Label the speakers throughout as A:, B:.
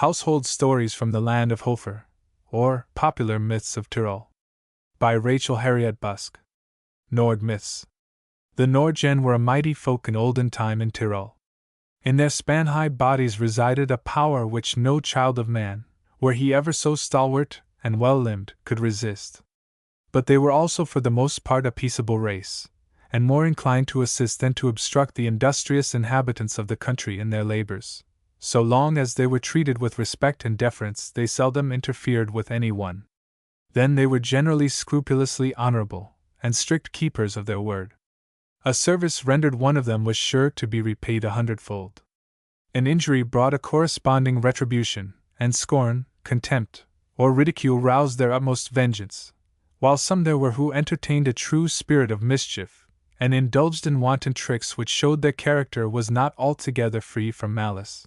A: Household Stories from the Land of Hofer, or Popular Myths of Tirol. By Rachel Harri at Busk. Nord Myths. The Nordgen were a mighty folk in olden time in Tirol. In their span-high bodies resided a power which no child of man, were he ever so stalwart and well-limbed, could resist. But they were also for the most part a peaceable race, and more inclined to assist than to obstruct the industrious inhabitants of the country in their labors. So long as they were treated with respect and deference, they seldom interfered with any one. Then they were generally scrupulously honorable, and strict keepers of their word. A service rendered one of them was sure to be repaid 100-fold. An injury brought a corresponding retribution, and scorn, contempt, or ridicule roused their utmost vengeance, while some there were who entertained a true spirit of mischief, and indulged in wanton tricks which showed their character was not altogether free from malice.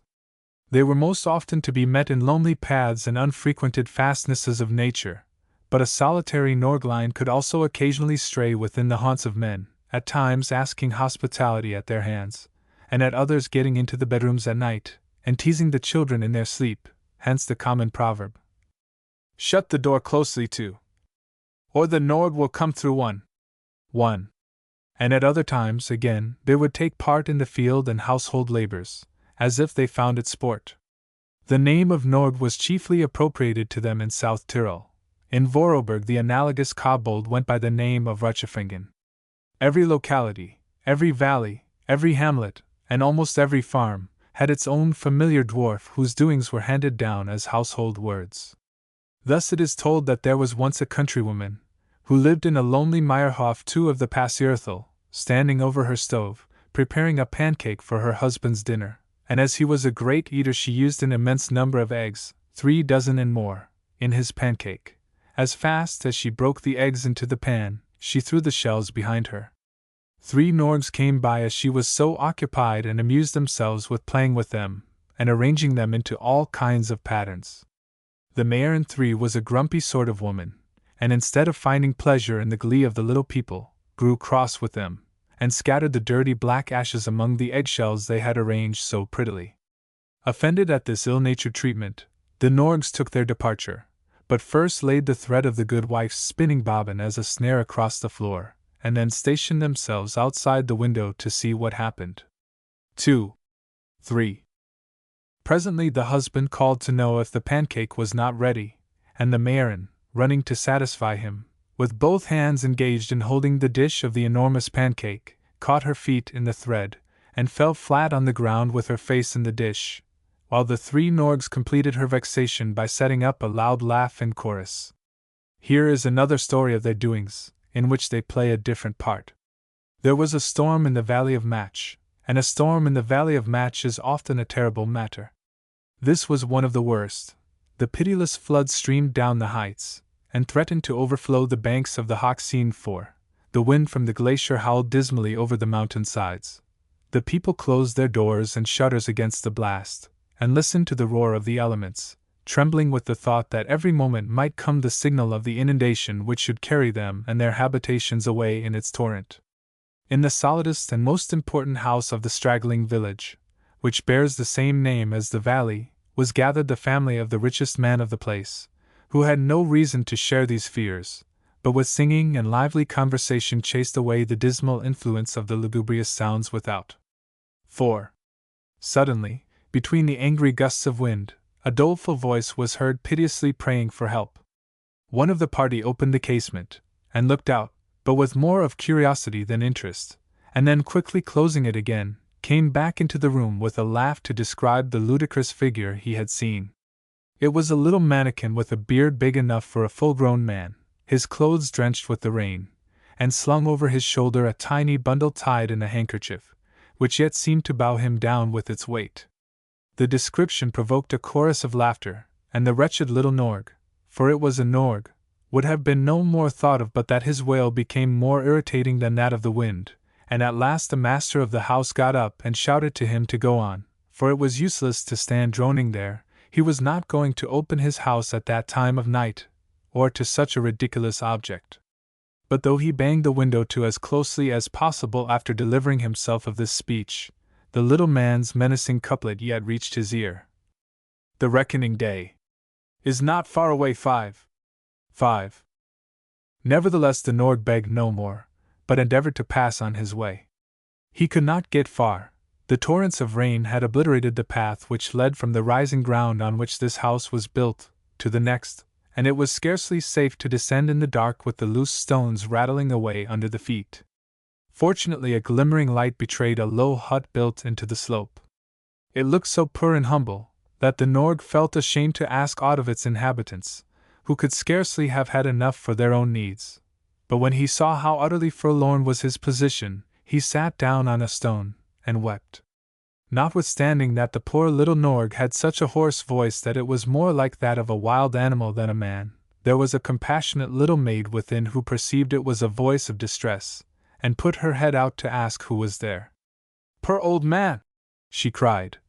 A: They were most often to be met in lonely paths and unfrequented fastnesses of nature, but a solitary Nordlein could also occasionally stray within the haunts of men, at times asking hospitality at their hands, and at others getting into the bedrooms at night, and teasing the children in their sleep, hence the common proverb, "Shut the door closely to, or the Nord will come through one." And at other times, again, they would take part in the field and household labors, as if they found it sport. The name of Nord was chiefly appropriated to them in South Tyrol. In Vorarlberg the analogous kobold went by the name of Rutschefingen. Every locality, every valley, every hamlet, and almost every farm, had its own familiar dwarf whose doings were handed down as household words. Thus it is told that there was once a countrywoman, who lived in a lonely Meyerhof 2 of the Passierthal, standing over her stove, preparing a pancake for her husband's dinner, and as he was a great eater she used an immense number of eggs, 3 dozen and more, in his pancake. As fast as she broke the eggs into the pan, she threw the shells behind her. 3 Norgs came by as she was so occupied and amused themselves with playing with them, and arranging them into all kinds of patterns. The Mayor in 3 was a grumpy sort of woman, and instead of finding pleasure in the glee of the little people, grew cross with them, and scattered the dirty black ashes among the eggshells they had arranged so prettily. Offended at this ill-natured treatment, the Norgs took their departure, but first laid the thread of the good wife's spinning bobbin as a snare across the floor, and then stationed themselves outside the window to see what happened. 2. 3. Presently the husband called to know if the pancake was not ready, and the Marin, running to satisfy him, with both hands engaged in holding the dish of the enormous pancake, caught her feet in the thread, and fell flat on the ground with her face in the dish, while the 3 Norgs completed her vexation by setting up a loud laugh in chorus. Here is another story of their doings, in which they play a different part. There was a storm in the Valley of Match, and a storm in the Valley of Match is often a terrible matter. This was one of the worst. The pitiless flood streamed down the heights, and threatened to overflow the banks of the Hochseen 4. The wind from the glacier howled dismally over the mountain sides. The people closed their doors and shutters against the blast, and listened to the roar of the elements, trembling with the thought that every moment might come the signal of the inundation which should carry them and their habitations away in its torrent. In the solidest and most important house of the straggling village, which bears the same name as the valley, was gathered the family of the richest man of the place, who had no reason to share these fears, but with singing and lively conversation chased away the dismal influence of the lugubrious sounds without. 4. Suddenly, between the angry gusts of wind, a doleful voice was heard piteously praying for help. One of the party opened the casement, and looked out, but with more of curiosity than interest, and then quickly closing it again, came back into the room with a laugh to describe the ludicrous figure he had seen. It was a little mannikin with a beard big enough for a full-grown man, his clothes drenched with the rain, and slung over his shoulder a tiny bundle tied in a handkerchief, which yet seemed to bow him down with its weight. The description provoked a chorus of laughter, and the wretched little Norg, for it was a Norg, would have been no more thought of but that his wail became more irritating than that of the wind, and at last the master of the house got up and shouted to him to go on, for it was useless to stand droning there. He was not going to open his house at that time of night, or to such a ridiculous object. But though he banged the window to as closely as possible after delivering himself of this speech, the little man's menacing couplet yet reached his ear. The reckoning day is not far away. 5. Nevertheless, the Nord begged no more, but endeavored to pass on his way. He could not get far. The torrents of rain had obliterated the path which led from the rising ground on which this house was built to the next, and it was scarcely safe to descend in the dark with the loose stones rattling away under the feet. Fortunately, a glimmering light betrayed a low hut built into the slope. It looked so poor and humble that the Nord felt ashamed to ask aught of its inhabitants, who could scarcely have had enough for their own needs. But when he saw how utterly forlorn was his position, he sat down on a stone and wept. Notwithstanding that the poor little Norg had such a hoarse voice that it was more like that of a wild animal than a man, there was a compassionate little maid within who perceived it was a voice of distress, and put her head out to ask who was there. "Poor old man!" she cried.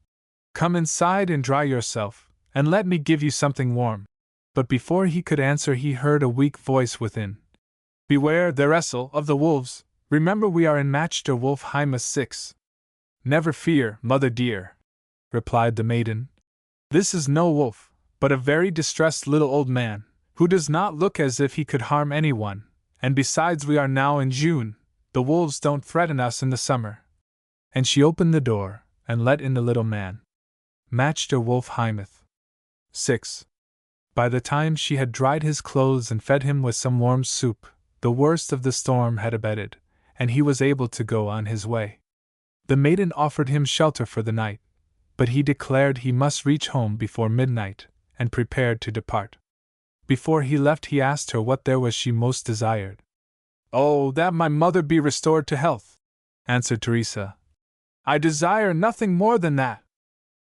A: "Come inside and dry yourself, and let me give you something warm." But before he could answer, he heard a weak voice within. "Beware, the wrestle of the wolves! Remember, we are in Matchter Wolf Heimas 6. "Never fear, mother dear," replied the maiden. "This is no wolf, but a very distressed little old man, who does not look as if he could harm anyone, and besides, we are now in June. The wolves don't threaten us in the summer." And she opened the door and let in the little man. Matchter Wolf Heimas 6. By the time she had dried his clothes and fed him with some warm soup, the worst of the storm had abated, and he was able to go on his way. The maiden offered him shelter for the night, but he declared he must reach home before midnight, and prepared to depart. Before he left, he asked her what there was she most desired. "Oh, that my mother be restored to health," answered Teresa. "I desire nothing more than that."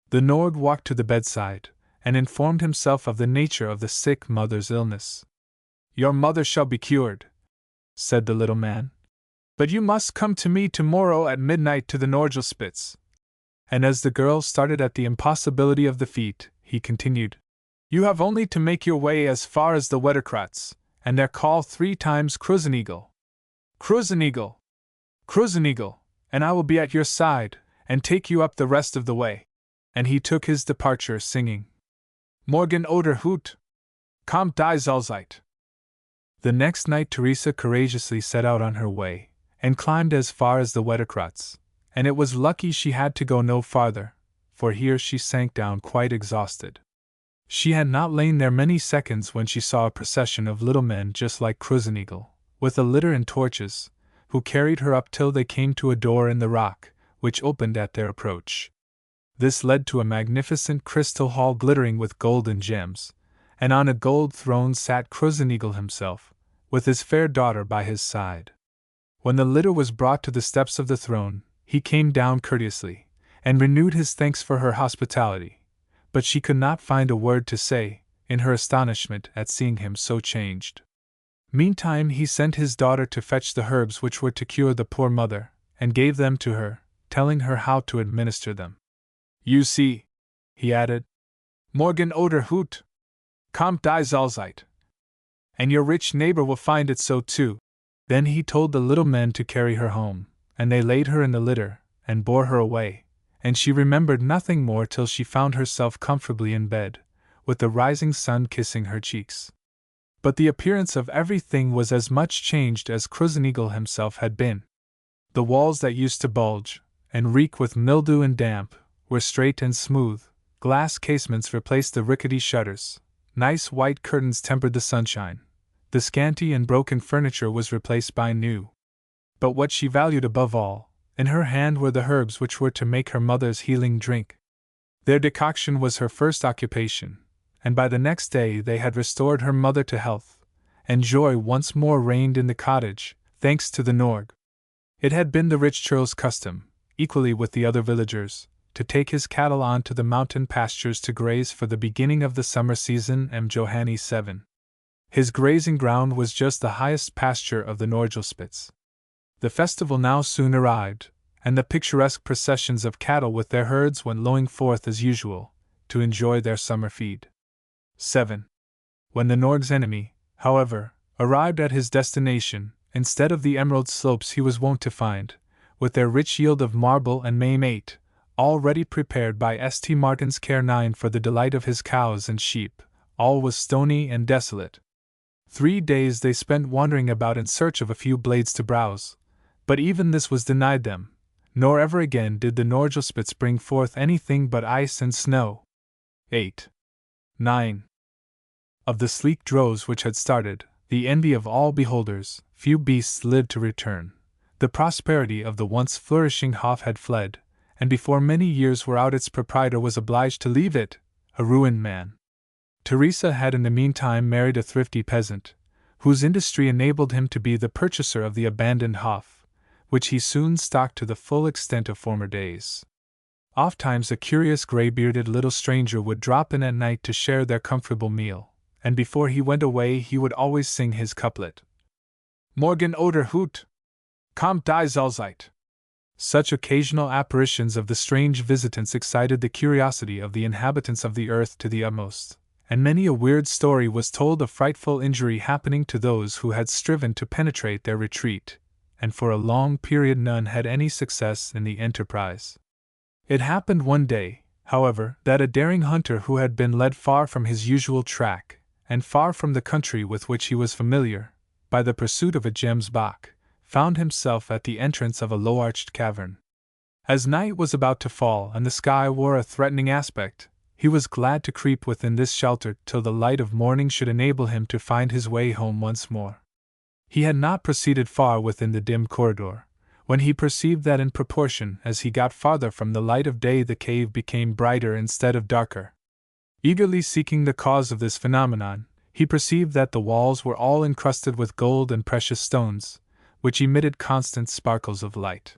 A: The Nord walked to the bedside, and informed himself of the nature of the sick mother's illness. "Your mother shall be cured," said the little man. "But you must come to me tomorrow at midnight to the Norgelspitz." And as the girl started at the impossibility of the feat, he continued, "You have only to make your way as far as the Wetterkratz, and there call 3 times Krusenigel. Krusenigel! Krusenigel! And I will be at your side, and take you up the rest of the way." And he took his departure singing, "Morgen oder Hut! Kommt die Zollzeit." The next night Teresa courageously set out on her way, and climbed as far as the Wetterkratz, and it was lucky she had to go no farther, for here she sank down quite exhausted. She had not lain there many seconds when she saw a procession of little men just like Krusenigel, with a litter and torches, who carried her up till they came to a door in the rock, which opened at their approach. This led to a magnificent crystal hall glittering with gold and gems, and on a gold throne sat Krusenigel himself, with his fair daughter by his side. When the litter was brought to the steps of the throne, he came down courteously, and renewed his thanks for her hospitality, but she could not find a word to say, in her astonishment at seeing him so changed. Meantime he sent his daughter to fetch the herbs which were to cure the poor mother, and gave them to her, telling her how to administer them. "You see," he added, "Morgen oder Hut! Kommt die Zollzeit! And your rich neighbor will find it so too." Then he told the little men to carry her home, and they laid her in the litter, and bore her away, and she remembered nothing more till she found herself comfortably in bed, with the rising sun kissing her cheeks. But the appearance of everything was as much changed as Krusenigel himself had been. The walls that used to bulge, and reek with mildew and damp, were straight and smooth, glass casements replaced the rickety shutters, nice white curtains tempered the sunshine, the scanty and broken furniture was replaced by new. But what she valued above all, in her hand were the herbs which were to make her mother's healing drink. Their decoction was her first occupation, and by the next day they had restored her mother to health, and joy once more reigned in the cottage, thanks to the Norg. It had been the rich churl's custom, equally with the other villagers, to take his cattle on to the mountain pastures to graze for the beginning of the summer season. Johanni 7. His grazing ground was just the highest pasture of the Norgelspitz. The festival now soon arrived, and the picturesque processions of cattle with their herds went lowing forth as usual, to enjoy their summer feed. 7. When the Norg's enemy, however, arrived at his destination, instead of the emerald slopes he was wont to find, with their rich yield of marble and May 8, already prepared by St. Martin's Cairn for the delight of his cows and sheep. All was stony and desolate. 3 days they spent wandering about in search of a few blades to browse, but even this was denied them, nor ever again did the Norgelspitz bring forth anything but ice and snow. 8. 9. Of the sleek droves which had started, the envy of all beholders, few beasts lived to return. The prosperity of the once flourishing Hof had fled, and before many years were out its proprietor was obliged to leave it, a ruined man. Teresa had in the meantime married a thrifty peasant, whose industry enabled him to be the purchaser of the abandoned Hof, which he soon stocked to the full extent of former days. Ofttimes a curious grey-bearded little stranger would drop in at night to share their comfortable meal, and before he went away he would always sing his couplet: Morgen oder Hut, kommt die Zalzeit. Such occasional apparitions of the strange visitants excited the curiosity of the inhabitants of the earth to the utmost, and many a weird story was told of frightful injury happening to those who had striven to penetrate their retreat, and for a long period none had any success in the enterprise. It happened one day, however, that a daring hunter who had been led far from his usual track, and far from the country with which he was familiar, by the pursuit of a gemsbok, found himself at the entrance of a low-arched cavern. As night was about to fall and the sky wore a threatening aspect, he was glad to creep within this shelter till the light of morning should enable him to find his way home once more. He had not proceeded far within the dim corridor, when he perceived that in proportion as he got farther from the light of day the cave became brighter instead of darker. Eagerly seeking the cause of this phenomenon, he perceived that the walls were all encrusted with gold and precious stones, which emitted constant sparkles of light.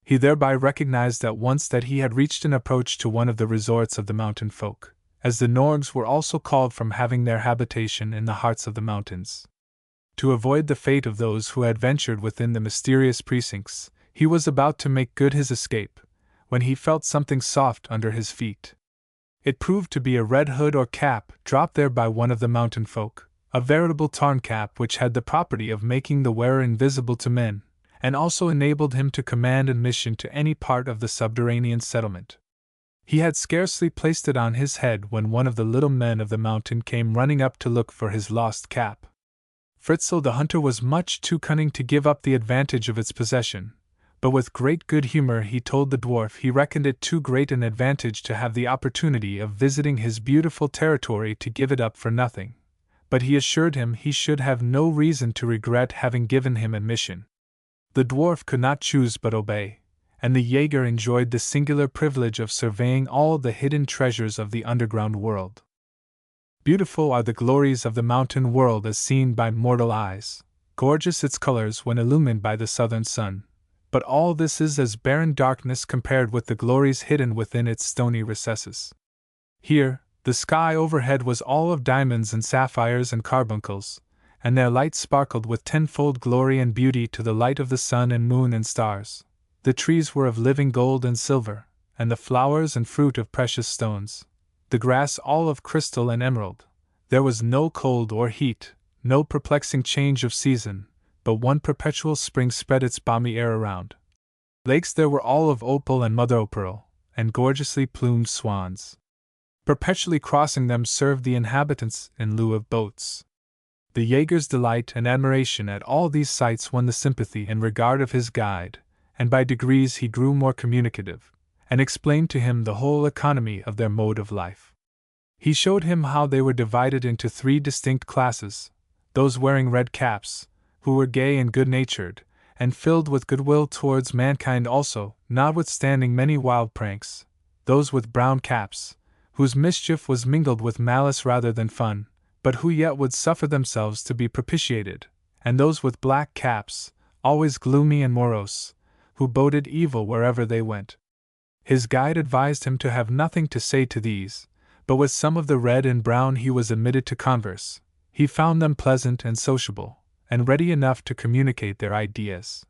A: He thereby recognized at once that he had reached an approach to one of the resorts of the mountain folk, as the Norgs were also called from having their habitation in the hearts of the mountains. To avoid the fate of those who had ventured within the mysterious precincts, he was about to make good his escape, when he felt something soft under his feet. It proved to be a red hood or cap dropped there by one of the mountain folk, a veritable tarn cap which had the property of making the wearer invisible to men, and also enabled him to command admission to any part of the subterranean settlement. He had scarcely placed it on his head when one of the little men of the mountain came running up to look for his lost cap. Fritzl the hunter was much too cunning to give up the advantage of its possession, but with great good humor he told the dwarf he reckoned it too great an advantage to have the opportunity of visiting his beautiful territory to give it up for nothing, but he assured him he should have no reason to regret having given him admission. The dwarf could not choose but obey, and the Jaeger enjoyed the singular privilege of surveying all the hidden treasures of the underground world. Beautiful are the glories of the mountain world as seen by mortal eyes, gorgeous its colors when illumined by the southern sun, but all this is as barren darkness compared with the glories hidden within its stony recesses. Here, the sky overhead was all of diamonds and sapphires and carbuncles, and their light sparkled with tenfold glory and beauty to the light of the sun and moon and stars. The trees were of living gold and silver, and the flowers and fruit of precious stones, the grass all of crystal and emerald. There was no cold or heat, no perplexing change of season, but one perpetual spring spread its balmy air around. Lakes there were all of opal and mother o' pearl, and gorgeously plumed swans. Perpetually crossing them served the inhabitants in lieu of boats. The Jaeger's delight and admiration at all these sights won the sympathy and regard of his guide, and by degrees he grew more communicative, and explained to him the whole economy of their mode of life. He showed him how they were divided into 3 distinct classes: those wearing red caps, who were gay and good-natured, and filled with goodwill towards mankind also, notwithstanding many wild pranks; those with brown caps, whose mischief was mingled with malice rather than fun, but who yet would suffer themselves to be propitiated; and those with black caps, always gloomy and morose, who boded evil wherever they went. His guide advised him to have nothing to say to these, but with some of the red and brown he was admitted to converse. He found them pleasant and sociable, and ready enough to communicate their ideas.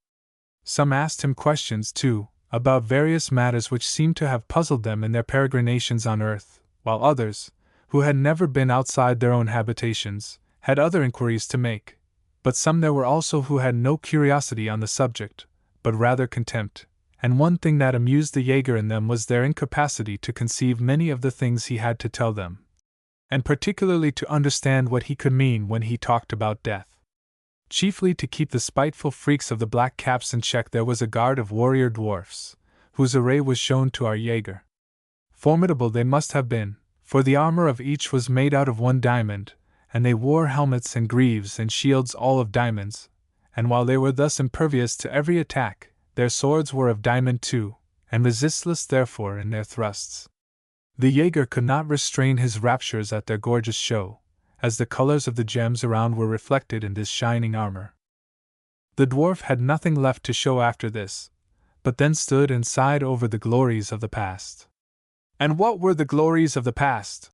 A: Some asked him questions, too, about various matters which seemed to have puzzled them in their peregrinations on earth, while others, who had never been outside their own habitations, had other inquiries to make. But some there were also who had no curiosity on the subject, but rather contempt, and one thing that amused the Jaeger in them was their incapacity to conceive many of the things he had to tell them, and particularly to understand what he could mean when he talked about death. Chiefly to keep the spiteful freaks of the black caps in check, there was a guard of warrior dwarfs, whose array was shown to our Jaeger. Formidable they must have been, for the armor of each was made out of one diamond, and they wore helmets and greaves and shields all of diamonds, and while they were thus impervious to every attack, their swords were of diamond too, and resistless therefore in their thrusts. The Jaeger could not restrain his raptures at their gorgeous show, as the colors of the gems around were reflected in this shining armor. The dwarf had nothing left to show after this, but then stood and sighed over the glories of the past. And what were the glories of the past?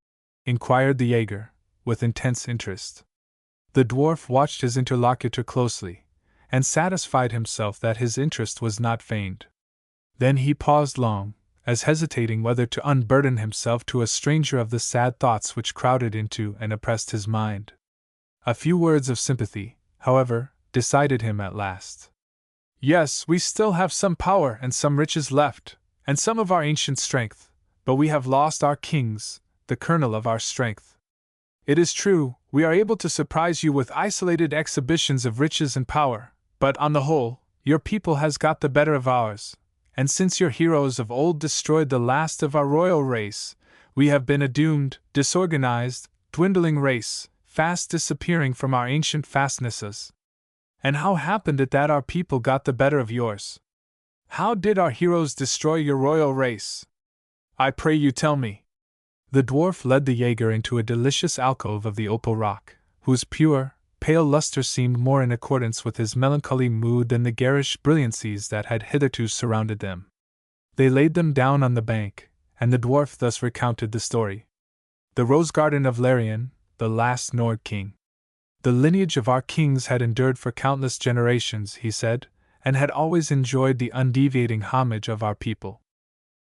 A: Inquired the Jaeger, with intense interest. The dwarf watched his interlocutor closely, and satisfied himself that his interest was not feigned. Then he paused long, as hesitating whether to unburden himself to a stranger of the sad thoughts which crowded into and oppressed his mind. A few words of sympathy, however, decided him at last. Yes, we still have some power and some riches left, and some of our ancient strength, but we have lost our kings, the kernel of our strength. It is true, we are able to surprise you with isolated exhibitions of riches and power, but on the whole, your people has got the better of ours, and since your heroes of old destroyed the last of our royal race, we have been a doomed, disorganized, dwindling race, fast disappearing from our ancient fastnesses. And how happened it that our people got the better of yours? How did our heroes destroy your royal race? I pray you tell me. The dwarf led the Jaeger into a delicious alcove of the opal rock, whose pure, pale luster seemed more in accordance with his melancholy mood than the garish brilliancies that had hitherto surrounded them. They laid them down on the bank, and the dwarf thus recounted the story. The rose garden of Larian, the last Nord king. The lineage of our kings had endured for countless generations, he said, and had always enjoyed the undeviating homage of our people.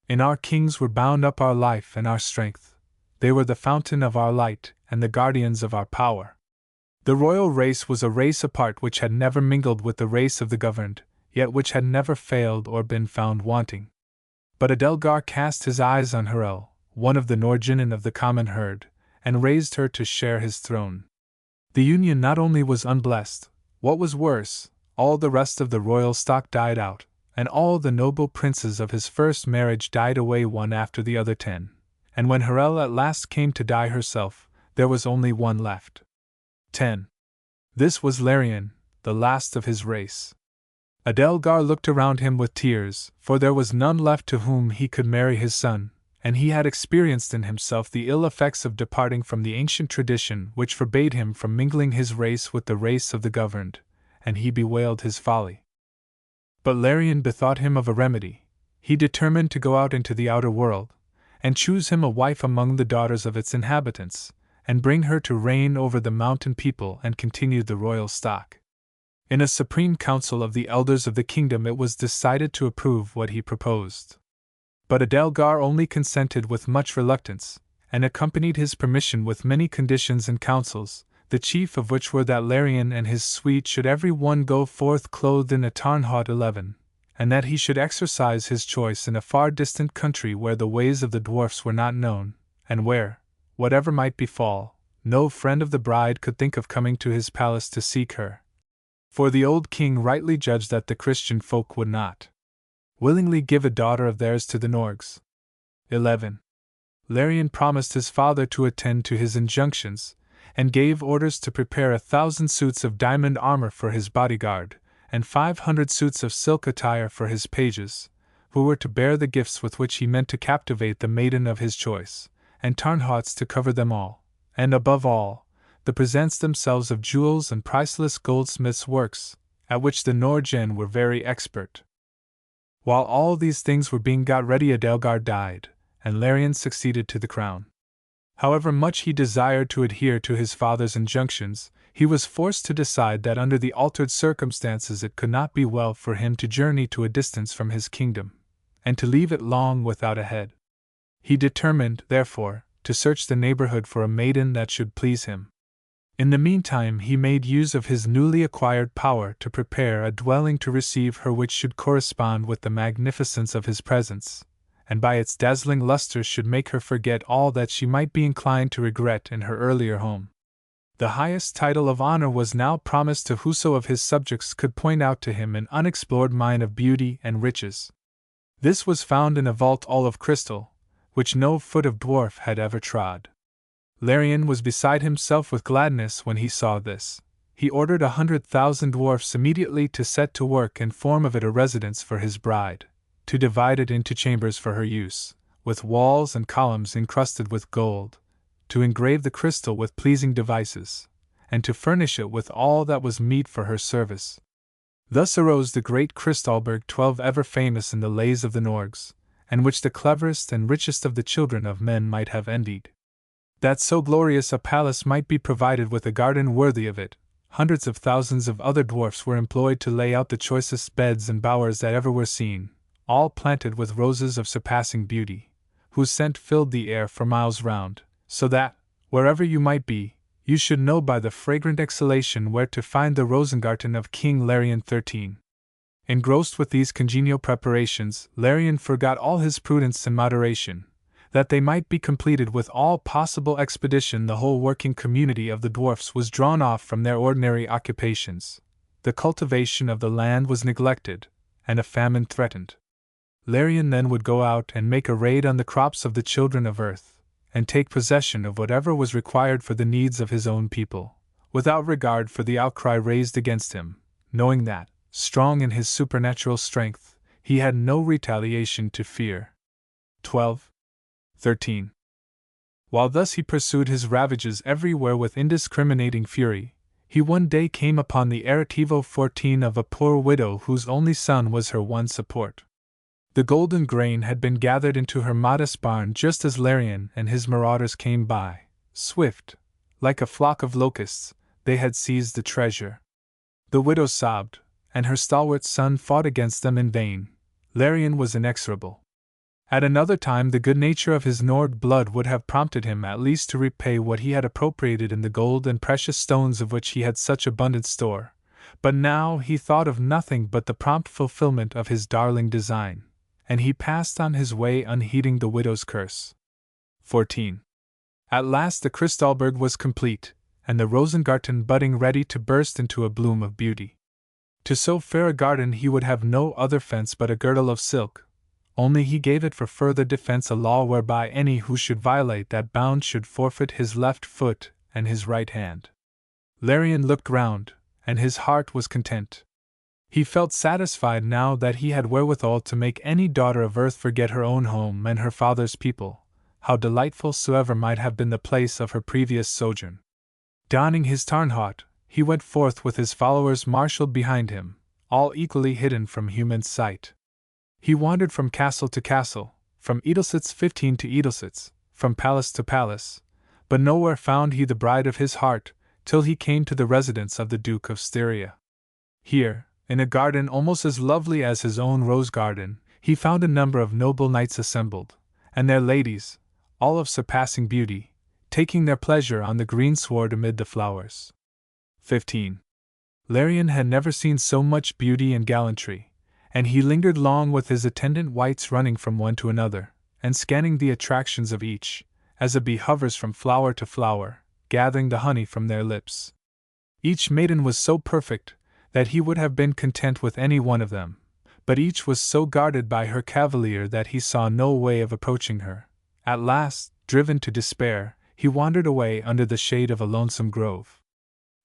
A: In our kings were bound up our life and our strength. They were the fountain of our light and the guardians of our power. The royal race was a race apart which had never mingled with the race of the governed, yet which had never failed or been found wanting. But Adelgar cast his eyes on Harel, one of the Norgenin of the common herd, and raised her to share his throne. The union not only was unblessed, what was worse, all the rest of the royal stock died out, and all the noble princes of his first marriage died away one after the other 10, and when Harel at last came to die herself, there was only one left. 10. This was Larian, the last of his race. Adelgar looked around him with tears, for there was none left to whom he could marry his son, and he had experienced in himself the ill effects of departing from the ancient tradition which forbade him from mingling his race with the race of the governed, and he bewailed his folly. But Larian bethought him of a remedy. He determined to go out into the outer world, and choose him a wife among the daughters of its inhabitants, and bring her to reign over the mountain people and continue the royal stock. In a supreme council of the elders of the kingdom it was decided to approve what he proposed. But Adelgar only consented with much reluctance, and accompanied his permission with many conditions and counsels, the chief of which were that Larian and his suite should every one go forth clothed in a tarnhaut 11, and that he should exercise his choice in a far distant country where the ways of the dwarfs were not known, and where, whatever might befall, no friend of the bride could think of coming to his palace to seek her. For the old king rightly judged that the Christian folk would not willingly give a daughter of theirs to the Norgs. 11. Larian promised his father to attend to his injunctions, and gave orders to prepare 1,000 suits of diamond armor for his bodyguard, and 500 suits of silk attire for his pages, who were to bear the gifts with which he meant to captivate the maiden of his choice, and tarnhauts to cover them all, and above all, the presents themselves of jewels and priceless goldsmiths' works, at which the Norgen were very expert. While all these things were being got ready, Adelgar died, and Larian succeeded to the crown. However much he desired to adhere to his father's injunctions, he was forced to decide that under the altered circumstances it could not be well for him to journey to a distance from his kingdom, and to leave it long without a head. He determined, therefore, to search the neighborhood for a maiden that should please him. In the meantime, he made use of his newly acquired power to prepare a dwelling to receive her which should correspond with the magnificence of his presence, and by its dazzling luster should make her forget all that she might be inclined to regret in her earlier home. The highest title of honor was now promised to whoso of his subjects could point out to him an unexplored mine of beauty and riches. This was found in a vault all of crystal, which no foot of dwarf had ever trod. Larian was beside himself with gladness when he saw this. He ordered 100,000 dwarfs immediately to set to work and form of it a residence for his bride, to divide it into chambers for her use, with walls and columns encrusted with gold, to engrave the crystal with pleasing devices, and to furnish it with all that was meet for her service. Thus arose the great Kristallberg 12 ever famous in the lays of the Norgs, and which the cleverest and richest of the children of men might have envied. That so glorious a palace might be provided with a garden worthy of it, hundreds of thousands of other dwarfs were employed to lay out the choicest beds and bowers that ever were seen, all planted with roses of surpassing beauty, whose scent filled the air for miles round, so that, wherever you might be, you should know by the fragrant exhalation where to find the Rosengarten of King Larian XIII. Engrossed with these congenial preparations, Larian forgot all his prudence and moderation. That they might be completed with all possible expedition, the whole working community of the dwarfs was drawn off from their ordinary occupations. The cultivation of the land was neglected, and a famine threatened. Larian then would go out and make a raid on the crops of the children of earth, and take possession of whatever was required for the needs of his own people, without regard for the outcry raised against him, knowing that, strong in his supernatural strength, he had no retaliation to fear. 13. While thus he pursued his ravages everywhere with indiscriminating fury, he one day came upon the Arativo 14 of a poor widow whose only son was her one support. The golden grain had been gathered into her modest barn just as Larian and his marauders came by. Swift, like a flock of locusts, they had seized the treasure. The widow sobbed, and her stalwart son fought against them in vain. Larian was inexorable. At another time the good nature of his Nord blood would have prompted him at least to repay what he had appropriated in the gold and precious stones of which he had such abundant store, but now he thought of nothing but the prompt fulfillment of his darling design, and he passed on his way unheeding the widow's curse. 14. At last the Kristallberg was complete, and the Rosengarten budding ready to burst into a bloom of beauty. To so fair a garden he would have no other fence but a girdle of silk, only he gave it for further defense a law whereby any who should violate that bound should forfeit his left foot and his right hand. Larian looked round, and his heart was content. He felt satisfied now that he had wherewithal to make any daughter of earth forget her own home and her father's people, how delightful soever might have been the place of her previous sojourn. Donning his Tarnhaut, he went forth with his followers marshalled behind him, all equally hidden from human sight. He wandered from castle to castle, from Edelsitz 15 to Edelsitz, from palace to palace, but nowhere found he the bride of his heart, till he came to the residence of the Duke of Styria. Here, in a garden almost as lovely as his own rose garden, he found a number of noble knights assembled, and their ladies, all of surpassing beauty, taking their pleasure on the greensward amid the flowers. 15. Larian had never seen so much beauty and gallantry, and he lingered long with his attendant wights running from one to another, and scanning the attractions of each, as a bee hovers from flower to flower, gathering the honey from their lips. Each maiden was so perfect that he would have been content with any one of them, but each was so guarded by her cavalier that he saw no way of approaching her. At last, driven to despair, he wandered away under the shade of a lonesome grove.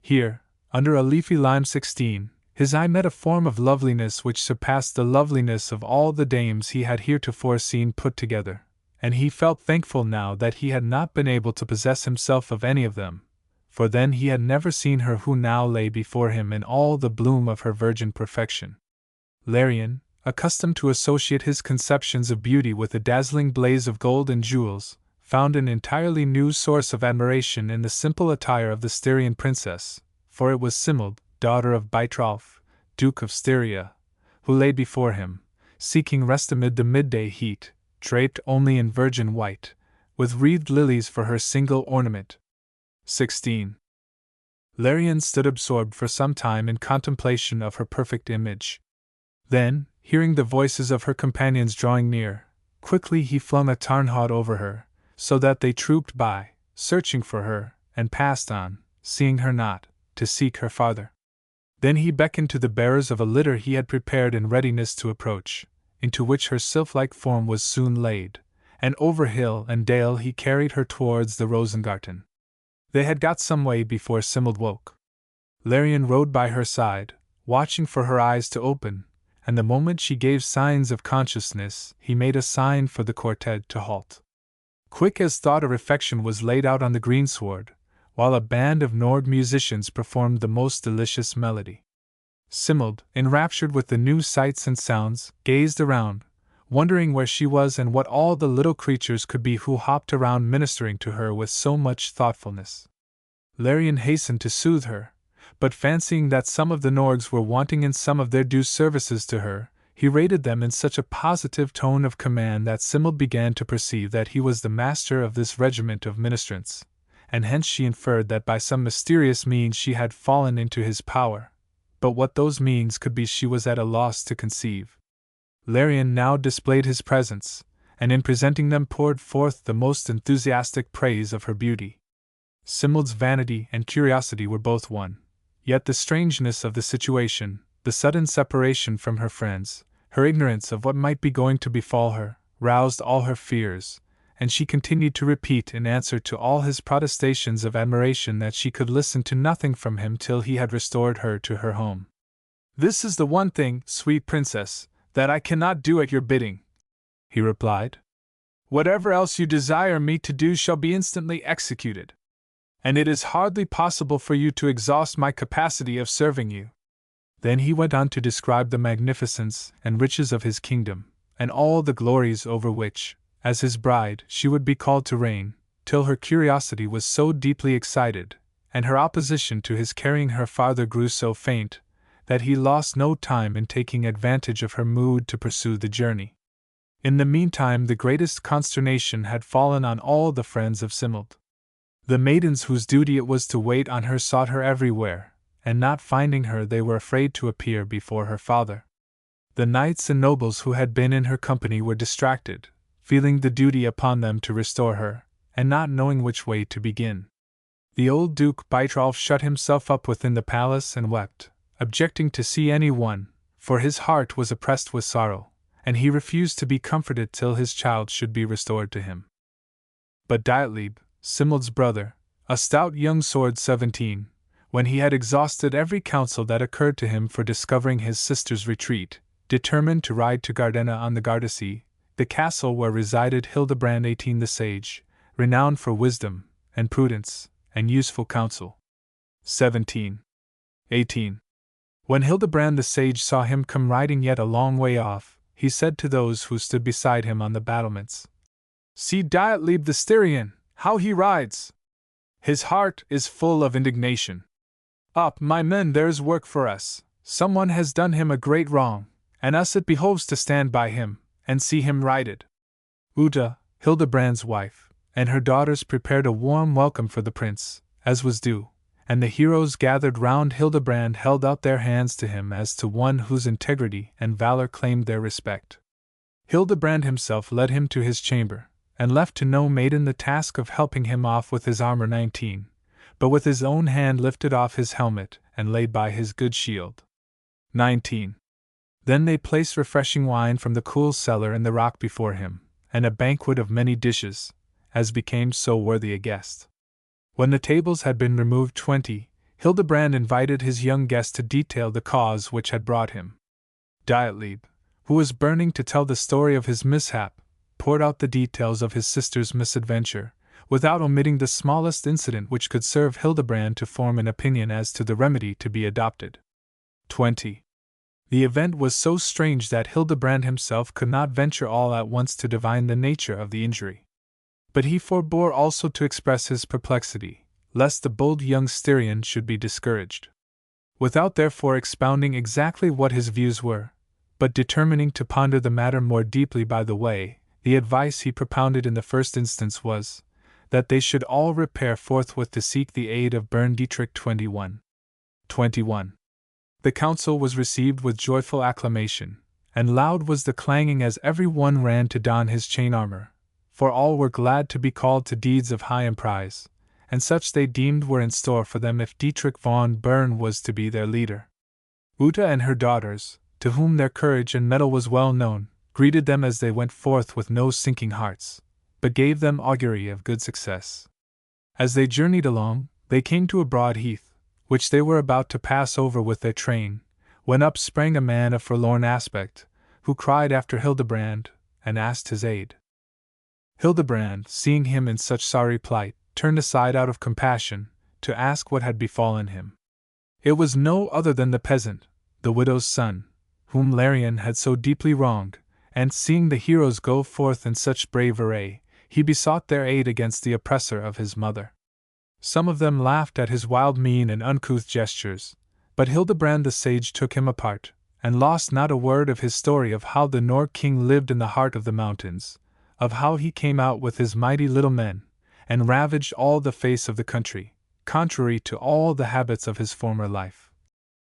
A: Here, under a leafy lime 16, his eye met a form of loveliness which surpassed the loveliness of all the dames he had heretofore seen put together, and he felt thankful now that he had not been able to possess himself of any of them, for then he had never seen her who now lay before him in all the bloom of her virgin perfection. Larian, accustomed to associate his conceptions of beauty with the dazzling blaze of gold and jewels, found an entirely new source of admiration in the simple attire of the Styrian princess, for it was Simeld, daughter of Beitrolf, Duke of Styria, who lay before him, seeking rest amid the midday heat, draped only in virgin white, with wreathed lilies for her single ornament. 16. Larian stood absorbed for some time in contemplation of her perfect image. Then, hearing the voices of her companions drawing near, quickly he flung a tarnhaud over her, so that they trooped by, searching for her, and passed on, seeing her not, to seek her farther. Then he beckoned to the bearers of a litter he had prepared in readiness to approach, into which her sylph-like form was soon laid, and over hill and dale he carried her towards the Rosengarten. They had got some way before Simmeld woke. Larian rode by her side, watching for her eyes to open, and the moment she gave signs of consciousness he made a sign for the quartet to halt. Quick as thought a refection was laid out on the greensward, while a band of Nord musicians performed the most delicious melody. Simmeld, enraptured with the new sights and sounds, gazed around, wondering where she was and what all the little creatures could be who hopped around ministering to her with so much thoughtfulness. Larian hastened to soothe her, but fancying that some of the Norgs were wanting in some of their due services to her, he rated them in such a positive tone of command that Simmeld began to perceive that he was the master of this regiment of ministrants, and hence she inferred that by some mysterious means she had fallen into his power, but what those means could be she was at a loss to conceive. Larian now displayed his presents, and in presenting them poured forth the most enthusiastic praise of her beauty. Simmeld's vanity and curiosity were both won, yet the strangeness of the situation, the sudden separation from her friends, her ignorance of what might be going to befall her, roused all her fears, and she continued to repeat in answer to all his protestations of admiration that she could listen to nothing from him till he had restored her to her home. "This is the one thing, sweet princess, that I cannot do at your bidding," he replied. "Whatever else you desire me to do shall be instantly executed, and it is hardly possible for you to exhaust my capacity of serving you." Then he went on to describe the magnificence and riches of his kingdom, and all the glories over which, as his bride, she would be called to reign, till her curiosity was so deeply excited, and her opposition to his carrying her farther grew so faint, that he lost no time in taking advantage of her mood to pursue the journey. In the meantime the greatest consternation had fallen on all the friends of Simmeld. The maidens whose duty it was to wait on her sought her everywhere, and not finding her they were afraid to appear before her father. The knights and nobles who had been in her company were distracted, feeling the duty upon them to restore her, and not knowing which way to begin. The old Duke Beitrolf shut himself up within the palace and wept, objecting to see any one, for his heart was oppressed with sorrow, and he refused to be comforted till his child should be restored to him. But Dietlib, Simmeld's brother, a stout young sword 17, when he had exhausted every counsel that occurred to him for discovering his sister's retreat, determined to ride to Gardena on the Gardasee, the castle where resided Hildebrand 18 the sage, renowned for wisdom, and prudence, and useful counsel. 17. 18. When Hildebrand the sage saw him come riding yet a long way off, he said to those who stood beside him on the battlements, "See Dietlib the Styrian, how he rides! His heart is full of indignation. Up, my men, there's work for us. Someone has done him a great wrong, and us it behoves to stand by him, and see him righted." Uta, Hildebrand's wife, and her daughters prepared a warm welcome for the prince, as was due, and the heroes gathered round Hildebrand held out their hands to him as to one whose integrity and valor claimed their respect. Hildebrand himself led him to his chamber, and left to no maiden the task of helping him off with his armor 19, but with his own hand lifted off his helmet and laid by his good shield. 19. Then they placed refreshing wine from the cool cellar in the rock before him, and a banquet of many dishes, as became so worthy a guest. When the tables had been removed 20, Hildebrand invited his young guest to detail the cause which had brought him. Dietlib, who was burning to tell the story of his mishap, poured out the details of his sister's misadventure, without omitting the smallest incident which could serve Hildebrand to form an opinion as to the remedy to be adopted. 20. The event was so strange that Hildebrand himself could not venture all at once to divine the nature of the injury. But he forbore also to express his perplexity, lest the bold young Styrian should be discouraged. Without therefore expounding exactly what his views were, but determining to ponder the matter more deeply by the way, the advice he propounded in the first instance was, that they should all repair forthwith to seek the aid of Bern Dietrich 21. The council was received with joyful acclamation, and loud was the clanging as every one ran to don his chain armor, for all were glad to be called to deeds of high emprise, and such they deemed were in store for them if Dietrich von Bern was to be their leader. Uta and her daughters, to whom their courage and mettle was well known, greeted them as they went forth with no sinking hearts, but gave them augury of good success. As they journeyed along, they came to a broad heath, which they were about to pass over with their train, when up sprang a man of forlorn aspect, who cried after Hildebrand, and asked his aid. Hildebrand, seeing him in such sorry plight, turned aside out of compassion, to ask what had befallen him. It was no other than the peasant, the widow's son, whom Larian had so deeply wronged, and seeing the heroes go forth in such brave array, he besought their aid against the oppressor of his mother. Some of them laughed at his wild mien and uncouth gestures, but Hildebrand the sage took him apart, and lost not a word of his story of how the Nord king lived in the heart of the mountains, of how he came out with his mighty little men, and ravaged all the face of the country, contrary to all the habits of his former life,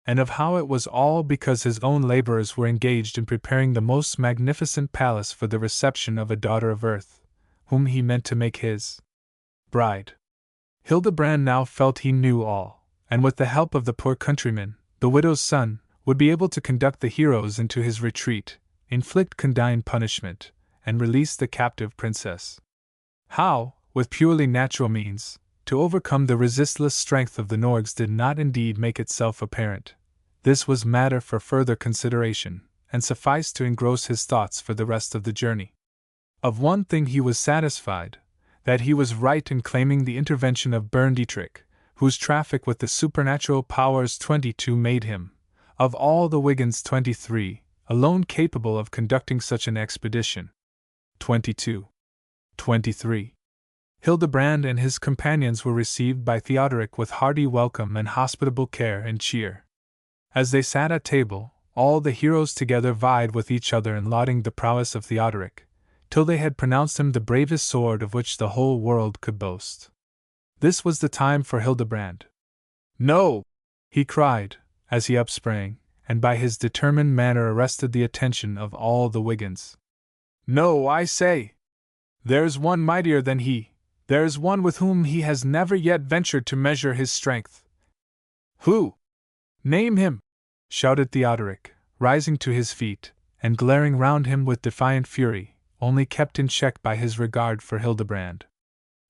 A: and of how it was all because his own laborers were engaged in preparing the most magnificent palace for the reception of a daughter of earth, whom he meant to make his bride. Hildebrand now felt he knew all, and with the help of the poor countryman, the widow's son, would be able to conduct the heroes into his retreat, inflict condign punishment, and release the captive princess. How, with purely natural means, to overcome the resistless strength of the Norgs did not indeed make itself apparent. This was matter for further consideration, and sufficed to engross his thoughts for the rest of the journey. Of one thing he was satisfied, that he was right in claiming the intervention of Bern Dietrich, whose traffic with the supernatural powers 22 made him, of all the Wiggins 23, alone capable of conducting such an expedition. 23. Hildebrand and his companions were received by Theodoric with hearty welcome and hospitable care and cheer. As they sat at table, all the heroes together vied with each other in lauding the prowess of Theodoric, till they had pronounced him the bravest sword of which the whole world could boast. This was the time for Hildebrand. "No!" he cried, as he upsprang, and by his determined manner arrested the attention of all the Wiggins. "No, I say! There's one mightier than he, there's one with whom he has never yet ventured to measure his strength." "Who? Name him!" shouted Theodoric, rising to his feet, and glaring round him with defiant fury, only kept in check by his regard for Hildebrand.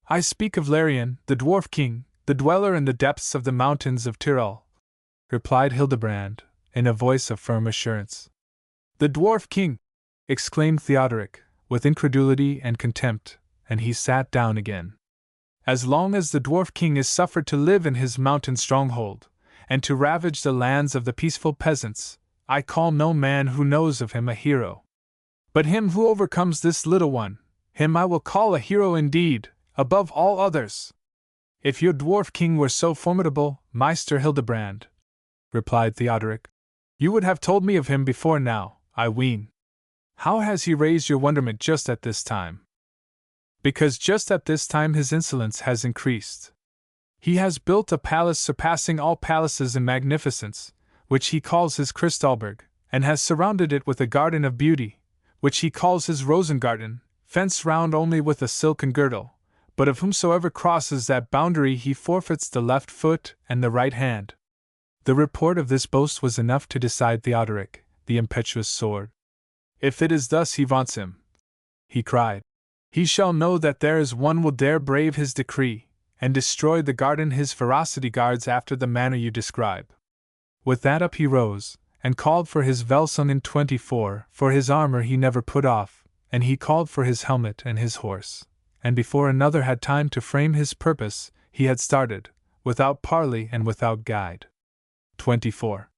A: "I speak of Larian, the dwarf king, the dweller in the depths of the mountains of Tirol," replied Hildebrand, in a voice of firm assurance. "The dwarf king!" exclaimed Theodoric, with incredulity and contempt, and he sat down again. "As long as the dwarf king is suffered to live in his mountain stronghold, and to ravage the lands of the peaceful peasants, I call no man who knows of him a hero. But him who overcomes this little one, him I will call a hero indeed, above all others." "If your dwarf king were so formidable, Meister Hildebrand," replied Theodoric, "you would have told me of him before now, I ween. How has he raised your wonderment just at this time?" "Because just at this time his insolence has increased. He has built a palace surpassing all palaces in magnificence, which he calls his Kristallberg, and has surrounded it with a garden of beauty, which he calls his Rosengarten, fenced round only with a silken girdle, but of whomsoever crosses that boundary he forfeits the left foot and the right hand." The report of this boast was enough to decide Theodoric, the impetuous sword. "If it is thus he vaunts him," he cried, "he shall know that there is one will dare brave his decree, and destroy the garden his ferocity guards after the manner you describe." With that up he rose, and called for his Velson in 24, for his armor he never put off, and he called for his helmet and his horse, and before another had time to frame his purpose, he had started, without parley and without guide. 24.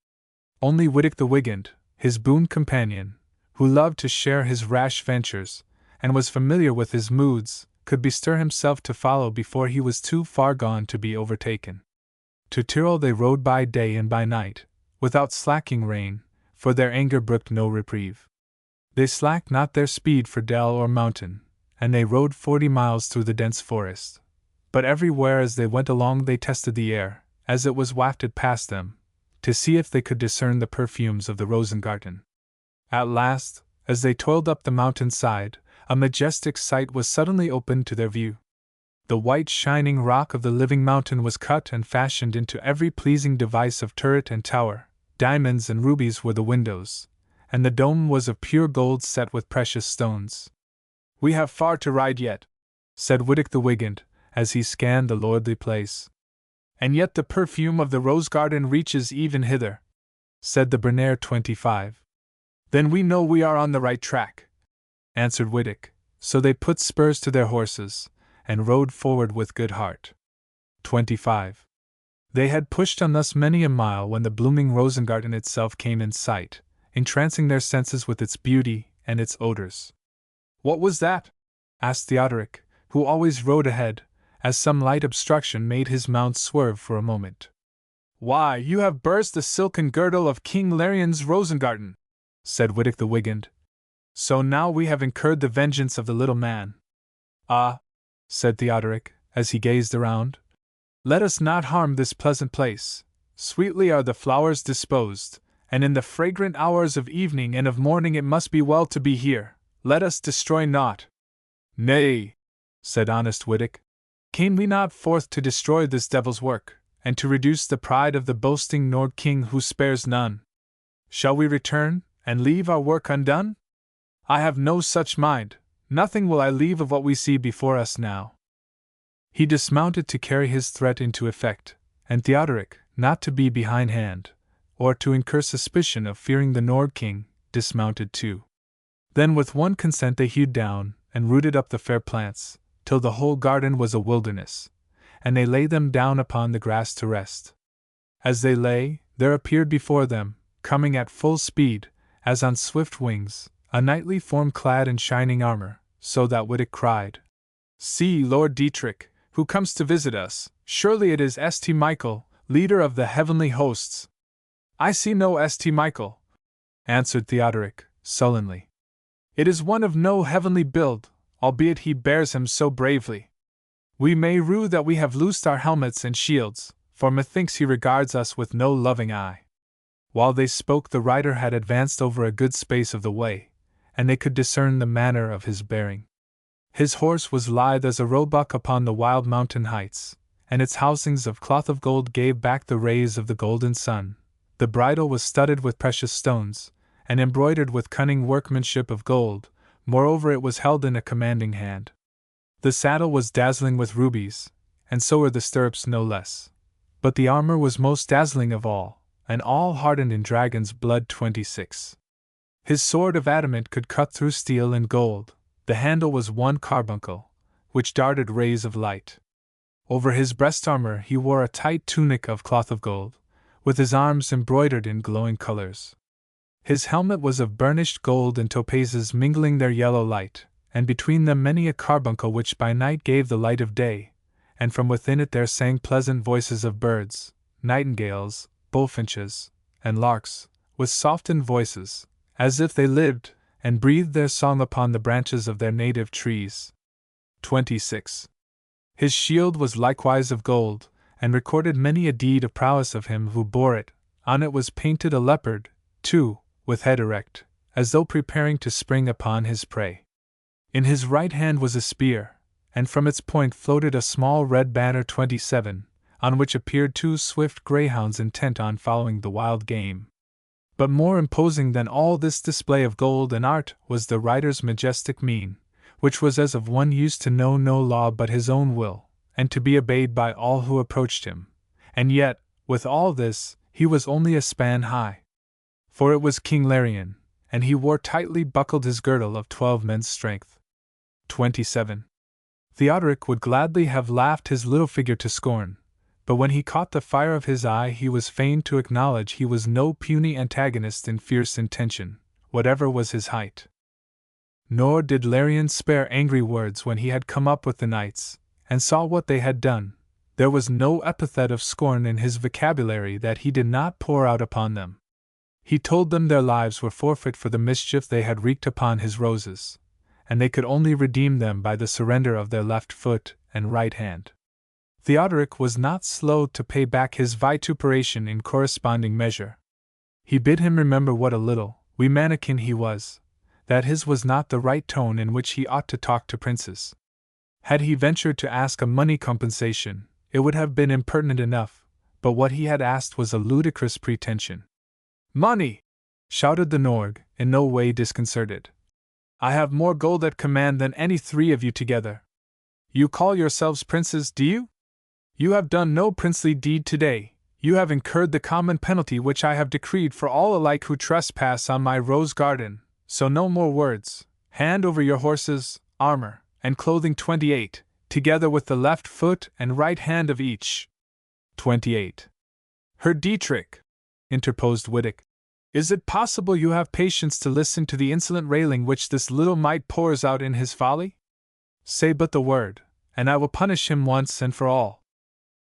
A: Only Wittick the Wigand, his boon companion, who loved to share his rash ventures, and was familiar with his moods, could bestir himself to follow before he was too far gone to be overtaken. To Tirol they rode by day and by night, without slacking rein, for their anger brooked no reprieve. They slacked not their speed for dell or mountain, and they rode 40 miles through the dense forest, but everywhere as they went along they tested the air, as it was wafted past them, to see if they could discern the perfumes of the Rosengarten. At last, as they toiled up the mountain-side, a majestic sight was suddenly opened to their view. The white shining rock of the living mountain was cut and fashioned into every pleasing device of turret and tower, diamonds and rubies were the windows, and the dome was of pure gold set with precious stones. "We have far to ride yet," said Wittick the Wigand, as he scanned the lordly place. "And yet the perfume of the rose garden reaches even hither," said the Bernaire 25. "Then we know we are on the right track," answered Wittick, so they put spurs to their horses, and rode forward with good heart. 25. They had pushed on thus many a mile when the blooming Rosengarten itself came in sight, entrancing their senses with its beauty and its odors. "What was that?" asked Theodoric, who always rode ahead, as some light obstruction made his mount swerve for a moment. "Why, you have burst the silken girdle of King Larian's Rosengarten," said Wittick the Wigand. "So now we have incurred the vengeance of the little man." "Ah," said Theodoric, as he gazed around, "let us not harm this pleasant place. Sweetly are the flowers disposed, and in the fragrant hours of evening and of morning it must be well to be here. Let us destroy naught." "Nay," said honest Wittick, "came we not forth to destroy this devil's work, and to reduce the pride of the boasting Nord King who spares none? Shall we return, and leave our work undone? I have no such mind, nothing will I leave of what we see before us now." He dismounted to carry his threat into effect, and Theodoric, not to be behindhand, or to incur suspicion of fearing the Nord King, dismounted too. Then with one consent they hewed down, and rooted up the fair plants, till the whole garden was a wilderness, and they laid them down upon the grass to rest. As they lay, there appeared before them, coming at full speed, as on swift wings, a knightly form clad in shining armor, so that Wittick cried, "See, Lord Dietrich, who comes to visit us, surely it is St. Michael, leader of the heavenly hosts." "I see no St. Michael," answered Theodoric, sullenly. "It is one of no heavenly build, albeit he bears him so bravely. We may rue that we have loosed our helmets and shields, for methinks he regards us with no loving eye." While they spoke the rider had advanced over a good space of the way, and they could discern the manner of his bearing. His horse was lithe as a roebuck upon the wild mountain heights, and its housings of cloth of gold gave back the rays of the golden sun. The bridle was studded with precious stones, and embroidered with cunning workmanship of gold, moreover it was held in a commanding hand. The saddle was dazzling with rubies, and so were the stirrups no less. But the armor was most dazzling of all, and all hardened in dragon's blood. 26. His sword of adamant could cut through steel and gold, the handle was one carbuncle, which darted rays of light. Over his breast armor he wore a tight tunic of cloth of gold, with his arms embroidered in glowing colors. His helmet was of burnished gold and topazes mingling their yellow light, and between them many a carbuncle which by night gave the light of day, and from within it there sang pleasant voices of birds, nightingales, bullfinches, and larks, with softened voices, as if they lived, and breathed their song upon the branches of their native trees. 26. His shield was likewise of gold, and recorded many a deed of prowess of him who bore it. On it was painted a leopard, too, with head erect, as though preparing to spring upon his prey. In his right hand was a spear, and from its point floated a small red banner. 27, on which appeared two swift greyhounds intent on following the wild game. But more imposing than all this display of gold and art was the rider's majestic mien, which was as of one used to know no law but his own will, and to be obeyed by all who approached him. And yet, with all this, he was only a span high. For it was King Larian, and he wore tightly buckled his girdle of 12 men's strength. 27. Theodoric would gladly have laughed his little figure to scorn, but when he caught the fire of his eye he was fain to acknowledge he was no puny antagonist in fierce intention, whatever was his height. Nor did Larian spare angry words when he had come up with the knights, and saw what they had done. There was no epithet of scorn in his vocabulary that he did not pour out upon them. He told them their lives were forfeit for the mischief they had wreaked upon his roses, and they could only redeem them by the surrender of their left foot and right hand. Theodoric was not slow to pay back his vituperation in corresponding measure. He bid him remember what a little, wee mannikin he was, that his was not the right tone in which he ought to talk to princes. Had he ventured to ask a money compensation, it would have been impertinent enough, but what he had asked was a ludicrous pretension. "Money!" shouted the Nord, in no way disconcerted. "I have more gold at command than any three of you together. You call yourselves princes, do you? You have done no princely deed today. You have incurred the common penalty which I have decreed for all alike who trespass on my rose garden, so no more words. Hand over your horses, armor, and clothing 28, together with the left foot and right hand of each." 28. "Herr Dietrich," interposed Wittick, "is it possible you have patience to listen to the insolent railing which this little mite pours out in his folly? Say but the word, and I will punish him once and for all.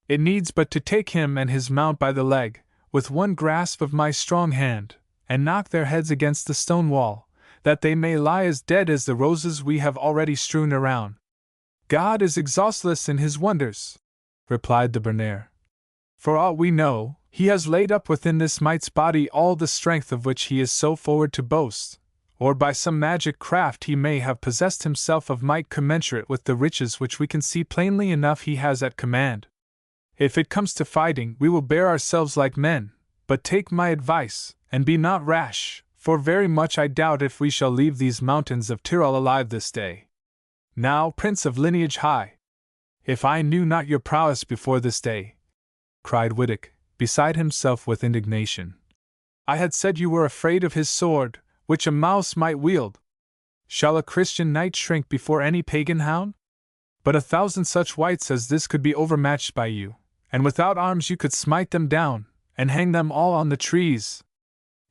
A: It needs but to take him and his mount by the leg, with one grasp of my strong hand, and knock their heads against the stone wall, that they may lie as dead as the roses we have already strewn around." "God is exhaustless in his wonders," replied the Bernaire. "For aught we know, he has laid up within this mite's body all the strength of which he is so forward to boast, or by some magic craft he may have possessed himself of might commensurate with the riches which we can see plainly enough he has at command. If it comes to fighting, we will bear ourselves like men, but take my advice, and be not rash, for very much I doubt if we shall leave these mountains of Tyrol alive this day. Now, prince of lineage high, if I knew not your prowess before this day," cried Wittick, beside himself with indignation, "I had said you were afraid of his sword, which a mouse might wield. Shall a Christian knight shrink before any pagan hound? But 1,000 such wights as this could be overmatched by you, and without arms you could smite them down, and hang them all on the trees."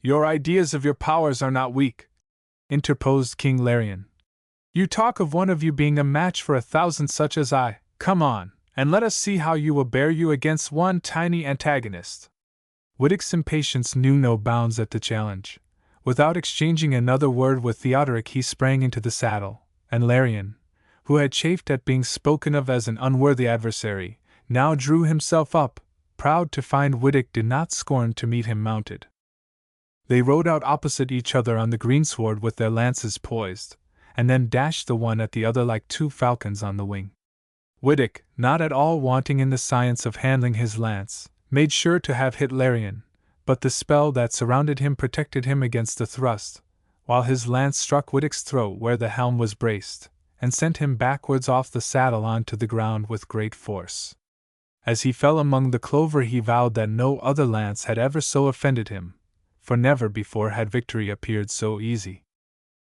A: "Your ideas of your powers are not weak," interposed King Larion. "You talk of one of you being a match for 1,000 such as I. Come on, and let us see how you will bear you against one tiny antagonist." Wittick's impatience knew no bounds at the challenge. Without exchanging another word with Theodoric, he sprang into the saddle, and Larion, who had chafed at being spoken of as an unworthy adversary, now drew himself up, proud to find Wittick did not scorn to meet him mounted. They rode out opposite each other on the greensward with their lances poised, and then dashed the one at the other like two falcons on the wing. Wittick, not at all wanting in the science of handling his lance, made sure to have hit Larion, but the spell that surrounded him protected him against the thrust, while his lance struck Wittick's throat where the helm was braced, and sent him backwards off the saddle onto the ground with great force. As he fell among the clover he vowed that no other lance had ever so offended him, for never before had victory appeared so easy.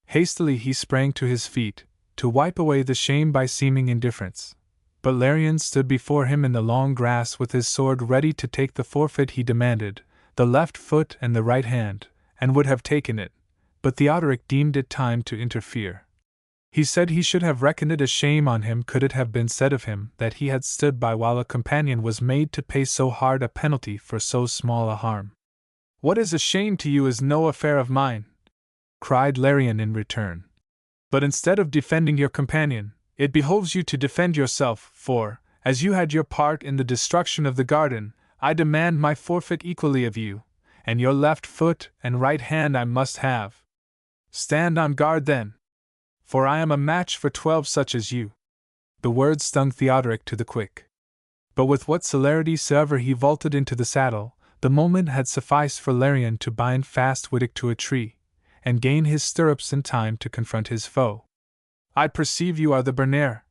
A: Hastily he sprang to his feet, to wipe away the shame by seeming indifference, but Larion stood before him in the long grass with his sword ready to take the forfeit he demanded, the left foot and the right hand, and would have taken it, but Theodoric deemed it time to interfere. He said he should have reckoned it a shame on him could it have been said of him that he had stood by while a companion was made to pay so hard a penalty for so small a harm. "What is a shame to you is no affair of mine," cried Larion in return. "But instead of defending your companion, it behoves you to defend yourself, for, as you had your part in the destruction of the garden, I demand my forfeit equally of you, and your left foot and right hand I must have. Stand on guard then, for I am a match for 12 such as you." The words stung Theodoric to the quick. But with what celerity soever he vaulted into the saddle, the moment had sufficed for Larion to bind fast Wittick to a tree, and gain his stirrups in time to confront his foe. "I perceive you are the Bernaire,"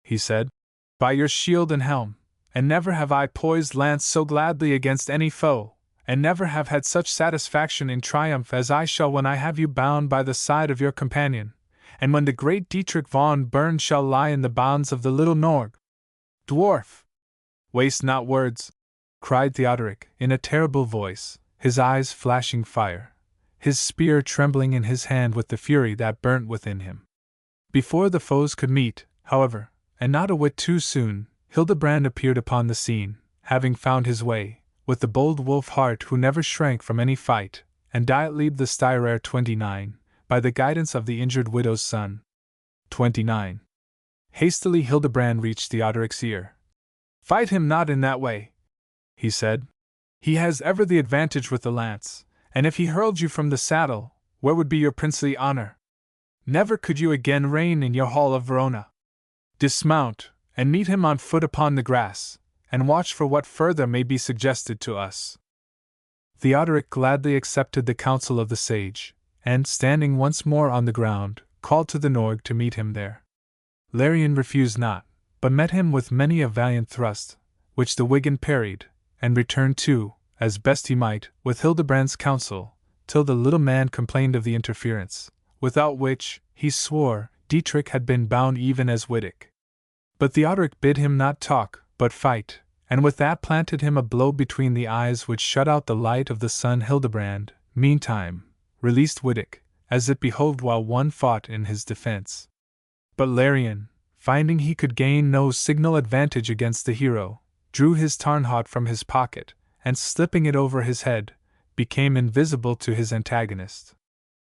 A: he said, "by your shield and helm, and never have I poised lance so gladly against any foe, and never have had such satisfaction in triumph as I shall when I have you bound by the side of your companion, and when the great Dietrich von Bern shall lie in the bonds of the little Norg. Dwarf! Waste not words," cried Theodoric, in a terrible voice, his eyes flashing fire, his spear trembling in his hand with the fury that burnt within him. Before the foes could meet, however, and not a whit too soon, Hildebrand appeared upon the scene, having found his way, with the bold wolf heart who never shrank from any fight, and Dietlib the Styrer 29, by the guidance of the injured widow's son. 29. Hastily Hildebrand reached Theodoric's ear. "Fight him not in that way," he said. "He has ever the advantage with the lance, and if he hurled you from the saddle, where would be your princely honor? Never could you again reign in your hall of Verona. Dismount, and meet him on foot upon the grass, and watch for what further may be suggested to us." Theodoric gladly accepted the counsel of the sage, and, standing once more on the ground, called to the Norg to meet him there. Larion refused not, but met him with many a valiant thrust, which the Wigan parried, and returned too, as best he might, with Hildebrand's counsel, till the little man complained of the interference, without which, he swore, Dietrich had been bound even as Wittick. But Theodoric bid him not talk, but fight, and with that planted him a blow between the eyes which shut out the light of the sun. Hildebrand, meantime, released Wittick, as it behoved while one fought in his defense. But Larion, finding he could gain no signal advantage against the hero, drew his tarnhaut from his pocket, and slipping it over his head, became invisible to his antagonist.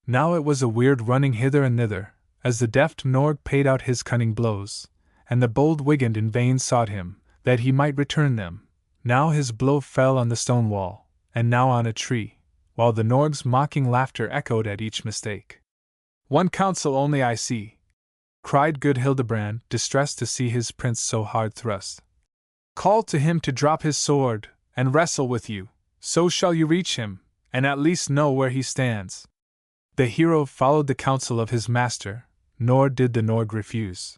A: Now it was a weird running hither and thither, as the deft Norg paid out his cunning blows, and the bold Wigan in vain sought him, that he might return them. Now his blow fell on the stone wall, and now on a tree, while the Norg's mocking laughter echoed at each mistake. "One counsel only I see," cried good Hildebrand, distressed to see his prince so hard thrust. "Call to him to drop his sword, and wrestle with you, so shall you reach him, and at least know where he stands." The hero followed the counsel of his master, nor did the Norg refuse.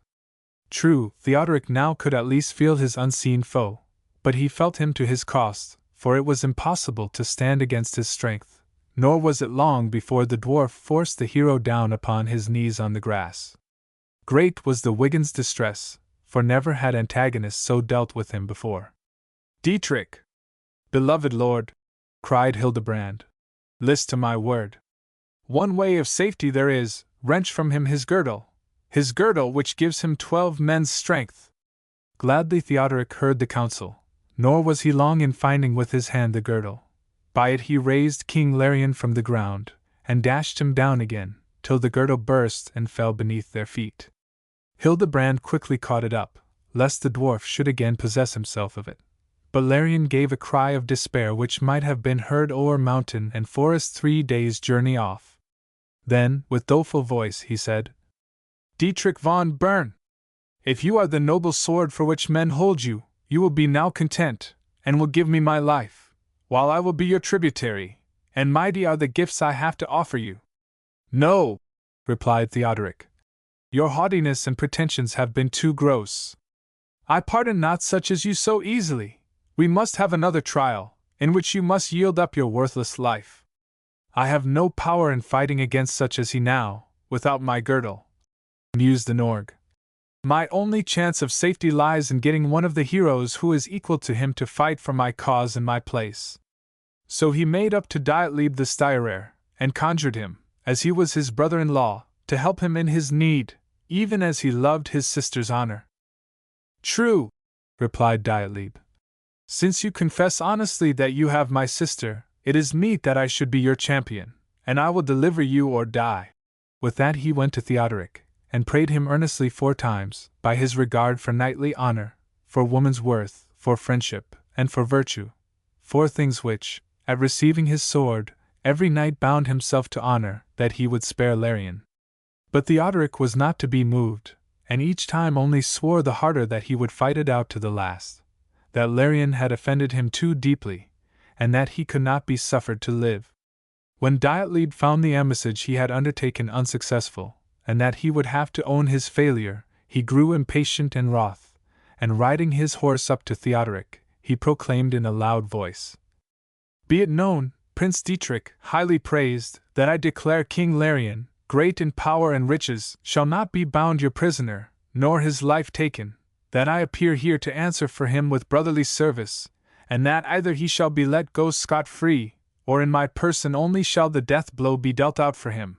A: True, Theodoric now could at least feel his unseen foe, but he felt him to his cost, for it was impossible to stand against his strength, nor was it long before the dwarf forced the hero down upon his knees on the grass. Great was the Wigan's distress, for never had antagonist so dealt with him before. "Dietrich! Beloved lord!" cried Hildebrand. "List to my word. One way of safety there is, wrench from him his girdle which gives him 12 men's strength." Gladly Theodoric heard the counsel, nor was he long in finding with his hand the girdle. By it he raised King Larion from the ground, and dashed him down again, till the girdle burst and fell beneath their feet. Hildebrand quickly caught it up, lest the dwarf should again possess himself of it. But Larion gave a cry of despair which might have been heard o'er mountain and forest 3 days' journey off. Then, with doleful voice, he said, "Dietrich von Bern! If you are the noble sword for which men hold you, you will be now content, and will give me my life, while I will be your tributary, and mighty are the gifts I have to offer you." "No," replied Theodoric. "Your haughtiness and pretensions have been too gross. I pardon not such as you so easily. We must have another trial, in which you must yield up your worthless life. I have no power in fighting against such as he now, without my girdle," mused the Norg. "My only chance of safety lies in getting one of the heroes who is equal to him to fight for my cause in my place." So he made up to Dietlib the Styrer, and conjured him, as he was his brother-in-law, to help him in his need, even as he loved his sister's honor. "True," replied Dietlib. "Since you confess honestly that you have my sister, it is meet that I should be your champion, and I will deliver you or die." With that he went to Theodoric, and prayed him earnestly 4 times, by his regard for knightly honor, for woman's worth, for friendship, and for virtue, 4 things which, at receiving his sword, every knight bound himself to honor, that he would spare Larion. But Theodoric was not to be moved, and each time only swore the harder that he would fight it out to the last, that Larion had offended him too deeply, and that he could not be suffered to live. When Dietlib found the embassage he had undertaken unsuccessful, and that he would have to own his failure, he grew impatient and wroth, and riding his horse up to Theodoric, he proclaimed in a loud voice, "Be it known, Prince Dietrich, highly praised, that I declare King Larion, great in power and riches, shall not be bound your prisoner, nor his life taken, that I appear here to answer for him with brotherly service, and that either he shall be let go scot-free, or in my person only shall the death blow be dealt out for him."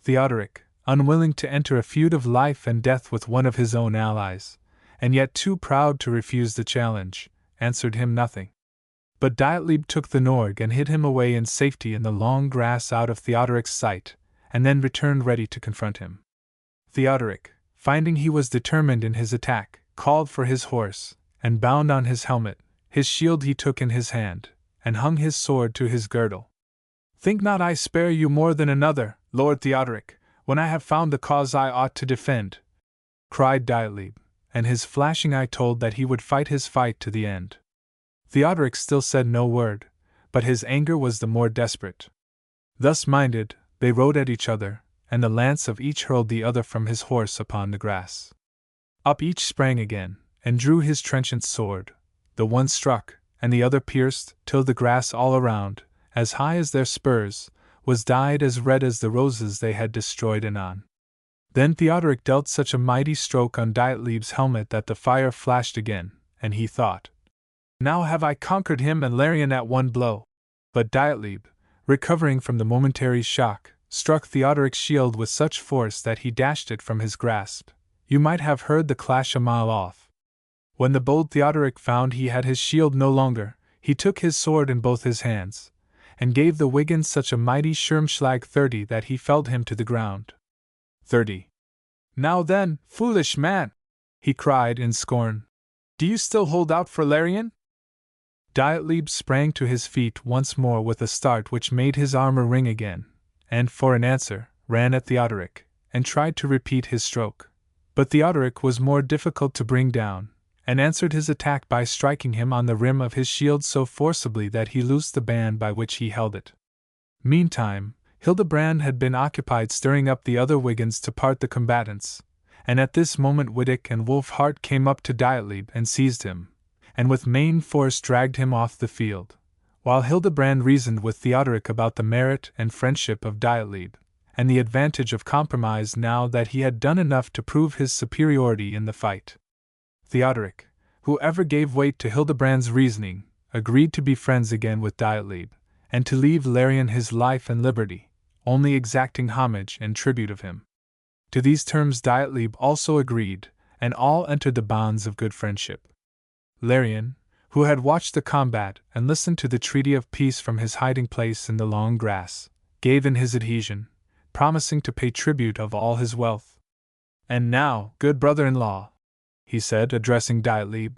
A: Theodoric, unwilling to enter a feud of life and death with one of his own allies, and yet too proud to refuse the challenge, answered him nothing. But Dietlib took the Norg and hid him away in safety in the long grass out of Theodoric's sight, and then returned ready to confront him. Theodoric, finding he was determined in his attack, called for his horse, and bound on his helmet, his shield he took in his hand, and hung his sword to his girdle. Think not I spare you more than another, Lord Theodoric, when I have found the cause I ought to defend, cried Diotlib, and his flashing eye told that he would fight his fight to the end. Theodoric still said no word, but his anger was the more desperate. Thus minded, they rode at each other, and the lance of each hurled the other from his horse upon the grass. Up each sprang again, and drew his trenchant sword. The one struck, and the other pierced, till the grass all around, as high as their spurs, was dyed as red as the roses they had destroyed anon. Then Theodoric dealt such a mighty stroke on Diotlib's helmet that the fire flashed again, and he thought, "Now have I conquered him and Larion at one blow." But Diotlib, recovering from the momentary shock, struck Theodoric's shield with such force that he dashed it from his grasp. You might have heard the clash a mile off. When the bold Theodoric found he had his shield no longer, he took his sword in both his hands, and gave the Wiggins such a mighty Sturmschlag 30 that he felled him to the ground. 30. Now then, foolish man! He cried in scorn. Do you still hold out for Larion? Diotlib sprang to his feet once more with a start which made his armor ring again, and for an answer, ran at Theodoric, and tried to repeat his stroke. But Theodoric was more difficult to bring down, and answered his attack by striking him on the rim of his shield so forcibly that he loosed the band by which he held it. Meantime, Hildebrand had been occupied stirring up the other Wiggins to part the combatants, and at this moment Wittick and Wolfhart came up to Diotlib and seized him, and with main force dragged him off the field, while Hildebrand reasoned with Theodoric about the merit and friendship of Diotlib, and the advantage of compromise now that he had done enough to prove his superiority in the fight. Theodoric, who ever gave weight to Hildebrand's reasoning, agreed to be friends again with Diotlib, and to leave Larion his life and liberty, only exacting homage and tribute of him. To these terms Diotlib also agreed, and all entered the bonds of good friendship. Larion, who had watched the combat and listened to the treaty of peace from his hiding place in the long grass, gave in his adhesion, promising to pay tribute of all his wealth. And now, good brother-in-law, he said, addressing Diotlib,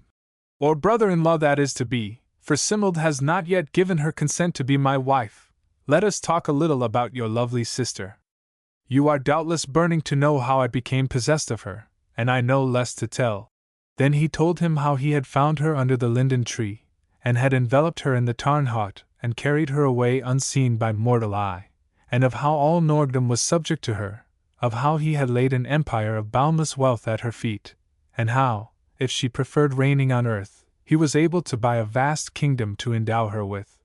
A: or brother-in-law that is to be, for Simold has not yet given her consent to be my wife, let us talk a little about your lovely sister. You are doubtless burning to know how I became possessed of her, and I know less to tell. Then he told him how he had found her under the linden tree, and had enveloped her in the tarnhaut, and carried her away unseen by mortal eye, and of how all Nordgum was subject to her, of how he had laid an empire of boundless wealth at her feet, and how, if she preferred reigning on earth, he was able to buy a vast kingdom to endow her with.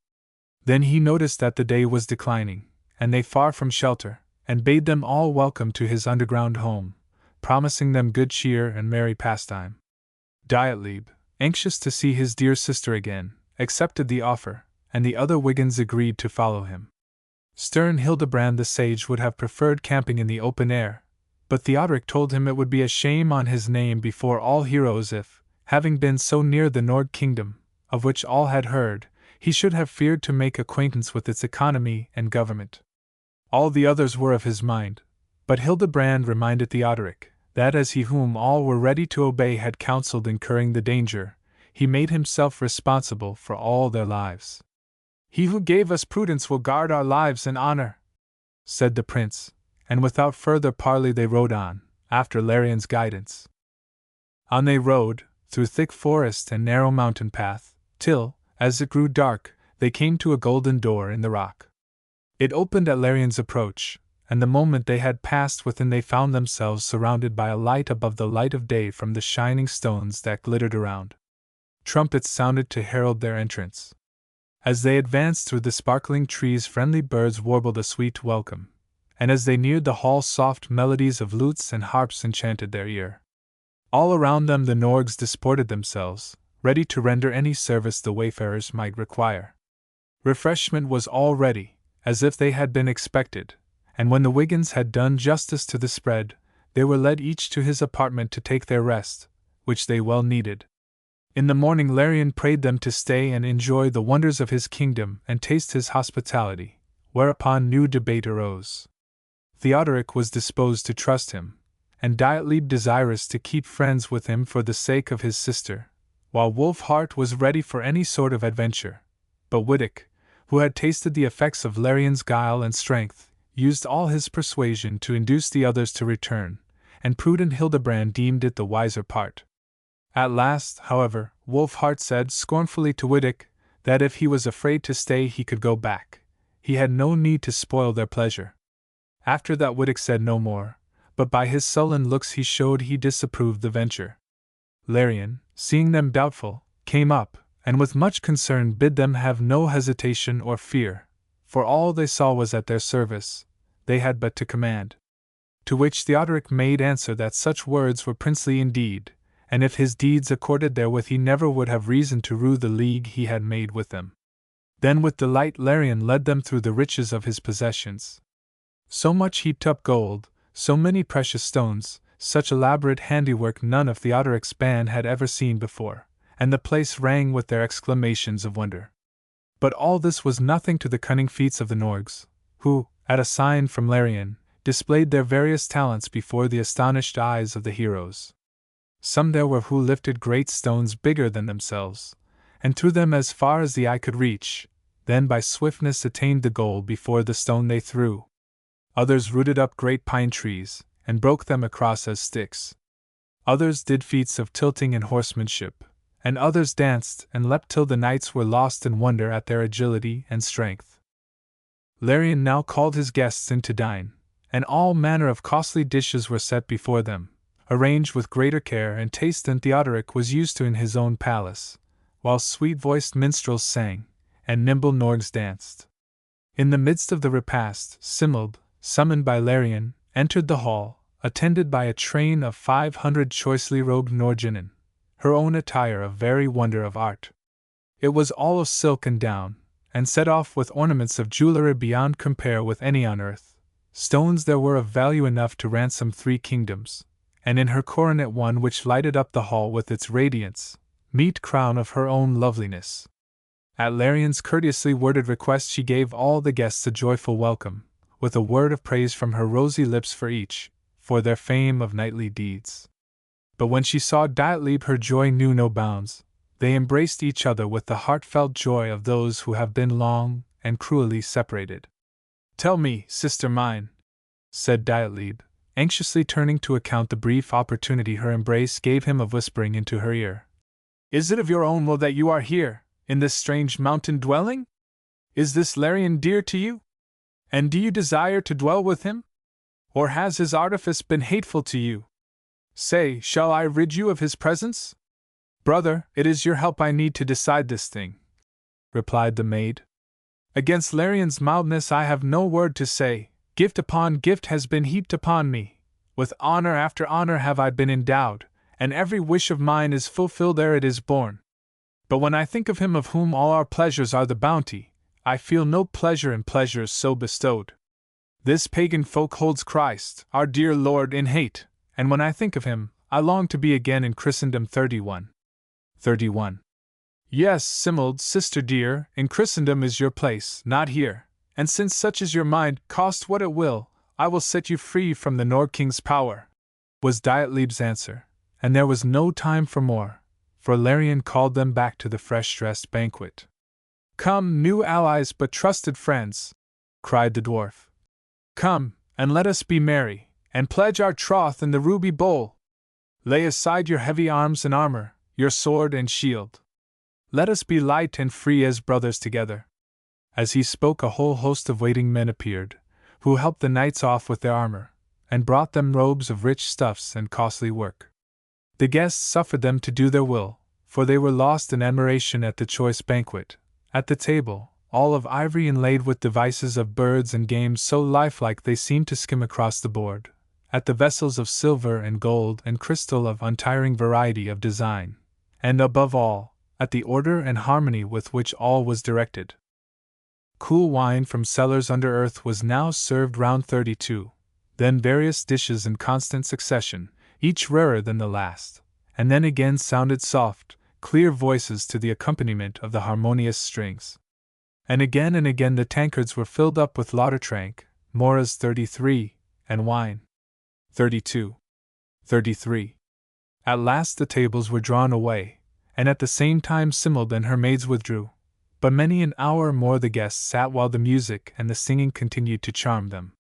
A: Then he noticed that the day was declining, and they far from shelter, and bade them all welcome to his underground home, promising them good cheer and merry pastime. Diotlib, anxious to see his dear sister again, accepted the offer, and the other Wiggins agreed to follow him. Stern Hildebrand the sage would have preferred camping in the open air, but Theodoric told him it would be a shame on his name before all heroes if, having been so near the Nord kingdom, of which all had heard, he should have feared to make acquaintance with its economy and government. All the others were of his mind, but Hildebrand reminded Theodoric that as he whom all were ready to obey had counseled incurring the danger, he made himself responsible for all their lives. He who gave us prudence will guard our lives and honor, said the prince, and without further parley they rode on, after Larion's guidance. On they rode, through thick forest and narrow mountain path, till, as it grew dark, they came to a golden door in the rock. It opened at Larion's approach, and the moment they had passed within they found themselves surrounded by a light above the light of day from the shining stones that glittered around. Trumpets sounded to herald their entrance. As they advanced through the sparkling trees friendly birds warbled a sweet welcome, and as they neared the hall soft melodies of lutes and harps enchanted their ear. All around them the Norgs disported themselves, ready to render any service the wayfarers might require. Refreshment was all ready, as if they had been expected, and when the Wiggins had done justice to the spread, they were led each to his apartment to take their rest, which they well needed. In the morning Larion prayed them to stay and enjoy the wonders of his kingdom and taste his hospitality, whereupon new debate arose. Theodoric was disposed to trust him, and Diotlib desirous to keep friends with him for the sake of his sister, while Wolfhart was ready for any sort of adventure. But Wittick, who had tasted the effects of Larian's guile and strength, used all his persuasion to induce the others to return, and prudent Hildebrand deemed it the wiser part. At last, however, Wolfhart said scornfully to Wittick that if he was afraid to stay he could go back. He had no need to spoil their pleasure. After that Wittick said no more, but by his sullen looks he showed he disapproved the venture. Larian, seeing them doubtful, came up, and with much concern bid them have no hesitation or fear, for all they saw was at their service, they had but to command. To which Theodoric made answer that such words were princely indeed, and if his deeds accorded therewith he never would have reason to rue the league he had made with them. Then with delight Larian led them through the riches of his possessions. So much heaped up gold, so many precious stones, such elaborate handiwork none of Theodoric's band had ever seen before, and the place rang with their exclamations of wonder. But all this was nothing to the cunning feats of the Norgs, who, at a sign from Larian, displayed their various talents before the astonished eyes of the heroes. Some there were who lifted great stones bigger than themselves, and threw them as far as the eye could reach, then by swiftness attained the goal before the stone they threw. Others rooted up great pine trees, and broke them across as sticks. Others did feats of tilting and horsemanship, and others danced and leapt till the knights were lost in wonder at their agility and strength. Larian now called his guests in to dine, and all manner of costly dishes were set before them, arranged with greater care and taste than Theodoric was used to in his own palace, while sweet-voiced minstrels sang, and nimble Norgs danced. In the midst of the repast, Simold, summoned by Larian, entered the hall, attended by a train of 500 choicely robed Norginnen, her own attire a very wonder of art. It was all of silk and down, and set off with ornaments of jewelry beyond compare with any on earth. Stones there were of value enough to ransom 3 kingdoms, and in her coronet one which lighted up the hall with its radiance, meet crown of her own loveliness. At Larian's courteously worded request she gave all the guests a joyful welcome, with a word of praise from her rosy lips for each, for their fame of knightly deeds. But when she saw Diotlib her joy knew no bounds. They embraced each other with the heartfelt joy of those who have been long and cruelly separated. "Tell me, sister mine," said Diotlib, anxiously turning to account the brief opportunity her embrace gave him of whispering into her ear. "Is it of your own will that you are here, in this strange mountain dwelling? Is this Larian dear to you? And do you desire to dwell with him? Or has his artifice been hateful to you? Say, shall I rid you of his presence?" "Brother, it is your help I need to decide this thing," replied the maid. "Against Larian's mildness I have no word to say. Gift upon gift has been heaped upon me. With honor after honor have I been endowed, and every wish of mine is fulfilled ere it is born. But when I think of him of whom all our pleasures are the bounty, I feel no pleasure in pleasures so bestowed. This pagan folk holds Christ, our dear Lord, in hate, and when I think of him, I long to be again in Christendom. 31. Yes, Simold, sister dear, in Christendom is your place, not here, and since such is your mind, cost what it will, I will set you free from the Nord King's power," was Diotlib's answer, and there was no time for more, for Larian called them back to the fresh-dressed banquet. "Come, new allies but trusted friends," cried the dwarf. "Come, and let us be merry, and pledge our troth in the ruby bowl. Lay aside your heavy arms and armor, your sword and shield. Let us be light and free as brothers together." As he spoke, a whole host of waiting men appeared, who helped the knights off with their armor, and brought them robes of rich stuffs and costly work. The guests suffered them to do their will, for they were lost in admiration at the choice banquet. At the table, all of ivory inlaid with devices of birds and game so lifelike they seemed to skim across the board, at the vessels of silver and gold and crystal of untiring variety of design, and above all, at the order and harmony with which all was directed. Cool wine from cellars under earth was now served round 32, then various dishes in constant succession, each rarer than the last, and then again sounded soft, clear voices to the accompaniment of the harmonious strings. And again the tankards were filled up with lautertrank, moras 33, and wine. 32. 33. At last the tables were drawn away, and at the same time Simeld and her maids withdrew. But many an hour more the guests sat while the music and the singing continued to charm them.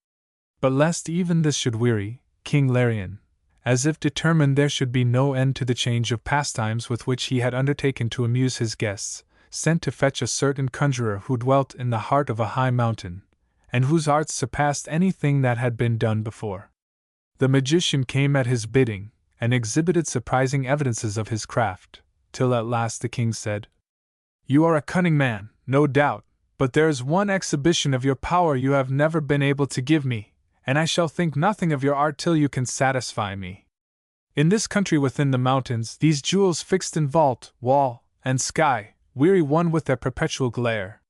A: But lest even this should weary, King Larian, as if determined there should be no end to the change of pastimes with which he had undertaken to amuse his guests, sent to fetch a certain conjurer who dwelt in the heart of a high mountain, and whose arts surpassed anything that had been done before. The magician came at his bidding, and exhibited surprising evidences of his craft, till at last the king said, "You are a cunning man, no doubt, but there is one exhibition of your power you have never been able to give me, and I shall think nothing of your art till you can satisfy me. In this country within the mountains, these jewels fixed in vault, wall, and sky, weary one with their perpetual glare.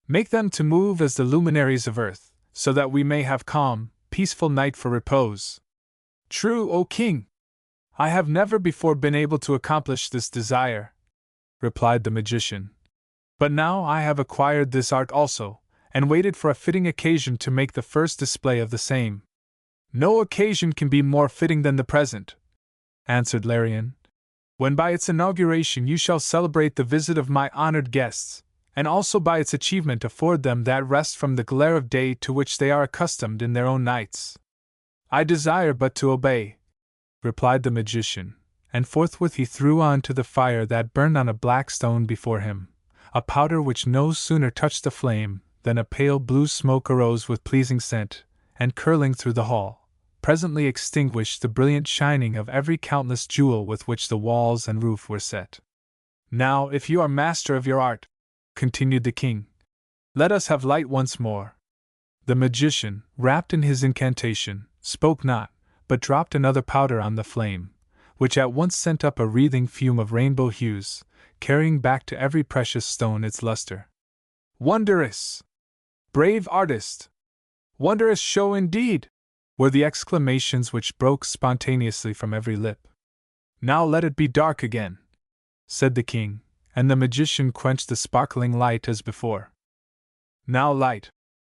A: Make them to move as the luminaries of earth, so that we may have calm, peaceful night for repose." "True, O king! I have never before been able to accomplish this desire," replied the magician. "But now I have acquired this art also, and waited for a fitting occasion to make the first display of the same." "No occasion can be more fitting than the present," answered Larian, "when by its inauguration you shall celebrate the visit of my honored guests, and also by its achievement afford them that rest from the glare of day to which they are accustomed in their own nights." "I desire but to obey," replied the magician, and forthwith he threw on to the fire that burned on a black stone before him, a powder which no sooner touched the flame than a pale blue smoke arose with pleasing scent, and curling through the hall, presently extinguished the brilliant shining of every countless jewel with which the walls and roof were set. "Now, if you are master of your art," continued the king, "let us have light once more." The magician, wrapped in his incantation, spoke not, but dropped another powder on the flame, which at once sent up a wreathing fume of rainbow hues, carrying back to every precious stone its luster. "Wondrous! Brave artist! Wondrous show indeed!" were the exclamations which broke spontaneously from every lip. "Now let it be dark again," said the king, and the magician quenched the sparkling light as before. "Now light!"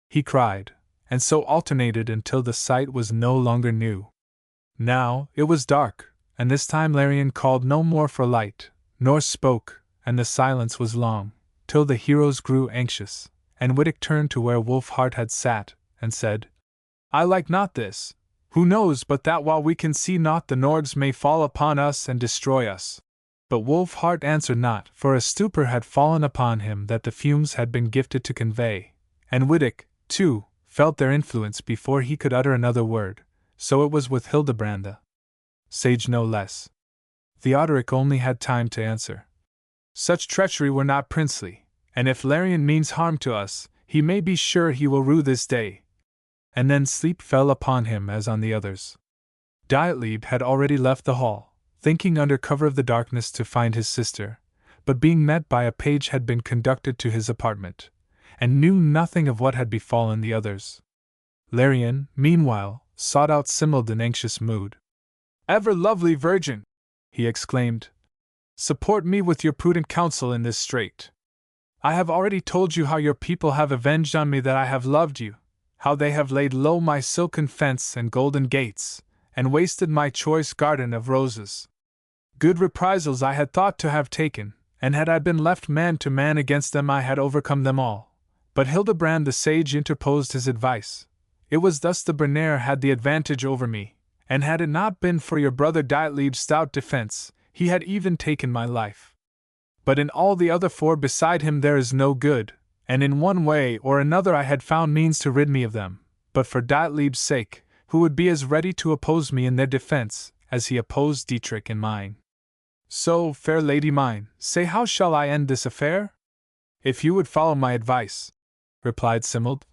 A: he cried, and so alternated until the sight was no longer new. Now it was dark, and this time Larian called no more for light, nor spoke, and the silence was long, till the heroes grew anxious, and Wittick turned to where Wolfhart had sat, and said, "I like not this. Who knows but that while we can see naught the Nords may fall upon us and destroy us?" But Wolfhart answered not, for a stupor had fallen upon him that the fumes had been gifted to convey, and Wittick, too, felt their influence before he could utter another word. So it was with Hildebrand the sage no less. Theodoric only had time to answer, "Such treachery were not princely, and if Larian means harm to us, he may be sure he will rue this day." And then sleep fell upon him as on the others. Diotlib had already left the hall, thinking under cover of the darkness to find his sister, but being met by a page had been conducted to his apartment, and knew nothing of what had befallen the others. Larian, meanwhile, sought out Simeld in anxious mood. "Ever lovely virgin!" he exclaimed, "support me with your prudent counsel in this strait. I have already told you how your people have avenged on me that I have loved you, how they have laid low my silken fence and golden gates, and wasted my choice garden of roses. Good reprisals I had thought to have taken, and had I been left man to man against them I had overcome them all. But Hildebrand the sage interposed his advice. It was thus the Bernaire had the advantage over me, and had it not been for your brother Diotlib's stout defense, he had even taken my life. But in all the other four beside him there is no good, and in one way or another I had found means to rid me of them, but for Diotlib's sake, who would be as ready to oppose me in their defense as he opposed Dietrich in mine. So, fair lady mine, say how shall I end this affair?" "If you would follow my advice," replied Simeld,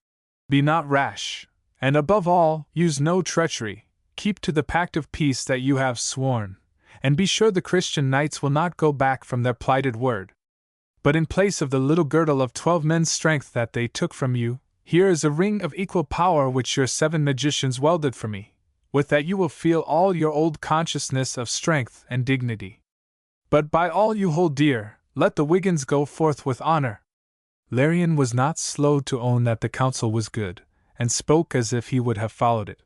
A: "be not rash, and above all, use no treachery, keep to the pact of peace that you have sworn, and be sure the Christian knights will not go back from their plighted word. But in place of the little girdle of 12 men's strength that they took from you, here is a ring of equal power which your 7 magicians welded for me. With that you will feel all your old consciousness of strength and dignity. But by all you hold dear, let the Wiggins go forth with honor." Larian was not slow to own that the counsel was good, and spoke as if he would have followed it.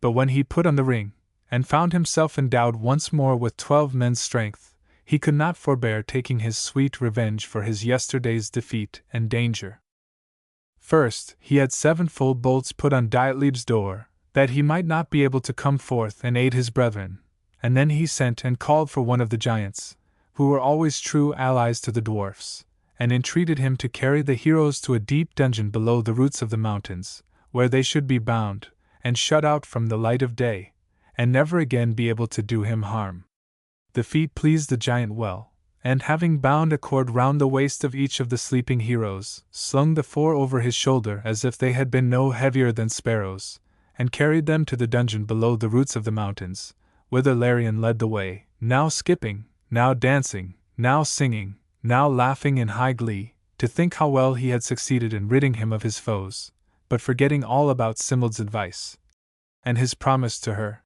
A: But when he put on the ring, and found himself endowed once more with 12 men's strength, he could not forbear taking his sweet revenge for his yesterday's defeat and danger. First, he had 7 bolts put on Dietlib's door, that he might not be able to come forth and aid his brethren, and then he sent and called for one of the giants, who were always true allies to the dwarfs, and entreated him to carry the heroes to a deep dungeon below the roots of the mountains, where they should be bound, and shut out from the light of day, and never again be able to do him harm. The feat pleased the giant well, and having bound a cord round the waist of each of the sleeping heroes, slung the 4 over his shoulder as if they had been no heavier than sparrows, and carried them to the dungeon below the roots of the mountains, whither Larian led the way, now skipping, now dancing, now singing, now laughing in high glee, to think how well he had succeeded in ridding him of his foes, but forgetting all about Simild's advice and his promise to her.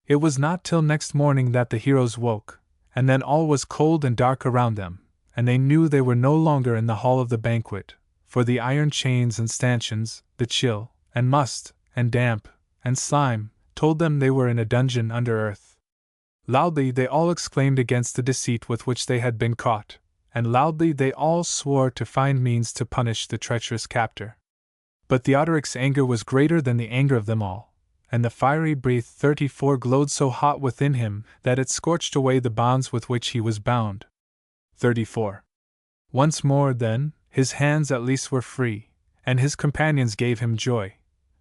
A: It was not till next morning that the heroes woke, and then all was cold and dark around them, and they knew they were no longer in the hall of the banquet, for the iron chains and stanchions, the chill, and must, and damp, and slime, told them they were in a dungeon under earth. Loudly they all exclaimed against the deceit with which they had been caught, and loudly they all swore to find means to punish the treacherous captor. But Theodoric's anger was greater than the anger of them all, and the fiery breath 34 glowed so hot within him that it scorched away the bonds with which he was bound. 34. Once more, then, his hands at least were free, and his companions gave him joy.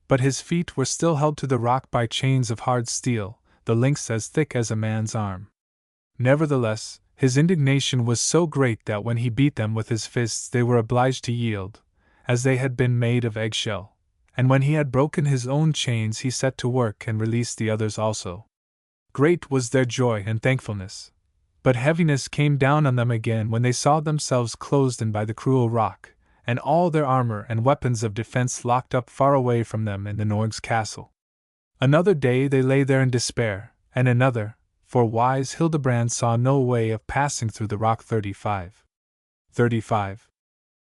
A: But his feet were still held to the rock by chains of hard steel, the links as thick as a man's arm. Nevertheless, his indignation was so great that when he beat them with his fists they were obliged to yield, as they had been made of eggshell, and when he had broken his own chains he set to work and released the others also. Great was their joy and thankfulness, but heaviness came down on them again when they saw themselves closed in by the cruel rock, and all their armor and weapons of defense locked up far away from them in the Norg's castle. Another day they lay there in despair, and another, for wise Hildebrand saw no way of passing through the rock. 35.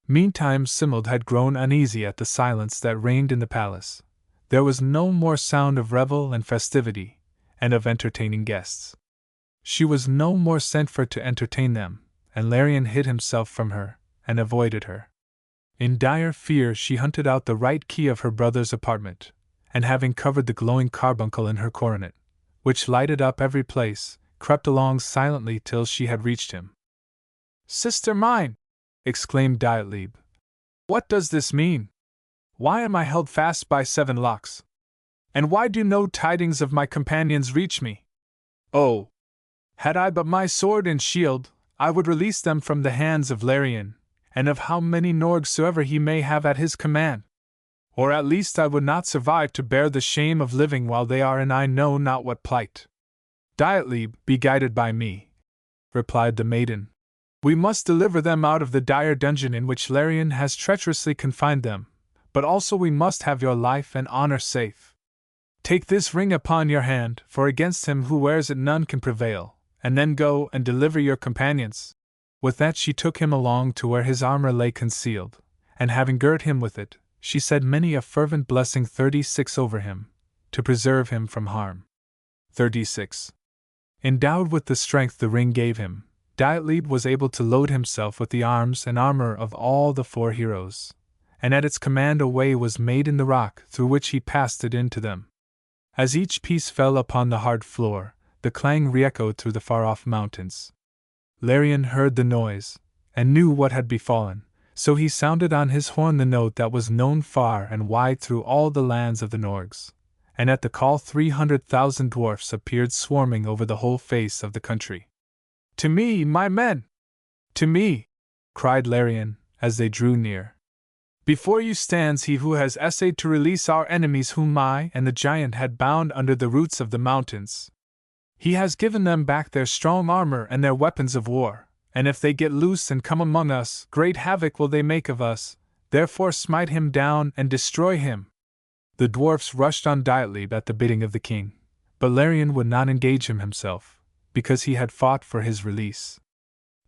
A: Meantime Simild had grown uneasy at the silence that reigned in the palace. There was no more sound of revel and festivity, and of entertaining guests. She was no more sent for to entertain them, and Larian hid himself from her, and avoided her. In dire fear she hunted out the right key of her brother's apartment, and having covered the glowing carbuncle in her coronet, which lighted up every place, crept along silently till she had reached him. "Sister mine!" exclaimed Dietlib. "What does this mean? Why am I held fast by 7 locks? And why do no tidings of my companions reach me? Oh! Had I but my sword and shield, I would release them from the hands of Larian, and of how many Norgs soever he may have at his command. Or at least I would not survive to bear the shame of living while they are in I know not what plight." "Dietlib, be guided by me," replied the maiden. "We must deliver them out of the dire dungeon in which Larian has treacherously confined them, but also we must have your life and honor safe. Take this ring upon your hand, for against him who wears it none can prevail, and then go and deliver your companions." With that she took him along to where his armor lay concealed, and having girt him with it, she said many a fervent blessing 36 over him, to preserve him from harm. 36. Endowed with the strength the ring gave him, Dietlib was able to load himself with the arms and armor of all the 4 heroes, and at its command a way was made in the rock through which he passed it into them. As each piece fell upon the hard floor, the clang re-echoed through the far-off mountains. Larian heard the noise, and knew what had befallen, so he sounded on his horn the note that was known far and wide through all the lands of the Norgs, and at the call 300,000 dwarfs appeared swarming over the whole face of the country. "To me, my men! To me!" cried Larian, as they drew near. "Before you stands he who has essayed to release our enemies whom I and the giant had bound under the roots of the mountains. He has given them back their strong armor and their weapons of war, and if they get loose and come among us, great havoc will they make of us, therefore smite him down and destroy him." The dwarfs rushed on Dietlib at the bidding of the king, but Larian would not engage him himself, because he had fought for his release.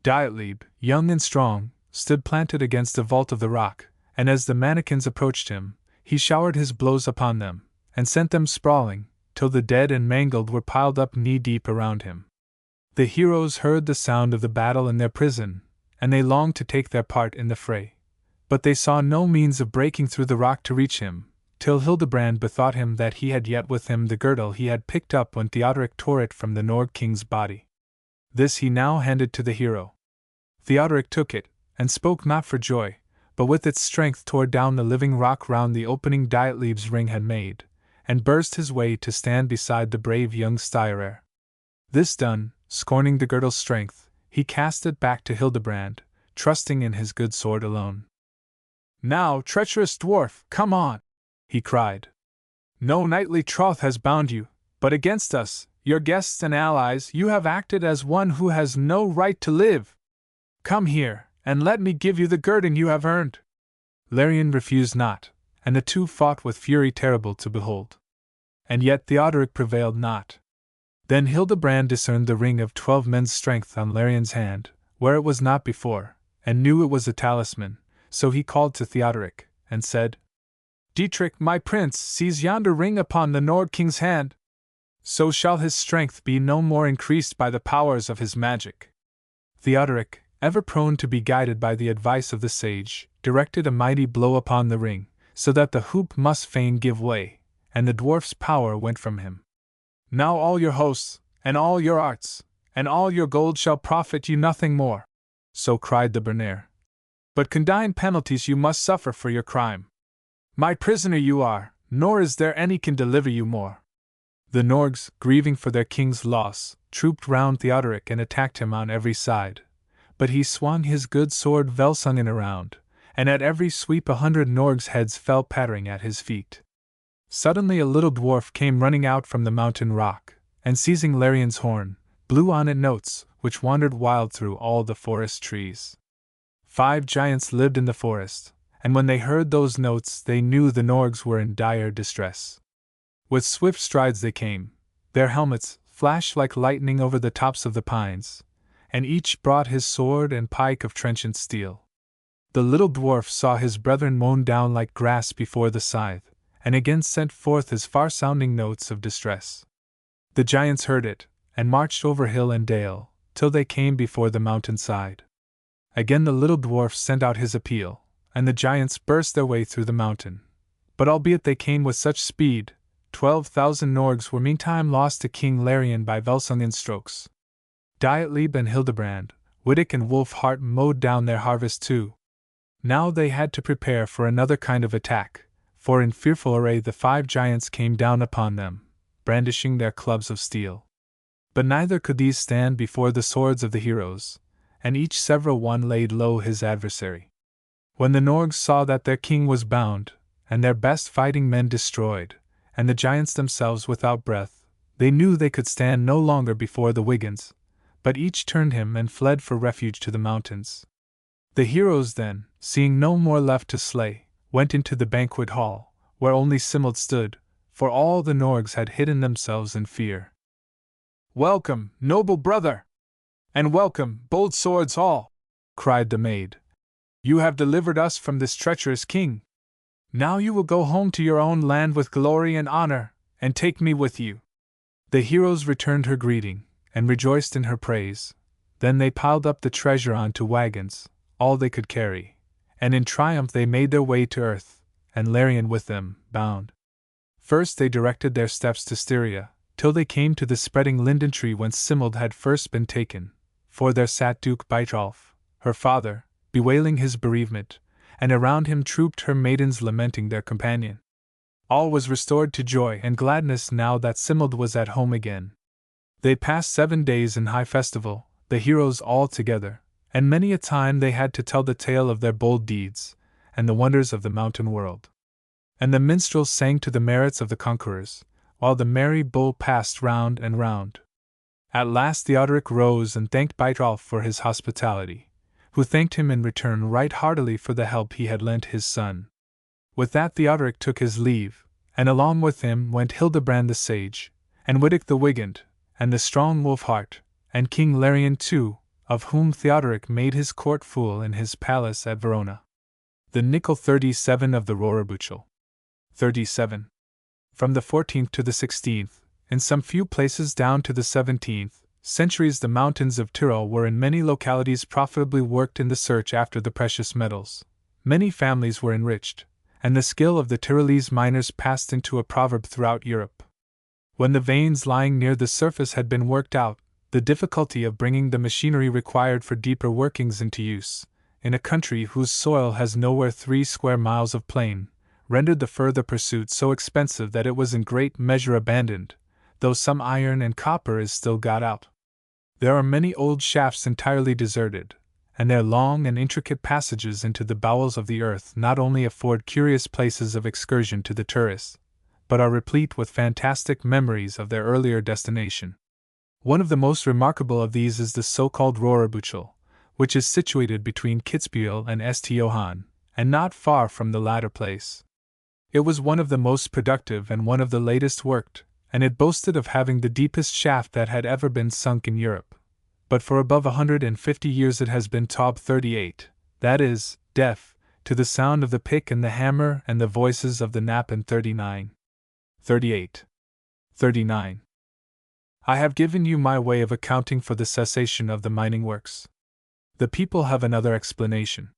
A: Dietlib, young and strong, stood planted against the vault of the rock, and as the mannikins approached him, he showered his blows upon them, and sent them sprawling, till the dead and mangled were piled up knee-deep around him. The heroes heard the sound of the battle in their prison, and they longed to take their part in the fray. But they saw no means of breaking through the rock to reach him, till Hildebrand bethought him that he had yet with him the girdle he had picked up when Theodoric tore it from the Nord king's body. This he now handed to the hero. Theodoric took it, and spoke not for joy, but with its strength tore down the living rock round the opening Dietlib's ring had made, and burst his way to stand beside the brave young Styrer. This done, scorning the girdle's strength, he cast it back to Hildebrand, trusting in his good sword alone. "Now, treacherous dwarf, come on!" he cried. "No knightly troth has bound you, but against us, your guests and allies, you have acted as one who has no right to live. Come here, and let me give you the guerdon you have earned." Larion refused not, and the two fought with fury terrible to behold. And yet Theodoric prevailed not. Then Hildebrand discerned the ring of 12 men's strength on Larion's hand, where it was not before, and knew it was a talisman, so he called to Theodoric, and said, "Dietrich, my prince, sees yonder ring upon the Nord king's hand. So shall his strength be no more increased by the powers of his magic." Theodoric, ever prone to be guided by the advice of the sage, directed a mighty blow upon the ring, so that the hoop must fain give way, and the dwarf's power went from him. "Now all your hosts, and all your arts, and all your gold shall profit you nothing more," so cried the Bernair. "But condign penalties you must suffer for your crime. My prisoner you are, nor is there any can deliver you more." The Norgs, grieving for their king's loss, trooped round Theodoric and attacked him on every side. But he swung his good sword Velsungen around, and at every sweep 100 Norgs' heads fell pattering at his feet. Suddenly a little dwarf came running out from the mountain rock, and seizing Larion's horn, blew on it notes, which wandered wild through all the forest trees. 5 giants lived in the forest, and when they heard those notes they knew the Norgs were in dire distress. With swift strides they came, their helmets flashed like lightning over the tops of the pines, and each brought his sword and pike of trenchant steel. The little dwarf saw his brethren mown down like grass before the scythe, and again sent forth his far-sounding notes of distress. The giants heard it, and marched over hill and dale, till they came before the mountain side. Again the little dwarf sent out his appeal, and the giants burst their way through the mountain. But albeit they came with such speed, 12,000 Norgs were meantime lost to King Larion by Velsungen's strokes. Dietlib and Hildebrand, Wittig and Wolfhart mowed down their harvest too. Now they had to prepare for another kind of attack, for in fearful array the 5 giants came down upon them, brandishing their clubs of steel. But neither could these stand before the swords of the heroes, and each several one laid low his adversary. When the Norgs saw that their king was bound, and their best fighting men destroyed, and the giants themselves without breath, they knew they could stand no longer before the Wiggins, but each turned him and fled for refuge to the mountains. The heroes then, seeing no more left to slay, went into the banquet hall, where only Simold stood, for all the Norgs had hidden themselves in fear. "Welcome, noble brother! And welcome, bold swords all!" cried the maid. "You have delivered us from this treacherous king. Now you will go home to your own land with glory and honor, and take me with you." The heroes returned her greeting, and rejoiced in her praise. Then they piled up the treasure onto wagons, all they could carry, and in triumph they made their way to earth, and Larion with them, bound. First they directed their steps to Styria, till they came to the spreading linden tree whence Simold had first been taken, for there sat Duke Beitrolf, her father, bewailing his bereavement, and around him trooped her maidens lamenting their companion. All was restored to joy and gladness now that Simold was at home again. They passed 7 days in high festival, the heroes all together, and many a time they had to tell the tale of their bold deeds, and the wonders of the mountain world. And the minstrels sang to the merits of the conquerors, while the merry bowl passed round and round. At last Theodoric rose and thanked Beitrolf for his hospitality, who thanked him in return right heartily for the help he had lent his son. With that Theodoric took his leave, and along with him went Hildebrand the sage, and Wittig the Wigand, and the strong Wolfhart, and King Larion too, of whom Theodoric made his court fool in his palace at Verona. The Nickel 37 of the Rohrerbuchel. 37. From the 14th to the 16th, in some few places down to the 17th, centuries the mountains of Tyrol were in many localities profitably worked in the search after the precious metals. Many families were enriched, and the skill of the Tyrolese miners passed into a proverb throughout Europe. When the veins lying near the surface had been worked out, the difficulty of bringing the machinery required for deeper workings into use, in a country whose soil has nowhere 3 square miles of plain, rendered the further pursuit so expensive that it was in great measure abandoned, though some iron and copper is still got out. There are many old shafts entirely deserted, and their long and intricate passages into the bowels of the earth not only afford curious places of excursion to the tourist, but are replete with fantastic memories of their earlier destination. One of the most remarkable of these is the so-called Rohrbüchel, which is situated between Kitzbühel and St. Johann, and not far from the latter place. It was one of the most productive and one of the latest worked, and it boasted of having the deepest shaft that had ever been sunk in Europe. But for above 150 years it has been taub 38, that is, deaf, to the sound of the pick and the hammer and the voices of the knap and 39. 38. 39. I have given you my way of accounting for the cessation of the mining works. The people have another explanation.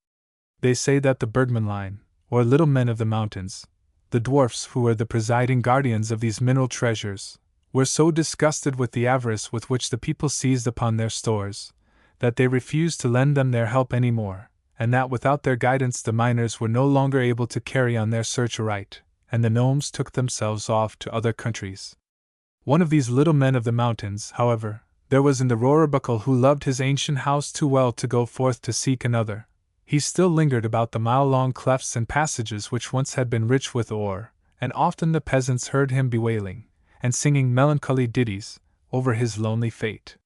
A: They say that the Bergmannlein, or little men of the mountains, the dwarfs who were the presiding guardians of these mineral treasures, were so disgusted with the avarice with which the people seized upon their stores, that they refused to lend them their help any more, and that without their guidance the miners were no longer able to carry on their search aright, and the gnomes took themselves off to other countries. One of these little men of the mountains, however, there was in the Rohrbüchel who loved his ancient house too well to go forth to seek another. He still lingered about the mile-long clefts and passages which once had been rich with ore, and often the peasants heard him bewailing, and singing melancholy ditties, over his lonely fate.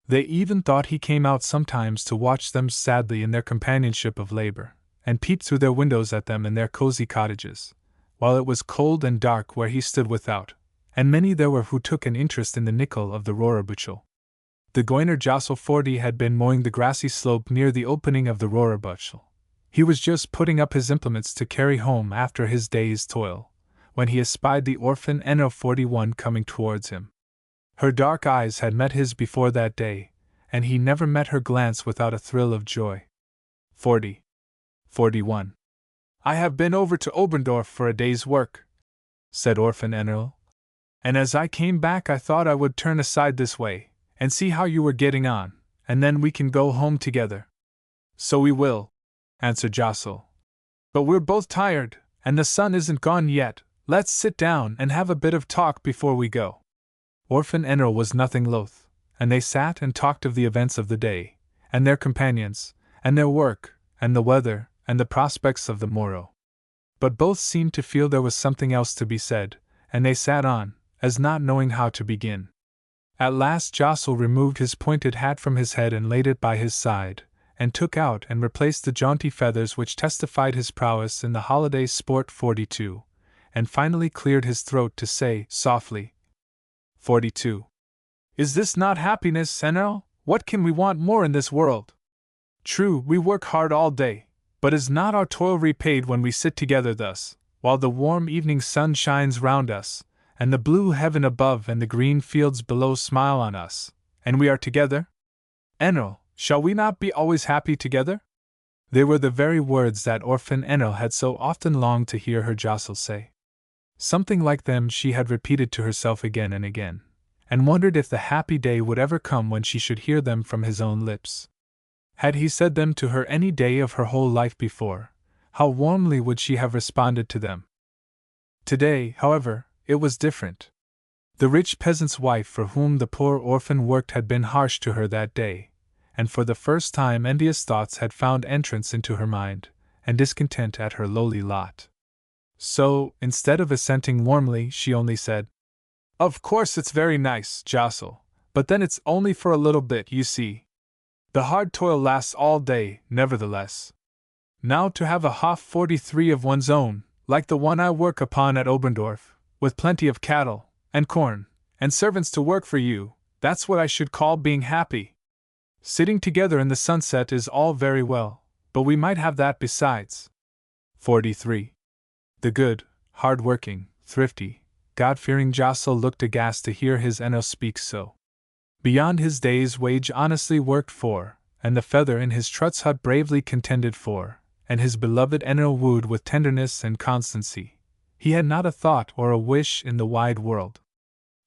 A: They even thought he came out sometimes to watch them sadly in their companionship of labor, and peeped through their windows at them in their cozy cottages, while it was cold and dark where he stood without, and many there were who took an interest in the nickel of the Rohrbüchel. The Goiner Jossel 40 had been mowing the grassy slope near the opening of the Rohrbüchel. He was just putting up his implements to carry home after his day's toil, when he espied the orphan Enno 41 coming towards him. Her dark eyes had met his before that day, and he never met her glance without a thrill of joy. 40. 41. I have been over to Oberndorf for a day's work, said orphan Enno, and as I came back I thought I would turn aside this way, and see how you were getting on, and then we can go home together. So we will, answered Jossel. But we're both tired, and the sun isn't gone yet. Let's sit down and have a bit of talk before we go. Orphan Enno was nothing loath, and they sat and talked of the events of the day, and their companions, and their work, and the weather, and the prospects of the morrow. But both seemed to feel there was something else to be said, and they sat on, as not knowing how to begin. At last Jossel removed his pointed hat from his head and laid it by his side, and took out and replaced the jaunty feathers which testified his prowess in the holiday sport 42, and finally cleared his throat to say, softly, 42. Is this not happiness, Enno? What can we want more in this world? True, we work hard all day, but is not our toil repaid when we sit together thus, while the warm evening sun shines round us, and the blue heaven above and the green fields below smile on us, and we are together? Enno, shall we not be always happy together? They were the very words that orphan Enno had so often longed to hear her Jossel say. Something like them she had repeated to herself again and again, and wondered if the happy day would ever come when she should hear them from his own lips. Had he said them to her any day of her whole life before, how warmly would she have responded to them? Today, however, it was different. The rich peasant's wife for whom the poor orphan worked had been harsh to her that day, and for the first time envious thoughts had found entrance into her mind, and discontent at her lowly lot. So, instead of assenting warmly, she only said, Of course it's very nice, Jossel, but then it's only for a little bit, you see. The hard toil lasts all day, nevertheless. Now to have a Hof 43 of one's own, like the one I work upon at Oberndorf, with plenty of cattle, and corn, and servants to work for you, that's what I should call being happy. Sitting together in the sunset is all very well, but we might have that besides. 43. The good, hard-working, thrifty, God-fearing Jossel looked aghast to hear his Enno speak so. Beyond his day's wage honestly worked for, and the feather in his trot's hut bravely contended for, and his beloved Enil wooed with tenderness and constancy, he had not a thought or a wish in the wide world.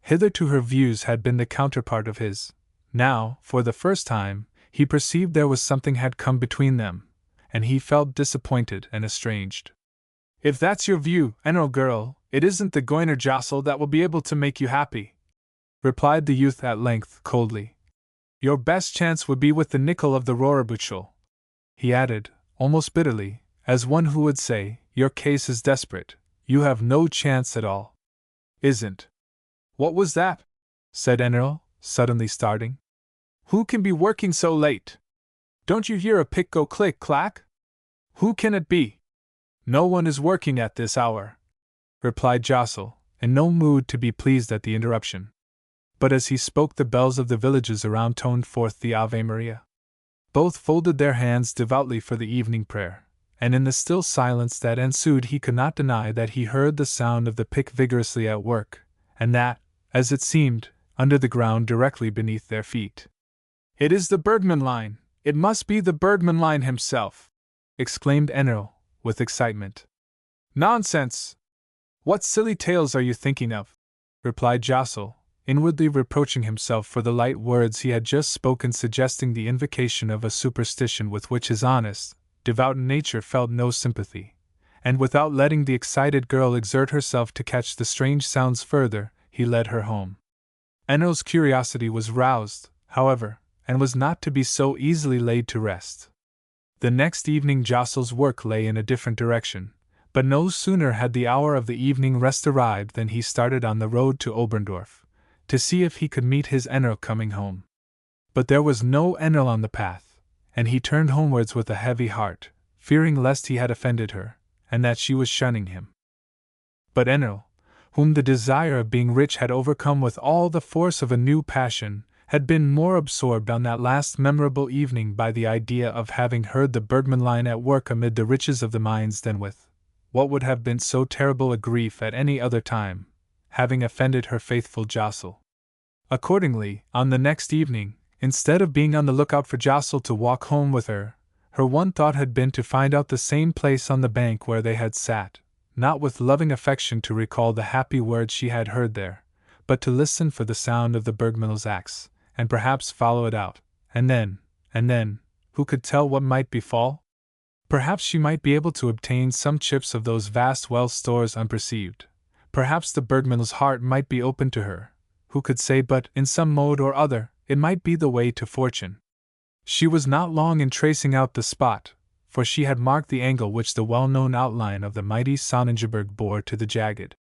A: Hitherto her views had been the counterpart of his. Now, for the first time, he perceived there was something had come between them, and he felt disappointed and estranged. "If that's your view, Enil girl, it isn't the Goiner jostle that will be able to make you happy," replied the youth at length, coldly. "Your best chance would be with the nickel of the Rohrbüchel," he added, almost bitterly, as one who would say, "Your case is desperate, you have no chance at all." "Isn't." "What was that?" said Enil, suddenly starting. "Who can be working so late? Don't you hear a pick go click-clack? Who can it be?" "No one is working at this hour," replied Jostle, in no mood to be pleased at the interruption. But as he spoke, the bells of the villages around toned forth the Ave Maria. Both folded their hands devoutly for the evening prayer, and in the still silence that ensued he could not deny that he heard the sound of the pick vigorously at work, and that, as it seemed, under the ground directly beneath their feet. "It is the Bergman line! It must be the Bergman line himself!" exclaimed Enil, with excitement. "Nonsense! What silly tales are you thinking of?" replied Jostle, inwardly reproaching himself for the light words he had just spoken, suggesting the invocation of a superstition with which his honest, devout nature felt no sympathy. And without letting the excited girl exert herself to catch the strange sounds further, he led her home. Enil's curiosity was roused, however, and was not to be so easily laid to rest. The next evening Jostle's work lay in a different direction, but no sooner had the hour of the evening rest arrived than he started on the road to Oberndorf, to see if he could meet his Enil coming home. But there was no Enil on the path, and he turned homewards with a heavy heart, fearing lest he had offended her, and that she was shunning him. But Enil, whom the desire of being rich had overcome with all the force of a new passion, had been more absorbed on that last memorable evening by the idea of having heard the Bergman line at work amid the riches of the mines than with what would have been so terrible a grief at any other time, having offended her faithful Jostle. Accordingly, on the next evening, instead of being on the lookout for Jostle to walk home with her, her one thought had been to find out the same place on the bank where they had sat, not with loving affection to recall the happy words she had heard there, but to listen for the sound of the Bergman's axe, and perhaps follow it out, and then, who could tell what might befall? Perhaps she might be able to obtain some chips of those vast well stores unperceived. Perhaps the Bergman's heart might be open to her, who could say, but in some mode or other, it might be the way to fortune. She was not long in tracing out the spot, for she had marked the angle which the well-known outline of the mighty Sonnengebirge bore to the jagged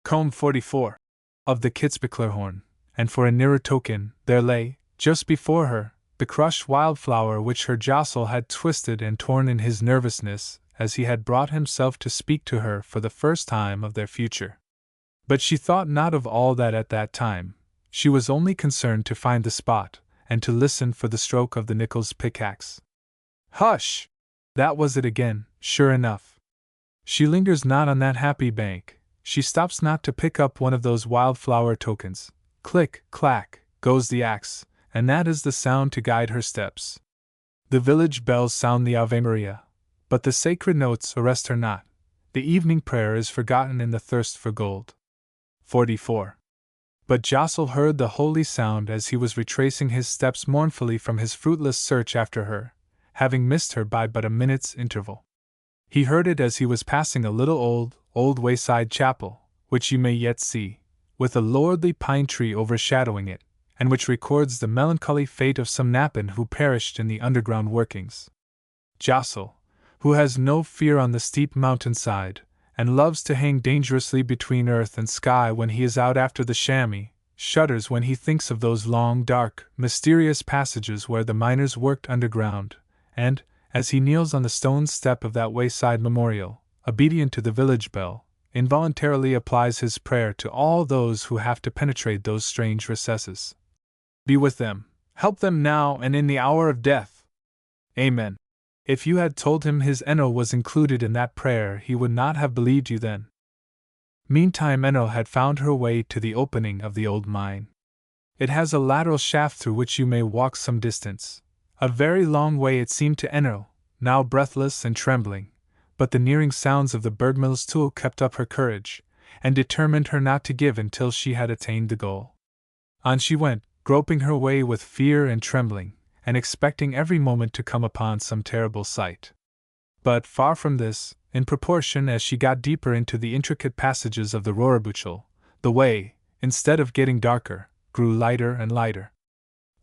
A: comb 44 of the Kitzbüchlerhorn, and for a nearer token, there lay, just before her, the crushed wildflower which her Jostle had twisted and torn in his nervousness as he had brought himself to speak to her for the first time of their future. But she thought not of all that at that time. She was only concerned to find the spot, and to listen for the stroke of the Nichol's pickaxe. Hush! That was it again, sure enough. She lingers not on that happy bank, she stops not to pick up one of those wildflower tokens. Click, clack, goes the axe, and that is the sound to guide her steps. The village bells sound the Ave Maria, but the sacred notes arrest her not. The evening prayer is forgotten in the thirst for gold. 44. But Jostle heard the holy sound as he was retracing his steps mournfully from his fruitless search after her, having missed her by but a minute's interval. He heard it as he was passing a little old wayside chapel, which you may yet see, with a lordly pine tree overshadowing it, and which records the melancholy fate of some Knappen who perished in the underground workings. Jostle, who has no fear on the steep mountainside, and loves to hang dangerously between earth and sky when he is out after the chamois, shudders when he thinks of those long, dark, mysterious passages where the miners worked underground, and, as he kneels on the stone step of that wayside memorial, obedient to the village bell, involuntarily applies his prayer to all those who have to penetrate those strange recesses. Be with them, help them now and in the hour of death. Amen. If you had told him his Enil was included in that prayer, he would not have believed you then. Meantime Enil had found her way to the opening of the old mine. It has a lateral shaft through which you may walk some distance. A very long way it seemed to Enno, now breathless and trembling, but the nearing sounds of the birdmill's tool kept up her courage, and determined her not to give until she had attained the goal. On she went, groping her way with fear and trembling, and expecting every moment to come upon some terrible sight. But far from this, in proportion as she got deeper into the intricate passages of the Röhrerbüchel, the way, instead of getting darker, grew lighter and lighter.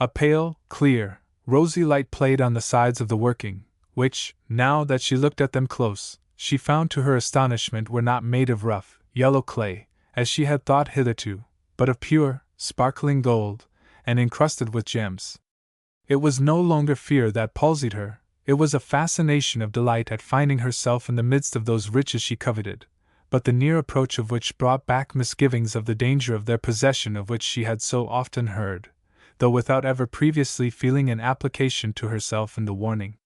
A: A pale, clear, rosy light played on the sides of the working, which, now that she looked at them close, she found to her astonishment were not made of rough, yellow clay, as she had thought hitherto, but of pure, sparkling gold, and encrusted with gems. It was no longer fear that palsied her, it was a fascination of delight at finding herself in the midst of those riches she coveted, but the near approach of which brought back misgivings of the danger of their possession of which she had so often heard, though without ever previously feeling an application to herself in the warning.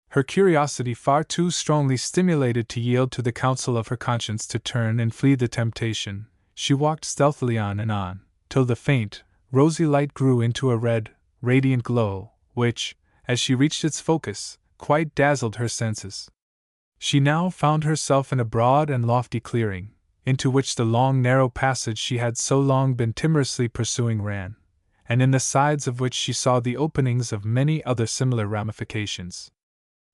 A: Her curiosity far too strongly stimulated to yield to the counsel of her conscience to turn and flee the temptation, she walked stealthily on, till the faint, rosy light grew into a red, radiant glow, which, as she reached its focus, quite dazzled her senses. She now found herself in a broad and lofty clearing, into which the long narrow passage she had so long been timorously pursuing ran, and in the sides of which she saw the openings of many other similar ramifications.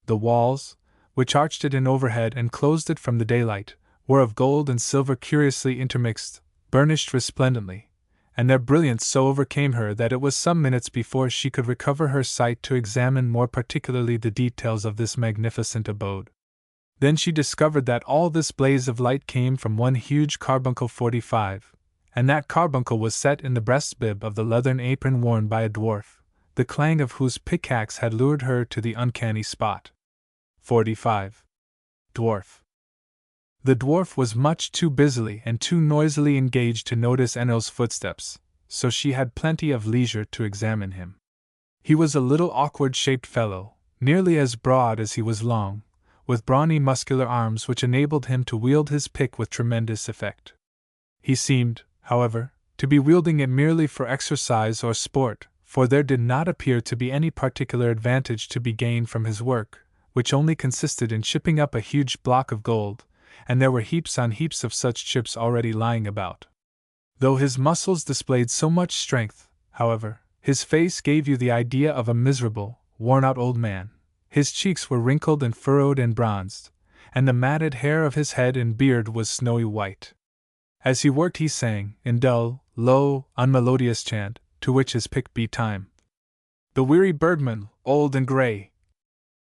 A: The walls, which arched it in overhead and closed it from the daylight, were of gold and silver curiously intermixed, burnished resplendently, and their brilliance so overcame her that it was some minutes before she could recover her sight to examine more particularly the details of this magnificent abode. Then she discovered that all this blaze of light came from one huge carbuncle 45, and that carbuncle was set in the breast bib of the leathern apron worn by a dwarf, the clang of whose pickaxe had lured her to the uncanny spot. 45. Dwarf. The dwarf was much too busily and too noisily engaged to notice Enno's footsteps, so she had plenty of leisure to examine him. He was a little awkward-shaped fellow, nearly as broad as he was long, with brawny muscular arms which enabled him to wield his pick with tremendous effect. He seemed, however, to be wielding it merely for exercise or sport, for there did not appear to be any particular advantage to be gained from his work, which only consisted in chipping up a huge block of gold, and there were heaps on heaps of such chips already lying about. Though his muscles displayed so much strength, however, his face gave you the idea of a miserable, worn-out old man. His cheeks were wrinkled and furrowed and bronzed, and the matted hair of his head and beard was snowy white. As he worked he sang, in dull, low, unmelodious chant, to which his pick beat time. The weary birdman, old and grey,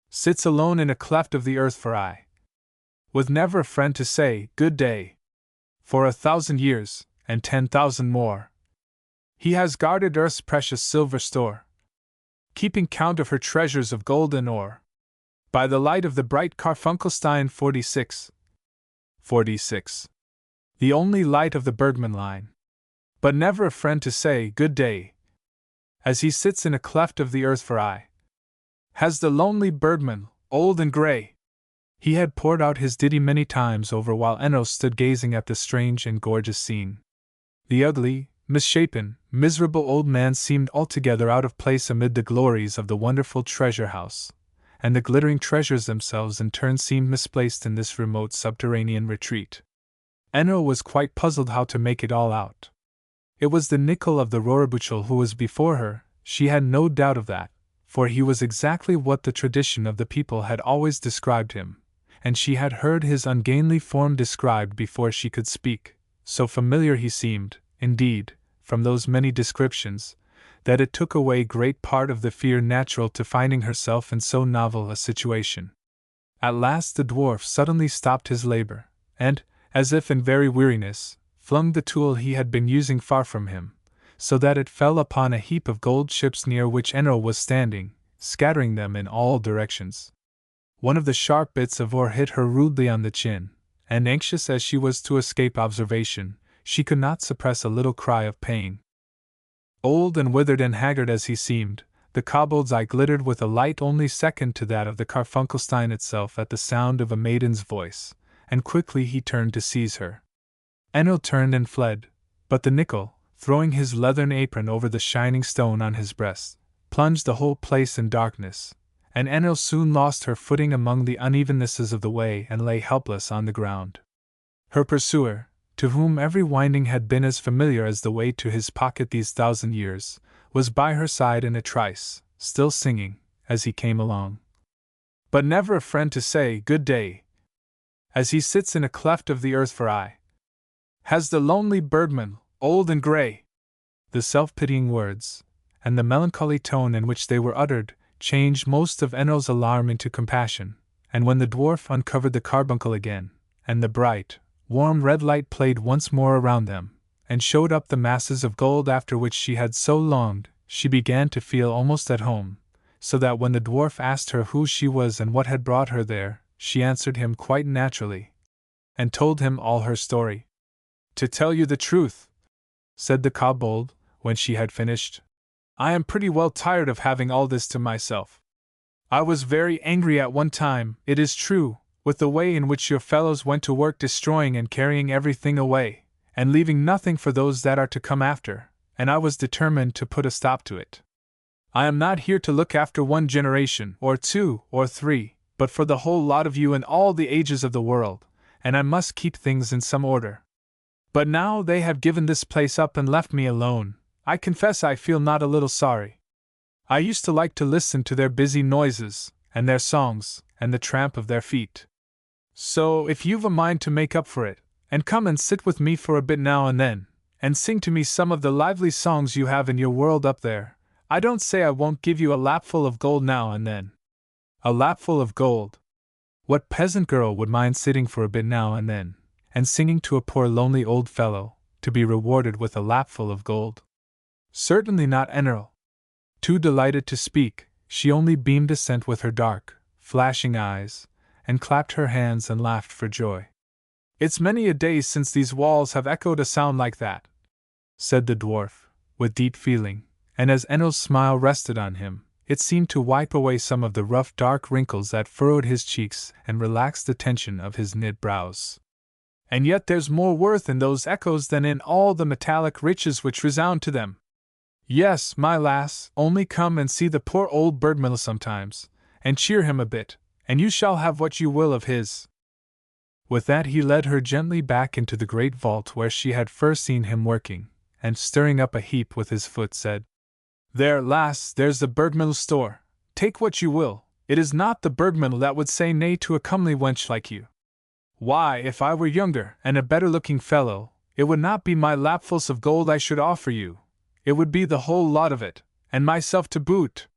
A: sits alone in a cleft of the earth for aye, with never a friend to say, good day. For 1,000 years, and 10,000 more, he has guarded earth's precious silver store, keeping count of her treasures of gold and ore, by the light of the bright Carfunkelstein 46. 46. The only light of the Bergman line. But never a friend to say, good day, as he sits in a cleft of the earth for aye, has the lonely birdman, old and grey. He had poured out his ditty many times over while Enno stood gazing at the strange and gorgeous scene. The ugly, misshapen, miserable old man seemed altogether out of place amid the glories of the wonderful treasure house, and the glittering treasures themselves in turn seemed misplaced in this remote subterranean retreat. Enno was quite puzzled how to make it all out. It was the nickel of the Röhrerbüchel who was before her, she had no doubt of that, for he was exactly what the tradition of the people had always described him, and she had heard his ungainly form described before she could speak, so familiar he seemed, indeed, from those many descriptions, that it took away great part of the fear natural to finding herself in so novel a situation. At last the dwarf suddenly stopped his labor, and, as if in very weariness, flung the tool he had been using far from him, so that it fell upon a heap of gold chips near which Enno was standing, scattering them in all directions. One of the sharp bits of ore hit her rudely on the chin, and anxious as she was to escape observation, she could not suppress a little cry of pain. Old and withered and haggard as he seemed, the kobold's eye glittered with a light only second to that of the Carfunkelstein itself at the sound of a maiden's voice, and quickly he turned to seize her. Enno turned and fled, but the nickel, throwing his leathern apron over the shining stone on his breast, plunged the whole place in darkness, and Enil soon lost her footing among the unevennesses of the way and lay helpless on the ground. Her pursuer, to whom every winding had been as familiar as the way to his pocket these 1,000 years, was by her side in a trice, still singing, as he came along. But never a friend to say good day, as he sits in a cleft of the earth for aye. Has the lonely birdman, old and grey. The self-pitying words, and the melancholy tone in which they were uttered, changed most of Enel's alarm into compassion, and when the dwarf uncovered the carbuncle again, and the bright, warm red light played once more around them, and showed up the masses of gold after which she had so longed, she began to feel almost at home, so that when the dwarf asked her who she was and what had brought her there, she answered him quite naturally, and told him all her story. To tell you the truth, said the kobold, when she had finished, I am pretty well tired of having all this to myself. I was very angry at one time, it is true, with the way in which your fellows went to work destroying and carrying everything away, and leaving nothing for those that are to come after, and I was determined to put a stop to it. I am not here to look after one generation, or two, or three, but for the whole lot of you in all the ages of the world, and I must keep things in some order. But now they have given this place up and left me alone, I confess I feel not a little sorry. I used to like to listen to their busy noises, and their songs, and the tramp of their feet. So, if you've a mind to make up for it, and come and sit with me for a bit now and then, and sing to me some of the lively songs you have in your world up there, I don't say I won't give you a lapful of gold now and then. A lapful of gold! What peasant girl would mind sitting for a bit now and then, and singing to a poor lonely old fellow, to be rewarded with a lapful of gold? Certainly not Enil. Too delighted to speak, she only beamed assent with her dark, flashing eyes, and clapped her hands and laughed for joy. It's many a day since these walls have echoed a sound like that, said the dwarf, with deep feeling, and as Enil's smile rested on him, it seemed to wipe away some of the rough dark wrinkles that furrowed his cheeks and relax the tension of his knit brows. And yet there's more worth in those echoes than in all the metallic riches which resound to them. Yes, my lass, only come and see the poor old birdman sometimes, and cheer him a bit, and you shall have what you will of his. With that he led her gently back into the great vault where she had first seen him working, and stirring up a heap with his foot said, There, lass, there's the birdman's store, take what you will, it is not the birdman that would say nay to a comely wench like you. Why, if I were younger and a better-looking fellow, it would not be my lapfuls of gold I should offer you. It would be the whole lot of it, and myself to boot.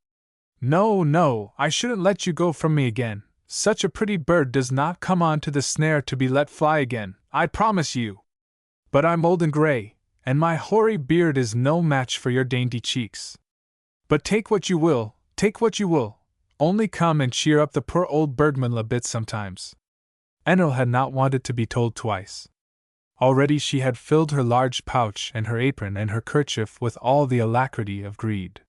A: No, no, I shouldn't let you go from me again. Such a pretty bird does not come on to the snare to be let fly again, I promise you. But I'm old and grey, and my hoary beard is no match for your dainty cheeks. But take what you will, only come and cheer up the poor old birdman a bit sometimes. Enil had not wanted to be told twice. Already she had filled her large pouch and her apron and her kerchief with all the alacrity of greed.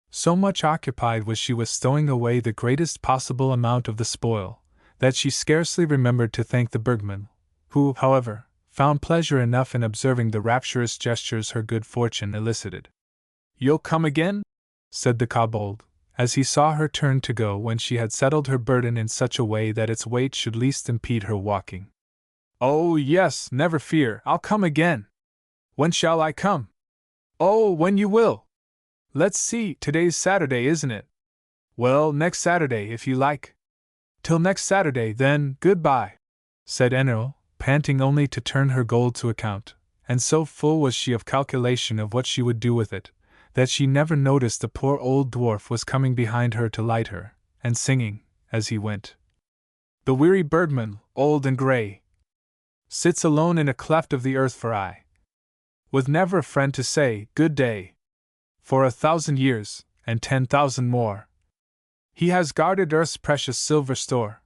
A: So much occupied was she with stowing away the greatest possible amount of the spoil, that she scarcely remembered to thank the birdman, who, however, found pleasure enough in observing the rapturous gestures her good fortune elicited. You'll come again? Said the kobold, as he saw her turn to go when she had settled her burden in such a way that its weight should least impede her walking. Oh, yes, never fear, I'll come again. When shall I come? Oh, when you will. Let's see, today's Saturday, isn't it? Well, next Saturday, if you like. Till next Saturday, then, goodbye, said Enil, panting only to turn her gold to account, and so full was she of calculation of what she would do with it, that she never noticed the poor old dwarf was coming behind her to light her, and singing, as he went. The weary birdman, old and grey, sits alone in a cleft of the earth for aye, with never a friend to say good day. For 1,000 years, and 10,000 more, he has guarded earth's precious silver store,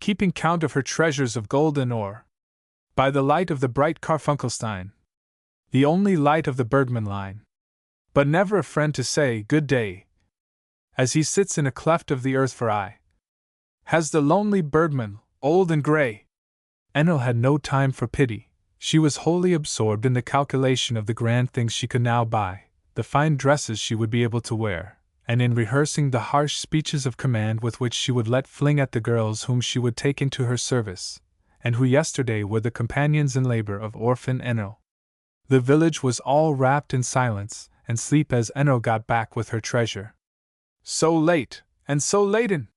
A: keeping count of her treasures of gold and ore, by the light of the bright Carfunkelstein, the only light of the birdman line. But never a friend to say good day, as he sits in a cleft of the earth for aye. Has the lonely birdman, old and grey. Enil had no time for pity. She was wholly absorbed in the calculation of the grand things she could now buy, the fine dresses she would be able to wear, and in rehearsing the harsh speeches of command with which she would let fling at the girls whom she would take into her service, and who yesterday were the companions in labor of orphan Enno. The village was all wrapped in silence and sleep as Enno got back with her treasure. "So late, and so laden!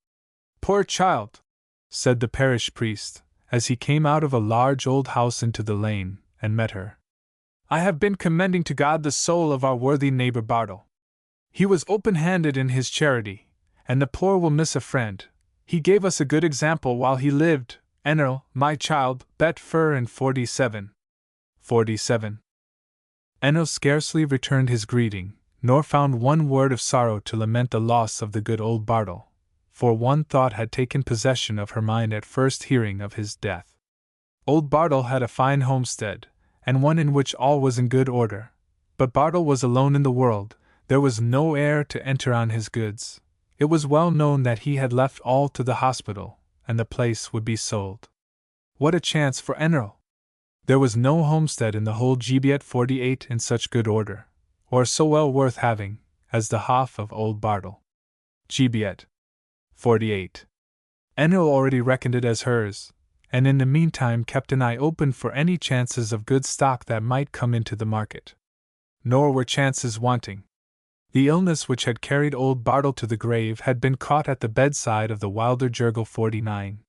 A: Poor child," said the parish priest, as he came out of a large old house into the lane, and met her. "I have been commending to God the soul of our worthy neighbor Bartle. He was open-handed in his charity, and the poor will miss a friend. He gave us a good example while he lived. Enno, my child, bet fur in 47. 47. Enno scarcely returned his greeting, nor found one word of sorrow to lament the loss of the good old Bartle, for one thought had taken possession of her mind at first hearing of his death. Old Bartle had a fine homestead, and one in which all was in good order, but Bartle was alone in the world. There was no heir to enter on his goods. It was well known that he had left all to the hospital, and the place would be sold. What a chance for Enno! There was no homestead in the whole Gibeat 48 in such good order, or so well worth having, as the Hof of old Bartle. Gibeat 48. Enno already reckoned it as hers, and in the meantime kept an eye open for any chances of good stock that might come into the market. Nor were chances wanting. The illness which had carried old Bartle to the grave had been caught at the bedside of the wilder Jurgel 49.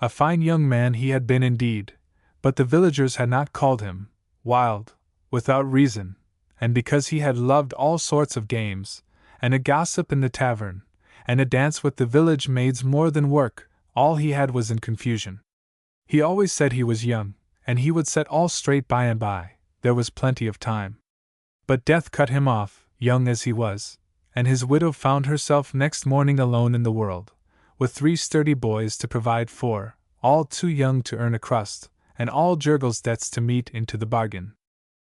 A: A fine young man he had been indeed, but the villagers had not called him wild, without reason, and because he had loved all sorts of games, and a gossip in the tavern, and a dance with the village maids more than work, all he had was in confusion. He always said he was young, and he would set all straight by and by, there was plenty of time. But death cut him off, young as he was, and his widow found herself next morning alone in the world, with 3 sturdy boys to provide for, all too young to earn a crust, and all Jurgel's debts to meet into the bargain.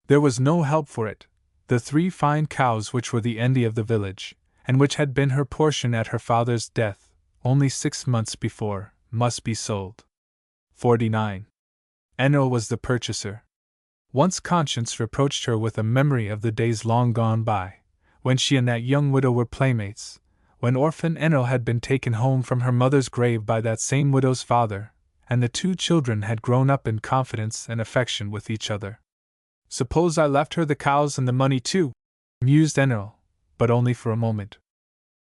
A: There was no help for it. The 3 fine cows which were the envy of the village, and which had been her portion at her father's death, only 6 months before, must be sold. 49. Enno was the purchaser. Once conscience reproached her with a memory of the days long gone by, when she and that young widow were playmates, when orphan Enno had been taken home from her mother's grave by that same widow's father, and the 2 children had grown up in confidence and affection with each other. "Suppose I left her the cows and the money too?" mused Enno, but only for a moment.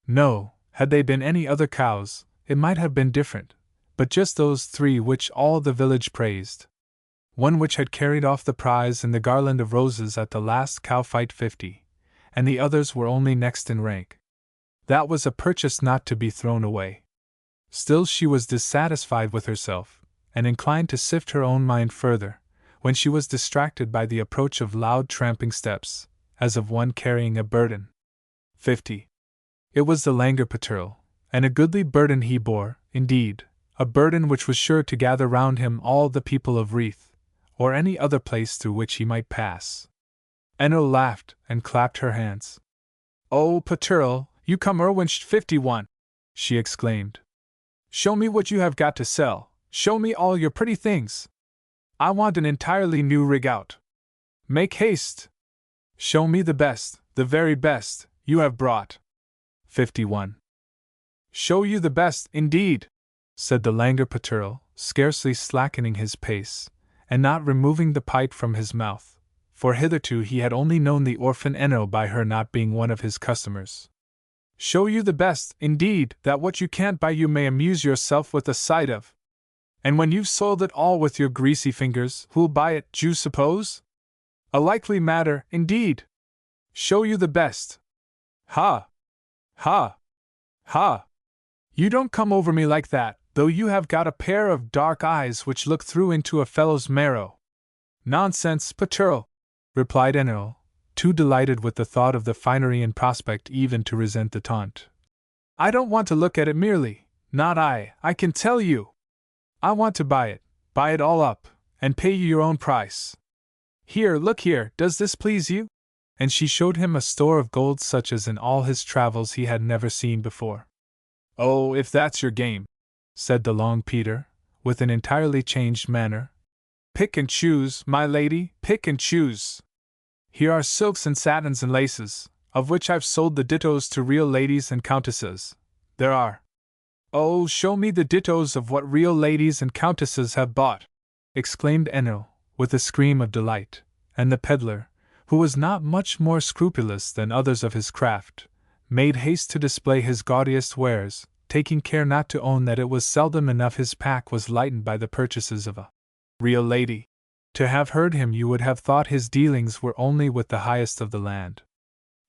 A: No, had they been any other cows, it might have been different, but just those 3 which all the village praised. One which had carried off the prize in the garland of roses at the last cow fight 50, and the others were only next in rank. That was a purchase not to be thrown away. Still she was dissatisfied with herself, and inclined to sift her own mind further, when she was distracted by the approach of loud tramping steps, as of one carrying a burden. 50. It was the Langr Tirol, and a goodly burden he bore, indeed, a burden which was sure to gather round him all the people of Reeth, or any other place through which he might pass. Enno laughed and clapped her hands. "Oh, Tirol, you come Erwinst 51!" she exclaimed. "Show me what you have got to sell. Show me all your pretty things. I want an entirely new rig out. Make haste. Show me the best, the very best, you have brought." 51. "Show you the best, indeed," said the Langr Tirol, scarcely slackening his pace, and not removing the pipe from his mouth, for hitherto he had only known the orphan Enno by her not being one of his customers. "Show you the best, indeed, that what you can't buy you may amuse yourself with the sight of. And when you've sold it all with your greasy fingers, who'll buy it, d'you suppose? A likely matter, indeed! Show you the best. Ha! Ha! Ha! You don't come over me like that, though you have got a pair of dark eyes which look through into a fellow's marrow." "Nonsense, Tirol," replied Enno, too delighted with the thought of the finery in prospect even to resent the taunt. "I don't want to look at it merely, not I can tell you. I want to buy it all up, and pay you your own price. Here, look here, does this please you?" And she showed him a store of gold such as in all his travels he had never seen before. "Oh, if that's your game," said the Long Peter, with an entirely changed manner. Pick and choose, my lady, pick and choose. Here are silks and satins and laces, of which I've sold the dittos to real ladies and countesses. There are. Oh, show me the dittos of what real ladies and countesses have bought! Exclaimed Enil, with a scream of delight, and the peddler, who was not much more scrupulous than others of his craft, made haste to display his gaudiest wares, taking care not to own that it was seldom enough his pack was lightened by the purchases of a real lady. To have heard him, you would have thought his dealings were only with the highest of the land.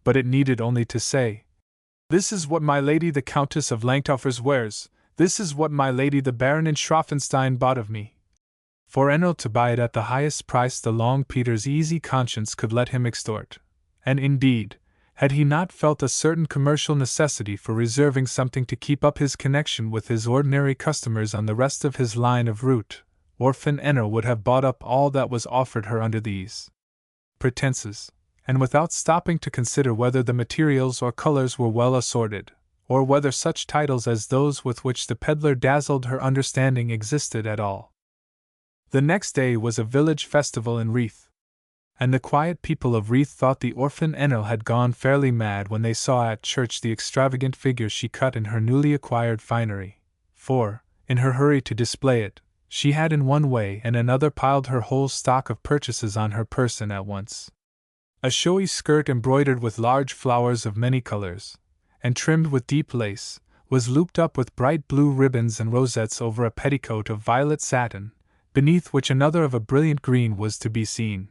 A: But it needed only to say, "This is what my lady the Countess of Langtoffer's wears, this is what my lady the Baronin Schraffenstein bought of me," for Enil to buy it at the highest price the Long Peter's easy conscience could let him extort, and indeed, had he not felt a certain commercial necessity for reserving something to keep up his connection with his ordinary customers on the rest of his line of route, Orphan Enil would have bought up all that was offered her under these pretenses, and without stopping to consider whether the materials or colors were well assorted, or whether such titles as those with which the peddler dazzled her understanding existed at all. The next day was a village festival in Reeth, and the quiet people of Reeth thought the Orphan Enil had gone fairly mad when they saw at church the extravagant figure she cut in her newly acquired finery, for, in her hurry to display it, she had in one way and another piled her whole stock of purchases on her person at once. A showy skirt embroidered with large flowers of many colors, and trimmed with deep lace, was looped up with bright blue ribbons and rosettes over a petticoat of violet satin, beneath which another of a brilliant green was to be seen.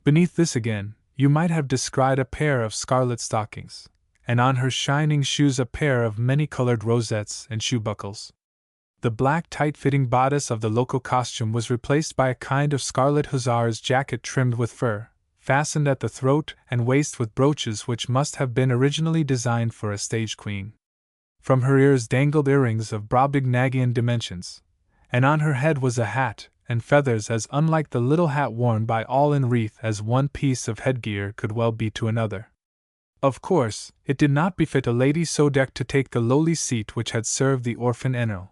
A: Beneath this again, you might have descried a pair of scarlet stockings, and on her shining shoes a pair of many-colored rosettes and shoe buckles. The black tight-fitting bodice of the local costume was replaced by a kind of scarlet hussar's jacket trimmed with fur, fastened at the throat and waist with brooches which must have been originally designed for a stage queen. From her ears dangled earrings of Brobdingnagian dimensions, and on her head was a hat and feathers as unlike the little hat worn by all in Reeth as one piece of headgear could well be to another. Of course, it did not befit a lady so decked to take the lowly seat which had served the Orphan Enil.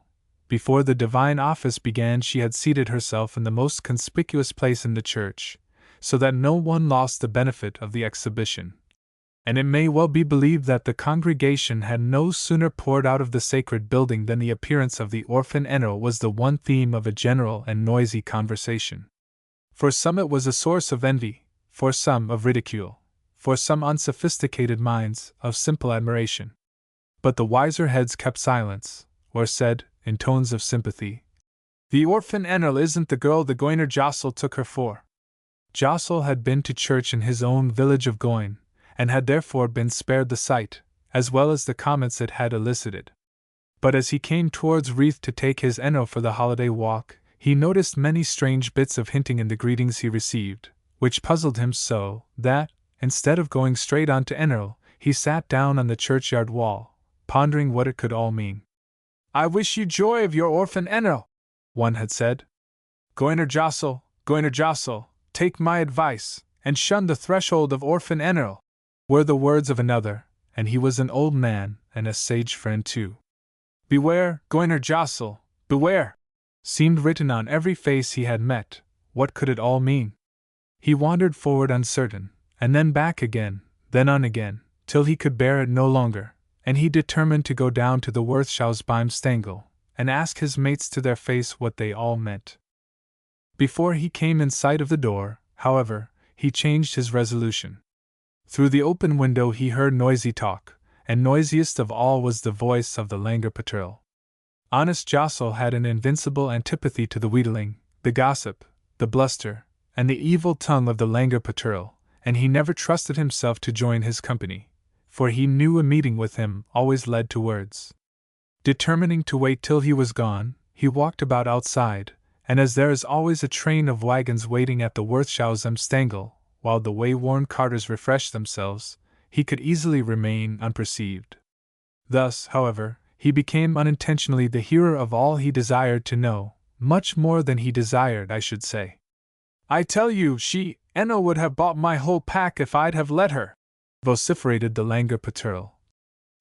A: Before the divine office began she had seated herself in the most conspicuous place in the church, so that no one lost the benefit of the exhibition. And it may well be believed that the congregation had no sooner poured out of the sacred building than the appearance of the Orphan Enil was the one theme of a general and noisy conversation. For some it was a source of envy, for some of ridicule, for some unsophisticated minds of simple admiration. But the wiser heads kept silence, or said, in tones of sympathy, "The Orphan Enil isn't the girl the Goyner Jossel took her for." Jossel had been to church in his own village of Goyne, and had therefore been spared the sight, as well as the comments it had elicited. But as he came towards Reeth to take his Enil for the holiday walk, he noticed many strange bits of hinting in the greetings he received, which puzzled him so, that, instead of going straight on to Enil, he sat down on the churchyard wall, pondering what it could all mean. "I wish you joy of your Orphan Enil," one had said. Goyner Jossel, take my advice, and shun the threshold of Orphan Enil," were the words of another, and he was an old man and a sage friend too. "Beware, Goyner Jossel, beware!" seemed written on every face he had met. What could it all mean? He wandered forward uncertain, and then back again, then on again, till he could bear it no longer, and he determined to go down to the Worthshaus beim Stengel, and ask his mates to their face what they all meant. Before he came in sight of the door, however, he changed his resolution. Through the open window he heard noisy talk, and noisiest of all was the voice of the Langer Patrol. Honest Jossel had an invincible antipathy to the wheedling, the gossip, the bluster, and the evil tongue of the Langer Patrol, and he never trusted himself to join his company, for he knew a meeting with him always led to words. Determining to wait till he was gone, he walked about outside, and as there is always a train of wagons waiting at the Worthshaus am Stengel, while the way-worn carters refreshed themselves, he could easily remain unperceived. Thus, however, he became unintentionally the hearer of all he desired to know, much more than he desired, I should say. "I tell you, she, Enil, would have bought my whole pack if I'd have let her," vociferated the Langer Patrol.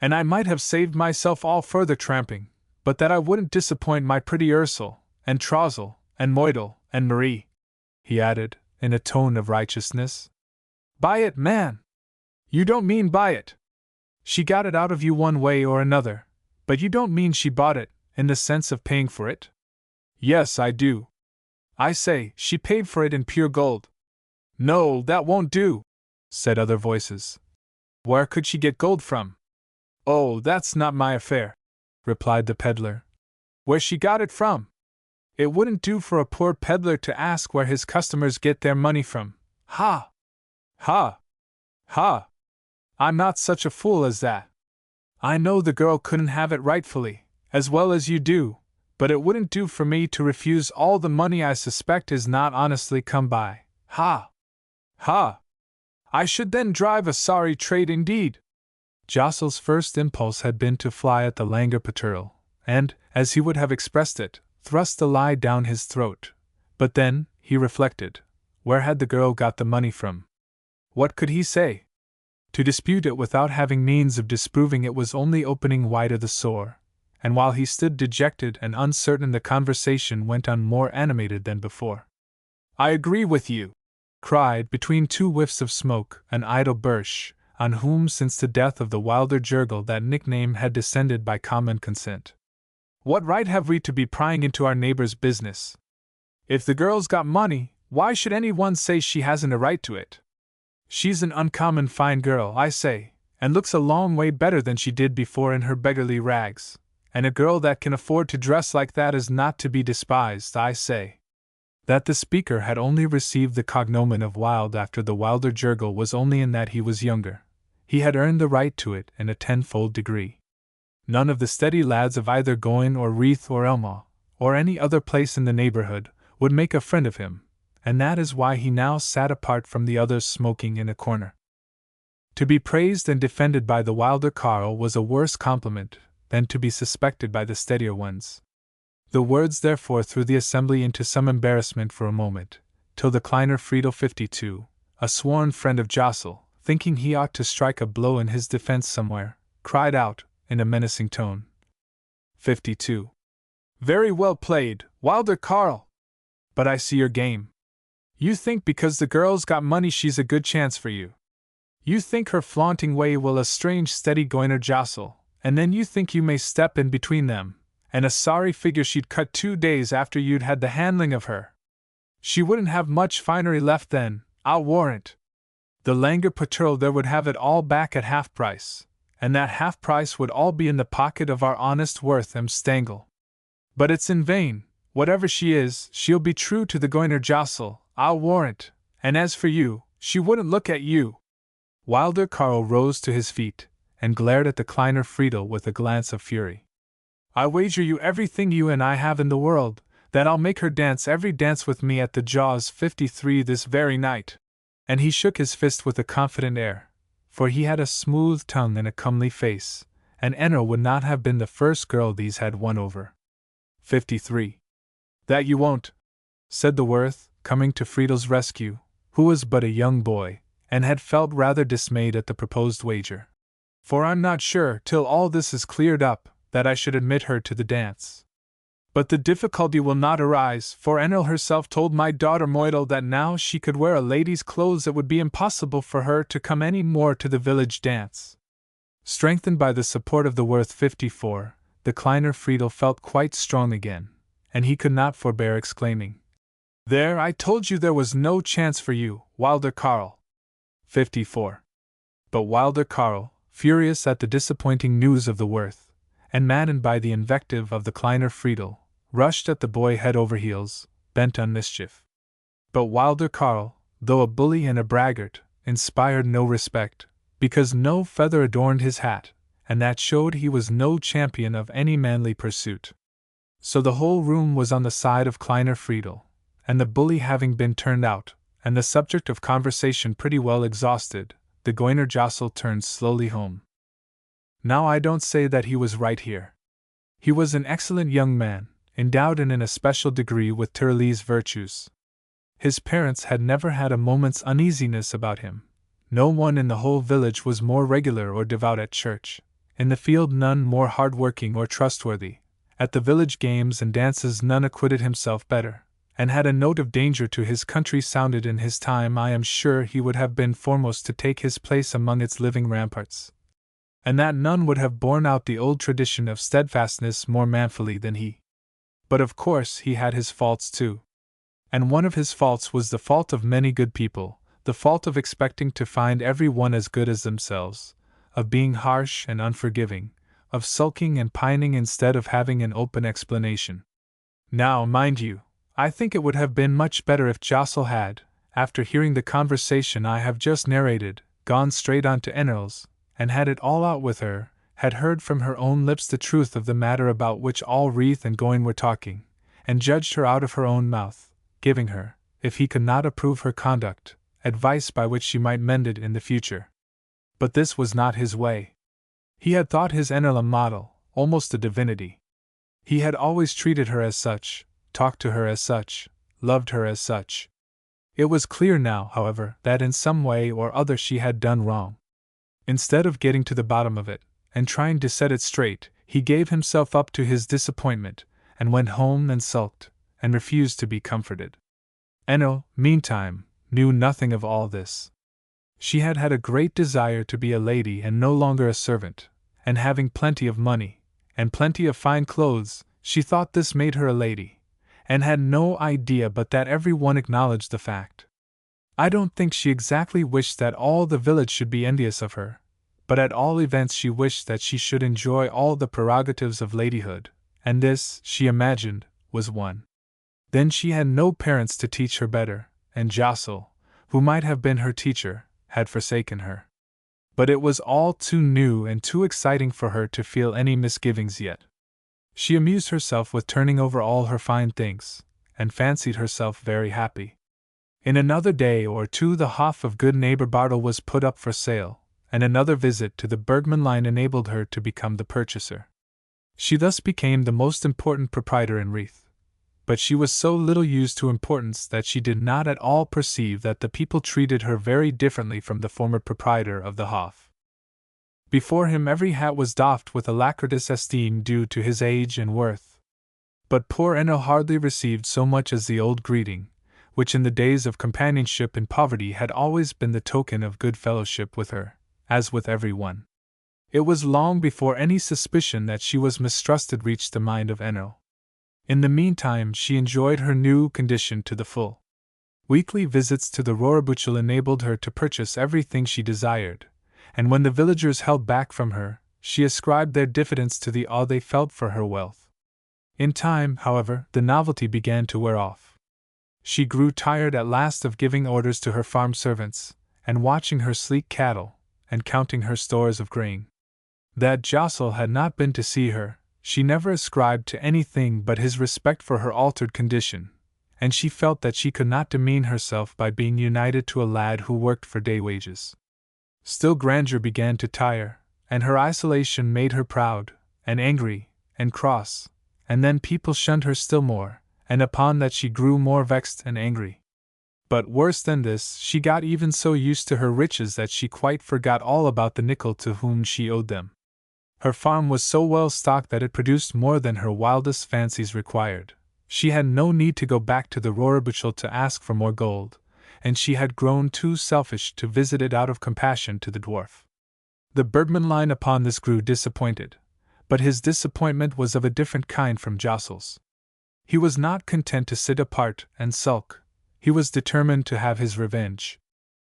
A: "And I might have saved myself all further tramping, but that I wouldn't disappoint my pretty Ursel, and Trozzle, and Moidle, and Marie." he added, in a tone of righteousness. Buy it, man! You don't mean buy it. She got it out of you one way or another, but you don't mean she bought it, in the sense of paying for it? Yes, I do. I say, she paid for it in pure gold. No, that won't do, said other voices. Where could she get gold from? Oh, that's not my affair, replied the peddler. Where she got it from? It wouldn't do for a poor peddler to ask where his customers get their money from. Ha! Ha! Ha! I'm not such a fool as that. I know the girl couldn't have it rightfully, as well as you do, but it wouldn't do for me to refuse all the money I suspect is not honestly come by. Ha! Ha! I should then drive a sorry trade indeed. Jossel's first impulse had been to fly at the Land of Tirol, and, as he would have expressed it, thrust the lie down his throat. But then, he reflected, where had the girl got the money from? What could he say? To dispute it without having means of disproving it was only opening wider the sore, and while he stood dejected and uncertain the conversation went on more animated than before. I agree with you, cried, between two whiffs of smoke, an idle Birch, on whom since the death of the wilder Jurgle that nickname had descended by common consent. What right have we to be prying into our neighbor's business? If the girl's got money, why should any one say she hasn't a right to it? She's an uncommon fine girl, I say, and looks a long way better than she did before in her beggarly rags, and a girl that can afford to dress like that is not to be despised, I say. That the speaker had only received the cognomen of Wild after the wilder Jurgle was only in that he was younger. He had earned the right to it in a tenfold degree. None of the steady lads of either Goyne or Reeth or Elma, or any other place in the neighborhood, would make a friend of him, and that is why he now sat apart from the others smoking in a corner. To be praised and defended by the wilder Carl was a worse compliment than to be suspected by the steadier ones. The words therefore threw the assembly into some embarrassment for a moment, till the Kleiner Friedel 52, a sworn friend of Jossel, thinking he ought to strike a blow in his defense somewhere, cried out, in a menacing tone. 52. Very well played, wilder Carl! But I see your game. You think because the girl's got money she's a good chance for you. You think her flaunting way will estrange steady Goyner Jossel, and then you think you may step in between them, and a sorry figure she'd cut 2 days after you'd had the handling of her. She wouldn't have much finery left then, I'll warrant. The Land of Tirol there would have it all back at half price, and that half price would all be in the pocket of our honest Worth M. Stangle. But it's in vain, whatever she is, she'll be true to the Goyner Jossel, I'll warrant, and as for you, she wouldn't look at you. Wilder Carl rose to his feet, and glared at the Kleiner Friedel with a glance of fury. I wager you everything you and I have in the world, that I'll make her dance every dance with me at the Jaws 53 this very night. And he shook his fist with a confident air, for he had a smooth tongue and a comely face, and Enna would not have been the first girl these had won over. 53. That you won't, said the Worth, coming to Friedel's rescue, who was but a young boy, and had felt rather dismayed at the proposed wager. For I'm not sure, till all this is cleared up, that I should admit her to the dance. But the difficulty will not arise, for Enel herself told my daughter Moidel that now she could wear a lady's clothes it would be impossible for her to come any more to the village dance. Strengthened by the support of the Worth 54, the Kleiner Friedel felt quite strong again, and he could not forbear exclaiming, There, I told you there was no chance for you, wilder Carl. 54. But wilder Carl, furious at the disappointing news of the Worth, and maddened by the invective of the Kleiner Friedel, rushed at the boy head over heels, bent on mischief. But wilder Carl, though a bully and a braggart, inspired no respect, because no feather adorned his hat, and that showed he was no champion of any manly pursuit. So the whole room was on the side of Kleiner Friedel, and the bully having been turned out, and the subject of conversation pretty well exhausted, the Goyner Jossel turned slowly home. Now I don't say that he was right here. He was an excellent young man, endowed in an especial degree with Tyrolese virtues. His parents had never had a moment's uneasiness about him. No one in the whole village was more regular or devout at church, in the field none more hard-working or trustworthy, at the village games and dances none acquitted himself better, and had a note of danger to his country sounded in his time, I am sure he would have been foremost to take his place among its living ramparts, and that none would have borne out the old tradition of steadfastness more manfully than he. But of course he had his faults too. And one of his faults was the fault of many good people, the fault of expecting to find every one as good as themselves, of being harsh and unforgiving, of sulking and pining instead of having an open explanation. Now, mind you, I think it would have been much better if Jostle had, after hearing the conversation I have just narrated, gone straight on to Enel's, and had it all out with her, had heard from her own lips the truth of the matter about which all Wreath and Goyne were talking, and judged her out of her own mouth, giving her, if he could not approve her conduct, advice by which she might mend it in the future. But this was not his way. He had thought his Enel a model, almost a divinity. He had always treated her as such, talked to her as such, loved her as such. It was clear now, however, that in some way or other she had done wrong. Instead of getting to the bottom of it, and trying to set it straight, he gave himself up to his disappointment, and went home and sulked, and refused to be comforted. Enel, meantime, knew nothing of all this. She had had a great desire to be a lady and no longer a servant, and having plenty of money, and plenty of fine clothes, she thought this made her a lady, and had no idea but that every one acknowledged the fact. I don't think she exactly wished that all the village should be envious of her, but at all events she wished that she should enjoy all the prerogatives of ladyhood, and this, she imagined, was one. Then she had no parents to teach her better, and Jostle, who might have been her teacher, had forsaken her. But it was all too new and too exciting for her to feel any misgivings yet. She amused herself with turning over all her fine things, and fancied herself very happy. In another day or two the Hof of good neighbor Bartle was put up for sale, and another visit to the Bergman line enabled her to become the purchaser. She thus became the most important proprietor in Wreath. But she was so little used to importance that she did not at all perceive that the people treated her very differently from the former proprietor of the Hof. Before him every hat was doffed with alacritous esteem due to his age and worth. But poor Enel hardly received so much as the old greeting, which in the days of companionship in poverty had always been the token of good fellowship with her, as with every one. It was long before any suspicion that she was mistrusted reached the mind of Enel. In the meantime she enjoyed her new condition to the full. Weekly visits to the Rohrbüchel enabled her to purchase everything she desired, and when the villagers held back from her, she ascribed their diffidence to the awe they felt for her wealth. In time, however, the novelty began to wear off. She grew tired at last of giving orders to her farm servants, and watching her sleek cattle, and counting her stores of grain. That Jostle had not been to see her, she never ascribed to anything but his respect for her altered condition, and she felt that she could not demean herself by being united to a lad who worked for day wages. Still grandeur began to tire, and her isolation made her proud, and angry, and cross, and then people shunned her still more, and upon that she grew more vexed and angry. But worse than this, she got even so used to her riches that she quite forgot all about the nickel to whom she owed them. Her farm was so well stocked that it produced more than her wildest fancies required. She had no need to go back to the Rohrbüchel to ask for more gold, and she had grown too selfish to visit it out of compassion to the dwarf. The Bergman line upon this grew disappointed, but his disappointment was of a different kind from Jostle's. He was not content to sit apart and sulk, he was determined to have his revenge.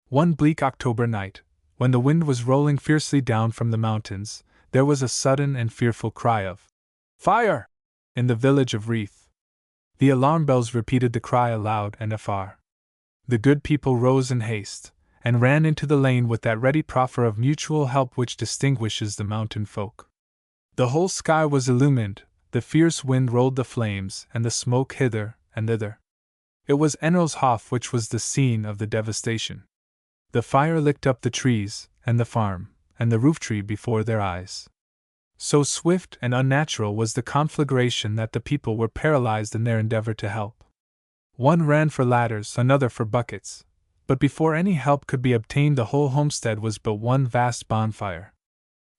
A: One bleak October night, when the wind was rolling fiercely down from the mountains, there was a sudden and fearful cry of "Fire!" in the village of Wreath. The alarm bells repeated the cry aloud and afar. The good people rose in haste, and ran into the lane with that ready proffer of mutual help which distinguishes the mountain folk. The whole sky was illumined, the fierce wind rolled the flames and the smoke hither and thither. It was Enel's Hof which was the scene of the devastation. The fire licked up the trees, and the farm, and the roof tree before their eyes. So swift and unnatural was the conflagration that the people were paralyzed in their endeavor to help. One ran for ladders, another for buckets, but before any help could be obtained the whole homestead was but one vast bonfire.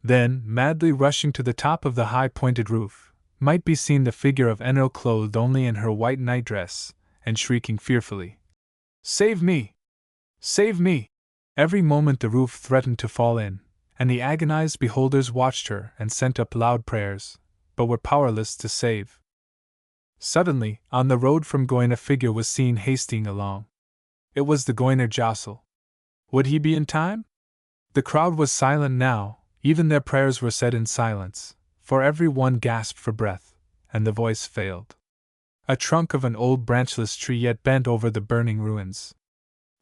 A: Then, madly rushing to the top of the high-pointed roof, might be seen the figure of Enel clothed only in her white nightdress, and shrieking fearfully. "Save me! Save me!" Every moment the roof threatened to fall in, and the agonized beholders watched her and sent up loud prayers, but were powerless to save. Suddenly, on the road from Goyne a figure was seen hastening along. It was the Goyner Jostle. Would he be in time? The crowd was silent now, even their prayers were said in silence, for every one gasped for breath, and the voice failed. A trunk of an old branchless tree yet bent over the burning ruins.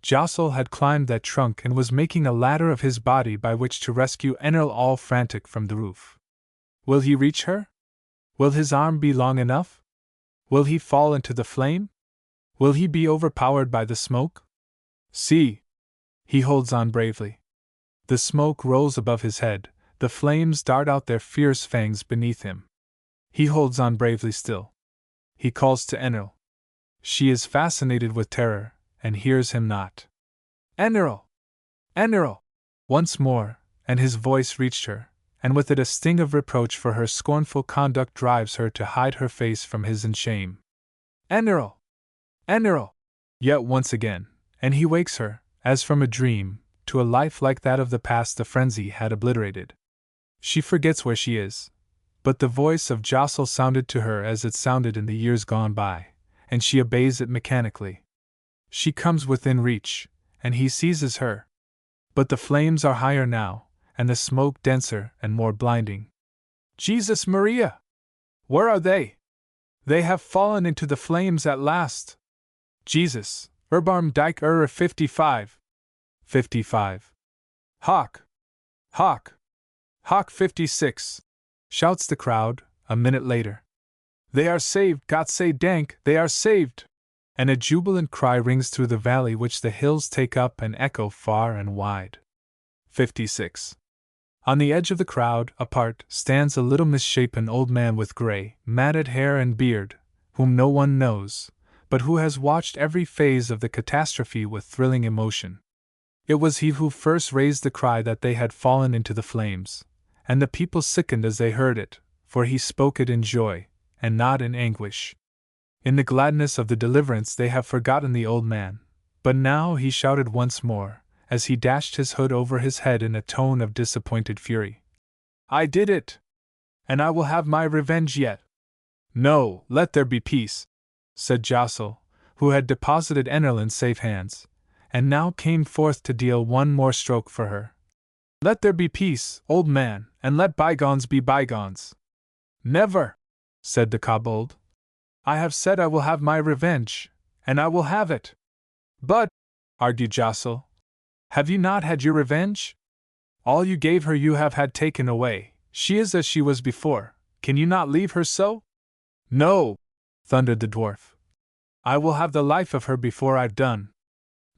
A: Jostle had climbed that trunk and was making a ladder of his body by which to rescue Enel all frantic from the roof. Will he reach her? Will his arm be long enough? Will he fall into the flame? Will he be overpowered by the smoke? See! He holds on bravely. The smoke rolls above his head, the flames dart out their fierce fangs beneath him. He holds on bravely still. He calls to Enel. She is fascinated with terror, and hears him not. "Enel! Enel!" Once more, and his voice reached her, and with it a sting of reproach for her scornful conduct drives her to hide her face from his in shame. "Enel! Enel!" Yet once again, and he wakes her, as from a dream, to a life like that of the past the frenzy had obliterated. She forgets where she is, but the voice of Jostle sounded to her as it sounded in the years gone by, and she obeys it mechanically. She comes within reach, and he seizes her. But the flames are higher now, and the smoke denser and more blinding. "Jesus Maria! Where are they? They have fallen into the flames at last! Jesus, Erbarm dich 55. 55. Hawk! Hawk! Hawk 56! Shouts the crowd, a minute later. "They are saved, Gott sei Dank, they are saved!" And a jubilant cry rings through the valley which the hills take up and echo far and wide. 56. On the edge of the crowd, apart, stands a little misshapen old man with gray, matted hair and beard, whom no one knows, but who has watched every phase of the catastrophe with thrilling emotion. It was he who first raised the cry that they had fallen into the flames, and the people sickened as they heard it, for he spoke it in joy, and not in anguish. In the gladness of the deliverance they have forgotten the old man, but now he shouted once more, as he dashed his hood over his head in a tone of disappointed fury. "I did it! And I will have my revenge yet!" "No, let there be peace," said Jostle, who had deposited Enel in safe hands, and now came forth to deal one more stroke for her. "Let there be peace, old man, and let bygones be bygones." "Never!" said the kobold. "I have said I will have my revenge, and I will have it." "But," argued Jostle, "have you not had your revenge? All you gave her you have had taken away. She is as she was before. Can you not leave her so?" "No!" thundered the dwarf. "I will have the life of her before I've done."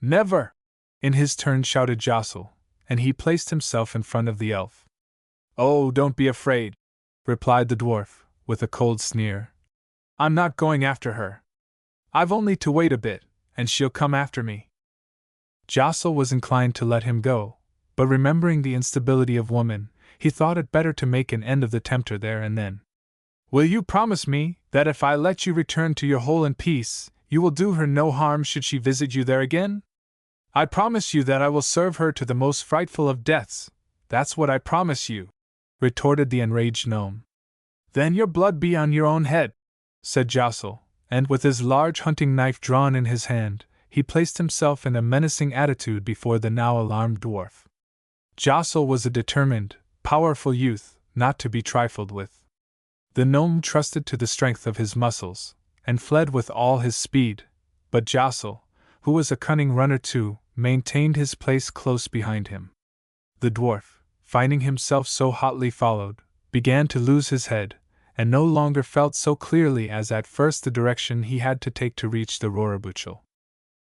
A: "Never!" in his turn shouted Jostle, and he placed himself in front of the elf. "Oh, don't be afraid," replied the dwarf, with a cold sneer. "I'm not going after her. I've only to wait a bit, and she'll come after me." Jostle was inclined to let him go, but remembering the instability of woman, he thought it better to make an end of the tempter there and then. "Will you promise me that if I let you return to your hole in peace, you will do her no harm should she visit you there again?" "I promise you that I will serve her to the most frightful of deaths, that's what I promise you," retorted the enraged gnome. "Then your blood be on your own head," said Jostle, and with his large hunting knife drawn in his hand, he placed himself in a menacing attitude before the now alarmed dwarf. Jostle was a determined, powerful youth, not to be trifled with. The gnome trusted to the strength of his muscles, and fled with all his speed, but Jostle, who was a cunning runner too, maintained his place close behind him. The dwarf, finding himself so hotly followed, began to lose his head, and no longer felt so clearly as at first the direction he had to take to reach the Rohrbüchel.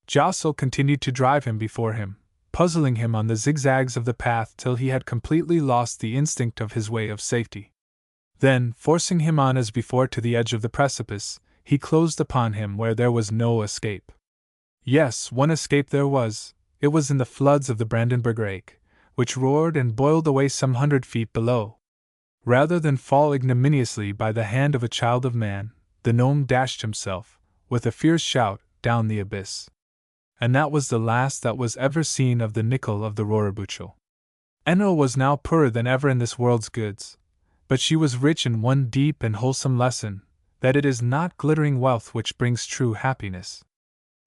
A: Jostle continued to drive him before him, puzzling him on the zigzags of the path till he had completely lost the instinct of his way of safety. Then, forcing him on as before to the edge of the precipice, he closed upon him where there was no escape. Yes, one escape there was. It was in the floods of the Brandenburg Lake, which roared and boiled away some 100 feet below. Rather than fall ignominiously by the hand of a child of man, the gnome dashed himself, with a fierce shout, down the abyss. And that was the last that was ever seen of the nickel of the Rorbuchel. Enil was now poorer than ever in this world's goods, but she was rich in one deep and wholesome lesson, that it is not glittering wealth which brings true happiness.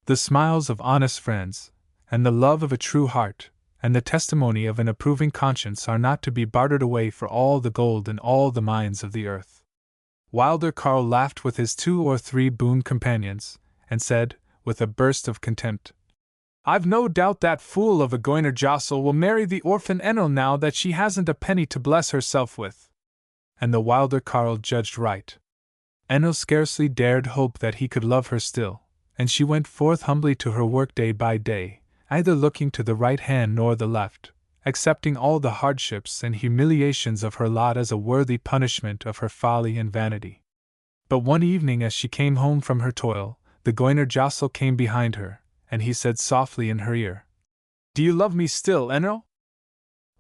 A: The smiles of honest friends, and the love of a true heart, and the testimony of an approving conscience are not to be bartered away for all the gold and all the mines of the earth. Wilder Carl laughed with his 2 or 3 boon companions, and said, with a burst of contempt, "I've no doubt that fool of a Goiner Jostle will marry the orphan Enil now that she hasn't a penny to bless herself with." And the Wilder Carl judged right. Enil scarcely dared hope that he could love her still, and she went forth humbly to her work day by day, neither looking to the right hand nor the left, accepting all the hardships and humiliations of her lot as a worthy punishment of her folly and vanity. But one evening as she came home from her toil, the Goiner Jostle came behind her, and he said softly in her ear, "Do you love me still, Enil?"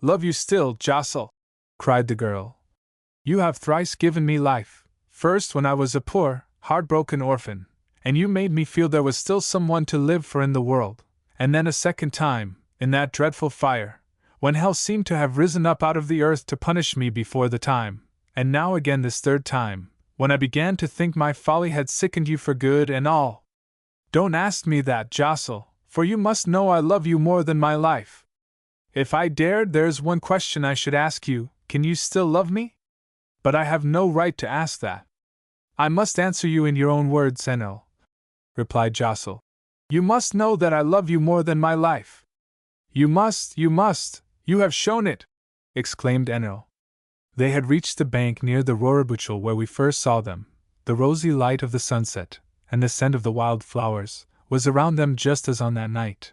A: "Love you still, Jostle?" cried the girl. "You have thrice given me life, first when I was a poor, heartbroken orphan, and you made me feel there was still someone to live for in the world, and then a second time, in that dreadful fire, when hell seemed to have risen up out of the earth to punish me before the time, and now again this third time, when I began to think my folly had sickened you for good and all. Don't ask me that, Jostle, for you must know I love you more than my life. If I dared, there's one question I should ask you: can you still love me? But I have no right to ask that. I must answer you in your own words, Enil," replied Jostle. "You must know that I love you more than my life." You must, you have shown it!" exclaimed Enil. They had reached the bank near the Rorbuchel where we first saw them. The rosy light of the sunset, and the scent of the wild flowers, was around them just as on that night.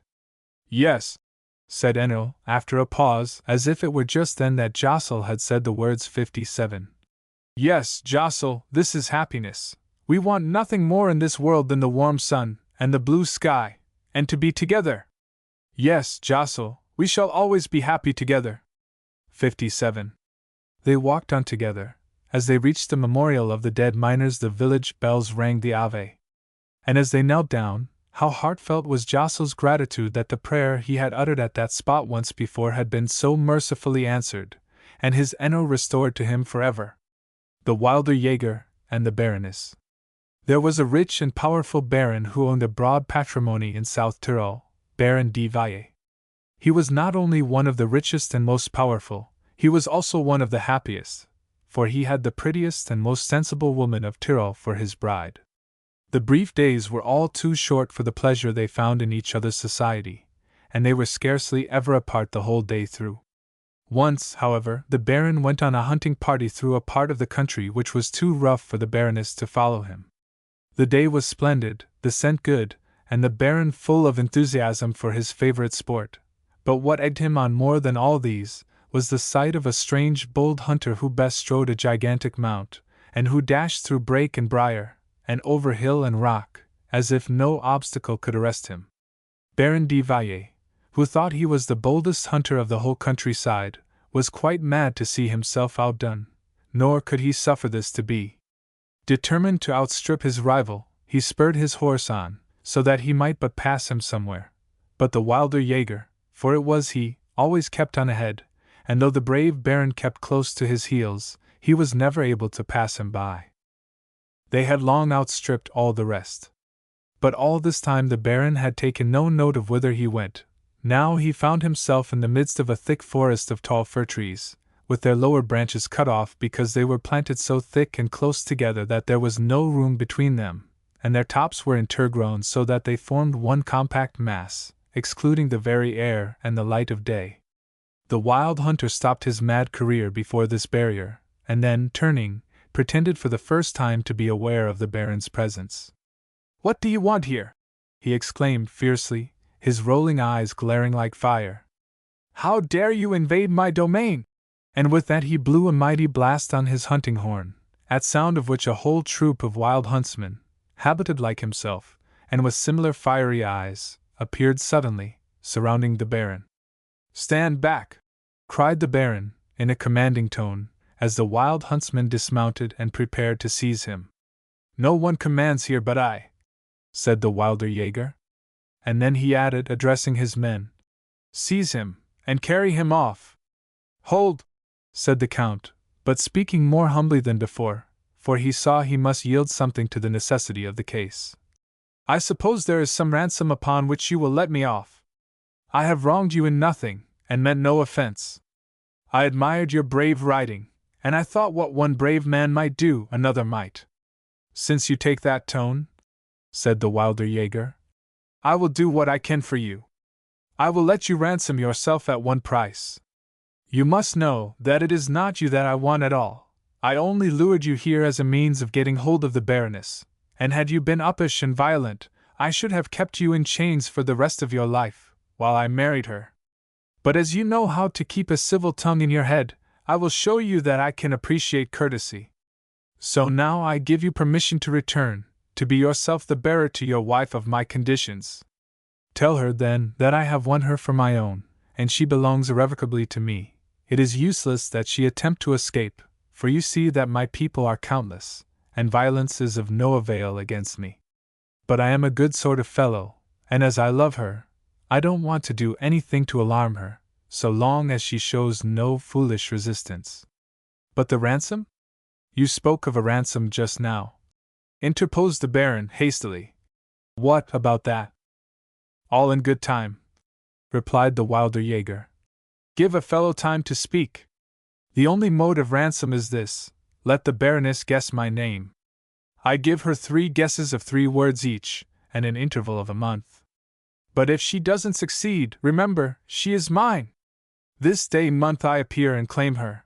A: "Yes," said Enil, after a pause, as if it were just then that Jostle had said the words 57. "Yes, Jostle, this is happiness. We want nothing more in this world than the warm sun, and the blue sky, and to be together. Yes, Jostle, we shall always be happy together." 57. They walked on together. As they reached the memorial of the dead miners, the village bells rang the Ave. And as they knelt down, how heartfelt was Jostle's gratitude that the prayer he had uttered at that spot once before had been so mercifully answered, and his Enil restored to him forever. The Wilder Jaeger and the Baroness. There was a rich and powerful baron who owned a broad patrimony in South Tyrol, Baron de Valle. He was not only one of the richest and most powerful, he was also one of the happiest, for he had the prettiest and most sensible woman of Tyrol for his bride. The brief days were all too short for the pleasure they found in each other's society, and they were scarcely ever apart the whole day through. Once, however, the Baron went on a hunting party through a part of the country which was too rough for the Baroness to follow him. The day was splendid, the scent good, and the Baron full of enthusiasm for his favorite sport. But what egged him on more than all these was the sight of a strange, bold hunter who bestrode a gigantic mount, and who dashed through brake and briar, and over hill and rock, as if no obstacle could arrest him. Baron de Valle, who thought he was the boldest hunter of the whole countryside, was quite mad to see himself outdone, nor could he suffer this to be. Determined to outstrip his rival, he spurred his horse on, so that he might but pass him somewhere. But the Wilder Jaeger, for it was he, always kept on ahead, and though the brave Baron kept close to his heels, he was never able to pass him by. They had long outstripped all the rest. But all this time the Baron had taken no note of whither he went. Now he found himself in the midst of a thick forest of tall fir trees, with their lower branches cut off because they were planted so thick and close together that there was no room between them, and their tops were intergrown so that they formed one compact mass, excluding the very air and the light of day. The wild hunter stopped his mad career before this barrier, and then, turning, pretended for the first time to be aware of the Baron's presence. "What do you want here?" he exclaimed fiercely, his rolling eyes glaring like fire. "How dare you invade my domain?" And with that he blew a mighty blast on his hunting horn, at sound of which a whole troop of wild huntsmen, habited like himself, and with similar fiery eyes, appeared suddenly, surrounding the Baron. "Stand back!" cried the Baron, in a commanding tone, as the wild huntsmen dismounted and prepared to seize him. "No one commands here but I." said the wilder Jaeger. And then he added, addressing his men, "Seize him, and carry him off." "Hold!" said the Count, but speaking more humbly than before, for he saw he must yield something to the necessity of the case. "I suppose there is some ransom upon which you will let me off. I have wronged you in nothing, and meant no offense. I admired your brave riding, and I thought what one brave man might do, another might." "Since you take that tone," said the wilder Jaeger, "I will do what I can for you. I will let you ransom yourself at one price. You must know that it is not you that I want at all. I only lured you here as a means of getting hold of the Baroness, and had you been uppish and violent, I should have kept you in chains for the rest of your life, while I married her. But as you know how to keep a civil tongue in your head, I will show you that I can appreciate courtesy. So now I give you permission to return, to be yourself the bearer to your wife of my conditions. Tell her, then, that I have won her for my own, and she belongs irrevocably to me. It is useless that she attempt to escape, for you see that my people are countless, and violence is of no avail against me. But I am a good sort of fellow, and as I love her, I don't want to do anything to alarm her, so long as she shows no foolish resistance." "But the ransom? You spoke of a ransom just now," interposed the Baron hastily. "What about that?" "All in good time," replied the wilder Jaeger. "Give a fellow time to speak. The only mode of ransom is this: let the Baroness guess my name. I give her 3 guesses of 3 words each, and an interval of a month. But if she doesn't succeed, remember, she is mine. This day month I appear and claim her.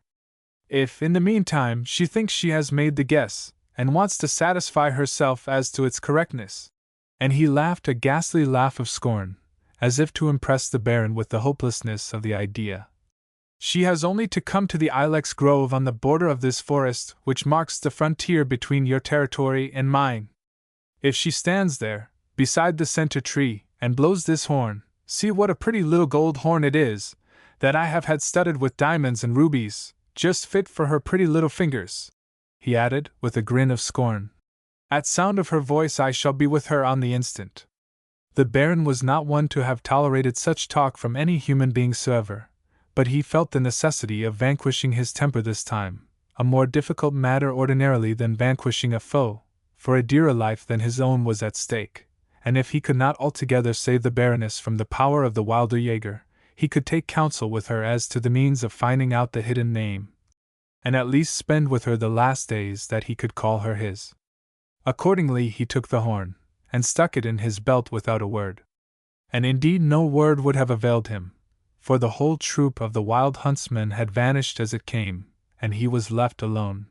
A: If, in the meantime, she thinks she has made the guess, and wants to satisfy herself as to its correctness," and he laughed a ghastly laugh of scorn, as if to impress the Baron with the hopelessness of the idea, "she has only to come to the ilex grove on the border of this forest which marks the frontier between your territory and mine. If she stands there, beside the center tree, and blows this horn, see what a pretty little gold horn it is, that I have had studded with diamonds and rubies, just fit for her pretty little fingers," he added, with a grin of scorn. "At sound of her voice I shall be with her on the instant." The Baron was not one to have tolerated such talk from any human being soever, but he felt the necessity of vanquishing his temper this time, a more difficult matter ordinarily than vanquishing a foe, for a dearer life than his own was at stake, and if he could not altogether save the Baroness from the power of the wilder Jaeger, he could take counsel with her as to the means of finding out the hidden name, and at least spend with her the last days that he could call her his. Accordingly he took the horn, and stuck it in his belt without a word. And indeed no word would have availed him, for the whole troop of the wild huntsmen had vanished as it came, and he was left alone.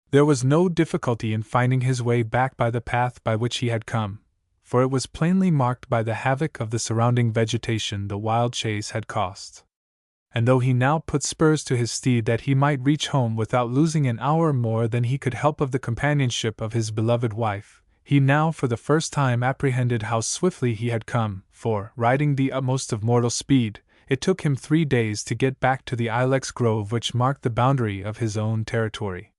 A: There was no difficulty in finding his way back by the path by which he had come, for it was plainly marked by the havoc of the surrounding vegetation the wild chase had caused. And though he now put spurs to his steed that he might reach home without losing an hour more than he could help of the companionship of his beloved wife, he now for the first time apprehended how swiftly he had come, for, riding the utmost of mortal speed, it took him 3 days to get back to the ilex grove which marked the boundary of his own territory.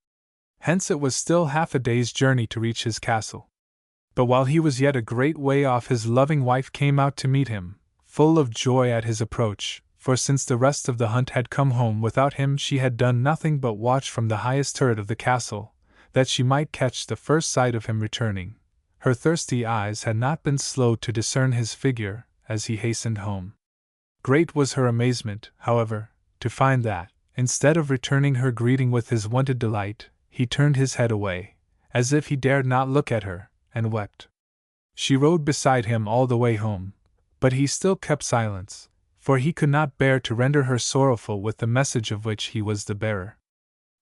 A: Hence it was still half a day's journey to reach his castle. But while he was yet a great way off, his loving wife came out to meet him, full of joy at his approach, for since the rest of the hunt had come home without him she had done nothing but watch from the highest turret of the castle, that she might catch the first sight of him returning. Her thirsty eyes had not been slow to discern his figure as he hastened home. Great was her amazement, however, to find that, instead of returning her greeting with his wonted delight, he turned his head away, as if he dared not look at her, and wept. She rode beside him all the way home, but he still kept silence, for he could not bear to render her sorrowful with the message of which he was the bearer.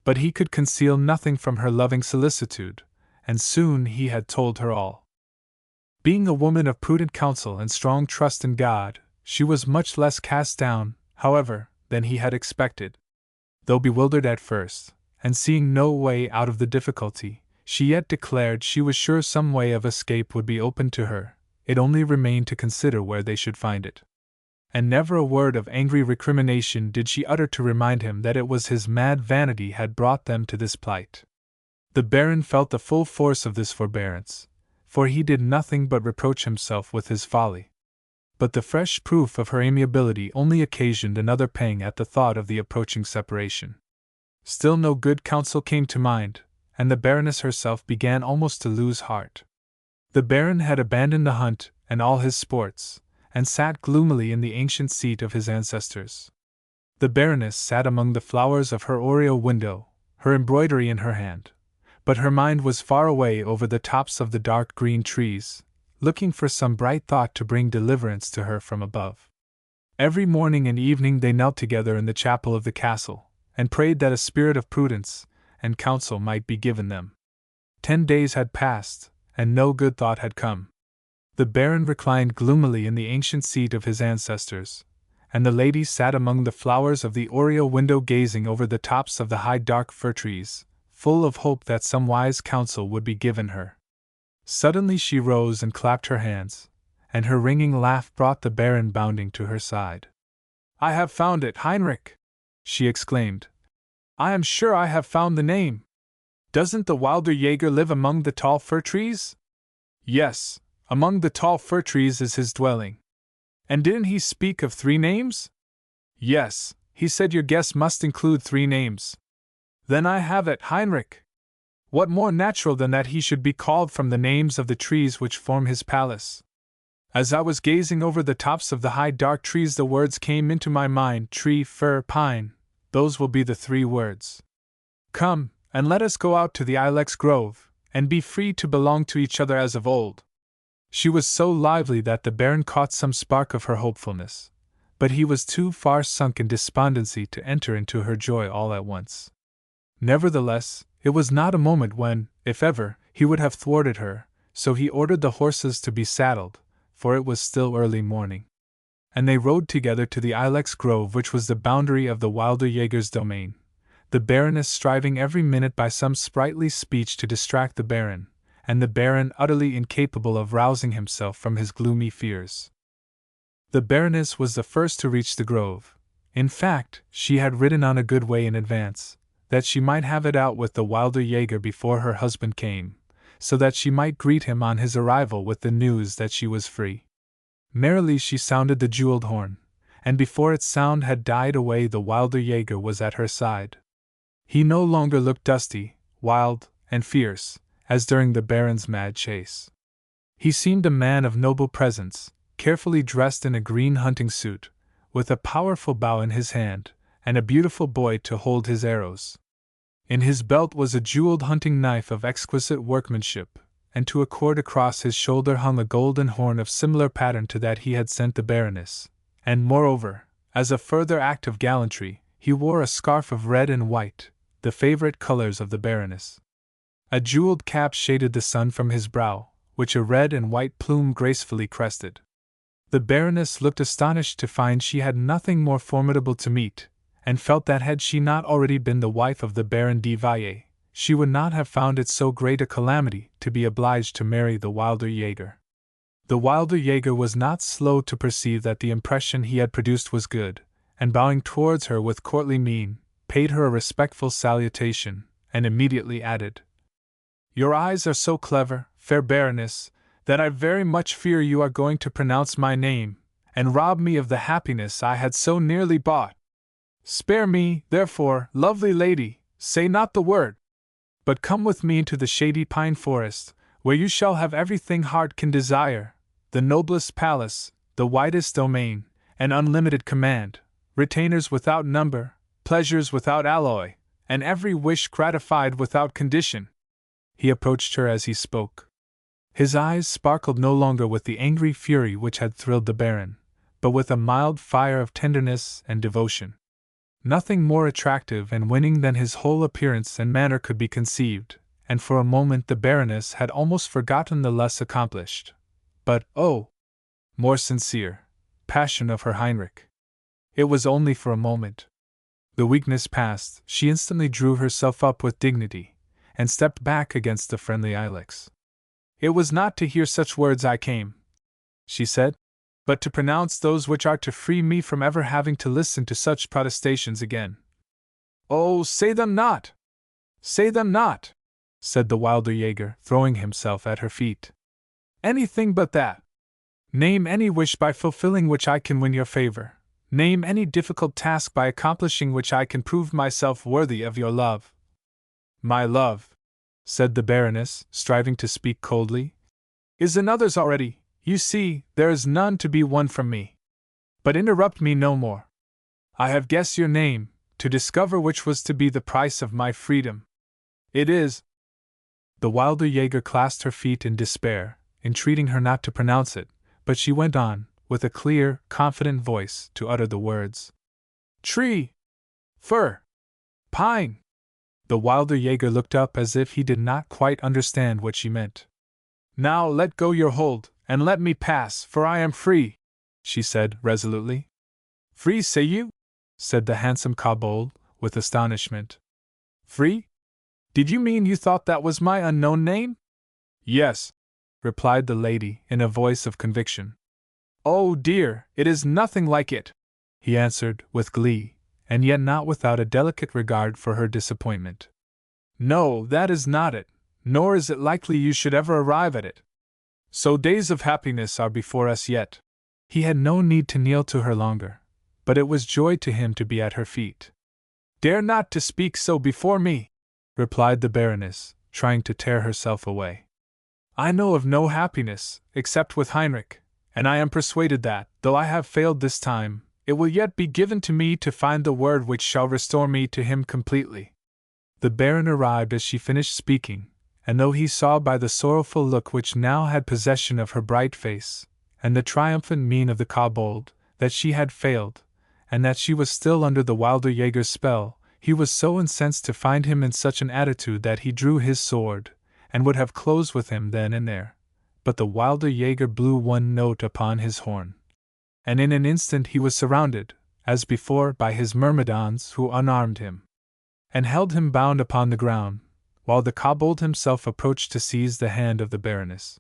A: But he could conceal nothing from her loving solicitude, and soon he had told her all. Being a woman of prudent counsel and strong trust in God, she was much less cast down, however, than he had expected. Though bewildered at first, and seeing no way out of the difficulty, she yet declared she was sure some way of escape would be opened to her. It only remained to consider where they should find it. And never a word of angry recrimination did she utter to remind him that it was his mad vanity had brought them to this plight. The Baron felt the full force of this forbearance, for he did nothing but reproach himself with his folly. But the fresh proof of her amiability only occasioned another pang at the thought of the approaching separation. Still no good counsel came to mind, and the Baroness herself began almost to lose heart. The Baron had abandoned the hunt and all his sports, and sat gloomily in the ancient seat of his ancestors. The Baroness sat among the flowers of her oriel window, her embroidery in her hand, but her mind was far away over the tops of the dark green trees, looking for some bright thought to bring deliverance to her from above. Every morning and evening they knelt together in the chapel of the castle, and prayed that a spirit of prudence and counsel might be given them. 10 days had passed, and no good thought had come. The Baron reclined gloomily in the ancient seat of his ancestors, and the lady sat among the flowers of the oriel window gazing over the tops of the high dark fir trees, full of hope that some wise counsel would be given her. Suddenly she rose and clapped her hands, and her ringing laugh brought the Baron bounding to her side. "I have found it, Heinrich!" she exclaimed. "I am sure I have found the name. Doesn't the wilder Jäger live among the tall fir trees?" "Yes, among the tall fir trees is his dwelling." "And didn't he speak of 3 names?" "Yes, he said your guess must include 3 names." "Then I have it, Heinrich. What more natural than that he should be called from the names of the trees which form his palace? As I was gazing over the tops of the high dark trees, the words came into my mind: tree, fir, pine. Those will be the 3 words. Come, and let us go out to the ilex grove, and be free to belong to each other as of old." She was so lively that the Baron caught some spark of her hopefulness, but he was too far sunk in despondency to enter into her joy all at once. Nevertheless, it was not a moment when, if ever, he would have thwarted her, so he ordered the horses to be saddled, for it was still early morning. And they rode together to the ilex grove, which was the boundary of the wilder Jäger's domain, the Baroness striving every minute by some sprightly speech to distract the Baron, and the Baron utterly incapable of rousing himself from his gloomy fears. The Baroness was the first to reach the grove. In fact, she had ridden on a good way in advance, that she might have it out with the wilder Jäger before her husband came, so that she might greet him on his arrival with the news that she was free. Merrily she sounded the jeweled horn, and before its sound had died away the wilder Jäger was at her side. He no longer looked dusty, wild, and fierce, as during the Baron's mad chase. He seemed a man of noble presence, carefully dressed in a green hunting suit, with a powerful bow in his hand, and a beautiful boy to hold his arrows. In his belt was a jeweled hunting knife of exquisite workmanship, and to a cord across his shoulder hung a golden horn of similar pattern to that he had sent the Baroness, and moreover, as a further act of gallantry, he wore a scarf of red and white, the favorite colors of the Baroness. A jeweled cap shaded the sun from his brow, which a red and white plume gracefully crested. The Baroness looked astonished to find she had nothing more formidable to meet, and felt that had she not already been the wife of the Baron de Valle, she would not have found it so great a calamity to be obliged to marry the wilder Jäger. The wilder Jäger was not slow to perceive that the impression he had produced was good, and bowing towards her with courtly mien, paid her a respectful salutation, and immediately added, "Your eyes are so clever, fair Baroness, that I very much fear you are going to pronounce my name, and rob me of the happiness I had so nearly bought. Spare me, therefore, lovely lady, say not the word, but come with me into the shady pine forest, where you shall have everything heart can desire, the noblest palace, the widest domain, and unlimited command, retainers without number, pleasures without alloy, and every wish gratified without condition." He approached her as he spoke. His eyes sparkled no longer with the angry fury which had thrilled the Baron, but with a mild fire of tenderness and devotion. Nothing more attractive and winning than his whole appearance and manner could be conceived, and for a moment the Baroness had almost forgotten the less accomplished, but, more sincere, passion of her Heinrich. It was only for a moment. The weakness past, she instantly drew herself up with dignity, and stepped back against the friendly ilex. "It was not to hear such words I came," she said, "but to pronounce those which are to free me from ever having to listen to such protestations again." "Oh, say them not! Say them not!" said the wilder Jäger, throwing himself at her feet. Anything but that. Name any wish by fulfilling which I can win your favor. Name any difficult task by accomplishing which I can prove myself worthy of your love. My love, said the Baroness, striving to speak coldly, is another's already. You see, there is none to be won from me. But interrupt me no more. I have guessed your name, to discover which was to be the price of my freedom. It is. The wilder Jaeger clasped her feet in despair, entreating her not to pronounce it, but she went on, with a clear, confident voice, to utter the words. Tree! Fir! Pine! The wilder Jaeger looked up as if he did not quite understand what she meant. Now let go your hold, and let me pass, for I am free, she said resolutely. Free, say you? Said the handsome kobold, with astonishment. Free? Did you mean you thought that was my unknown name? Yes, replied the lady, in a voice of conviction. Oh dear, it is nothing like it, he answered, with glee, and yet not without a delicate regard for her disappointment. No, that is not it, nor is it likely you should ever arrive at it. So days of happiness are before us yet. He had no need to kneel to her longer, but it was joy to him to be at her feet. Dare not to speak so before me, replied the Baroness, trying to tear herself away. I know of no happiness, except with Heinrich, and I am persuaded that, though I have failed this time, it will yet be given to me to find the word which shall restore me to him completely. The Baron arrived as she finished speaking, and though he saw by the sorrowful look which now had possession of her bright face, and the triumphant mien of the kobold, that she had failed, and that she was still under the wilder Jaeger's spell, he was so incensed to find him in such an attitude that he drew his sword, and would have closed with him then and there. But the wilder Jaeger blew one note upon his horn, and in an instant he was surrounded, as before, by his myrmidons, who unarmed him, and held him bound upon the ground, while the kobold himself approached to seize the hand of the Baroness.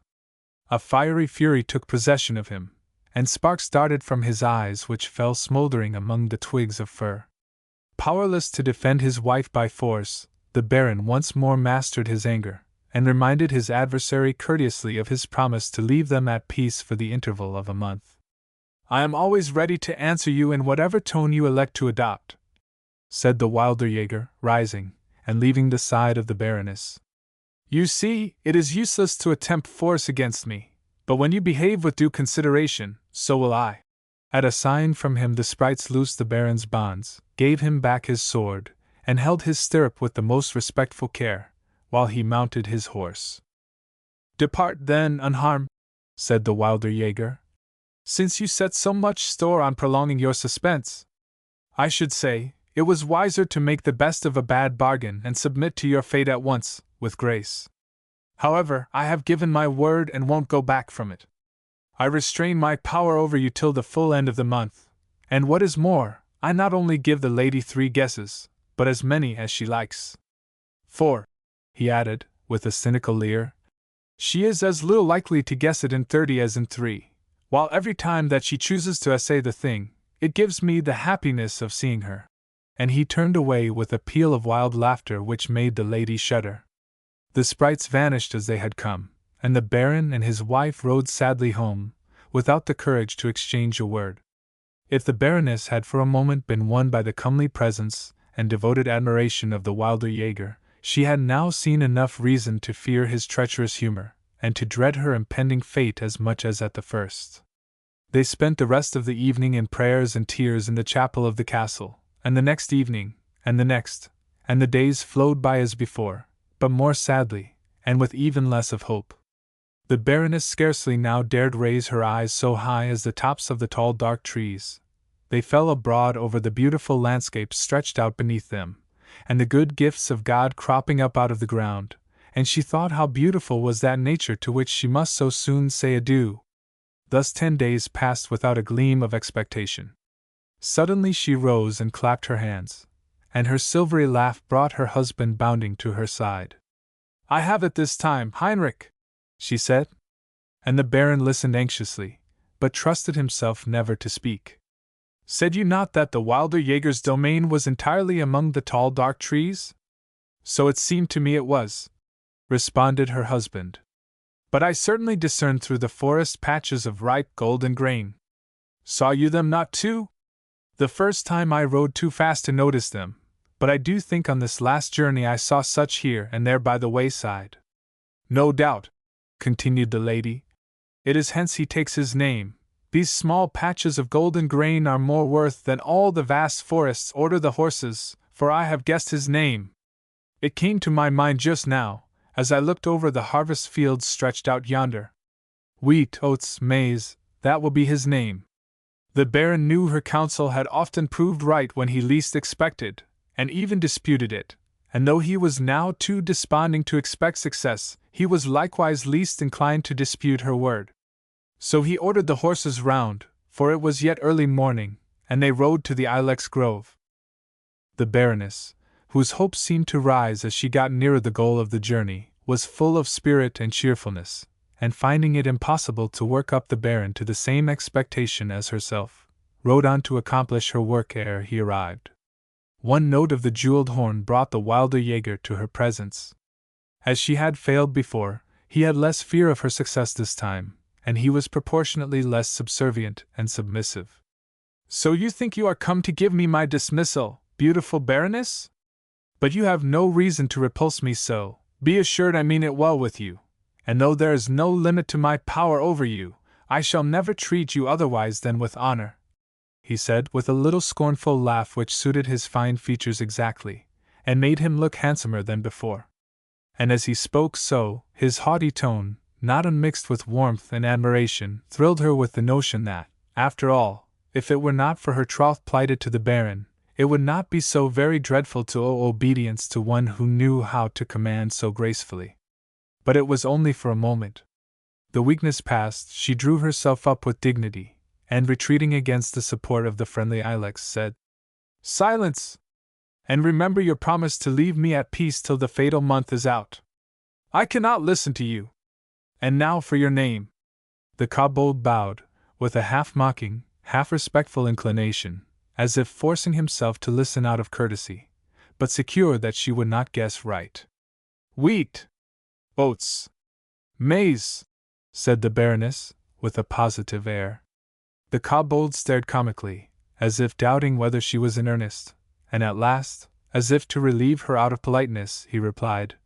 A: A fiery fury took possession of him, and sparks darted from his eyes which fell smoldering among the twigs of fir. Powerless to defend his wife by force, the Baron once more mastered his anger, and reminded his adversary courteously of his promise to leave them at peace for the interval of a month. I am always ready to answer you in whatever tone you elect to adopt, said the wilder Jaeger, rising, and leaving the side of the Baroness. You see, it is useless to attempt force against me, but when you behave with due consideration, so will I. At a sign from him the sprites loosed the Baron's bonds, gave him back his sword, and held his stirrup with the most respectful care, while he mounted his horse. Depart then, unharmed, said the wilder Jaeger, since you set so much store on prolonging your suspense. I should say, it was wiser to make the best of a bad bargain and submit to your fate at once, with grace. However, I have given my word and won't go back from it. I restrain my power over you till the full end of the month, and what is more, I not only give the lady 3 guesses, but as many as she likes. For, he added, with a cynical leer, she is as little likely to guess it in 30 as in 3, while every time that she chooses to essay the thing, it gives me the happiness of seeing her. And he turned away with a peal of wild laughter which made the lady shudder. The sprites vanished as they had come, and the Baron and his wife rode sadly home, without the courage to exchange a word. If the Baroness had for a moment been won by the comely presence and devoted admiration of the wilder Jaeger, she had now seen enough reason to fear his treacherous humor, and to dread her impending fate as much as at the first. They spent the rest of the evening in prayers and tears in the chapel of the castle, and the next evening, and the next, and the days flowed by as before, but more sadly, and with even less of hope. The Baroness scarcely now dared raise her eyes so high as the tops of the tall dark trees. They fell abroad over the beautiful landscape stretched out beneath them, and the good gifts of God cropping up out of the ground, and she thought how beautiful was that nature to which she must so soon say adieu. Thus 10 days passed without a gleam of expectation. Suddenly she rose and clapped her hands, and her silvery laugh brought her husband bounding to her side. I have it this time, Heinrich, she said. And the Baron listened anxiously, but trusted himself never to speak. Said you not that the wilder Jaeger's domain was entirely among the tall dark trees? So it seemed to me it was, responded her husband. but I certainly discerned through the forest patches of ripe golden grain. Saw you them not too? The first time I rode too fast to notice them, but I do think on this last journey I saw such here and there by the wayside. No doubt, continued the lady, it is hence he takes his name. These small patches of golden grain are more worth than all the vast forests. Order the horses, for I have guessed his name. It came to my mind just now, as I looked over the harvest fields stretched out yonder. Wheat, oats, maize, that will be his name. The Baron knew her counsel had often proved right when he least expected, and even disputed it, and though he was now too desponding to expect success, he was likewise least inclined to dispute her word. So he ordered the horses round, for it was yet early morning, and they rode to the ilex grove. The Baroness, whose hopes seemed to rise as she got nearer the goal of the journey, was full of spirit and cheerfulness, and finding it impossible to work up the Baron to the same expectation as herself, rode on to accomplish her work ere he arrived. One note of the jeweled horn brought the wilder Jaeger to her presence. As she had failed before, he had less fear of her success this time, and he was proportionately less subservient and submissive. So you think you are come to give me my dismissal, beautiful Baroness? But you have no reason to repulse me so. Be assured I mean it well with you, and though there is no limit to my power over you, I shall never treat you otherwise than with honor, he said with a little scornful laugh which suited his fine features exactly, and made him look handsomer than before. And as he spoke so, his haughty tone, not unmixed with warmth and admiration, thrilled her with the notion that, after all, if it were not for her troth plighted to the Baron, it would not be so very dreadful to owe obedience to one who knew how to command so gracefully. But it was only for a moment. The weakness past, she drew herself up with dignity, and retreating against the support of the friendly ilex, said, "Silence! And remember your promise to leave me at peace till the fatal month is out. I cannot listen to you. And now for your name." The kobold bowed, with a half-mocking, half-respectful inclination, as if forcing himself to listen out of courtesy, but secure that she would not guess right. "Wheat, oats, maize," said the Baroness, with a positive air. The kobold stared comically, as if doubting whether she was in earnest, and at last, as if to relieve her out of politeness, he replied,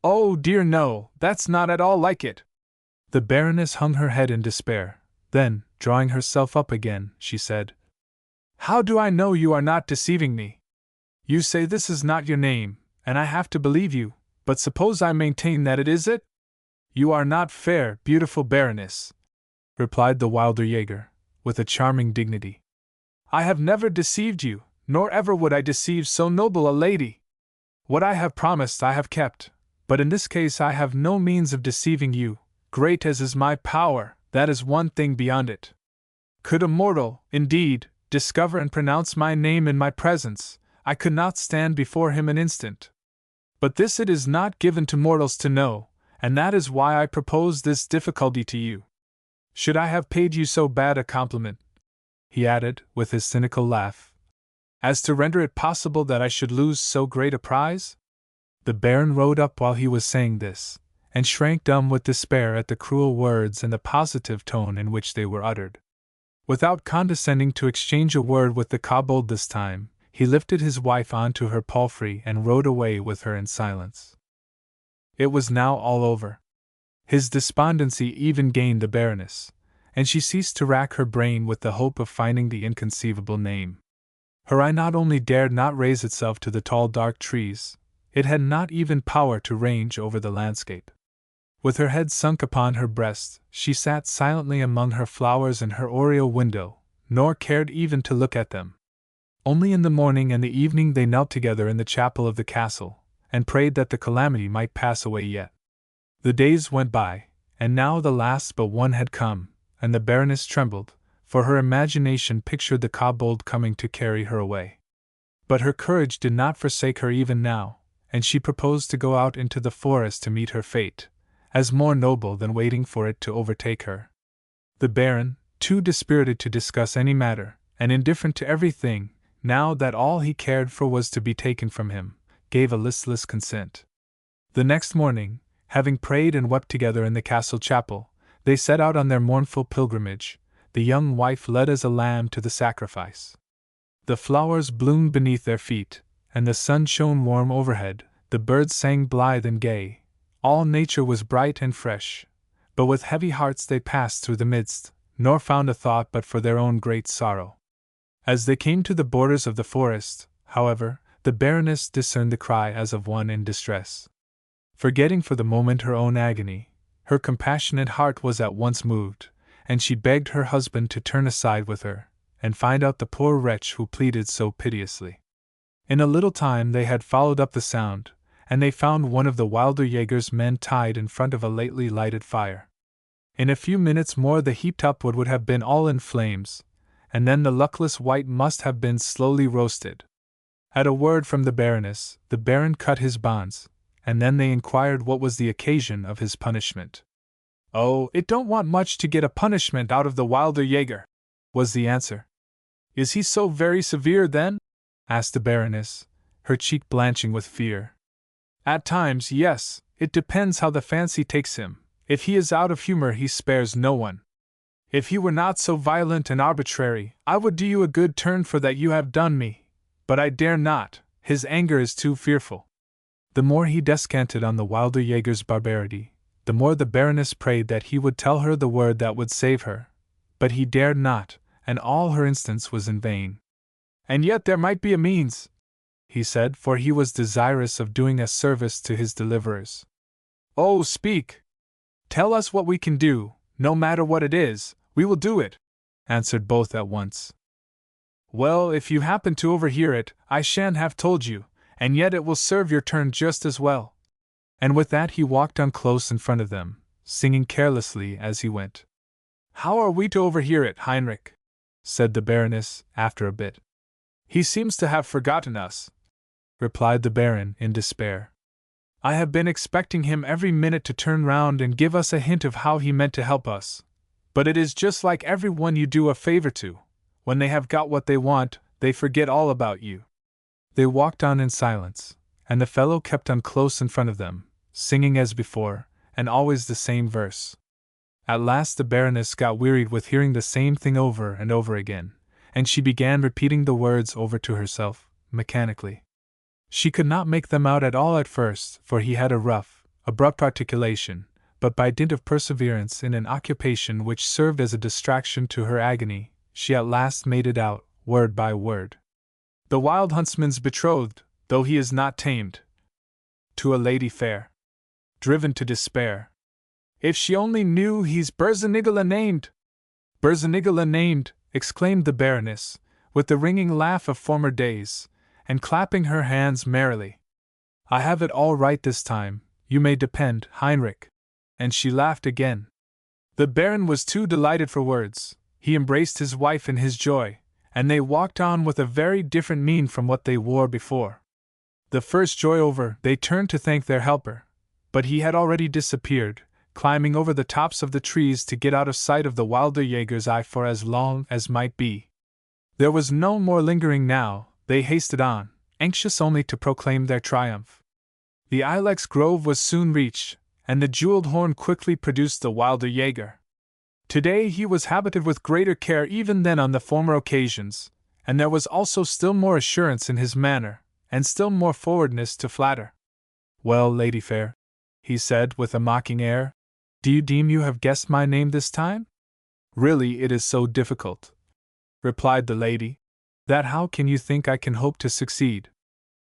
A: "Oh dear no, that's not at all like it." The Baroness hung her head in despair. Then, drawing herself up again, she said, "How do I know you are not deceiving me? You say this is not your name, and I have to believe you, but suppose I maintain that it is it?" "You are not fair, beautiful Baroness," replied the wilder Jaeger, with a charming dignity. "I have never deceived you, nor ever would I deceive so noble a lady. What I have promised I have kept, but in this case I have no means of deceiving you. Great as is my power, that is one thing beyond it. Could a mortal, indeed, discover and pronounce my name in my presence, I could not stand before him an instant. But this it is not given to mortals to know, and that is why I propose this difficulty to you. Should I have paid you so bad a compliment," he added, with his cynical laugh, "as to render it possible that I should lose so great a prize?" The Baron rode up while he was saying this, and shrank dumb with despair at the cruel words and the positive tone in which they were uttered. Without condescending to exchange a word with the kobold this time, he lifted his wife onto her palfrey and rode away with her in silence. It was now all over. His despondency even gained the Baroness, and she ceased to rack her brain with the hope of finding the inconceivable name. Her eye not only dared not raise itself to the tall dark trees, it had not even power to range over the landscape. With her head sunk upon her breast, she sat silently among her flowers in her oriel window, nor cared even to look at them. Only in the morning and the evening they knelt together in the chapel of the castle, and prayed that the calamity might pass away yet. The days went by, and now the last but one had come, and the Baroness trembled, for her imagination pictured the kobold coming to carry her away. But her courage did not forsake her even now, and she proposed to go out into the forest to meet her fate, as more noble than waiting for it to overtake her. The Baron, too dispirited to discuss any matter, and indifferent to everything, now that all he cared for was to be taken from him, gave a listless consent. The next morning, Having prayed and wept together in the castle chapel, they set out on their mournful pilgrimage, the young wife led as a lamb to the sacrifice. The flowers bloomed beneath their feet, and the sun shone warm overhead, the birds sang blithe and gay, all nature was bright and fresh, but with heavy hearts they passed through the midst, nor found a thought but for their own great sorrow. As they came to the borders of the forest, however, the Baroness discerned the cry as of one in distress. Forgetting for the moment her own agony, her compassionate heart was at once moved, and she begged her husband to turn aside with her, and find out the poor wretch who pleaded so piteously. In a little time they had followed up the sound, and they found one of the wilder Jäger's men tied in front of a lately lighted fire. In a few minutes more the heaped-up wood would have been all in flames, and then the luckless wight must have been slowly roasted. At a word from the Baroness, the Baron cut his bonds, and then they inquired what was the occasion of his punishment. "Oh, it don't want much to get a punishment out of the wilder Jäger," was the answer. "Is he so very severe, then?" asked the Baroness, her cheek blanching with fear. "At times, yes, it depends how the fancy takes him. If he is out of humor he spares no one. If he were not so violent and arbitrary, I would do you a good turn for that you have done me, but I dare not, his anger is too fearful." The more he descanted on the wilder Jäger's barbarity, the more the Baroness prayed that he would tell her the word that would save her, but he dared not, and all her instance was in vain. "And yet there might be a means," he said, for he was desirous of doing a service to his deliverers. "Oh, speak! Tell us what we can do, no matter what it is, we will do it," answered both at once. "Well, if you happen to overhear it, I shan't have told you, and yet it will serve your turn just as well." And with that he walked on close in front of them, singing carelessly as he went. "How are we to overhear it, Heinrich?" said the Baroness, after a bit. "He seems to have forgotten us," replied the Baron in despair. "I have been expecting him every minute to turn round and give us a hint of how he meant to help us. But it is just like every one you do a favor to. When they have got what they want, they forget all about you." They walked on in silence, and the fellow kept on close in front of them, singing as before, and always the same verse. At last the Baroness got wearied with hearing the same thing over and over again, and she began repeating the words over to herself, mechanically. She could not make them out at all at first, for he had a rough, abrupt articulation, but by dint of perseverance in an occupation which served as a distraction to her agony, she at last made it out, word by word. "The wild huntsman's betrothed, though he is not tamed, to a lady fair, driven to despair. If she only knew he's Bersenigala named!" "Bersenigala named!" exclaimed the Baroness, with the ringing laugh of former days, and clapping her hands merrily. "I have it all right this time, you may depend, Heinrich." And she laughed again. The Baron was too delighted for words. He embraced his wife in his joy, and they walked on with a very different mien from what they wore before. The first joy over, they turned to thank their helper, but he had already disappeared, climbing over the tops of the trees to get out of sight of the wilder Jäger's eye for as long as might be. There was no more lingering now, they hasted on, anxious only to proclaim their triumph. The ilex grove was soon reached, and the jeweled horn quickly produced the wilder Jäger. Today he was habited with greater care even than on the former occasions, and there was also still more assurance in his manner, and still more forwardness to flatter. "Well, Lady Fair," he said with a mocking air, "do you deem you have guessed my name this time?" "Really it is so difficult," replied the lady, "that how can you think I can hope to succeed?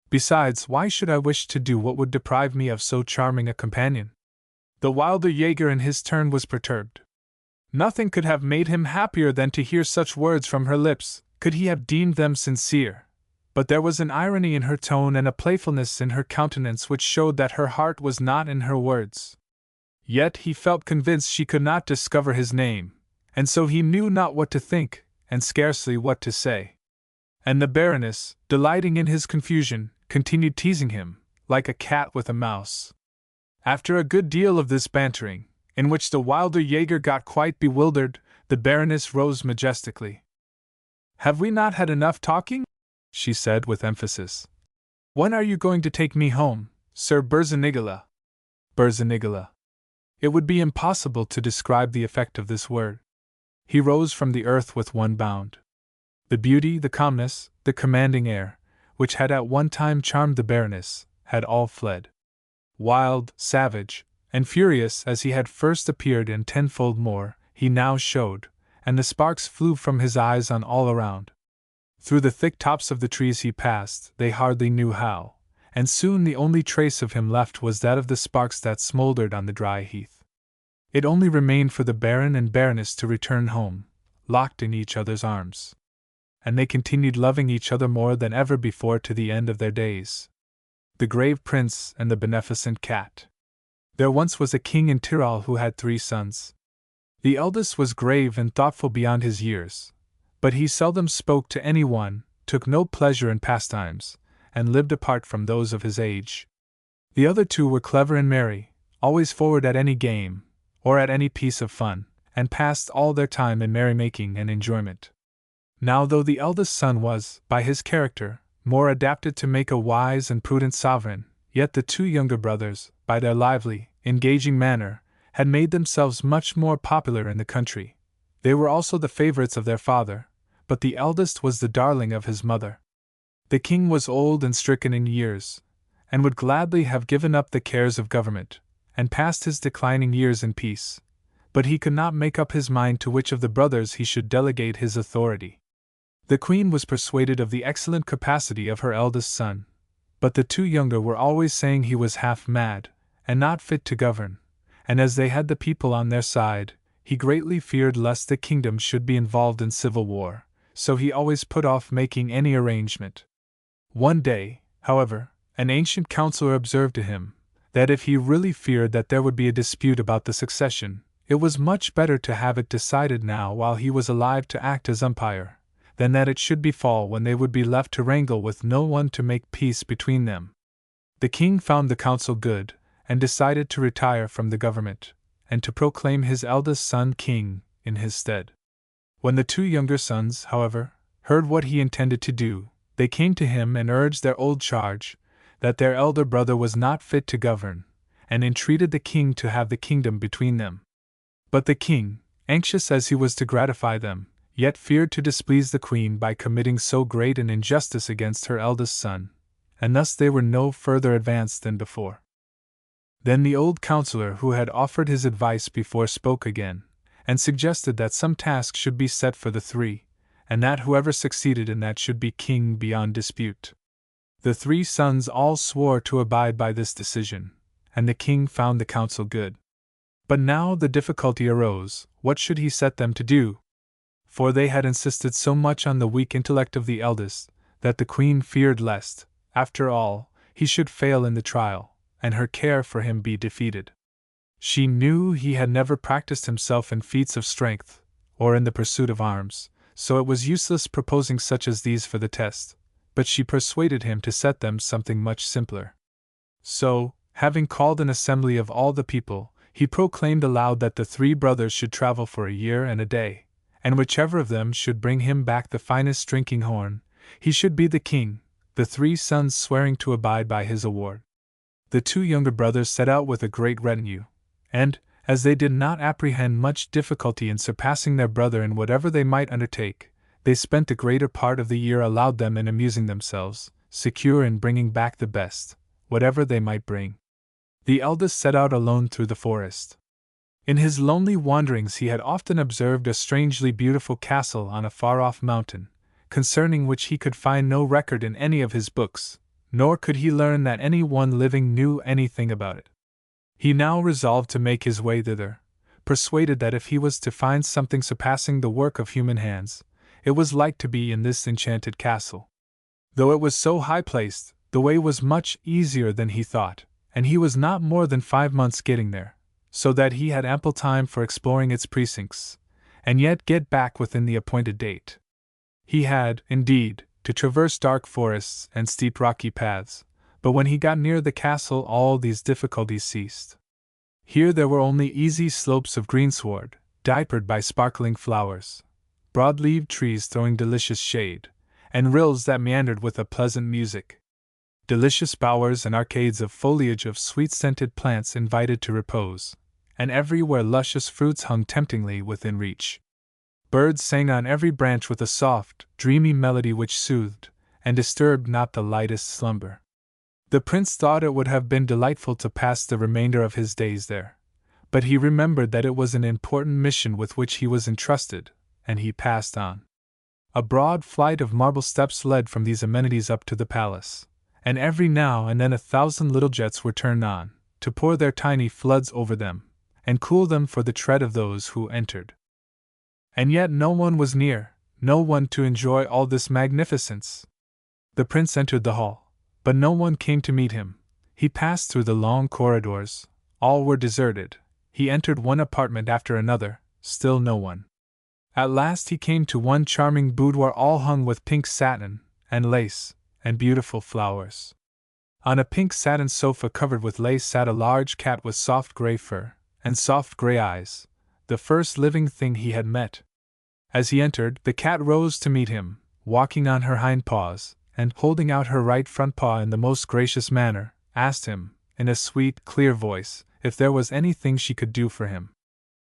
A: Besides, why should I wish to do what would deprive me of so charming a companion?" The wilder Jäger in his turn was perturbed. Nothing could have made him happier than to hear such words from her lips, could he have deemed them sincere. But there was an irony in her tone and a playfulness in her countenance which showed that her heart was not in her words. Yet he felt convinced she could not discover his name, and so he knew not what to think, and scarcely what to say. And the Baroness, delighting in his confusion, continued teasing him, like a cat with a mouse. After a good deal of this bantering, in which the wilder Jäger got quite bewildered, the Baroness rose majestically. "Have we not had enough talking?" she said with emphasis. "When are you going to take me home, Sir Bersenigala?" Berzenigala. It would be impossible to describe the effect of this word. He rose from the earth with one bound. The beauty, the calmness, the commanding air, which had at one time charmed the Baroness, had all fled. Wild, savage, and furious as he had first appeared and tenfold more, he now showed, and the sparks flew from his eyes on all around. Through the thick tops of the trees he passed, they hardly knew how, and soon the only trace of him left was that of the sparks that smoldered on the dry heath. It only remained for the Baron and Baroness to return home, locked in each other's arms. And they continued loving each other more than ever before to the end of their days. The grave prince and the beneficent cat. There once was a king in Tirol who had 3 sons. The eldest was grave and thoughtful beyond his years, but he seldom spoke to anyone, took no pleasure in pastimes, and lived apart from those of his age. The other 2 were clever and merry, always forward at any game, or at any piece of fun, and passed all their time in merrymaking and enjoyment. Now, though the eldest son was, by his character, more adapted to make a wise and prudent sovereign, yet the 2 younger brothers, by their lively, engaging manner, had made themselves much more popular in the country. They were also the favorites of their father, but the eldest was the darling of his mother. The king was old and stricken in years, and would gladly have given up the cares of government, and passed his declining years in peace, but he could not make up his mind to which of the brothers he should delegate his authority. The queen was persuaded of the excellent capacity of her eldest son, but the 2 younger were always saying he was half mad, and not fit to govern, and as they had the people on their side, he greatly feared lest the kingdom should be involved in civil war, so he always put off making any arrangement. One day, however, an ancient counselor observed to him, that if he really feared that there would be a dispute about the succession, it was much better to have it decided now while he was alive to act as umpire, than that it should befall when they would be left to wrangle with no one to make peace between them. The king found the counsel good, and decided to retire from the government, and to proclaim his eldest son king in his stead. When the 2 younger sons, however, heard what he intended to do, they came to him and urged their old charge, that their elder brother was not fit to govern, and entreated the king to have the kingdom between them. But the king, anxious as he was to gratify them, yet feared to displease the queen by committing so great an injustice against her eldest son, and thus they were no further advanced than before. Then the old counselor who had offered his advice before spoke again, and suggested that some task should be set for the 3, and that whoever succeeded in that should be king beyond dispute. The 3 sons all swore to abide by this decision, and the king found the counsel good. But now the difficulty arose, what should he set them to do? For they had insisted so much on the weak intellect of the eldest, that the queen feared lest, after all, he should fail in the trial, and her care for him be defeated. She knew he had never practiced himself in feats of strength, or in the pursuit of arms, so it was useless proposing such as these for the test, but she persuaded him to set them something much simpler. So, having called an assembly of all the people, he proclaimed aloud that the 3 brothers should travel for a year and a day, and whichever of them should bring him back the finest drinking horn, he should be the king, the 3 sons swearing to abide by his award. The 2 younger brothers set out with a great retinue, and, as they did not apprehend much difficulty in surpassing their brother in whatever they might undertake, they spent the greater part of the year allowed them in amusing themselves, secure in bringing back the best, whatever they might bring. The eldest set out alone through the forest. In his lonely wanderings he had often observed a strangely beautiful castle on a far-off mountain, concerning which he could find no record in any of his books, nor could he learn that any one living knew anything about it. He now resolved to make his way thither, persuaded that if he was to find something surpassing the work of human hands, it was like to be in this enchanted castle. Though it was so high-placed, the way was much easier than he thought, and he was not more than 5 months getting there, so that he had ample time for exploring its precincts, and yet get back within the appointed date. He had, indeed, to traverse dark forests and steep rocky paths, but when he got near the castle all these difficulties ceased. Here there were only easy slopes of greensward, diapered by sparkling flowers, broad-leaved trees throwing delicious shade, and rills that meandered with a pleasant music. Delicious bowers and arcades of foliage of sweet-scented plants invited to repose, and everywhere luscious fruits hung temptingly within reach. Birds sang on every branch with a soft, dreamy melody which soothed and disturbed not the lightest slumber. The prince thought it would have been delightful to pass the remainder of his days there, but he remembered that it was an important mission with which he was entrusted, and he passed on. A broad flight of marble steps led from these amenities up to the palace, and every now and then 1,000 little jets were turned on, to pour their tiny floods over them, and cool them for the tread of those who entered. And yet no one was near, no one to enjoy all this magnificence. The prince entered the hall, but no one came to meet him. He passed through the long corridors, all were deserted. He entered one apartment after another, still no one. At last he came to one charming boudoir all hung with pink satin, and lace, and beautiful flowers. On a pink satin sofa covered with lace sat a large cat with soft gray fur, and soft gray eyes, the first living thing he had met. As he entered, the cat rose to meet him, walking on her hind paws, and holding out her right front paw in the most gracious manner, asked him, in a sweet, clear voice, if there was anything she could do for him.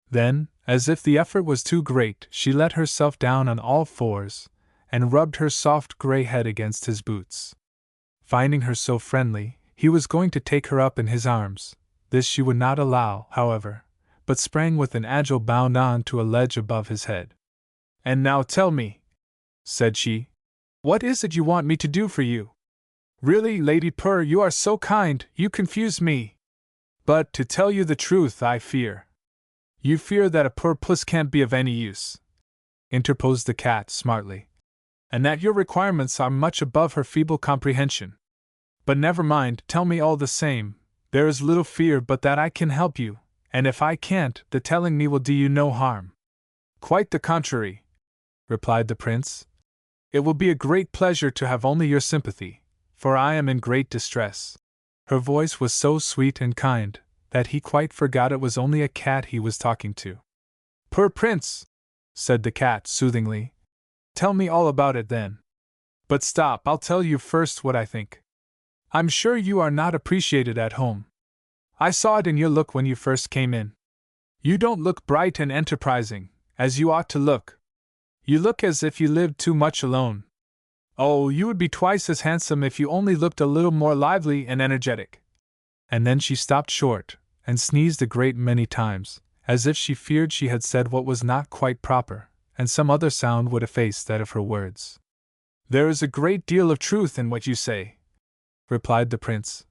A: Then, as if the effort was too great, she let herself down on all fours, and rubbed her soft gray head against his boots. Finding her so friendly, he was going to take her up in his arms. This she would not allow, however, but sprang with an agile bound on to a ledge above his head. "And now tell me," said she, "what is it you want me to do for you? Really, Lady Purr, you are so kind, you confuse me. But, to tell you the truth, I fear." "You fear that a poor puss can't be of any use," interposed the cat smartly, "and that your requirements are much above her feeble comprehension. But never mind, tell me all the same. There is little fear but that I can help you, and if I can't, the telling me will do you no harm." "Quite the contrary," replied the prince. "It will be a great pleasure to have only your sympathy, for I am in great distress." Her voice was so sweet and kind that he quite forgot it was only a cat he was talking to. "Poor prince," said the cat soothingly, "tell me all about it then. But stop, I'll tell you first what I think. I'm sure you are not appreciated at home. I saw it in your look when you first came in. You don't look bright and enterprising, as you ought to look. You look as if you lived too much alone. Oh, you would be twice as handsome if you only looked a little more lively and energetic." And then she stopped short, and sneezed a great many times, as if she feared she had said what was not quite proper, and some other sound would efface that of her words. "There is a great deal of truth in what you say," replied the prince.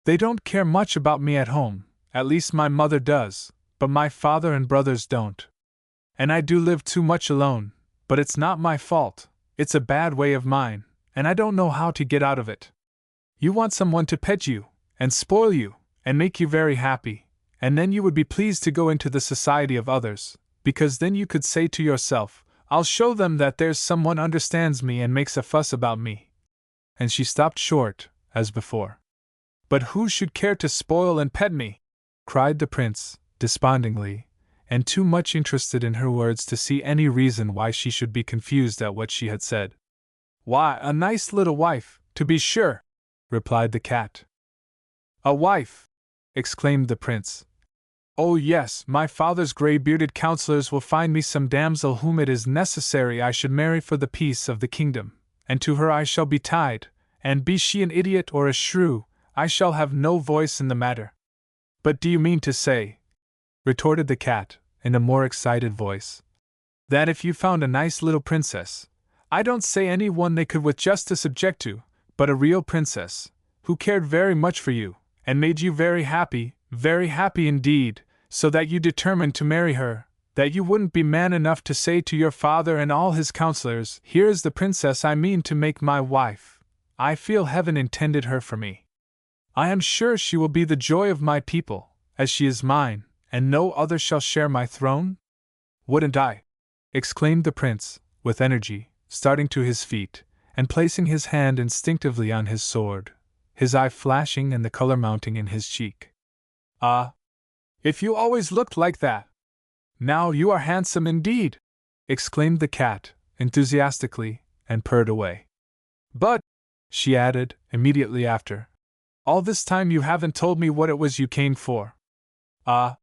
A: "They don't care much about me at home, at least my mother does, but my father and brothers don't. And I do live too much alone, but it's not my fault, it's a bad way of mine, and I don't know how to get out of it. You want someone to pet you, and spoil you, and make you very happy, and then you would be pleased to go into the society of others, because then you could say to yourself, 'I'll show them that there's someone understands me and makes a fuss about me.'" And she stopped short, as before. "But who should care to spoil and pet me?" cried the prince, despondingly, and too much interested in her words to see any reason why she should be confused at what she had said. "Why, a nice little wife, to be sure," replied the cat. "A wife!" exclaimed the prince. "Oh yes, my father's grey-bearded counselors will find me some damsel whom it is necessary I should marry for the peace of the kingdom, and to her I shall be tied, and be she an idiot or a shrew, I shall have no voice in the matter." "But do you mean to say," retorted the cat, in a more excited voice, "that if you found a nice little princess, I don't say any one they could with justice object to, but a real princess, who cared very much for you, and made you very happy indeed, so that you determined to marry her, that you wouldn't be man enough to say to your father and all his counselors, 'Here is the princess I mean to make my wife. I feel heaven intended her for me. I am sure she will be the joy of my people, as she is mine, and no other shall share my throne?' Wouldn't I?" exclaimed the prince, with energy, starting to his feet, and placing his hand instinctively on his sword, his eye flashing and the color mounting in his cheek. "Ah! If you always looked like that! Now you are handsome indeed!" exclaimed the cat, enthusiastically, and purred away. "But," she added, immediately after. All this time you haven't told me what it was you came for. Ah,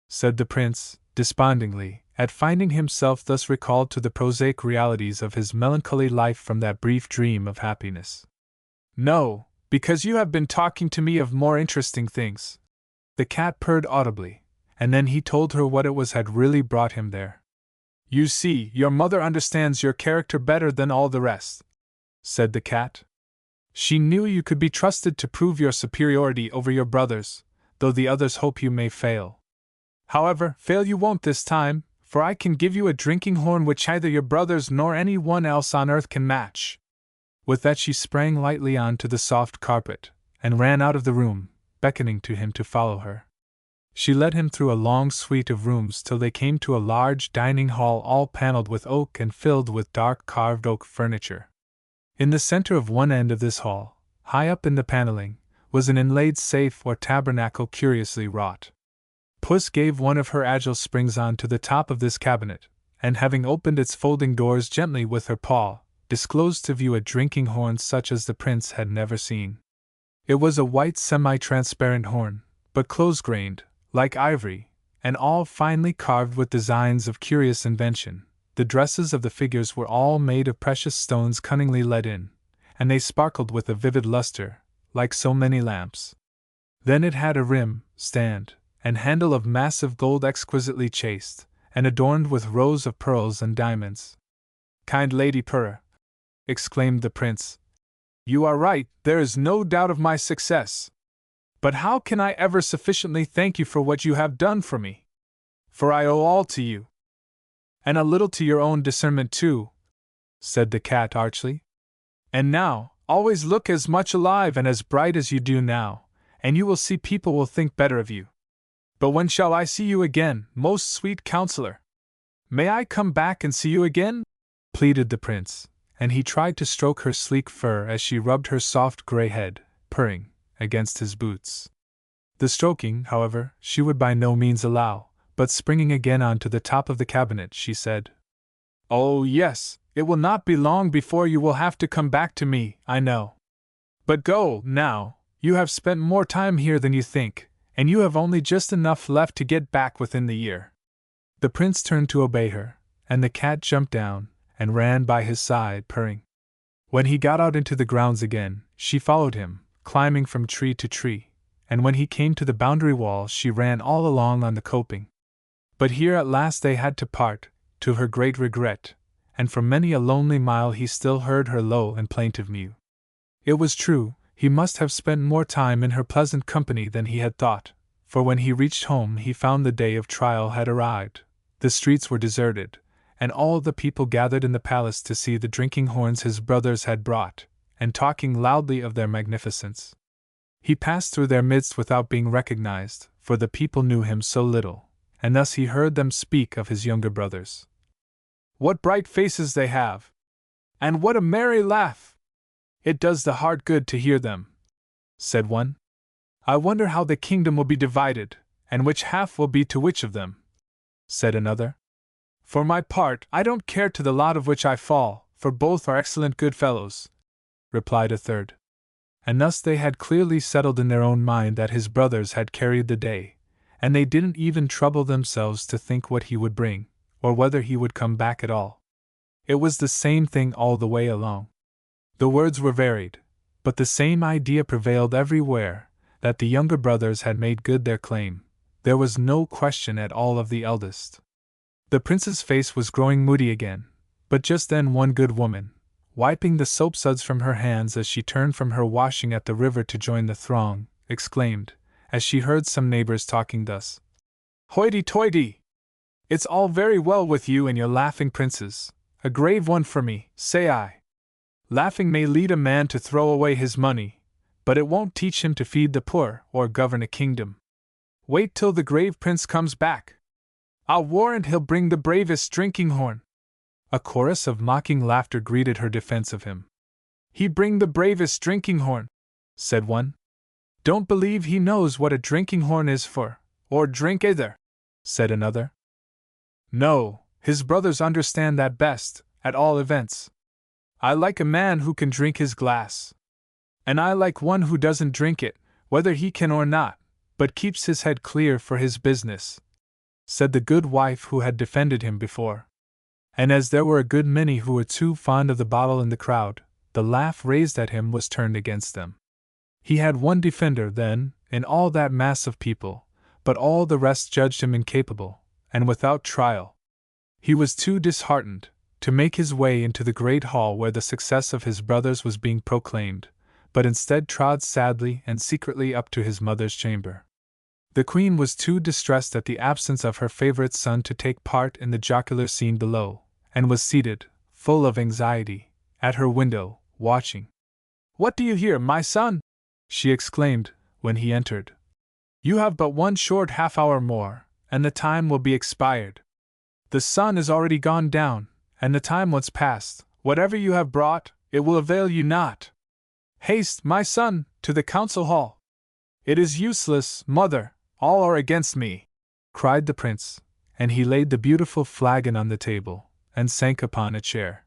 A: said the prince, despondingly, at finding himself thus recalled to the prosaic realities of his melancholy life from that brief dream of happiness. No, because you have been talking to me of more interesting things. The cat purred audibly, and then he told her what it was had really brought him there. You see, your mother understands your character better than all the rest, said the cat. She knew you could be trusted to prove your superiority over your brothers, though the others hope you may fail. However, fail you won't this time, for I can give you a drinking horn which neither your brothers nor any one else on earth can match. With that she sprang lightly on to the soft carpet, and ran out of the room, beckoning to him to follow her. She led him through a long suite of rooms till they came to a large dining hall all paneled with oak and filled with dark carved oak furniture. In the center of one end of this hall, high up in the paneling, was an inlaid safe or tabernacle curiously wrought. Puss gave one of her agile springs on to the top of this cabinet, and having opened its folding doors gently with her paw, disclosed to view a drinking horn such as the prince had never seen. It was a white semi-transparent horn, but close-grained, like ivory, and all finely carved with designs of curious invention. The dresses of the figures were all made of precious stones cunningly let in, and they sparkled with a vivid luster, like so many lamps. Then it had a rim, stand, and handle of massive gold exquisitely chased, and adorned with rows of pearls and diamonds. Kind Lady Purr, exclaimed the prince, you are right, there is no doubt of my success. But how can I ever sufficiently thank you for what you have done for me? For I owe all to you. And a little to your own discernment too, said the cat archly. And now, always look as much alive and as bright as you do now, and you will see people will think better of you. But when shall I see you again, most sweet counselor? May I come back and see you again? Pleaded the prince, and he tried to stroke her sleek fur as she rubbed her soft gray head, purring, against his boots. The stroking, however, she would by no means allow, but springing again on to the top of the cabinet, she said, Oh yes, it will not be long before you will have to come back to me, I know. But go, now, you have spent more time here than you think, and you have only just enough left to get back within the year. The prince turned to obey her, and the cat jumped down, and ran by his side, purring. When he got out into the grounds again, she followed him, climbing from tree to tree, and when he came to the boundary wall she ran all along on the coping. But here at last they had to part, to her great regret, and for many a lonely mile he still heard her low and plaintive mew. It was true, he must have spent more time in her pleasant company than he had thought, for when he reached home he found the day of trial had arrived, the streets were deserted, and all the people gathered in the palace to see the drinking horns his brothers had brought, and talking loudly of their magnificence. He passed through their midst without being recognized, for the people knew him so little, and thus he heard them speak of his younger brothers. What bright faces they have! And what a merry laugh! It does the heart good to hear them, said one. I wonder how the kingdom will be divided, and which half will be to which of them, said another. For my part, I don't care to the lot of which I fall, for both are excellent good fellows, replied a third. And thus they had clearly settled in their own mind that his brothers had carried the day, and they didn't even trouble themselves to think what he would bring, or whether he would come back at all. It was the same thing all the way along. The words were varied, but the same idea prevailed everywhere, that the younger brothers had made good their claim. There was no question at all of the eldest. The prince's face was growing moody again, but just then one good woman, wiping the soap-suds from her hands as she turned from her washing at the river to join the throng, exclaimed, as she heard some neighbors talking thus, Hoity-toity! It's all very well with you and your laughing princes, a grave one for me, say I. Laughing may lead a man to throw away his money, but it won't teach him to feed the poor or govern a kingdom. Wait till the grave prince comes back. I'll warrant he'll bring the bravest drinking horn. A chorus of mocking laughter greeted her defense of him. He bring the bravest drinking horn, said one. Don't believe he knows what a drinking horn is for, or drink either, said another. No, his brothers understand that best, at all events. I like a man who can drink his glass, And I like one who doesn't drink it, whether he can or not, but keeps his head clear for his business," said the good wife who had defended him before. And as there were a good many who were too fond of the bottle in the crowd, the laugh raised at him was turned against them. He had one defender, then, in all that mass of people, but all the rest judged him incapable, and without trial. He was too disheartened to make his way into the great hall where the success of his brothers was being proclaimed, but instead trod sadly and secretly up to his mother's chamber. The queen was too distressed at the absence of her favorite son to take part in the jocular scene below, and was seated, full of anxiety, at her window, watching. "What do you hear, my son?" she exclaimed, when he entered. "You have but one short half-hour more, and the time will be expired. The sun is already gone down, and the time once past, whatever you have brought, it will avail you not. Haste, my son, to the council hall." "It is useless, mother, all are against me," cried the prince, and he laid the beautiful flagon on the table, and sank upon a chair.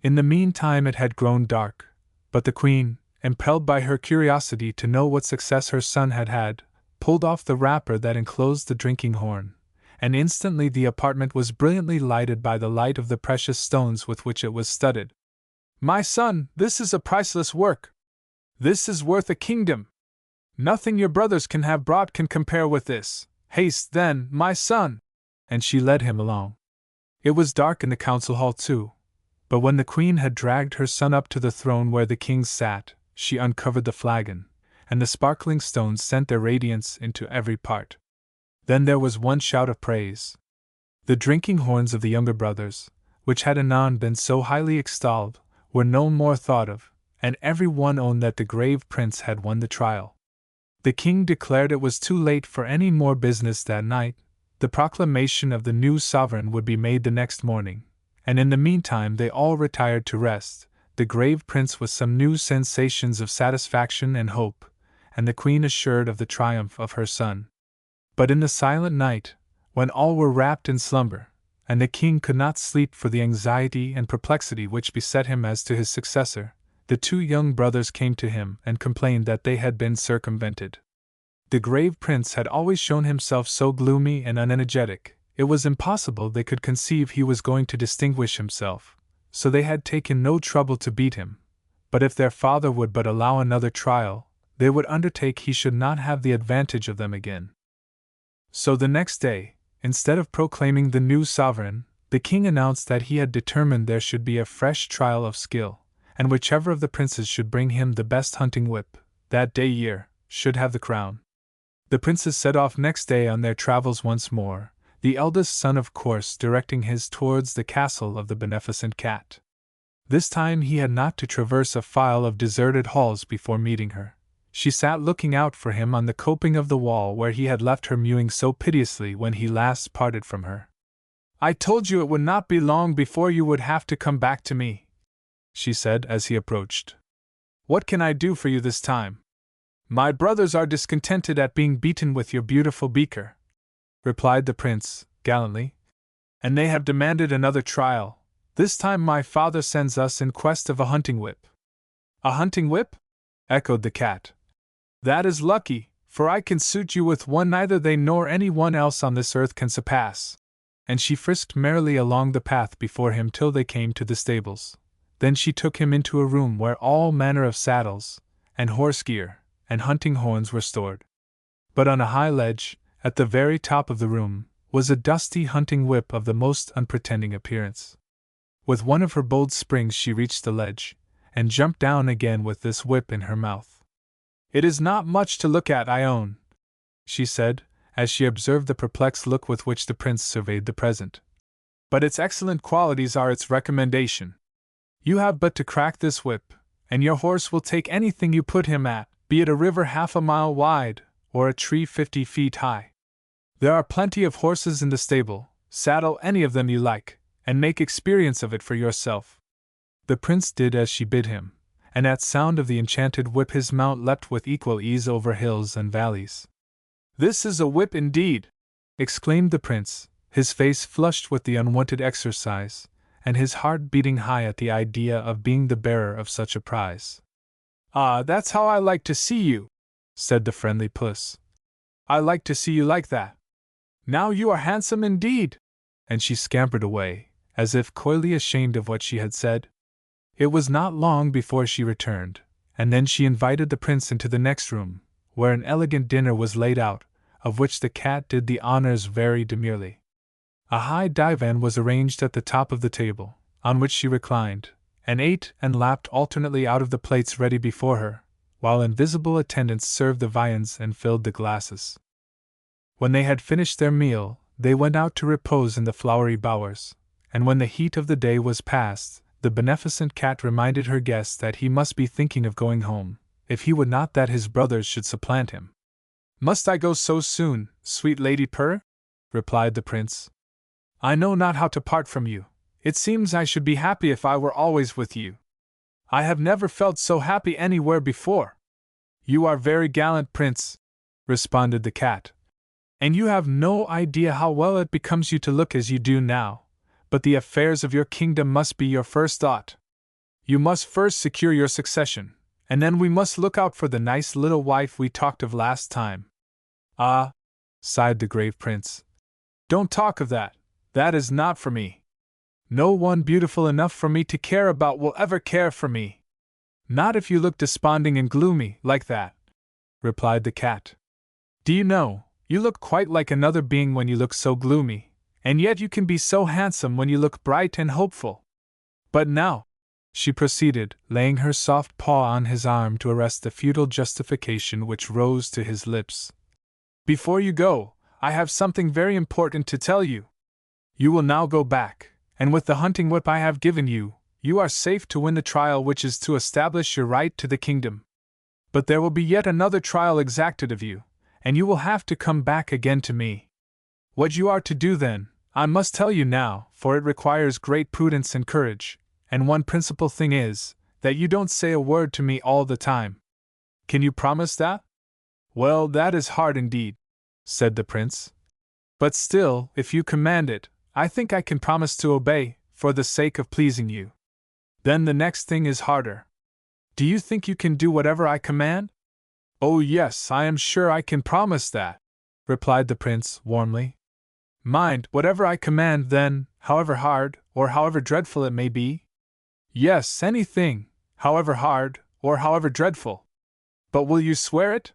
A: In the meantime it had grown dark, but the queen, impelled by her curiosity to know what success her son had had, pulled off the wrapper that enclosed the drinking horn, and instantly the apartment was brilliantly lighted by the light of the precious stones with which it was studded. "My son, this is a priceless work. This is worth a kingdom. Nothing your brothers can have brought can compare with this. Haste, then, my son!" And she led him along. It was dark in the council hall too, but when the queen had dragged her son up to the throne where the kings sat, she uncovered the flagon, and the sparkling stones sent their radiance into every part. Then there was one shout of praise. The drinking horns of the younger brothers, which had anon been so highly extolled, were no more thought of, and every one owned that the grave prince had won the trial. The king declared it was too late for any more business that night. The proclamation of the new sovereign would be made the next morning, and in the meantime they all retired to rest, the grave prince with some new sensations of satisfaction and hope, and the queen assured of the triumph of her son. But in the silent night, when all were wrapped in slumber, and the king could not sleep for the anxiety and perplexity which beset him as to his successor, the two young brothers came to him and complained that they had been circumvented. The grave prince had always shown himself so gloomy and unenergetic, it was impossible they could conceive he was going to distinguish himself, so they had taken no trouble to beat him, but if their father would but allow another trial, they would undertake he should not have the advantage of them again. So the next day, instead of proclaiming the new sovereign, the king announced that he had determined there should be a fresh trial of skill, and whichever of the princes should bring him the best hunting whip, that day year, should have the crown. The princes set off next day on their travels once more, the eldest son of course directing his towards the castle of the beneficent cat. This time he had not to traverse a file of deserted halls before meeting her. She sat looking out for him on the coping of the wall where he had left her mewing so piteously when he last parted from her. "I told you it would not be long before you would have to come back to me," she said as he approached. "What can I do for you this time?" "My brothers are discontented at being beaten with your beautiful beaker," replied the prince, gallantly, "and they have demanded another trial. This time my father sends us in quest of a hunting whip." "A hunting whip?" echoed the cat. "That is lucky, for I can suit you with one neither they nor any one else on this earth can surpass." And she frisked merrily along the path before him till they came to the stables. Then she took him into a room where all manner of saddles, and horse gear, and hunting horns were stored. But on a high ledge, at the very top of the room, was a dusty hunting whip of the most unpretending appearance. With one of her bold springs she reached the ledge, and jumped down again with this whip in her mouth. "It is not much to look at, I own," she said, as she observed the perplexed look with which the prince surveyed the present. "But its excellent qualities are its recommendation. You have but to crack this whip, and your horse will take anything you put him at, be it a river half a mile wide, or a tree 50 feet high. There are plenty of horses in the stable, saddle any of them you like, and make experience of it for yourself." The prince did as she bid him, and at sound of the enchanted whip his mount leapt with equal ease over hills and valleys. "This is a whip indeed!" exclaimed the prince, his face flushed with the unwonted exercise, and his heart beating high at the idea of being the bearer of such a prize. "Ah, that's how I like to see you," said the friendly puss. "I like to see you like that. Now you are handsome indeed!" And she scampered away, as if coyly ashamed of what she had said. It was not long before she returned, and then she invited the prince into the next room, where an elegant dinner was laid out, of which the cat did the honors very demurely. A high divan was arranged at the top of the table, on which she reclined, and ate and lapped alternately out of the plates ready before her, while invisible attendants served the viands and filled the glasses. When they had finished their meal, they went out to repose in the flowery bowers, and when the heat of the day was past, the beneficent cat reminded her guest that he must be thinking of going home, if he would not that his brothers should supplant him. "Must I go so soon, sweet Lady Purr?" replied the prince. "I know not how to part from you. It seems I should be happy if I were always with you. I have never felt so happy anywhere before." "You are very gallant, prince," responded the cat, "and you have no idea how well it becomes you to look as you do now, but the affairs of your kingdom must be your first thought. You must first secure your succession, and then we must look out for the nice little wife we talked of last time." "Ah," sighed the grave prince, "don't talk of that. That is not for me. No one beautiful enough for me to care about will ever care for me." "Not if you look desponding and gloomy, like that," replied the cat. "Do you know, you look quite like another being when you look so gloomy, and yet you can be so handsome when you look bright and hopeful. But now," she proceeded, laying her soft paw on his arm to arrest the futile justification which rose to his lips, "before you go, I have something very important to tell you. You will now go back, and with the hunting whip I have given you, you are safe to win the trial which is to establish your right to the kingdom. But there will be yet another trial exacted of you, and you will have to come back again to me. What you are to do then, I must tell you now, for it requires great prudence and courage, and one principal thing is, that you don't say a word to me all the time. Can you promise that?" "Well, that is hard indeed," said the prince. "But still, if you command it, I think I can promise to obey, for the sake of pleasing you." "Then the next thing is harder. Do you think you can do whatever I command?" "Oh yes, I am sure I can promise that," replied the prince, warmly. "Mind, whatever I command, then, however hard, or however dreadful it may be?" "Yes, anything, however hard, or however dreadful. But will you swear it?"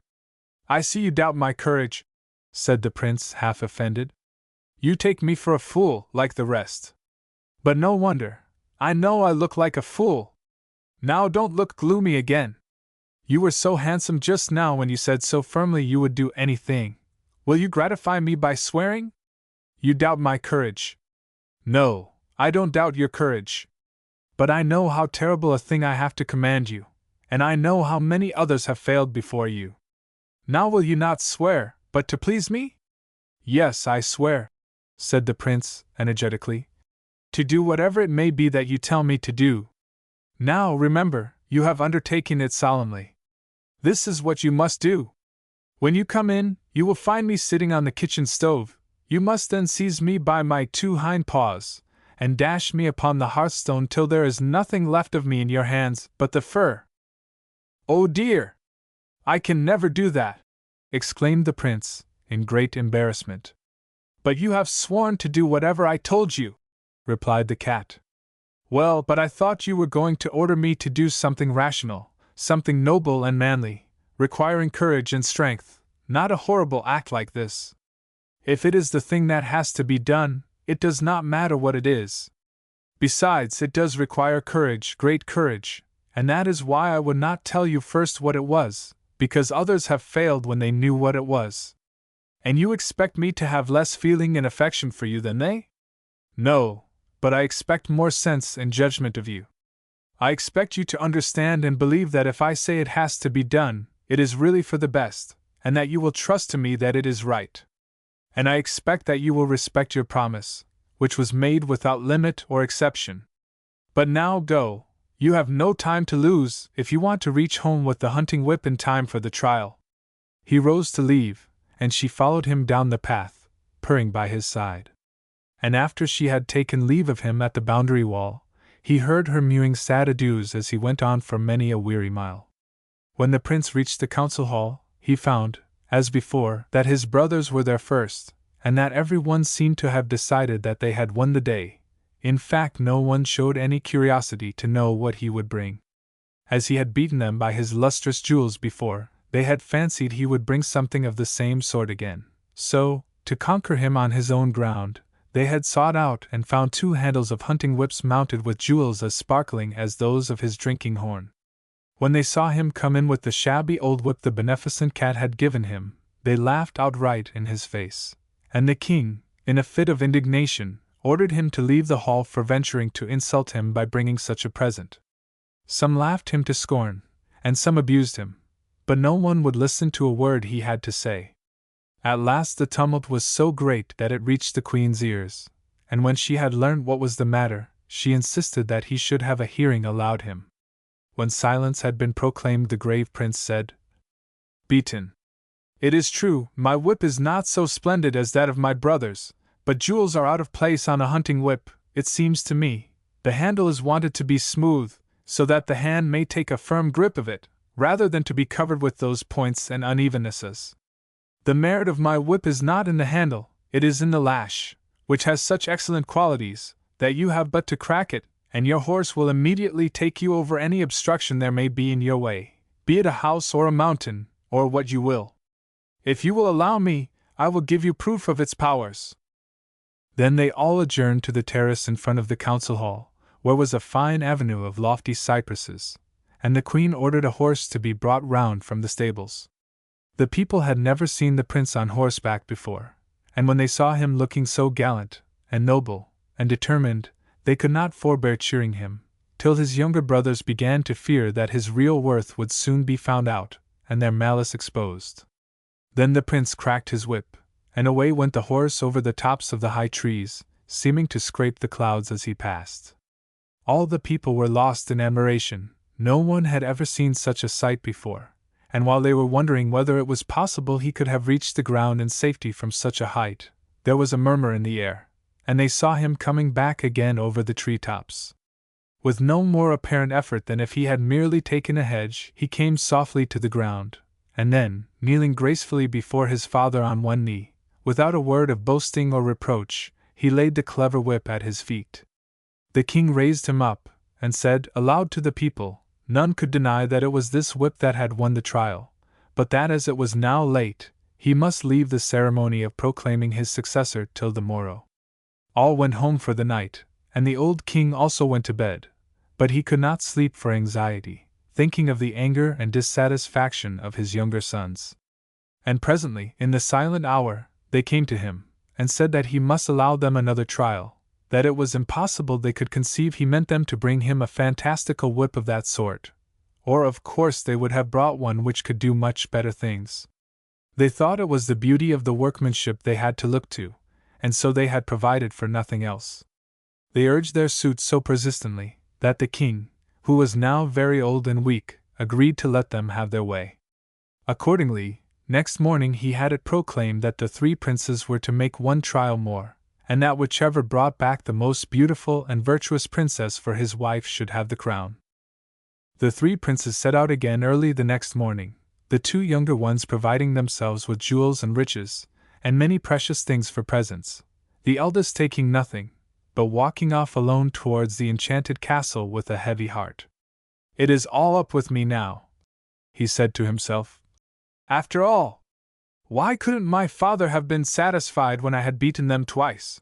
A: "I see you doubt my courage," said the prince, half offended. "You take me for a fool, like the rest. But no wonder. I know I look like a fool. Now don't look gloomy again. You were so handsome just now when you said so firmly you would do anything. Will you gratify me by swearing? You doubt my courage." "No, I don't doubt your courage. But I know how terrible a thing I have to command you, and I know how many others have failed before you. Now will you not swear, but to please me?" "Yes, I swear," said the prince, energetically, "to do whatever it may be that you tell me to do. Now, remember, you have undertaken it solemnly. This is what you must do. When you come in, you will find me sitting on the kitchen stove. You must then seize me by my two hind paws, and dash me upon the hearthstone till there is nothing left of me in your hands but the fur." "Oh dear! I can never do that!" exclaimed the prince, in great embarrassment. "But you have sworn to do whatever I told you," replied the cat. "Well, but I thought you were going to order me to do something rational, something noble and manly, requiring courage and strength, not a horrible act like this. If it is the thing that has to be done, it does not matter what it is. Besides, it does require courage, great courage, and that is why I would not tell you first what it was, because others have failed when they knew what it was. And you expect me to have less feeling and affection for you than they? No, but I expect more sense and judgment of you. I expect you to understand and believe that if I say it has to be done, it is really for the best, and that you will trust to me that it is right. And I expect that you will respect your promise, which was made without limit or exception. But now go, you have no time to lose if you want to reach home with the hunting whip in time for the trial." He rose to leave, and she followed him down the path, purring by his side. And after she had taken leave of him at the boundary wall, he heard her mewing sad adieus as he went on for many a weary mile. When the prince reached the council hall, he found, as before, that his brothers were there first, and that every one seemed to have decided that they had won the day. In fact, no one showed any curiosity to know what he would bring. As he had beaten them by his lustrous jewels before, they had fancied he would bring something of the same sort again. So, to conquer him on his own ground, they had sought out and found 2 handles of hunting whips mounted with jewels as sparkling as those of his drinking horn. When they saw him come in with the shabby old whip the beneficent cat had given him, they laughed outright in his face, and the king, in a fit of indignation, ordered him to leave the hall for venturing to insult him by bringing such a present. Some laughed him to scorn, and some abused him, but no one would listen to a word he had to say. At last the tumult was so great that it reached the queen's ears, and when she had learnt what was the matter, she insisted that he should have a hearing allowed him. When silence had been proclaimed, the grave prince said, "Beaten. It is true, my whip is not so splendid as that of my brothers, but jewels are out of place on a hunting whip, it seems to me. The handle is wanted to be smooth, so that the hand may take a firm grip of it, rather than to be covered with those points and unevennesses. The merit of my whip is not in the handle, it is in the lash, which has such excellent qualities, that you have but to crack it, and your horse will immediately take you over any obstruction there may be in your way, be it a house or a mountain, or what you will. If you will allow me, I will give you proof of its powers." Then they all adjourned to the terrace in front of the council hall, where was a fine avenue of lofty cypresses, and the queen ordered a horse to be brought round from the stables. The people had never seen the prince on horseback before, and when they saw him looking so gallant, and noble, and determined, they could not forbear cheering him, till his younger brothers began to fear that his real worth would soon be found out, and their malice exposed. Then the prince cracked his whip, and away went the horse over the tops of the high trees, seeming to scrape the clouds as he passed. All the people were lost in admiration, no one had ever seen such a sight before, and while they were wondering whether it was possible he could have reached the ground in safety from such a height, there was a murmur in the air, and they saw him coming back again over the tree-tops. With no more apparent effort than if he had merely taken a hedge, he came softly to the ground, and then, kneeling gracefully before his father on one knee, without a word of boasting or reproach, he laid the clever whip at his feet. The king raised him up, and said aloud to the people, none could deny that it was this whip that had won the trial, but that as it was now late, he must leave the ceremony of proclaiming his successor till the morrow. All went home for the night, and the old king also went to bed, but he could not sleep for anxiety, thinking of the anger and dissatisfaction of his younger sons. And presently, in the silent hour, they came to him, and said that he must allow them another trial, that it was impossible they could conceive he meant them to bring him a fantastical whip of that sort, or of course they would have brought one which could do much better things. They thought it was the beauty of the workmanship they had to look to, and so they had provided for nothing else. They urged their suit so persistently, that the king, who was now very old and weak, agreed to let them have their way. Accordingly, next morning he had it proclaimed that the 3 princes were to make one trial more, and that whichever brought back the most beautiful and virtuous princess for his wife should have the crown. The 3 princes set out again early the next morning, the 2 younger ones providing themselves with jewels and riches, and many precious things for presents, the eldest taking nothing, but walking off alone towards the enchanted castle with a heavy heart. "It is all up with me now," he said to himself. "After all, why couldn't my father have been satisfied when I had beaten them twice?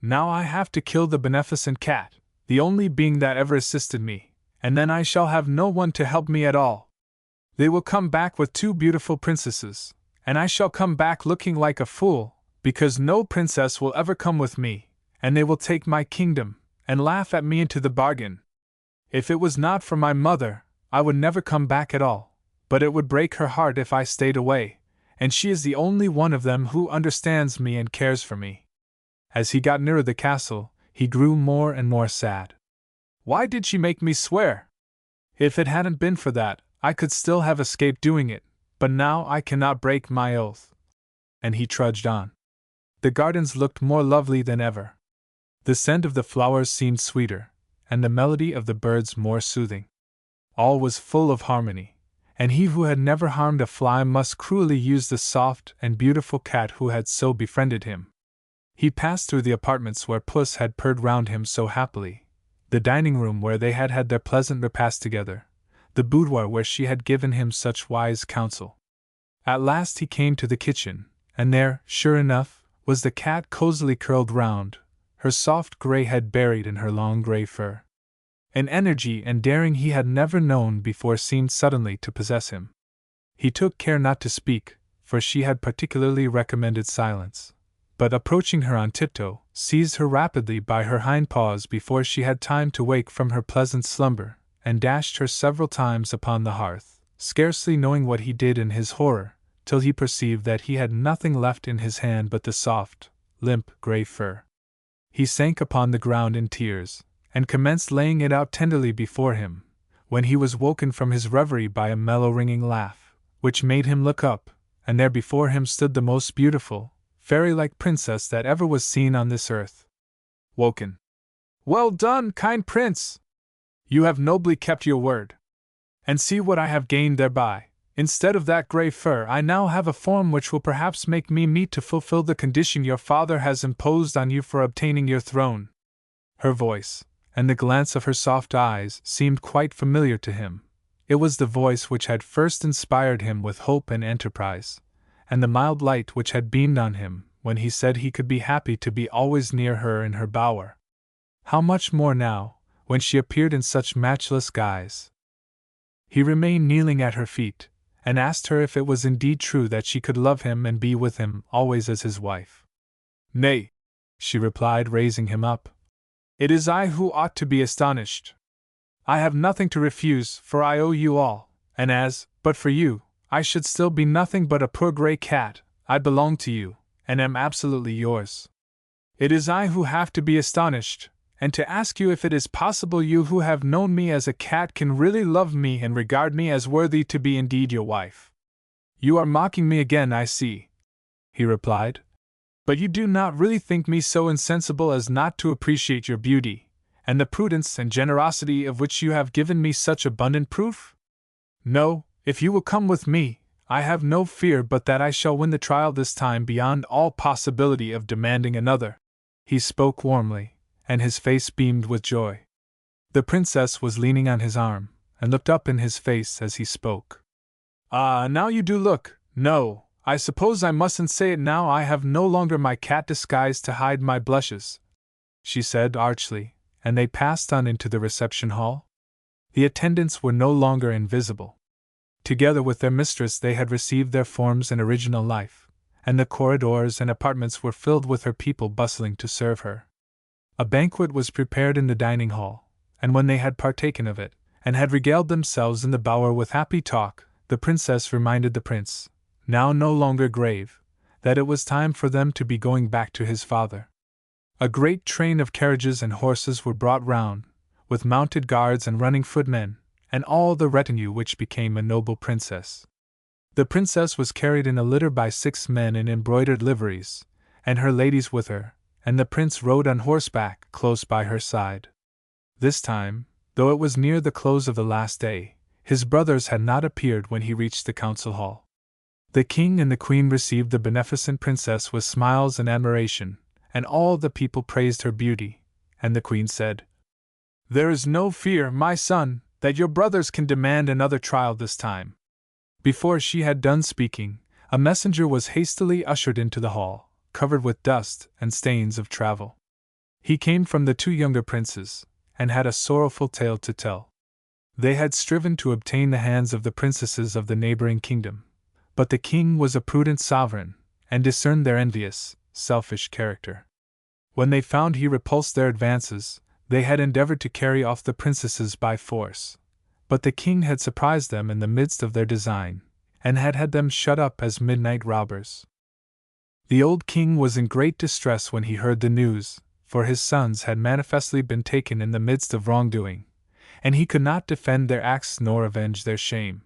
A: Now I have to kill the beneficent cat, the only being that ever assisted me, and then I shall have no one to help me at all. They will come back with 2 beautiful princesses, and I shall come back looking like a fool, because no princess will ever come with me, and they will take my kingdom, and laugh at me into the bargain. If it was not for my mother, I would never come back at all, but it would break her heart if I stayed away, and she is the only one of them who understands me and cares for me." As he got nearer the castle, he grew more and more sad. Why did she make me swear? If it hadn't been for that, I could still have escaped doing it, but now I cannot break my oath. And he trudged on. The gardens looked more lovely than ever. The scent of the flowers seemed sweeter, and the melody of the birds more soothing. All was full of harmony, and he who had never harmed a fly must cruelly use the soft and beautiful cat who had so befriended him. He passed through the apartments where Puss had purred round him so happily, the dining room where they had had their pleasant repast together, the boudoir where she had given him such wise counsel. At last he came to the kitchen, and there, sure enough, was the cat cozily curled round, her soft grey head buried in her long grey fur. An energy and daring he had never known before seemed suddenly to possess him. He took care not to speak, for she had particularly recommended silence, but approaching her on tiptoe, seized her rapidly by her hind paws before she had time to wake from her pleasant slumber, and dashed her several times upon the hearth, scarcely knowing what he did in his horror, till he perceived that he had nothing left in his hand but the soft, limp, grey fur. He sank upon the ground in tears, and commenced laying it out tenderly before him, when he was woken from his reverie by a mellow ringing laugh, which made him look up, and there before him stood the most beautiful, fairy-like princess that ever was seen on this earth. Woken. Well done, kind prince! You have nobly kept your word. And see what I have gained thereby. Instead of that grey fur, I now have a form which will perhaps make me meet to fulfill the condition your father has imposed on you for obtaining your throne. Her voice, and the glance of her soft eyes, seemed quite familiar to him. It was the voice which had first inspired him with hope and enterprise, and the mild light which had beamed on him when he said he could be happy to be always near her in her bower. How much more now, when she appeared in such matchless guise. He remained kneeling at her feet, and asked her if it was indeed true that she could love him and be with him always as his wife. Nay, she replied, raising him up. It is I who ought to be astonished. I have nothing to refuse, for I owe you all, and as, but for you, I should still be nothing but a poor grey cat, I belong to you, and am absolutely yours. It is I who have to be astonished, and to ask you if it is possible you who have known me as a cat can really love me and regard me as worthy to be indeed your wife. You are mocking me again, I see, he replied. But you do not really think me so insensible as not to appreciate your beauty, and the prudence and generosity of which you have given me such abundant proof? No, if you will come with me, I have no fear but that I shall win the trial this time beyond all possibility of demanding another. He spoke warmly, and his face beamed with joy. The princess was leaning on his arm, and looked up in his face as he spoke. Ah, now you do look. No, I suppose I mustn't say it now. I have no longer my cat disguise to hide my blushes, she said archly, and they passed on into the reception hall. The attendants were no longer invisible. Together with their mistress they had received their forms in original life, and the corridors and apartments were filled with her people bustling to serve her. A banquet was prepared in the dining hall, and when they had partaken of it, and had regaled themselves in the bower with happy talk, the princess reminded the prince, now no longer grave, that it was time for them to be going back to his father. A great train of carriages and horses were brought round, with mounted guards and running footmen, and all the retinue which became a noble princess. The princess was carried in a litter by 6 men in embroidered liveries, and her ladies with her, and the prince rode on horseback close by her side. This time, though it was near the close of the last day, his brothers had not appeared when he reached the council hall. The king and the queen received the beneficent princess with smiles and admiration, and all the people praised her beauty, and the queen said, "There is no fear, my son, that your brothers can demand another trial this time." Before she had done speaking, a messenger was hastily ushered into the hall, covered with dust and stains of travel. He came from the 2 younger princes, and had a sorrowful tale to tell. They had striven to obtain the hands of the princesses of the neighboring kingdom, but the king was a prudent sovereign, and discerned their envious, selfish character. When they found he repulsed their advances, they had endeavored to carry off the princesses by force, but the king had surprised them in the midst of their design, and had had them shut up as midnight robbers. The old king was in great distress when he heard the news, for his sons had manifestly been taken in the midst of wrongdoing, and he could not defend their acts nor avenge their shame.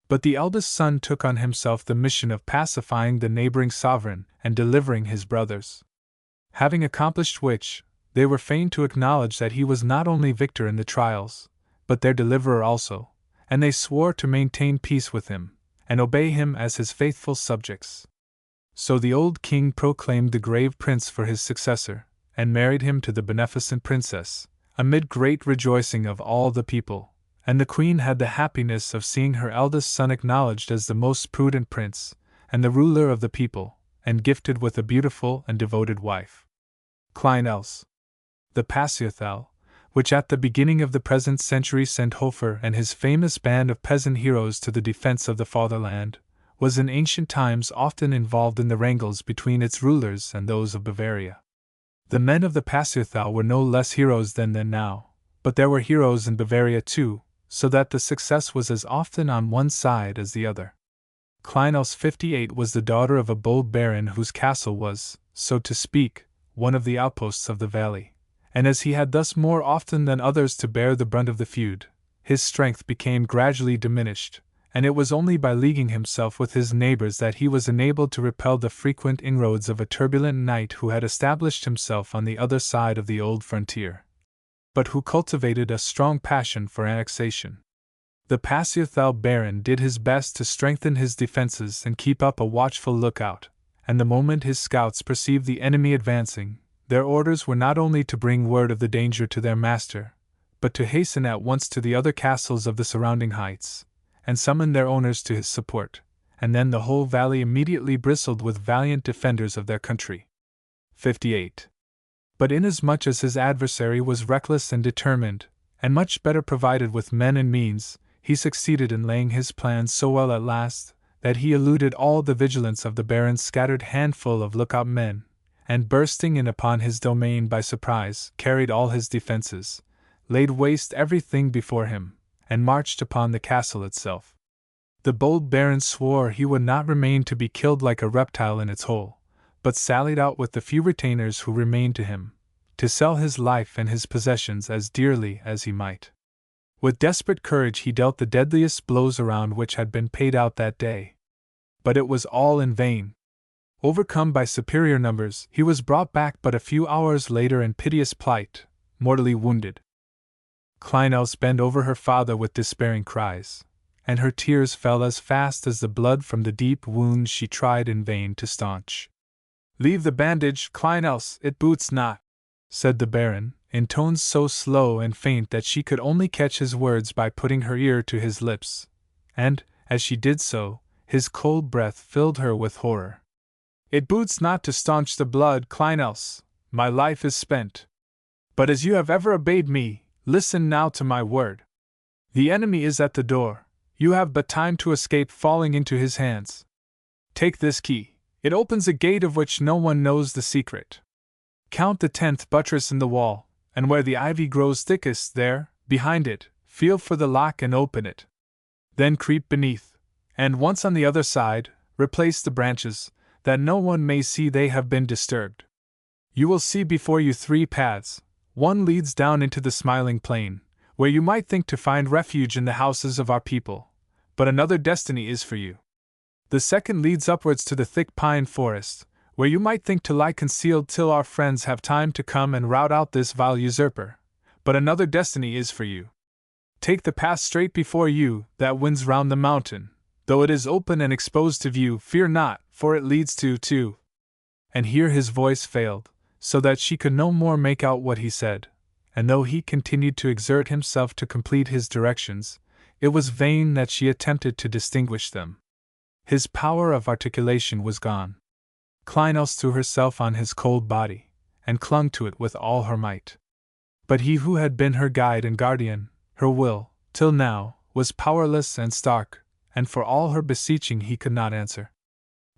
A: But the eldest son took on himself the mission of pacifying the neighboring sovereign and delivering his brothers. Having accomplished which, they were fain to acknowledge that he was not only victor in the trials, but their deliverer also, and they swore to maintain peace with him, and obey him as his faithful subjects. So the old king proclaimed the grave prince for his successor, and married him to the beneficent princess, amid great rejoicing of all the people, and the queen had the happiness of seeing her eldest son acknowledged as the most prudent prince, and the ruler of the people, and gifted with a beautiful and devoted wife. Kleinels. The Passiothal, which at the beginning of the present century sent Hofer and his famous band of peasant heroes to the defense of the fatherland, was in ancient times often involved in the wrangles between its rulers and those of Bavaria. The men of the Passiothal were no less heroes then than now, but there were heroes in Bavaria too, so that the success was as often on one side as the other. Kleinels 58 was the daughter of a bold baron whose castle was, so to speak, one of the outposts of the valley, and as he had thus more often than others to bear the brunt of the feud, his strength became gradually diminished, and it was only by leaguing himself with his neighbors that he was enabled to repel the frequent inroads of a turbulent knight who had established himself on the other side of the old frontier, but who cultivated a strong passion for annexation. The Passiothal baron did his best to strengthen his defenses and keep up a watchful lookout, and the moment his scouts perceived the enemy advancing, their orders were not only to bring word of the danger to their master, but to hasten at once to the other castles of the surrounding heights, and summon their owners to his support, and then the whole valley immediately bristled with valiant defenders of their country. 58. But inasmuch as his adversary was reckless and determined, and much better provided with men and means, he succeeded in laying his plans so well at last, that he eluded all the vigilance of the baron's scattered handful of lookout men, and bursting in upon his domain by surprise, carried all his defenses, laid waste everything before him, and marched upon the castle itself. The bold baron swore he would not remain to be killed like a reptile in its hole, but sallied out with the few retainers who remained to him, to sell his life and his possessions as dearly as he might. With desperate courage he dealt the deadliest blows around which had been paid out that day. But it was all in vain. Overcome by superior numbers, he was brought back but a few hours later in piteous plight, mortally wounded. Kleinels bent over her father with despairing cries, and her tears fell as fast as the blood from the deep wounds she tried in vain to staunch. "Leave the bandage, Kleinels, it boots not," said the baron, in tones so slow and faint that she could only catch his words by putting her ear to his lips, and, as she did so, his cold breath filled her with horror. "It boots not to staunch the blood, Kleinels, my life is spent. But as you have ever obeyed me, listen now to my word. The enemy is at the door, you have but time to escape falling into his hands. Take this key, it opens a gate of which no one knows the secret. Count the 10th buttress in the wall, and where the ivy grows thickest there, behind it, feel for the lock and open it. Then creep beneath, and once on the other side, replace the branches, that no one may see they have been disturbed. You will see before you 3 paths. One leads down into the smiling plain, where you might think to find refuge in the houses of our people, but another destiny is for you. The second leads upwards to the thick pine forest, where you might think to lie concealed till our friends have time to come and rout out this vile usurper, but another destiny is for you. Take the path straight before you, that winds round the mountain, though it is open and exposed to view, fear not, for it leads to. And here his voice failed, so that she could no more make out what he said, and though he continued to exert himself to complete his directions, it was vain that she attempted to distinguish them. His power of articulation was gone. Kleinels threw herself on his cold body, and clung to it with all her might. But he who had been her guide and guardian, her will, till now, was powerless and stark, and for all her beseeching he could not answer.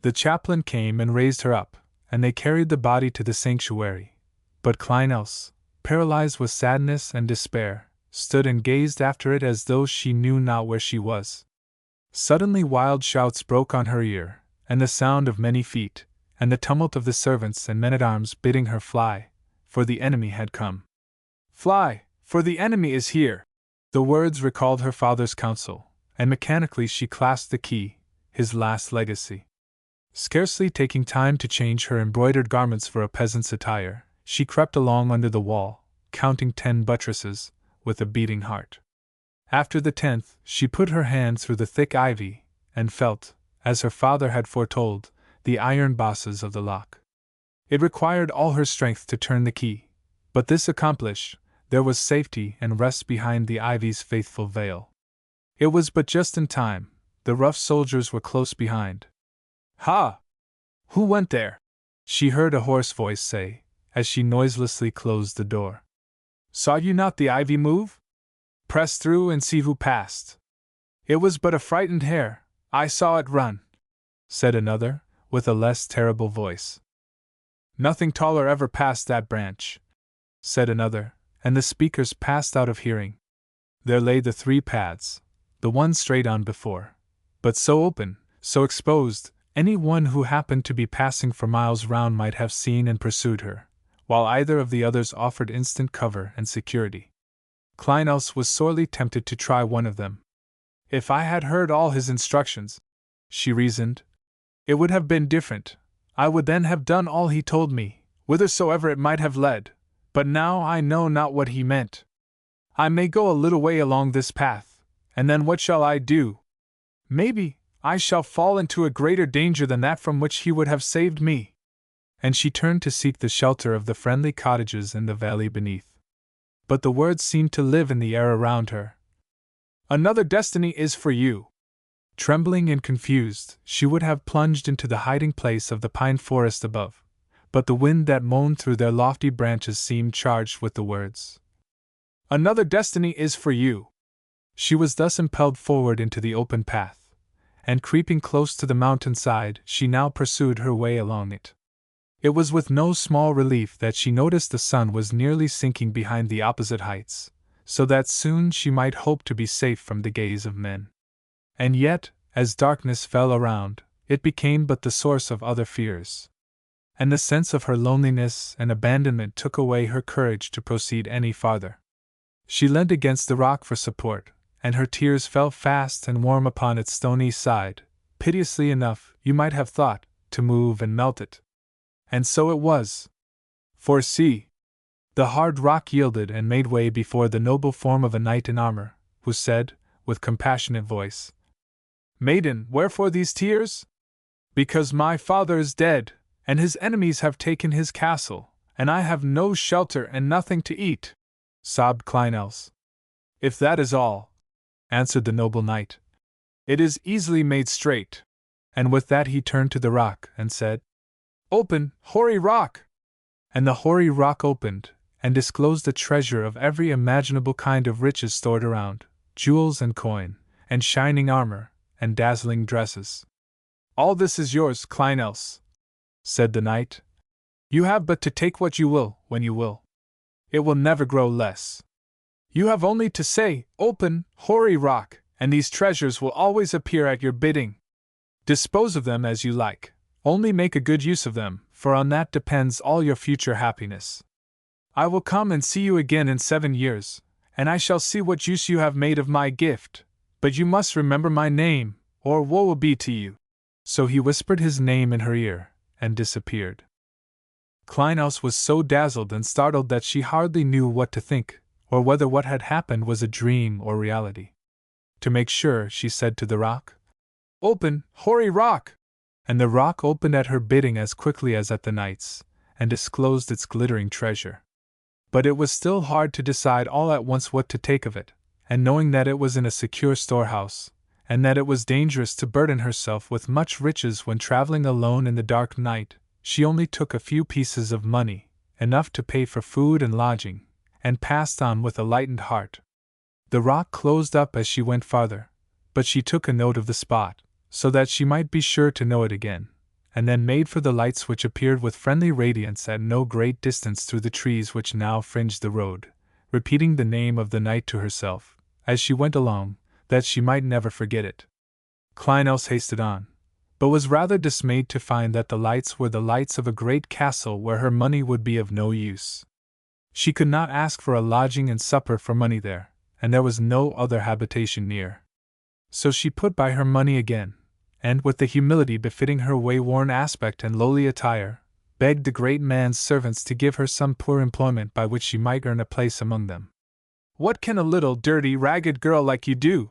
A: The chaplain came and raised her up, and they carried the body to the sanctuary, but Kleinels, paralyzed with sadness and despair, stood and gazed after it as though she knew not where she was. Suddenly wild shouts broke on her ear, and the sound of many feet, and the tumult of the servants and men-at-arms bidding her fly, for the enemy had come. "Fly, for the enemy is here!" The words recalled her father's counsel, and mechanically she clasped the key, his last legacy. Scarcely taking time to change her embroidered garments for a peasant's attire, she crept along under the wall, counting 10 buttresses, with a beating heart. After the 10th, she put her hand through the thick ivy, and felt, as her father had foretold, the iron bosses of the lock. It required all her strength to turn the key, but this accomplished, there was safety and rest behind the ivy's faithful veil. It was but just in time, the rough soldiers were close behind. "Ha! Who went there?" she heard a hoarse voice say, as she noiselessly closed the door. "Saw you not the ivy move? Press through and see who passed." "It was but a frightened hare, I saw it run," said another, with a less terrible voice. "Nothing taller ever passed that branch," said another, and the speakers passed out of hearing. There lay the 3 paths, the one straight on before, but so open, so exposed, any one who happened to be passing for miles round might have seen and pursued her, while either of the others offered instant cover and security. Kleinels was sorely tempted to try one of them. "If I had heard all his instructions," she reasoned, "it would have been different. I would then have done all he told me, whithersoever it might have led, but now I know not what he meant. I may go a little way along this path, and then what shall I do? Maybe I shall fall into a greater danger than that from which he would have saved me." And she turned to seek the shelter of the friendly cottages in the valley beneath. But the words seemed to live in the air around her. "Another destiny is for you." Trembling and confused, she would have plunged into the hiding place of the pine forest above, but the wind that moaned through their lofty branches seemed charged with the words. "Another destiny is for you." She was thus impelled forward into the open path, and creeping close to the mountainside, she now pursued her way along it. It was with no small relief that she noticed the sun was nearly sinking behind the opposite heights, so that soon she might hope to be safe from the gaze of men. And yet, as darkness fell around, it became but the source of other fears. And the sense of her loneliness and abandonment took away her courage to proceed any farther. She leaned against the rock for support, and her tears fell fast and warm upon its stony side, piteously enough, you might have thought, to move and melt it. And so it was. For see! The hard rock yielded and made way before the noble form of a knight in armor, who said, with compassionate voice, "Maiden, wherefore these tears?" "Because my father is dead, and his enemies have taken his castle, and I have no shelter and nothing to eat," sobbed Kleinels. "If that is all," answered the noble knight, "it is easily made straight." And with that he turned to the rock and said, "Open, hoary rock!" And the hoary rock opened, and disclosed a treasure of every imaginable kind of riches stored around, jewels and coin, and shining armor, and dazzling dresses. "All this is yours, Kleinels," said the knight. "You have but to take what you will, when you will. It will never grow less. You have only to say, 'Open, hoary rock,' and these treasures will always appear at your bidding. Dispose of them as you like, only make a good use of them, for on that depends all your future happiness. I will come and see you again in 7 years, and I shall see what use you have made of my gift, but you must remember my name, or woe will be to you." So he whispered his name in her ear, and disappeared. Kleinels was so dazzled and startled that she hardly knew what to think, or whether what had happened was a dream or reality. To make sure, she said to the rock, "Open, hoary rock!" And the rock opened at her bidding as quickly as at the knight's, and disclosed its glittering treasure. But it was still hard to decide all at once what to take of it, and knowing that it was in a secure storehouse, and that it was dangerous to burden herself with much riches when traveling alone in the dark night, she only took a few pieces of money, enough to pay for food and lodging, and passed on with a lightened heart. The rock closed up as she went farther, but she took a note of the spot, so that she might be sure to know it again, and then made for the lights which appeared with friendly radiance at no great distance through the trees which now fringed the road, repeating the name of the knight to herself, as she went along, that she might never forget it. Kleinels hasted on, but was rather dismayed to find that the lights were the lights of a great castle where her money would be of no use. She could not ask for a lodging and supper for money there, and there was no other habitation near. So she put by her money again, and, with the humility befitting her way-worn aspect and lowly attire, begged the great man's servants to give her some poor employment by which she might earn a place among them. "What can a little, dirty, ragged girl like you do?"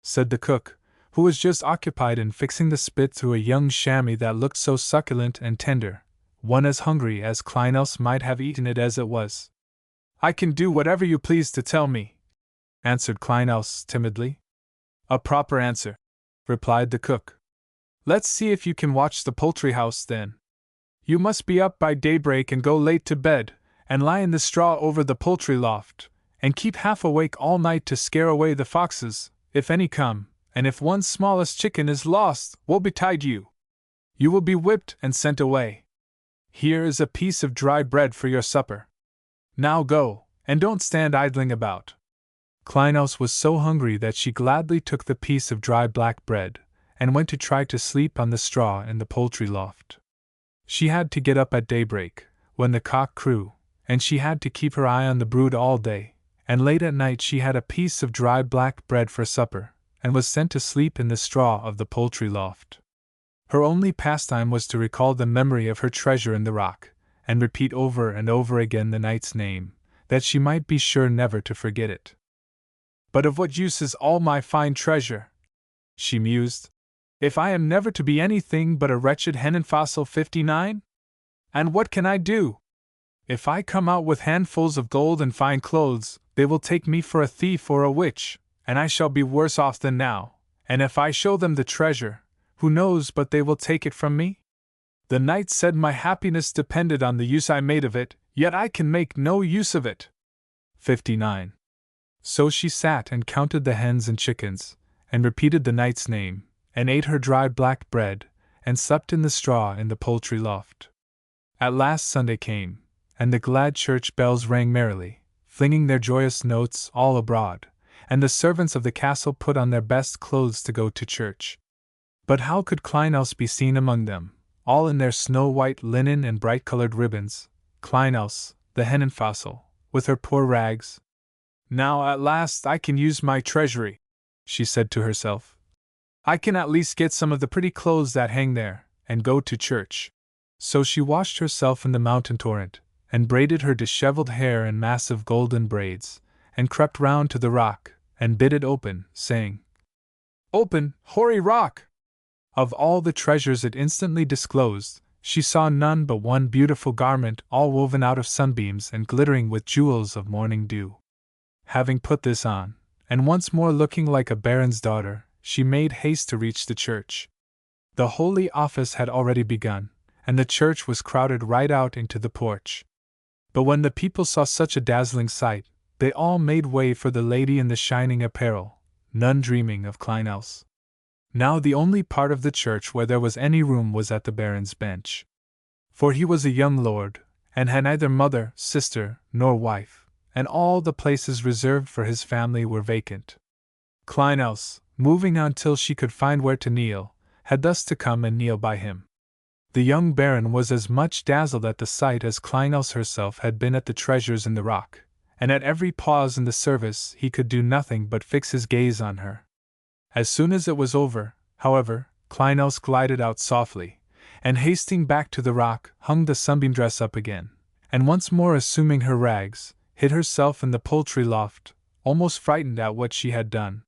A: said the cook, who was just occupied in fixing the spit through a young chamois that looked so succulent and tender, one as hungry as Kleinels might have eaten it as it was. "I can do whatever you please to tell me," answered Kleinels timidly. "A proper answer," replied the cook. "Let's see if you can watch the poultry house, then. You must be up by daybreak and go late to bed, and lie in the straw over the poultry loft, and keep half awake all night to scare away the foxes, if any come, and if one's smallest chicken is lost, woe betide you! You will be whipped and sent away. Here is a piece of dry bread for your supper. Now go, and don't stand idling about." Kleinels was so hungry that she gladly took the piece of dry black bread, and went to try to sleep on the straw in the poultry loft. She had to get up at daybreak, when the cock crew, and she had to keep her eye on the brood all day, and late at night she had a piece of dry black bread for supper, and was sent to sleep in the straw of the poultry loft. Her only pastime was to recall the memory of her treasure in the rock, and repeat over and over again the knight's name, that she might be sure never to forget it. "But of what use is all my fine treasure?" she mused, "if I am never to be anything but a wretched Henenfossil 59? And what can I do? If I come out with handfuls of gold and fine clothes, they will take me for a thief or a witch, and I shall be worse off than now, and if I show them the treasure, who knows but they will take it from me? The knight said my happiness depended on the use I made of it, yet I can make no use of it." 59. So she sat and counted the hens and chickens, and repeated the knight's name, and ate her dry black bread, and supped in the straw in the poultry loft. At last Sunday came, and the glad church bells rang merrily, flinging their joyous notes all abroad, and the servants of the castle put on their best clothes to go to church. But how could Kleinels be seen among them, all in their snow-white linen and bright-colored ribbons, Kleinels, the Henenfossil, with her poor rags? "Now at last I can use my treasury," she said to herself. "I can at least get some of the pretty clothes that hang there, and go to church." So she washed herself in the mountain torrent, and braided her disheveled hair in massive golden braids, and crept round to the rock, and bid it open, saying, "Open, hoary rock!" Of all the treasures it instantly disclosed, she saw none but one beautiful garment all woven out of sunbeams and glittering with jewels of morning dew. Having put this on, and once more looking like a baron's daughter, she made haste to reach the church. The holy office had already begun, and the church was crowded right out into the porch. But when the people saw such a dazzling sight, they all made way for the lady in the shining apparel, none dreaming of Kleinels. Now the only part of the church where there was any room was at the baron's bench. For he was a young lord, and had neither mother, sister, nor wife, and all the places reserved for his family were vacant. Kleinels, moving on till she could find where to kneel, had thus to come and kneel by him. The young baron was as much dazzled at the sight as Kleinels herself had been at the treasures in the rock, and at every pause in the service he could do nothing but fix his gaze on her. As soon as it was over, however, Kleinels glided out softly, and hasting back to the rock, hung the sunbeam dress up again, and once more assuming her rags, hid herself in the poultry loft, almost frightened at what she had done.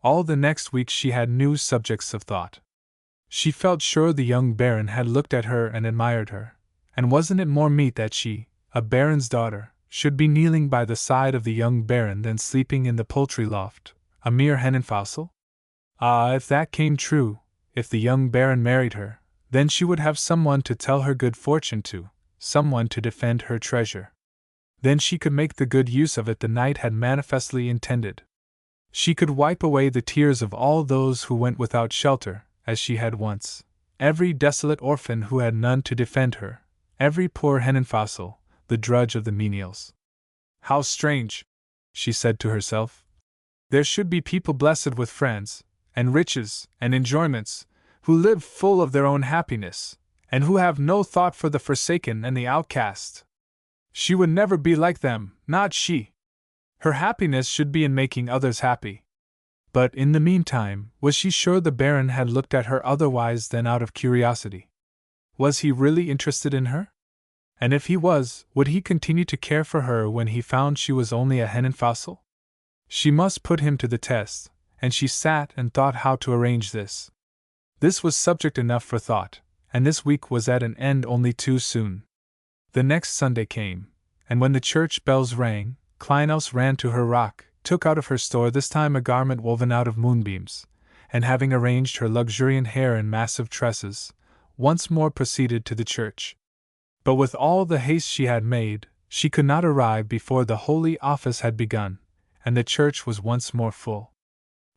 A: All the next week she had new subjects of thought. She felt sure the young baron had looked at her and admired her, and wasn't it more meet that she, a baron's daughter, should be kneeling by the side of the young baron than sleeping in the poultry loft, a mere Henenfossil? Ah, if that came true, if the young baron married her, then she would have someone to tell her good fortune to, someone to defend her treasure. Then she could make the good use of it the knight had manifestly intended. She could wipe away the tears of all those who went without shelter, as she had once, every desolate orphan who had none to defend her, every poor Henenfossil, the drudge of the menials. How strange, she said to herself. There should be people blessed with friends, and riches, and enjoyments, who live full of their own happiness, and who have no thought for the forsaken and the outcast. She would never be like them, not she. Her happiness should be in making others happy. But in the meantime, was she sure the baron had looked at her otherwise than out of curiosity? Was he really interested in her? And if he was, would he continue to care for her when he found she was only a hen and fossil? She must put him to the test, and she sat and thought how to arrange this. This was subject enough for thought, and this week was at an end only too soon. The next Sunday came, and when the church bells rang, Kleinhaus ran to her rock, took out of her store this time a garment woven out of moonbeams, and having arranged her luxuriant hair in massive tresses, once more proceeded to the church. But with all the haste she had made, she could not arrive before the holy office had begun, and the church was once more full.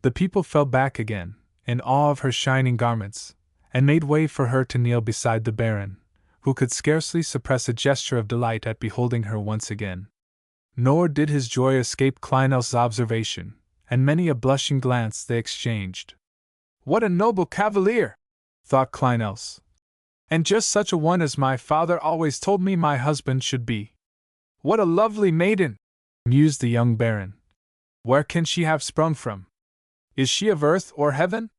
A: The people fell back again, in awe of her shining garments, and made way for her to kneel beside the Baron, who could scarcely suppress a gesture of delight at beholding her once again. Nor did his joy escape Kleinhaus's observation, and many a blushing glance they exchanged. "What a noble cavalier!" thought Kleinhaus. "And just such a one as my father always told me my husband should be. What a lovely maiden!" mused the young Baron. "Where can she have sprung from? Is she of earth or heaven?"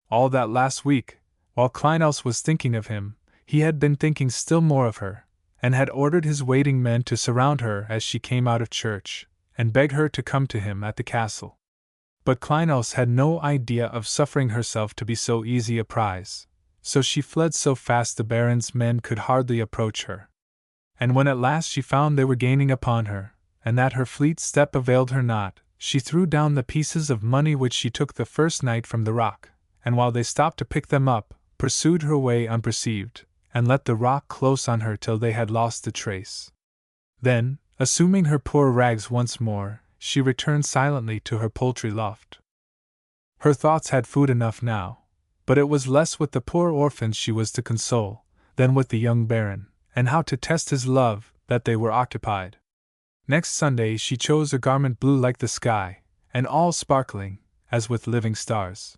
A: All that last week, while Kleinhaus was thinking of him, he had been thinking still more of her, and had ordered his waiting men to surround her as she came out of church, and beg her to come to him at the castle. But Kleinhaus had no idea of suffering herself to be so easy a prize, so she fled so fast the Baron's men could hardly approach her. And when at last she found they were gaining upon her, and that her fleet step availed her not, she threw down the pieces of money which she took the first night from the rock, and while they stopped to pick them up, pursued her way unperceived, and let the rock close on her till they had lost the trace. Then, assuming her poor rags once more, she returned silently to her poultry loft. Her thoughts had food enough now, but it was less with the poor orphans she was to console, than with the young Baron, and how to test his love, that they were occupied. Next Sunday she chose a garment blue like the sky, and all sparkling, as with living stars.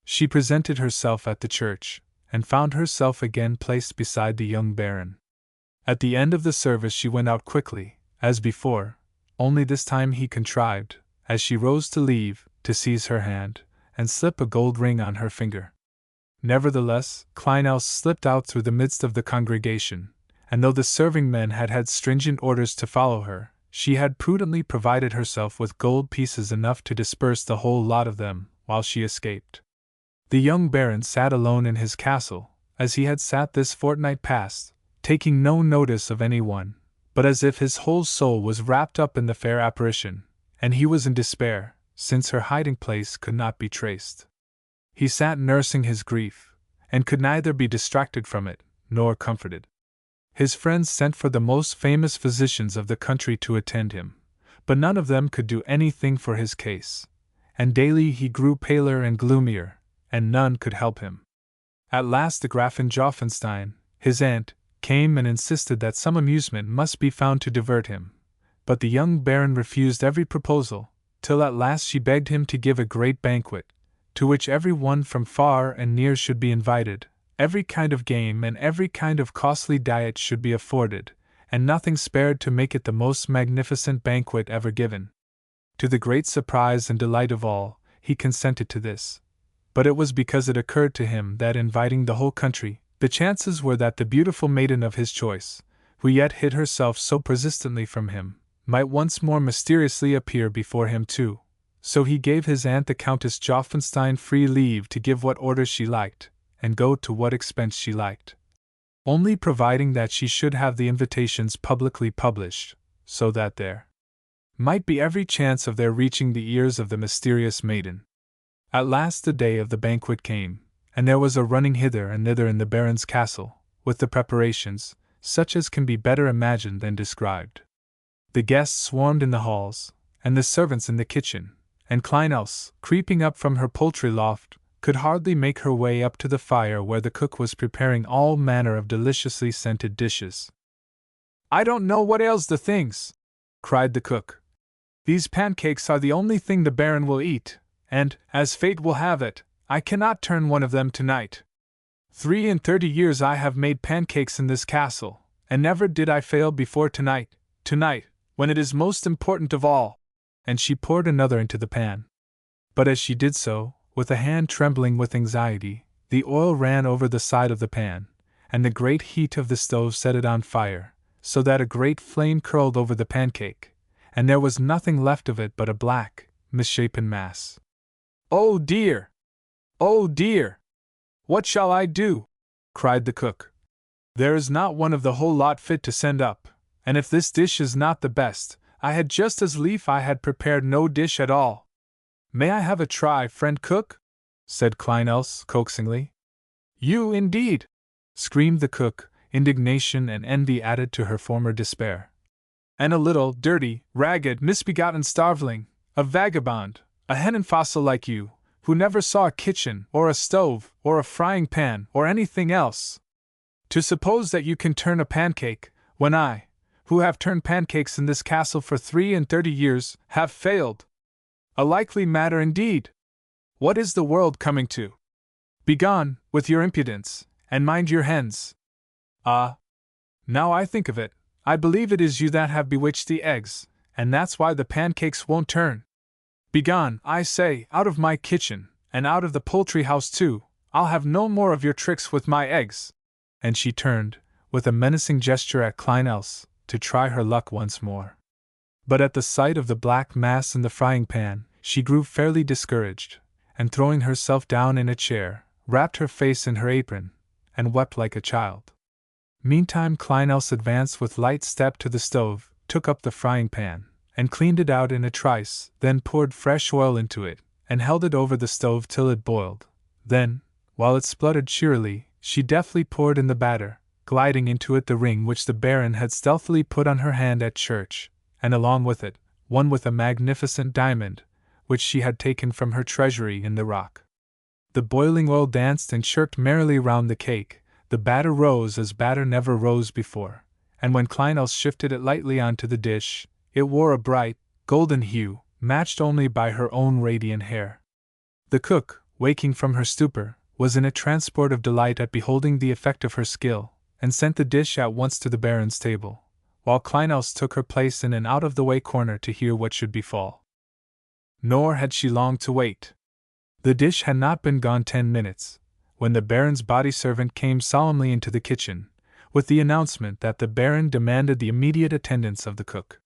A: She presented herself at the church, and found herself again placed beside the young Baron. At the end of the service she went out quickly, as before, only this time he contrived, as she rose to leave, to seize her hand, and slip a gold ring on her finger. Nevertheless, Kleinhaus slipped out through the midst of the congregation, and though the serving men had had stringent orders to follow her, she had prudently provided herself with gold pieces enough to disperse the whole lot of them, while she escaped. The young Baron sat alone in his castle, as he had sat this fortnight past, taking no notice of any one, but as if his whole soul was wrapped up in the fair apparition, and he was in despair, since her hiding-place could not be traced. He sat nursing his grief, and could neither be distracted from it, nor comforted. His friends sent for the most famous physicians of the country to attend him, but none of them could do anything for his case, and daily he grew paler and gloomier, and none could help him. At last the Gräfin Joffenstein, his aunt, came and insisted that some amusement must be found to divert him, but the young Baron refused every proposal, till at last she begged him to give a great banquet, to which every one from far and near should be invited, every kind of game and every kind of costly diet should be afforded, and nothing spared to make it the most magnificent banquet ever given. To the great surprise and delight of all, he consented to this. But it was because it occurred to him that inviting the whole country, the chances were that the beautiful maiden of his choice, who yet hid herself so persistently from him, might once more mysteriously appear before him too. So he gave his aunt the Countess Joffenstein free leave to give what orders she liked, and go to what expense she liked, only providing that she should have the invitations publicly published, so that there might be every chance of their reaching the ears of the mysterious maiden. At last the day of the banquet came, and there was a running hither and thither in the Baron's castle, with the preparations, such as can be better imagined than described. The guests swarmed in the halls, and the servants in the kitchen, and Kleinhaus, creeping up from her poultry loft, could hardly make her way up to the fire where the cook was preparing all manner of deliciously scented dishes. "I don't know what ails the things," cried the cook. "These pancakes are the only thing the Baron will eat, and, as fate will have it, I cannot turn one of them tonight. 33 years I have made pancakes in this castle, and never did I fail before tonight, when it is most important of all." And she poured another into the pan. But as she did so, with a hand trembling with anxiety, the oil ran over the side of the pan, and the great heat of the stove set it on fire, so that a great flame curled over the pancake, and there was nothing left of it but a black, misshapen mass. "Oh dear! Oh dear! What shall I do?" cried the cook. "There is not one of the whole lot fit to send up, and if this dish is not the best, I had just as lief I had prepared no dish at all." "May I have a try, friend cook?" said Kleinels coaxingly. "You indeed!" screamed the cook, indignation and envy added to her former despair. "And a little, dirty, ragged, misbegotten starveling, a vagabond, a Henenfossel like you, who never saw a kitchen, or a stove, or a frying pan, or anything else! To suppose that you can turn a pancake, when I, who have turned pancakes in this castle for 33 years, have failed! A likely matter indeed! What is the world coming to? Begone, with your impudence, and mind your hens! Ah! Now I think of it, I believe it is you that have bewitched the eggs, and that's why the pancakes won't turn. Begone, I say, out of my kitchen, and out of the poultry house too. I'll have no more of your tricks with my eggs." And she turned, with a menacing gesture at Kleinels, to try her luck once more. But at the sight of the black mass in the frying pan, she grew fairly discouraged, and throwing herself down in a chair, wrapped her face in her apron, and wept like a child. Meantime Kleinels advanced with light step to the stove, took up the frying pan, and cleaned it out in a trice, then poured fresh oil into it, and held it over the stove till it boiled. Then, while it spluttered cheerily, she deftly poured in the batter, gliding into it the ring which the Baron had stealthily put on her hand at church, and along with it, one with a magnificent diamond, which she had taken from her treasury in the rock. The boiling oil danced and chirked merrily round the cake, the batter rose as batter never rose before, and when Kleinels shifted it lightly onto the dish, it wore a bright, golden hue, matched only by her own radiant hair. The cook, waking from her stupor, was in a transport of delight at beholding the effect of her skill, and sent the dish at once to the Baron's table, while Kleinels took her place in an out-of-the-way corner to hear what should befall. Nor had she long to wait. The dish had not been gone 10 minutes, when the Baron's body servant came solemnly into the kitchen, with the announcement that the Baron demanded the immediate attendance of the cook.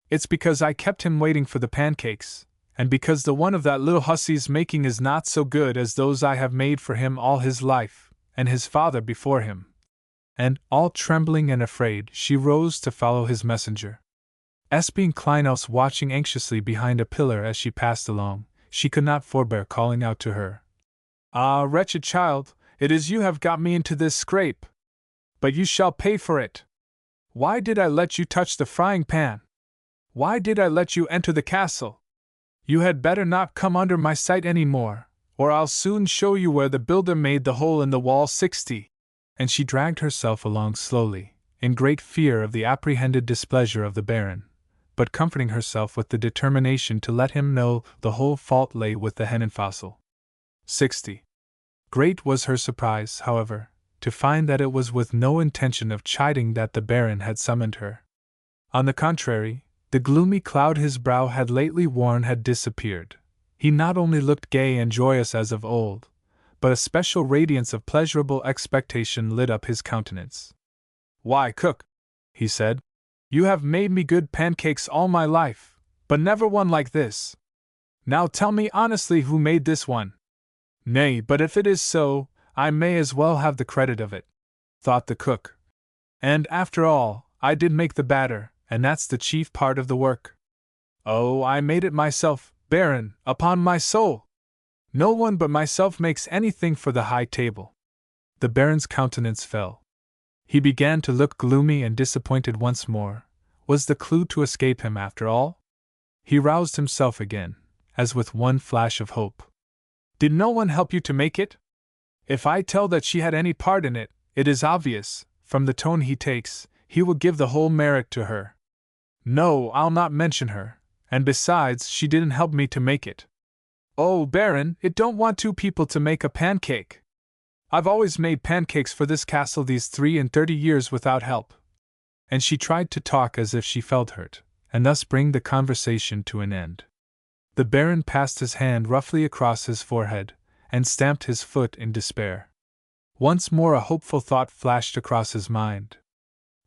A: "It's because I kept him waiting for the pancakes, and because the one of that little hussy's making is not so good as those I have made for him all his life, and his father before him." And, all trembling and afraid, she rose to follow his messenger. Espying Kleinels watching anxiously behind a pillar as she passed along, she could not forbear calling out to her. "Ah, wretched child, it is you have got me into this scrape! But you shall pay for it! Why did I let you touch the frying pan? Why did I let you enter the castle? You had better not come under my sight any more, or I'll soon show you where the builder made the hole in the wall 60. And she dragged herself along slowly, in great fear of the apprehended displeasure of the Baron, but comforting herself with the determination to let him know the whole fault lay with the Henenfossel. 60. Great was her surprise, however, to find that it was with no intention of chiding that the Baron had summoned her. On the contrary, the gloomy cloud his brow had lately worn had disappeared. He not only looked gay and joyous as of old, but a special radiance of pleasurable expectation lit up his countenance. "Why, cook," he said, "you have made me good pancakes all my life, but never one like this. Now tell me honestly who made this one." "Nay, but if it is so, I may as well have the credit of it," thought the cook. "And, after all, I did make the batter, and that's the chief part of the work. Oh, I made it myself, Baron, upon my soul! No one but myself makes anything for the high table." The Baron's countenance fell. He began to look gloomy and disappointed once more. Was the clue to escape him after all? He roused himself again, as with one flash of hope. "Did no one help you to make it? If I tell that she had any part in it, it is obvious, from the tone he takes, he will give the whole merit to her. No, I'll not mention her, and besides, she didn't help me to make it. Oh, Baron, it don't want 2 people to make a pancake. I've always made pancakes for this castle these 33 years without help." And she tried to talk as if she felt hurt, and thus bring the conversation to an end. The Baron passed his hand roughly across his forehead, and stamped his foot in despair. Once more a hopeful thought flashed across his mind.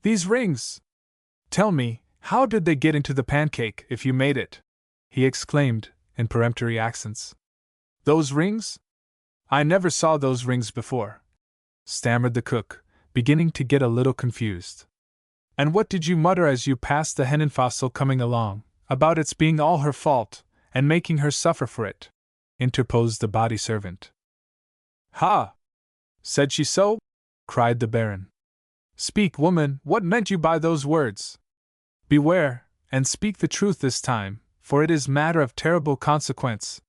A: "These rings," Tell me, how did they get into the pancake, if you made it? He exclaimed, in peremptory accents. Those rings? I never saw those rings before, stammered the cook, beginning to get a little confused. And what did you mutter as you passed the Henenfassel coming along, about its being all her fault, and making her suffer for it? Interposed the body servant. Ha! Said she so? Cried the Baron. Speak, woman, what meant you by those words? Beware, and speak the truth this time, for it is matter of terrible consequence.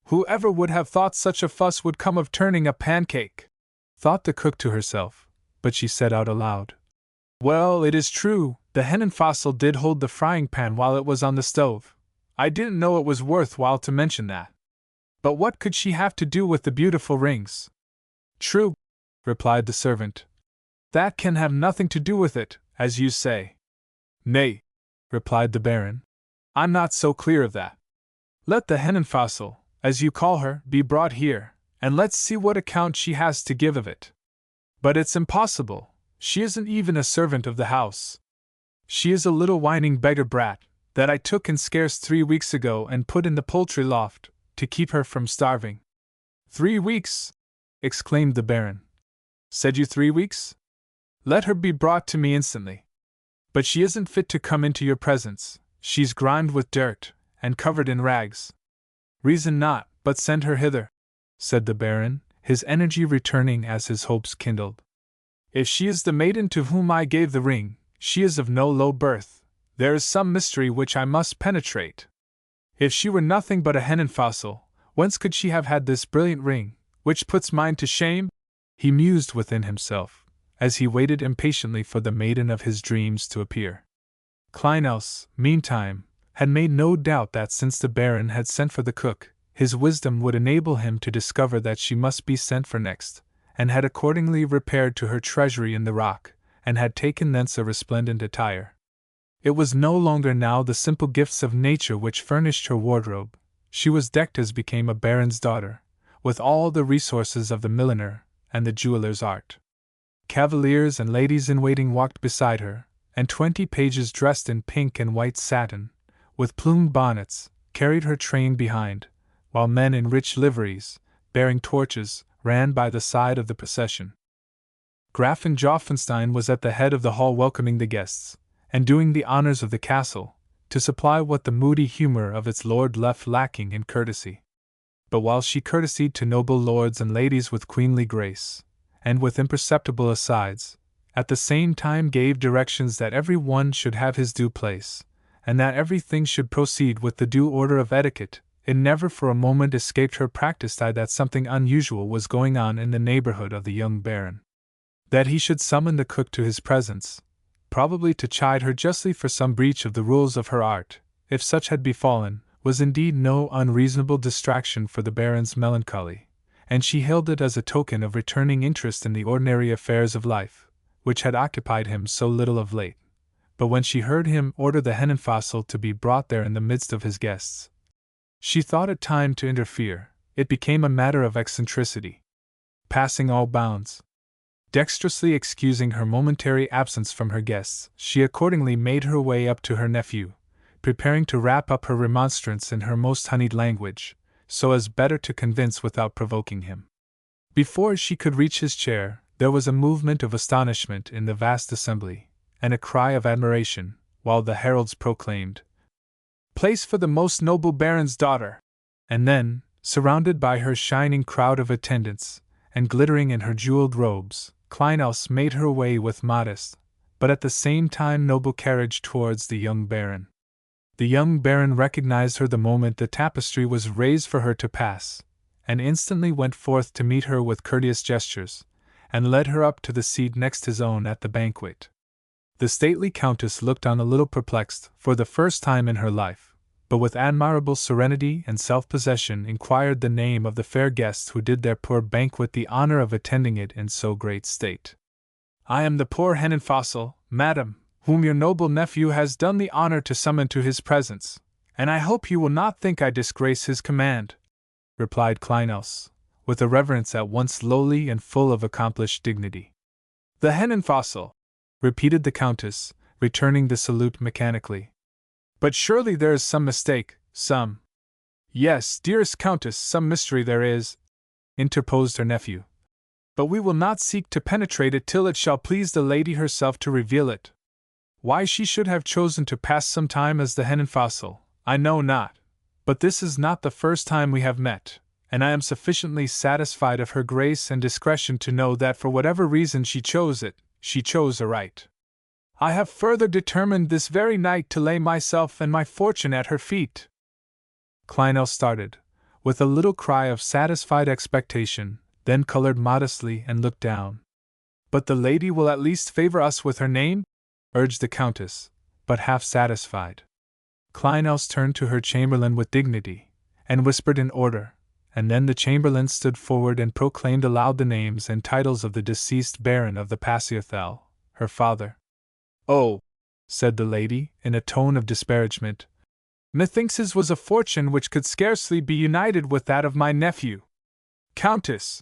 A: Whoever would have thought such a fuss would come of turning a pancake? Thought the cook to herself, but she said out aloud. Well, it is true, the Henenfassel did hold the frying pan while it was on the stove. I didn't know it was worth while to mention that. But what could she have to do with the beautiful rings? True, replied the servant. That can have nothing to do with it, as you say. Nay, replied the Baron. I'm not so clear of that. Let the Henenfassel, as you call her, be brought here, and let's see what account she has to give of it. But it's impossible, she isn't even a servant of the house. She is a little whining beggar brat, that I took in scarce 3 weeks ago and put in the poultry loft, to keep her from starving. 3 weeks? Exclaimed the Baron. Said you 3 weeks? Let her be brought to me instantly. But she isn't fit to come into your presence, she's grimed with dirt, and covered in rags. Reason not, but send her hither, said the Baron, his energy returning as his hopes kindled. If she is the maiden to whom I gave the ring, she is of no low birth, there is some mystery which I must penetrate. If she were nothing but a Henenfassel, whence could she have had this brilliant ring, which puts mine to shame? He mused within himself, as he waited impatiently for the maiden of his dreams to appear. Kleinels, meantime, had made no doubt that since the Baron had sent for the cook, his wisdom would enable him to discover that she must be sent for next, and had accordingly repaired to her treasury in the rock, and had taken thence a resplendent attire. It was no longer now the simple gifts of nature which furnished her wardrobe, she was decked as became a baron's daughter, with all the resources of the milliner and the jeweller's art. Cavaliers and ladies-in-waiting walked beside her, and 20 pages dressed in pink and white satin, with plumed bonnets, carried her train behind, while men in rich liveries, bearing torches, ran by the side of the procession. Grafen Joffenstein was at the head of the hall welcoming the guests, and doing the honors of the castle, to supply what the moody humor of its lord left lacking in courtesy. But while she courtesied to noble lords and ladies with queenly grace, and with imperceptible asides, at the same time gave directions that every one should have his due place, and that everything should proceed with the due order of etiquette, it never for a moment escaped her practiced eye that something unusual was going on in the neighborhood of the young Baron. That he should summon the cook to his presence, probably to chide her justly for some breach of the rules of her art, if such had befallen, was indeed no unreasonable distraction for the Baron's melancholy, and she hailed it as a token of returning interest in the ordinary affairs of life, which had occupied him so little of late. But when she heard him order the Henenfassel to be brought there in the midst of his guests, she thought it time to interfere. It became a matter of eccentricity, passing all bounds. Dexterously excusing her momentary absence from her guests, she accordingly made her way up to her nephew, preparing to wrap up her remonstrance in her most honeyed language, so as better to convince without provoking him. Before she could reach his chair, there was a movement of astonishment in the vast assembly, and a cry of admiration, while the heralds proclaimed, "Place for the most noble Baron's daughter!" And then, surrounded by her shining crowd of attendants, and glittering in her jeweled robes, Kleinels made her way with modest, but at the same time noble carriage towards the young Baron. The young Baron recognized her the moment the tapestry was raised for her to pass, and instantly went forth to meet her with courteous gestures, and led her up to the seat next his own at the banquet. The stately Countess looked on a little perplexed for the first time in her life, but with admirable serenity and self-possession inquired the name of the fair guests who did their poor banquet the honor of attending it in so great state. "I am the poor Henenfassel, madam, whom your noble nephew has done the honor to summon to his presence, and I hope you will not think I disgrace his command," replied Kleinels, with a reverence at once lowly and full of accomplished dignity. "The Henenfassel," repeated the Countess, returning the salute mechanically. But surely there is some mistake, some. Yes, dearest Countess, some mystery there is, interposed her nephew. But we will not seek to penetrate it till it shall please the lady herself to reveal it. Why she should have chosen to pass some time as the Herrenfossil, I know not, but this is not the first time we have met, and I am sufficiently satisfied of her grace and discretion to know that for whatever reason she chose it, she chose aright. I have further determined this very night to lay myself and my fortune at her feet. Kleinel started, with a little cry of satisfied expectation, then colored modestly and looked down. But the lady will at least favor us with her name? Urged the Countess, but half satisfied. Kleinels turned to her chamberlain with dignity, and whispered an order, and then the chamberlain stood forward and proclaimed aloud the names and titles of the deceased Baron of the Passierthal, her father. Oh, said the lady, in a tone of disparagement, methinks his was a fortune which could scarcely be united with that of my nephew. Countess!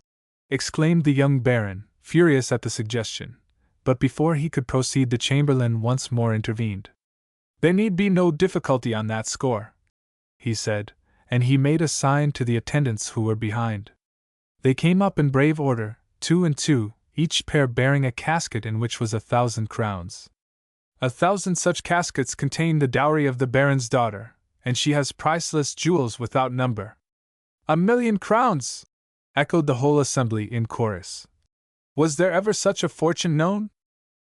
A: Exclaimed the young Baron, furious at the suggestion, but before he could proceed the chamberlain once more intervened. There need be no difficulty on that score, he said, and he made a sign to the attendants who were behind. They came up in brave order, 2 and 2, each pair bearing a casket in which was 1,000 crowns. 1,000 such caskets contain the dowry of the Baron's daughter, and she has priceless jewels without number. 1,000,000 crowns! Echoed the whole assembly in chorus. Was there ever such a fortune known?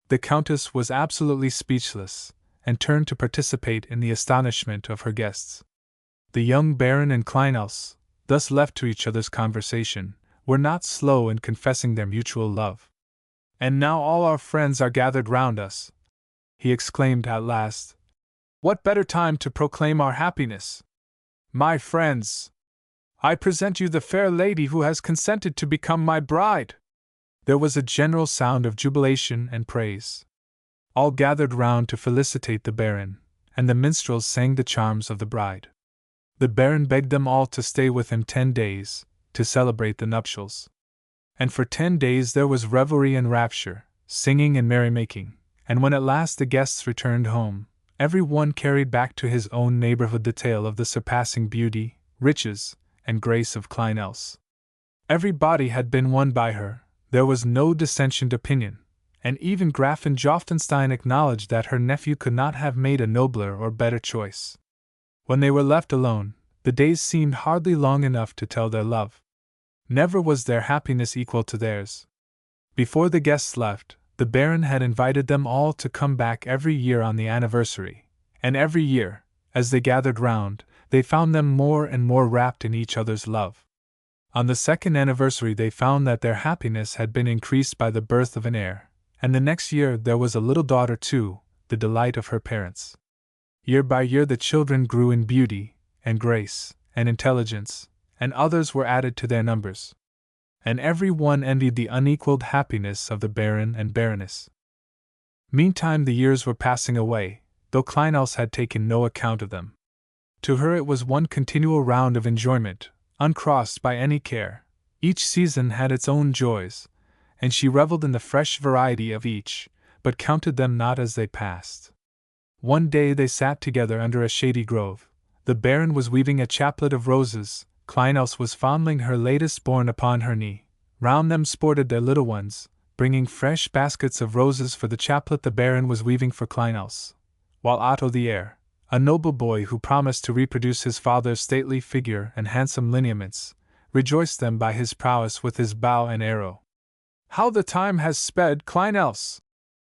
A: The Countess was absolutely speechless, and turned to participate in the astonishment of her guests. The young Baron and Kleinels, thus left to each other's conversation, were not slow in confessing their mutual love. And now all our friends are gathered round us, he exclaimed at last. What better time to proclaim our happiness? My friends, I present you the fair lady who has consented to become my bride. There was a general sound of jubilation and praise. All gathered round to felicitate the Baron, and the minstrels sang the charms of the bride. The Baron begged them all to stay with him 10 days, to celebrate the nuptials. And for 10 days there was revelry and rapture, singing and merrymaking, and when at last the guests returned home, every one carried back to his own neighborhood the tale of the surpassing beauty, riches, and grace of Kleinels. Every body had been won by her, there was no dissentient opinion, and even Grafin Joftenstein acknowledged that her nephew could not have made a nobler or better choice. When they were left alone, the days seemed hardly long enough to tell their love. Never was their happiness equal to theirs. Before the guests left, the Baron had invited them all to come back every year on the anniversary, and every year, as they gathered round, they found them more and more wrapped in each other's love. On the second anniversary they found that their happiness had been increased by the birth of an heir, and the next year there was a little daughter too, the delight of her parents. Year by year the children grew in beauty, and grace, and intelligence, and others were added to their numbers. And every one envied the unequaled happiness of the Baron and Baroness. Meantime the years were passing away, though Kleinels had taken no account of them. To her it was one continual round of enjoyment, uncrossed by any care. Each season had its own joys, and she reveled in the fresh variety of each, but counted them not as they passed. One day they sat together under a shady grove. The Baron was weaving a chaplet of roses, Kleinels was fondling her latest born upon her knee. Round them sported their little ones, bringing fresh baskets of roses for the chaplet the Baron was weaving for Kleinels, while Otto the heir, a noble boy who promised to reproduce his father's stately figure and handsome lineaments, rejoiced them by his prowess with his bow and arrow. How the time has sped, Kleinels!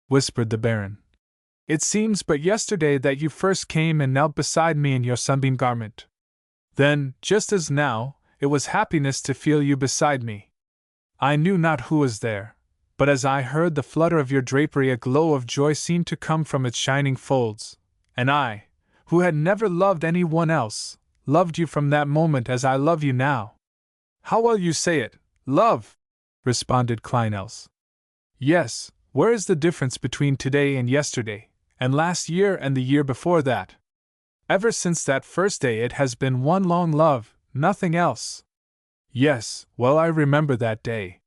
A: Whispered the Baron. It seems but yesterday that you first came and knelt beside me in your sunbeam garment. Then, just as now, it was happiness to feel you beside me. I knew not who was there, but as I heard the flutter of your drapery a glow of joy seemed to come from its shining folds, and I, who had never loved any one else, loved you from that moment as I love you now. How well you say it, love! Responded Kleinels. Yes, where is the difference between today and yesterday, and last year and the year before that? Ever since that first day it has been one long love, nothing else. Yes, well I remember that day.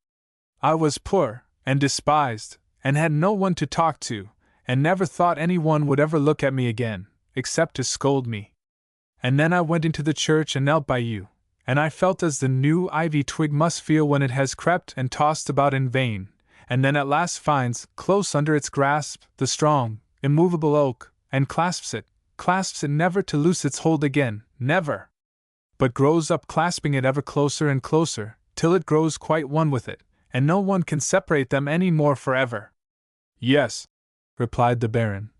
A: I was poor, and despised, and had no one to talk to, and never thought anyone would ever look at me again, except to scold me. And then I went into the church and knelt by you, and I felt as the new ivy twig must feel when it has crept and tossed about in vain, and then at last finds, close under its grasp, the strong, immovable oak, and clasps it never to loose its hold again, never, but grows up clasping it ever closer and closer, till it grows quite one with it, and no one can separate them any more forever. Yes, replied the Baron.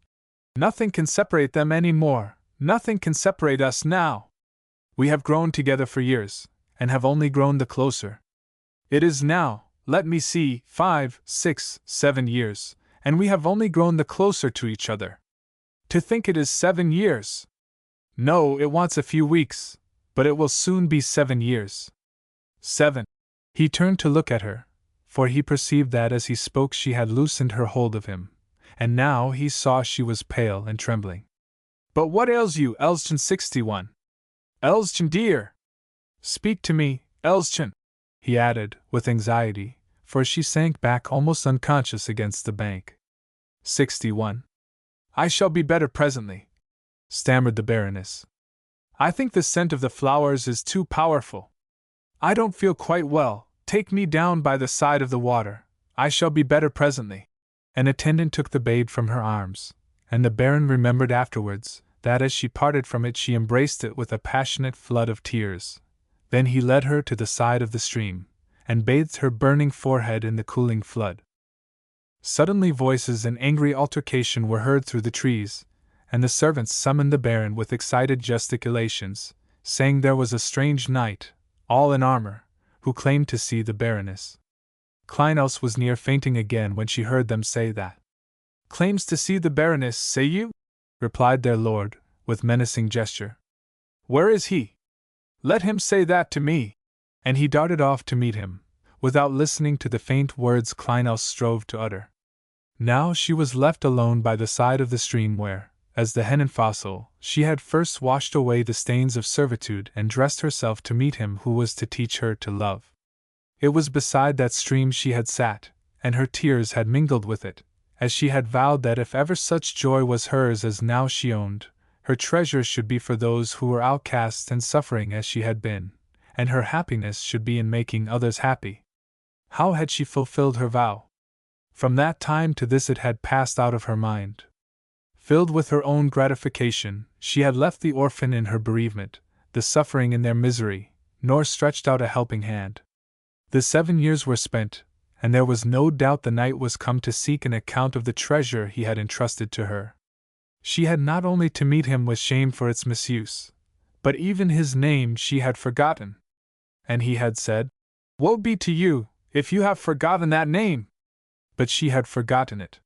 A: Nothing can separate them any more, nothing can separate us now. We have grown together for years, and have only grown the closer. It is now, let me see, 5, 6, 7 years, and we have only grown the closer to each other. To think it is 7 years! No, it wants a few weeks, but it will soon be 7 years. 7. He turned to look at her, for he perceived that as he spoke she had loosened her hold of him, and now he saw she was pale and trembling. But what ails you, Elschen 61? Elschen dear! Speak to me, Elschen, he added, with anxiety, for she sank back almost unconscious against the bank. 61. I shall be better presently, stammered the Baroness. I think the scent of the flowers is too powerful. I don't feel quite well, take me down by the side of the water, I shall be better presently. An attendant took the babe from her arms, and the Baron remembered afterwards that as she parted from it she embraced it with a passionate flood of tears. Then he led her to the side of the stream, and bathed her burning forehead in the cooling flood. Suddenly voices in angry altercation were heard through the trees, and the servants summoned the Baron with excited gesticulations, saying there was a strange knight, all in armor, who claimed to see the Baroness. Kleinels was near fainting again when she heard them say that. Claims to see the Baroness, say you? Replied their lord, with menacing gesture. Where is he? Let him say that to me! And he darted off to meet him, without listening to the faint words Kleinels strove to utter. Now she was left alone by the side of the stream where, as the Hennenfossel, she had first washed away the stains of servitude and dressed herself to meet him who was to teach her to love. It was beside that stream she had sat, and her tears had mingled with it, as she had vowed that if ever such joy was hers as now she owned, her treasure should be for those who were outcast and suffering as she had been, and her happiness should be in making others happy. How had she fulfilled her vow? From that time to this it had passed out of her mind. Filled with her own gratification, she had left the orphan in her bereavement, the suffering in their misery, nor stretched out a helping hand. The 7 years were spent, and there was no doubt the knight was come to seek an account of the treasure he had entrusted to her. She had not only to meet him with shame for its misuse, but even his name she had forgotten. And he had said, "Woe be to you, if you have forgotten that name!" But she had forgotten it.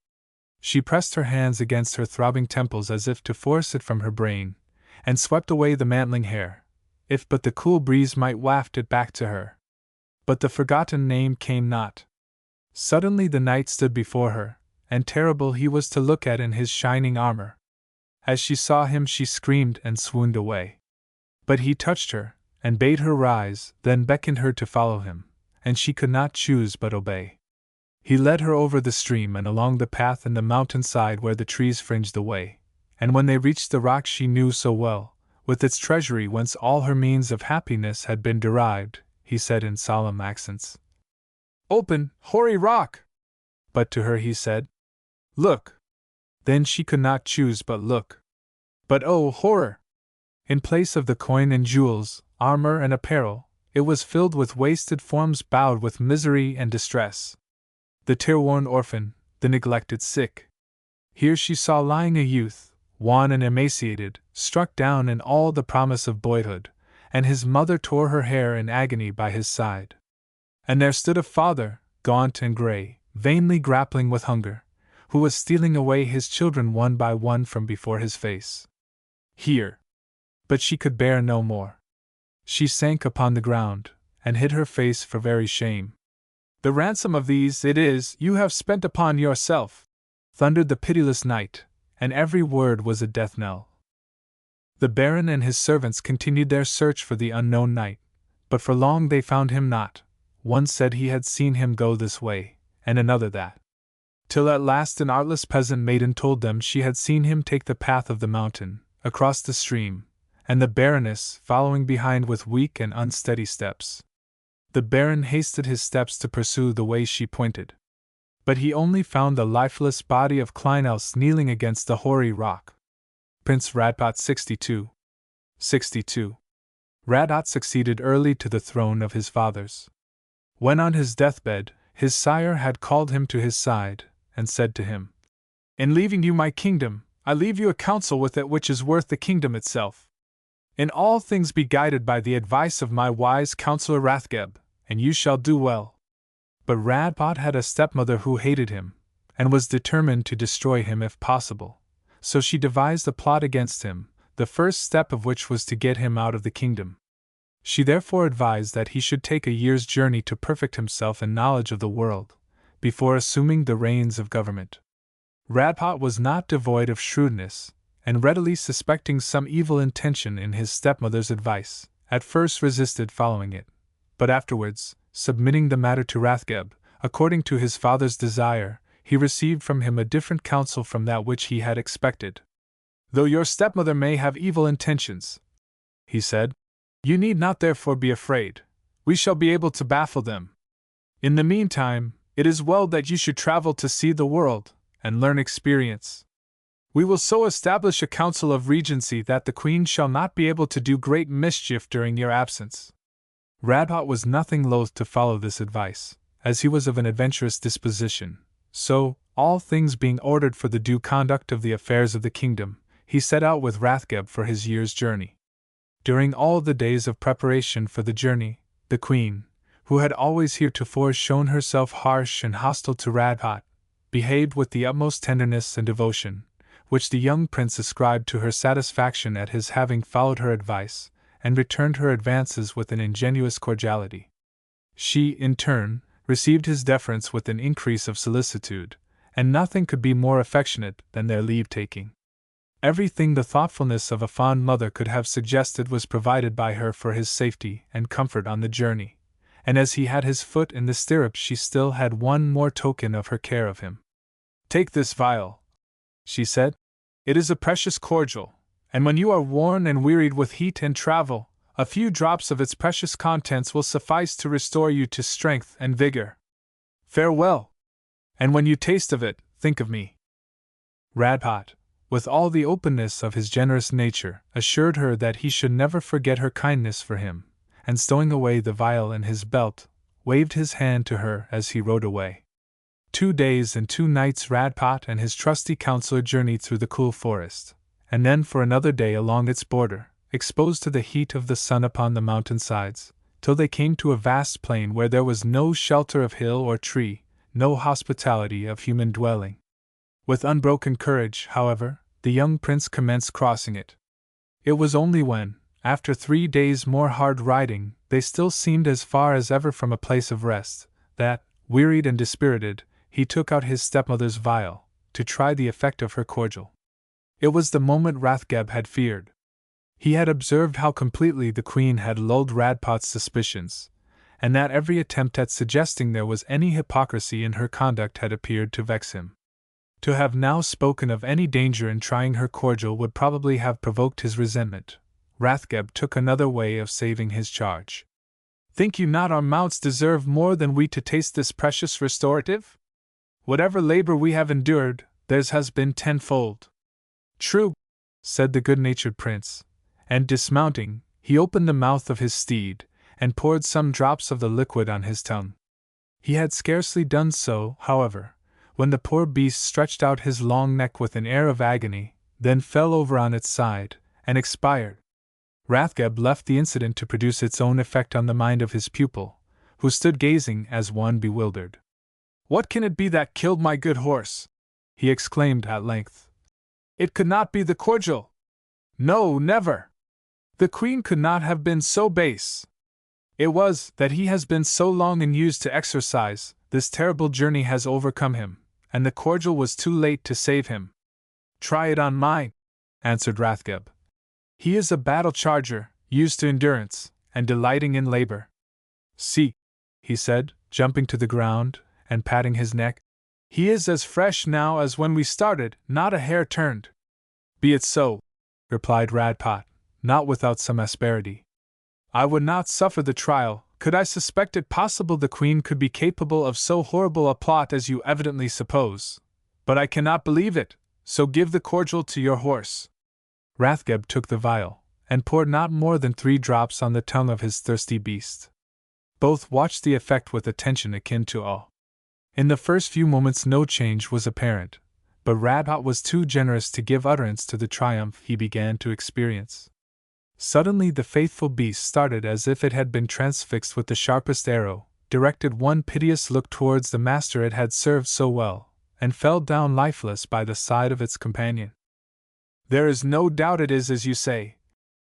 A: She pressed her hands against her throbbing temples as if to force it from her brain, and swept away the mantling hair, if but the cool breeze might waft it back to her. But the forgotten name came not. Suddenly the knight stood before her, and terrible he was to look at in his shining armor. As she saw him she screamed and swooned away. But he touched her, and bade her rise, then beckoned her to follow him, and she could not choose but obey. He led her over the stream and along the path in the mountain side where the trees fringed the way, and when they reached the rock she knew so well, with its treasury whence all her means of happiness had been derived, he said in solemn accents, "Open, hoary rock!" But to her he said, "Look!" Then she could not choose but look. But oh, horror! In place of the coin and jewels, armor and apparel, it was filled with wasted forms bowed with misery and distress. The tear-worn orphan, the neglected sick. Here she saw lying a youth, wan and emaciated, struck down in all the promise of boyhood, and his mother tore her hair in agony by his side. And there stood a father, gaunt and grey, vainly grappling with hunger, who was stealing away his children one by one from before his face. Here! But she could bear no more. She sank upon the ground, and hid her face for very shame. "The ransom of these it is you have spent upon yourself," thundered the pitiless knight, and every word was a death knell. The Baron and his servants continued their search for the unknown knight, but for long they found him not. One said he had seen him go this way, and another that. till at last an artless peasant maiden told them she had seen him take the path of the mountain, across the stream, and the Baroness following behind with weak and unsteady steps. The Baron hasted his steps to pursue the way she pointed. But he only found the lifeless body of Kleinels kneeling against the hoary rock. Prince Radbot 62. Radbot succeeded early to the throne of his fathers. When on his deathbed, his sire had called him to his side, and said to him, "In leaving you my kingdom, I leave you a counsel with it which is worth the kingdom itself. In all things be guided by the advice of my wise counselor Rathgeb, and you shall do well." But Radbot had a stepmother who hated him, and was determined to destroy him if possible, so she devised a plot against him, the first step of which was to get him out of the kingdom. She therefore advised that he should take a year's journey to perfect himself in knowledge of the world, before assuming the reins of government. Radbot was not devoid of shrewdness, and readily suspecting some evil intention in his stepmother's advice, at first resisted following it, but afterwards, submitting the matter to Rathgeb, according to his father's desire, he received from him a different counsel from that which he had expected. "Though your stepmother may have evil intentions," he said, "you need not therefore be afraid. We shall be able to baffle them. In the meantime, it is well that you should travel to see the world, and learn experience. We will so establish a council of regency that the Queen shall not be able to do great mischief during your absence." Radbot was nothing loath to follow this advice, as he was of an adventurous disposition, so, all things being ordered for the due conduct of the affairs of the kingdom, he set out with Rathgeb for his year's journey. During all the days of preparation for the journey, the Queen, who had always heretofore shown herself harsh and hostile to Radbot, behaved with the utmost tenderness and devotion, which the young prince ascribed to her satisfaction at his having followed her advice, and returned her advances with an ingenuous cordiality. She, in turn, received his deference with an increase of solicitude, and nothing could be more affectionate than their leave-taking. Everything the thoughtfulness of a fond mother could have suggested was provided by her for his safety and comfort on the journey, and as he had his foot in the stirrup she still had one more token of her care of him. "Take this vial," she said. "It is a precious cordial, and when you are worn and wearied with heat and travel, a few drops of its precious contents will suffice to restore you to strength and vigor. Farewell! And when you taste of it, think of me." Radbot, with all the openness of his generous nature, assured her that he should never forget her kindness for him, and stowing away the vial in his belt, waved his hand to her as he rode away. 2 days and 2 nights Radbot and his trusty counselor journeyed through the cool forest, and then for another day along its border, exposed to the heat of the sun upon the mountain sides, till they came to a vast plain where there was no shelter of hill or tree, no hospitality of human dwelling. With unbroken courage, however, the young prince commenced crossing it. It was only when, after 3 days more hard riding, they still seemed as far as ever from a place of rest, that, wearied and dispirited, he took out his stepmother's vial, to try the effect of her cordial. It was the moment Rathgeb had feared. He had observed how completely the Queen had lulled Radbot's suspicions, and that every attempt at suggesting there was any hypocrisy in her conduct had appeared to vex him. To have now spoken of any danger in trying her cordial would probably have provoked his resentment. Rathgeb took another way of saving his charge. "Think you not our mounts deserve more than we to taste this precious restorative? Whatever labor we have endured, theirs has been tenfold." "True," said the good-natured prince, and dismounting, he opened the mouth of his steed, and poured some drops of the liquid on his tongue. He had scarcely done so, however, when the poor beast stretched out his long neck with an air of agony, then fell over on its side, and expired. Rathgeb left the incident to produce its own effect on the mind of his pupil, who stood gazing as one bewildered. "What can it be that killed my good horse?" he exclaimed at length. "It could not be the cordial! No, never! The Queen could not have been so base! It was that he has been so long unused to exercise, this terrible journey has overcome him, and the cordial was too late to save him." "Try it on mine," answered Rathgeb. "He is a battle charger, used to endurance, and delighting in labor. See," he said, jumping to the ground, and patting his neck, He is as fresh now as when we started, not a hair turned. Be it so, replied Radpot, not without some asperity. I would not suffer the trial, could I suspect it possible the Queen could be capable of so horrible a plot as you evidently suppose. But I cannot believe it, so give the cordial to your horse. Rathgeb took the vial, and poured not more than 3 drops on the tongue of his thirsty beast. Both watched the effect with attention akin to awe. In the first few moments no change was apparent, but Radpot was too generous to give utterance to the triumph he began to experience. Suddenly the faithful beast started as if it had been transfixed with the sharpest arrow, directed one piteous look towards the master it had served so well, and fell down lifeless by the side of its companion. There is no doubt it is as you say,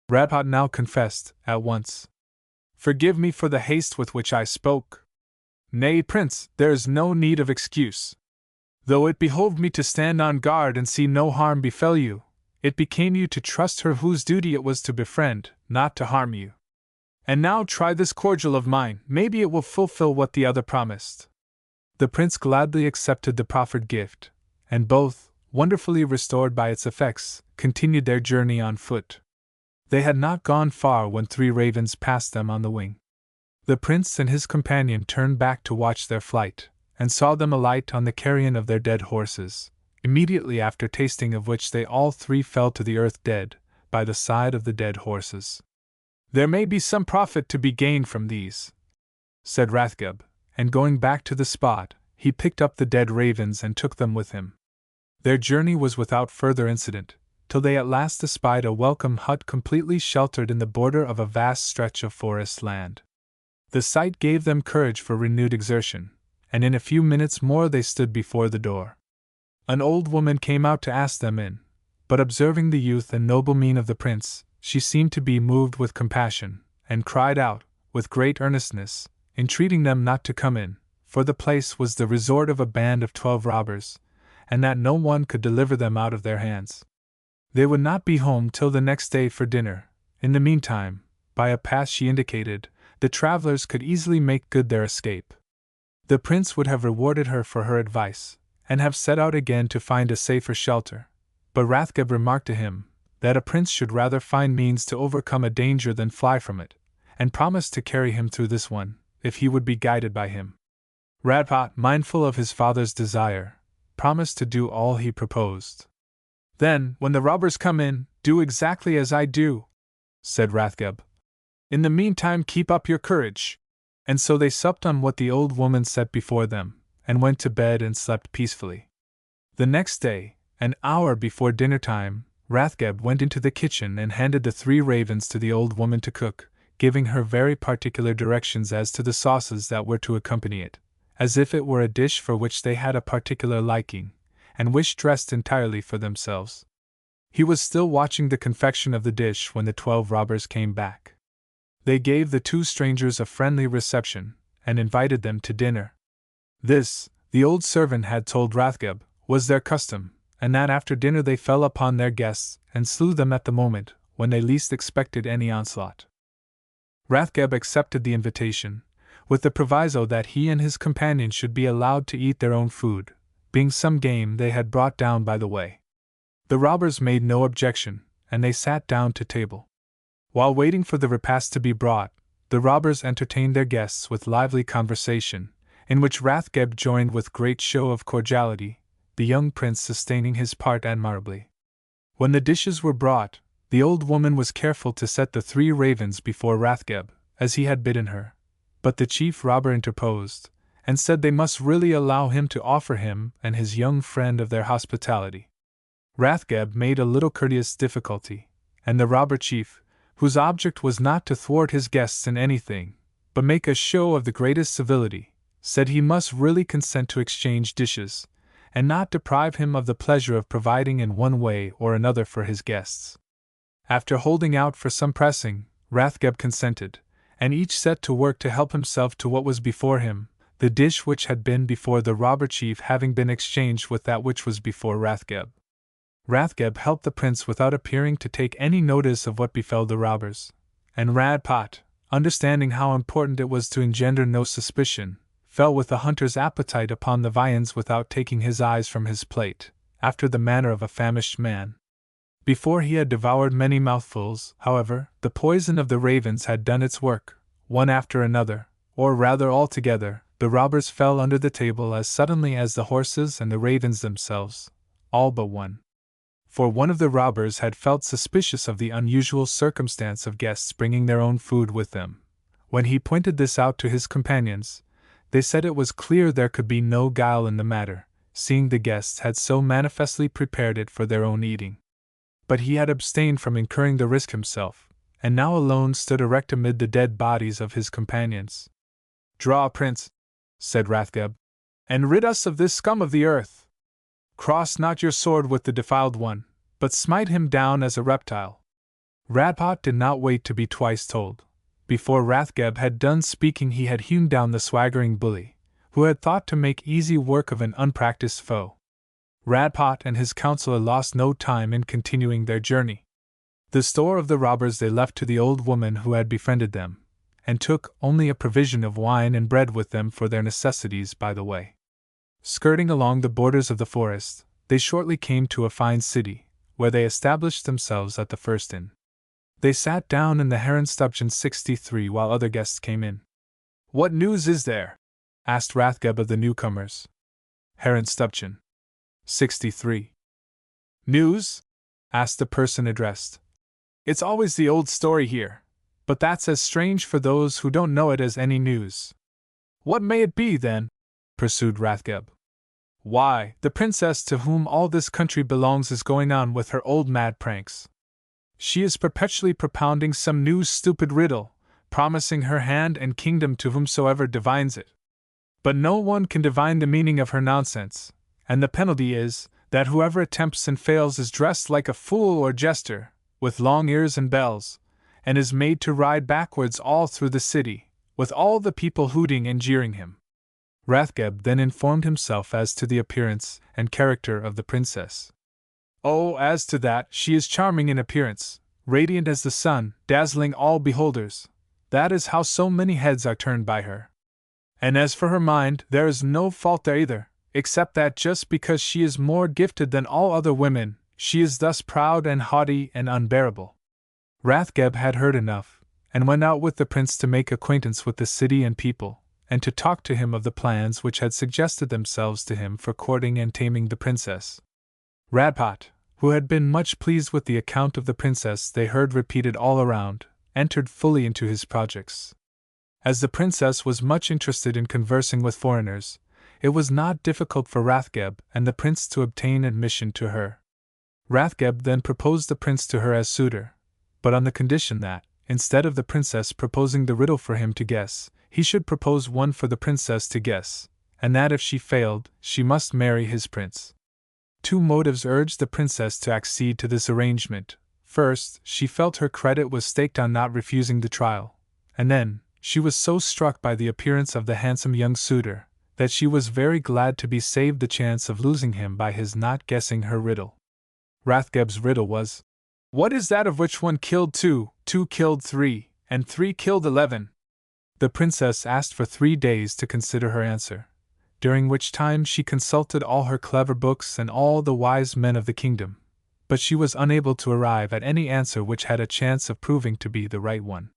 A: Radpot now confessed, at once. Forgive me for the haste with which I spoke. Nay, Prince, there is no need of excuse. Though it behoved me to stand on guard and see no harm befell you, it became you to trust her whose duty it was to befriend, not to harm you. And now try this cordial of mine, maybe it will fulfill what the other promised. The prince gladly accepted the proffered gift, and both, wonderfully restored by its effects, continued their journey on foot. They had not gone far when 3 ravens passed them on the wing. The prince and his companion turned back to watch their flight, and saw them alight on the carrion of their dead horses, immediately after tasting of which they all 3 fell to the earth dead, by the side of the dead horses. There may be some profit to be gained from these, said Rathgeb, and going back to the spot, he picked up the dead ravens and took them with him. Their journey was without further incident, till they at last espied a welcome hut completely sheltered in the border of a vast stretch of forest land. The sight gave them courage for renewed exertion, and in a few minutes more they stood before the door. An old woman came out to ask them in, but observing the youth and noble mien of the prince, she seemed to be moved with compassion, and cried out, with great earnestness, entreating them not to come in, for the place was the resort of a band of 12 robbers, and that no one could deliver them out of their hands. They would not be home till the next day for dinner. In the meantime, by a path she indicated, the travelers could easily make good their escape. The prince would have rewarded her for her advice, and have set out again to find a safer shelter, but Rathgeb remarked to him that a prince should rather find means to overcome a danger than fly from it, and promised to carry him through this one, if he would be guided by him. Radpot, mindful of his father's desire, promised to do all he proposed. Then, when the robbers come in, do exactly as I do, said Rathgeb. In the meantime keep up your courage. And so they supped on what the old woman set before them, and went to bed and slept peacefully. The next day, an hour before dinner time, Rathgeb went into the kitchen and handed the 3 ravens to the old woman to cook, giving her very particular directions as to the sauces that were to accompany it, as if it were a dish for which they had a particular liking, and wished dressed entirely for themselves. He was still watching the confection of the dish when the 12 robbers came back. They gave the 2 strangers a friendly reception, and invited them to dinner. This, the old servant had told Rathgeb, was their custom, and that after dinner they fell upon their guests and slew them at the moment when they least expected any onslaught. Rathgeb accepted the invitation, with the proviso that he and his companion should be allowed to eat their own food, being some game they had brought down by the way. The robbers made no objection, and they sat down to table. While waiting for the repast to be brought, the robbers entertained their guests with lively conversation, in which Rathgeb joined with great show of cordiality, the young prince sustaining his part admirably. When the dishes were brought, the old woman was careful to set the 3 ravens before Rathgeb, as he had bidden her, but the chief robber interposed, and said they must really allow him to offer him and his young friend of their hospitality. Rathgeb made a little courteous difficulty, and the robber chief, whose object was not to thwart his guests in anything, but make a show of the greatest civility, said he must really consent to exchange dishes, and not deprive him of the pleasure of providing in one way or another for his guests. After holding out for some pressing, Rathgeb consented, and each set to work to help himself to what was before him, the dish which had been before the robber chief having been exchanged with that which was before Rathgeb. Rathgeb helped the prince without appearing to take any notice of what befell the robbers, and Radpot, understanding how important it was to engender no suspicion, fell with the hunter's appetite upon the viands without taking his eyes from his plate, after the manner of a famished man. Before he had devoured many mouthfuls, however, the poison of the ravens had done its work. One after another, or rather all together, the robbers fell under the table as suddenly as the horses and the ravens themselves, all but one. For one of the robbers had felt suspicious of the unusual circumstance of guests bringing their own food with them. When he pointed this out to his companions, they said it was clear there could be no guile in the matter, seeing the guests had so manifestly prepared it for their own eating. But he had abstained from incurring the risk himself, and now alone stood erect amid the dead bodies of his companions. "Draw, Prince," said Rathgeb, "and rid us of this scum of the earth. Cross not your sword with the defiled one, but smite him down as a reptile." Radbot did not wait to be twice told. Before Rathgeb had done speaking, he had hewn down the swaggering bully, who had thought to make easy work of an unpracticed foe. Radbot and his counselor lost no time in continuing their journey. The store of the robbers they left to the old woman who had befriended them, and took only a provision of wine and bread with them for their necessities by the way. Skirting along the borders of the forest, they shortly came to a fine city, where they established themselves at the first inn. They sat down in the Herrenstubchen 63 while other guests came in. "What news is there?" asked Rathgeb of the newcomers. Herrenstubchen 63. "News?" asked the person addressed. "It's always the old story here, but that's as strange for those who don't know it as any news." "What may it be, then?" pursued Rathgeb. "Why, the princess to whom all this country belongs is going on with her old mad pranks. She is perpetually propounding some new stupid riddle, promising her hand and kingdom to whomsoever divines it. But no one can divine the meaning of her nonsense, and the penalty is, that whoever attempts and fails is dressed like a fool or jester, with long ears and bells, and is made to ride backwards all through the city, with all the people hooting and jeering him." Rathgeb then informed himself as to the appearance and character of the princess. "Oh, as to that, she is charming in appearance, radiant as the sun, dazzling all beholders. That is how so many heads are turned by her. And as for her mind, there is no fault there either, except that just because she is more gifted than all other women, she is thus proud and haughty and unbearable." Rathgeb had heard enough, and went out with the prince to make acquaintance with the city and people, and to talk to him of the plans which had suggested themselves to him for courting and taming the princess. Radbot, who had been much pleased with the account of the princess they heard repeated all around, entered fully into his projects. As the princess was much interested in conversing with foreigners, it was not difficult for Rathgeb and the prince to obtain admission to her. Rathgeb then proposed the prince to her as suitor, but on the condition that, instead of the princess proposing the riddle for him to guess, he should propose one for the princess to guess, and that if she failed, she must marry his prince. Two motives urged the princess to accede to this arrangement. First, she felt her credit was staked on not refusing the trial, and then, she was so struck by the appearance of the handsome young suitor, that she was very glad to be saved the chance of losing him by his not guessing her riddle. Rathgeb's riddle was, "What is that of which one killed two, two killed three, and three killed 11? The princess asked for 3 days to consider her answer, during which time she consulted all her clever books and all the wise men of the kingdom, but she was unable to arrive at any answer which had a chance of proving to be the right one.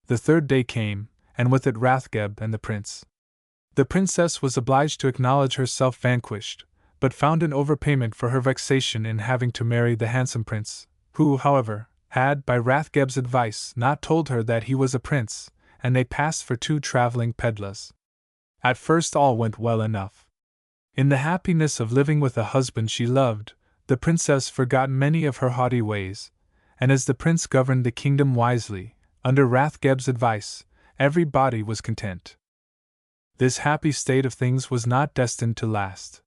A: The 3rd day came, and with it Rathgeb and the prince. The princess was obliged to acknowledge herself vanquished, but found an overpayment for her vexation in having to marry the handsome prince, who, however, had, by Rathgeb's advice, not told her that he was a prince, and they passed for 2 traveling pedlars. At first all went well enough. In the happiness of living with a husband she loved, the princess forgot many of her haughty ways, and as the prince governed the kingdom wisely, under Rathgeb's advice, everybody was content. This happy state of things was not destined to last.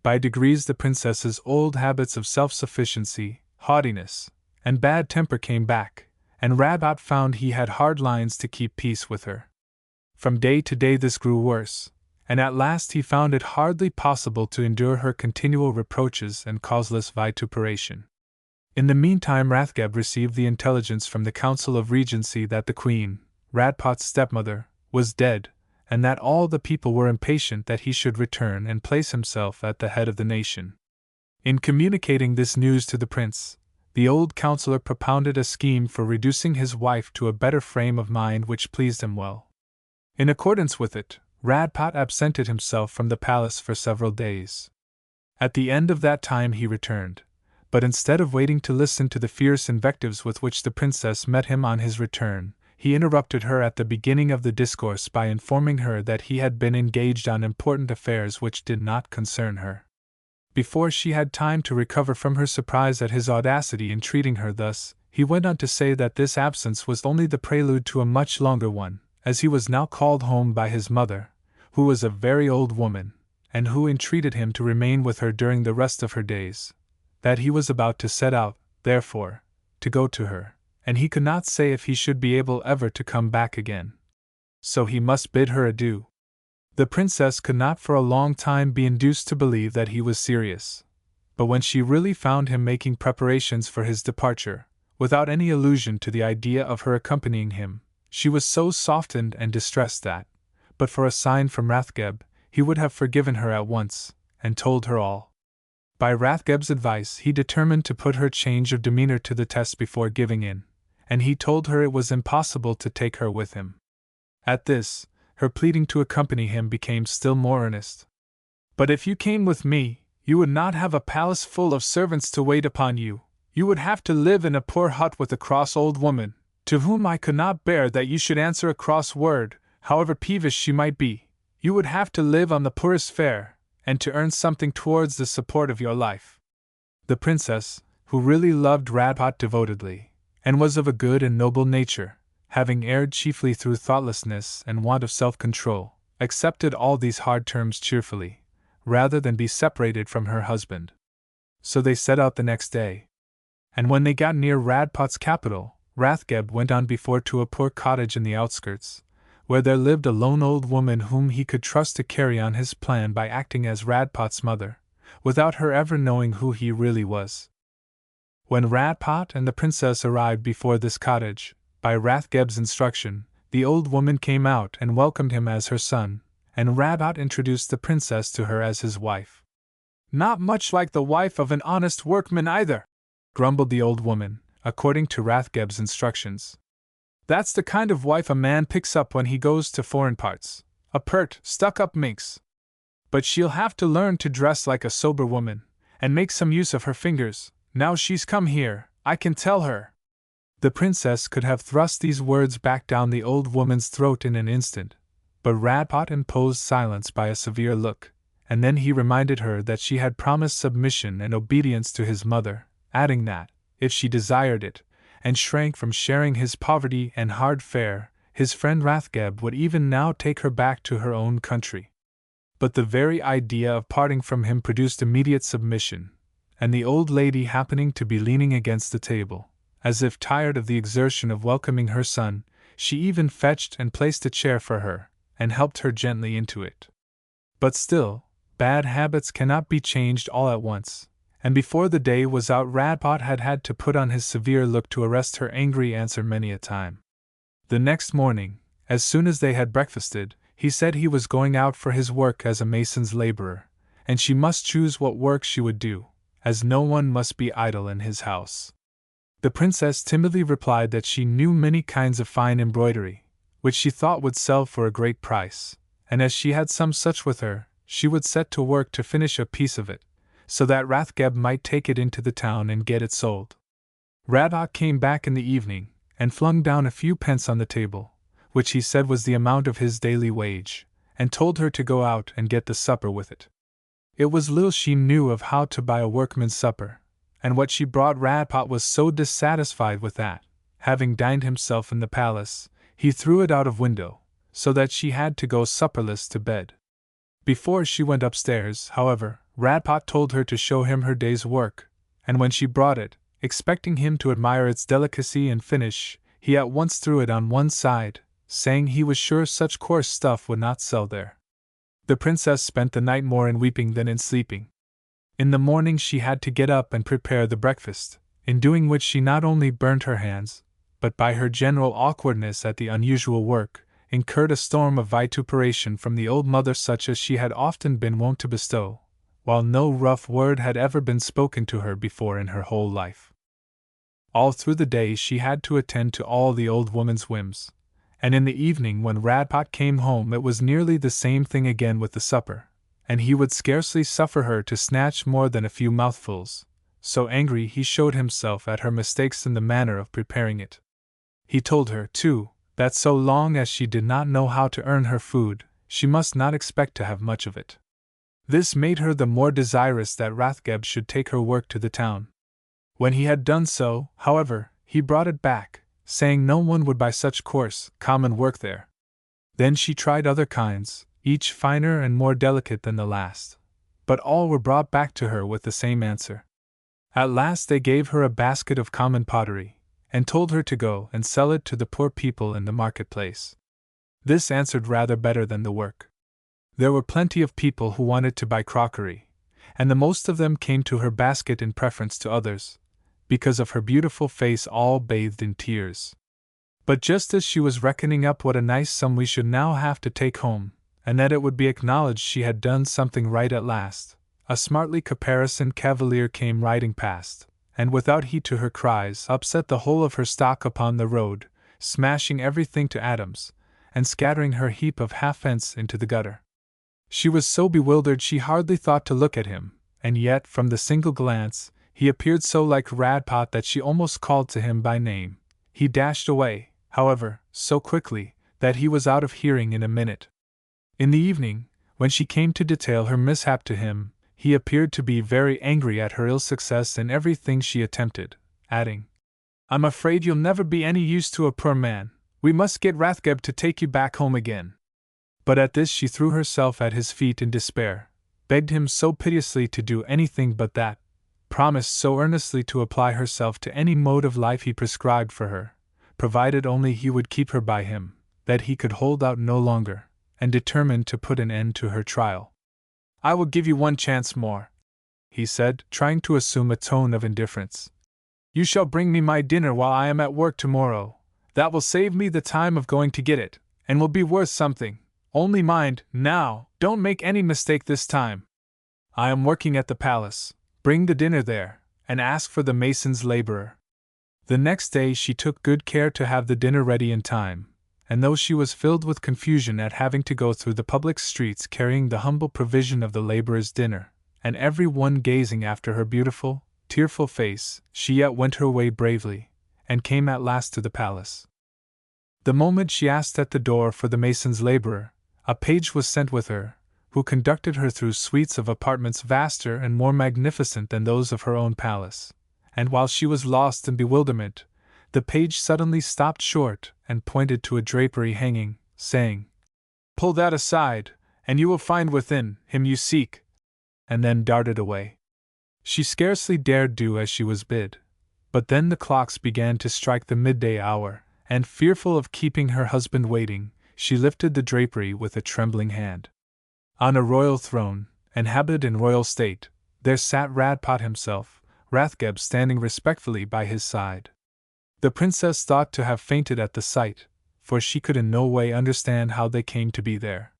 A: By degrees the princess's old habits of self-sufficiency, haughtiness, and bad temper came back, and Radbot found he had hard lines to keep peace with her. From day to day this grew worse, and at last he found it hardly possible to endure her continual reproaches and causeless vituperation. In the meantime Rathgeb received the intelligence from the Council of Regency that the Queen, Radbot's stepmother, was dead, and that all the people were impatient that he should return and place himself at the head of the nation. In communicating this news to the prince, the old counselor propounded a scheme for reducing his wife to a better frame of mind which pleased him well. In accordance with it, Radpat absented himself from the palace for several days. At the end of that time he returned, but instead of waiting to listen to the fierce invectives with which the princess met him on his return, he interrupted her at the beginning of the discourse by informing her that he had been engaged on important affairs which did not concern her. Before she had time to recover from her surprise at his audacity in treating her thus, he went on to say that this absence was only the prelude to a much longer one, as he was now called home by his mother, who was a very old woman, and who entreated him to remain with her during the rest of her days, that he was about to set out, therefore, to go to her, and he could not say if he should be able ever to come back again. So he must bid her adieu. The princess could not for a long time be induced to believe that he was serious, but when she really found him making preparations for his departure, without any allusion to the idea of her accompanying him, she was so softened and distressed that, but for a sign from Rathgeb, he would have forgiven her at once, and told her all. By Rathgeb's advice he determined to put her change of demeanor to the test before giving in, and he told her it was impossible to take her with him. At this, her pleading to accompany him became still more earnest. "But if you came with me, you would not have a palace full of servants to wait upon you. You would have to live in a poor hut with a cross old woman, to whom I could not bear that you should answer a cross word, however peevish she might be. You would have to live on the poorest fare, and to earn something towards the support of your life." The princess, who really loved Radpat devotedly, and was of a good and noble nature, having erred chiefly through thoughtlessness and want of self-control, accepted all these hard terms cheerfully, rather than be separated from her husband. So they set out the next day. And when they got near Radpat's capital, Rathgeb went on before to a poor cottage in the outskirts, where there lived a lone old woman whom he could trust to carry on his plan by acting as Radpat's mother, without her ever knowing who he really was. When Radpat and the princess arrived before this cottage, by Rathgeb's instruction, the old woman came out and welcomed him as her son, and Radpat introduced the princess to her as his wife. "Not much like the wife of an honest workman either," grumbled the old woman, according to Rathgeb's instructions. "That's the kind of wife a man picks up when he goes to foreign parts, a pert, stuck-up minx. But she'll have to learn to dress like a sober woman, and make some use of her fingers, now she's come here, I can tell her." The princess could have thrust these words back down the old woman's throat in an instant, but Radpat imposed silence by a severe look, and then he reminded her that she had promised submission and obedience to his mother, adding that, if she desired it, and shrank from sharing his poverty and hard fare, his friend Rathgeb would even now take her back to her own country. But the very idea of parting from him produced immediate submission, and the old lady happening to be leaning against the table, as if tired of the exertion of welcoming her son, she even fetched and placed a chair for her, and helped her gently into it. But still, bad habits cannot be changed all at once, and before the day was out Radpat had had to put on his severe look to arrest her angry answer many a time. The next morning, as soon as they had breakfasted, he said he was going out for his work as a mason's laborer, and she must choose what work she would do, as no one must be idle in his house. The princess timidly replied that she knew many kinds of fine embroidery, which she thought would sell for a great price, and as she had some such with her, she would set to work to finish a piece of it, so that Rathgeb might take it into the town and get it sold. Radpat came back in the evening, and flung down a few pence on the table, which he said was the amount of his daily wage, and told her to go out and get the supper with it. It was little she knew of how to buy a workman's supper, and what she brought Radpat was so dissatisfied with that, having dined himself in the palace, he threw it out of window, so that she had to go supperless to bed. Before she went upstairs, however, Radpat told her to show him her day's work, and when she brought it, expecting him to admire its delicacy and finish, he at once threw it on one side, saying he was sure such coarse stuff would not sell there. The princess spent the night more in weeping than in sleeping. In the morning she had to get up and prepare the breakfast, in doing which she not only burnt her hands, but by her general awkwardness at the unusual work, incurred a storm of vituperation from the old mother such as she had often been wont to bestow, while no rough word had ever been spoken to her before in her whole life. All through the day she had to attend to all the old woman's whims, and in the evening when Radpot came home it was nearly the same thing again with the supper, and he would scarcely suffer her to snatch more than a few mouthfuls, so angry he showed himself at her mistakes in the manner of preparing it. He told her, too, that so long as she did not know how to earn her food, she must not expect to have much of it. This made her the more desirous that Rathgeb should take her work to the town. When he had done so, however, he brought it back, saying no one would buy such coarse, common work there. Then she tried other kinds, each finer and more delicate than the last, but all were brought back to her with the same answer. At last they gave her a basket of common pottery, and told her to go and sell it to the poor people in the marketplace. This answered rather better than the work. There were plenty of people who wanted to buy crockery, and the most of them came to her basket in preference to others, because of her beautiful face all bathed in tears. But just as she was reckoning up what a nice sum we should now have to take home, and that it would be acknowledged she had done something right at last, a smartly caparisoned cavalier came riding past, and without heed to her cries upset the whole of her stock upon the road, smashing everything to atoms, and scattering her heap of halfpence into the gutter. She was so bewildered she hardly thought to look at him, and yet, from the single glance, he appeared so like Radpot that she almost called to him by name. He dashed away, however, so quickly, that he was out of hearing in a minute. In the evening, when she came to detail her mishap to him, he appeared to be very angry at her ill success in everything she attempted, adding, "I'm afraid you'll never be any use to a poor man. We must get Rathgeb to take you back home again." But at this she threw herself at his feet in despair, begged him so piteously to do anything but that, promised so earnestly to apply herself to any mode of life he prescribed for her, provided only he would keep her by him, that he could hold out no longer, and determined to put an end to her trial. "I will give you one chance more," he said, trying to assume a tone of indifference. "You shall bring me my dinner while I am at work tomorrow. That will save me the time of going to get it, and will be worth something. Only mind, now, don't make any mistake this time. I am working at the palace. Bring the dinner there, and ask for the mason's laborer." The next day she took good care to have the dinner ready in time, and though she was filled with confusion at having to go through the public streets carrying the humble provision of the laborer's dinner, and every one gazing after her beautiful, tearful face, she yet went her way bravely, and came at last to the palace. The moment she asked at the door for the mason's laborer, a page was sent with her, who conducted her through suites of apartments vaster and more magnificent than those of her own palace, and while she was lost in bewilderment, the page suddenly stopped short and pointed to a drapery hanging, saying, "Pull that aside, and you will find within him you seek," and then darted away. She scarcely dared do as she was bid, but then the clocks began to strike the midday hour, and fearful of keeping her husband waiting, she lifted the drapery with a trembling hand. On a royal throne, and habited in royal state, there sat Radpot himself, Rathgeb standing respectfully by his side. The princess thought to have fainted at the sight, for she could in no way understand how they came to be there.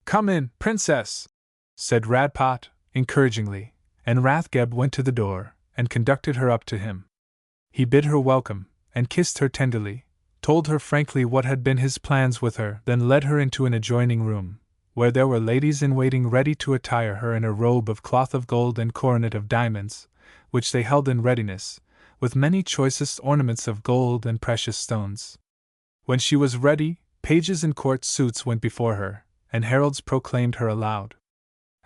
A: "Come in, princess," said Radpot, encouragingly, and Rathgeb went to the door, and conducted her up to him. He bid her welcome, and kissed her tenderly, told her frankly what had been his plans with her, then led her into an adjoining room, where there were ladies in waiting ready to attire her in a robe of cloth of gold and coronet of diamonds, which they held in readiness, with many choicest ornaments of gold and precious stones. When she was ready, pages in court suits went before her, and heralds proclaimed her aloud.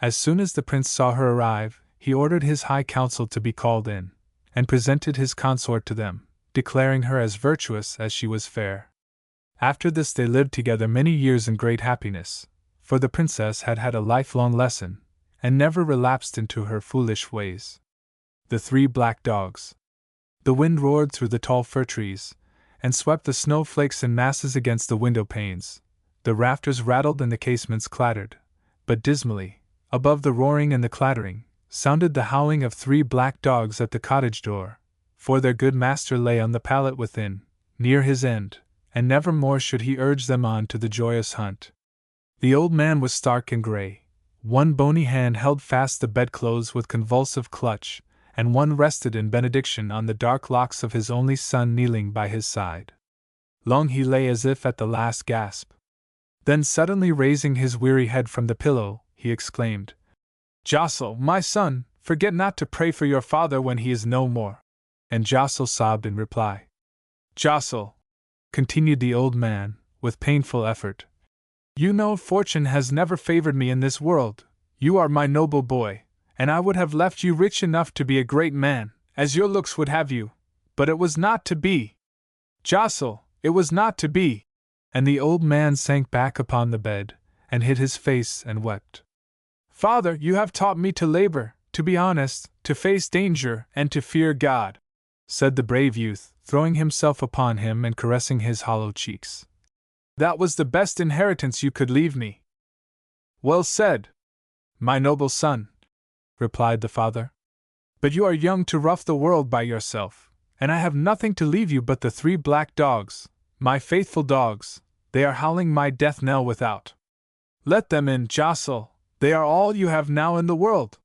A: As soon as the prince saw her arrive, he ordered his high council to be called in, and presented his consort to them, declaring her as virtuous as she was fair. After this they lived together many years in great happiness, for the princess had had a lifelong lesson, and never relapsed into her foolish ways. The Three Black Dogs. The wind roared through the tall fir trees, and swept the snowflakes in masses against the window panes. The rafters rattled and the casements clattered, but dismally, above the roaring and the clattering, sounded the howling of 3 black dogs at the cottage door, for their good master lay on the pallet within, near his end, and never more should he urge them on to the joyous hunt. The old man was stark and grey. One bony hand held fast the bedclothes with convulsive clutch, and one rested in benediction on the dark locks of his only son kneeling by his side. Long he lay as if at the last gasp. Then suddenly raising his weary head from the pillow, he exclaimed, "Jostle, my son, forget not to pray for your father when he is no more." And Jostle sobbed in reply. "Jostle," continued the old man, with painful effort, "you know fortune has never favored me in this world. You are my noble boy, and I would have left you rich enough to be a great man, as your looks would have you. But it was not to be. Jostle, it was not to be." And the old man sank back upon the bed, and hid his face and wept. "Father, you have taught me to labor, to be honest, to face danger, and to fear God," said the brave youth, throwing himself upon him and caressing his hollow cheeks. "That was the best inheritance you could leave me." "Well said, my noble son," replied the father. "But you are young to rough the world by yourself, and I have nothing to leave you but the 3 black dogs, my faithful dogs. They are howling my death knell without. Let them in, Jostle, they are all you have now in the world."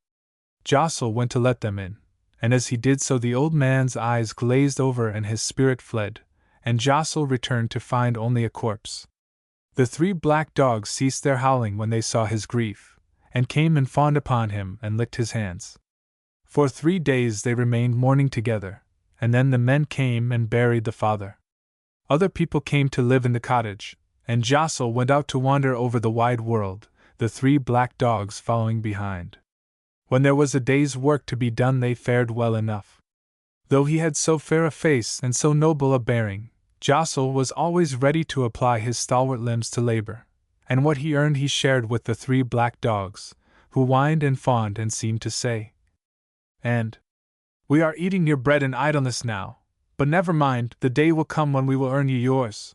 A: Jostle went to let them in, and as he did so the old man's eyes glazed over and his spirit fled, and Jostle returned to find only a corpse. The 3 black dogs ceased their howling when they saw his grief, and came and fawned upon him and licked his hands. For 3 days they remained mourning together, and then the men came and buried the father. Other people came to live in the cottage, and Jostle went out to wander over the wide world, the 3 black dogs following behind. When there was a day's work to be done they fared well enough. Though he had so fair a face and so noble a bearing, Jostle was always ready to apply his stalwart limbs to labor, and what he earned he shared with the 3 black dogs, who whined and fawned and seemed to say, "And we are eating your bread in idleness now, but never mind, the day will come when we will earn you yours."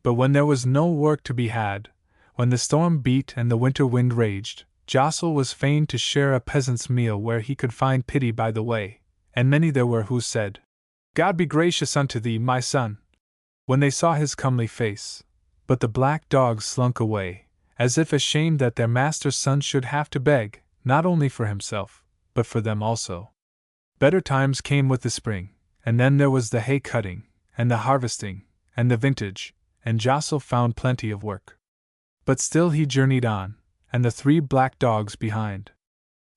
A: But when there was no work to be had, when the storm beat and the winter wind raged, Jostle was fain to share a peasant's meal where he could find pity by the way, and many there were who said, "God be gracious unto thee, my son," when they saw his comely face. But the black dogs slunk away, as if ashamed that their master's son should have to beg, not only for himself, but for them also. Better times came with the spring, and then there was the hay cutting, and the harvesting, and the vintage, and Jostle found plenty of work. But still he journeyed on, and the 3 black dogs behind.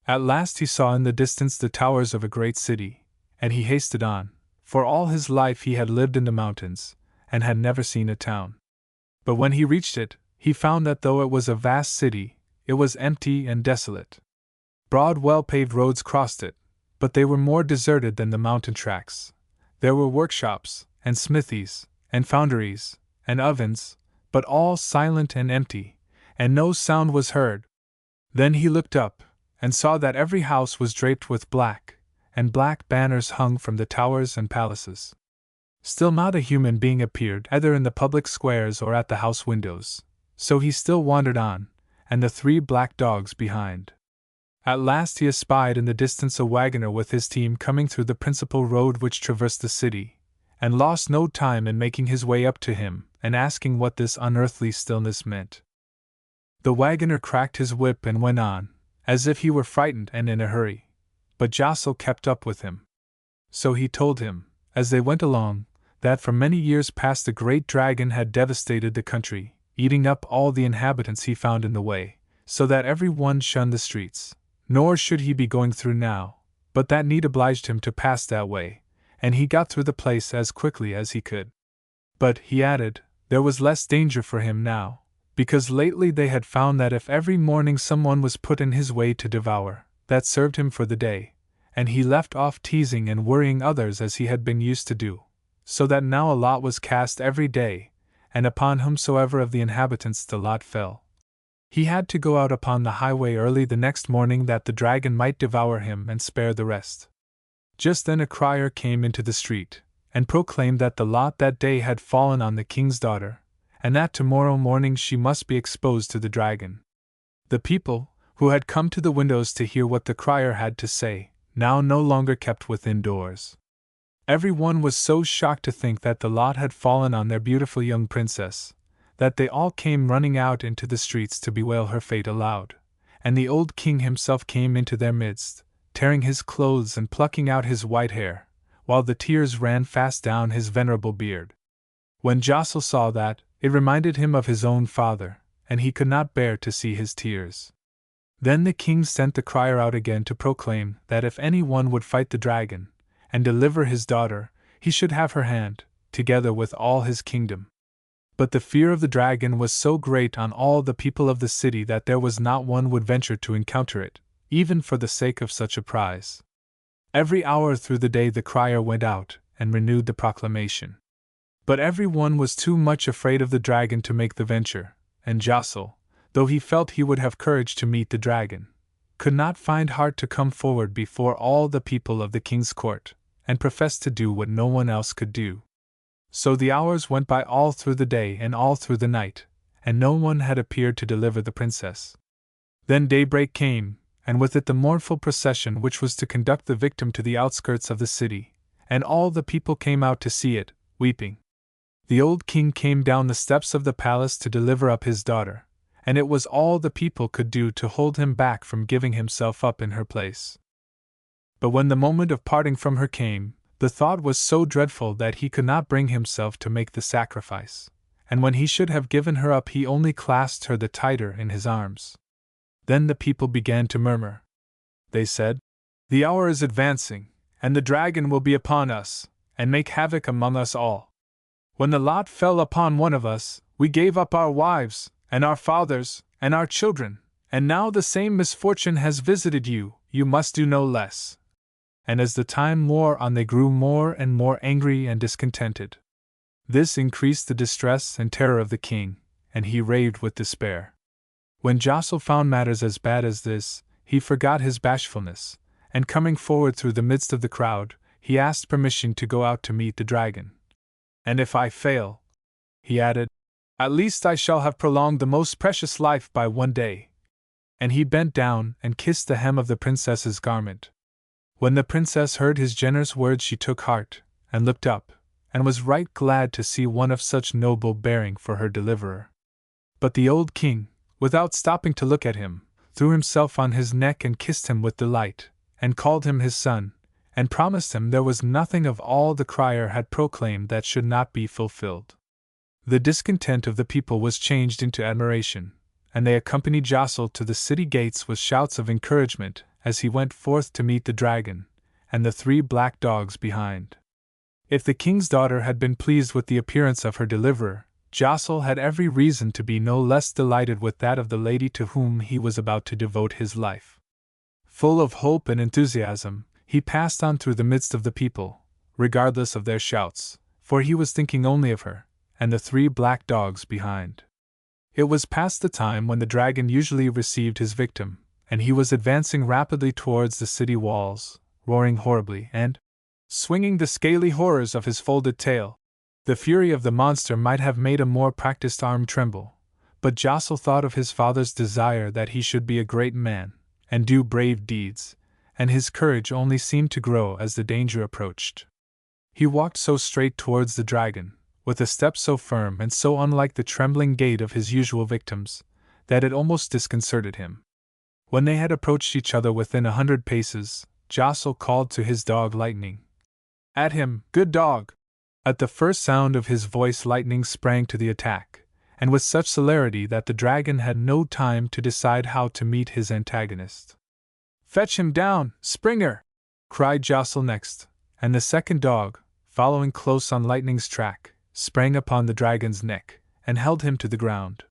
A: At last he saw in the distance the towers of a great city, and he hasted on, for all his life he had lived in the mountains, and had never seen a town. But when he reached it, he found that though it was a vast city, it was empty and desolate. Broad, well-paved roads crossed it, but they were more deserted than the mountain tracks. There were workshops, and smithies, and foundries, and ovens, but all silent and empty, and no sound was heard. Then he looked up, and saw that every house was draped with black, and black banners hung from the towers and palaces. Still not a human being appeared either in the public squares or at the house windows, so he still wandered on, and the 3 black dogs behind. At last he espied in the distance a wagoner with his team coming through the principal road which traversed the city, and lost no time in making his way up to him and asking what this unearthly stillness meant. The wagoner cracked his whip and went on, as if he were frightened and in a hurry, but Jostle kept up with him. So he told him, as they went along, that for many years past a great dragon had devastated the country, eating up all the inhabitants he found in the way, so that every one shunned the streets, nor should he be going through now, but that need obliged him to pass that way, and he got through the place as quickly as he could. But, he added, there was less danger for him now, because lately they had found that if every morning someone was put in his way to devour, that served him for the day, and he left off teasing and worrying others as he had been used to do, so that now a lot was cast every day, and upon whomsoever of the inhabitants the lot fell, he had to go out upon the highway early the next morning that the dragon might devour him and spare the rest. Just then a crier came into the street, and proclaimed that the lot that day had fallen on the king's daughter, and that tomorrow morning she must be exposed to the dragon. The people, who had come to the windows to hear what the crier had to say, now no longer kept within doors. Everyone was so shocked to think that the lot had fallen on their beautiful young princess, that they all came running out into the streets to bewail her fate aloud, and the old king himself came into their midst, tearing his clothes and plucking out his white hair, while the tears ran fast down his venerable beard. When Jostle saw that, it reminded him of his own father, and he could not bear to see his tears. Then the king sent the crier out again to proclaim that if any one would fight the dragon, and deliver his daughter, he should have her hand, together with all his kingdom. But the fear of the dragon was so great on all the people of the city that there was not one would venture to encounter it, even for the sake of such a prize. Every hour through the day the crier went out and renewed the proclamation. But every one was too much afraid of the dragon to make the venture, and Jostle, though he felt he would have courage to meet the dragon, could not find heart to come forward before all the people of the king's court, and professed to do what no one else could do. So the hours went by all through the day and all through the night, and no one had appeared to deliver the princess. Then daybreak came, and with it the mournful procession which was to conduct the victim to the outskirts of the city, and all the people came out to see it, weeping. The old king came down the steps of the palace to deliver up his daughter, and it was all the people could do to hold him back from giving himself up in her place. But when the moment of parting from her came, the thought was so dreadful that he could not bring himself to make the sacrifice, and when he should have given her up he only clasped her the tighter in his arms. Then the people began to murmur. They said, "The hour is advancing, and the dragon will be upon us, and make havoc among us all. When the lot fell upon one of us, we gave up our wives, and our fathers, and our children, and now the same misfortune has visited you, you must do no less." And as the time wore on they grew more and more angry and discontented. This increased the distress and terror of the king, and he raved with despair. When Jostle found matters as bad as this, he forgot his bashfulness, and coming forward through the midst of the crowd, he asked permission to go out to meet the dragon. "And if I fail," he added, "at least I shall have prolonged the most precious life by one day." And he bent down and kissed the hem of the princess's garment. When the princess heard his generous words she took heart, and looked up, and was right glad to see one of such noble bearing for her deliverer. But the old king, without stopping to look at him, threw himself on his neck and kissed him with delight, and called him his son, and promised him there was nothing of all the crier had proclaimed that should not be fulfilled. The discontent of the people was changed into admiration, and they accompanied Jostle to the city gates with shouts of encouragement as he went forth to meet the dragon, and the 3 black dogs behind. If the king's daughter had been pleased with the appearance of her deliverer, Jostle had every reason to be no less delighted with that of the lady to whom he was about to devote his life. Full of hope and enthusiasm, he passed on through the midst of the people, regardless of their shouts, for he was thinking only of her, and the 3 black dogs behind. It was past the time when the dragon usually received his victim, and he was advancing rapidly towards the city walls, roaring horribly and swinging the scaly horrors of his folded tail. The fury of the monster might have made a more practiced arm tremble, but Jostle thought of his father's desire that he should be a great man, and do brave deeds, and his courage only seemed to grow as the danger approached. He walked so straight towards the dragon, with a step so firm and so unlike the trembling gait of his usual victims, that it almost disconcerted him. When they had approached each other within 100 paces, Jostle called to his dog Lightning. "At him, good dog!" At the first sound of his voice Lightning sprang to the attack, and with such celerity that the dragon had no time to decide how to meet his antagonist. "Fetch him down, Springer!" cried Jostle next, and the second dog, following close on Lightning's track, sprang upon the dragon's neck, and held him to the ground.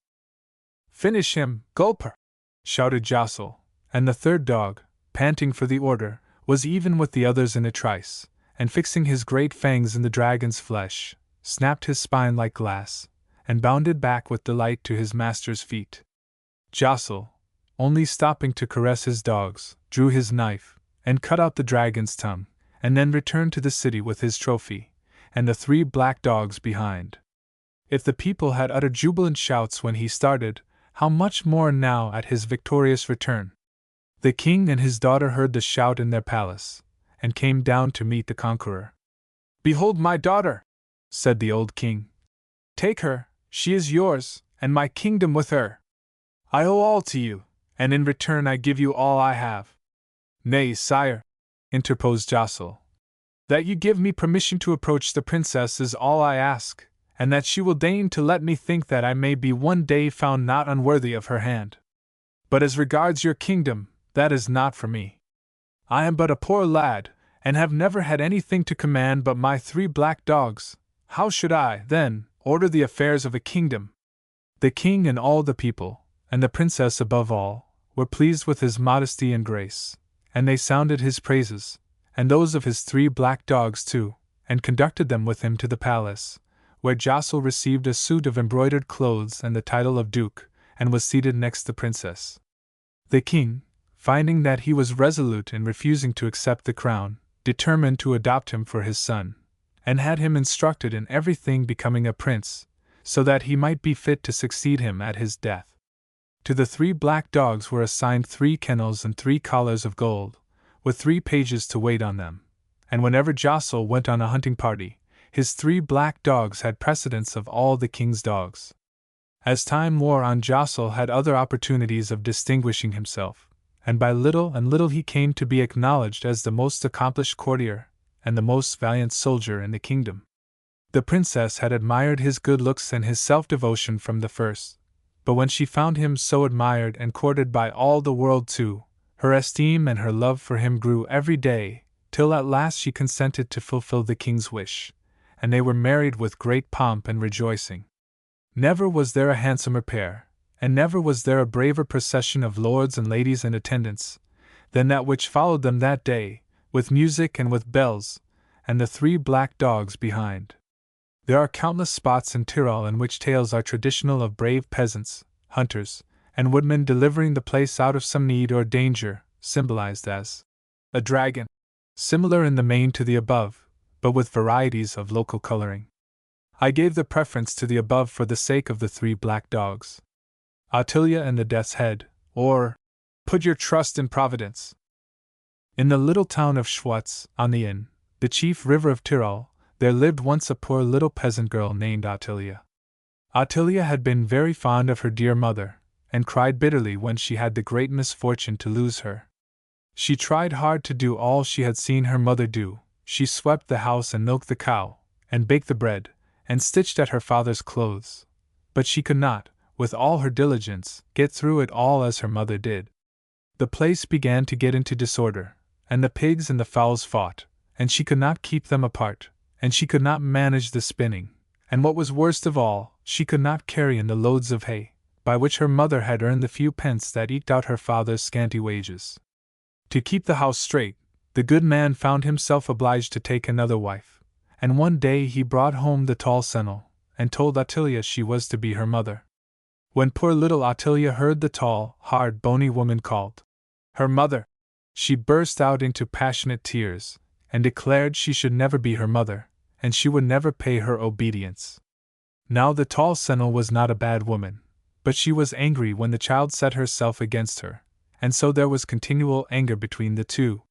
A: "Finish him, Gulper!" shouted Jostle, and the third dog, panting for the order, was even with the others in a trice, and fixing his great fangs in the dragon's flesh, snapped his spine like glass, and bounded back with delight to his master's feet. Jostle, only stopping to caress his dogs, drew his knife, and cut out the dragon's tongue, and then returned to the city with his trophy, and the 3 black dogs behind. If the people had uttered jubilant shouts when he started, how much more now at his victorious return. The king and his daughter heard the shout in their palace, and came down to meet the conqueror. "Behold my daughter," said the old king. "Take her, she is yours, and my kingdom with her. I owe all to you, and in return I give you all I have." "Nay, sire," interposed Jocel. "That you give me permission to approach the princess is all I ask, and that she will deign to let me think that I may be one day found not unworthy of her hand. But as regards your kingdom, that is not for me. I am but a poor lad, and have never had anything to command but my 3 black dogs. How should I, then, order the affairs of a kingdom?" The king and all the people, and the princess above all, were pleased with his modesty and grace, and they sounded his praises, and those of his 3 black dogs too, and conducted them with him to the palace, where Jocel received a suit of embroidered clothes and the title of duke, and was seated next the princess. The king, finding that he was resolute in refusing to accept the crown, determined to adopt him for his son, and had him instructed in everything becoming a prince, so that he might be fit to succeed him at his death. To the 3 black dogs were assigned 3 kennels and 3 collars of gold, with 3 pages to wait on them, and whenever Jocel went on a hunting party, his 3 black dogs had precedence of all the king's dogs. As time wore on, Jocel had other opportunities of distinguishing himself, and by little and little he came to be acknowledged as the most accomplished courtier and the most valiant soldier in the kingdom. The princess had admired his good looks and his self-devotion from the first, but when she found him so admired and courted by all the world too, her esteem and her love for him grew every day, till at last she consented to fulfill the king's wish, and they were married with great pomp and rejoicing. Never was there a handsomer pair, and never was there a braver procession of lords and ladies and attendants, than that which followed them that day, with music and with bells, and the 3 black dogs behind. There are countless spots in Tyrol in which tales are traditional of brave peasants, hunters, and woodmen delivering the place out of some need or danger, symbolized as a dragon, similar in the main to the above, but with varieties of local coloring. I gave the preference to the above for the sake of the 3 black dogs. Attilia and the Death's Head, or Put Your Trust in Providence. In the little town of Schwatz, on the Inn, the chief river of Tyrol, there lived once a poor little peasant girl named Attilia. Attilia had been very fond of her dear mother, and cried bitterly when she had the great misfortune to lose her. She tried hard to do all she had seen her mother do. She swept the house and milked the cow, and baked the bread, and stitched at her father's clothes. But she could not, with all her diligence, get through it all as her mother did. The place began to get into disorder, and the pigs and the fowls fought, and she could not keep them apart, and she could not manage the spinning, and what was worst of all, she could not carry in the loads of hay, by which her mother had earned the few pence that eked out her father's scanty wages. To keep the house straight, the good man found himself obliged to take another wife, and one day he brought home the tall senil, and told Attilia she was to be her mother. When poor little Attilia heard the tall, hard, bony woman called her mother, she burst out into passionate tears, and declared she should never be her mother, and she would never pay her obedience. Now the tall senil was not a bad woman, but she was angry when the child set herself against her, and so there was continual anger between the two.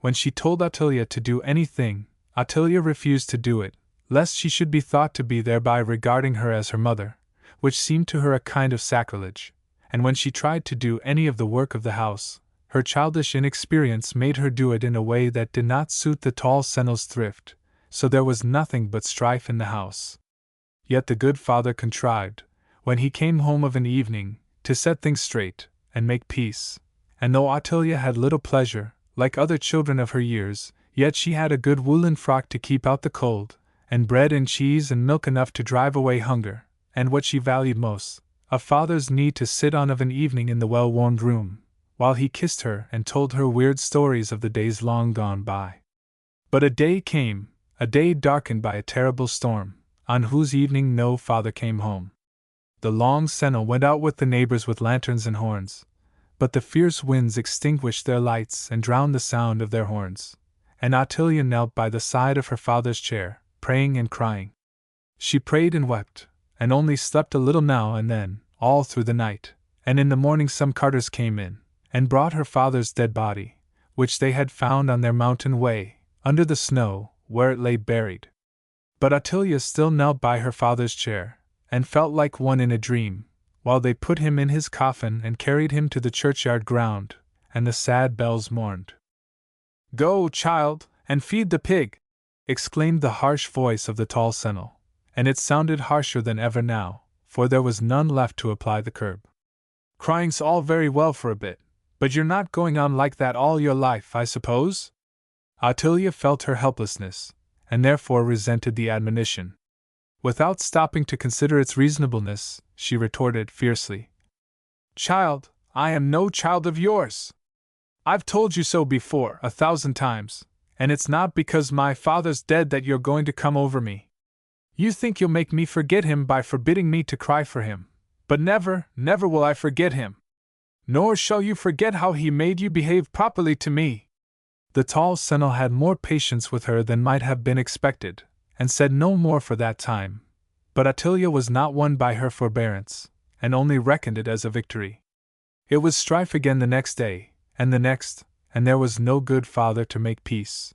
A: When she told Attilia to do anything, Attilia refused to do it, lest she should be thought to be thereby regarding her as her mother, which seemed to her a kind of sacrilege, and when she tried to do any of the work of the house, her childish inexperience made her do it in a way that did not suit the tall senil's thrift, so there was nothing but strife in the house. Yet the good father contrived, when he came home of an evening, to set things straight, and make peace, and though Attilia had little pleasure, like other children of her years, yet she had a good woolen frock to keep out the cold, and bread and cheese and milk enough to drive away hunger, and what she valued most, a father's knee to sit on of an evening in the well-warmed room, while he kissed her and told her weird stories of the days long gone by. But a day came, a day darkened by a terrible storm, on whose evening no father came home. The long senil went out with the neighbors with lanterns and horns, but the fierce winds extinguished their lights and drowned the sound of their horns, and Attilia knelt by the side of her father's chair, praying and crying. She prayed and wept, and only slept a little now and then, all through the night, and in the morning some carters came in, and brought her father's dead body, which they had found on their mountain way, under the snow, where it lay buried. But Ottilia still knelt by her father's chair, and felt like one in a dream, while they put him in his coffin and carried him to the churchyard ground, and the sad bells mourned. "Go, child, and feed the pig!" exclaimed the harsh voice of the tall sentinel, and it sounded harsher than ever now, for there was none left to apply the curb. "Crying's all very well for a bit, but you're not going on like that all your life, I suppose?" Ottilia felt her helplessness, and therefore resented the admonition. Without stopping to consider its reasonableness, she retorted fiercely, "Child, I am no child of yours! I've told you so before 1,000 times, and it's not because my father's dead that you're going to come over me. You think you'll make me forget him by forbidding me to cry for him, but never, never will I forget him. Nor shall you forget how he made you behave properly to me." The tall sentinel had more patience with her than might have been expected, and said no more for that time, but Ottilia was not won by her forbearance, and only reckoned it as a victory. It was strife again the next day, and the next, and there was no good father to make peace.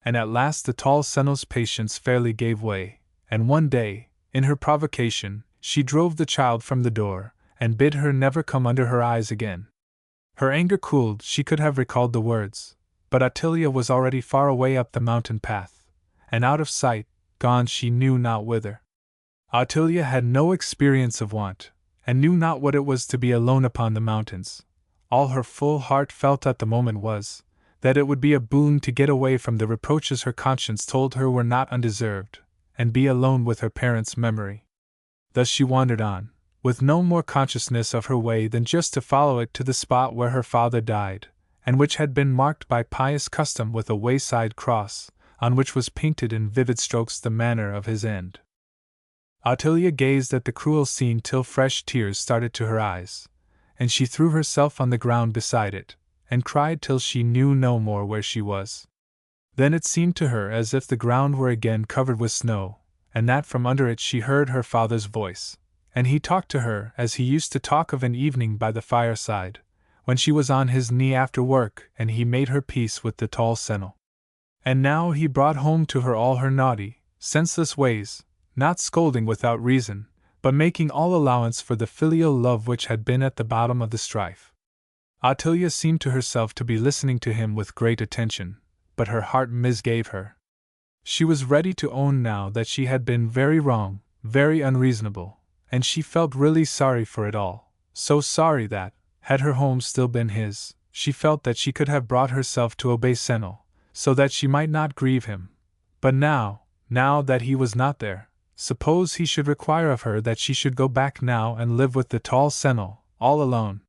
A: And at last the tall sentinel's patience fairly gave way, and one day, in her provocation, she drove the child from the door, and bid her never come under her eyes again. Her anger cooled, she could have recalled the words, but Ottilia was already far away up the mountain path, and out of sight, gone she knew not whither. Ottilia had no experience of want, and knew not what it was to be alone upon the mountains. All her full heart felt at the moment was, that it would be a boon to get away from the reproaches her conscience told her were not undeserved, and be alone with her parents' memory. Thus she wandered on, with no more consciousness of her way than just to follow it to the spot where her father died, and which had been marked by pious custom with a wayside cross, on which was painted in vivid strokes the manner of his end. Ottilia gazed at the cruel scene till fresh tears started to her eyes, and she threw herself on the ground beside it, and cried till she knew no more where she was. Then it seemed to her as if the ground were again covered with snow, and that from under it she heard her father's voice, and he talked to her as he used to talk of an evening by the fireside, when she was on his knee after work and he made her peace with the tall sentinel. And now he brought home to her all her naughty, senseless ways, not scolding without reason, but making all allowance for the filial love which had been at the bottom of the strife. Ottilia seemed to herself to be listening to him with great attention, but her heart misgave her. She was ready to own now that she had been very wrong, very unreasonable, and she felt really sorry for it all, so sorry that, had her home still been his, she felt that she could have brought herself to obey Sentinel, so that she might not grieve him. But now that he was not there, suppose he should require of her that she should go back now and live with the tall Sentinel, all alone.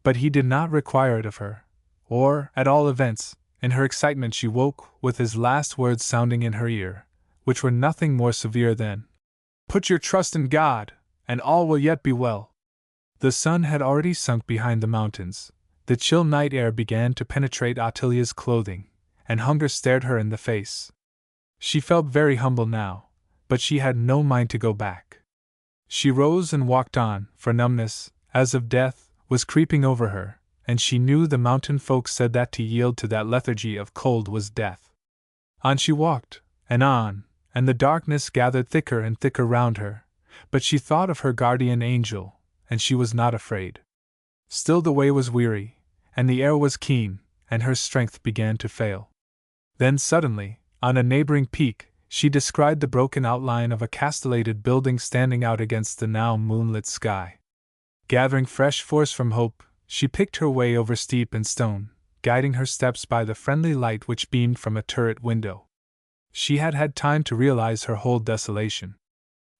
A: But he did not require it of her, or, at all events, in her excitement she woke with his last words sounding in her ear, which were nothing more severe than, "Put your trust in God, and all will yet be well." The sun had already sunk behind the mountains, the chill night air began to penetrate Ottilia's clothing, and hunger stared her in the face. She felt very humble now, but she had no mind to go back. She rose and walked on, for numbness, as of death, was creeping over her, and she knew the mountain folk said that to yield to that lethargy of cold was death. On she walked, and the darkness gathered thicker and thicker round her, but she thought of her guardian angel, and she was not afraid. Still the way was weary, and the air was keen, and her strength began to fail. Then suddenly, on a neighboring peak, she descried the broken outline of a castellated building standing out against the now moonlit sky. Gathering fresh force from hope, she picked her way over steep and stone, guiding her steps by the friendly light which beamed from a turret window. She had had time to realize her whole desolation.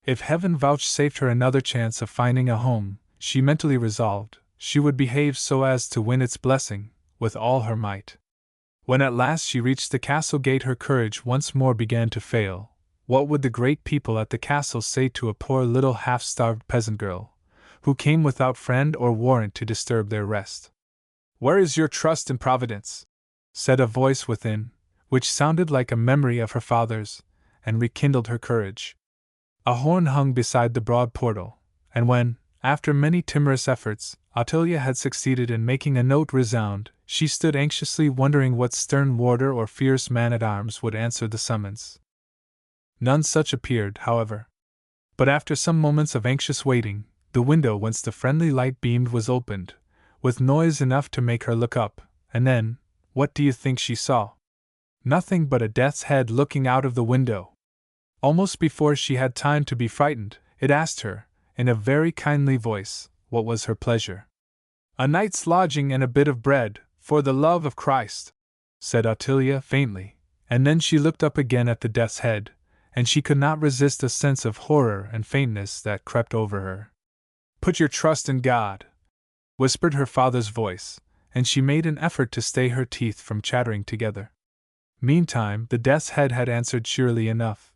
A: If heaven vouchsafed her another chance of finding a home, she mentally resolved, she would behave so as to win its blessing, with all her might. When at last she reached the castle gate her courage once more began to fail. What would the great people at the castle say to a poor little half-starved peasant girl, who came without friend or warrant to disturb their rest? "Where is your trust in Providence?" said a voice within, which sounded like a memory of her father's, and rekindled her courage. A horn hung beside the broad portal, and when, after many timorous efforts, Ottilia had succeeded in making a note resound, she stood anxiously wondering what stern warder or fierce man-at-arms would answer the summons. None such appeared, however. But after some moments of anxious waiting, the window whence the friendly light beamed was opened, with noise enough to make her look up, and then, what do you think she saw? Nothing but a death's head looking out of the window. Almost before she had time to be frightened, it asked her, in a very kindly voice, what was her pleasure. "A night's lodging and a bit of bread, for the love of Christ," said Ottilia faintly, and then she looked up again at the death's head, and she could not resist a sense of horror and faintness that crept over her. "Put your trust in God," whispered her father's voice, and she made an effort to stay her teeth from chattering together. Meantime, the death's head had answered cheerily enough.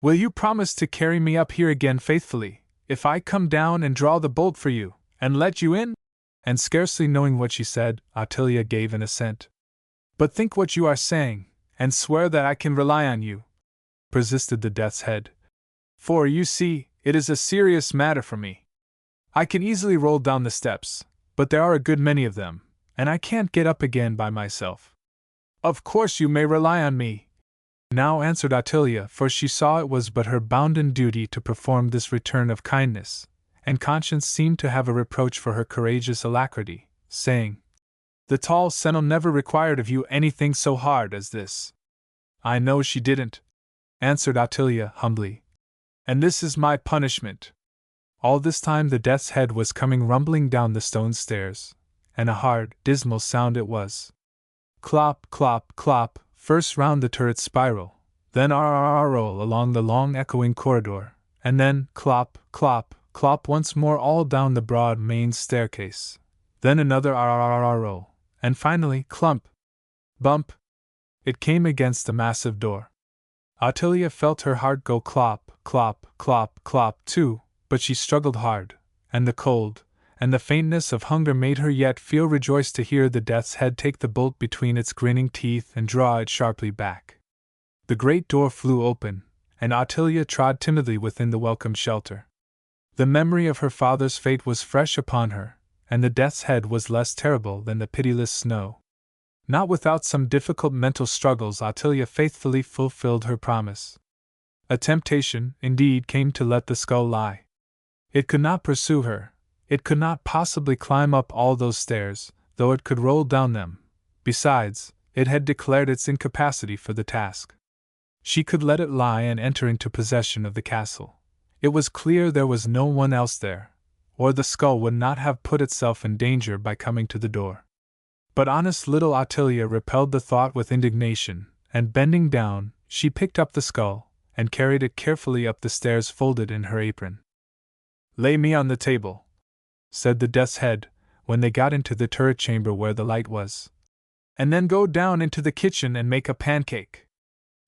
A: "Will you promise to carry me up here again faithfully, if I come down and draw the bolt for you, and let you in?" And scarcely knowing what she said, Ottilia gave an assent. "But think what you are saying, and swear that I can rely on you," persisted the death's head. "For, you see, it is a serious matter for me. I can easily roll down the steps, but there are a good many of them, and I can't get up again by myself." "Of course you may rely on me," now answered Ottilia, for she saw it was but her bounden duty to perform this return of kindness, and conscience seemed to have a reproach for her courageous alacrity, saying, "The tall sentinel never required of you anything so hard as this." "I know she didn't," answered Ottilia humbly. "And this is my punishment." All this time the death's head was coming rumbling down the stone stairs, and a hard, dismal sound it was. Clop, clop, clop, first round the turret's spiral, then roll along the long echoing corridor, and then clop, clop, clop once more all down the broad main staircase, then another roll, and finally clump, bump. It came against the massive door. Ottilia felt her heart go clop, clop, clop, clop too, but she struggled hard, and the cold, and the faintness of hunger made her yet feel rejoiced to hear the death's head take the bolt between its grinning teeth and draw it sharply back. The great door flew open, and Ottilia trod timidly within the welcome shelter. The memory of her father's fate was fresh upon her, and the death's head was less terrible than the pitiless snow. Not without some difficult mental struggles Ottilia faithfully fulfilled her promise. A temptation, indeed, came to let the skull lie. It could not pursue her. It could not possibly climb up all those stairs, though it could roll down them. Besides, it had declared its incapacity for the task. She could let it lie and enter into possession of the castle. It was clear there was no one else there, or the skull would not have put itself in danger by coming to the door. But honest little Ottilia repelled the thought with indignation, and bending down, she picked up the skull, and carried it carefully up the stairs folded in her apron. "Lay me on the table," said the death's head, when they got into the turret chamber where the light was. "And then go down into the kitchen and make a pancake.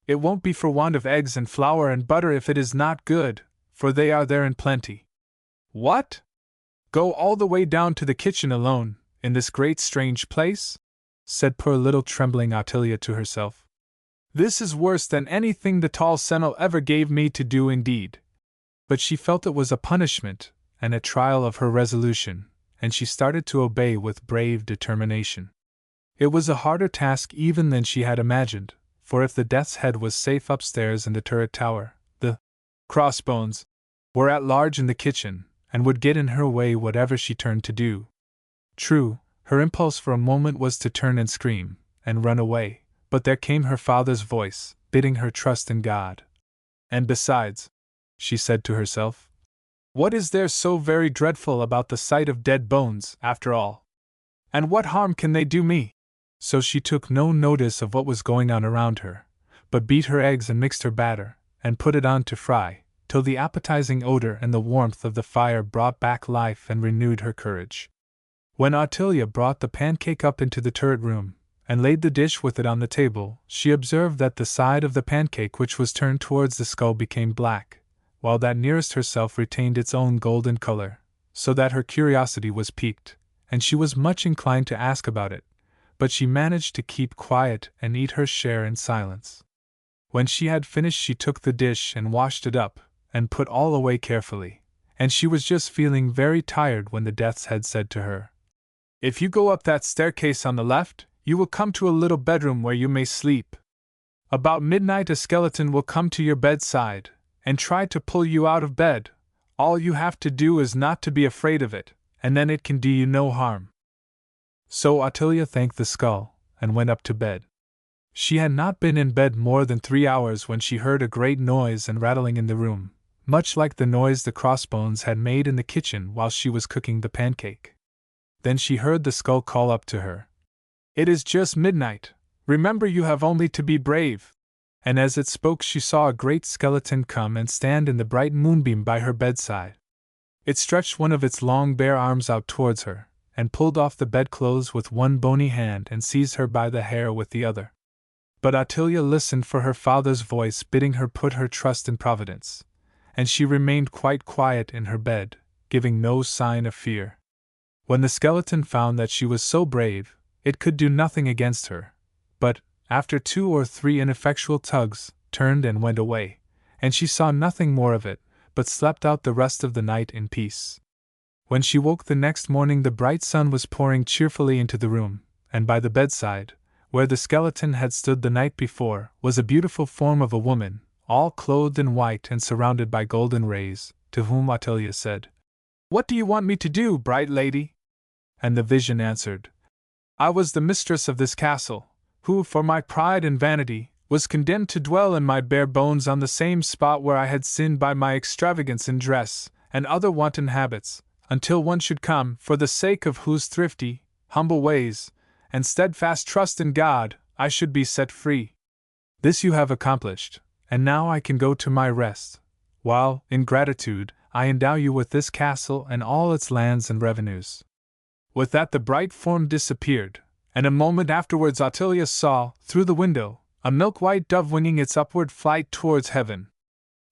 A: It won't be for want of eggs and flour and butter if it is not good, for they are there in plenty." "What? Go all the way down to the kitchen alone, in this great strange place?" said poor little trembling Ottilia to herself. "This is worse than anything the tall sentinel ever gave me to do indeed." But she felt it was a punishment, and a trial of her resolution, and she started to obey with brave determination. It was a harder task even than she had imagined, for if the death's head was safe upstairs in the turret tower, the crossbones were at large in the kitchen, and would get in her way whatever she turned to do. True, her impulse for a moment was to turn and scream, and run away, but there came her father's voice, bidding her trust in God. "And besides," she said to herself, "what is there so very dreadful about the sight of dead bones, after all? And what harm can they do me?" So she took no notice of what was going on around her, but beat her eggs and mixed her batter, and put it on to fry, till the appetizing odor and the warmth of the fire brought back life and renewed her courage. When Ottilia brought the pancake up into the turret room, and laid the dish with it on the table, she observed that the side of the pancake which was turned towards the skull became black, while that nearest herself retained its own golden color, so that her curiosity was piqued, and she was much inclined to ask about it, but she managed to keep quiet and eat her share in silence. When she had finished she took the dish and washed it up, and put all away carefully, and she was just feeling very tired when the death's head said to her, If you go up that staircase on the left, you will come to a little bedroom where you may sleep. About midnight a skeleton will come to your bedside, and try to pull you out of bed. All you have to do is not to be afraid of it, and then it can do you no harm." So Otilia thanked the skull, and went up to bed. She had not been in bed more than 3 hours when she heard a great noise and rattling in the room, much like the noise the crossbones had made in the kitchen while she was cooking the pancake. Then she heard the skull call up to her, "It is just midnight. Remember, you have only to be brave." And as it spoke, she saw a great skeleton come and stand in the bright moonbeam by her bedside. It stretched one of its long bare arms out towards her, and pulled off the bedclothes with one bony hand and seized her by the hair with the other. But Otilia listened for her father's voice bidding her put her trust in Providence, and she remained quite quiet in her bed, giving no sign of fear. When the skeleton found that she was so brave, it could do nothing against her, but, after 2 or 3 ineffectual tugs, turned and went away, and she saw nothing more of it, but slept out the rest of the night in peace. When she woke the next morning, the bright sun was pouring cheerfully into the room, and by the bedside, where the skeleton had stood the night before, was a beautiful form of a woman, all clothed in white and surrounded by golden rays, to whom Otilia said, "What do you want me to do, bright lady?" And the vision answered, "I was the mistress of this castle, who, for my pride and vanity, was condemned to dwell in my bare bones on the same spot where I had sinned by my extravagance in dress and other wanton habits, until one should come, for the sake of whose thrifty, humble ways, and steadfast trust in God, I should be set free. This you have accomplished, and now I can go to my rest, while, in gratitude, I endow you with this castle and all its lands and revenues." With that the bright form disappeared, and a moment afterwards Otilia saw, through the window, a milk-white dove winging its upward flight towards heaven.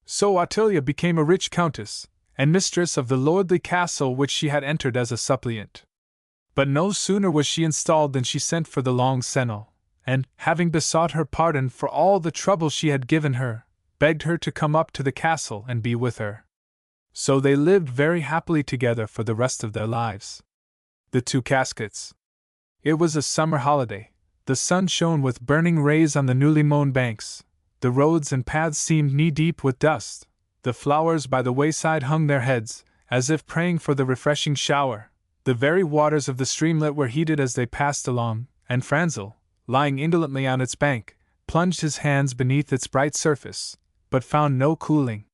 A: So Otilia became a rich countess, and mistress of the lordly castle which she had entered as a suppliant. But no sooner was she installed than she sent for the long senile, and, having besought her pardon for all the trouble she had given her, begged her to come up to the castle and be with her. So they lived very happily together for the rest of their lives. The 2 caskets. It was a summer holiday. The sun shone with burning rays on the newly mown banks. The roads and paths seemed knee-deep with dust. The flowers by the wayside hung their heads, as if praying for the refreshing shower. The very waters of the streamlet were heated as they passed along, and Franzel, lying indolently on its bank, plunged his hands beneath its bright surface, but found no cooling.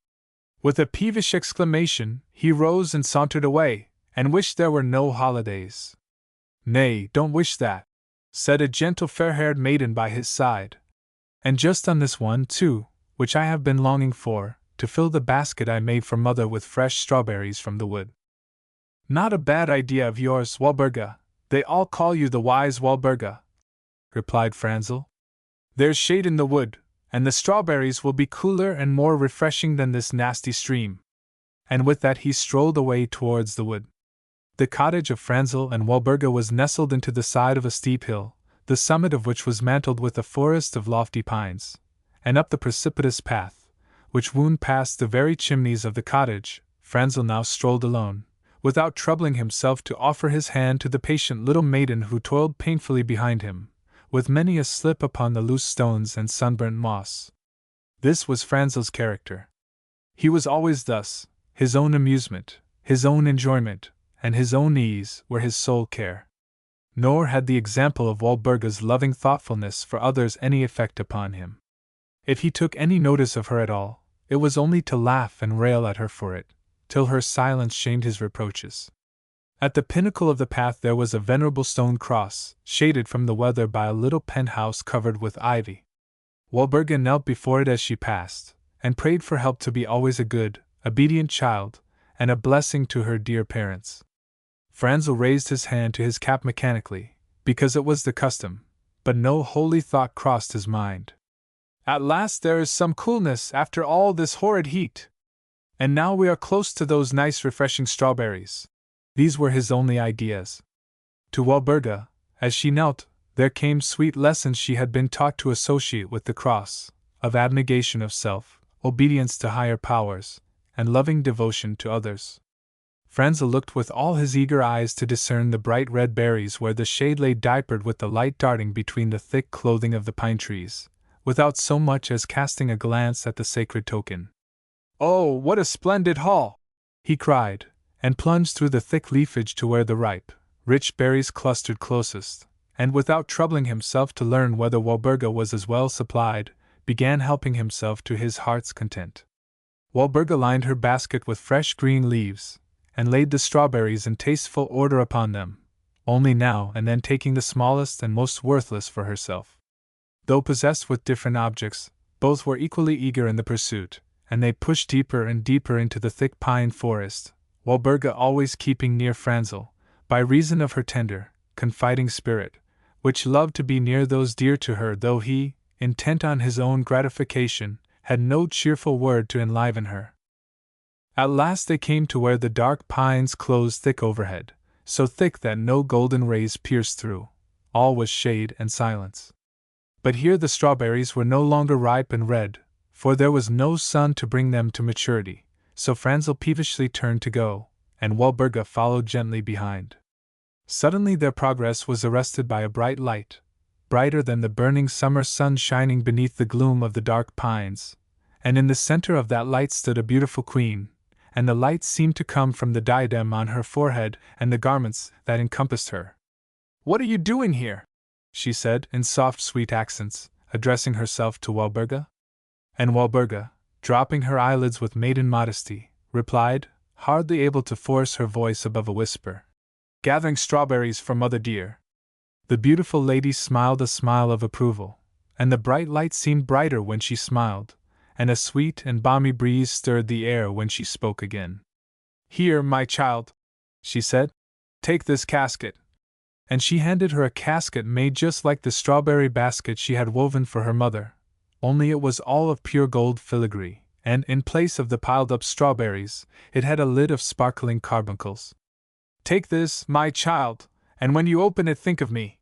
A: With a peevish exclamation, he rose and sauntered away, and wished there were no holidays. "Nay, don't wish that," said a gentle fair-haired maiden by his side. "And just on this one, too, which I have been longing for, to fill the basket I made for mother with fresh strawberries from the wood." "Not a bad idea of yours, Walburga. They all call you the wise Walburga," replied Franzel. "There's shade in the wood, and the strawberries will be cooler and more refreshing than this nasty stream." And with that he strolled away towards the wood. The cottage of Franzel and Walburga was nestled into the side of a steep hill, the summit of which was mantled with a forest of lofty pines, and up the precipitous path, which wound past the very chimneys of the cottage, Franzel now strolled alone, without troubling himself to offer his hand to the patient little maiden who toiled painfully behind him, with many a slip upon the loose stones and sunburnt moss. This was Franzel's character. He was always thus. His own amusement, his own enjoyment, and his own ease were his sole care. Nor had the example of Walburga's loving thoughtfulness for others any effect upon him. If he took any notice of her at all, it was only to laugh and rail at her for it, till her silence shamed his reproaches. At the pinnacle of the path there was a venerable stone cross, shaded from the weather by a little penthouse covered with ivy. Walburga knelt before it as she passed, and prayed for help to be always a good, obedient child, and a blessing to her dear parents. Franzel raised his hand to his cap mechanically, because it was the custom, but no holy thought crossed his mind. At last there is some coolness after all this horrid heat. And now we are close to those nice refreshing strawberries. These were his only ideas. To Walburga, as she knelt, there came sweet lessons she had been taught to associate with the cross, of abnegation of self, obedience to higher powers, and loving devotion to others. Franzel looked with all his eager eyes to discern the bright red berries where the shade lay diapered with the light darting between the thick clothing of the pine trees, without so much as casting a glance at the sacred token. "Oh, what a splendid haul!" he cried, and plunged through the thick leafage to where the ripe, rich berries clustered closest, and without troubling himself to learn whether Walburga was as well supplied, began helping himself to his heart's content. Walburga lined her basket with fresh green leaves, and laid the strawberries in tasteful order upon them, only now and then taking the smallest and most worthless for herself. Though possessed with different objects, both were equally eager in the pursuit, and they pushed deeper and deeper into the thick pine forest, Walburga always keeping near Franzel, by reason of her tender, confiding spirit, which loved to be near those dear to her, though he, intent on his own gratification, had no cheerful word to enliven her. At last they came to where the dark pines closed thick overhead, so thick that no golden rays pierced through. All was shade and silence. But here the strawberries were no longer ripe and red, for there was no sun to bring them to maturity, so Franzel peevishly turned to go, and Walburga followed gently behind. Suddenly their progress was arrested by a bright light, brighter than the burning summer sun shining beneath the gloom of the dark pines, and in the center of that light stood a beautiful queen, and the light seemed to come from the diadem on her forehead and the garments that encompassed her. "What are you doing here?" she said in soft, sweet accents, addressing herself to Walburga. And Walburga, dropping her eyelids with maiden modesty, replied, hardly able to force her voice above a whisper, "Gathering strawberries for Mother dear." The beautiful lady smiled a smile of approval, and the bright light seemed brighter when she smiled, and a sweet and balmy breeze stirred the air when she spoke again. "Here, my child," she said, "take this casket." And she handed her a casket made just like the strawberry basket she had woven for her mother, only it was all of pure gold filigree, and in place of the piled-up strawberries, it had a lid of sparkling carbuncles. "Take this, my child, and when you open it think of me."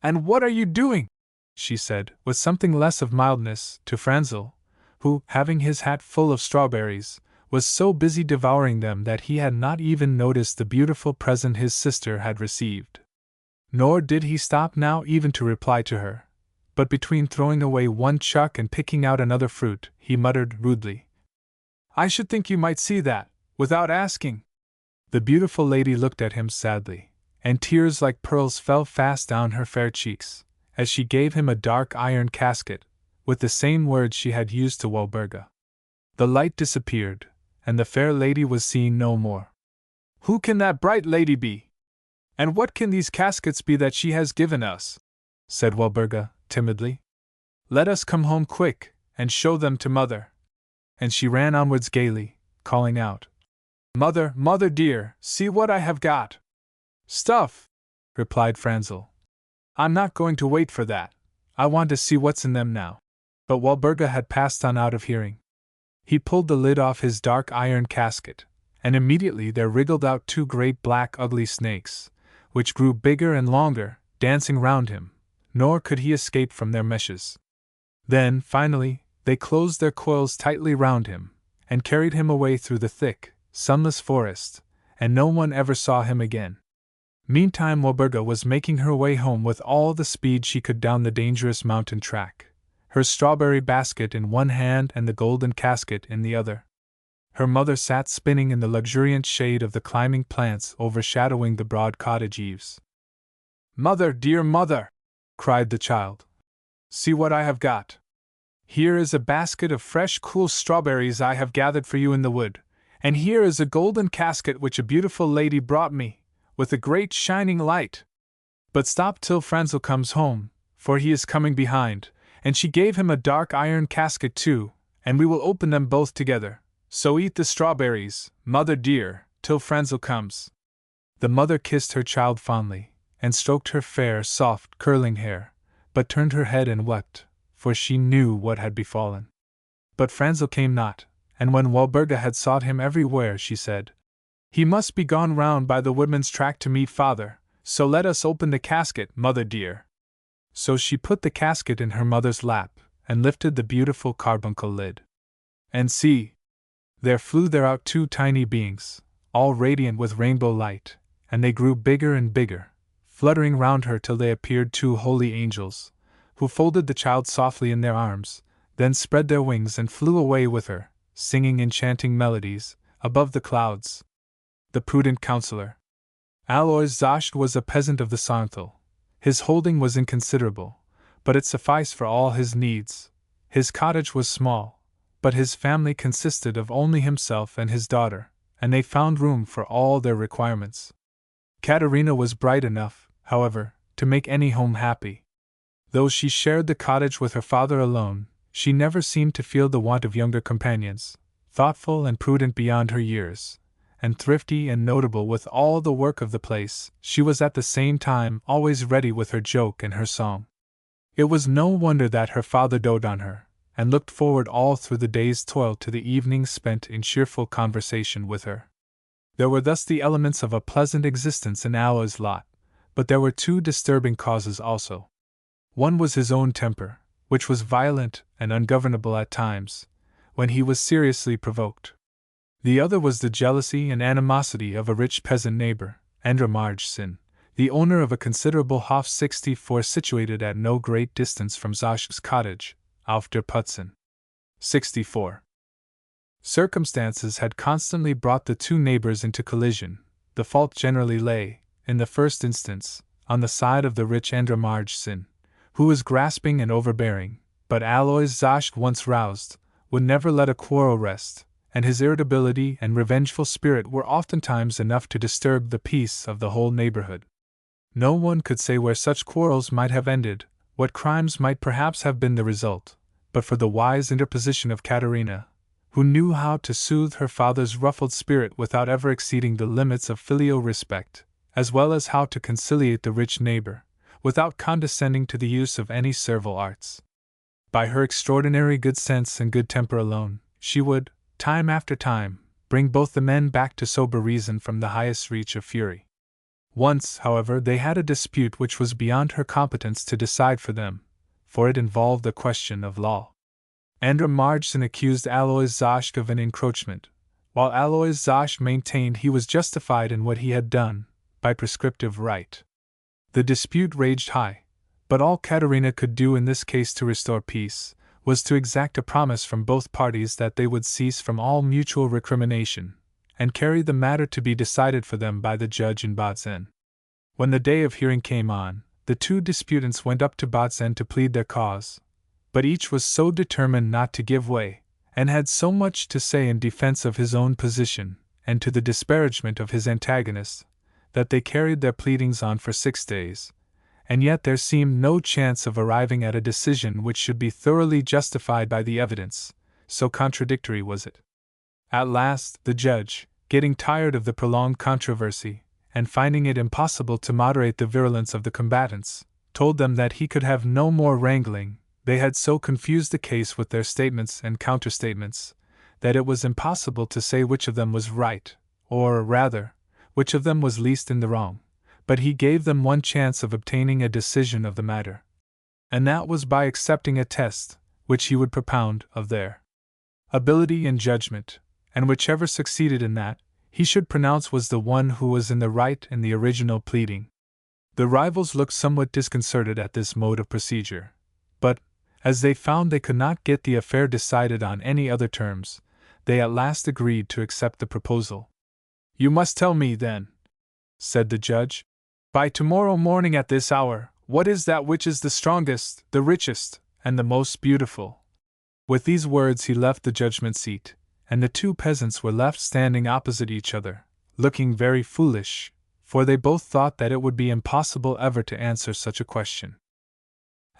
A: "And what are you doing?" she said, with something less of mildness, to Franzel, who, having his hat full of strawberries, was so busy devouring them that he had not even noticed the beautiful present his sister had received. Nor did he stop now even to reply to her, but between throwing away one chuck and picking out another fruit, he muttered rudely, "I should think you might see that, without asking." The beautiful lady looked at him sadly, and tears like pearls fell fast down her fair cheeks, as she gave him a dark iron casket, with the same words she had used to Walburga. The light disappeared, and the fair lady was seen no more. "Who can that bright lady be? And what can these caskets be that she has given us?" said Walburga, timidly. "Let us come home quick, and show them to Mother." And she ran onwards gaily, calling out, "Mother, Mother dear, see what I have got." "Stuff!" replied Franzel. "I'm not going to wait for that. I want to see what's in them now." But Walburga had passed on out of hearing. He pulled the lid off his dark iron casket, and immediately there wriggled out two great black ugly snakes, which grew bigger and longer, dancing round him, nor could he escape from their meshes. Then, finally, they closed their coils tightly round him, and carried him away through the thick, sunless forest, and no one ever saw him again. Meantime Walburga was making her way home with all the speed she could down the dangerous mountain track, her strawberry basket in one hand and the golden casket in the other. Her mother sat spinning in the luxuriant shade of the climbing plants overshadowing the broad cottage eaves. "Mother, dear mother!" cried the child. "See what I have got. Here is a basket of fresh, cool strawberries I have gathered for you in the wood, and here is a golden casket which a beautiful lady brought me, with a great shining light. But stop till Franzel comes home, for he is coming behind, and she gave him a dark iron casket too, and we will open them both together. So eat the strawberries, mother dear, till Franzel comes." The mother kissed her child fondly, and stroked her fair, soft, curling hair, but turned her head and wept, for she knew what had befallen. But Franzel came not, and when Walburga had sought him everywhere, she said, "He must be gone round by the woodman's track to meet father, so let us open the casket, mother dear." So she put the casket in her mother's lap, and lifted the beautiful carbuncle lid. And see! There flew there out two tiny beings, all radiant with rainbow light, and they grew bigger and bigger, fluttering round her till they appeared two holy angels, who folded the child softly in their arms, then spread their wings and flew away with her, singing enchanting melodies, above the clouds. The prudent counselor. Alois Zascht was a peasant of the Sarnthal. His holding was inconsiderable, but it sufficed for all his needs. His cottage was small, but his family consisted of only himself and his daughter, and they found room for all their requirements. Katerina was bright enough, however, to make any home happy. Though she shared the cottage with her father alone, she never seemed to feel the want of younger companions, thoughtful and prudent beyond her years, and thrifty and notable with all the work of the place. She was at the same time always ready with her joke and her song. It was no wonder that her father doted on her, and looked forward all through the day's toil to the evenings spent in cheerful conversation with her. There were thus the elements of a pleasant existence in Alois' lot, but there were two disturbing causes also. One was his own temper, which was violent and ungovernable at times, when he was seriously provoked. The other was the jealousy and animosity of a rich peasant neighbor, Unabridged, the owner of a considerable Hof 64 situated at no great distance from Zascht's cottage, auf der Putzen. 64. Circumstances had constantly brought the two neighbors into collision. The fault generally lay, in the first instance, on the side of the rich Unabridged, who was grasping and overbearing, but Alois Zascht, once roused, would never let a quarrel rest, and his irritability and revengeful spirit were oftentimes enough to disturb the peace of the whole neighborhood. No one could say where such quarrels might have ended, what crimes might perhaps have been the result, but for the wise interposition of Katerina, who knew how to soothe her father's ruffled spirit without ever exceeding the limits of filial respect, as well as how to conciliate the rich neighbor, without condescending to the use of any servile arts. By her extraordinary good sense and good temper alone, she would, time after time, bring both the men back to sober reason from the highest reach of fury. Once, however, they had a dispute which was beyond her competence to decide for them, for it involved a question of law. Unabridged accused Alois Zascht of an encroachment, while Alois Zascht maintained he was justified in what he had done, by prescriptive right. The dispute raged high, but all Katerina could do in this case to restore peace was to exact a promise from both parties that they would cease from all mutual recrimination, and carry the matter to be decided for them by the judge in Bautzen. When the day of hearing came on, the two disputants went up to Bautzen to plead their cause, but each was so determined not to give way, and had so much to say in defense of his own position, and to the disparagement of his antagonist, that they carried their pleadings on for 6 days, and yet there seemed no chance of arriving at a decision which should be thoroughly justified by the evidence, so contradictory was it. At last, the judge, getting tired of the prolonged controversy, and finding it impossible to moderate the virulence of the combatants, told them that he could have no more wrangling. They had so confused the case with their statements and counterstatements, that it was impossible to say which of them was right, or, rather, which of them was least in the wrong, but he gave them one chance of obtaining a decision of the matter, and that was by accepting a test, which he would propound, of their ability in judgment, and whichever succeeded in that, he should pronounce was the one who was in the right in the original pleading. The rivals looked somewhat disconcerted at this mode of procedure, but, as they found they could not get the affair decided on any other terms, they at last agreed to accept the proposal. "You must tell me, then," said the judge, "by tomorrow morning at this hour, what is that which is the strongest, the richest, and the most beautiful." With these words he left the judgment seat, and the two peasants were left standing opposite each other, looking very foolish, for they both thought that it would be impossible ever to answer such a question.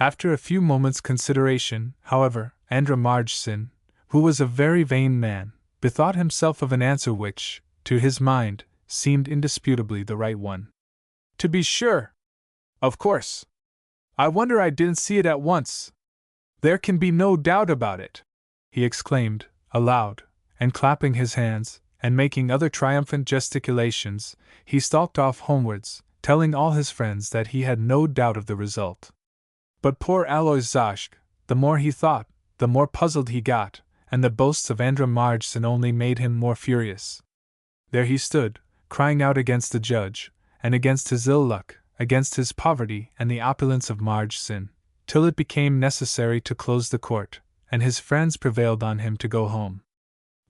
A: After a few moments' consideration, however, Unabridged, who was a very vain man, bethought himself of an answer which, to his mind, seemed indisputably the right one. "To be sure! Of course! I wonder I didn't see it at once! There can be no doubt about it!" he exclaimed, aloud, and clapping his hands, and making other triumphant gesticulations, he stalked off homewards, telling all his friends that he had no doubt of the result. But poor Alois Zascht, the more he thought, the more puzzled he got, and the boasts of Unabridged only made him more furious. There he stood, crying out against the judge, and against his ill luck, against his poverty and the opulence of Marge Sin, till it became necessary to close the court, and his friends prevailed on him to go home.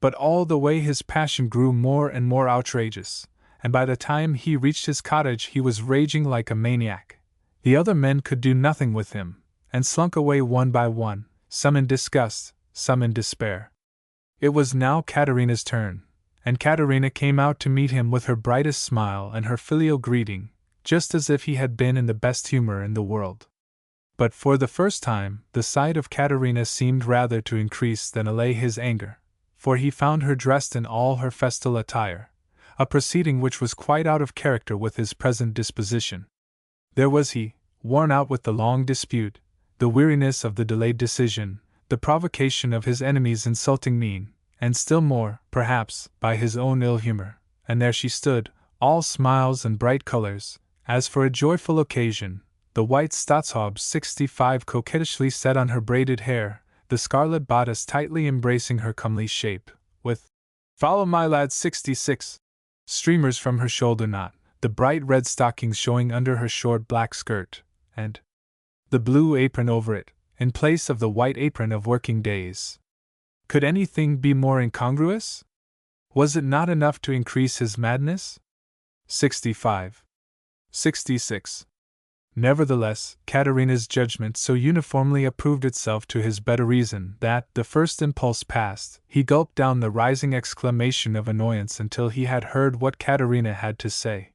A: But all the way his passion grew more and more outrageous, and by the time he reached his cottage he was raging like a maniac. The other men could do nothing with him, and slunk away one by one, some in disgust, some in despair. It was now Katerina's turn, and Katerina came out to meet him with her brightest smile and her filial greeting, just as if he had been in the best humor in the world. But for the first time, the sight of Katerina seemed rather to increase than allay his anger, for he found her dressed in all her festal attire, a proceeding which was quite out of character with his present disposition. There was he, worn out with the long dispute, the weariness of the delayed decision, the provocation of his enemy's insulting mien, and still more, perhaps, by his own ill humor, and there she stood, all smiles and bright colors, as for a joyful occasion, the white Staatshaupt 65 coquettishly set on her braided hair, the scarlet bodice tightly embracing her comely shape, with "Follow my lad 66" streamers from her shoulder knot, the bright red stockings showing under her short black skirt, and the blue apron over it, in place of the white apron of working days. Could anything be more incongruous? Was it not enough to increase his madness? 65. 66. Nevertheless, Katerina's judgment so uniformly approved itself to his better reason that, the first impulse past, he gulped down the rising exclamation of annoyance until he had heard what Katerina had to say.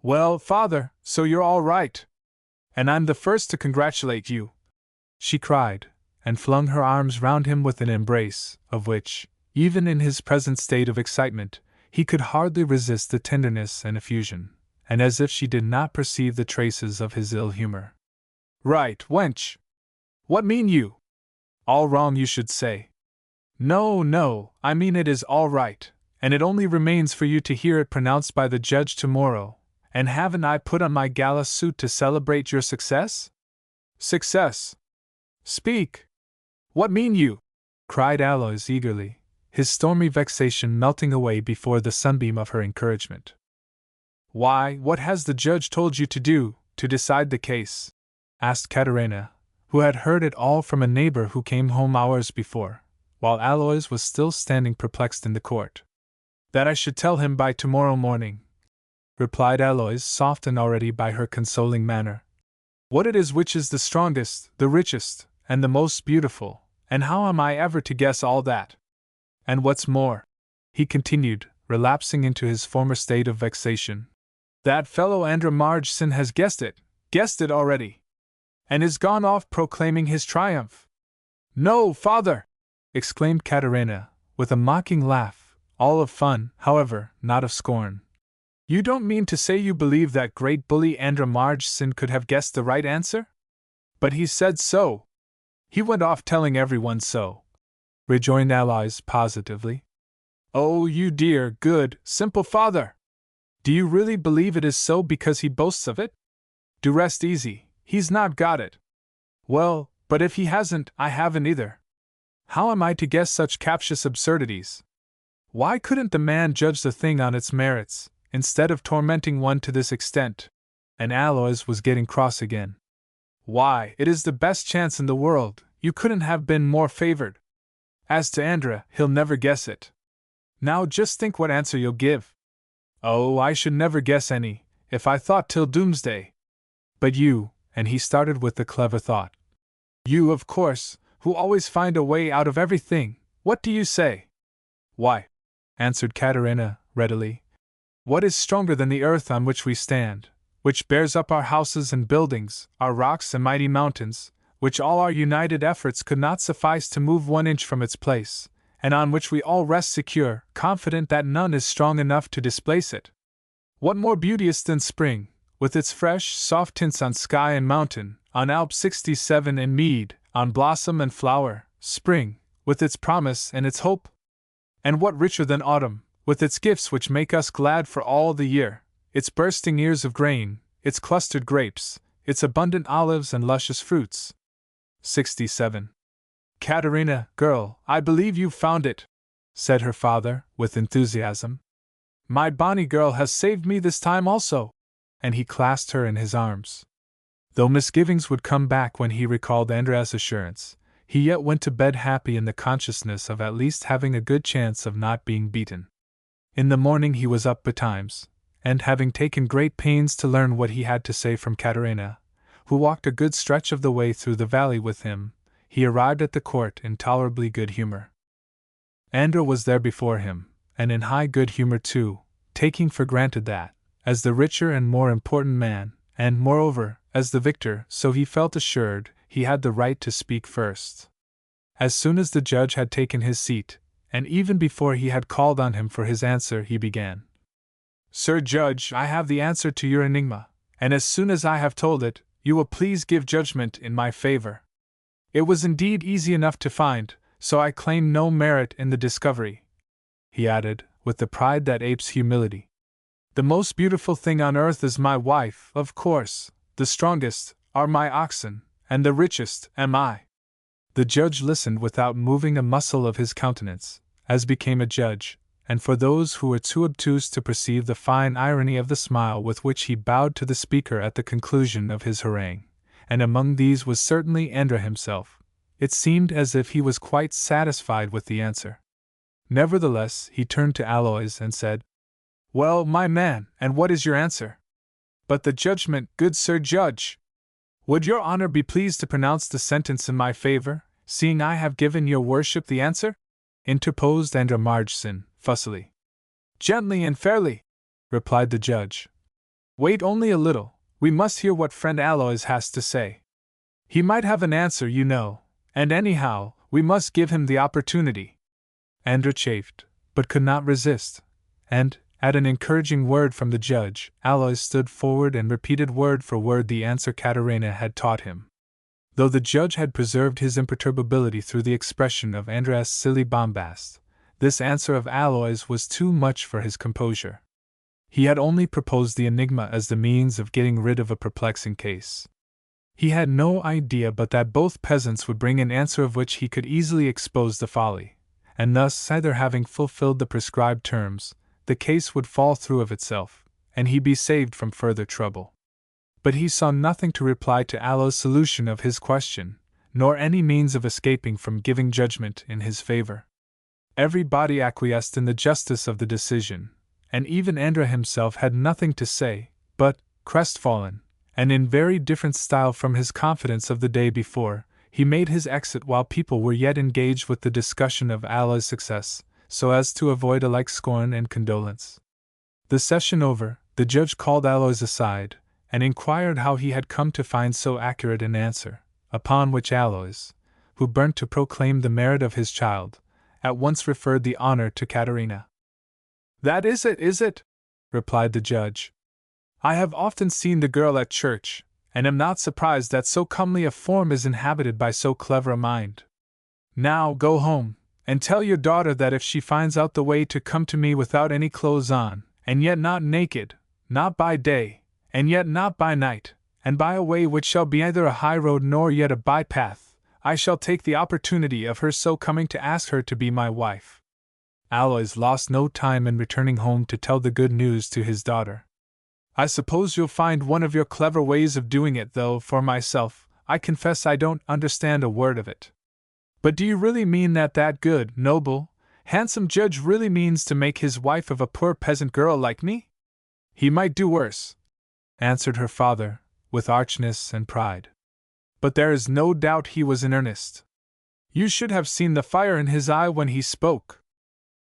A: "Well, father, so you're all right. And I'm the first to congratulate you," she cried, and flung her arms round him with an embrace, of which, even in his present state of excitement, he could hardly resist the tenderness and effusion, and as if she did not perceive the traces of his ill humor. "Right, wench! What mean you? All wrong, you should say." "No, no, I mean it is all right, and it only remains for you to hear it pronounced by the judge tomorrow, and haven't I put on my gala suit to celebrate your success?" "Success? Speak! What mean you?" cried Aloys eagerly, his stormy vexation melting away before the sunbeam of her encouragement. "Why, what has the judge told you to do, to decide the case?" asked Katerina, who had heard it all from a neighbor who came home hours before, while Aloys was still standing perplexed in the court. "That I should tell him by tomorrow morning," replied Aloys, softened already by her consoling manner. "What it is which is the strongest, the richest, and the most beautiful, and how am I ever to guess all that? And what's more," he continued, relapsing into his former state of vexation, "that fellow Andra Margeson has guessed it already, and is gone off proclaiming his triumph." "No, father!" exclaimed Katerina, with a mocking laugh, all of fun, however, not of scorn. "You don't mean to say you believe that great bully Andra Margeson could have guessed the right answer?" "But he said so. He went off telling everyone so," rejoined Aloys positively. "Oh, you dear, good, simple father! Do you really believe it is so because he boasts of it? Do rest easy, he's not got it." "Well, but if he hasn't, I haven't either. How am I to guess such captious absurdities? Why couldn't the man judge the thing on its merits, instead of tormenting one to this extent?" And Aloys was getting cross again. "Why, it is the best chance in the world, you couldn't have been more favored. As to Andra, he'll never guess it. Now just think what answer you'll give." "Oh, I should never guess any, if I thought till doomsday. But you," and he started with the clever thought, "you, of course, who always find a way out of everything, what do you say?" "Why," answered Katerina, readily, "what is stronger than the earth on which we stand, which bears up our houses and buildings, our rocks and mighty mountains, which all our united efforts could not suffice to move 1 inch from its place, and on which we all rest secure, confident that none is strong enough to displace it? What more beauteous than spring, with its fresh, soft tints on sky and mountain, on Alp 67 and mead, on blossom and flower, spring, with its promise and its hope? And what richer than autumn, with its gifts which make us glad for all the year, its bursting ears of grain, its clustered grapes, its abundant olives and luscious fruits?" 67. "Katerina, girl, I believe you've found it," said her father, with enthusiasm. my bonny girl has saved me this time also!" And he clasped her in his arms. Though misgivings would come back when he recalled Andrea's assurance, he yet went to bed happy in the consciousness of at least having a good chance of not being beaten. In the morning he was up betimes, and having taken great pains to learn what he had to say from Caterina, who walked a good stretch of the way through the valley with him, he arrived at the court in tolerably good humor. Andra was there before him, and in high good humor too, taking for granted that, as the richer and more important man, and moreover, as the victor, so he felt assured, he had the right to speak first. As soon as the judge had taken his seat, and even before he had called on him for his answer, he began. "Sir Judge, I have the answer to your enigma, and as soon as I have told it, you will please give judgment in my favor. It was indeed easy enough to find, so I claim no merit in the discovery," he added, with the pride that apes humility. "The most beautiful thing on earth is my wife, of course, the strongest are my oxen, and the richest am I." The judge listened without moving a muscle of his countenance, as became a judge, and for those who were too obtuse to perceive the fine irony of the smile with which he bowed to the speaker at the conclusion of his harangue, and among these was certainly Andra himself, it seemed as if he was quite satisfied with the answer. Nevertheless, he turned to Aloys and said, "Well, my man, and what is your answer?" "But the judgment, good Sir Judge! Would your honor be pleased to pronounce the sentence in my favor, seeing I have given your worship the answer?" interposed Andra Margeson, fussily. "Gently and fairly," replied the judge. "Wait only a little, we must hear what friend Aloys has to say. He might have an answer, you know, and anyhow, we must give him the opportunity." Andra chafed, but could not resist, and, at an encouraging word from the judge, Aloys stood forward and repeated word for word the answer Caterina had taught him. Though the judge had preserved his imperturbability through the expression of Andra's silly bombast, this answer of Aloys was too much for his composure. He had only proposed the enigma as the means of getting rid of a perplexing case. He had no idea but that both peasants would bring an answer of which he could easily expose the folly, and thus, either having fulfilled the prescribed terms, the case would fall through of itself, and he be saved from further trouble. But he saw nothing to reply to Alo's solution of his question, nor any means of escaping from giving judgment in his favor. Everybody acquiesced in the justice of the decision, and even Andra himself had nothing to say, but, crestfallen, and in very different style from his confidence of the day before, he made his exit while people were yet engaged with the discussion of Alo's success, so as to avoid alike scorn and condolence. The session over, the judge called Aloys aside, and inquired how he had come to find so accurate an answer, upon which Aloys, who burnt to proclaim the merit of his child, at once referred the honor to Caterina. "That is it," replied the judge. "I have often seen the girl at church, and am not surprised that so comely a form is inhabited by so clever a mind. Now go home, and tell your daughter that if she finds out the way to come to me without any clothes on, and yet not naked, not by day, and yet not by night, and by a way which shall be neither a high road nor yet a bypath, I shall take the opportunity of her so coming to ask her to be my wife." Aloys lost no time in returning home to tell the good news to his daughter. "I suppose you'll find one of your clever ways of doing it, though, for myself, I confess I don't understand a word of it. But do you really mean that good, noble, handsome judge really means to make his wife of a poor peasant girl like me?" "He might do worse," answered her father, with archness and pride. "But there is no doubt he was in earnest. You should have seen the fire in his eye when he spoke.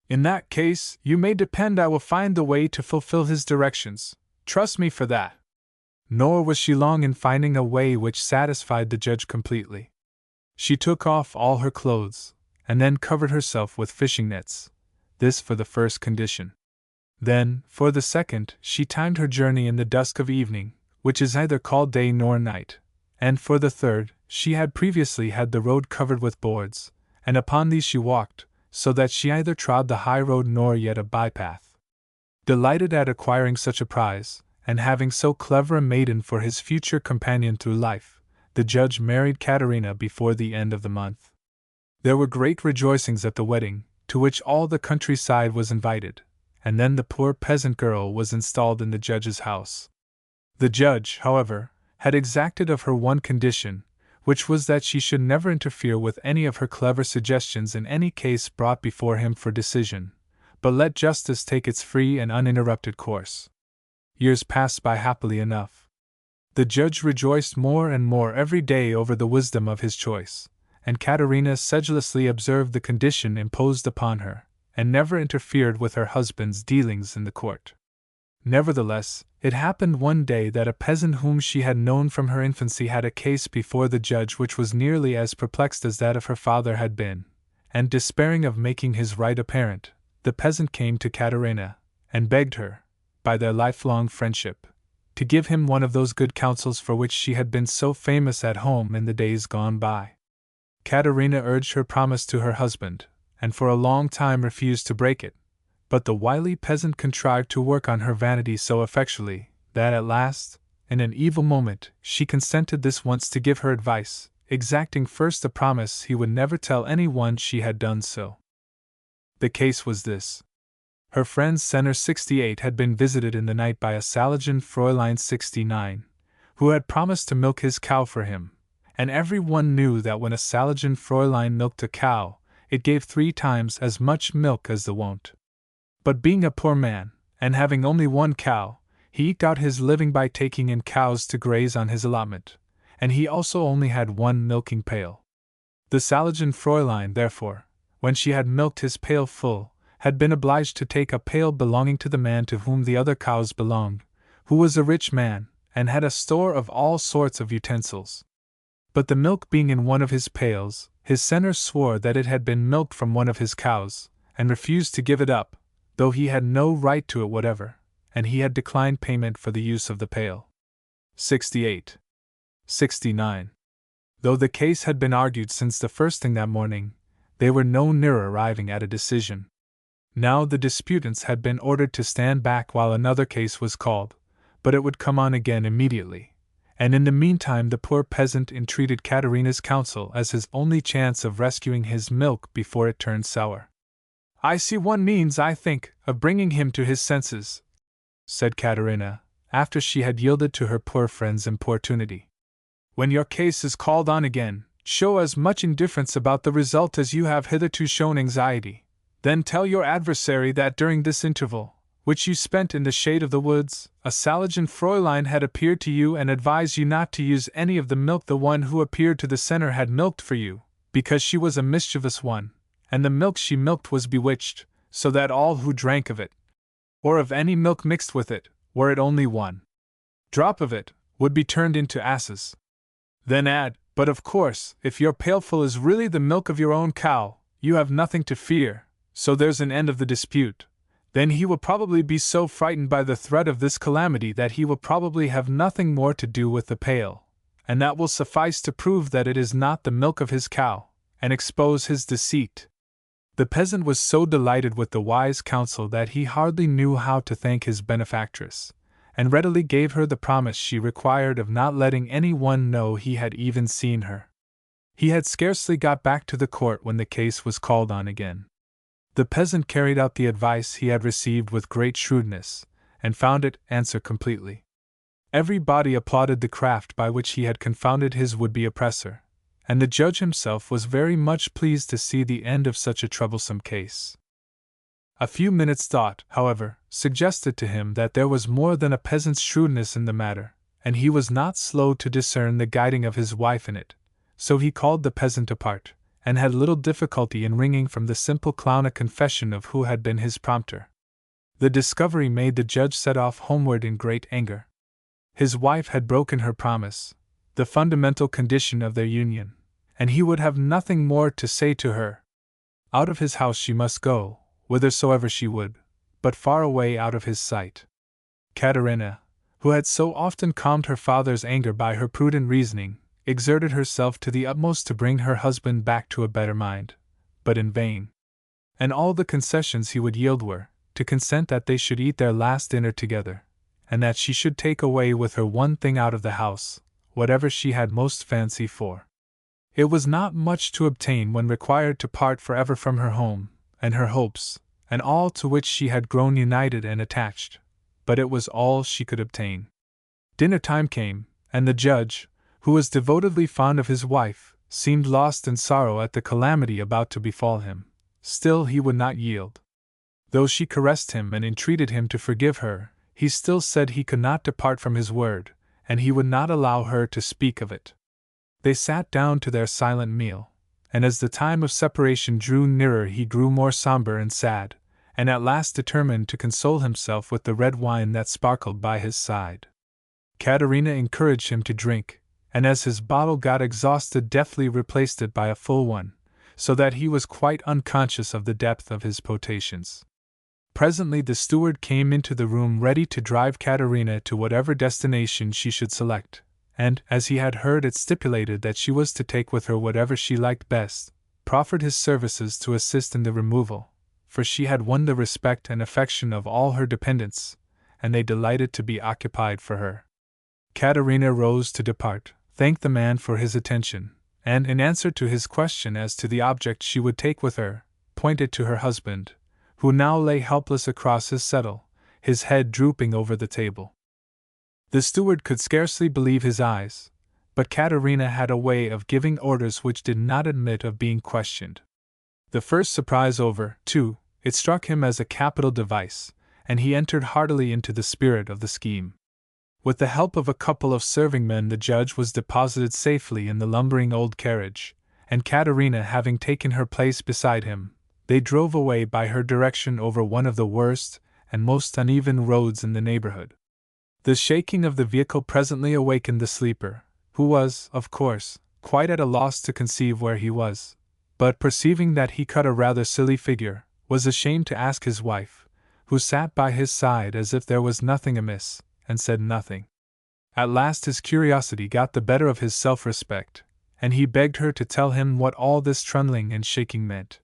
A: In that case, you may depend I will find the way to fulfill his directions, trust me for that." Nor was she long in finding a way which satisfied the judge completely. She took off all her clothes, and then covered herself with fishing nets, this for the first condition. Then, for the second, she timed her journey in the dusk of evening, which is neither called day nor night, and for the third, she had previously had the road covered with boards, and upon these she walked, so that she neither trod the high road nor yet a bypath. Delighted at acquiring such a prize, and having so clever a maiden for his future companion through life, the judge married Caterina before the end of the month. There were great rejoicings at the wedding, to which all the countryside was invited, and then the poor peasant girl was installed in the judge's house. The judge, however, had exacted of her one condition, which was that she should never interfere with any of her clever suggestions in any case brought before him for decision, but let justice take its free and uninterrupted course. Years passed by happily enough. The judge rejoiced more and more every day over the wisdom of his choice, and Katerina sedulously observed the condition imposed upon her, and never interfered with her husband's dealings in the court. Nevertheless, it happened one day that a peasant whom she had known from her infancy had a case before the judge which was nearly as perplexed as that of her father had been, and despairing of making his right apparent, the peasant came to Katerina, and begged her, by their lifelong friendship, to give him one of those good counsels for which she had been so famous at home in the days gone by. Katerina urged her promise to her husband, and for a long time refused to break it, but the wily peasant contrived to work on her vanity so effectually, that at last, in an evil moment, she consented this once to give her advice, exacting first a promise he would never tell any one she had done so. The case was this. Her friend Senner 68 had been visited in the night by a Saligen Fräulein 69, who had promised to milk his cow for him, and every one knew that when a Saligen Fräulein milked a cow, it gave 3 times as much milk as the wont. But being a poor man, and having only one cow, he eked out his living by taking in cows to graze on his allotment, and he also only had one milking pail. The Saligen Fräulein, therefore, when she had milked his pail full, had been obliged to take a pail belonging to the man to whom the other cows belonged, who was a rich man, and had a store of all sorts of utensils. But the milk being in one of his pails, his Senner swore that it had been milked from one of his cows, and refused to give it up, though he had no right to it whatever, and he had declined payment for the use of the pail. 68. 69. Though the case had been argued since the first thing that morning, they were no nearer arriving at a decision. Now the disputants had been ordered to stand back while another case was called, but it would come on again immediately, and in the meantime the poor peasant entreated Katerina's counsel as his only chance of rescuing his milk before it turned sour. "I see one means, I think, of bringing him to his senses," said Katerina, after she had yielded to her poor friend's importunity. "When your case is called on again, show as much indifference about the result as you have hitherto shown anxiety. Then tell your adversary that during this interval, which you spent in the shade of the woods, a Saligen Fräulein had appeared to you and advised you not to use any of the milk the one who appeared to the Senner had milked for you, because she was a mischievous one, and the milk she milked was bewitched, so that all who drank of it, or of any milk mixed with it, were it only one drop of it, would be turned into asses. Then add, but of course, if your pailful is really the milk of your own cow, you have nothing to fear, so there's an end of the dispute. Then he will probably be so frightened by the threat of this calamity that he will probably have nothing more to do with the pail, and that will suffice to prove that it is not the milk of his cow, and expose his deceit." The peasant was so delighted with the wise counsel that he hardly knew how to thank his benefactress, and readily gave her the promise she required of not letting any one know he had even seen her. He had scarcely got back to the court when the case was called on again. The peasant carried out the advice he had received with great shrewdness, and found it answer completely. Everybody applauded the craft by which he had confounded his would-be oppressor, and the judge himself was very much pleased to see the end of such a troublesome case. A few minutes' thought, however, suggested to him that there was more than a peasant's shrewdness in the matter, and he was not slow to discern the guiding of his wife in it, so he called the peasant apart, and had little difficulty in wringing from the simple clown a confession of who had been his prompter. The discovery made the judge set off homeward in great anger. His wife had broken her promise, the fundamental condition of their union, and he would have nothing more to say to her. Out of his house she must go, whithersoever she would, but far away out of his sight. Katerina, who had so often calmed her father's anger by her prudent reasoning, exerted herself to the utmost to bring her husband back to a better mind, but in vain. And all the concessions he would yield were, to consent that they should eat their last dinner together, and that she should take away with her one thing out of the house, whatever she had most fancy for. It was not much to obtain when required to part forever from her home, and her hopes, and all to which she had grown united and attached, but it was all she could obtain. Dinner time came, and the judge, who was devotedly fond of his wife, seemed lost in sorrow at the calamity about to befall him. Still he would not yield. Though she caressed him and entreated him to forgive her, he still said he could not depart from his word, and he would not allow her to speak of it. They sat down to their silent meal, and as the time of separation drew nearer he grew more somber and sad, and at last determined to console himself with the red wine that sparkled by his side. Katerina encouraged him to drink, and as his bottle got exhausted deftly replaced it by a full one, so that he was quite unconscious of the depth of his potations. Presently the steward came into the room ready to drive Katerina to whatever destination she should select, and, as he had heard it stipulated that she was to take with her whatever she liked best, proffered his services to assist in the removal, for she had won the respect and affection of all her dependents, and they delighted to be occupied for her. Katerina rose to depart, thanked the man for his attention, and, in answer to his question as to the object she would take with her, pointed to her husband, who now lay helpless across his settle, his head drooping over the table. The steward could scarcely believe his eyes, but Katerina had a way of giving orders which did not admit of being questioned. The first surprise over, too, it struck him as a capital device, and he entered heartily into the spirit of the scheme. With the help of a couple of serving men the judge was deposited safely in the lumbering old carriage, and Katerina having taken her place beside him, they drove away by her direction over one of the worst and most uneven roads in the neighborhood. The shaking of the vehicle presently awakened the sleeper, who was, of course, quite at a loss to conceive where he was, but perceiving that he cut a rather silly figure, was ashamed to ask his wife, who sat by his side as if there was nothing amiss, and said nothing. At last his curiosity got the better of his self-respect, and he begged her to tell him what all this trundling and shaking meant.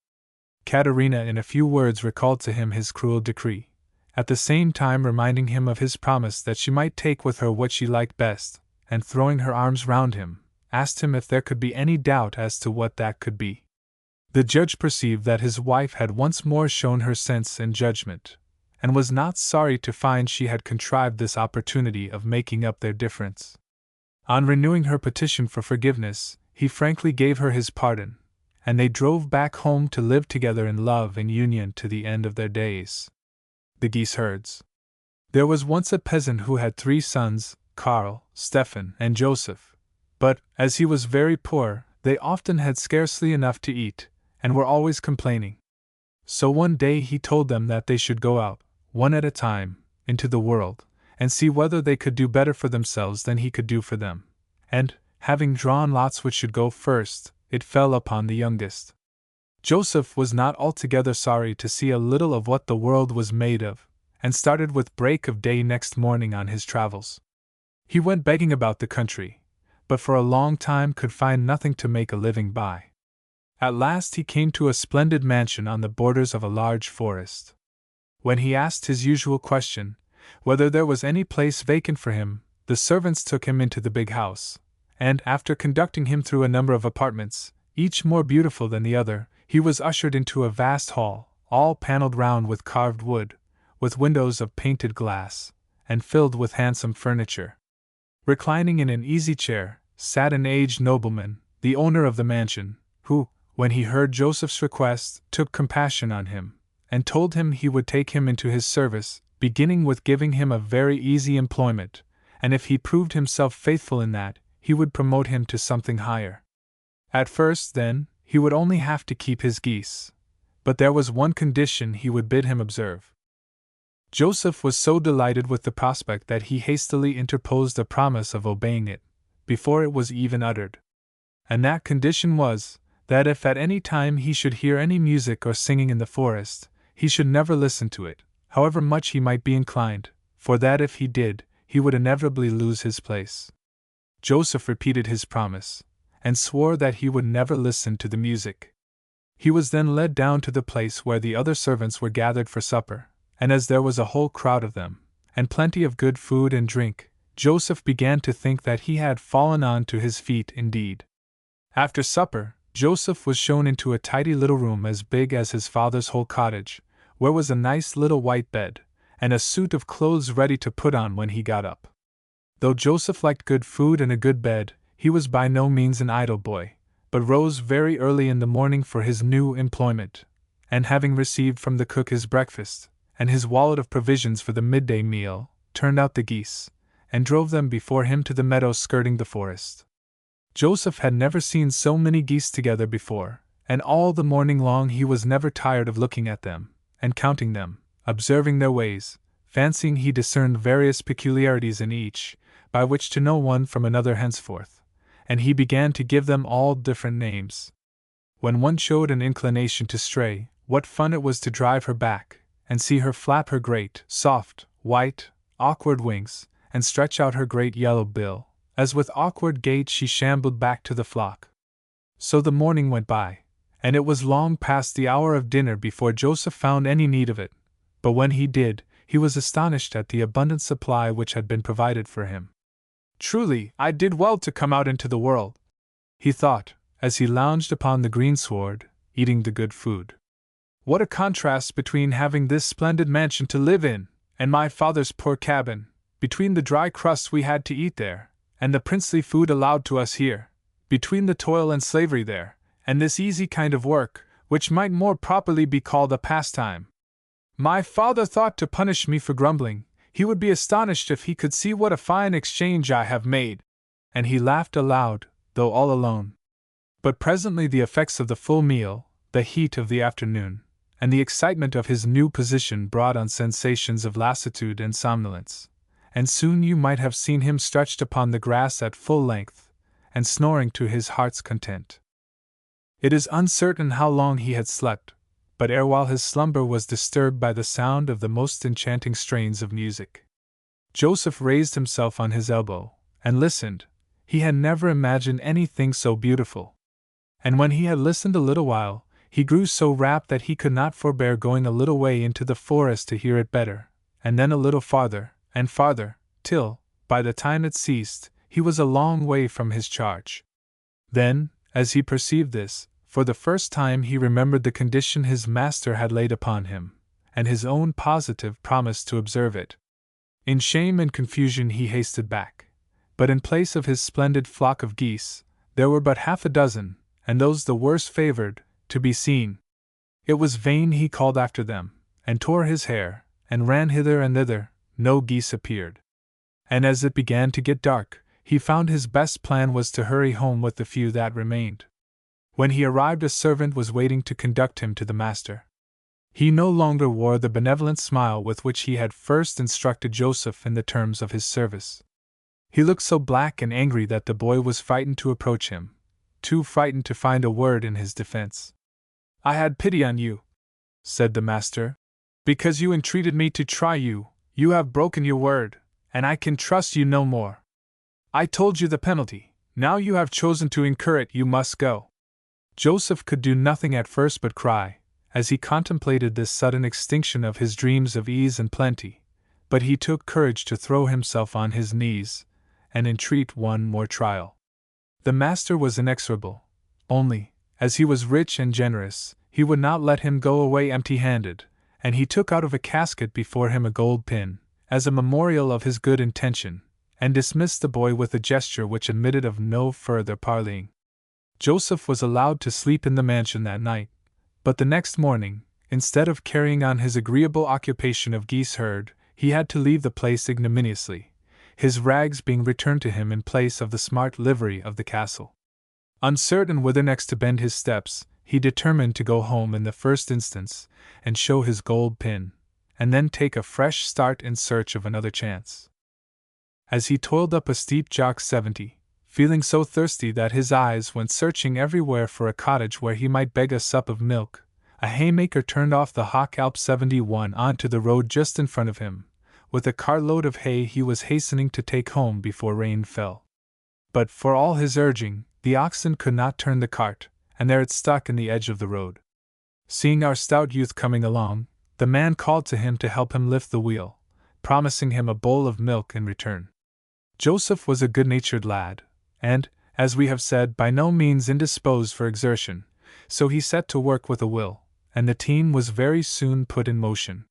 A: Katerina in a few words recalled to him his cruel decree, at the same time reminding him of his promise that she might take with her what she liked best, and throwing her arms round him, asked him if there could be any doubt as to what that could be. The judge perceived that his wife had once more shown her sense and judgment, and was not sorry to find she had contrived this opportunity of making up their difference. On renewing her petition for forgiveness, he frankly gave her his pardon, and they drove back home to live together in love and union to the end of their days. The geese herds. There was once a peasant who had 3 sons, Karl, Stefan, and Joseph, but, as he was very poor, they often had scarcely enough to eat, and were always complaining. So one day he told them that they should go out, one at a time, into the world, and see whether they could do better for themselves than he could do for them, and, having drawn lots which should go first, it fell upon the youngest. Joseph was not altogether sorry to see a little of what the world was made of, and started with break of day next morning on his travels. He went begging about the country, but for a long time could find nothing to make a living by. At last he came to a splendid mansion on the borders of a large forest. When he asked his usual question, whether there was any place vacant for him, the servants took him into the big house, and, after conducting him through a number of apartments, each more beautiful than the other, he was ushered into a vast hall, all paneled round with carved wood, with windows of painted glass, and filled with handsome furniture. Reclining in an easy chair, sat an aged nobleman, the owner of the mansion, who, when he heard Joseph's request, took compassion on him, and told him he would take him into his service, beginning with giving him a very easy employment, and if he proved himself faithful in that, he would promote him to something higher. At first, then, he would only have to keep his geese, but there was one condition he would bid him observe. Joseph was so delighted with the prospect that he hastily interposed a promise of obeying it, before it was even uttered. And that condition was, that if at any time he should hear any music or singing in the forest, he should never listen to it, however much he might be inclined, for that if he did, he would inevitably lose his place. Joseph repeated his promise, and swore that he would never listen to the music. He was then led down to the place where the other servants were gathered for supper, and as there was a whole crowd of them, and plenty of good food and drink, Joseph began to think that he had fallen on to his feet indeed. After supper, Joseph was shown into a tidy little room as big as his father's whole cottage, where was a nice little white bed, and a suit of clothes ready to put on when he got up. Though Joseph liked good food and a good bed, he was by no means an idle boy, but rose very early in the morning for his new employment, and having received from the cook his breakfast, and his wallet of provisions for the midday meal, turned out the geese, and drove them before him to the meadow skirting the forest. Joseph had never seen so many geese together before, and all the morning long he was never tired of looking at them, and counting them, observing their ways, fancying he discerned various peculiarities in each, by which to know one from another henceforth, and he began to give them all different names. When one showed an inclination to stray, what fun it was to drive her back, and see her flap her great, soft, white, awkward wings, and stretch out her great yellow bill, as with awkward gait she shambled back to the flock. So the morning went by, and it was long past the hour of dinner before Joseph found any need of it, but when he did, he was astonished at the abundant supply which had been provided for him. "Truly, I did well to come out into the world," he thought, as he lounged upon the greensward, eating the good food. "What a contrast between having this splendid mansion to live in, and my father's poor cabin, between the dry crusts we had to eat there, and the princely food allowed to us here, between the toil and slavery there, and this easy kind of work, which might more properly be called a pastime. My father thought to punish me for grumbling. He would be astonished if he could see what a fine exchange I have made." And he laughed aloud, though all alone. But presently the effects of the full meal, the heat of the afternoon, and the excitement of his new position brought on sensations of lassitude and somnolence, and soon you might have seen him stretched upon the grass at full length, and snoring to his heart's content. It is uncertain how long he had slept, but erewhile his slumber was disturbed by the sound of the most enchanting strains of music. Joseph raised himself on his elbow, and listened. He had never imagined anything so beautiful. And when he had listened a little while, he grew so rapt that he could not forbear going a little way into the forest to hear it better, and then a little farther, and farther, till, by the time it ceased, he was a long way from his charge. Then, as he perceived this, for the first time he remembered the condition his master had laid upon him, and his own positive promise to observe it. In shame and confusion he hasted back, but in place of his splendid flock of geese, there were but half a dozen, and those the worst favored, to be seen. It was vain he called after them, and tore his hair, and ran hither and thither. No geese appeared. And as it began to get dark, he found his best plan was to hurry home with the few that remained. When he arrived, a servant was waiting to conduct him to the master. He no longer wore the benevolent smile with which he had first instructed Joseph in the terms of his service. He looked so black and angry that the boy was frightened to approach him, too frightened to find a word in his defense. "I had pity on you," said the master. "Because you entreated me to try you, you have broken your word, and I can trust you no more. I told you the penalty, now you have chosen to incur it, you must go." Joseph could do nothing at first but cry, as he contemplated this sudden extinction of his dreams of ease and plenty, but he took courage to throw himself on his knees, and entreat one more trial. The master was inexorable, only, as he was rich and generous, he would not let him go away empty-handed, and he took out of a casket before him a gold pin, as a memorial of his good intention, and dismissed the boy with a gesture which admitted of no further parleying. Joseph was allowed to sleep in the mansion that night, but the next morning, instead of carrying on his agreeable occupation of geese herd, he had to leave the place ignominiously, his rags being returned to him in place of the smart livery of the castle. Uncertain whither next to bend his steps, he determined to go home in the first instance, and show his gold pin, and then take a fresh start in search of another chance. As he toiled up a steep jog 70, feeling so thirsty that his eyes went searching everywhere for a cottage where he might beg a sup of milk, a haymaker turned off the Hawk Alp 71 onto the road just in front of him. With a cartload of hay he was hastening to take home before rain fell. But for all his urging, the oxen could not turn the cart, and there it stuck in the edge of the road. Seeing our stout youth coming along, the man called to him to help him lift the wheel, promising him a bowl of milk in return. Joseph was a good-natured lad, and, as we have said, by no means indisposed for exertion, so he set to work with a will, and the team was very soon put in motion.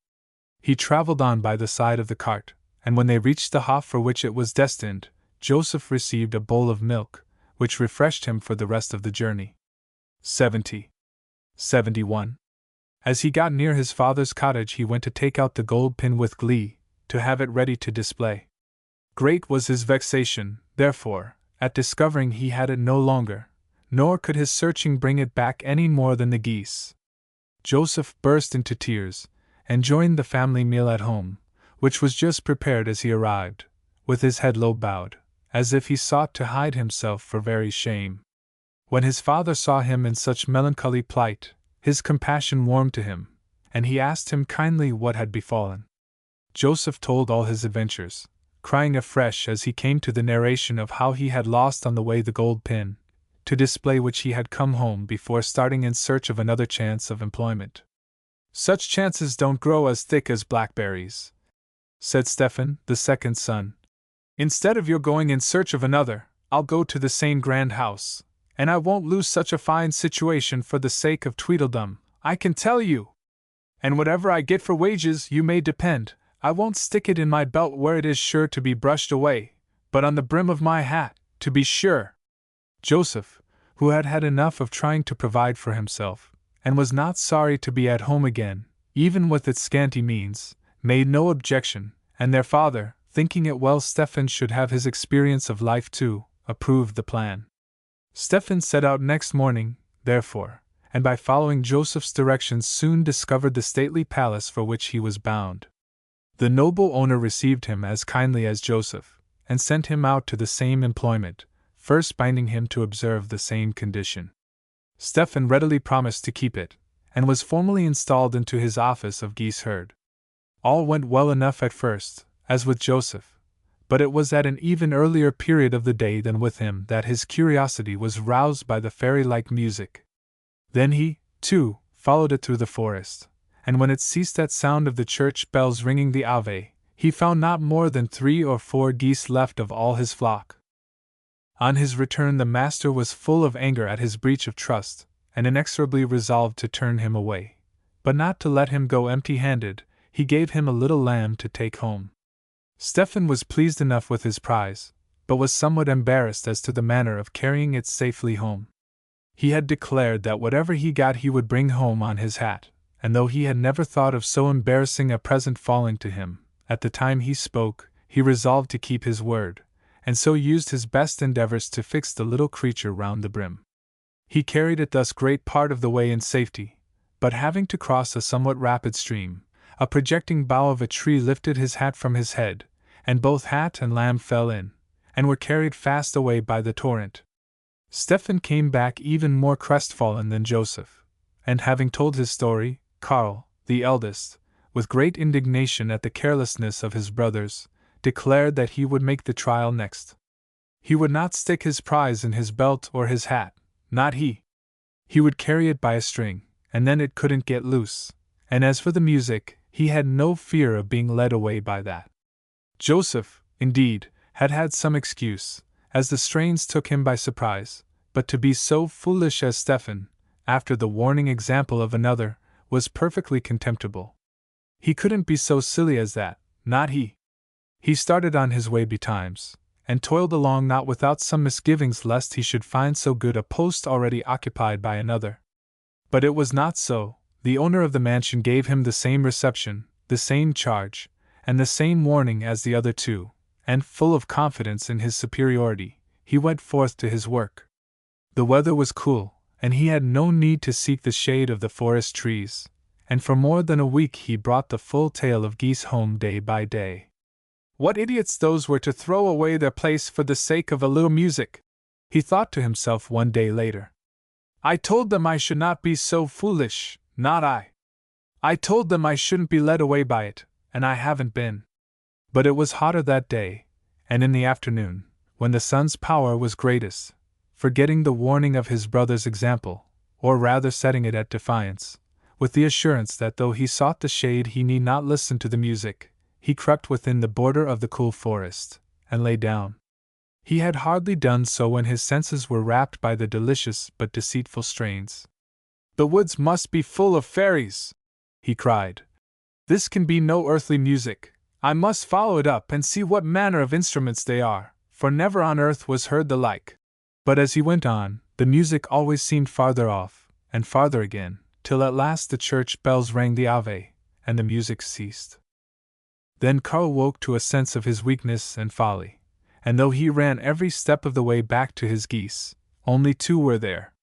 A: He traveled on by the side of the cart, and when they reached the hof for which it was destined, Joseph received a bowl of milk, which refreshed him for the rest of the journey. 71. As he got near his father's cottage, he went to take out the gold pin with glee, to have it ready to display. Great was his vexation, therefore, at discovering he had it no longer, nor could his searching bring it back any more than the geese. Joseph burst into tears, and joined the family meal at home, which was just prepared as he arrived, with his head low bowed, as if he sought to hide himself for very shame. When his father saw him in such melancholy plight, his compassion warmed to him, and he asked him kindly what had befallen. Joseph told all his adventures, crying afresh as he came to the narration of how he had lost on the way the gold pin, to display which he had come home before starting in search of another chance of employment. "Such chances don't grow as thick as blackberries," said Stephen, the second son. "Instead of your going in search of another, I'll go to the same grand house, and I won't lose such a fine situation for the sake of Tweedledum, I can tell you. And whatever I get for wages, you may depend, I won't stick it in my belt where it is sure to be brushed away, but on the brim of my hat, to be sure." Joseph, who had had enough of trying to provide for himself, and was not sorry to be at home again, even with its scanty means, made no objection, and their father, thinking it well Stephen should have his experience of life too, approved the plan. Stephen set out next morning, therefore, and by following Joseph's directions soon discovered the stately palace for which he was bound. The noble owner received him as kindly as Joseph, and sent him out to the same employment, first binding him to observe the same condition. Stephen readily promised to keep it, and was formally installed into his office of geese herd. All went well enough at first, as with Joseph, but it was at an even earlier period of the day than with him that his curiosity was roused by the fairy-like music. Then he, too, followed it through the forest, and when it ceased at sound of the church bells ringing the Ave, he found not more than 3 or 4 geese left of all his flock. On his return the master was full of anger at his breach of trust, and inexorably resolved to turn him away, but not to let him go empty-handed. He gave him a little lamb to take home. Stephen was pleased enough with his prize, but was somewhat embarrassed as to the manner of carrying it safely home. He had declared that whatever he got he would bring home on his hat, and though he had never thought of so embarrassing a present falling to him, at the time he spoke, he resolved to keep his word, and so used his best endeavors to fix the little creature round the brim. He carried it thus great part of the way in safety, but having to cross a somewhat rapid stream, a projecting bough of a tree lifted his hat from his head, and both hat and lamb fell in, and were carried fast away by the torrent. Stephen came back even more crestfallen than Joseph, and having told his story, Karl, the eldest, with great indignation at the carelessness of his brothers, declared that he would make the trial next. He would not stick his prize in his belt or his hat, not he. He would carry it by a string, and then it couldn't get loose, and as for the music, he had no fear of being led away by that. Joseph, indeed, had had some excuse, as the strains took him by surprise, but to be so foolish as Stephen, after the warning example of another, was perfectly contemptible. He couldn't be so silly as that, not he. He started on his way betimes, and toiled along not without some misgivings lest he should find so good a post already occupied by another. But it was not so. The owner of the mansion gave him the same reception, the same charge, and the same warning as the other two, and, full of confidence in his superiority, he went forth to his work. The weather was cool, and he had no need to seek the shade of the forest trees, and for more than a week he brought the full tale of geese home day by day. What idiots those were to throw away their place for the sake of a little music, he thought to himself one day later. I told them I should not be so foolish, not I. I told them I shouldn't be led away by it, and I haven't been. But it was hotter that day, and in the afternoon, when the sun's power was greatest, forgetting the warning of his brother's example, or rather setting it at defiance, with the assurance that though he sought the shade he need not listen to the music, he crept within the border of the cool forest, and lay down. He had hardly done so when his senses were rapt by the delicious but deceitful strains. "The woods must be full of fairies!" he cried. "This can be no earthly music. I must follow it up and see what manner of instruments they are, for never on earth was heard the like." But as he went on, the music always seemed farther off, and farther again, till at last the church bells rang the Ave, and the music ceased. Then Karl woke to a sense of his weakness and folly, and though he ran every step of the way back to his geese, only 2 were there.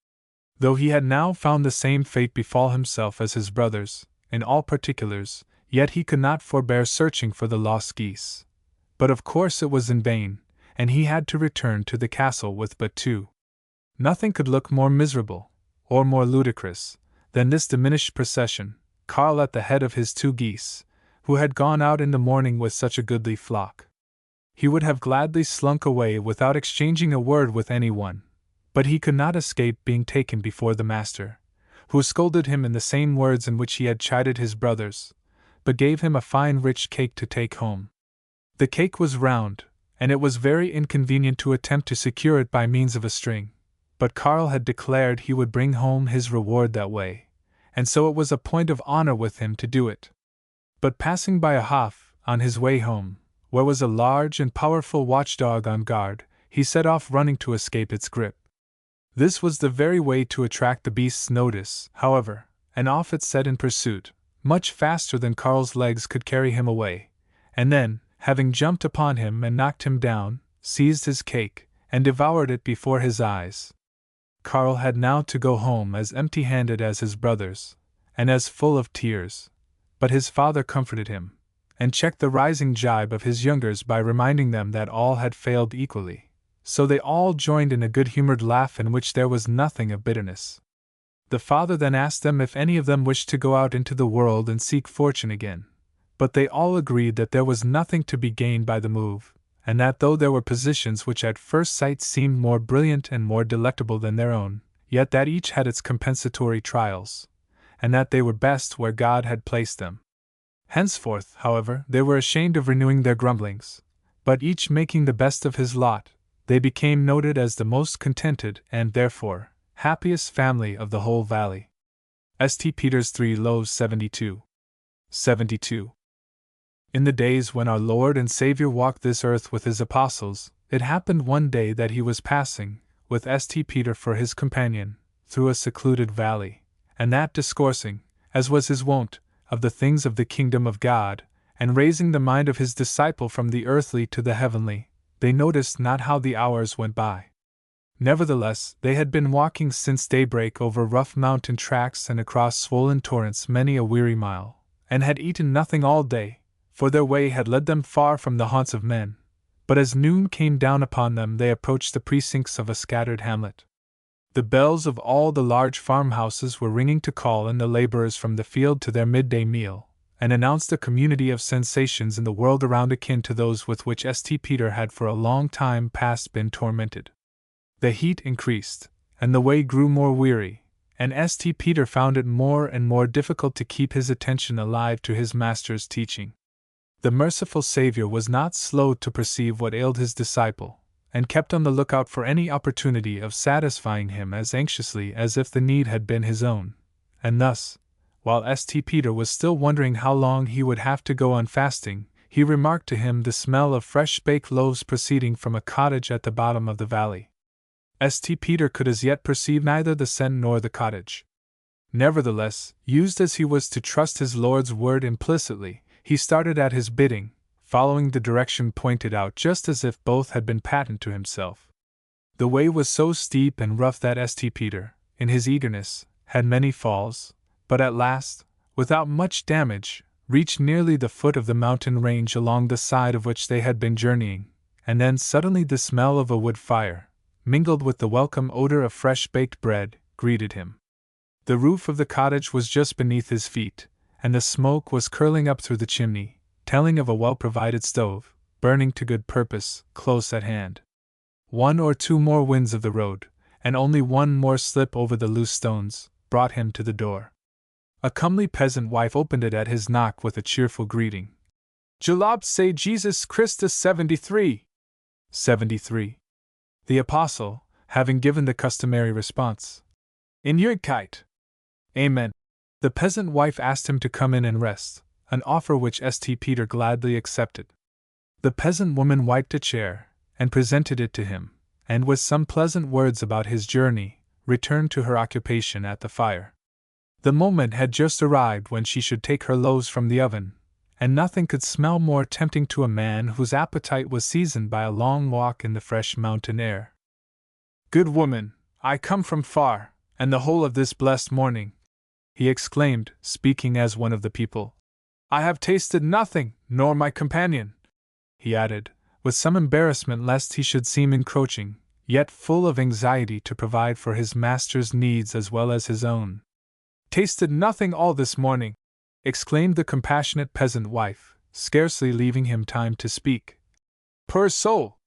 A: Though he had now found the same fate befall himself as his brothers, in all particulars, yet he could not forbear searching for the lost geese. But of course it was in vain, and he had to return to the castle with but 2. Nothing could look more miserable, or more ludicrous, than this diminished procession, Karl at the head of his 2 geese, who had gone out in the morning with such a goodly flock. He would have gladly slunk away without exchanging a word with any one, but he could not escape being taken before the master, who scolded him in the same words in which he had chided his brothers, but gave him a fine rich cake to take home. The cake was round, and it was very inconvenient to attempt to secure it by means of a string, but Karl had declared he would bring home his reward that way, and so it was a point of honor with him to do it. But passing by a Hof, on his way home, where was a large and powerful watchdog on guard, he set off running to escape its grip. This was the very way to attract the beast's notice, however, and off it set in pursuit, much faster than Karl's legs could carry him away, and then, having jumped upon him and knocked him down, seized his cake, and devoured it before his eyes. Karl had now to go home as empty-handed as his brothers, and as full of tears, but his father comforted him, and checked the rising jibe of his youngers by reminding them that all had failed equally. So they all joined in a good-humored laugh in which there was nothing of bitterness. The father then asked them if any of them wished to go out into the world and seek fortune again, but they all agreed that there was nothing to be gained by the move, and that though there were positions which at first sight seemed more brilliant and more delectable than their own, yet that each had its compensatory trials, and that they were best where God had placed them. Henceforth, however, they were ashamed of renewing their grumblings, but each making the best of his lot, they became noted as the most contented and, therefore, happiest family of the whole valley. St. Peter's 3 Loaves 72. 72. In the days when our Lord and Savior walked this earth with his apostles, it happened one day that he was passing, with St. Peter for his companion, through a secluded valley, and that discoursing, as was his wont, of the things of the kingdom of God, and raising the mind of his disciple from the earthly to the heavenly, they noticed not how the hours went by. Nevertheless, they had been walking since daybreak over rough mountain tracks and across swollen torrents many a weary mile, and had eaten nothing all day, for their way had led them far from the haunts of men. But as noon came down upon them, they approached the precincts of a scattered hamlet. The bells of all the large farmhouses were ringing to call in the laborers from the field to their midday meal, and announced a community of sensations in the world around akin to those with which St. Peter had for a long time past been tormented. The heat increased, and the way grew more weary, and St. Peter found it more and more difficult to keep his attention alive to his master's teaching. The merciful Savior was not slow to perceive what ailed his disciple, and kept on the lookout for any opportunity of satisfying him as anxiously as if the need had been his own, and thus, while St. Peter was still wondering how long he would have to go on fasting, he remarked to him the smell of fresh baked loaves proceeding from a cottage at the bottom of the valley. St. Peter could as yet perceive neither the scent nor the cottage. Nevertheless, used as he was to trust his Lord's word implicitly, he started at his bidding, following the direction pointed out just as if both had been patent to himself. The way was so steep and rough that St. Peter, in his eagerness, had many falls, but at last, without much damage, reached nearly the foot of the mountain range along the side of which they had been journeying, and then suddenly the smell of a wood fire, mingled with the welcome odor of fresh baked bread, greeted him. The roof of the cottage was just beneath his feet, and the smoke was curling up through the chimney, telling of a well-provided stove, burning to good purpose, close at hand. 1 or 2 more winds of the road, and only one more slip over the loose stones, brought him to the door. A comely peasant wife opened it at his knock with a cheerful greeting. "Jalab say Jesus Christus 73. 73. The apostle, having given the customary response, "In Yudkite," Amen. The peasant wife asked him to come in and rest, an offer which St. Peter gladly accepted. The peasant woman wiped a chair, and presented it to him, and with some pleasant words about his journey, returned to her occupation at the fire. The moment had just arrived when she should take her loaves from the oven, and nothing could smell more tempting to a man whose appetite was seasoned by a long walk in the fresh mountain air. "Good woman, I come from far, and the whole of this blessed morning," he exclaimed, speaking as one of the people. "I have tasted nothing, nor my companion," he added, with some embarrassment lest he should seem encroaching, yet full of anxiety to provide for his master's needs as well as his own. "Tasted nothing all this morning," exclaimed the compassionate peasant wife, scarcely leaving him time to speak. "Poor soul!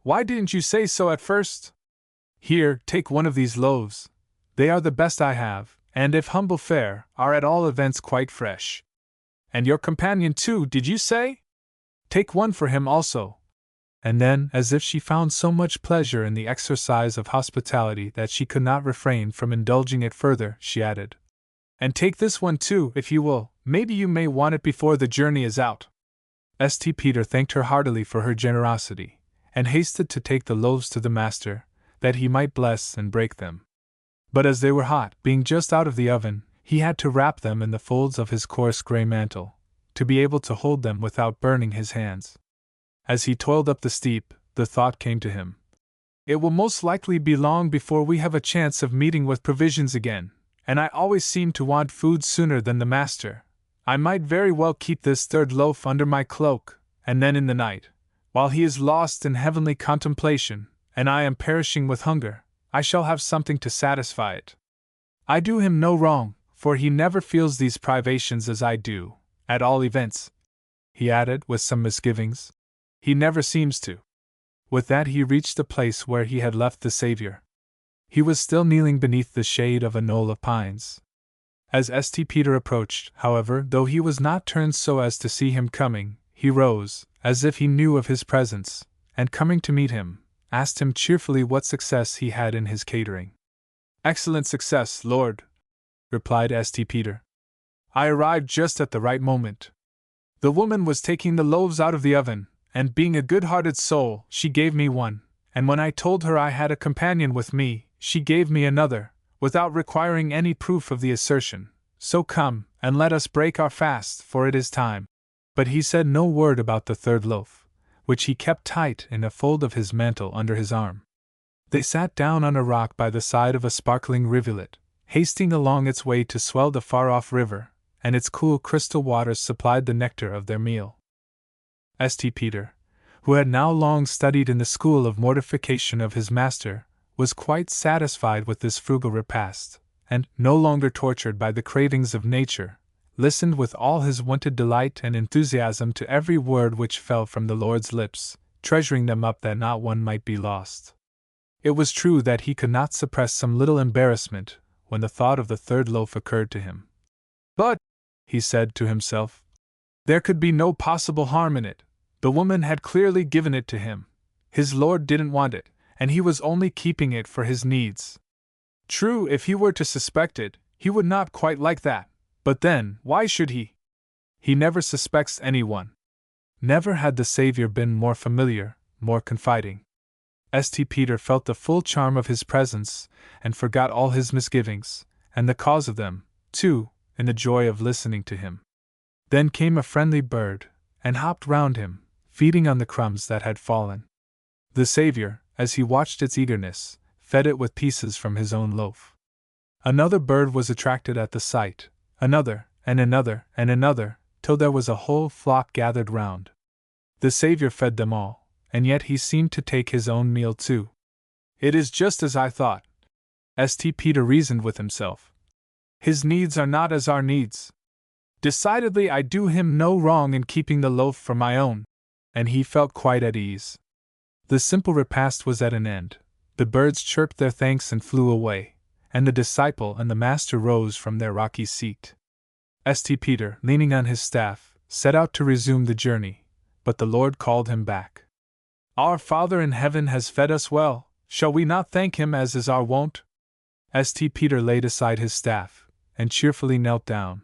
A: Why didn't you say so at first? Here, take one of these loaves. They are the best I have, and if humble fare, are at all events quite fresh. And your companion too, did you say? Take one for him also." And then, as if she found so much pleasure in the exercise of hospitality that she could not refrain from indulging it further, she added, "And take this one too, if you will, maybe you may want it before the journey is out." St. Peter thanked her heartily for her generosity, and hasted to take the loaves to the master, that he might bless and break them. But as they were hot, being just out of the oven, he had to wrap them in the folds of his coarse grey mantle, to be able to hold them without burning his hands. As he toiled up the steep, the thought came to him, "It will most likely be long before we have a chance of meeting with provisions again, and I always seem to want food sooner than the master. I might very well keep this third loaf under my cloak, and then in the night, while he is lost in heavenly contemplation, and I am perishing with hunger, I shall have something to satisfy it. I do him no wrong, for he never feels these privations as I do, at all events," he added with some misgivings. "He never seems to." With that he reached the place where he had left the Savior. He was still kneeling beneath the shade of a knoll of pines. As St. Peter approached, however, though he was not turned so as to see him coming, he rose, as if he knew of his presence, and coming to meet him, asked him cheerfully what success he had in his catering. "Excellent success, Lord," replied St. Peter. "I arrived just at the right moment. The woman was taking the loaves out of the oven, and being a good-hearted soul, she gave me one, and when I told her I had a companion with me, she gave me another, without requiring any proof of the assertion. So come, and let us break our fast, for it is time." But he said no word about the third loaf, which he kept tight in a fold of his mantle under his arm. They sat down on a rock by the side of a sparkling rivulet, hasting along its way to swell the far-off river, and its cool crystal waters supplied the nectar of their meal. St. Peter, who had now long studied in the school of mortification of his master, was quite satisfied with this frugal repast, and, no longer tortured by the cravings of nature, listened with all his wonted delight and enthusiasm to every word which fell from the Lord's lips, treasuring them up that not one might be lost. It was true that he could not suppress some little embarrassment when the thought of the third loaf occurred to him. "But," he said to himself, "there could be no possible harm in it. The woman had clearly given it to him. His Lord didn't want it, and he was only keeping it for his needs. True, if he were to suspect it, he would not quite like that, but then, why should he? He never suspects anyone." Never had the Savior been more familiar, more confiding. St. Peter felt the full charm of his presence, and forgot all his misgivings, and the cause of them, too, in the joy of listening to him. Then came a friendly bird, and hopped round him, feeding on the crumbs that had fallen. The Savior, as he watched its eagerness, fed it with pieces from his own loaf. Another bird was attracted at the sight, another, and another, and another, till there was a whole flock gathered round. The Savior fed them all, and yet he seemed to take his own meal too. "It is just as I thought," St. Peter reasoned with himself. "His needs are not as our needs. Decidedly I do him no wrong in keeping the loaf for my own," and he felt quite at ease. The simple repast was at an end, the birds chirped their thanks and flew away, and the disciple and the master rose from their rocky seat. St. Peter, leaning on his staff, set out to resume the journey, but the Lord called him back. "Our Father in heaven has fed us well, shall we not thank him as is our wont?" St. Peter laid aside his staff, and cheerfully knelt down.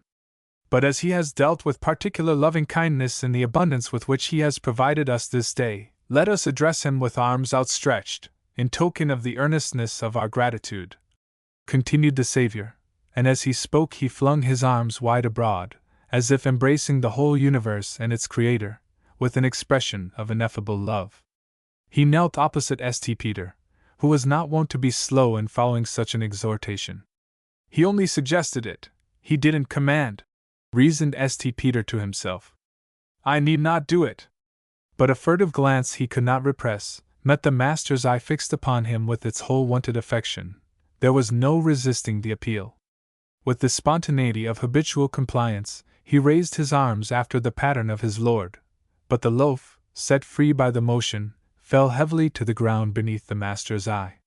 A: But as he has dealt with particular loving kindness in the abundance with which he has provided us this day, let us address him with arms outstretched, in token of the earnestness of our gratitude," continued the Savior, and as he spoke he flung his arms wide abroad, as if embracing the whole universe and its Creator, with an expression of ineffable love. He knelt opposite St. Peter, who was not wont to be slow in following such an exhortation. "He only suggested it, he didn't command," reasoned St. Peter to himself. "I need not do it." But a furtive glance he could not repress met the Master's eye fixed upon him with its whole wonted affection. There was no resisting the appeal. With the spontaneity of habitual compliance, he raised his arms after the pattern of his Lord, but the loaf, set free by the motion, fell heavily to the ground beneath the Master's eye.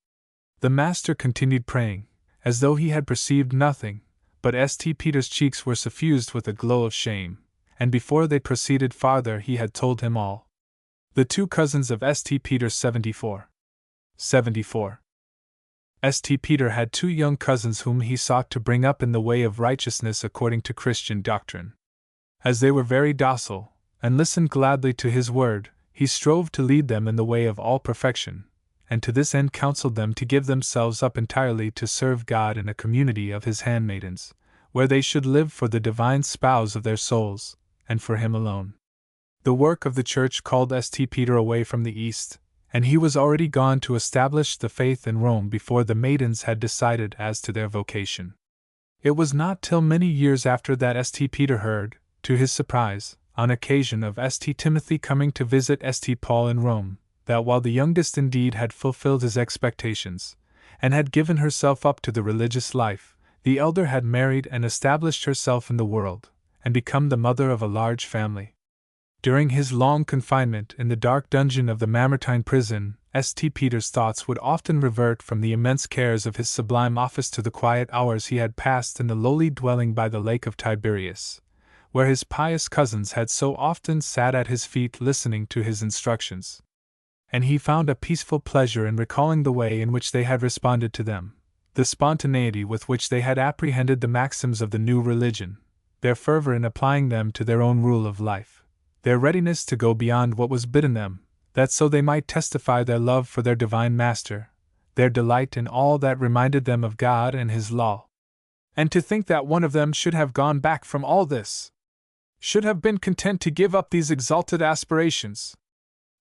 A: The Master continued praying, as though he had perceived nothing, but St. Peter's cheeks were suffused with a glow of shame, and before they proceeded farther he had told him all. The two cousins of St. Peter 74. St. Peter had two young cousins whom he sought to bring up in the way of righteousness according to Christian doctrine. As they were very docile, and listened gladly to his word, he strove to lead them in the way of all perfection, and to this end counseled them to give themselves up entirely to serve God in a community of his handmaidens, where they should live for the divine spouse of their souls, and for him alone. The work of the Church called St. Peter away from the East, and he was already gone to establish the faith in Rome before the maidens had decided as to their vocation. It was not till many years after that St. Peter heard, to his surprise, on occasion of St. Timothy coming to visit St. Paul in Rome, that while the youngest indeed had fulfilled his expectations, and had given herself up to the religious life, the elder had married and established herself in the world, and become the mother of a large family. During his long confinement in the dark dungeon of the Mamertine prison, St. Peter's thoughts would often revert from the immense cares of his sublime office to the quiet hours he had passed in the lowly dwelling by the lake of Tiberias, where his pious cousins had so often sat at his feet listening to his instructions. And he found a peaceful pleasure in recalling the way in which they had responded to them, the spontaneity with which they had apprehended the maxims of the new religion, their fervor in applying them to their own rule of life, their readiness to go beyond what was bidden them, that so they might testify their love for their divine Master, their delight in all that reminded them of God and His law. And to think that one of them should have gone back from all this, should have been content to give up these exalted aspirations.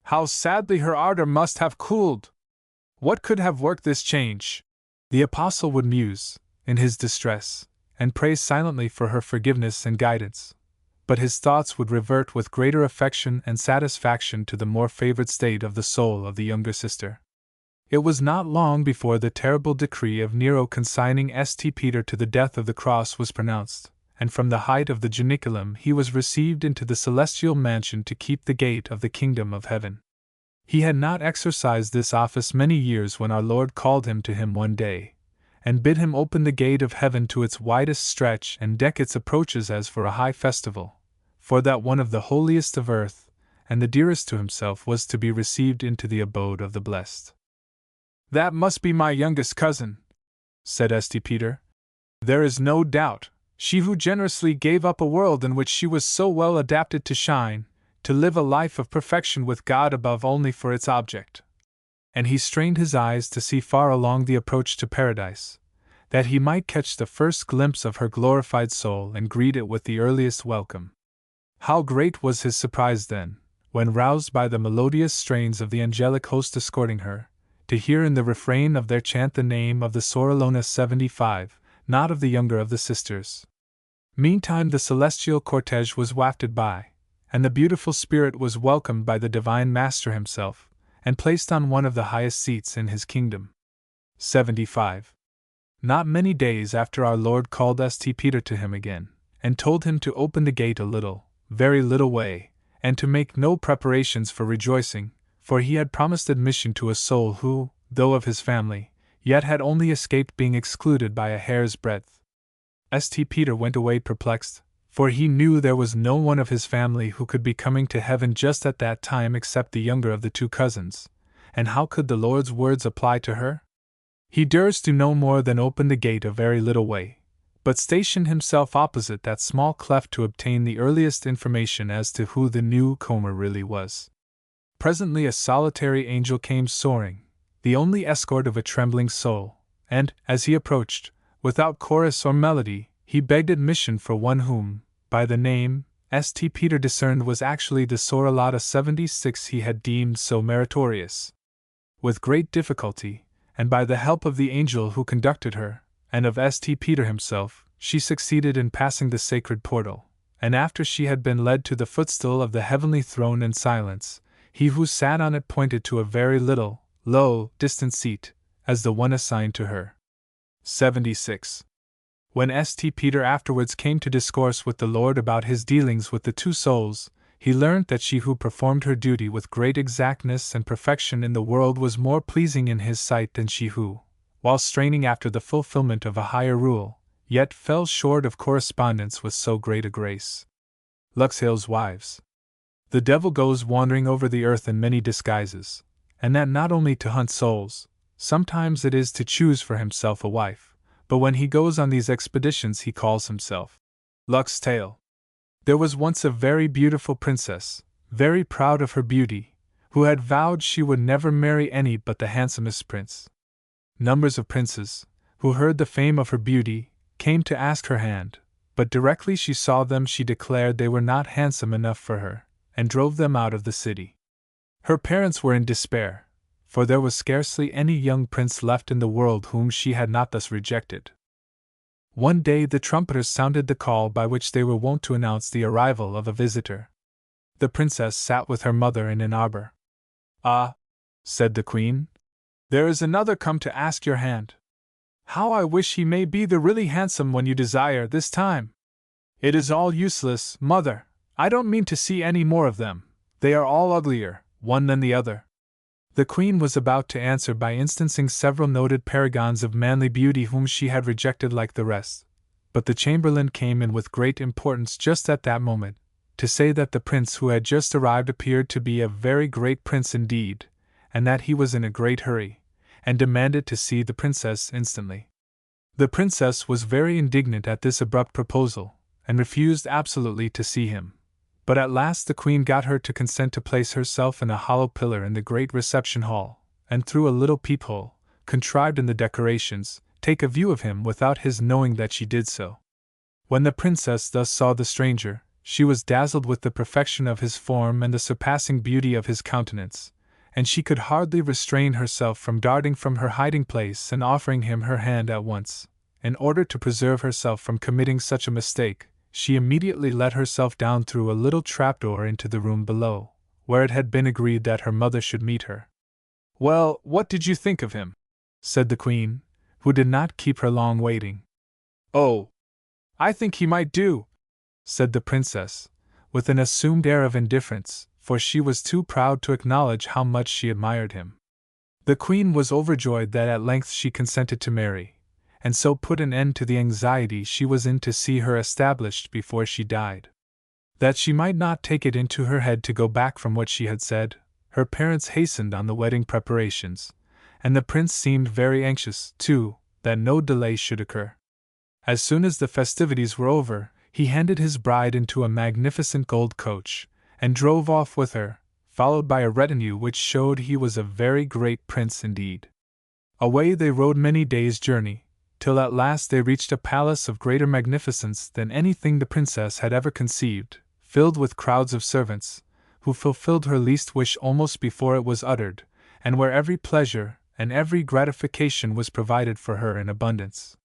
A: How sadly her ardor must have cooled! What could have worked this change? The Apostle would muse, in his distress, and pray silently for her forgiveness and guidance. But his thoughts would revert with greater affection and satisfaction to the more favored state of the soul of the younger sister. It was not long before the terrible decree of Nero consigning St. Peter to the death of the cross was pronounced, and from the height of the Janiculum he was received into the celestial mansion to keep the gate of the kingdom of heaven. He had not exercised this office many years when our Lord called him to him one day, and bid him open the gate of heaven to its widest stretch and deck its approaches as for a high festival, for that one of the holiest of earth, and the dearest to himself, was to be received into the abode of the blessed. "That must be my youngest cousin," said St. Peter. "There is no doubt, she who generously gave up a world in which she was so well adapted to shine, to live a life of perfection with God above only for its object." And he strained his eyes to see far along the approach to paradise, that he might catch the first glimpse of her glorified soul and greet it with the earliest welcome. How great was his surprise then, when roused by the melodious strains of the angelic host escorting her, to hear in the refrain of their chant the name of the Sorellona 75, not of the younger of the sisters. Meantime the celestial cortege was wafted by, and the beautiful spirit was welcomed by the divine Master himself, and placed on one of the highest seats in his kingdom. 75. Not many days after our Lord called St. Peter to him again, and told him to open the gate a little, very little way, and to make no preparations for rejoicing, for he had promised admission to a soul who, though of his family, yet had only escaped being excluded by a hair's breadth. St. Peter went away perplexed, for he knew there was no one of his family who could be coming to heaven just at that time except the younger of the two cousins, and how could the Lord's words apply to her? He durst do no more than open the gate a very little way, but stationed himself opposite that small cleft to obtain the earliest information as to who the newcomer really was. Presently a solitary angel came soaring, the only escort of a trembling soul, and, as he approached, without chorus or melody, he begged admission for one whom, by the name, St. Peter discerned was actually the Soralata 76 he had deemed so meritorious. With great difficulty, and by the help of the angel who conducted her, and of St. Peter himself, she succeeded in passing the sacred portal, and after she had been led to the footstool of the heavenly throne in silence, he who sat on it pointed to a very little, low, distant seat, as the one assigned to her. 76. When St. Peter afterwards came to discourse with the Lord about his dealings with the two souls, he learnt that she who performed her duty with great exactness and perfection in the world was more pleasing in his sight than she who, while straining after the fulfillment of a higher rule, yet fell short of correspondence with so great a grace. Luxhale's Wives. The devil goes wandering over the earth in many disguises, and that not only to hunt souls, sometimes it is to choose for himself a wife, but when he goes on these expeditions he calls himself Luck's Tale. There was once a very beautiful princess, very proud of her beauty, who had vowed she would never marry any but the handsomest prince. Numbers of princes, who heard the fame of her beauty, came to ask her hand, but directly she saw them she declared they were not handsome enough for her, and drove them out of the city. Her parents were in despair, for there was scarcely any young prince left in the world whom she had not thus rejected. One day the trumpeters sounded the call by which they were wont to announce the arrival of a visitor. The princess sat with her mother in an arbor. "Ah," said the queen, "there is another come to ask your hand. How I wish he may be the really handsome one you desire this time!" "It is all useless, mother, I don't mean to see any more of them, they are all uglier, one than the other." The queen was about to answer by instancing several noted paragons of manly beauty whom she had rejected like the rest, but the chamberlain came in with great importance just at that moment, to say that the prince who had just arrived appeared to be a very great prince indeed, and that he was in a great hurry, and demanded to see the princess instantly. The princess was very indignant at this abrupt proposal, and refused absolutely to see him. But at last the queen got her to consent to place herself in a hollow pillar in the great reception hall, and through a little peephole, contrived in the decorations, take a view of him without his knowing that she did so. When the princess thus saw the stranger, she was dazzled with the perfection of his form and the surpassing beauty of his countenance, and she could hardly restrain herself from darting from her hiding-place and offering him her hand at once. In order to preserve herself from committing such a mistake, she immediately let herself down through a little trapdoor into the room below, where it had been agreed that her mother should meet her. "Well, what did you think of him?" said the queen, who did not keep her long waiting. "Oh, I think he might do," said the princess, with an assumed air of indifference, for she was too proud to acknowledge how much she admired him. The queen was overjoyed that at length she consented to marry, and so put an end to the anxiety she was in to see her established before she died. That she might not take it into her head to go back from what she had said, her parents hastened on the wedding preparations, and the prince seemed very anxious, too, that no delay should occur. As soon as the festivities were over, he handed his bride into a magnificent gold coach, and drove off with her, followed by a retinue which showed he was a very great prince indeed. Away they rode many days' journey, till at last they reached a palace of greater magnificence than anything the princess had ever conceived, filled with crowds of servants, who fulfilled her least wish almost before it was uttered, and where every pleasure and every gratification was provided for her in abundance.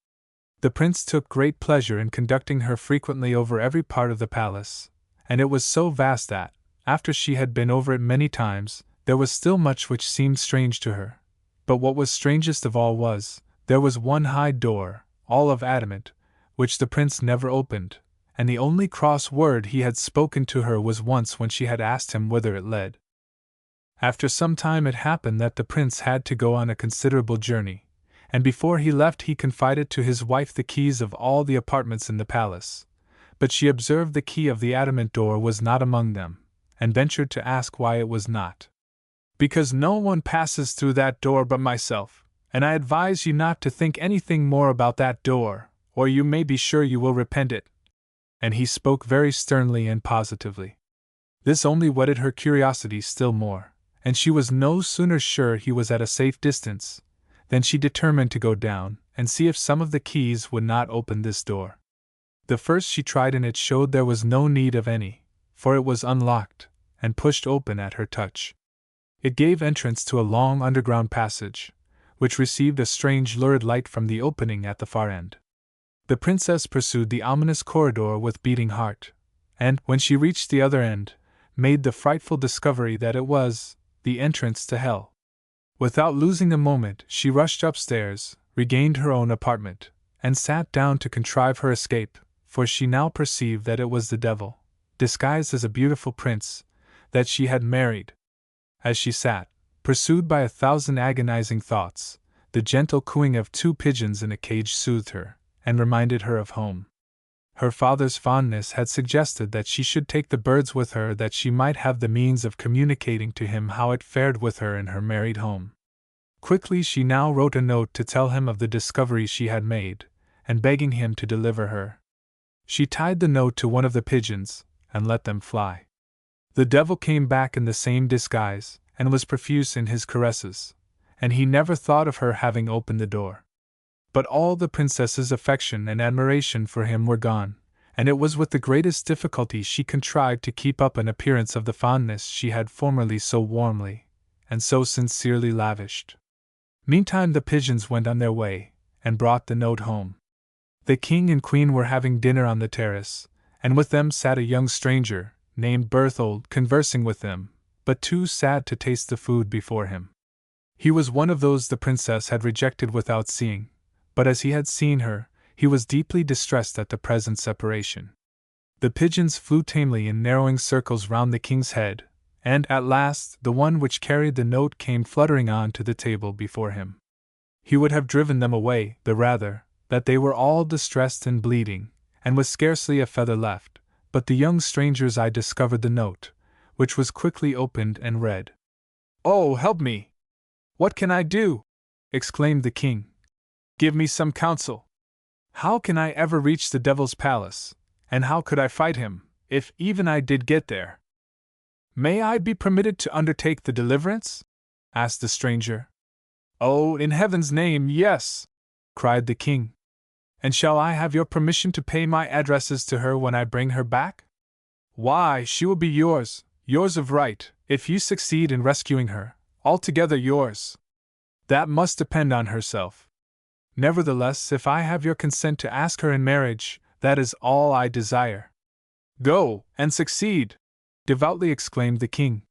A: The prince took great pleasure in conducting her frequently over every part of the palace, and it was so vast that, after she had been over it many times, there was still much which seemed strange to her. But what was strangest of all was, there was one high door, all of adamant, which the prince never opened, and the only cross word he had spoken to her was once when she had asked him whither it led. After some time it happened that the prince had to go on a considerable journey, and before he left he confided to his wife the keys of all the apartments in the palace, but she observed the key of the adamant door was not among them, and ventured to ask why it was not. "Because no one passes through that door but myself, and I advise you not to think anything more about that door, or you may be sure you will repent it." And he spoke very sternly and positively. This only whetted her curiosity still more, and she was no sooner sure he was at a safe distance than she determined to go down and see if some of the keys would not open this door. The first she tried in it showed there was no need of any, for it was unlocked and pushed open at her touch. It gave entrance to a long underground passage, which received a strange lurid light from the opening at the far end. The princess pursued the ominous corridor with beating heart, and, when she reached the other end, made the frightful discovery that it was the entrance to hell. Without losing a moment, she rushed upstairs, regained her own apartment, and sat down to contrive her escape, for she now perceived that it was the devil, disguised as a beautiful prince, that she had married. As she sat, pursued by 1,000 agonizing thoughts, the gentle cooing of 2 pigeons in a cage soothed her, and reminded her of home. Her father's fondness had suggested that she should take the birds with her that she might have the means of communicating to him how it fared with her in her married home. Quickly she now wrote a note to tell him of the discovery she had made, and begging him to deliver her. She tied the note to one of the pigeons, and let them fly. The devil came back in the same disguise, and was profuse in his caresses, and he never thought of her having opened the door. But all the princess's affection and admiration for him were gone, and it was with the greatest difficulty she contrived to keep up an appearance of the fondness she had formerly so warmly and so sincerely lavished. Meantime the pigeons went on their way, and brought the note home. The king and queen were having dinner on the terrace, and with them sat a young stranger, named Berthold, conversing with them, but too sad to taste the food before him. He was one of those the princess had rejected without seeing, but as he had seen her, he was deeply distressed at the present separation. The pigeons flew tamely in narrowing circles round the king's head, and, at last, the one which carried the note came fluttering on to the table before him. He would have driven them away, the rather, that they were all distressed and bleeding, and with scarcely a feather left, but the young stranger's eye discovered the note, which was quickly opened and read. "Oh, help me! What can I do?" exclaimed the king. "Give me some counsel. How can I ever reach the devil's palace, and how could I fight him, if even I did get there?" "May I be permitted to undertake the deliverance?" asked the stranger. "Oh, in heaven's name, yes!" cried the king. "And shall I have your permission to pay my addresses to her when I bring her back?" "Why, she will be yours of right, if you succeed in rescuing her, altogether yours. That must depend on herself. Nevertheless, if I have your consent to ask her in marriage, that is all I desire." "Go, and succeed!" devoutly exclaimed the king.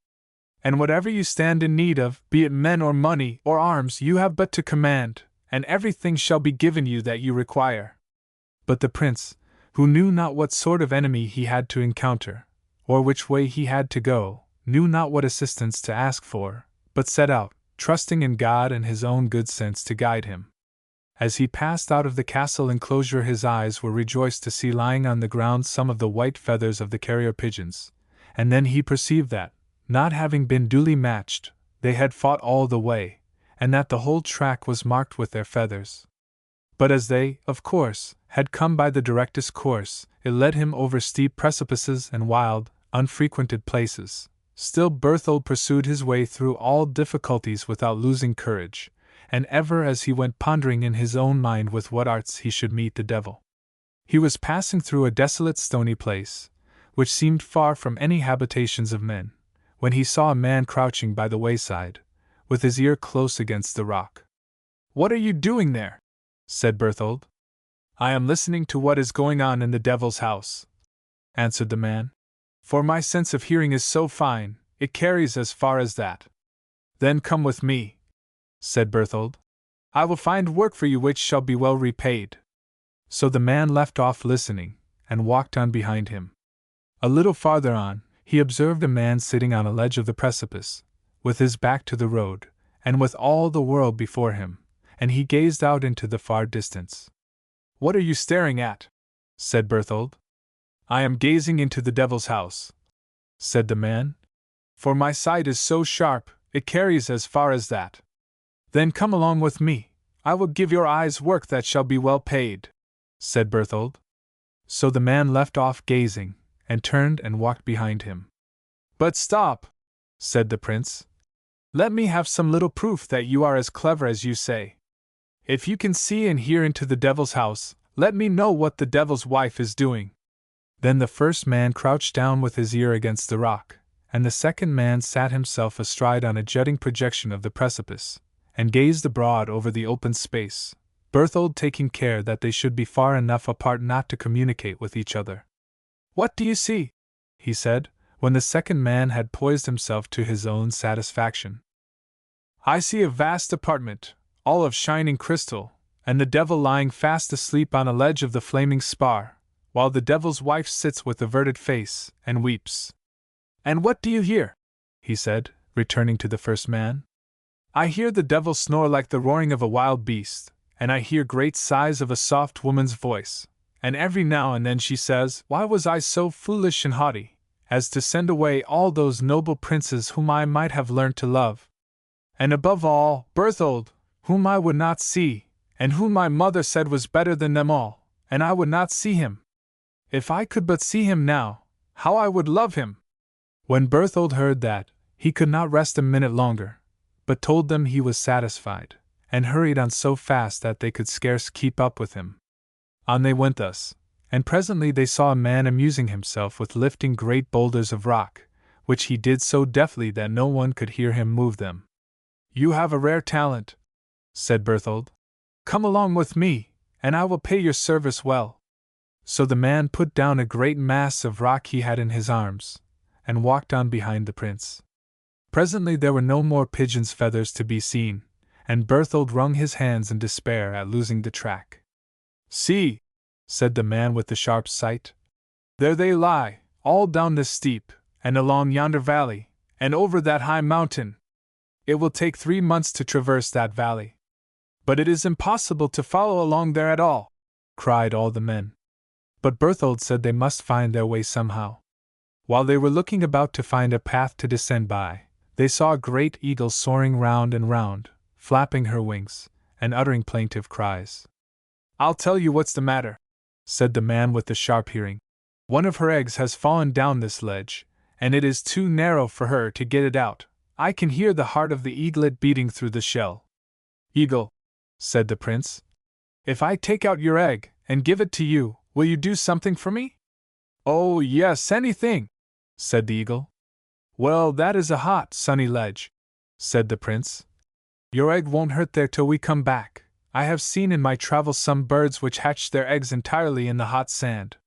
A: "And whatever you stand in need of, be it men or money or arms, you have but to command, and everything shall be given you that you require." But the prince, who knew not what sort of enemy he had to encounter, or which way he had to go, knew not what assistance to ask for, but set out, trusting in God and his own good sense to guide him. As he passed out of the castle enclosure, his eyes were rejoiced to see lying on the ground some of the white feathers of the carrier pigeons, and then he perceived that, not having been duly matched, they had fought all the way, and that the whole track was marked with their feathers. But as they, of course, had come by the directest course, it led him over steep precipices and wild, unfrequented places. Still Berthold pursued his way through all difficulties without losing courage, and ever as he went pondering in his own mind with what arts he should meet the devil. He was passing through a desolate stony place, which seemed far from any habitations of men, when he saw a man crouching by the wayside, with his ear close against the rock. "What are you doing there?" said Berthold. "I am listening to what is going on in the devil's house," answered the man. "For my sense of hearing is so fine, it carries as far as that." "Then come with me," said Berthold. "I will find work for you which shall be well repaid." So the man left off listening, and walked on behind him. A little farther on, he observed a man sitting on a ledge of the precipice, with his back to the road, and with all the world before him, and he gazed out into the far distance. "What are you staring at?" said Berthold. "I am gazing into the devil's house," said the man. "For my sight is so sharp, it carries as far as that." "Then come along with me, I will give your eyes work that shall be well paid." said Berthold. So the man left off gazing, and turned and walked behind him. But stop, said the prince. Let me have some little proof that you are as clever as you say. If you can see and hear into the devil's house, let me know what the devil's wife is doing. Then the first man crouched down with his ear against the rock, and the second man sat himself astride on a jutting projection of the precipice, and gazed abroad over the open space, Berthold taking care that they should be far enough apart not to communicate with each other. What do you see? He said, when the second man had poised himself to his own satisfaction. I see a vast apartment, all of shining crystal, and the devil lying fast asleep on a ledge of the flaming spar, while the devil's wife sits with averted face and weeps. And what do you hear? He said, returning to the first man. I hear the devil snore like the roaring of a wild beast, and I hear great sighs of a soft woman's voice, and every now and then she says, Why was I so foolish and haughty, as to send away all those noble princes whom I might have learned to love? And above all, Berthold, whom I would not see, and whom my mother said was better than them all, and I would not see him. If I could but see him now, how I would love him! When Berthold heard that, he could not rest a minute longer, but told them he was satisfied, and hurried on so fast that they could scarce keep up with him. On they went thus, and presently they saw a man amusing himself with lifting great boulders of rock, which he did so deftly that no one could hear him move them. You have a rare talent, said Berthold. Come along with me, and I will pay your service well. So the man put down a great mass of rock he had in his arms, and walked on behind the prince. Presently there were no more pigeons' feathers to be seen, and Berthold wrung his hands in despair at losing the track. See, said the man with the sharp sight. There they lie, all down this steep, and along yonder valley, and over that high mountain. It will take 3 months to traverse that valley. But it is impossible to follow along there at all, cried all the men. But Berthold said they must find their way somehow. While they were looking about to find a path to descend by, they saw a great eagle soaring round and round, flapping her wings, and uttering plaintive cries. I'll tell you what's the matter, said the man with the sharp hearing. One of her eggs has fallen down this ledge, and it is too narrow for her to get it out. I can hear the heart of the eaglet beating through the shell. Eagle, said the prince, if I take out your egg and give it to you, will you do something for me? Oh, yes, anything, said the eagle. Well, that is a hot, sunny ledge, said the prince. Your egg won't hurt there till we come back. I have seen in my travels some birds which hatch their eggs entirely in the hot sand.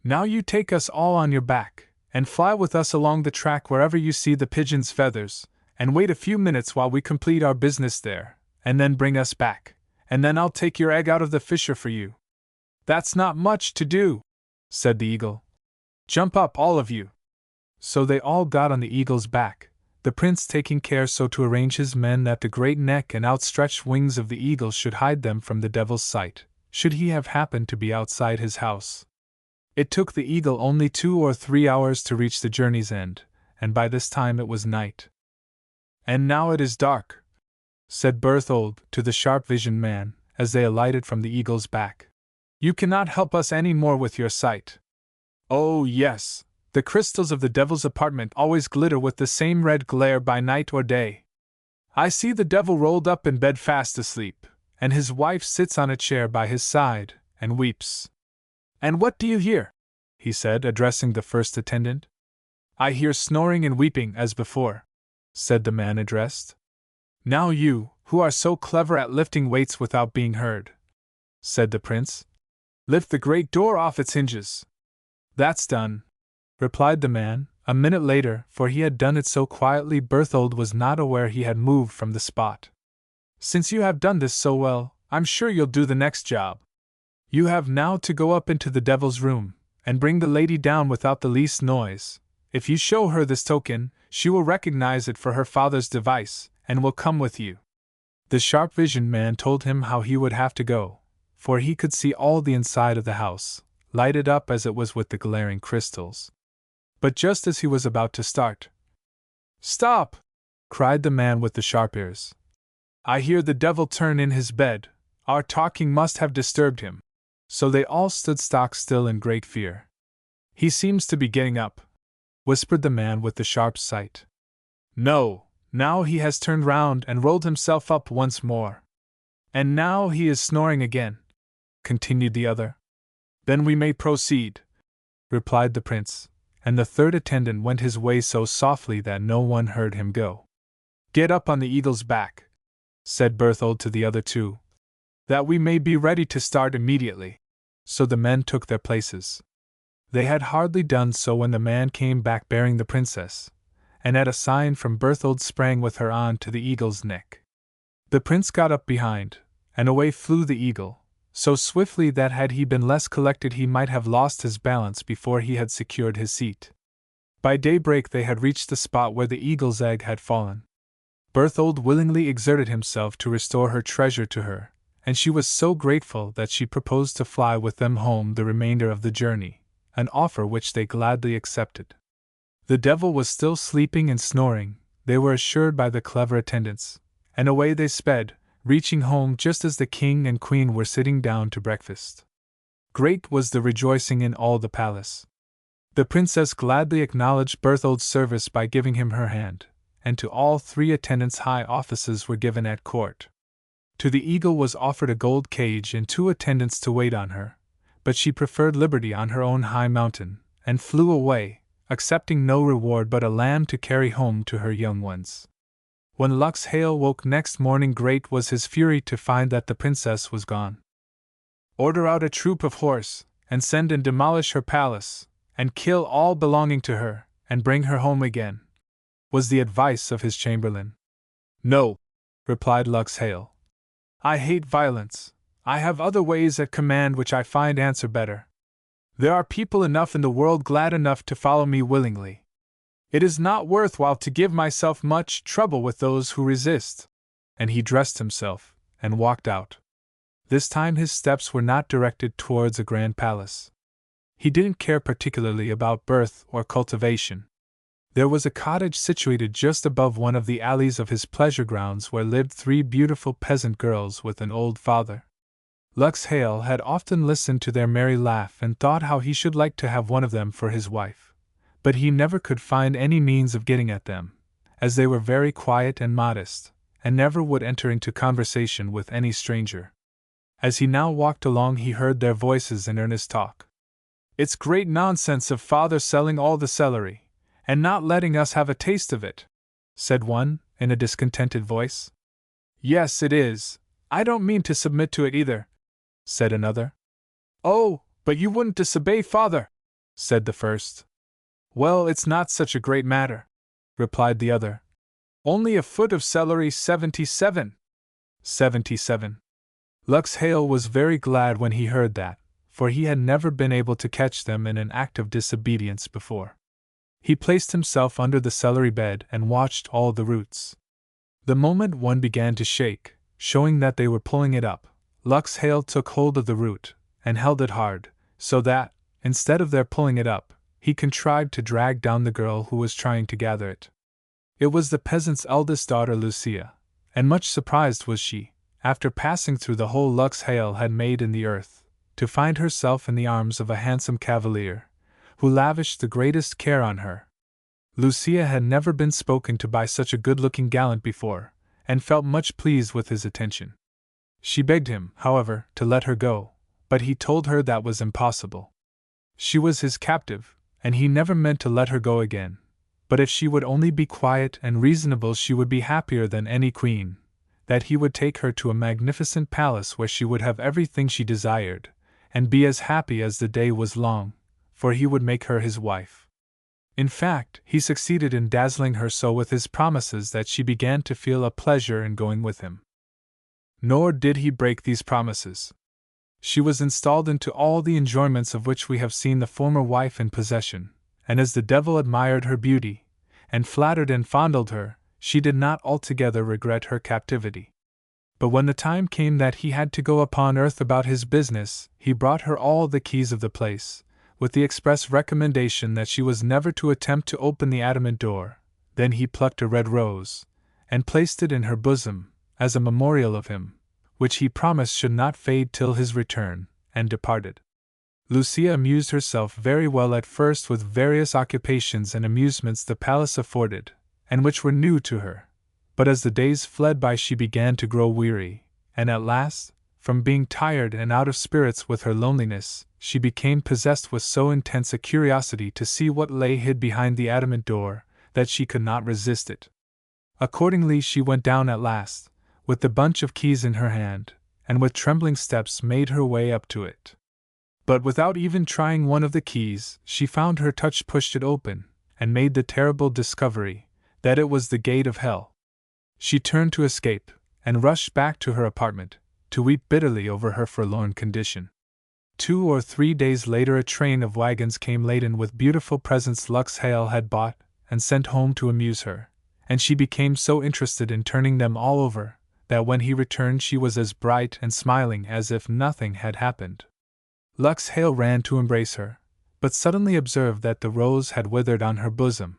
A: Now you take us all on your back, and fly with us along the track wherever you see the pigeon's feathers, and wait a few minutes while we complete our business there, and then bring us back, and then I'll take your egg out of the fissure for you. That's not much to do, said the eagle. Jump up, all of you. So they all got on the eagle's back, the prince taking care so to arrange his men that the great neck and outstretched wings of the eagle should hide them from the devil's sight, should he have happened to be outside his house. It took the eagle only 2 or 3 hours to reach the journey's end, and by this time it was night. And now it is dark, said Berthold to the sharp-visioned man, as they alighted from the eagle's back. You cannot help us any more with your sight. Oh, yes, the crystals of the devil's apartment always glitter with the same red glare by night or day. I see the devil rolled up in bed fast asleep, and his wife sits on a chair by his side, and weeps. And what do you hear? He said, addressing the first attendant. I hear snoring and weeping as before, said the man addressed. Now you, who are so clever at lifting weights without being heard, said the prince, lift the great door off its hinges. That's done, replied the man. A minute later, for he had done it so quietly Berthold was not aware he had moved from the spot. Since you have done this so well, I'm sure you'll do the next job. You have now to go up into the devil's room, and bring the lady down without the least noise. If you show her this token, she will recognize it for her father's device, and will come with you. The sharp-visioned man told him how he would have to go, for he could see all the inside of the house, lighted up as it was with the glaring crystals. But just as he was about to start, "Stop!" cried the man with the sharp ears. "I hear the devil turn in his bed. Our talking must have disturbed him." so they all stood stock still in great fear. "He seems to be getting up," whispered the man with the sharp sight. "No, now he has turned round and rolled himself up once more. And now he is snoring again," continued the other. "Then we may proceed," replied the prince, and the third attendant went his way so softly that no one heard him go. "Get up on the eagle's back," said Berthold to the other two, "that we may be ready to start immediately." So the men took their places. They had hardly done so when the man came back bearing the princess, and at a sign from Berthold sprang with her on to the eagle's neck. The prince got up behind, and away flew the eagle, so swiftly that had he been less collected he might have lost his balance before he had secured his seat. By daybreak they had reached the spot where the eagle's egg had fallen. Berthold willingly exerted himself to restore her treasure to her, and she was so grateful that she proposed to fly with them home the remainder of the journey, an offer which they gladly accepted. The devil was still sleeping and snoring, they were assured by the clever attendants, and away they sped, reaching home just as the king and queen were sitting down to breakfast. Great was the rejoicing in all the palace. The princess gladly acknowledged Berthold's service by giving him her hand, and to all three attendants high offices were given at court. To the eagle was offered a gold cage and 2 attendants to wait on her, but she preferred liberty on her own high mountain, and flew away, accepting no reward but a lamb to carry home to her young ones. When Lux Hale woke next morning, great was his fury to find that the princess was gone. "Order out a troop of horse, and send and demolish her palace, and kill all belonging to her, and bring her home again," was the advice of his chamberlain. "No," replied Lux Hale. "I hate violence. I have other ways at command which I find answer better. There are people enough in the world glad enough to follow me willingly. It is not worth while to give myself much trouble with those who resist." And he dressed himself, and walked out. This time his steps were not directed towards a grand palace. He didn't care particularly about birth or cultivation. There was a cottage situated just above one of the alleys of his pleasure grounds where lived 3 beautiful peasant girls with an old father. Lux Hale had often listened to their merry laugh and thought how he should like to have one of them for his wife. But he never could find any means of getting at them, as they were very quiet and modest, and never would enter into conversation with any stranger. As he now walked along he heard their voices in earnest talk. "It's great nonsense of father selling all the celery, and not letting us have a taste of it," said one, in a discontented voice. "Yes, it is. I don't mean to submit to it either," said another. "Oh, but you wouldn't disobey father," said the first. "Well, it's not such a great matter," replied the other. "Only a foot of celery 77. 77. Lux Hale was very glad when he heard that, for he had never been able to catch them in an act of disobedience before. He placed himself under the celery bed and watched all the roots. The moment one began to shake, showing that they were pulling it up, Lux Hale took hold of the root, and held it hard, so that, instead of their pulling it up, he contrived to drag down the girl who was trying to gather it. It was the peasant's eldest daughter Lucia, and much surprised was she, after passing through the hole Lux Hale had made in the earth, to find herself in the arms of a handsome cavalier, who lavished the greatest care on her. Lucia had never been spoken to by such a good-looking gallant before, and felt much pleased with his attention. She begged him, however, to let her go, but he told her that was impossible. She was his captive, and he never meant to let her go again, but if she would only be quiet and reasonable she would be happier than any queen, that he would take her to a magnificent palace where she would have everything she desired, and be as happy as the day was long, for he would make her his wife. In fact, he succeeded in dazzling her so with his promises that she began to feel a pleasure in going with him. Nor did he break these promises. She was installed into all the enjoyments of which we have seen the former wife in possession, and as the devil admired her beauty, and flattered and fondled her, she did not altogether regret her captivity. But when the time came that he had to go upon earth about his business, he brought her all the keys of the place, with the express recommendation that she was never to attempt to open the adamant door. Then he plucked a red rose, and placed it in her bosom, as a memorial of him, which he promised should not fade till his return, and departed. Lucia amused herself very well at first with various occupations and amusements the palace afforded, and which were new to her. But as the days fled by she began to grow weary, and at last, from being tired and out of spirits with her loneliness, she became possessed with so intense a curiosity to see what lay hid behind the adamant door, that she could not resist it. Accordingly she went down at last, with the bunch of keys in her hand, and with trembling steps made her way up to it. But without even trying one of the keys, she found her touch pushed it open, and made the terrible discovery that it was the gate of hell. She turned to escape, and rushed back to her apartment, to weep bitterly over her forlorn condition. 2 or 3 days later a train of wagons came laden with beautiful presents Lux Hale had bought and sent home to amuse her, and she became so interested in turning them all over, that when he returned she was as bright and smiling as if nothing had happened. Lux Hale ran to embrace her, but suddenly observed that the rose had withered on her bosom.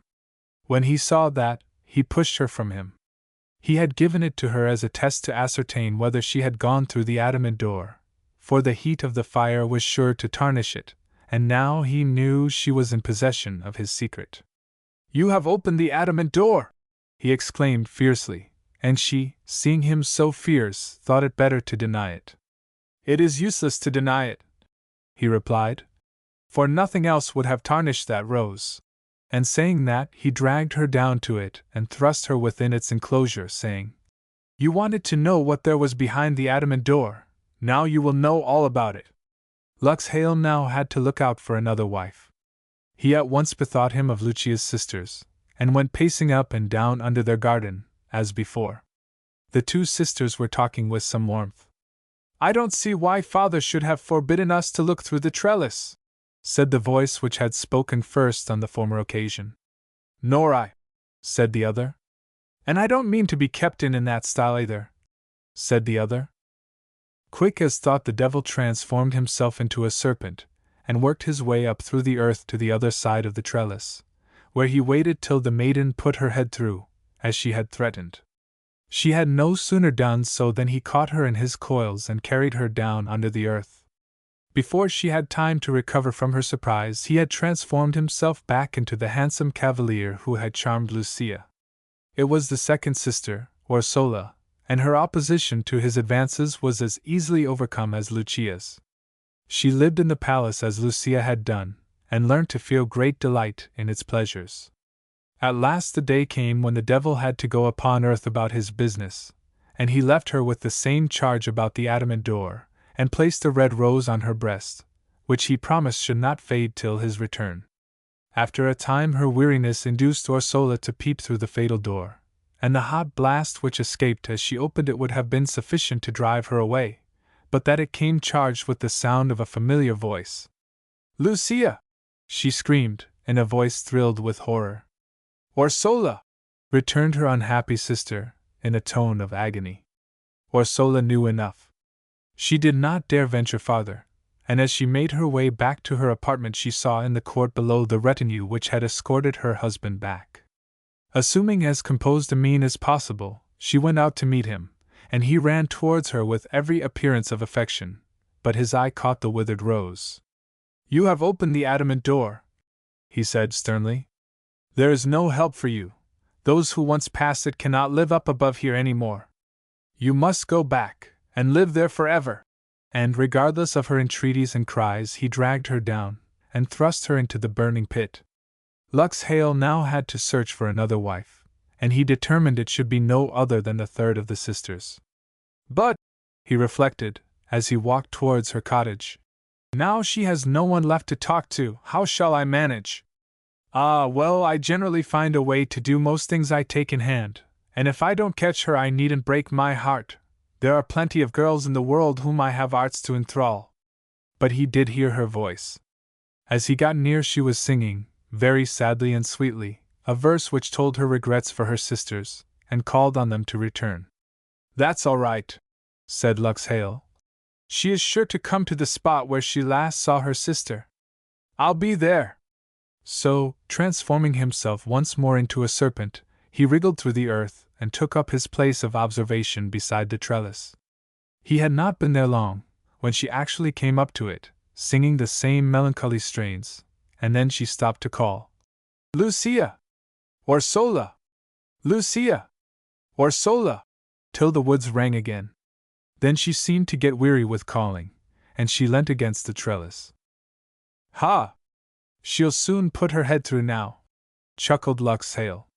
A: When he saw that, he pushed her from him. He had given it to her as a test to ascertain whether she had gone through the adamant door, for the heat of the fire was sure to tarnish it, and now he knew she was in possession of his secret. "You have opened the adamant door!" he exclaimed fiercely, and she, seeing him so fierce, thought it better to deny it. "It is useless to deny it," he replied, "for nothing else would have tarnished that rose." And saying that, he dragged her down to it and thrust her within its enclosure, saying, "You wanted to know what there was behind the adamant door, now you will know all about it." Lux Hale now had to look out for another wife. He at once bethought him of Lucia's sisters, and went pacing up and down under their garden, as before. The 2 sisters were talking with some warmth. "I don't see why father should have forbidden us to look through the trellis," said the voice which had spoken first on the former occasion. "Nor I," said the other. "And I don't mean to be kept in that style either," said the other. Quick as thought the devil transformed himself into a serpent, and worked his way up through the earth to the other side of the trellis, where he waited till the maiden put her head through, as she had threatened. She had no sooner done so than he caught her in his coils and carried her down under the earth. Before she had time to recover from her surprise, he had transformed himself back into the handsome cavalier who had charmed Lucia. It was the second sister, Orsola, and her opposition to his advances was as easily overcome as Lucia's. She lived in the palace as Lucia had done, and learnt to feel great delight in its pleasures. At last the day came when the devil had to go upon earth about his business, and he left her with the same charge about the adamant door, and placed a red rose on her breast, which he promised should not fade till his return. After a time her weariness induced Orsola to peep through the fatal door, and the hot blast which escaped as she opened it would have been sufficient to drive her away, but that it came charged with the sound of a familiar voice. "Lucia!" she screamed, in a voice thrilled with horror. "Orsola!" returned her unhappy sister, in a tone of agony. Orsola knew enough. She did not dare venture farther, and as she made her way back to her apartment she saw in the court below the retinue which had escorted her husband back. Assuming as composed a mien as possible, she went out to meet him, and he ran towards her with every appearance of affection, but his eye caught the withered rose. "You have opened the adamant door," he said sternly. "There is no help for you. Those who once passed it cannot live up above here any more. You must go back, and live there forever." And regardless of her entreaties and cries, he dragged her down, and thrust her into the burning pit. Lux Hale now had to search for another wife, and he determined it should be no other than the third of the sisters. "But," he reflected, as he walked towards her cottage, "now she has no one left to talk to, how shall I manage? Ah, well, I generally find a way to do most things I take in hand, and if I don't catch her I needn't break my heart. There are plenty of girls in the world whom I have arts to enthrall." But he did hear her voice. As he got near she was singing, very sadly and sweetly, a verse which told her regrets for her sisters, and called on them to return. "That's all right," said Lux Hale. "She is sure to come to the spot where she last saw her sister. I'll be there." So, transforming himself once more into a serpent, he wriggled through the earth and took up his place of observation beside the trellis. He had not been there long, when she actually came up to it, singing the same melancholy strains, and then she stopped to call, "Lucia! Orsola! Lucia! Orsola!" till the woods rang again. Then she seemed to get weary with calling, and she leant against the trellis. "Ha! She'll soon put her head through now," chuckled Lux Hale.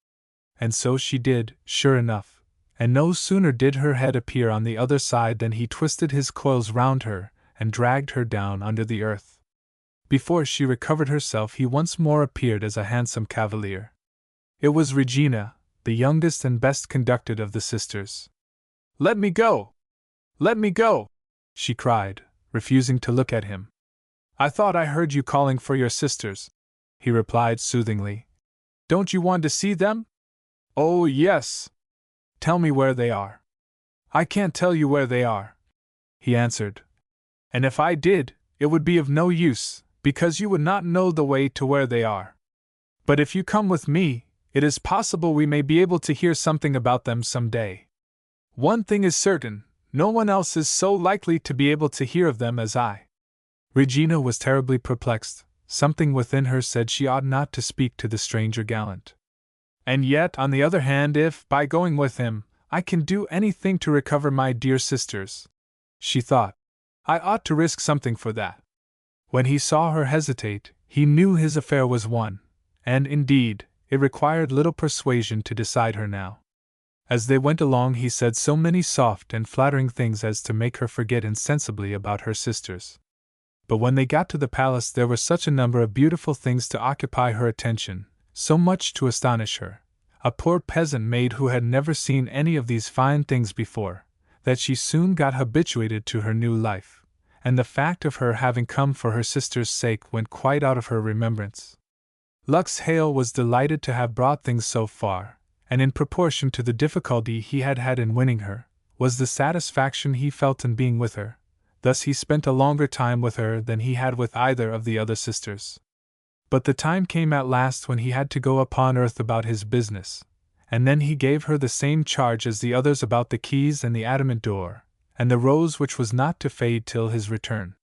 A: And so she did, sure enough, and no sooner did her head appear on the other side than he twisted his coils round her and dragged her down under the earth. Before she recovered herself, he once more appeared as a handsome cavalier. It was Regina, the youngest and best conducted of the sisters. "Let me go! Let me go!" she cried, refusing to look at him. "I thought I heard you calling for your sisters," he replied soothingly. "Don't you want to see them?" "Oh, yes." "Tell me where they are." "I can't tell you where they are," he answered. "And if I did, it would be of no use, because you would not know the way to where they are. But if you come with me, it is possible we may be able to hear something about them some day. One thing is certain, no one else is so likely to be able to hear of them as I." Regina was terribly perplexed. Something within her said she ought not to speak to the stranger gallant. "And yet, on the other hand, if, by going with him, I can do anything to recover my dear sisters," she thought, "I ought to risk something for that." When he saw her hesitate, he knew his affair was won, and, indeed, it required little persuasion to decide her now. As they went along, he said so many soft and flattering things as to make her forget insensibly about her sisters. But when they got to the palace, there were such a number of beautiful things to occupy her attention, so much to astonish her, a poor peasant maid who had never seen any of these fine things before, that she soon got habituated to her new life, and the fact of her having come for her sister's sake went quite out of her remembrance. Lux Hale was delighted to have brought things so far, and in proportion to the difficulty he had had in winning her, was the satisfaction he felt in being with her. Thus he spent a longer time with her than he had with either of the other sisters. But the time came at last when he had to go upon earth about his business, and then he gave her the same charge as the others about the keys and the adamant door, and the rose which was not to fade till his return.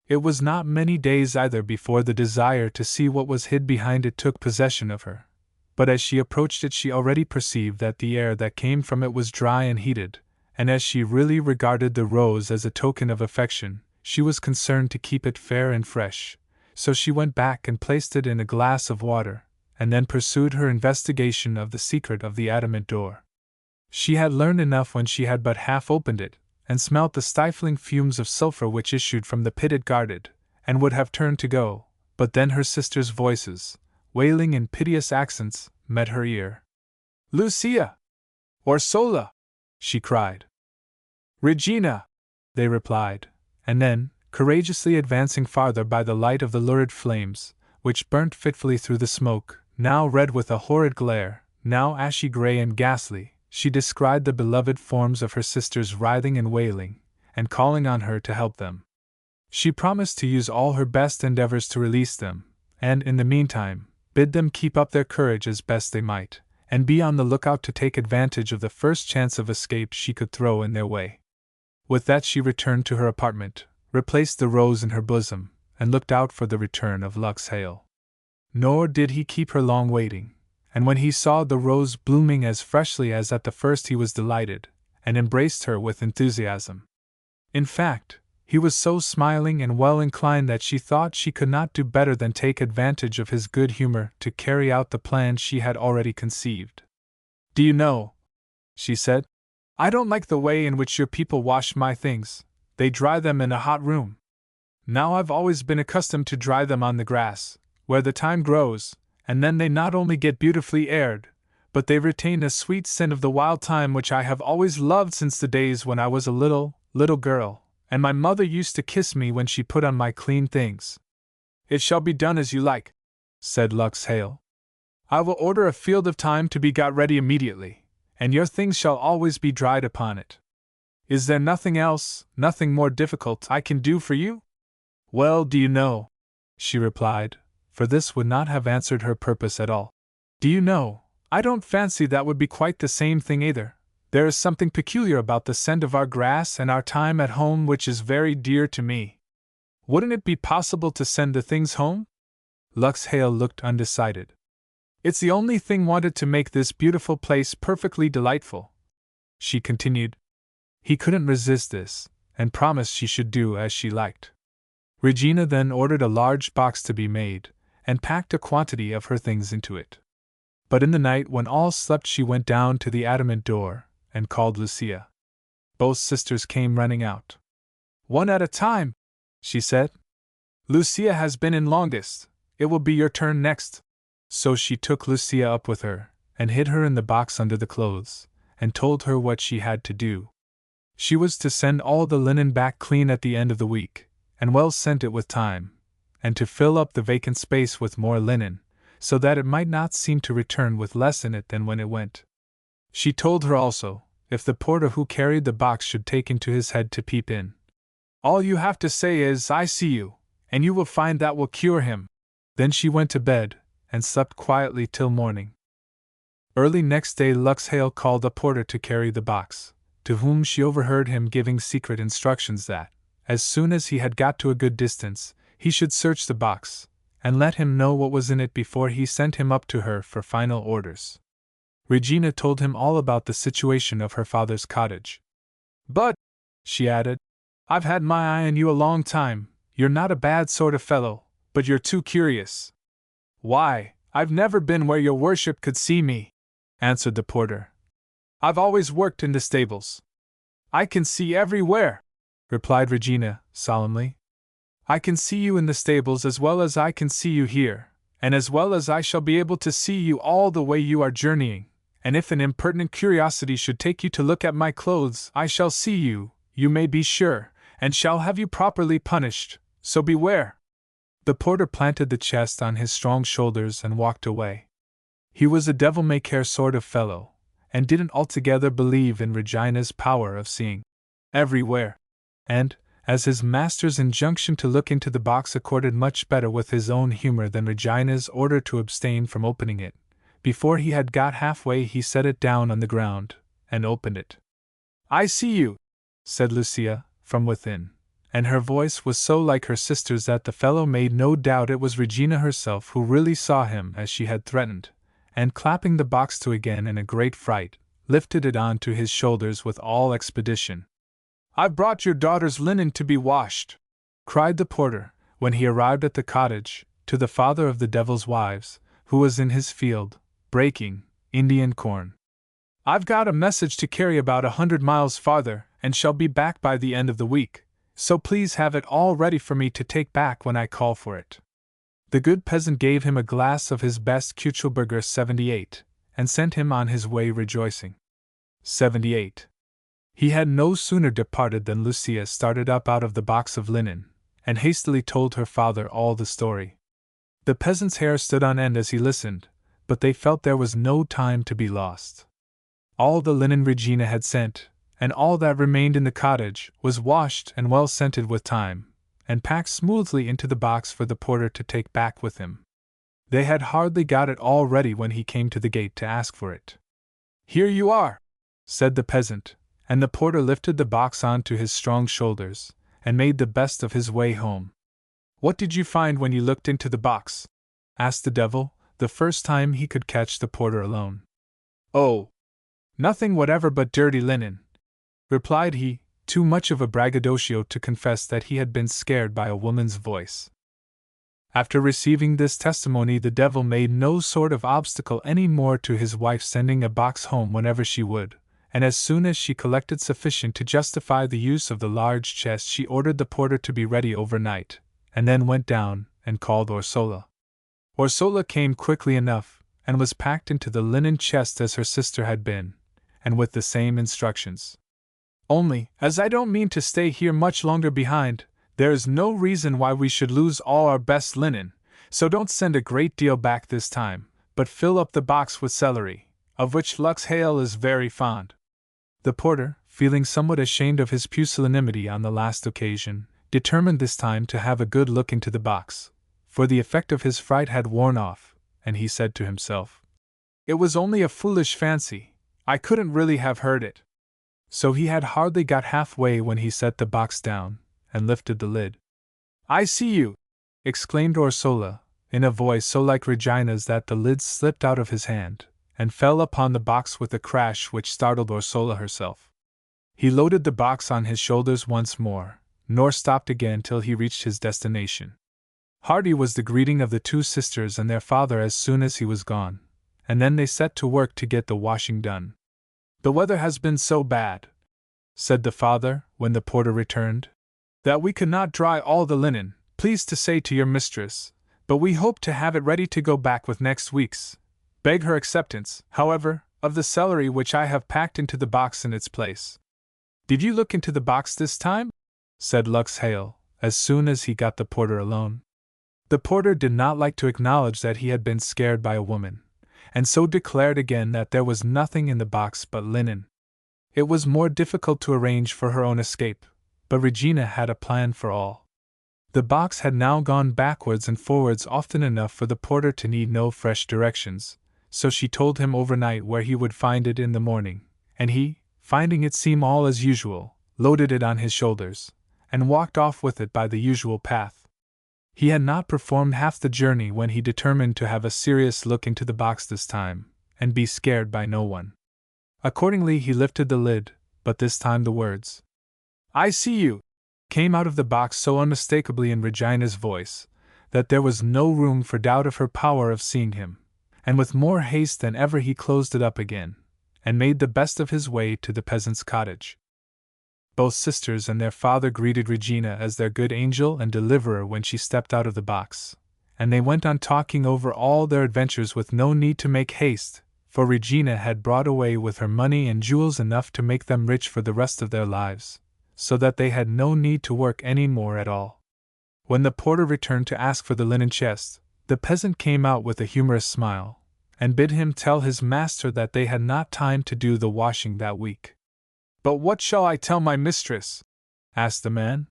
A: It was not many days either before the desire to see what was hid behind it took possession of her, but as she approached it she already perceived that the air that came from it was dry and heated, and as she really regarded the rose as a token of affection, she was concerned to keep it fair and fresh, so she went back and placed it in a glass of water, and then pursued her investigation of the secret of the adamant door. She had learned enough when she had but half opened it, and smelt the stifling fumes of sulphur which issued from the pit it guarded, and would have turned to go, but then her sisters' voices, wailing in piteous accents, met her ear. "Lucia! Orsola!" she cried. "Regina!" they replied, and then, courageously advancing farther by the light of the lurid flames, which burnt fitfully through the smoke, now red with a horrid glare, now ashy grey and ghastly, she descried the beloved forms of her sisters writhing and wailing, and calling on her to help them. She promised to use all her best endeavors to release them, and, in the meantime, bid them keep up their courage as best they might, and be on the lookout to take advantage of the first chance of escape she could throw in their way. With that she returned to her apartment, replaced the rose in her bosom, and looked out for the return of Lux Hale. Nor did he keep her long waiting, and when he saw the rose blooming as freshly as at the first he was delighted, and embraced her with enthusiasm. In fact, he was so smiling and well inclined that she thought she could not do better than take advantage of his good humor to carry out the plan she had already conceived. "Do you know," she said, "I don't like the way in which your people wash my things. They dry them in a hot room. Now I've always been accustomed to dry them on the grass, where the thyme grows, and then they not only get beautifully aired, but they retain a sweet scent of the wild thyme which I have always loved since the days when I was a little girl, and my mother used to kiss me when she put on my clean things." "It shall be done as you like," said Lux Hale. "I will order a field of thyme to be got ready immediately, and your things shall always be dried upon it. Is there nothing else, nothing more difficult, I can do for you?" "Well, do you know," she replied, for this would not have answered her purpose at all. "Do you know, I don't fancy that would be quite the same thing either, There is something peculiar about the scent of our grass and our time at home which is very dear to me. Wouldn't it be possible to send the things home? Lux Hale looked undecided. It's the only thing wanted to make this beautiful place perfectly delightful, she continued. He couldn't resist this, and promised she should do as she liked. Regina then ordered a large box to be made, and packed a quantity of her things into it. But in the night when all slept she went down to the adamant door, and called Lucia. Both sisters came running out. "One at a time," she said. "Lucia has been in longest, it will be your turn next." So she took Lucia up with her, and hid her in the box under the clothes, and told her what she had to do. She was to send all the linen back clean at the end of the week, and well sent it with time, and to fill up the vacant space with more linen, so that it might not seem to return with less in it than when it went. She told her also, if the porter who carried the box should take into his head to peep in, "All you have to say is, 'I see you,' and you will find that will cure him." Then she went to bed, and slept quietly till morning. Early next day Lux Hale called a porter to carry the box, to whom she overheard him giving secret instructions that, as soon as he had got to a good distance, he should search the box, and let him know what was in it before he sent him up to her for final orders. Regina told him all about the situation of her father's cottage. "But," she added, "I've had my eye on you a long time. You're not a bad sort of fellow, but you're too curious." "Why, I've never been where your worship could see me," answered the porter. "I've always worked in the stables." "I can see everywhere," replied Regina, solemnly. "I can see you in the stables as well as I can see you here, and as well as I shall be able to see you all the way you are journeying, and if an impertinent curiosity should take you to look at my clothes, I shall see you, you may be sure, and shall have you properly punished, so beware." The porter planted the chest on his strong shoulders and walked away. He was a devil-may-care sort of fellow, and didn't altogether believe in Regina's power of seeing everywhere, and, as his master's injunction to look into the box accorded much better with his own humor than Regina's order to abstain from opening it, before he had got halfway he set it down on the ground, and opened it. "I see you," said Lucia, from within, and her voice was so like her sister's that the fellow made no doubt it was Regina herself who really saw him as she had threatened, and clapping the box to again in a great fright, lifted it on to his shoulders with all expedition. "I've brought your daughter's linen to be washed," cried the porter, when he arrived at the cottage, to the father of the devil's wives, who was in his field, breaking Indian corn. "I've got a message to carry about 100 miles farther, and shall be back by the end of the week, so please have it all ready for me to take back when I call for it." The good peasant gave him a glass of his best Kuchelberger 78, and sent him on his way rejoicing. 78. He had no sooner departed than Lucia started up out of the box of linen, and hastily told her father all the story. The peasant's hair stood on end as he listened, but they felt there was no time to be lost. All the linen Regina had sent, and all that remained in the cottage, was washed and well scented with thyme, and packed smoothly into the box for the porter to take back with him. They had hardly got it all ready when he came to the gate to ask for it. "Here you are," said the peasant, and the porter lifted the box on to his strong shoulders, and made the best of his way home. "What did you find when you looked into the box?" asked the devil, the first time he could catch the porter alone. "Oh, nothing whatever but dirty linen," replied he, too much of a braggadocio to confess that he had been scared by a woman's voice. After receiving this testimony, the devil made no sort of obstacle any more to his wife sending a box home whenever she would, and as soon as she collected sufficient to justify the use of the large chest, she ordered the porter to be ready overnight, and then went down and called Orsola. Orsola came quickly enough, and was packed into the linen chest as her sister had been, and with the same instructions. "Only, as I don't mean to stay here much longer behind, there is no reason why we should lose all our best linen, so don't send a great deal back this time, but fill up the box with celery, of which Lux Hale is very fond." The porter, feeling somewhat ashamed of his pusillanimity on the last occasion, determined this time to have a good look into the box, for the effect of his fright had worn off, and he said to himself, "It was only a foolish fancy, I couldn't really have heard it." so he had hardly got halfway when he set the box down and lifted the lid. "I see you!" exclaimed Ursula, in a voice so like Regina's that the lid slipped out of his hand and fell upon the box with a crash which startled Ursula herself. He loaded the box on his shoulders once more, nor stopped again till he reached his destination. Hearty was the greeting of the two sisters and their father as soon as he was gone, and then they set to work to get the washing done. "The weather has been so bad," said the father, when the porter returned, "that we could not dry all the linen, please to say to your mistress, but we hope to have it ready to go back with next week's. Beg her acceptance, however, of the celery which I have packed into the box in its place." "Did you look into the box this time?" said Lux Hale, as soon as he got the porter alone. The porter did not like to acknowledge that he had been scared by a woman, and so declared again that there was nothing in the box but linen. It was more difficult to arrange for her own escape, but Regina had a plan for all. The box had now gone backwards and forwards often enough for the porter to need no fresh directions, so she told him overnight where he would find it in the morning, and he, finding it seem all as usual, loaded it on his shoulders, and walked off with it by the usual path. He had not performed half the journey when he determined to have a serious look into the box this time, and be scared by no one. Accordingly he lifted the lid, but this time the words, "I see you," came out of the box so unmistakably in Regina's voice, that there was no room for doubt of her power of seeing him, and with more haste than ever he closed it up again, and made the best of his way to the peasant's cottage. Both sisters and their father greeted Regina as their good angel and deliverer when she stepped out of the box, and they went on talking over all their adventures with no need to make haste, for Regina had brought away with her money and jewels enough to make them rich for the rest of their lives, so that they had no need to work any more at all. When the porter returned to ask for the linen chest, the peasant came out with a humorous smile, and bid him tell his master that they had not time to do the washing that week. "But what shall I tell my mistress?" asked the man.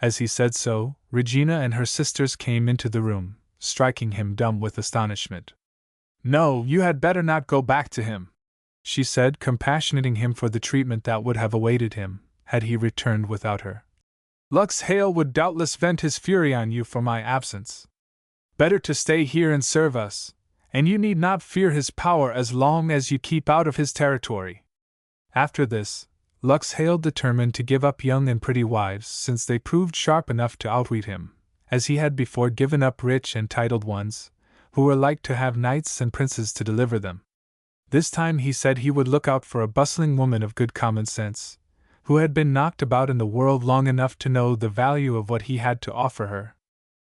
A: As he said so, Regina and her sisters came into the room, striking him dumb with astonishment. "No, you had better not go back to him," she said, compassionating him for the treatment that would have awaited him, had he returned without her. "Lux Hale would doubtless vent his fury on you for my absence. Better to stay here and serve us, and you need not fear his power as long as you keep out of his territory." After this, Lux Hale determined to give up young and pretty wives since they proved sharp enough to outwit him, as he had before given up rich and titled ones, who were like to have knights and princes to deliver them. This time he said he would look out for a bustling woman of good common sense, who had been knocked about in the world long enough to know the value of what he had to offer her.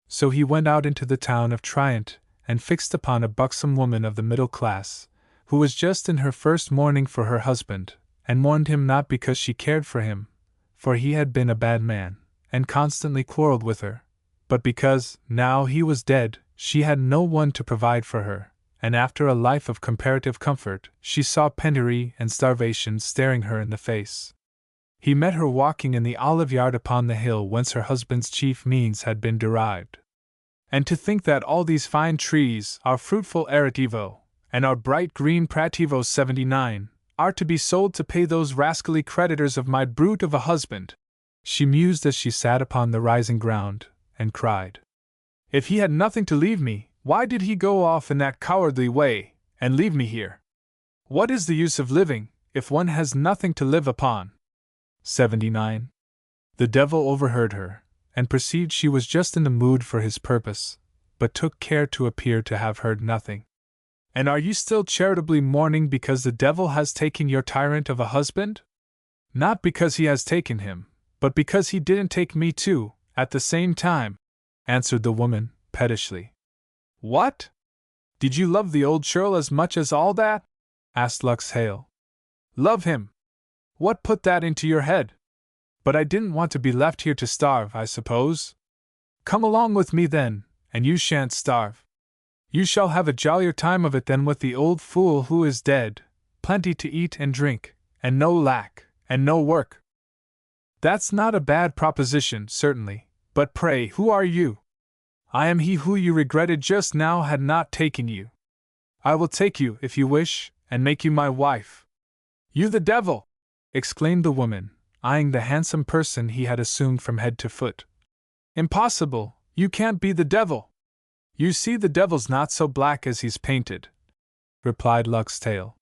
A: So he went out into the town of Trient, and fixed upon a buxom woman of the middle class, who was just in her first mourning for her husband, and mourned him not because she cared for him, for he had been a bad man, and constantly quarreled with her, but because, now he was dead, she had no one to provide for her, and after a life of comparative comfort, she saw penury and starvation staring her in the face. He met her walking in the olive yard upon the hill whence her husband's chief means had been derived. "And to think that all these fine trees, our fruitful Arativo, and our bright green Prativo 79, are to be sold to pay those rascally creditors of my brute of a husband," she mused as she sat upon the rising ground, and cried. "If he had nothing to leave me, why did he go off in that cowardly way, and leave me here? What is the use of living, if one has nothing to live upon?" 79. The devil overheard her, and perceived she was just in the mood for his purpose, but took care to appear to have heard nothing. "And are you still charitably mourning because the devil has taken your tyrant of a husband?" "Not because he has taken him, but because he didn't take me too, at the same time," answered the woman, pettishly. "What? Did you love the old churl as much as all that?" asked Lux Hale. "Love him? What put that into your head? But I didn't want to be left here to starve, I suppose. Come along with me then, and you shan't starve. You shall have a jollier time of it than with the old fool who is dead, plenty to eat and drink, and no lack, and no work." "That's not a bad proposition, certainly, but pray who are you?" "I am he who you regretted just now had not taken you. I will take you, if you wish, and make you my wife." "You the devil!" exclaimed the woman, eyeing the handsome person he had assumed from head to foot. Impossible! You can't be the devil! You see, the devil's not so black as he's painted, replied Luxtail.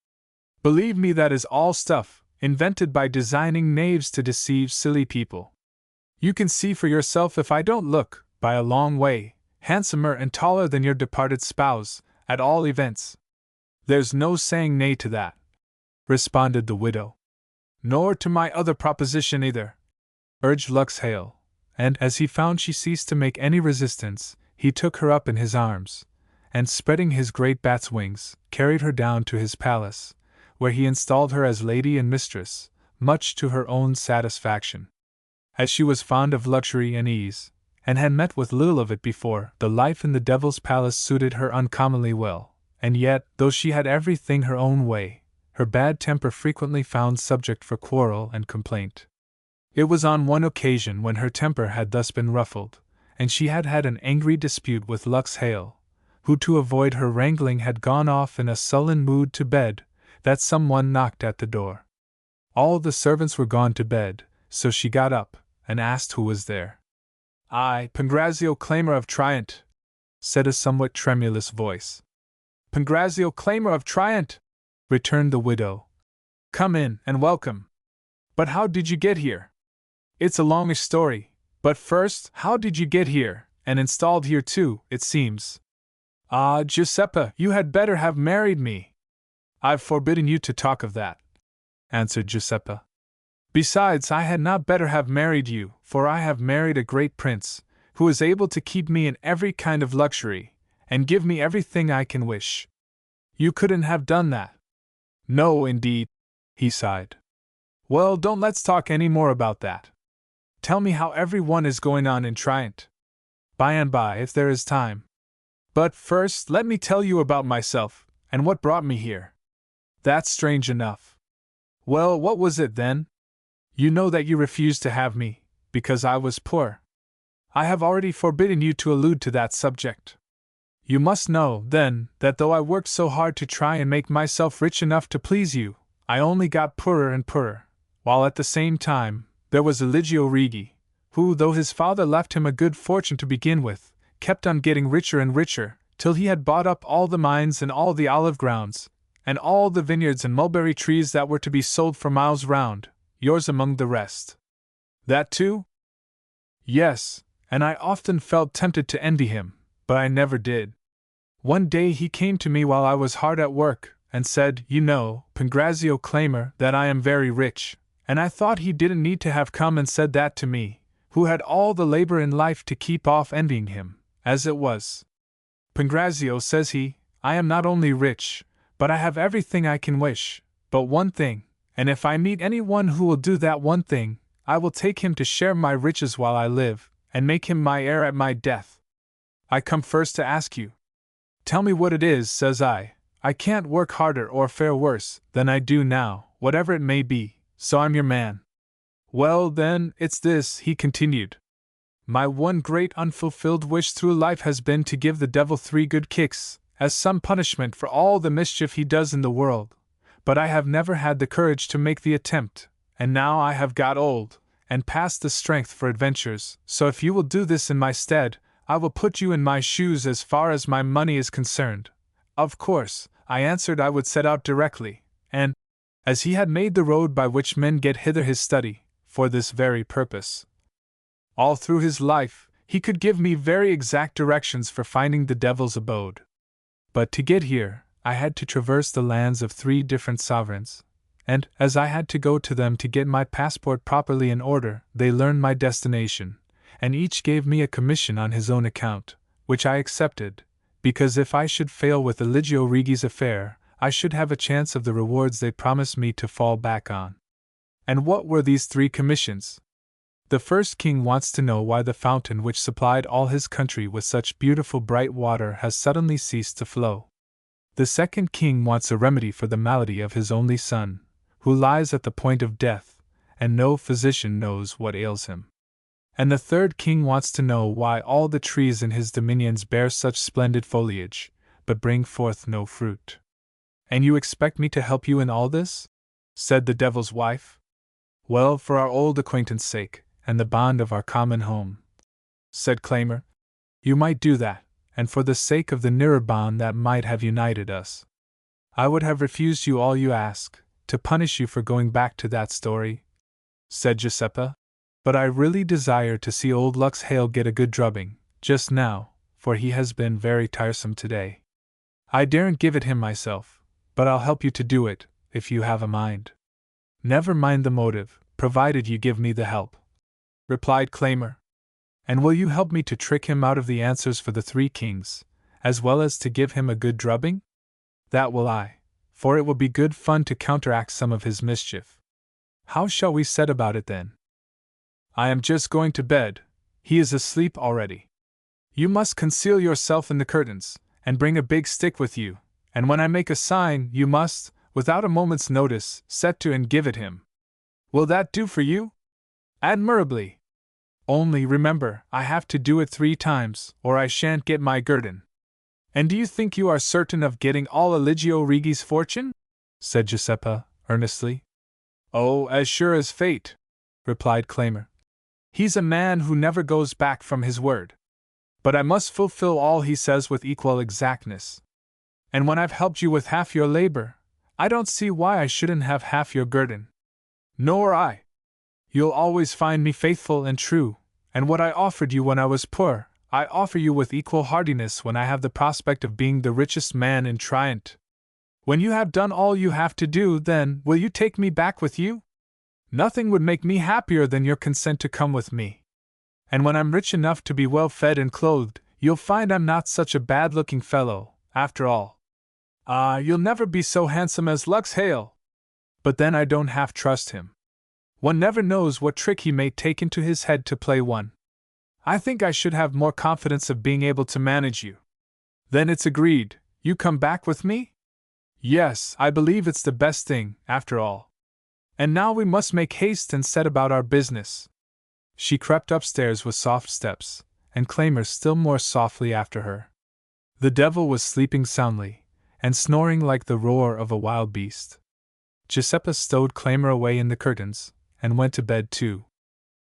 A: Believe me, that is all stuff, invented by designing knaves to deceive silly people. You can see for yourself if I don't look, by a long way, handsomer and taller than your departed spouse, at all events. There's no saying nay to that, responded the widow. Nor to my other proposition either, urged Luxtail, and as he found she ceased to make any resistance, he took her up in his arms, and spreading his great bat's wings, carried her down to his palace, where he installed her as lady and mistress, much to her own satisfaction. As she was fond of luxury and ease, and had met with little of it before, the life in the devil's palace suited her uncommonly well, and yet, though she had everything her own way, her bad temper frequently found subject for quarrel and complaint. It was on one occasion when her temper had thus been ruffled, and she had had an angry dispute with Luxtail, who to avoid her wrangling had gone off in a sullen mood to bed, that someone knocked at the door. All the servants were gone to bed, so she got up, and asked who was there. I, Pangrazio, claimer of Triunt, said a somewhat tremulous voice. Pangrazio, claimer of Triunt, returned the widow. Come in, and welcome. But how did you get here? It's a longish story, but first, how did you get here, and installed here too, it seems? Ah, Giuseppa, you had better have married me. I've forbidden you to talk of that, answered Giuseppa. Besides, I had not better have married you, for I have married a great prince, who is able to keep me in every kind of luxury, and give me everything I can wish. You couldn't have done that. No, indeed, he sighed. Well, don't let's talk any more about that. Tell me how every one is going on in Triunt. By and by, if there is time. But first, let me tell you about myself, and what brought me here. That's strange enough. Well, what was it then? You know that you refused to have me, because I was poor. I have already forbidden you to allude to that subject. You must know, then, that though I worked so hard to try and make myself rich enough to please you, I only got poorer and poorer, while at the same time, there was Eligio Righi, who, though his father left him a good fortune to begin with, kept on getting richer and richer, till he had bought up all the mines and all the olive grounds, and all the vineyards and mulberry trees that were to be sold for miles round, yours among the rest. That too? Yes, and I often felt tempted to envy him, but I never did. One day he came to me while I was hard at work, and said, You know, Pangrazio claimer, that I am very rich, and I thought he didn't need to have come and said that to me, who had all the labor in life to keep off envying him, as it was. Pangrazio, says he, I am not only rich, but I have everything I can wish, but one thing, and if I meet anyone who will do that one thing, I will take him to share my riches while I live, and make him my heir at my death. I come first to ask you. Tell me what it is, says I. I can't work harder or fare worse than I do now, whatever it may be, so I'm your man. Well, then, it's this, he continued. My one great unfulfilled wish through life has been to give the devil 3 good kicks, as some punishment for all the mischief he does in the world, but I have never had the courage to make the attempt, and now I have got old, and past the strength for adventures, so if you will do this in my stead, I will put you in my shoes as far as my money is concerned. Of course, I answered I would set out directly, and, as he had made the road by which men get hither his study, for this very purpose. All through his life, he could give me very exact directions for finding the devil's abode. But to get here, I had to traverse the lands of 3 different sovereigns, and, as I had to go to them to get my passport properly in order, they learned my destination, and each gave me a commission on his own account, which I accepted, because if I should fail with Eligio Righi's affair, I should have a chance of the rewards they promised me to fall back on. And what were these 3 commissions? The first king wants to know why the fountain which supplied all his country with such beautiful bright water has suddenly ceased to flow. The second king wants a remedy for the malady of his only son, who lies at the point of death, and no physician knows what ails him. And the third king wants to know why all the trees in his dominions bear such splendid foliage, but bring forth no fruit. And you expect me to help you in all this? Said the devil's wife. Well, for our old acquaintance' sake, and the bond of our common home, said Claimer, you might do that, and for the sake of the nearer bond that might have united us. I would have refused you all you ask, to punish you for going back to that story, said Giuseppa, but I really desire to see old Lux Hale get a good drubbing, just now, for he has been very tiresome today. I daren't give it him myself, but I'll help you to do it, if you have a mind. Never mind the motive, provided you give me the help, replied Claimer. And will you help me to trick him out of the answers for the 3 kings, as well as to give him a good drubbing? That will I, for it will be good fun to counteract some of his mischief. How shall we set about it then? I am just going to bed, he is asleep already. You must conceal yourself in the curtains, and bring a big stick with you, and when I make a sign, you must, without a moment's notice, set to and give it him. Will that do for you? Admirably. Only remember, I have to do it 3 times, or I shan't get my guerdon. And do you think you are certain of getting all Eligio Righi's fortune? Said Giuseppa, earnestly. Oh, as sure as fate, replied Claimer. He's a man who never goes back from his word. But I must fulfill all he says with equal exactness. And when I've helped you with half your labor, I don't see why I shouldn't have half your guerdon. Nor I. You'll always find me faithful and true, and what I offered you when I was poor, I offer you with equal heartiness when I have the prospect of being the richest man in Trient. When you have done all you have to do, then, will you take me back with you? Nothing would make me happier than your consent to come with me. And when I'm rich enough to be well fed and clothed, you'll find I'm not such a bad-looking fellow, after all. Ah, you'll never be so handsome as Lux Hale. But then I don't half trust him. One never knows what trick he may take into his head to play one. I think I should have more confidence of being able to manage you. Then it's agreed, you come back with me? Yes, I believe it's the best thing, after all. And now we must make haste and set about our business. She crept upstairs with soft steps, and Claimer still more softly after her. The devil was sleeping soundly, and snoring like the roar of a wild beast. Giuseppa stowed Claimer away in the curtains, and went to bed too.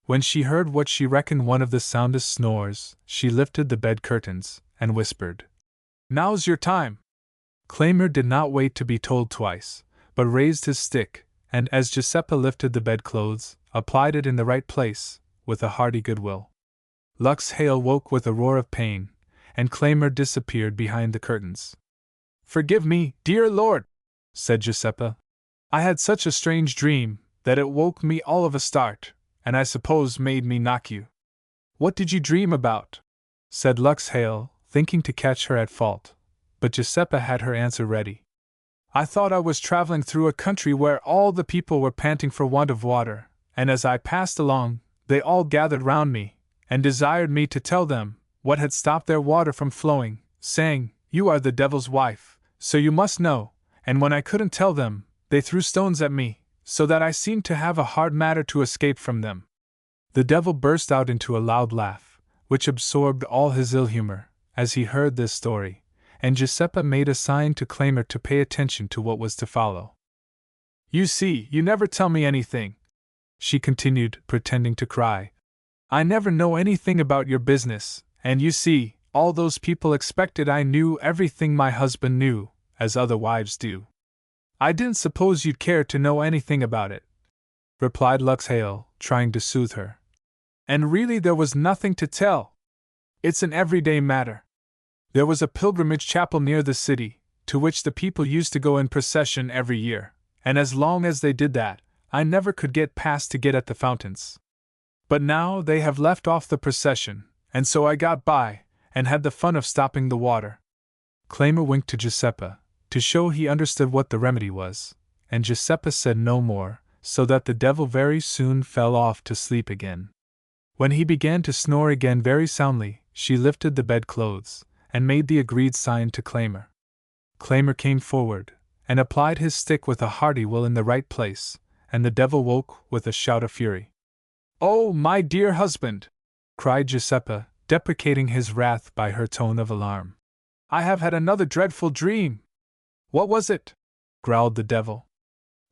A: When she heard what she reckoned one of the soundest snores, she lifted the bed curtains, and whispered, "Now's your time!" Claimer did not wait to be told twice, but raised his stick, and as Giuseppa lifted the bedclothes, applied it in the right place, with a hearty goodwill. Lux Hale woke with a roar of pain, and Claimer disappeared behind the curtains. "Forgive me, dear lord," said Giuseppa. "I had such a strange dream, that it woke me all of a start, and I suppose made me knock you." "What did you dream about?" said Lux Hale, thinking to catch her at fault, but Giuseppa had her answer ready. "I thought I was traveling through a country where all the people were panting for want of water, and as I passed along, they all gathered round me, and desired me to tell them what had stopped their water from flowing, saying, 'You are the devil's wife, so you must know,' and when I couldn't tell them, they threw stones at me, so that I seemed to have a hard matter to escape from them." The devil burst out into a loud laugh, which absorbed all his ill humor, as he heard this story, and Giuseppa made a sign to Claimer to pay attention to what was to follow. "You see, you never tell me anything," she continued, pretending to cry. "I never know anything about your business, and you see, all those people expected I knew everything my husband knew, as other wives do." "I didn't suppose you'd care to know anything about it," replied Lux Hale, trying to soothe her. "And really there was nothing to tell. It's an everyday matter. There was a pilgrimage chapel near the city, to which the people used to go in procession every year, and as long as they did that, I never could get past to get at the fountains. But now they have left off the procession, and so I got by, and had the fun of stopping the water." Claimer winked to Giuseppa, to show he understood what the remedy was, and Giuseppa said no more, so that the devil very soon fell off to sleep again. When he began to snore again very soundly, she lifted the bedclothes, and made the agreed sign to Claimer. Claimer came forward, and applied his stick with a hearty will in the right place, and the devil woke with a shout of fury. "Oh, my dear husband!" cried Giuseppa, deprecating his wrath by her tone of alarm. "I have had another dreadful dream." "What was it?" growled the devil.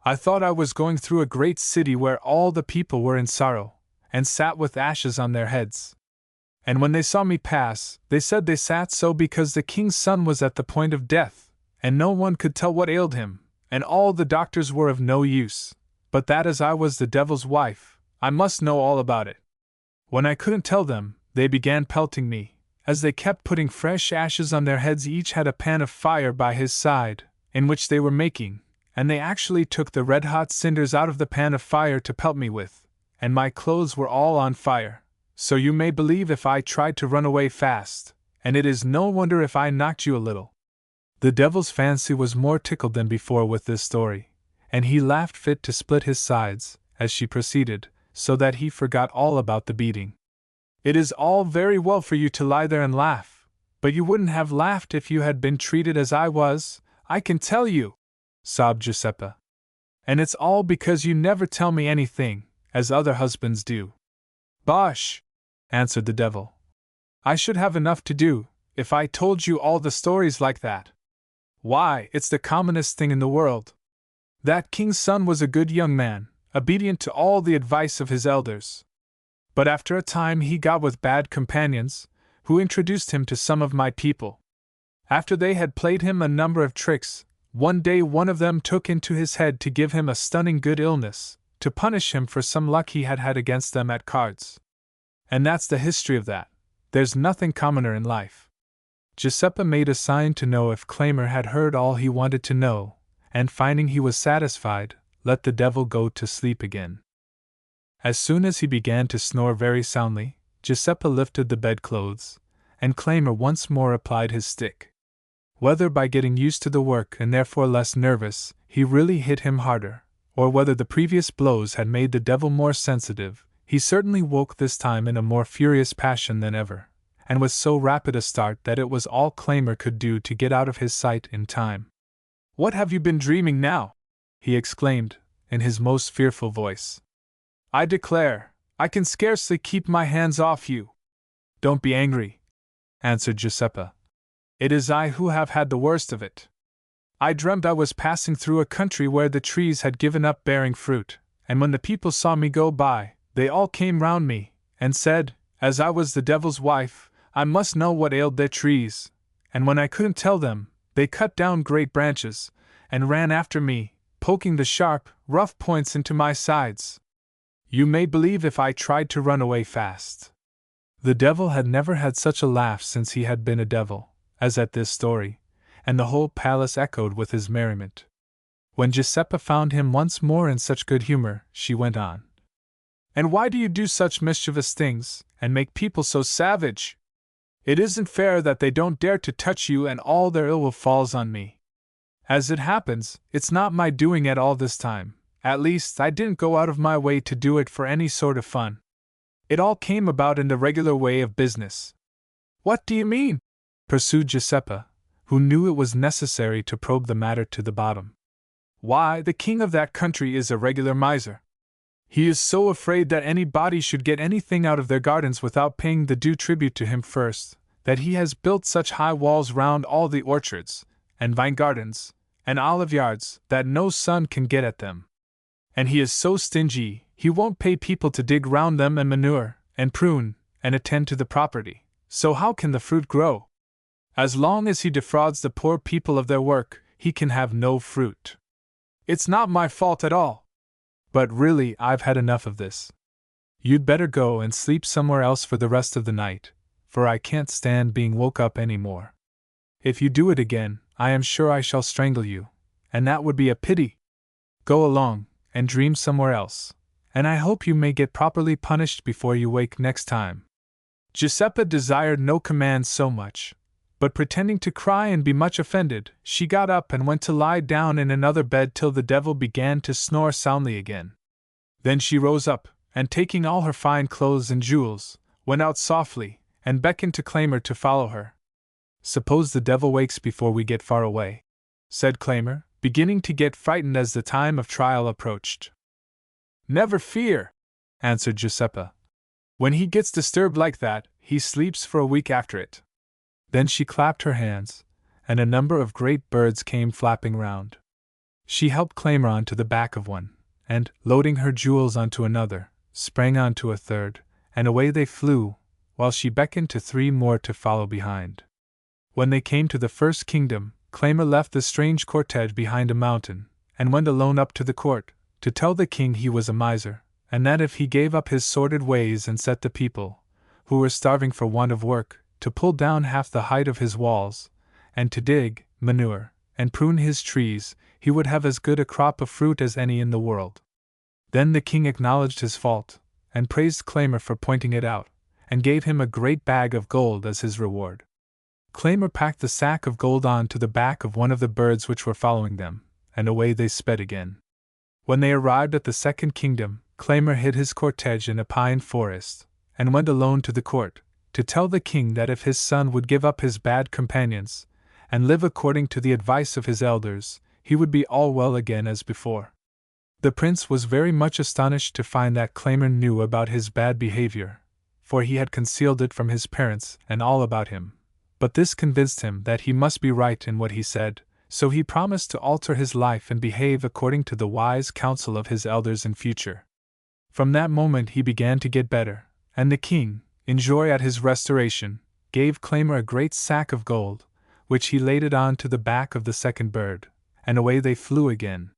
A: I thought I was going through a great city where all the people were in sorrow, and sat with ashes on their heads. And when they saw me pass, they said they sat so because the king's son was at the point of death, and no one could tell what ailed him, and all the doctors were of no use, but that as I was the devil's wife, I must know all about it. When I couldn't tell them, they began pelting me, as they kept putting fresh ashes on their heads. Each had a pan of fire by his side, in which they were making, and they actually took the red-hot cinders out of the pan of fire to pelt me with, and my clothes were all on fire, so you may believe if I tried to run away fast, and it is no wonder if I knocked you a little. The devil's fancy was more tickled than before with this story, and he laughed fit to split his sides, as she proceeded, so that he forgot all about the beating. It is all very well for you to lie there and laugh, but you wouldn't have laughed if you had been treated as I was, I can tell you, sobbed Giuseppa. And it's all because you never tell me anything, as other husbands do. Bosh! Answered the devil. I should have enough to do, if I told you all the stories like that. Why, it's the commonest thing in the world. That king's son was a good young man, obedient to all the advice of his elders. But after a time he got with bad companions, who introduced him to some of my people. After they had played him a number of tricks, one day one of them took into his head to give him a stunning good illness, to punish him for some luck he had had against them at cards. And that's the history of that. There's nothing commoner in life. Giuseppa made a sign to know if Claimer had heard all he wanted to know, and finding he was satisfied, let the devil go to sleep again. As soon as he began to snore very soundly, Giuseppa lifted the bedclothes, and Claimer once more applied his stick. Whether by getting used to the work and therefore less nervous, he really hit him harder, or whether the previous blows had made the devil more sensitive, he certainly woke this time in a more furious passion than ever, and with so rapid a start that it was all Claimer could do to get out of his sight in time. "What have you been dreaming now?" he exclaimed, in his most fearful voice. "I declare, I can scarcely keep my hands off you." "Don't be angry," answered Giuseppa. "It is I who have had the worst of it. I dreamt I was passing through a country where the trees had given up bearing fruit, and when the people saw me go by, they all came round me, and said, as I was the devil's wife, I must know what ailed their trees, and when I couldn't tell them, they cut down great branches, and ran after me, poking the sharp, rough points into my sides. You may believe if I tried to run away fast." The devil had never had such a laugh since he had been a devil, as at this story, and the whole palace echoed with his merriment. When Giuseppa found him once more in such good humor, she went on. "And why do you do such mischievous things, and make people so savage? It isn't fair that they don't dare to touch you and all their ill will falls on me. As it happens, it's not my doing at all this time. At least, I didn't go out of my way to do it for any sort of fun. It all came about in the regular way of business." "What do you mean?" pursued Giuseppa, who knew it was necessary to probe the matter to the bottom. "Why, the king of that country is a regular miser. He is so afraid that anybody should get anything out of their gardens without paying the due tribute to him first, that he has built such high walls round all the orchards, and vine gardens, and olive yards, that no sun can get at them. And he is so stingy, he won't pay people to dig round them and manure, and prune, and attend to the property, so how can the fruit grow? As long as he defrauds the poor people of their work, he can have no fruit. It's not my fault at all. But really, I've had enough of this. You'd better go and sleep somewhere else for the rest of the night, for I can't stand being woke up any more. If you do it again, I am sure I shall strangle you, and that would be a pity. Go along, and dream somewhere else, and I hope you may get properly punished before you wake next time." Giuseppa desired no command so much, but pretending to cry and be much offended, she got up and went to lie down in another bed till the devil began to snore soundly again. Then she rose up, and taking all her fine clothes and jewels, went out softly, and beckoned to Claimer to follow her. "Suppose the devil wakes before we get far away," said Claimer, beginning to get frightened as the time of trial approached. "Never fear," answered Giuseppa. "When he gets disturbed like that, he sleeps for a week after it." Then she clapped her hands, and a number of great birds came flapping round. She helped Claimer onto the back of one, and, loading her jewels onto another, sprang onto a third, and away they flew, while she beckoned to 3 more to follow behind. When they came to the first kingdom, Claimer left the strange cortege behind a mountain, and went alone up to the court, to tell the king he was a miser, and that if he gave up his sordid ways and set the people, who were starving for want of work, to pull down half the height of his walls, and to dig, manure, and prune his trees, he would have as good a crop of fruit as any in the world. Then the king acknowledged his fault, and praised Claimer for pointing it out, and gave him a great bag of gold as his reward. Claimer packed the sack of gold on to the back of one of the birds which were following them, and away they sped again. When they arrived at the second kingdom, Claimer hid his cortege in a pine forest, and went alone to the court, to tell the king that if his son would give up his bad companions, and live according to the advice of his elders, he would be all well again as before. The prince was very much astonished to find that Claimer knew about his bad behavior, for he had concealed it from his parents and all about him. But this convinced him that he must be right in what he said, so he promised to alter his life and behave according to the wise counsel of his elders in future. From that moment he began to get better, and the king, in joy at his restoration, gave Claimer a great sack of gold, which he laid it on to the back of the second bird, and away they flew again.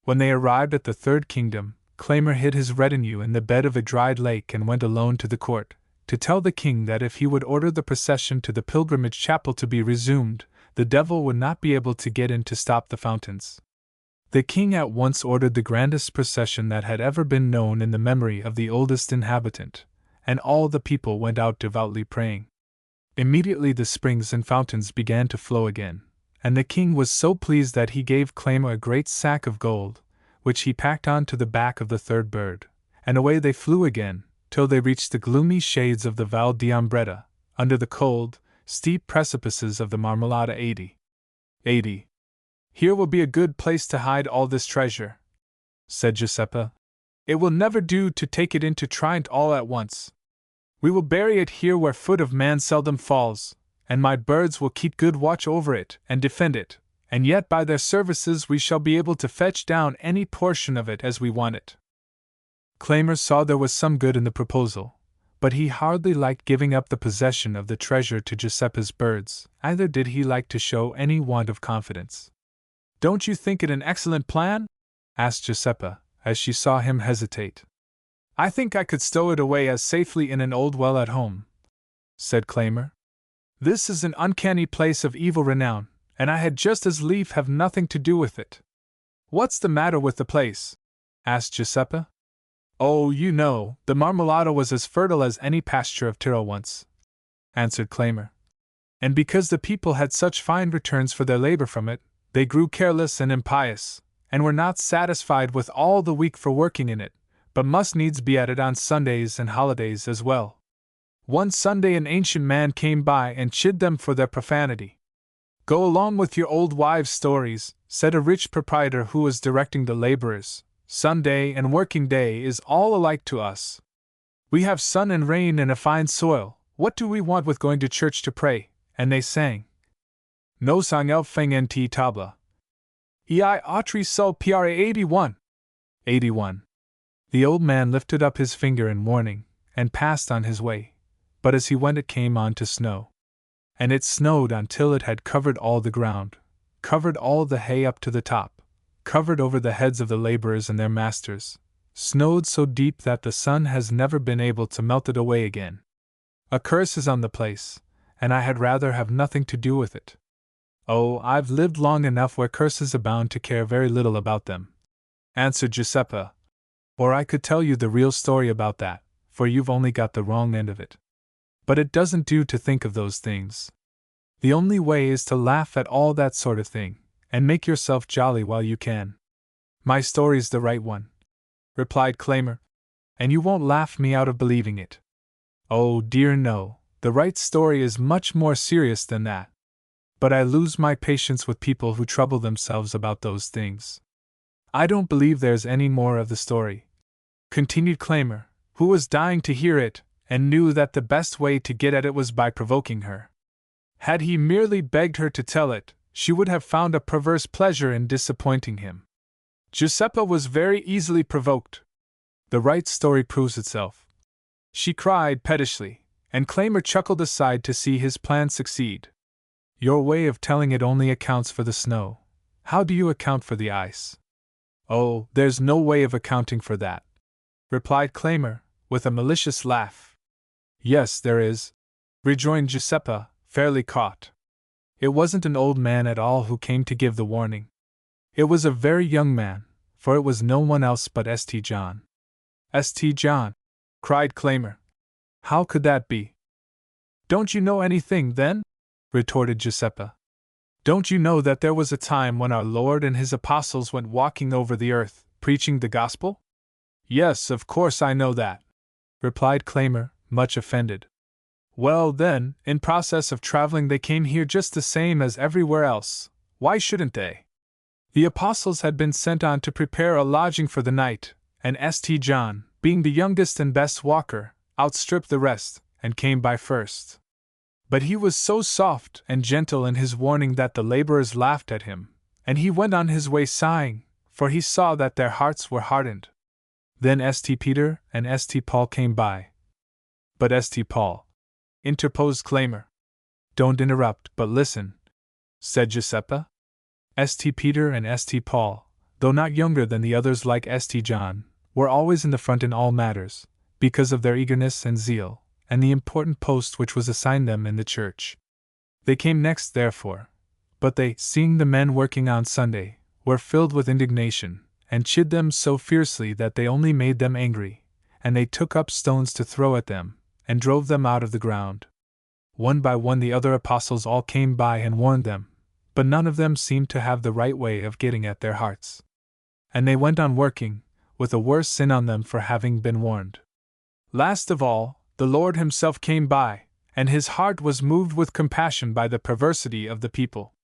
A: When they arrived at the third kingdom, Claimer hid his retinue in the bed of a dried lake and went alone to the court, to tell the king that if he would order the procession to the pilgrimage chapel to be resumed, the devil would not be able to get in to stop the fountains. The king at once ordered the grandest procession that had ever been known in the memory of the oldest inhabitant, and all the people went out devoutly praying. Immediately the springs and fountains began to flow again, and the king was so pleased that he gave Claimer a great sack of gold, which he packed on to the back of the third bird, and away they flew again, till they reached the gloomy shades of the Val d'Ambretta, under the cold, steep precipices of the Marmolada 80. "Here will be a good place to hide all this treasure," said Giuseppe. "It will never do to take it into Trient all at once. We will bury it here where foot of man seldom falls, and my birds will keep good watch over it and defend it, and yet by their services we shall be able to fetch down any portion of it as we want it." Claimer saw there was some good in the proposal, but he hardly liked giving up the possession of the treasure to Giuseppe's birds, either did he like to show any want of confidence. "Don't you think it an excellent plan?" asked Giuseppe, as she saw him hesitate. "I think I could stow it away as safely in an old well at home," said Claimer. "This is an uncanny place of evil renown, and I had just as lief have nothing to do with it." "What's the matter with the place?" asked Giuseppe. "Oh, you know, the Marmolada was as fertile as any pasture of Tyrol once," answered Claimer. "And because the people had such fine returns for their labor from it, they grew careless and impious, and were not satisfied with all the week for working in it, but must needs be at it on Sundays and holidays as well. One Sunday an ancient man came by and chid them for their profanity. 'Go along with your old wives' stories,' said a rich proprietor who was directing the laborers. 'Sunday and working day is all alike to us. We have sun and rain and a fine soil, what do we want with going to church to pray?' And they sang, 'No sang el feng en ti table. Ei autri sol pra 81. 81. The old man lifted up his finger in warning, and passed on his way, but as he went it came on to snow. And it snowed until it had covered all the ground, covered all the hay up to the top, covered over the heads of the laborers and their masters, snowed so deep that the sun has never been able to melt it away again. A curse is on the place, and I had rather have nothing to do with it. Oh, I've lived long enough where curses abound to care very little about them," answered Giuseppe. "Or I could tell you the real story about that, for you've only got the wrong end of it. But it doesn't do to think of those things. The only way is to laugh at all that sort of thing, and make yourself jolly while you can." "My story's the right one," replied Claimer, "and you won't laugh me out of believing it." "Oh dear no, the right story is much more serious than that. But I lose my patience with people who trouble themselves about those things. I don't believe there's any more of the story," continued Claimer, who was dying to hear it, and knew that the best way to get at it was by provoking her. Had he merely begged her to tell it, she would have found a perverse pleasure in disappointing him. Giuseppa was very easily provoked. The right story proves itself, she cried pettishly, and Claimer chuckled aside to see his plan succeed. Your way of telling it only accounts for the snow. How do you account for the ice? Oh, there's no way of accounting for that, replied Claimer, with a malicious laugh. Yes, there is, rejoined Giuseppa, fairly caught. It wasn't an old man at all who came to give the warning. It was a very young man, for it was no one else but St. John. St. John, cried Claimer. How could that be? Don't you know anything, then? Retorted Giuseppa. Don't you know that there was a time when our Lord and his apostles went walking over the earth, preaching the gospel? Yes, of course I know that, replied Claimer, much offended. Well, then, in process of traveling they came here just the same as everywhere else. Why shouldn't they? The apostles had been sent on to prepare a lodging for the night, and St. John, being the youngest and best walker, outstripped the rest, and came by first. But he was so soft and gentle in his warning that the laborers laughed at him, and he went on his way sighing, for he saw that their hearts were hardened. Then St. Peter and St. Paul came by. But St. Paul, interposed Claimer. Don't interrupt, but listen, said Giuseppa. St. Peter and St. Paul, though not younger than the others like St. John, were always in the front in all matters, because of their eagerness and zeal, and the important post which was assigned them in the church. They came next, therefore, but they, seeing the men working on Sunday, were filled with indignation, and chid them so fiercely that they only made them angry, and they took up stones to throw at them, and drove them out of the ground. One by one the other apostles all came by and warned them, but none of them seemed to have the right way of getting at their hearts. And they went on working, with a worse sin on them for having been warned. Last of all, the Lord himself came by, and his heart was moved with compassion by the perversity of the people.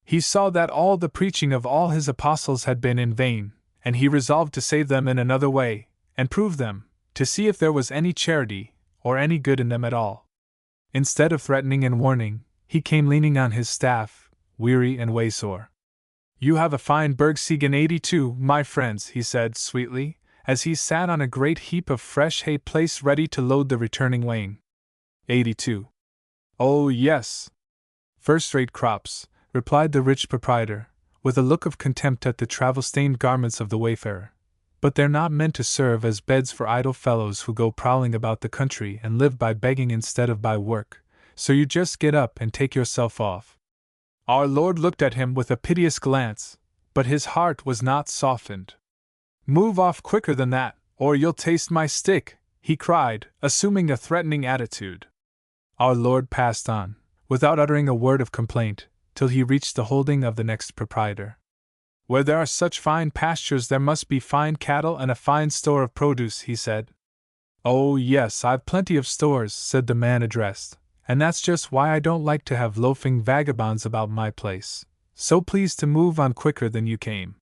A: He saw that all the preaching of all his apostles had been in vain, and he resolved to save them in another way, and prove them, to see if there was any charity, or any good in them at all. Instead of threatening and warning, he came leaning on his staff, weary and waysore. You have a fine Bergsiegen 82, my friends, he said sweetly, as he sat on a great heap of fresh hay placed ready to load the returning wain. 82. Oh, yes. First-rate crops, replied the rich proprietor, with a look of contempt at the travel-stained garments of the wayfarer. But they're not meant to serve as beds for idle fellows who go prowling about the country and live by begging instead of by work, so you just get up and take yourself off. Our Lord looked at him with a piteous glance, but his heart was not softened. Move off quicker than that, or you'll taste my stick, he cried, assuming a threatening attitude. Our Lord passed on, without uttering a word of complaint, till he reached the holding of the next proprietor. Where there are such fine pastures there must be fine cattle and a fine store of produce, he said. Oh, yes, I've plenty of stores, said the man addressed, and that's just why I don't like to have loafing vagabonds about my place, so please to move on quicker than you came.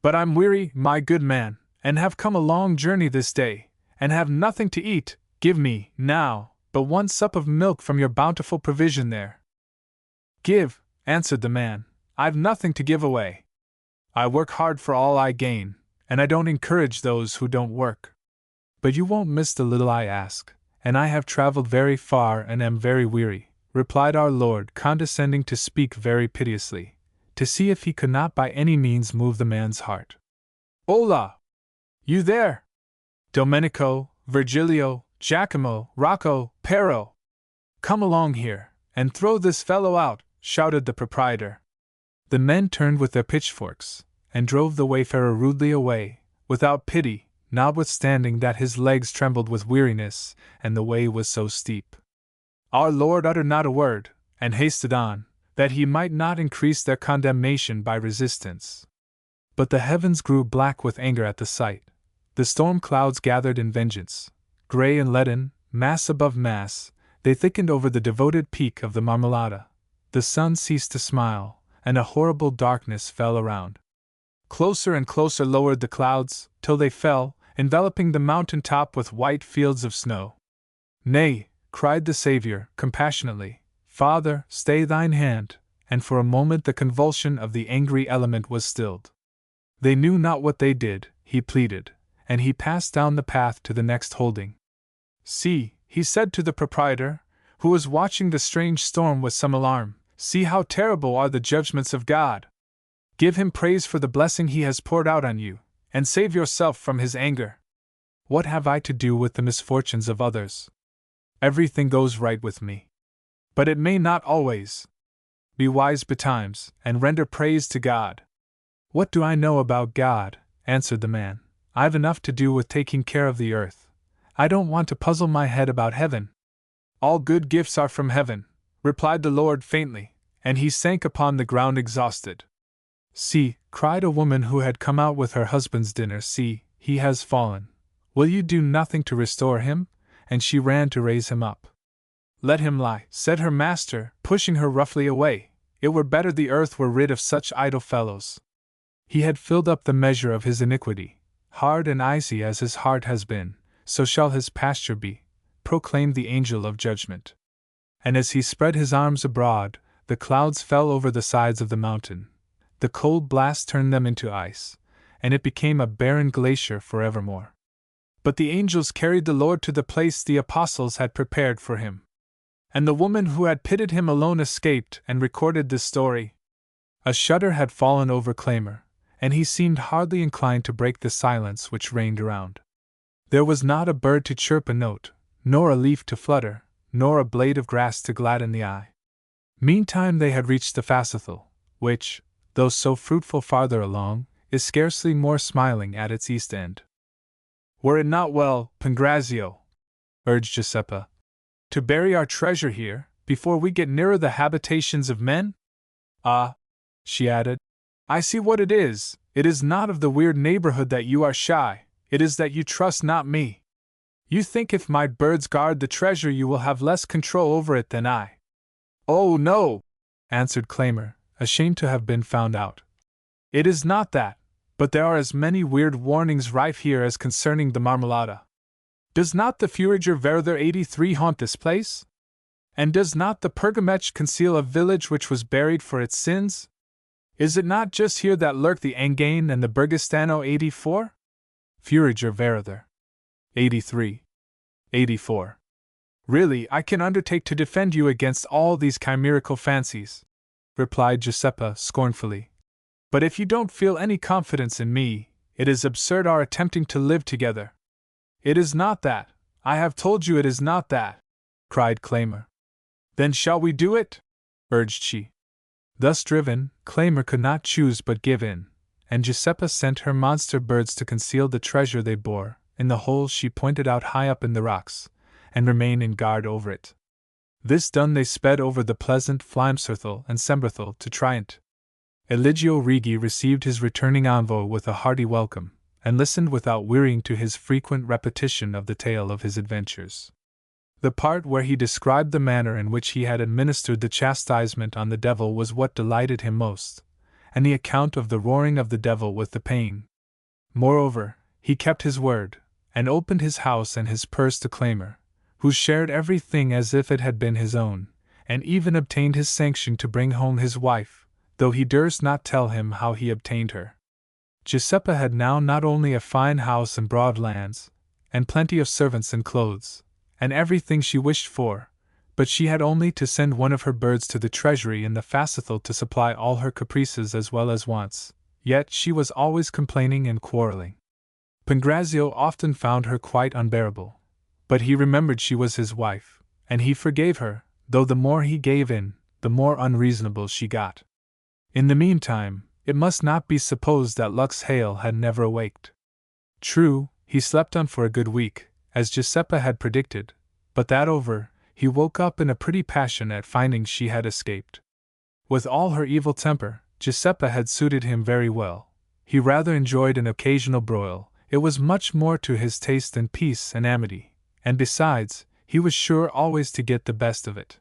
A: But I'm weary, my good man, and have come a long journey this day, and have nothing to eat. Give me, now, but one sup of milk from your bountiful provision there. Give, answered the man, I've nothing to give away. I work hard for all I gain, and I don't encourage those who don't work. But you won't miss the little I ask, and I have traveled very far and am very weary, replied our Lord, condescending to speak very piteously, to see if he could not by any means move the man's heart. Hola! You there? Domenico, Virgilio, Giacomo, Rocco, Pero! Come along here, and throw this fellow out, shouted the proprietor. The men turned with their pitchforks, and drove the wayfarer rudely away, without pity, notwithstanding that his legs trembled with weariness, and the way was so steep. Our Lord uttered not a word, and hasted on, that he might not increase their condemnation by resistance. But the heavens grew black with anger at the sight. The storm clouds gathered in vengeance. Grey and leaden, mass above mass, they thickened over the devoted peak of the Marmolada. The sun ceased to smile, and a horrible darkness fell around. Closer and closer lowered the clouds, till they fell, enveloping the mountain top with white fields of snow. Nay, cried the Saviour, compassionately, Father, stay thine hand, and for a moment the convulsion of the angry element was stilled. They knew not what they did, he pleaded, and he passed down the path to the next holding. See, he said to the proprietor, who was watching the strange storm with some alarm, see how terrible are the judgments of God. Give him praise for the blessing he has poured out on you, and save yourself from his anger. What have I to do with the misfortunes of others? Everything goes right with me. But it may not always. Be wise betimes, and render praise to God. What do I know about God? Answered the man. I've enough to do with taking care of the earth. I don't want to puzzle my head about heaven. All good gifts are from heaven, replied the Lord faintly, and he sank upon the ground exhausted. See, cried a woman who had come out with her husband's dinner, see, he has fallen. Will you do nothing to restore him? And she ran to raise him up. Let him lie, said her master, pushing her roughly away. It were better the earth were rid of such idle fellows. He had filled up the measure of his iniquity. Hard and icy as his heart has been, so shall his pasture be, proclaimed the angel of judgment. And as he spread his arms abroad, the clouds fell over the sides of the mountain. The cold blast turned them into ice, and it became a barren glacier forevermore. But the angels carried the Lord to the place the apostles had prepared for him. And the woman who had pitied him alone escaped and recorded this story. A shudder had fallen over Claymore, and he seemed hardly inclined to break the silence which reigned around. There was not a bird to chirp a note, nor a leaf to flutter, nor a blade of grass to gladden the eye. Meantime they had reached the Fasithal, which, though so fruitful farther along, is scarcely more smiling at its east end. Were it not well, Pangrazio, urged Giuseppa, to bury our treasure here, before we get nearer the habitations of men? Ah, she added, I see what it is. It is not of the weird neighborhood that you are shy, it is that you trust not me. You think if my birds guard the treasure you will have less control over it than I. Oh no, answered Claymore, ashamed to have been found out. It is not that, but there are as many weird warnings rife here as concerning the Marmolada. Does not the Forager Werther 83 haunt this place? And does not the Pergamech conceal a village which was buried for its sins? Is it not just here that lurk the Angane and the Burgostano 84? Forager Werther 83. 84. Really, I can undertake to defend you against all these chimerical fancies, replied Giuseppa scornfully. But if you don't feel any confidence in me, it is absurd our attempting to live together. It is not that, I have told you it is not that, cried Claymore. Then shall we do it? Urged she. Thus driven, Claymore could not choose but give in, and Giuseppa sent her monster birds to conceal the treasure they bore, in the hole she pointed out high up in the rocks, and remain in guard over it. This done they sped over the pleasant Flimserthal and Semberthal to Triant. Eligio Rigi received his returning envoy with a hearty welcome, and listened without wearying to his frequent repetition of the tale of his adventures. The part where he described the manner in which he had administered the chastisement on the devil was what delighted him most, and the account of the roaring of the devil with the pain. Moreover, he kept his word, and opened his house and his purse to Claymore, who shared everything as if it had been his own, and even obtained his sanction to bring home his wife, though he durst not tell him how he obtained her. Giuseppa had now not only a fine house and broad lands, and plenty of servants and clothes, and everything she wished for, but she had only to send one of her birds to the treasury in the Fasithal to supply all her caprices as well as wants, yet she was always complaining and quarreling. Pangrazio often found her quite unbearable, but he remembered she was his wife, and he forgave her, though the more he gave in, the more unreasonable she got. In the meantime, it must not be supposed that Lux Hale had never awaked. True, he slept on for a good week, as Giuseppa had predicted, but that over, he woke up in a pretty passion at finding she had escaped. With all her evil temper, Giuseppa had suited him very well. He rather enjoyed an occasional broil, it was much more to his taste than peace and amity, and besides, he was sure always to get the best of it.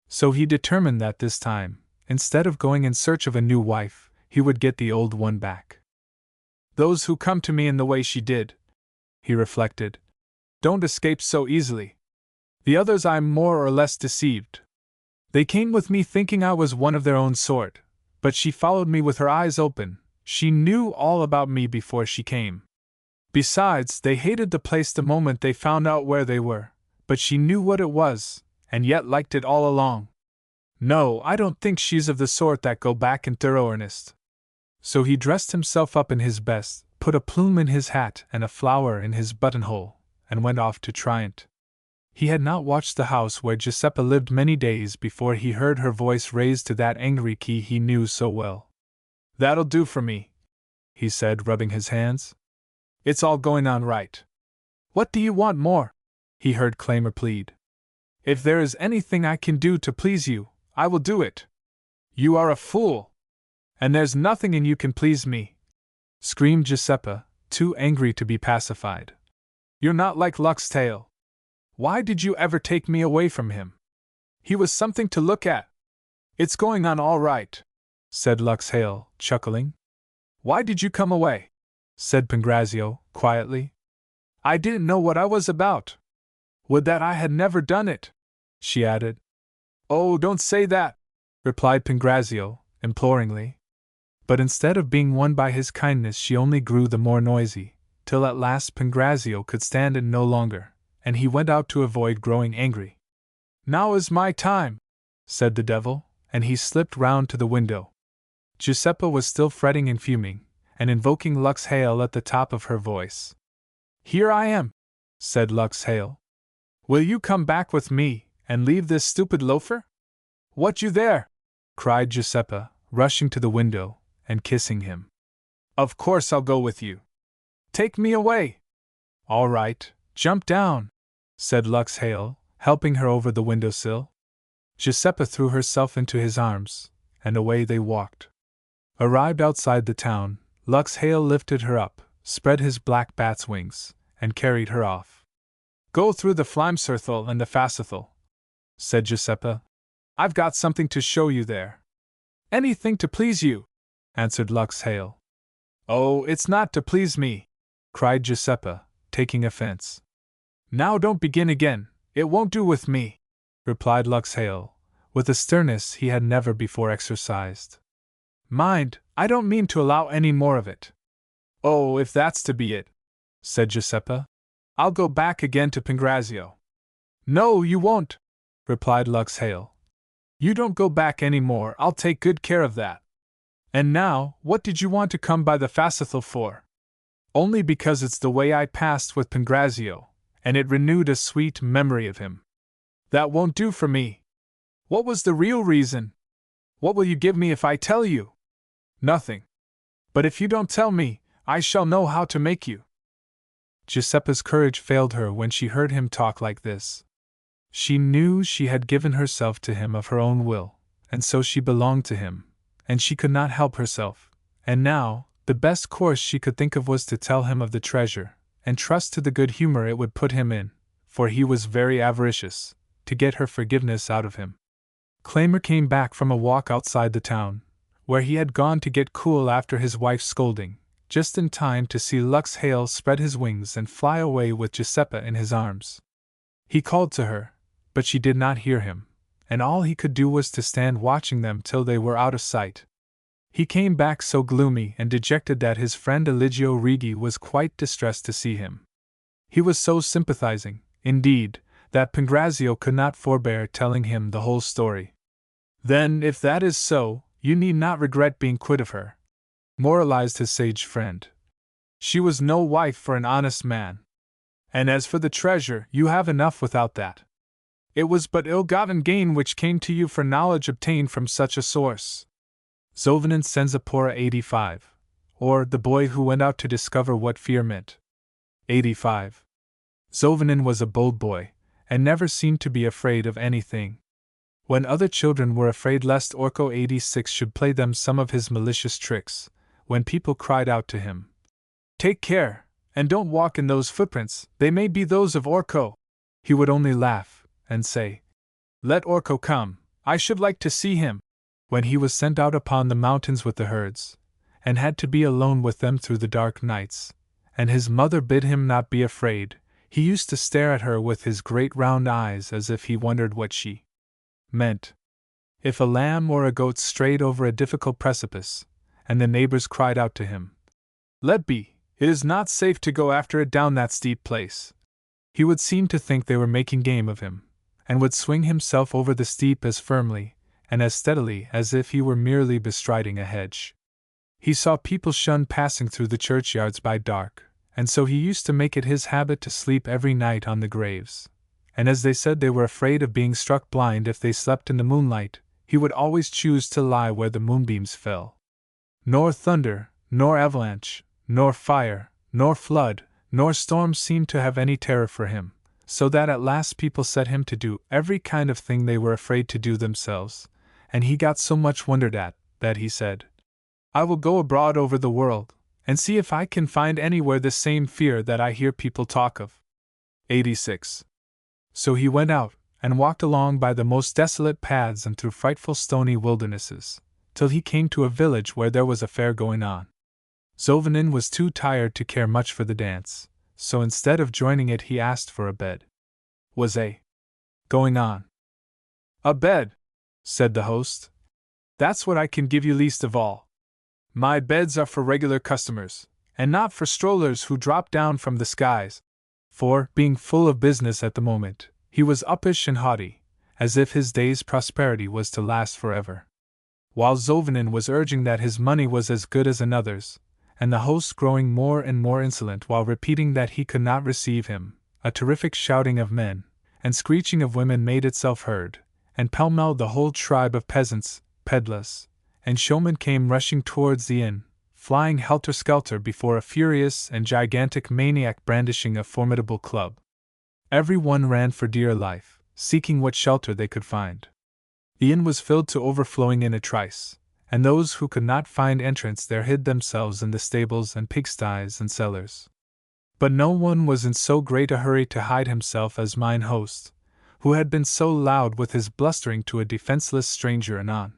A: So he determined that this time, instead of going in search of a new wife, he would get the old one back. Those who come to me in the way she did, he reflected, don't escape so easily. The others I'm more or less deceived. They came with me thinking I was one of their own sort, but she followed me with her eyes open, She knew all about me before she came. Besides, they hated the place the moment they found out where they were, but she knew what it was, and yet liked it all along. No, I don't think she's of the sort that go back in thorough earnest. So he dressed himself up in his best, put a plume in his hat and a flower in his buttonhole, and went off to Trient. He had not watched the house where Giuseppa lived many days before he heard her voice raised to that angry key he knew so well. "That'll do for me," he said, rubbing his hands. "It's all going on right." "What do you want more?" he heard Claimer plead. "If there is anything I can do to please you, I will do it." "You are a fool! And there's nothing in you can please me," screamed Giuseppa, too angry to be pacified. "You're not like Luxtail. Why did you ever take me away from him? He was something to look at." "It's going on all right," said Luxtail, chuckling. "Why did you come away?" said Pangrazio, quietly. "I didn't know what I was about. Would that I had never done it," she added. "Oh, don't say that," replied Pangrazio, imploringly. But instead of being won by his kindness, she only grew the more noisy, till at last Pangrazio could stand it no longer, and he went out to avoid growing angry. "Now is my time," said the devil, and he slipped round to the window. Giuseppa was still fretting and fuming, and invoking Luxtail at the top of her voice. "Here I am," said Luxtail. "Will you come back with me, and leave this stupid loafer?" "What you there?" cried Giuseppa, rushing to the window and kissing him. "Of course I'll go with you. Take me away." "All right, jump down," said Luxtail, helping her over the windowsill. Giuseppa threw herself into his arms, and away they walked. Arrived outside the town, Luxtail lifted her up, spread his black bat's wings, and carried her off. "Go through the Flimserthal and the Fassethal," said Giuseppa. "I've got something to show you there." "Anything to please you," answered Luxtail. "Oh, it's not to please me," cried Giuseppa, taking offense. "Now don't begin again, it won't do with me," replied Luxtail, with a sternness he had never before exercised. "Mind, I don't mean to allow any more of it." "Oh, if that's to be it," said Giuseppa, "I'll go back again to Pangrazio." "No, you won't," replied Luxtail. "You don't go back any more, I'll take good care of that. And now, what did you want to come by the Fassethal for?" "Only because it's the way I passed with Pangrazio, and it renewed a sweet memory of him." "That won't do for me." "What was the real reason?" "What will you give me if I tell you?" "Nothing. But if you don't tell me, I shall know how to make you." Giuseppa's courage failed her when she heard him talk like this. She knew she had given herself to him of her own will, and so she belonged to him, and she could not help herself, and now, the best course she could think of was to tell him of the treasure, and trust to the good humor it would put him in, for he was very avaricious, to get her forgiveness out of him. Claimer came back from a walk outside the town, where he had gone to get cool after his wife's scolding, just in time to see Luxtail spread his wings and fly away with Giuseppa in his arms. He called to her, but she did not hear him, and all he could do was to stand watching them till they were out of sight. He came back so gloomy and dejected that his friend Eligio Righi was quite distressed to see him. He was so sympathizing, indeed, that Pangrazio could not forbear telling him the whole story. "Then, if that is so, you need not regret being quit of her," moralized his sage friend. "She was no wife for an honest man. And as for the treasure, you have enough without that. It was but ill-gotten gain which came to you for knowledge obtained from such a source." Zovanen Senzapora 85, or The Boy Who Went Out to Discover What Fear Meant. 85. Zovanen was a bold boy, and never seemed to be afraid of anything. When other children were afraid lest Orko 86 should play them some of his malicious tricks, when people cried out to him, "Take care, and don't walk in those footprints, they may be those of Orko," he would only laugh, and say, "Let Orko come, I should like to see him." When he was sent out upon the mountains with the herds, and had to be alone with them through the dark nights, and his mother bid him not be afraid, he used to stare at her with his great round eyes as if he wondered what she meant. If a lamb or a goat strayed over a difficult precipice, and the neighbors cried out to him, "Let be, it is not safe to go after it down that steep place." He would seem to think they were making game of him, and would swing himself over the steep as firmly and as steadily as if he were merely bestriding a hedge. He saw people shunned passing through the churchyards by dark, and so he used to make it his habit to sleep every night on the graves. And as they said they were afraid of being struck blind if they slept in the moonlight, he would always choose to lie where the moonbeams fell. Nor thunder, nor avalanche, nor fire, nor flood, nor storm seemed to have any terror for him, so that at last people set him to do every kind of thing they were afraid to do themselves, and he got so much wondered at, that he said, "I will go abroad over the world, and see if I can find anywhere the same fear that I hear people talk of." 86. So he went out, and walked along by the most desolate paths and through frightful stony wildernesses, till he came to a village where there was a fair going on. Zovinin was too tired to care much for the dance, so instead of joining it he asked for a bed. Was a going on? "A bed," said the host. "That's what I can give you least of all. My beds are for regular customers, and not for strollers who drop down from the skies." For, being full of business at the moment, he was uppish and haughty, as if his day's prosperity was to last forever. While Zovinin was urging that his money was as good as another's, and the host growing more and more insolent while repeating that he could not receive him, a terrific shouting of men and screeching of women made itself heard, and pell-mell the whole tribe of peasants, pedlars, and showmen came rushing towards the inn, flying helter-skelter before a furious and gigantic maniac brandishing a formidable club. Every one ran for dear life, seeking what shelter they could find. The inn was filled to overflowing in a trice, and those who could not find entrance there hid themselves in the stables and pigsties and cellars. But no one was in so great a hurry to hide himself as mine host, who had been so loud with his blustering to a defenseless stranger anon.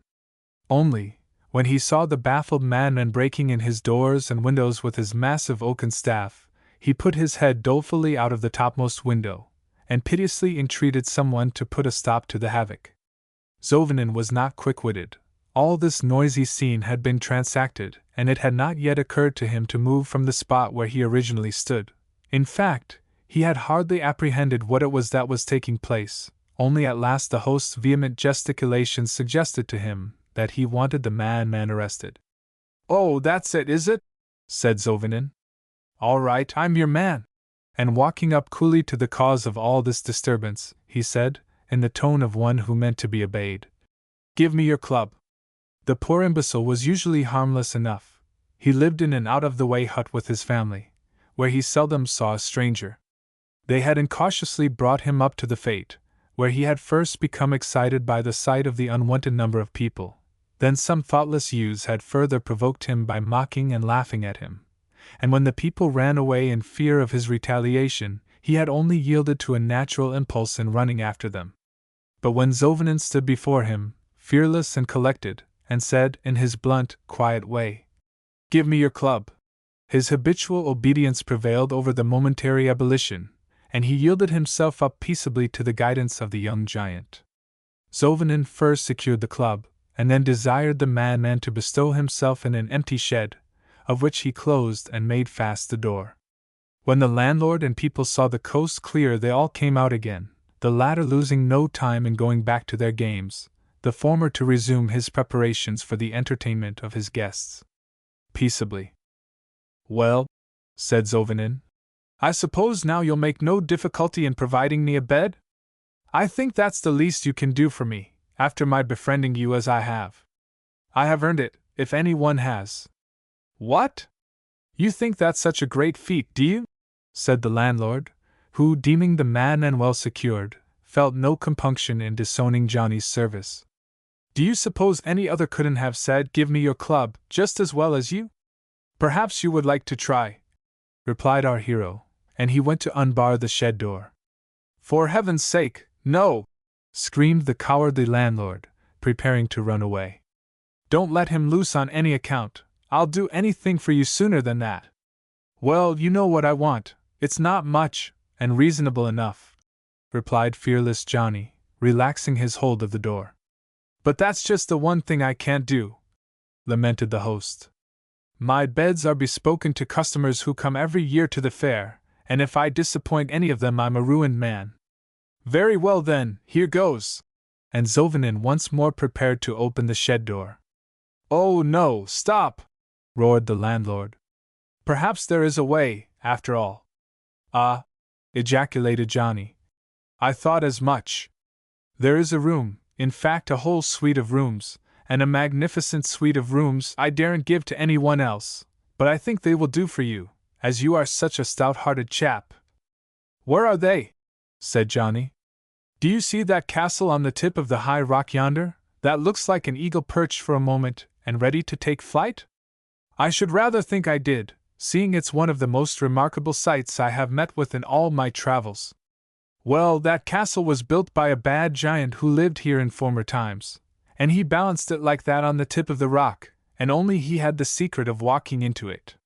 A: Only, when he saw the baffled madman breaking in his doors and windows with his massive oaken staff, he put his head dolefully out of the topmost window, and piteously entreated someone to put a stop to the havoc. Zovinin was not quick-witted. All this noisy scene had been transacted, and it had not yet occurred to him to move from the spot where he originally stood. In fact, he had hardly apprehended what it was that was taking place, only at last the host's vehement gesticulations suggested to him that he wanted the madman arrested. "Oh, that's it, is it?" said Zovinin. "All right, I'm your man." And walking up coolly to the cause of all this disturbance, he said, in the tone of one who meant to be obeyed, "Give me your club." The poor imbecile was usually harmless enough. He lived in an out-of-the-way hut with his family, where he seldom saw a stranger. They had incautiously brought him up to the fete, where he had first become excited by the sight of the unwonted number of people. Then some thoughtless youths had further provoked him by mocking and laughing at him, and when the people ran away in fear of his retaliation, he had only yielded to a natural impulse in running after them. But when Zovinin stood before him, fearless and collected, and said, in his blunt, quiet way, "Give me your club," his habitual obedience prevailed over the momentary ebullition, and he yielded himself up peaceably to the guidance of the young giant. Zovinin first secured the club, and then desired the madman to bestow himself in an empty shed, of which he closed and made fast the door. When the landlord and people saw the coast clear, they all came out again, the latter losing no time in going back to their games, the former to resume his preparations for the entertainment of his guests. Peaceably. "Well," said Zovinin, "I suppose now you'll make no difficulty in providing me a bed? I think that's the least you can do for me, after my befriending you as I have. I have earned it, if any one has." "What? You think that's such a great feat, do you?" said the landlord, who, deeming the madman well secured, felt no compunction in disowning Johnny's service. "Do you suppose any other couldn't have said, 'Give me your club,' just as well as you? Perhaps you would like to try," replied our hero, and he went to unbar the shed door. "For heaven's sake, no!" screamed the cowardly landlord, preparing to run away. "Don't let him loose on any account. I'll do anything for you sooner than that." "Well, you know what I want. It's not much, and reasonable enough," replied fearless Johnny, relaxing his hold of the door. "But that's just the one thing I can't do," lamented the host. My beds are bespoken to customers who come every year to the fair, and if I disappoint any of them I'm a ruined man. Very well then, here goes. And Zovinin once more prepared to open the shed door. Oh no, stop! Roared the landlord. Perhaps there is a way, after all. Ah! Ejaculated Johnny. I thought as much. There is a room, in fact a whole suite of rooms, and a magnificent suite of rooms I daren't give to anyone else, but I think they will do for you, as you are such a stout-hearted chap. Where are they? Said Johnny. Do you see that castle on the tip of the high rock yonder, that looks like an eagle perched for a moment and ready to take flight? I should rather think I did, seeing it's one of the most remarkable sights I have met with in all my travels. Well, that castle was built by a bad giant who lived here in former times, and he balanced it like that on the tip of the rock, and only he had the secret of walking into it.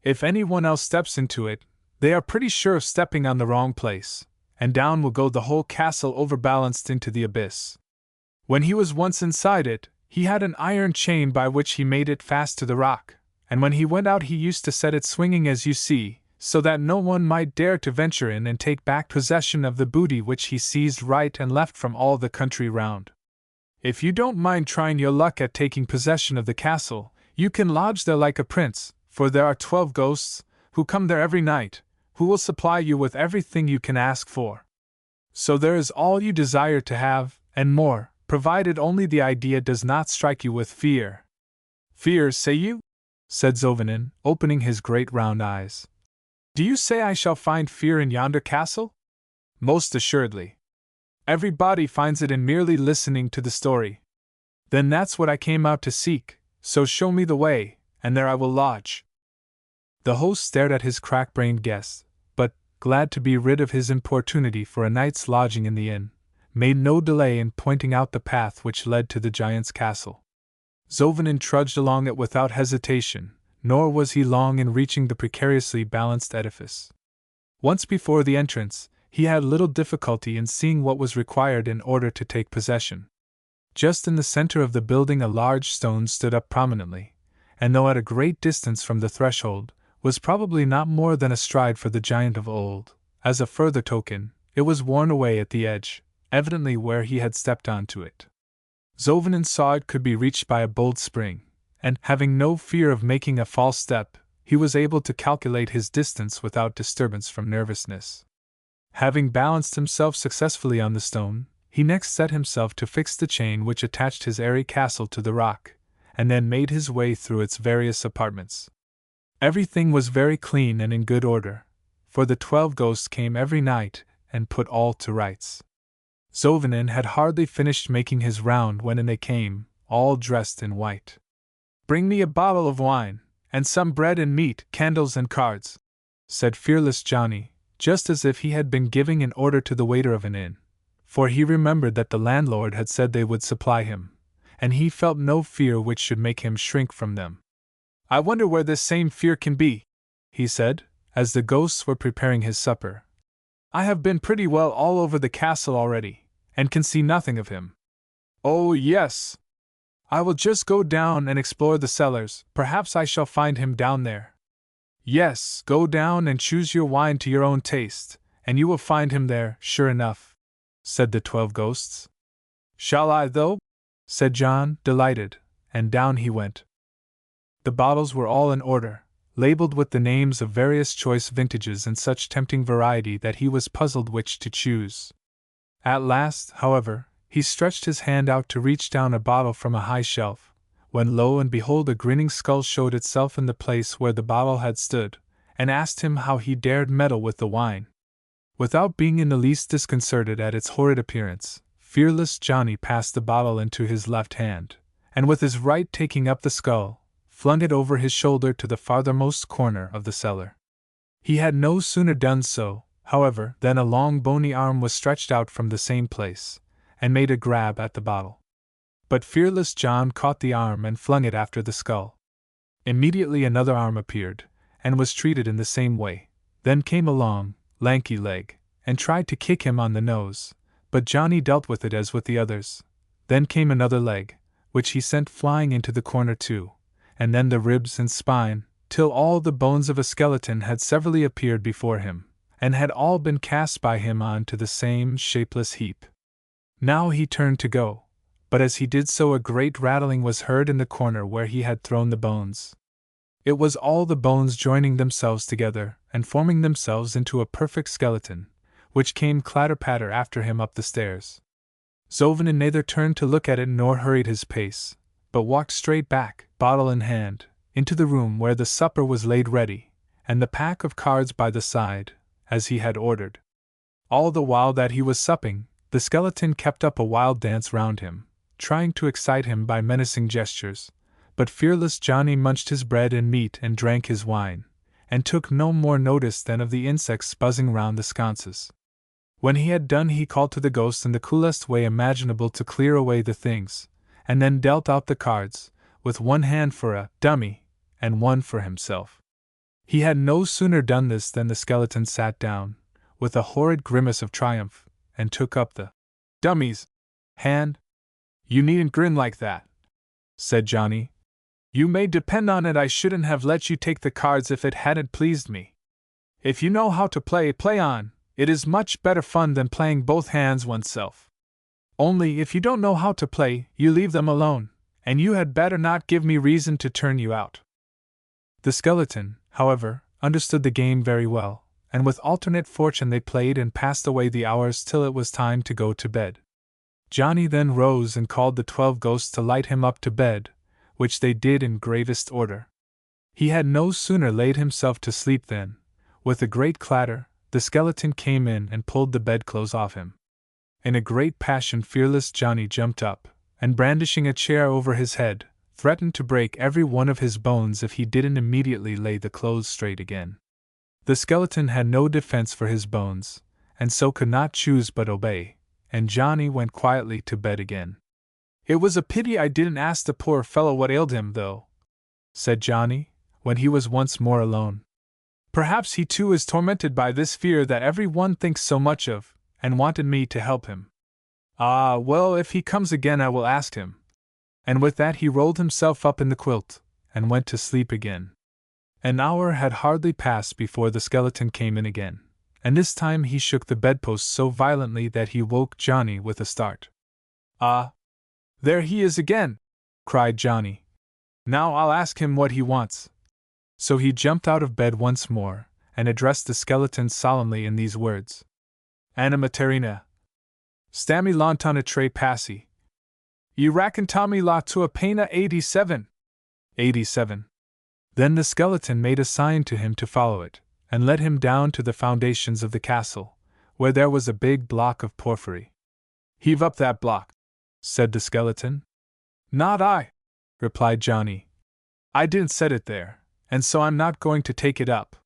A: If anyone else steps into it, they are pretty sure of stepping on the wrong place, and down will go the whole castle overbalanced into the abyss. When he was once inside it, he had an iron chain by which he made it fast to the rock, and when he went out he used to set it swinging as you see, so that no one might dare to venture in and take back possession of the booty which he seized right and left from all the country round. If you don't mind trying your luck at taking possession of the castle, you can lodge there like a prince, for there are 12 ghosts, who come there every night, who will supply you with everything you can ask for. So there is all you desire to have, and more, provided only the idea does not strike you with fear. Fear, say you? Said Zovinin, opening his great round eyes. Do you say I shall find fear in yonder castle? Most assuredly. Everybody finds it in merely listening to the story. Then that's what I came out to seek, so show me the way, and there I will lodge. The host stared at his crack-brained guest, but, glad to be rid of his importunity for a night's lodging in the inn, made no delay in pointing out the path which led to the giant's castle. Zovinin trudged along it without hesitation, nor was he long in reaching the precariously balanced edifice. Once before the entrance, he had little difficulty in seeing what was required in order to take possession. Just in the center of the building a large stone stood up prominently, and though at a great distance from the threshold, was probably not more than a stride for the giant of old. As a further token, it was worn away at the edge, evidently where he had stepped onto it. Zovinin saw it could be reached by a bold spring, and, having no fear of making a false step, he was able to calculate his distance without disturbance from nervousness. Having balanced himself successfully on the stone, he next set himself to fix the chain which attached his airy castle to the rock, and then made his way through its various apartments. Everything was very clean and in good order, for the 12 ghosts came every night and put all to rights. Zovinin had hardly finished making his round when in they came, all dressed in white. Bring me a bottle of wine, and some bread and meat, candles and cards, said fearless Johnny, just as if he had been giving an order to the waiter of an inn, for he remembered that the landlord had said they would supply him, and he felt no fear which should make him shrink from them. I wonder where this same fear can be, he said, as the ghosts were preparing his supper. I have been pretty well all over the castle already, and can see nothing of him. Oh, yes! I will just go down and explore the cellars, perhaps I shall find him down there. Yes, go down and choose your wine to your own taste, and you will find him there, sure enough, said the 12 ghosts. Shall I, though? Said John, delighted, and down he went. The bottles were all in order, labeled with the names of various choice vintages and such tempting variety that he was puzzled which to choose. At last, however, he stretched his hand out to reach down a bottle from a high shelf, when lo and behold a grinning skull showed itself in the place where the bottle had stood, and asked him how he dared meddle with the wine. Without being in the least disconcerted at its horrid appearance, fearless Johnny passed the bottle into his left hand, and with his right taking up the skull, flung it over his shoulder to the farthermost corner of the cellar. He had no sooner done so, however, than a long bony arm was stretched out from the same place, and made a grab at the bottle. But fearless John caught the arm and flung it after the skull. Immediately another arm appeared, and was treated in the same way. Then came a long, lanky leg, and tried to kick him on the nose, but Johnny dealt with it as with the others. Then came another leg, which he sent flying into the corner too, and then the ribs and spine, till all the bones of a skeleton had severally appeared before him, and had all been cast by him on to the same shapeless heap. Now he turned to go, but as he did so a great rattling was heard in the corner where he had thrown the bones. It was all the bones joining themselves together and forming themselves into a perfect skeleton, which came clatter-patter after him up the stairs. Zovinen neither turned to look at it nor hurried his pace, but walked straight back, bottle in hand, into the room where the supper was laid ready, and the pack of cards by the side, as he had ordered. All the while that he was supping, the skeleton kept up a wild dance round him, trying to excite him by menacing gestures, but fearless Johnny munched his bread and meat and drank his wine, and took no more notice than of the insects buzzing round the sconces. When he had done he called to the ghost in the coolest way imaginable to clear away the things, and then dealt out the cards, with one hand for a dummy, and one for himself. He had no sooner done this than the skeleton sat down, with a horrid grimace of triumph, and took up the dummy's hand. "You needn't grin like that," said Johnny. "You may depend on it I shouldn't have let you take the cards if it hadn't pleased me. If you know how to play, play on. It is much better fun than playing both hands oneself. Only if you don't know how to play, you leave them alone, and you had better not give me reason to turn you out." The skeleton, however, understood the game very well, and with alternate fortune they played and passed away the hours till it was time to go to bed. Johnny then rose and called the 12 ghosts to light him up to bed, which they did in gravest order. He had no sooner laid himself to sleep than, with a great clatter, the skeleton came in and pulled the bedclothes off him. In a great passion fearless Johnny jumped up, and brandishing a chair over his head, threatened to break every one of his bones if he didn't immediately lay the clothes straight again. The skeleton had no defense for his bones, and so could not choose but obey, and Johnny went quietly to bed again. "It was a pity I didn't ask the poor fellow what ailed him, though," said Johnny, when he was once more alone. "Perhaps he too is tormented by this fear that every one thinks so much of, and wanted me to help him. Ah, well, if he comes again I will ask him." And with that he rolled himself up in the quilt, and went to sleep again. An hour had hardly passed before the skeleton came in again, and this time he shook the bedpost so violently that he woke Johnny with a start. "Ah! There he is again!" cried Johnny. "Now I'll ask him what he wants." So he jumped out of bed once more, and addressed the skeleton solemnly in these words: "Anna Materina, stammi lontana tre passi. Ye raccontami la tua pena 87. 87. Then the skeleton made a sign to him to follow it, and led him down to the foundations of the castle, where there was a big block of porphyry. "Heave up that block," said the skeleton. "Not I," replied Johnny. "I didn't set it there, and so I'm not going to take it up."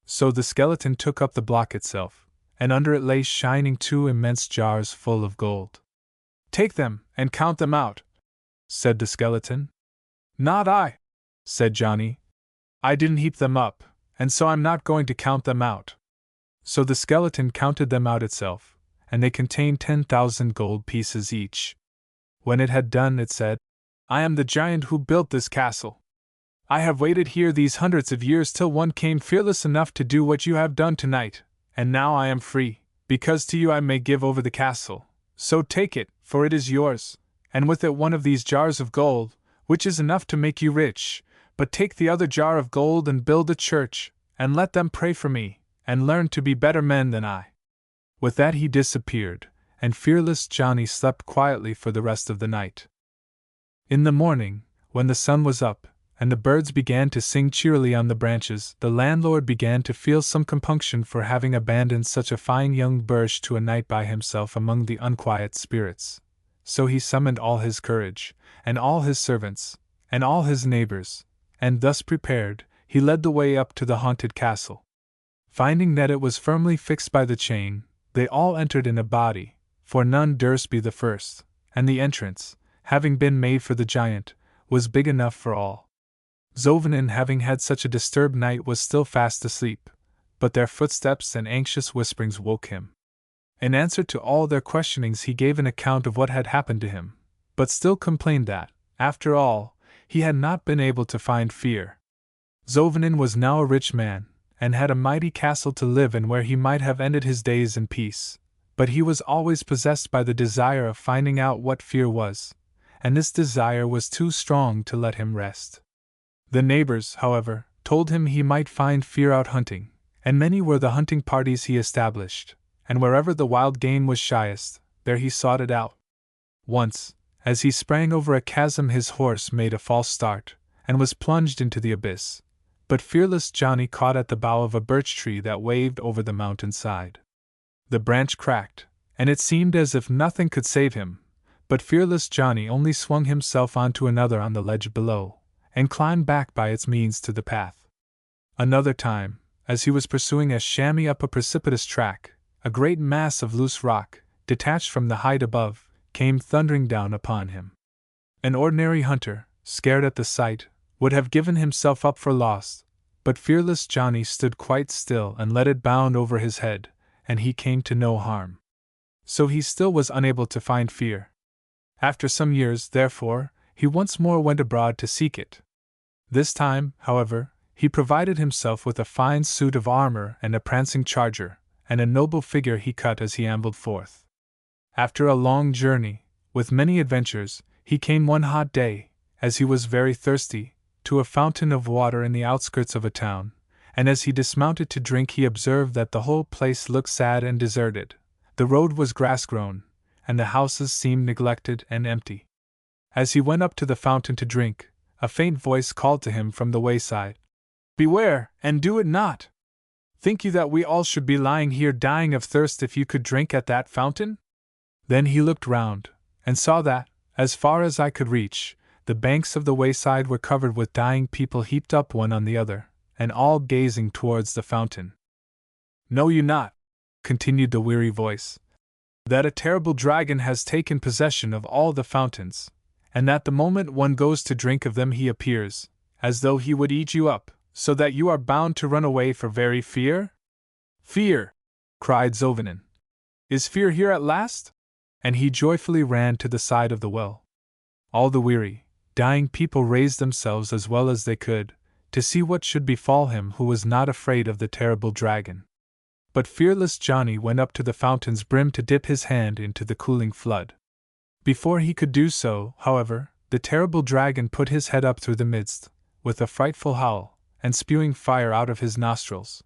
A: So the skeleton took up the block itself, and under it lay shining 2 immense jars full of gold. "Take them, and count them out," said the skeleton. "Not I," said Johnny. "I didn't heap them up, and so I'm not going to count them out." So the skeleton counted them out itself, and they contained 10,000 gold pieces each. When it had done, it said, "I am the giant who built this castle. I have waited here these hundreds of years till one came fearless enough to do what you have done tonight, and now I am free, because to you I may give over the castle. So take it, for it is yours, and with it one of these jars of gold, which is enough to make you rich, but take the other jar of gold and build a church, and let them pray for me, and learn to be better men than I." With that he disappeared, and fearless Johnny slept quietly for the rest of the night. In the morning, when the sun was up, and the birds began to sing cheerily on the branches, the landlord began to feel some compunction for having abandoned such a fine young birch to a night by himself among the unquiet spirits. So he summoned all his courage, and all his servants, and all his neighbors, and thus prepared, he led the way up to the haunted castle. Finding that it was firmly fixed by the chain, they all entered in a body, for none durst be the first, and the entrance, having been made for the giant, was big enough for all. Zovinen, having had such a disturbed night, was still fast asleep, but their footsteps and anxious whisperings woke him. In answer to all their questionings he gave an account of what had happened to him, but still complained that, after all, he had not been able to find fear. Zovinen was now a rich man, and had a mighty castle to live in where he might have ended his days in peace, but he was always possessed by the desire of finding out what fear was, and this desire was too strong to let him rest. The neighbors, however, told him he might find fear out hunting, and many were the hunting parties he established, and wherever the wild game was shyest, there he sought it out. Once, as he sprang over a chasm, his horse made a false start, and was plunged into the abyss, but fearless Johnny caught at the bough of a birch tree that waved over the mountainside. The branch cracked, and it seemed as if nothing could save him, but fearless Johnny only swung himself onto another on the ledge below, and climbed back by its means to the path. Another time, as he was pursuing a chamois up a precipitous track, a great mass of loose rock, detached from the height above, came thundering down upon him. An ordinary hunter, scared at the sight, would have given himself up for lost, but fearless Johnny stood quite still and let it bound over his head, and he came to no harm. So he still was unable to find fear. After some years, therefore, he once more went abroad to seek it. This time, however, he provided himself with a fine suit of armor and a prancing charger, and a noble figure he cut as he ambled forth. After a long journey, with many adventures, he came one hot day, as he was very thirsty, to a fountain of water in the outskirts of a town, and as he dismounted to drink he observed that the whole place looked sad and deserted. The road was grass-grown, and the houses seemed neglected and empty. As he went up to the fountain to drink, a faint voice called to him from the wayside, "Beware, and do it not! Think you that we all should be lying here dying of thirst if you could drink at that fountain?" Then he looked round, and saw that, as far as I could reach, the banks of the wayside were covered with dying people heaped up one on the other, and all gazing towards the fountain. "Know you not," continued the weary voice, "that a terrible dragon has taken possession of all the fountains, and that the moment one goes to drink of them he appears, as though he would eat you up, so that you are bound to run away for very fear?" "Fear!" cried Zovinen. "Is fear here at last?" And he joyfully ran to the side of the well. All the weary, dying people raised themselves as well as they could, to see what should befall him who was not afraid of the terrible dragon. But fearless Johnny went up to the fountain's brim to dip his hand into the cooling flood. Before he could do so, however, the terrible dragon put his head up through the midst, with a frightful howl, and spewing fire out of his nostrils.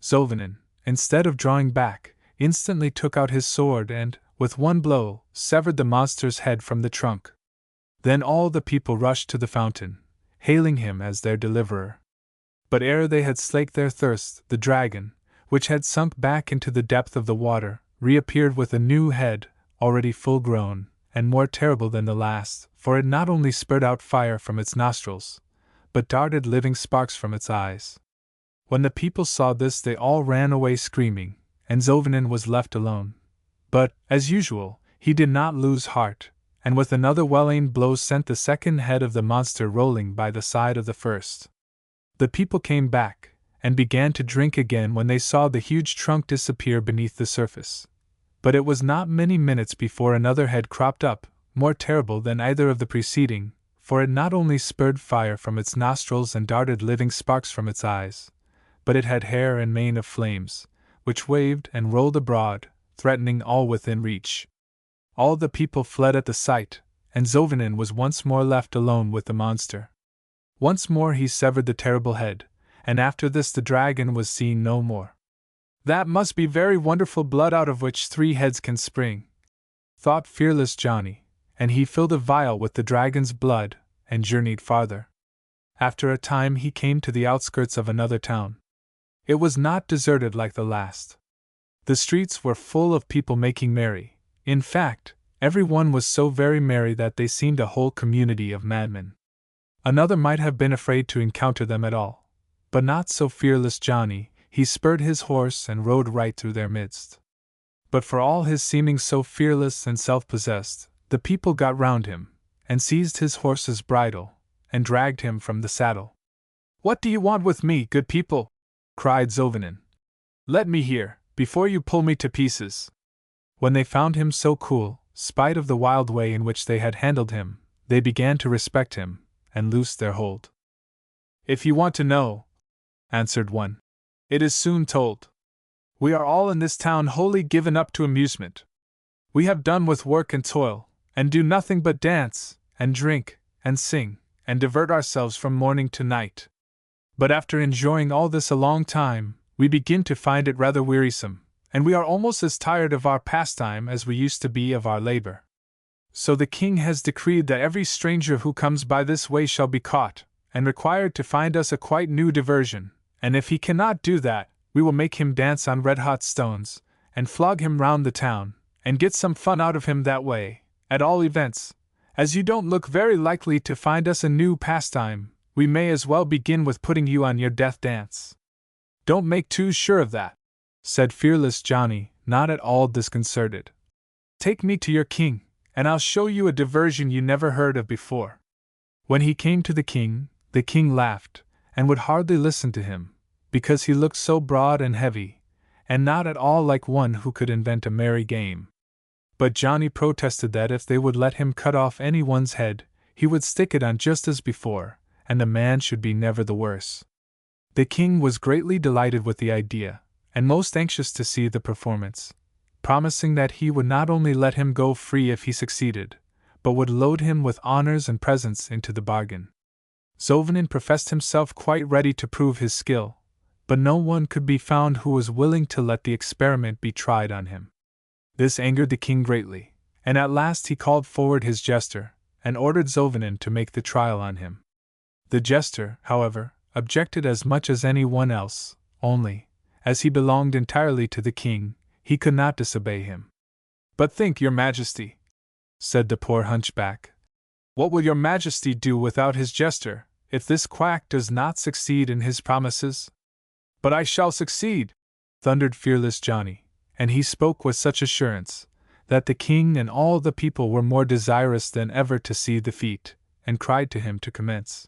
A: Zovinen, instead of drawing back, instantly took out his sword and, with one blow, severed the monster's head from the trunk. Then all the people rushed to the fountain, hailing him as their deliverer. But ere they had slaked their thirst, the dragon, which had sunk back into the depth of the water, reappeared with a new head, already full grown, and more terrible than the last, for it not only spurted out fire from its nostrils, but darted living sparks from its eyes. When the people saw this they all ran away screaming, and Zovinen was left alone. But, as usual, he did not lose heart, and with another well-aimed blow sent the second head of the monster rolling by the side of the first. The people came back, and began to drink again when they saw the huge trunk disappear beneath the surface. But it was not many minutes before another head cropped up, more terrible than either of the preceding, for it not only spurted fire from its nostrils and darted living sparks from its eyes, but it had hair and mane of flames, which waved and rolled abroad, threatening all within reach. All the people fled at the sight, and Zovinen was once more left alone with the monster. Once more he severed the terrible head, and after this the dragon was seen no more. "That must be very wonderful blood out of which 3 heads can spring," thought fearless Johnny, and he filled a vial with the dragon's blood, and journeyed farther. After a time he came to the outskirts of another town. It was not deserted like the last. The streets were full of people making merry. In fact, every one was so very merry that they seemed a whole community of madmen. Another might have been afraid to encounter them at all, but not so fearless Johnny. He spurred his horse and rode right through their midst. But for all his seeming so fearless and self-possessed, the people got round him, and seized his horse's bridle, and dragged him from the saddle. "What do you want with me, good people?" cried Zovinen. "Let me hear, before you pull me to pieces." When they found him so cool, spite of the wild way in which they had handled him, they began to respect him, and loosed their hold. "If you want to know," answered one, "it is soon told. We are all in this town wholly given up to amusement. We have done with work and toil, and do nothing but dance, and drink, and sing, and divert ourselves from morning to night. But after enjoying all this a long time, we begin to find it rather wearisome, and we are almost as tired of our pastime as we used to be of our labor. So the king has decreed that every stranger who comes by this way shall be caught, and required to find us a quite new diversion, and if he cannot do that, we will make him dance on red-hot stones, and flog him round the town, and get some fun out of him that way. At all events, as you don't look very likely to find us a new pastime, we may as well begin with putting you on your death dance." "Don't make too sure of that," said fearless Johnny, not at all disconcerted. "Take me to your king, and I'll show you a diversion you never heard of before." When he came to the king laughed, and would hardly listen to him, because he looked so broad and heavy, and not at all like one who could invent a merry game. But Johnny protested that if they would let him cut off anyone's head, he would stick it on just as before, and the man should be never the worse. The king was greatly delighted with the idea, and most anxious to see the performance, promising that he would not only let him go free if he succeeded, but would load him with honors and presents into the bargain. Zovinen professed himself quite ready to prove his skill, but no one could be found who was willing to let the experiment be tried on him. This angered the king greatly, and at last he called forward his jester, and ordered Zovinen to make the trial on him. The jester, however, objected as much as any one else, only, as he belonged entirely to the king, he could not disobey him. "But think, your majesty," said the poor hunchback, "what will your majesty do without his jester, if this quack does not succeed in his promises?" "But I shall succeed," thundered fearless Johnny, and he spoke with such assurance, that the king and all the people were more desirous than ever to see the feat, and cried to him to commence.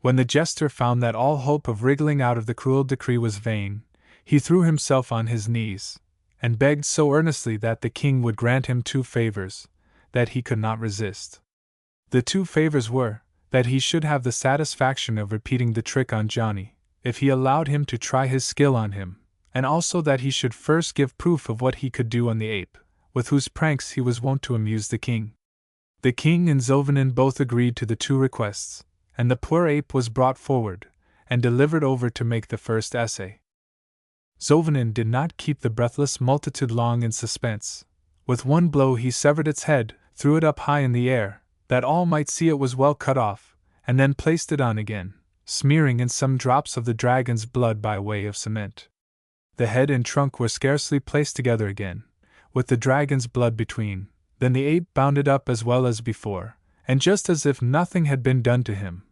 A: When the jester found that all hope of wriggling out of the cruel decree was vain, he threw himself on his knees, and begged so earnestly that the king would grant him 2 favors, that he could not resist. The 2 favors were, that he should have the satisfaction of repeating the trick on Johnny, if he allowed him to try his skill on him, and also that he should first give proof of what he could do on the ape, with whose pranks he was wont to amuse the king. The king and Zovinen both agreed to the 2 requests, and the poor ape was brought forward, and delivered over to make the first essay. Zovinen did not keep the breathless multitude long in suspense. With one blow he severed its head, threw it up high in the air, that all might see it was well cut off, and then placed it on again, smearing in some drops of the dragon's blood by way of cement. The head and trunk were scarcely placed together again, with the dragon's blood between, then the ape bounded up as well as before, and just as if nothing had been done to him,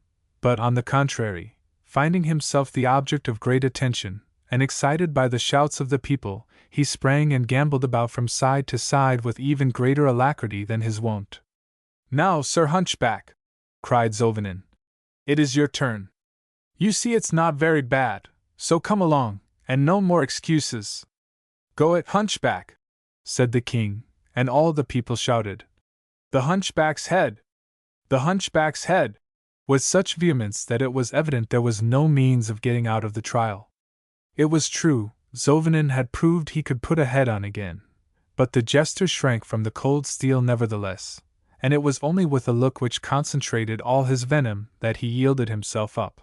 A: but, on the contrary, finding himself the object of great attention, and excited by the shouts of the people, he sprang and gamboled about from side to side with even greater alacrity than his wont. "Now, Sir Hunchback," cried Zovinen, "it is your turn. You see it's not very bad, so come along, and no more excuses." "Go it, Hunchback," said the king, and all the people shouted, "The Hunchback's head! The Hunchback's head!" with such vehemence that it was evident there was no means of getting out of the trial. It was true, Zovinen had proved he could put a head on again, but the jester shrank from the cold steel nevertheless, and it was only with a look which concentrated all his venom that he yielded himself up.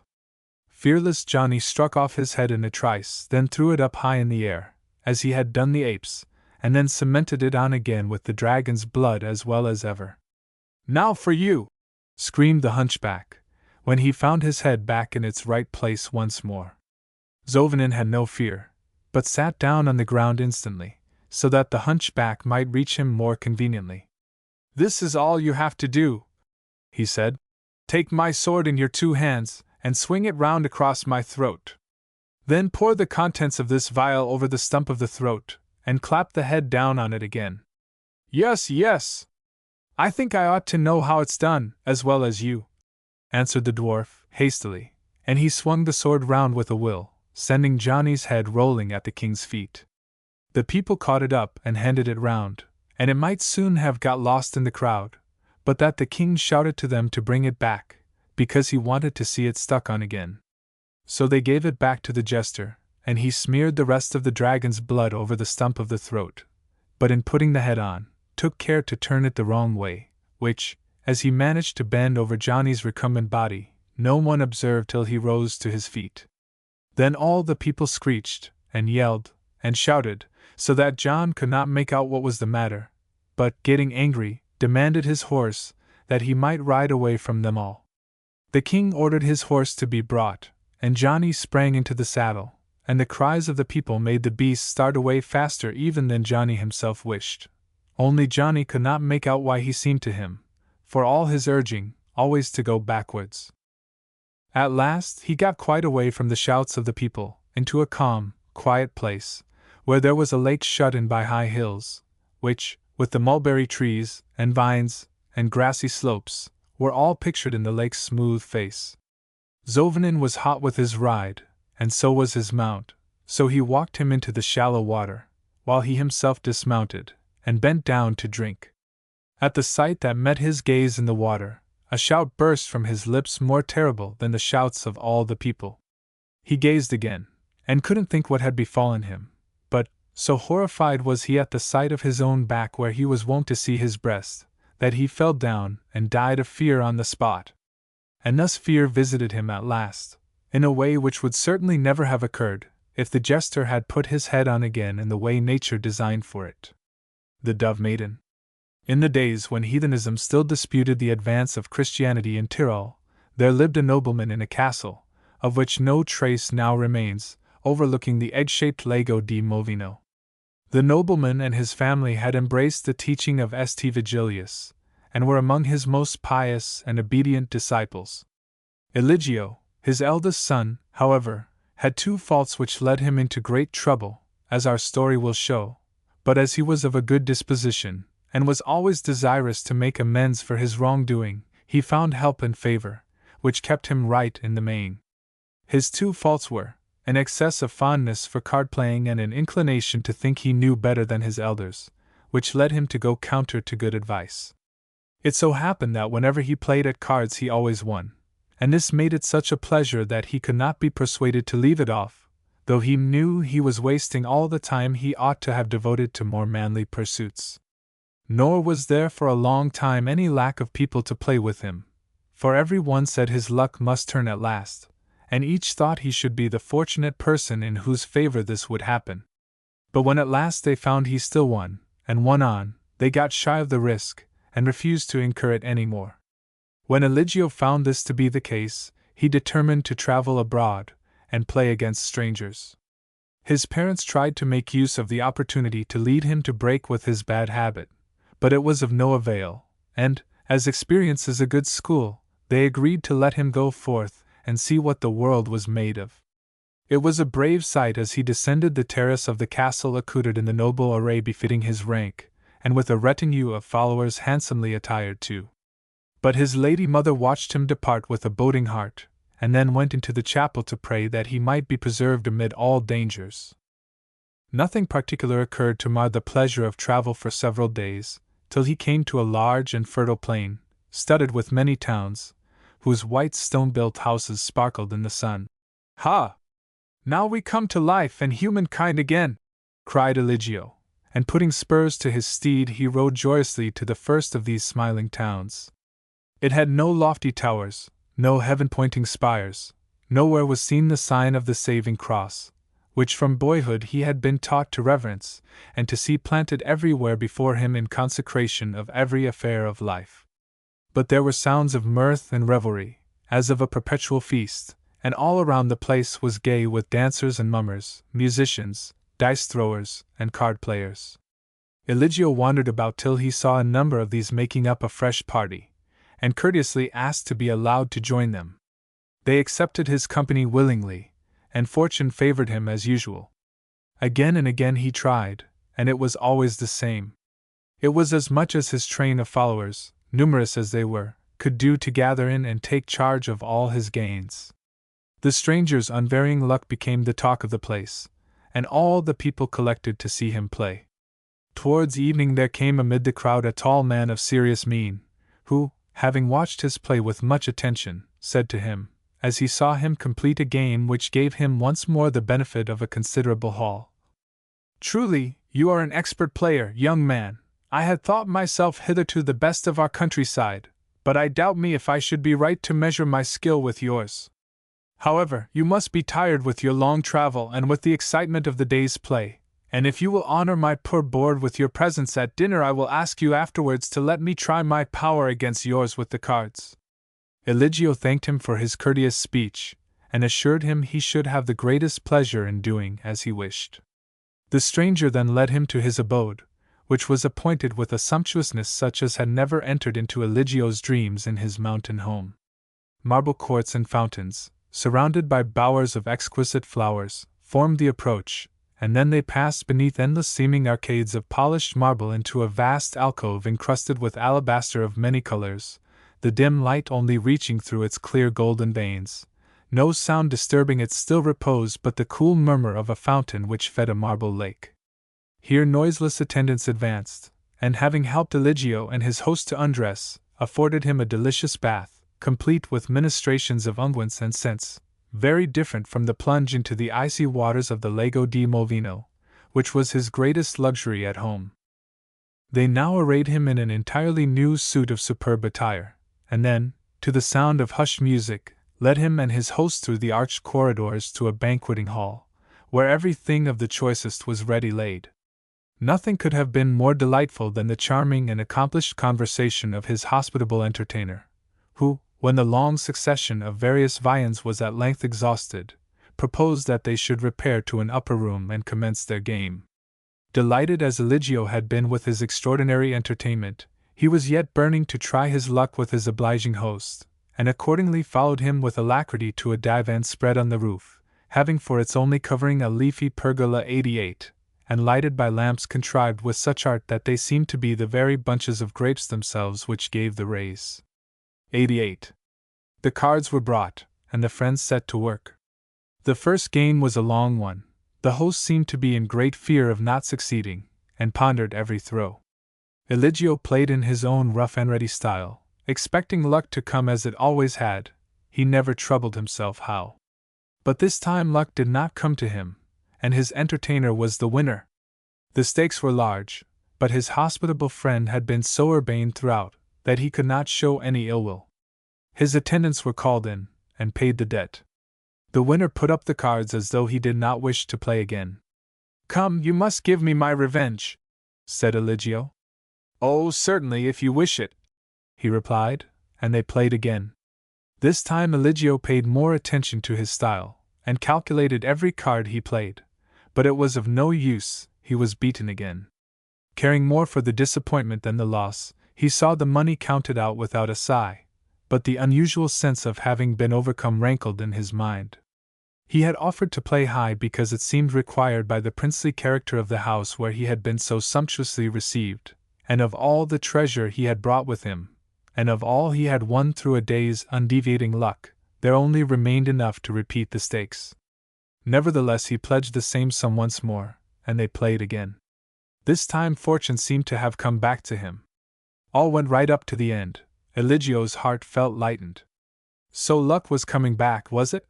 A: Fearless Johnny struck off his head in a trice, then threw it up high in the air, as he had done the ape's, and then cemented it on again with the dragon's blood as well as ever. "Now for you!" screamed the hunchback, when he found his head back in its right place once more. Zovinen had no fear, but sat down on the ground instantly, so that the hunchback might reach him more conveniently. "This is all you have to do," he said. "Take my sword in your 2 hands, and swing it round across my throat. Then pour the contents of this vial over the stump of the throat, and clap the head down on it again." "Yes, yes! I think I ought to know how it's done, as well as you," answered the dwarf, hastily, and he swung the sword round with a will, sending Johnny's head rolling at the king's feet. The people caught it up and handed it round, and it might soon have got lost in the crowd, but that the king shouted to them to bring it back, because he wanted to see it stuck on again. So they gave it back to the jester, and he smeared the rest of the dragon's blood over the stump of the throat, but in putting the head on, took care to turn it the wrong way, which, as he managed to bend over Johnny's recumbent body, no one observed till he rose to his feet. Then all the people screeched, and yelled, and shouted, so that John could not make out what was the matter, but, getting angry, demanded his horse, that he might ride away from them all. The king ordered his horse to be brought, and Johnny sprang into the saddle, and the cries of the people made the beast start away faster even than Johnny himself wished. Only Johnny could not make out why he seemed to him, for all his urging, always to go backwards. At last he got quite away from the shouts of the people, into a calm, quiet place, where there was a lake shut in by high hills, which, with the mulberry trees, and vines, and grassy slopes, were all pictured in the lake's smooth face. Zovanin was hot with his ride, and so was his mount, so he walked him into the shallow water, while he himself dismounted, and bent down to drink. At the sight that met his gaze in the water, a shout burst from his lips more terrible than the shouts of all the people. He gazed again, and couldn't think what had befallen him, but, so horrified was he at the sight of his own back where he was wont to see his breast, that he fell down and died of fear on the spot. And thus fear visited him at last, in a way which would certainly never have occurred, if the jester had put his head on again in the way nature designed for it. The Dove Maiden. In the days when heathenism still disputed the advance of Christianity in Tyrol, there lived a nobleman in a castle, of which no trace now remains, overlooking the egg-shaped Lago di Movino. The nobleman and his family had embraced the teaching of St. Vigilius, and were among his most pious and obedient disciples. Eligio, his eldest son, however, had two faults which led him into great trouble, as our story will show, but as he was of a good disposition, and was always desirous to make amends for his wrongdoing, he found help and favor, which kept him right in the main. His two faults were an excess of fondness for card-playing and an inclination to think he knew better than his elders, which led him to go counter to good advice. It so happened that whenever he played at cards he always won, and this made it such a pleasure that he could not be persuaded to leave it off, though he knew he was wasting all the time he ought to have devoted to more manly pursuits. Nor was there for a long time any lack of people to play with him, for every one said his luck must turn at last, and each thought he should be the fortunate person in whose favor this would happen. But when at last they found he still won, and won on, they got shy of the risk, and refused to incur it any more. When Eligio found this to be the case, he determined to travel abroad, and play against strangers. His parents tried to make use of the opportunity to lead him to break with his bad habit, but it was of no avail, and, as experience is a good school, they agreed to let him go forth and see what the world was made of. It was a brave sight as he descended the terrace of the castle accoutred in the noble array befitting his rank, and with a retinue of followers handsomely attired too. But his lady mother watched him depart with a boding heart, and then went into the chapel to pray that he might be preserved amid all dangers. Nothing particular occurred to mar the pleasure of travel for several days, till he came to a large and fertile plain, studded with many towns, whose white stone-built houses sparkled in the sun. "Ha! Now we come to life and humankind again!" cried Eligio, and putting spurs to his steed he rode joyously to the first of these smiling towns. It had no lofty towers, no heaven-pointing spires, nowhere was seen the sign of the saving cross, which from boyhood he had been taught to reverence, and to see planted everywhere before him in consecration of every affair of life. But there were sounds of mirth and revelry, as of a perpetual feast, and all around the place was gay with dancers and mummers, musicians, dice-throwers, and card-players. Eligio wandered about till he saw a number of these making up a fresh party, and courteously asked to be allowed to join them. They accepted his company willingly, and fortune favored him as usual. Again and again he tried, and it was always the same. It was as much as his train of followers, numerous as they were, could do to gather in and take charge of all his gains. The stranger's unvarying luck became the talk of the place, and all the people collected to see him play. Towards evening there came amid the crowd a tall man of serious mien, who, having watched his play with much attention, said to him, as he saw him complete a game which gave him once more the benefit of a considerable haul. "Truly, you are an expert player, young man. I had thought myself hitherto the best of our countryside, but I doubt me if I should be right to measure my skill with yours. However, you must be tired with your long travel and with the excitement of the day's play, and if you will honor my poor board with your presence at dinner, I will ask you afterwards to let me try my power against yours with the cards." Eligio thanked him for his courteous speech, and assured him he should have the greatest pleasure in doing as he wished. The stranger then led him to his abode, which was appointed with a sumptuousness such as had never entered into Eligio's dreams in his mountain home. Marble courts and fountains, surrounded by bowers of exquisite flowers, formed the approach, and then they passed beneath endless seeming arcades of polished marble into a vast alcove encrusted with alabaster of many colors, the dim light only reaching through its clear golden veins, no sound disturbing its still repose but the cool murmur of a fountain which fed a marble lake. Here noiseless attendants advanced, and having helped Eligio and his host to undress, afforded him a delicious bath, complete with ministrations of unguents and scents, very different from the plunge into the icy waters of the Lago di Movino, which was his greatest luxury at home. They now arrayed him in an entirely new suit of superb attire, and then, to the sound of hushed music, led him and his host through the arched corridors to a banqueting hall, where everything of the choicest was ready laid. Nothing could have been more delightful than the charming and accomplished conversation of his hospitable entertainer, who, when the long succession of various viands was at length exhausted, proposed that they should repair to an upper room and commence their game. Delighted as Eligio had been with his extraordinary entertainment, he was yet burning to try his luck with his obliging host, and accordingly followed him with alacrity to a divan spread on the roof, having for its only covering a leafy pergola 88, and lighted by lamps contrived with such art that they seemed to be the very bunches of grapes themselves which gave the rays. 88. The cards were brought, and the friends set to work. The first game was a long one. The host seemed to be in great fear of not succeeding, and pondered every throw. Eligio played in his own rough and ready style, expecting luck to come as it always had. He never troubled himself how. But this time luck did not come to him, and his entertainer was the winner. The stakes were large, but his hospitable friend had been so urbane throughout that he could not show any ill will. His attendants were called in, and paid the debt. The winner put up the cards as though he did not wish to play again. "Come, you must give me my revenge," said Eligio. "Oh, certainly, if you wish it," he replied, and they played again. This time Eligio paid more attention to his style, and calculated every card he played, but it was of no use, he was beaten again. Caring more for the disappointment than the loss, he saw the money counted out without a sigh, but the unusual sense of having been overcome rankled in his mind. He had offered to play high because it seemed required by the princely character of the house where he had been so sumptuously received, and of all the treasure he had brought with him, and of all he had won through a day's undeviating luck, there only remained enough to repeat the stakes. Nevertheless, he pledged the same sum once more, and they played again. This time fortune seemed to have come back to him. All went right up to the end. Eligio's heart felt lightened. So luck was coming back, was it?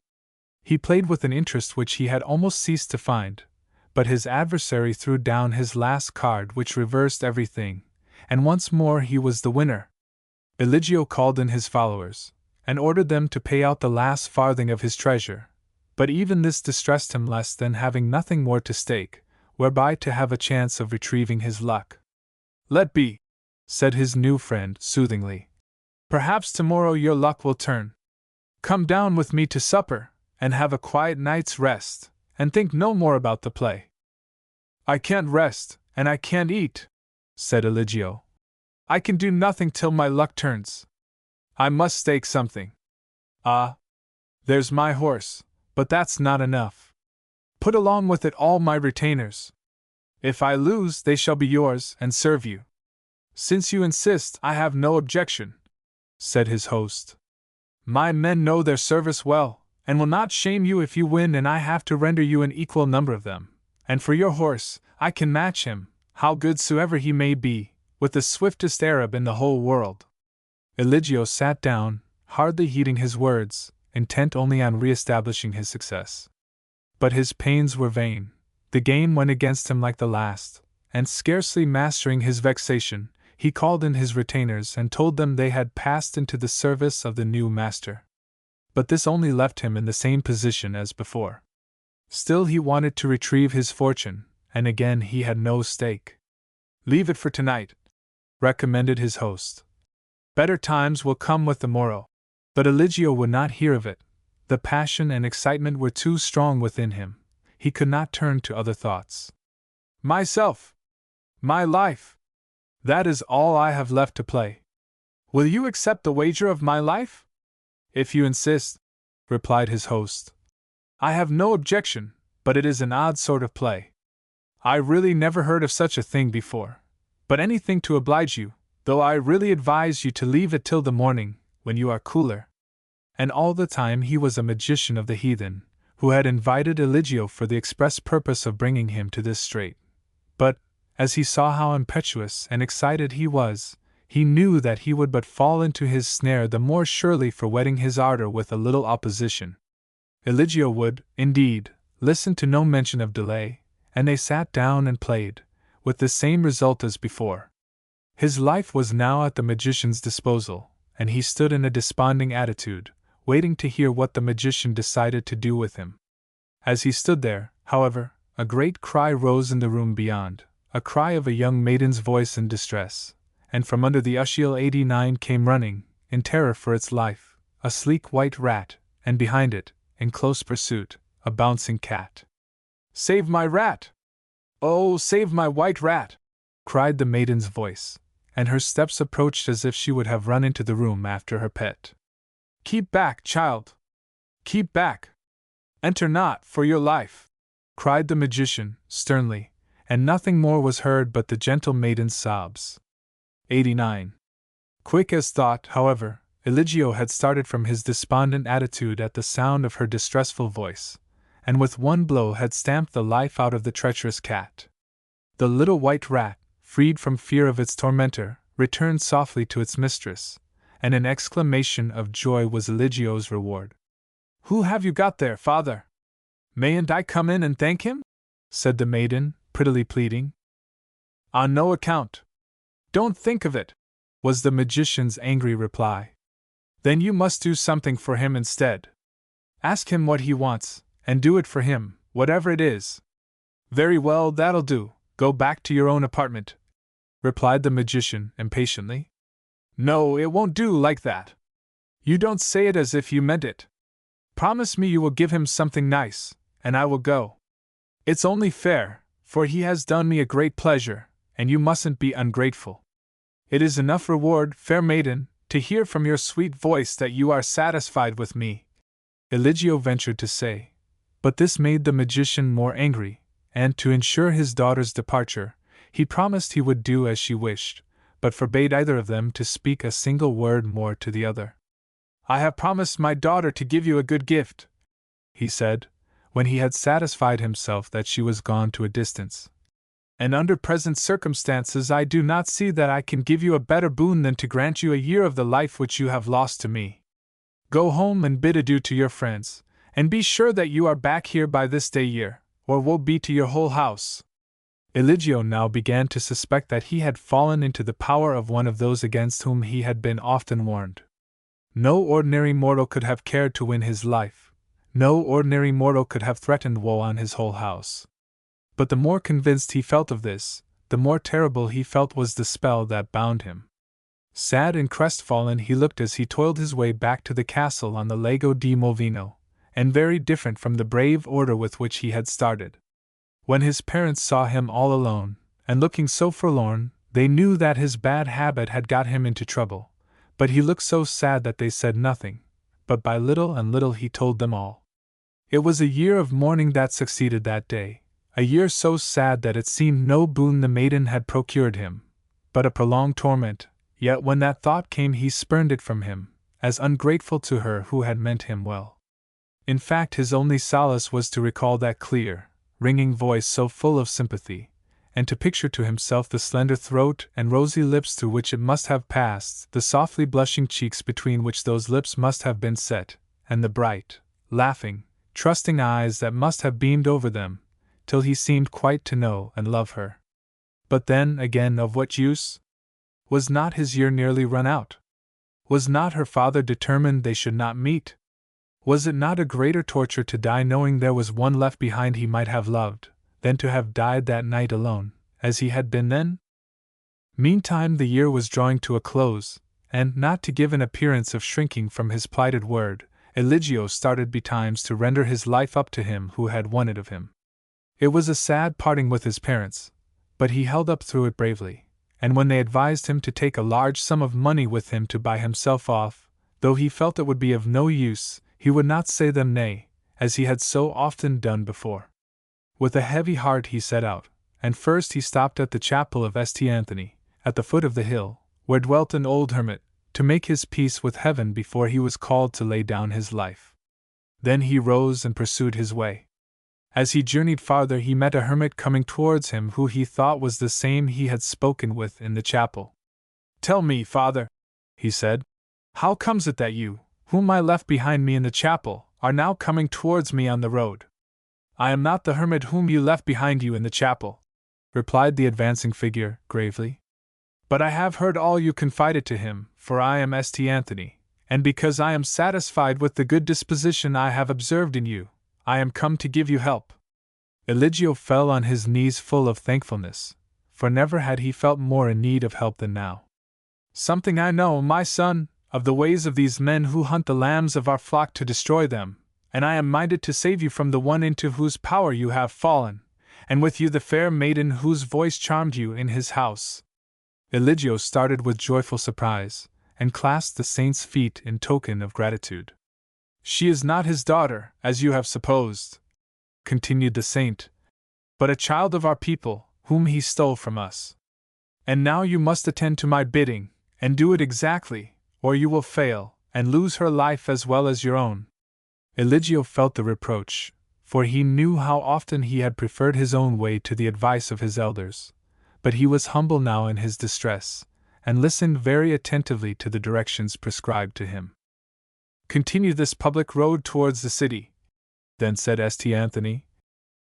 A: He played with an interest which he had almost ceased to find, but his adversary threw down his last card which reversed everything, and once more he was the winner. Eligio called in his followers, and ordered them to pay out the last farthing of his treasure, but even this distressed him less than having nothing more to stake, whereby to have a chance of retrieving his luck. "Let be," said his new friend soothingly. "Perhaps tomorrow your luck will turn. Come down with me to supper, and have a quiet night's rest, and think no more about the play." "I can't rest, and I can't eat," said Eligio. "I can do nothing till my luck turns. I must stake something. Ah, there's my horse, but that's not enough. Put along with it all my retainers. If I lose, they shall be yours and serve you." "Since you insist, I have no objection," said his host. "My men know their service well, and will not shame you if you win and I have to render you an equal number of them. And for your horse, I can match him, how good soever he may be, with the swiftest Arab in the whole world." Eligio sat down, hardly heeding his words, intent only on re-establishing his success. But his pains were vain. The game went against him like the last, and scarcely mastering his vexation, he called in his retainers and told them they had passed into the service of the new master. But this only left him in the same position as before. Still he wanted to retrieve his fortune, and again he had no stake. "Leave it for tonight," recommended his host. "Better times will come with the morrow." But Eligio would not hear of it. The passion and excitement were too strong within him. He could not turn to other thoughts. "Myself! My life! That is all I have left to play. Will you accept the wager of my life?" "If you insist," replied his host. "I have no objection, but it is an odd sort of play. I really never heard of such a thing before. But anything to oblige you, though I really advise you to leave it till the morning, when you are cooler." And all the time he was a magician of the heathen, who had invited Eligio for the express purpose of bringing him to this strait. But, as he saw how impetuous and excited he was, he knew that he would but fall into his snare the more surely for whetting his ardor with a little opposition. Eligio would, indeed, listen to no mention of delay, and they sat down and played, with the same result as before. His life was now at the magician's disposal, and he stood in a desponding attitude, waiting to hear what the magician decided to do with him. As he stood there, however, a great cry rose in the room beyond, a cry of a young maiden's voice in distress, and from under the Ushiel 89 came running, in terror for its life, a sleek white rat, and behind it, in close pursuit, a bouncing cat. "Save my rat! Oh, save my white rat!" cried the maiden's voice, and her steps approached as if she would have run into the room after her pet. "Keep back, child! Keep back! Enter not, for your life!" cried the magician, sternly, and nothing more was heard but the gentle maiden's sobs. 89. Quick as thought, however, Eligio had started from his despondent attitude at the sound of her distressful voice, and with one blow had stamped the life out of the treacherous cat. The little white rat, freed from fear of its tormentor, returned softly to its mistress, and an exclamation of joy was Eligio's reward. "Who have you got there, father? Mayn't I come in and thank him?" said the maiden, prettily pleading. "On no account. Don't think of it," was the magician's angry reply. "Then you must do something for him instead. Ask him what he wants, and do it for him, whatever it is." "Very well, that'll do. Go back to your own apartment," replied the magician impatiently. "No, it won't do like that. You don't say it as if you meant it. Promise me you will give him something nice, and I will go. It's only fair, for he has done me a great pleasure, and you mustn't be ungrateful. It is enough reward, fair maiden, to hear from your sweet voice that you are satisfied with me," Eligio ventured to say. But this made the magician more angry, and to ensure his daughter's departure, he promised he would do as she wished, but forbade either of them to speak a single word more to the other. "I have promised my daughter to give you a good gift," he said, when he had satisfied himself that she was gone to a distance. "And under present circumstances I do not see that I can give you a better boon than to grant you a year of the life which you have lost to me. Go home and bid adieu to your friends, and be sure that you are back here by this day year, or woe be to your whole house." Eligio now began to suspect that he had fallen into the power of one of those against whom he had been often warned. No ordinary mortal could have cared to win his life. No ordinary mortal could have threatened woe on his whole house. But the more convinced he felt of this, the more terrible he felt was the spell that bound him. Sad and crestfallen he looked as he toiled his way back to the castle on the Lago di Movino, and very different from the brave order with which he had started. When his parents saw him all alone, and looking so forlorn, they knew that his bad habit had got him into trouble, but he looked so sad that they said nothing, but by little and little he told them all. It was a year of mourning that succeeded that day, a year so sad that it seemed no boon the maiden had procured him, but a prolonged torment, yet when that thought came he spurned it from him, as ungrateful to her who had meant him well. In fact, his only solace was to recall that clear, ringing voice so full of sympathy, and to picture to himself the slender throat and rosy lips through which it must have passed, the softly blushing cheeks between which those lips must have been set, and the bright, laughing, trusting eyes that must have beamed over them, till he seemed quite to know and love her. But then, again, of what use? Was not his year nearly run out? Was not her father determined they should not meet? Was it not a greater torture to die knowing there was one left behind he might have loved, than to have died that night alone, as he had been then? Meantime the year was drawing to a close, and, not to give an appearance of shrinking from his plighted word, Eligio started betimes to render his life up to him who had won it of him. It was a sad parting with his parents, but he held up through it bravely, and when they advised him to take a large sum of money with him to buy himself off, though he felt it would be of no use, he would not say them nay, as he had so often done before. With a heavy heart he set out, and first he stopped at the chapel of St. Anthony, at the foot of the hill, where dwelt an old hermit, to make his peace with heaven before he was called to lay down his life. Then he rose and pursued his way. As he journeyed farther he met a hermit coming towards him who he thought was the same he had spoken with in the chapel. "Tell me, father," he said, "how comes it that you, whom I left behind me in the chapel, are now coming towards me on the road?" "I am not the hermit whom you left behind you in the chapel," replied the advancing figure, gravely. "But I have heard all you confided to him, for I am St. Anthony, and because I am satisfied with the good disposition I have observed in you, I am come to give you help." Eligio fell on his knees full of thankfulness, for never had he felt more in need of help than now. "Something I know, my son, of the ways of these men who hunt the lambs of our flock to destroy them, and I am minded to save you from the one into whose power you have fallen, and with you the fair maiden whose voice charmed you in his house." Eligio started with joyful surprise, and clasped the saint's feet in token of gratitude. "She is not his daughter, as you have supposed," continued the saint, "but a child of our people, whom he stole from us. And now you must attend to my bidding, and do it exactly, or you will fail, and lose her life as well as your own." Eligio felt the reproach, for he knew how often he had preferred his own way to the advice of his elders, but he was humble now in his distress, and listened very attentively to the directions prescribed to him. "Continue this public road towards the city," then said St. Anthony,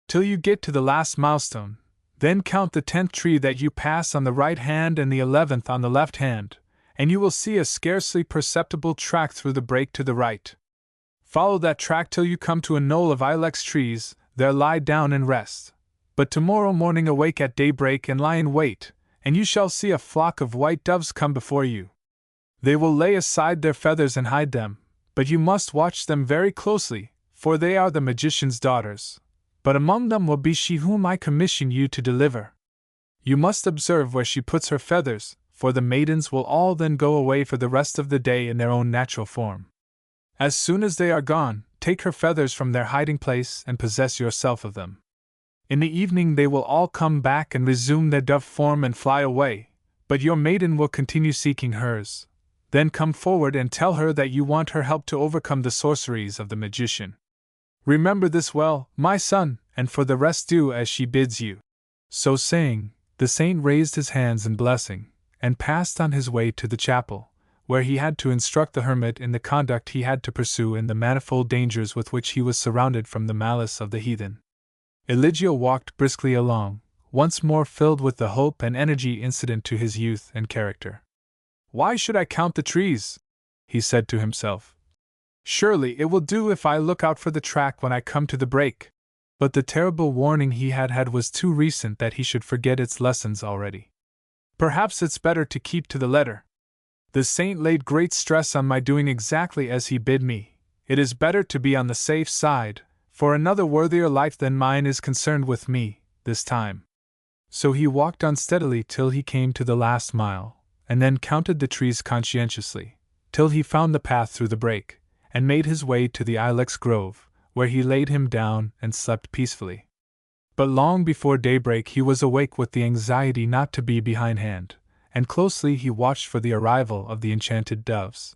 A: "till you get to the last milestone, then count the 10th tree that you pass on the right hand and the 11th on the left hand, and you will see a scarcely perceptible track through the brake to the right. Follow that track till you come to a knoll of ilex trees, there lie down and rest. But tomorrow morning awake at daybreak and lie in wait, and you shall see a flock of white doves come before you. They will lay aside their feathers and hide them, but you must watch them very closely, for they are the magician's daughters. But among them will be she whom I commission you to deliver. You must observe where she puts her feathers, for the maidens will all then go away for the rest of the day in their own natural form. As soon as they are gone, take her feathers from their hiding place and possess yourself of them. In the evening they will all come back and resume their dove form and fly away, but your maiden will continue seeking hers. Then come forward and tell her that you want her help to overcome the sorceries of the magician. Remember this well, my son, and for the rest do as she bids you." So saying, the saint raised his hands in blessing, and passed on his way to the chapel, where he had to instruct the hermit in the conduct he had to pursue in the manifold dangers with which he was surrounded from the malice of the heathen. Eligio walked briskly along, once more filled with the hope and energy incident to his youth and character. "Why should I count the trees?" he said to himself. "Surely it will do if I look out for the track when I come to the break." But the terrible warning he had had was too recent that he should forget its lessons already. "Perhaps it's better to keep to the letter. The saint laid great stress on my doing exactly as he bid me. It is better to be on the safe side, for another worthier life than mine is concerned with me, this time." So he walked on steadily till he came to the last mile, and then counted the trees conscientiously, till he found the path through the brake, and made his way to the ilex grove, where he laid him down and slept peacefully. But long before daybreak he was awake with the anxiety not to be behindhand, and closely he watched for the arrival of the enchanted doves.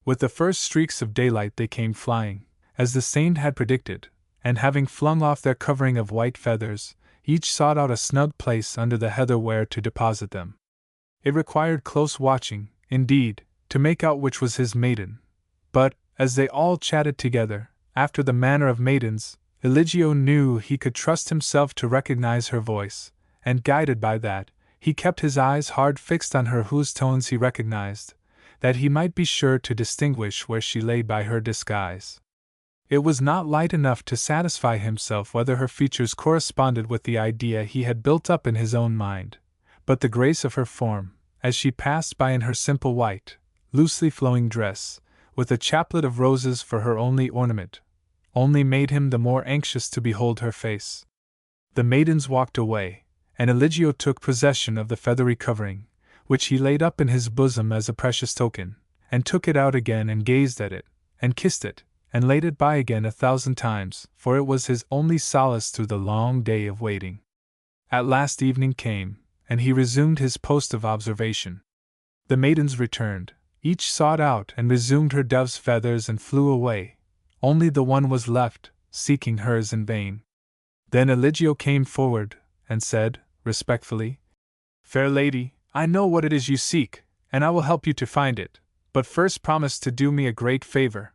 A: With the first streaks of daylight they came flying, as the saint had predicted, and having flung off their covering of white feathers, each sought out a snug place under the heather where to deposit them. It required close watching, indeed, to make out which was his maiden. But, as they all chatted together, after the manner of maidens, Eligio knew he could trust himself to recognize her voice, and guided by that, he kept his eyes hard fixed on her whose tones he recognized, that he might be sure to distinguish where she lay by her disguise. It was not light enough to satisfy himself whether her features corresponded with the idea he had built up in his own mind, but the grace of her form, as she passed by in her simple white, loosely flowing dress, with a chaplet of roses for her only ornament, only made him the more anxious to behold her face. The maidens walked away, and Eligio took possession of the feathery covering, which he laid up in his bosom as a precious token, and took it out again and gazed at it, and kissed it, and laid it by again 1,000 times, for it was his only solace through the long day of waiting. At last evening came, and he resumed his post of observation. The maidens returned, each sought out and resumed her dove's feathers and flew away. Only the one was left, seeking hers in vain. Then Eligio came forward, and said, respectfully, "Fair lady, I know what it is you seek, and I will help you to find it, but first promise to do me a great favor."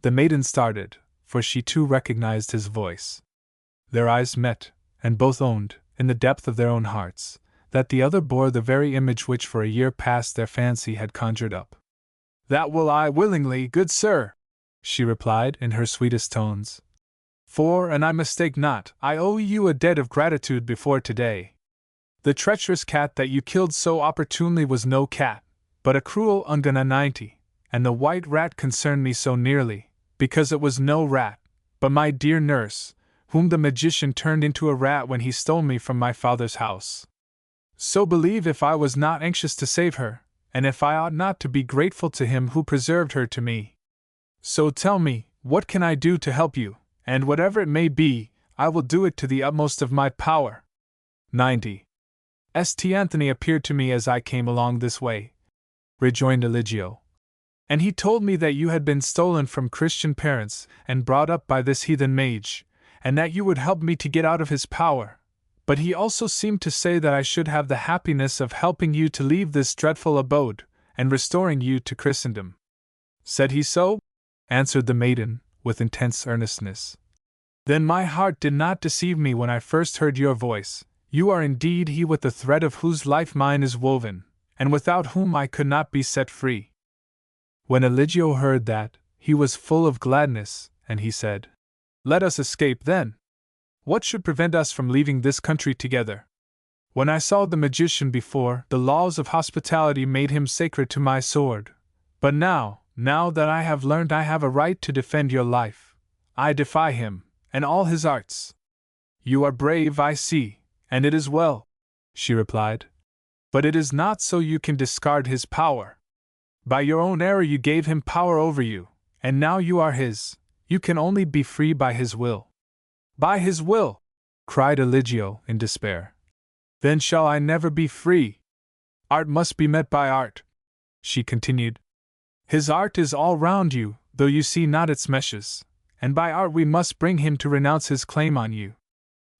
A: The maiden started, for she too recognized his voice. Their eyes met, and both owned, in the depth of their own hearts, that the other bore the very image which for a year past their fancy had conjured up. "That will I willingly, good sir," she replied in her sweetest tones. "For, and I mistake not, I owe you a debt of gratitude before today. The treacherous cat that you killed so opportunely was no cat, but a cruel Ungananite, and the white rat concerned me so nearly, because it was no rat, but my dear nurse, whom the magician turned into a rat when he stole me from my father's house. So believe if I was not anxious to save her, and if I ought not to be grateful to him who preserved her to me. So tell me, what can I do to help you, and whatever it may be, I will do it to the utmost of my power." 90. St. Anthony appeared to me as I came along this way, rejoined Eligio, and he told me that you had been stolen from Christian parents and brought up by this heathen mage, and that you would help me to get out of his power. But he also seemed to say that I should have the happiness of helping you to leave this dreadful abode, and restoring you to Christendom. "Said he so?" answered the maiden, with intense earnestness. "Then my heart did not deceive me when I first heard your voice. You are indeed he with the thread of whose life mine is woven, and without whom I could not be set free." When Eligio heard that, he was full of gladness, and he said, "Let us escape then. What should prevent us from leaving this country together? When I saw the magician before, the laws of hospitality made him sacred to my sword. But now that I have learned I have a right to defend your life, I defy him, and all his arts." "You are brave, I see, and it is well," she replied. "But it is not so you can discard his power. By your own error you gave him power over you, and now you are his. You can only be free by his will." "By his will!" cried Eligio in despair. "Then shall I never be free. Art must be met by art," she continued. "His art is all round you, though you see not its meshes, and by art we must bring him to renounce his claim on you.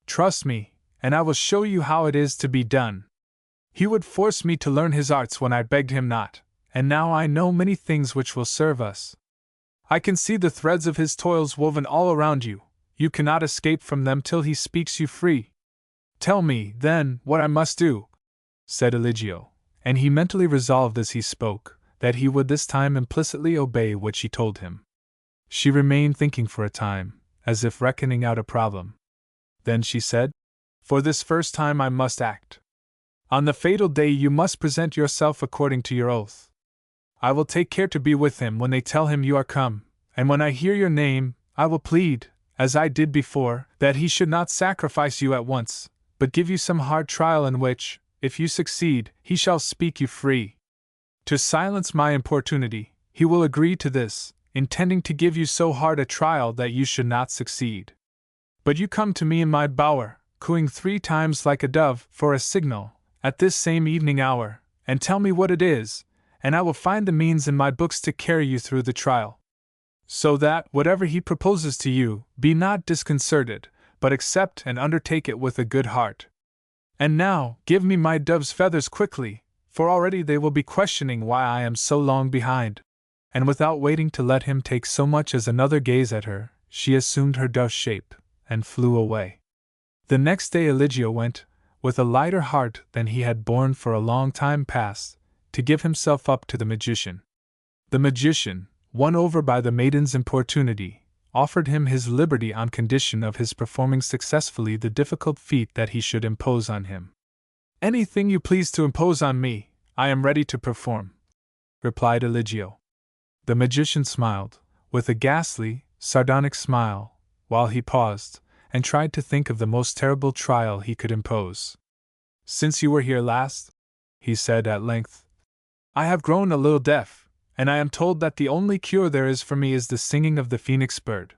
A: Trust me, and I will show you how it is to be done. He would force me to learn his arts when I begged him not, and now I know many things which will serve us. I can see the threads of his toils woven all around you. You cannot escape from them till he speaks you free. Tell me, then, what I must do," said Eligio, and he mentally resolved as he spoke that he would this time implicitly obey what she told him. She remained thinking for a time, as if reckoning out a problem. Then she said, "For this first time I must act. On the fatal day you must present yourself according to your oath. I will take care to be with him when they tell him you are come, and when I hear your name, I will plead, as I did before, that he should not sacrifice you at once, but give you some hard trial in which, if you succeed, he shall speak you free. To silence my importunity, he will agree to this, intending to give you so hard a trial that you should not succeed. But you come to me in my bower, cooing 3 times like a dove for a signal, at this same evening hour, and tell me what it is, and I will find the means in my books to carry you through the trial. So that, whatever he proposes to you, be not disconcerted, but accept and undertake it with a good heart. And now, give me my dove's feathers quickly, for already they will be questioning why I am so long behind. And without waiting to let him take so much as another gaze at her, she assumed her dove's shape, and flew away. The next day Eligio went, with a lighter heart than he had borne for a long time past, to give himself up to the magician. The magician, won over by the maiden's importunity, offered him his liberty on condition of his performing successfully the difficult feat that he should impose on him. "Anything you please to impose on me, I am ready to perform," replied Eligio. The magician smiled, with a ghastly, sardonic smile, while he paused, and tried to think of the most terrible trial he could impose. "Since you were here last," he said at length, "I have grown a little deaf, and I am told that the only cure there is for me is the singing of the phoenix bird.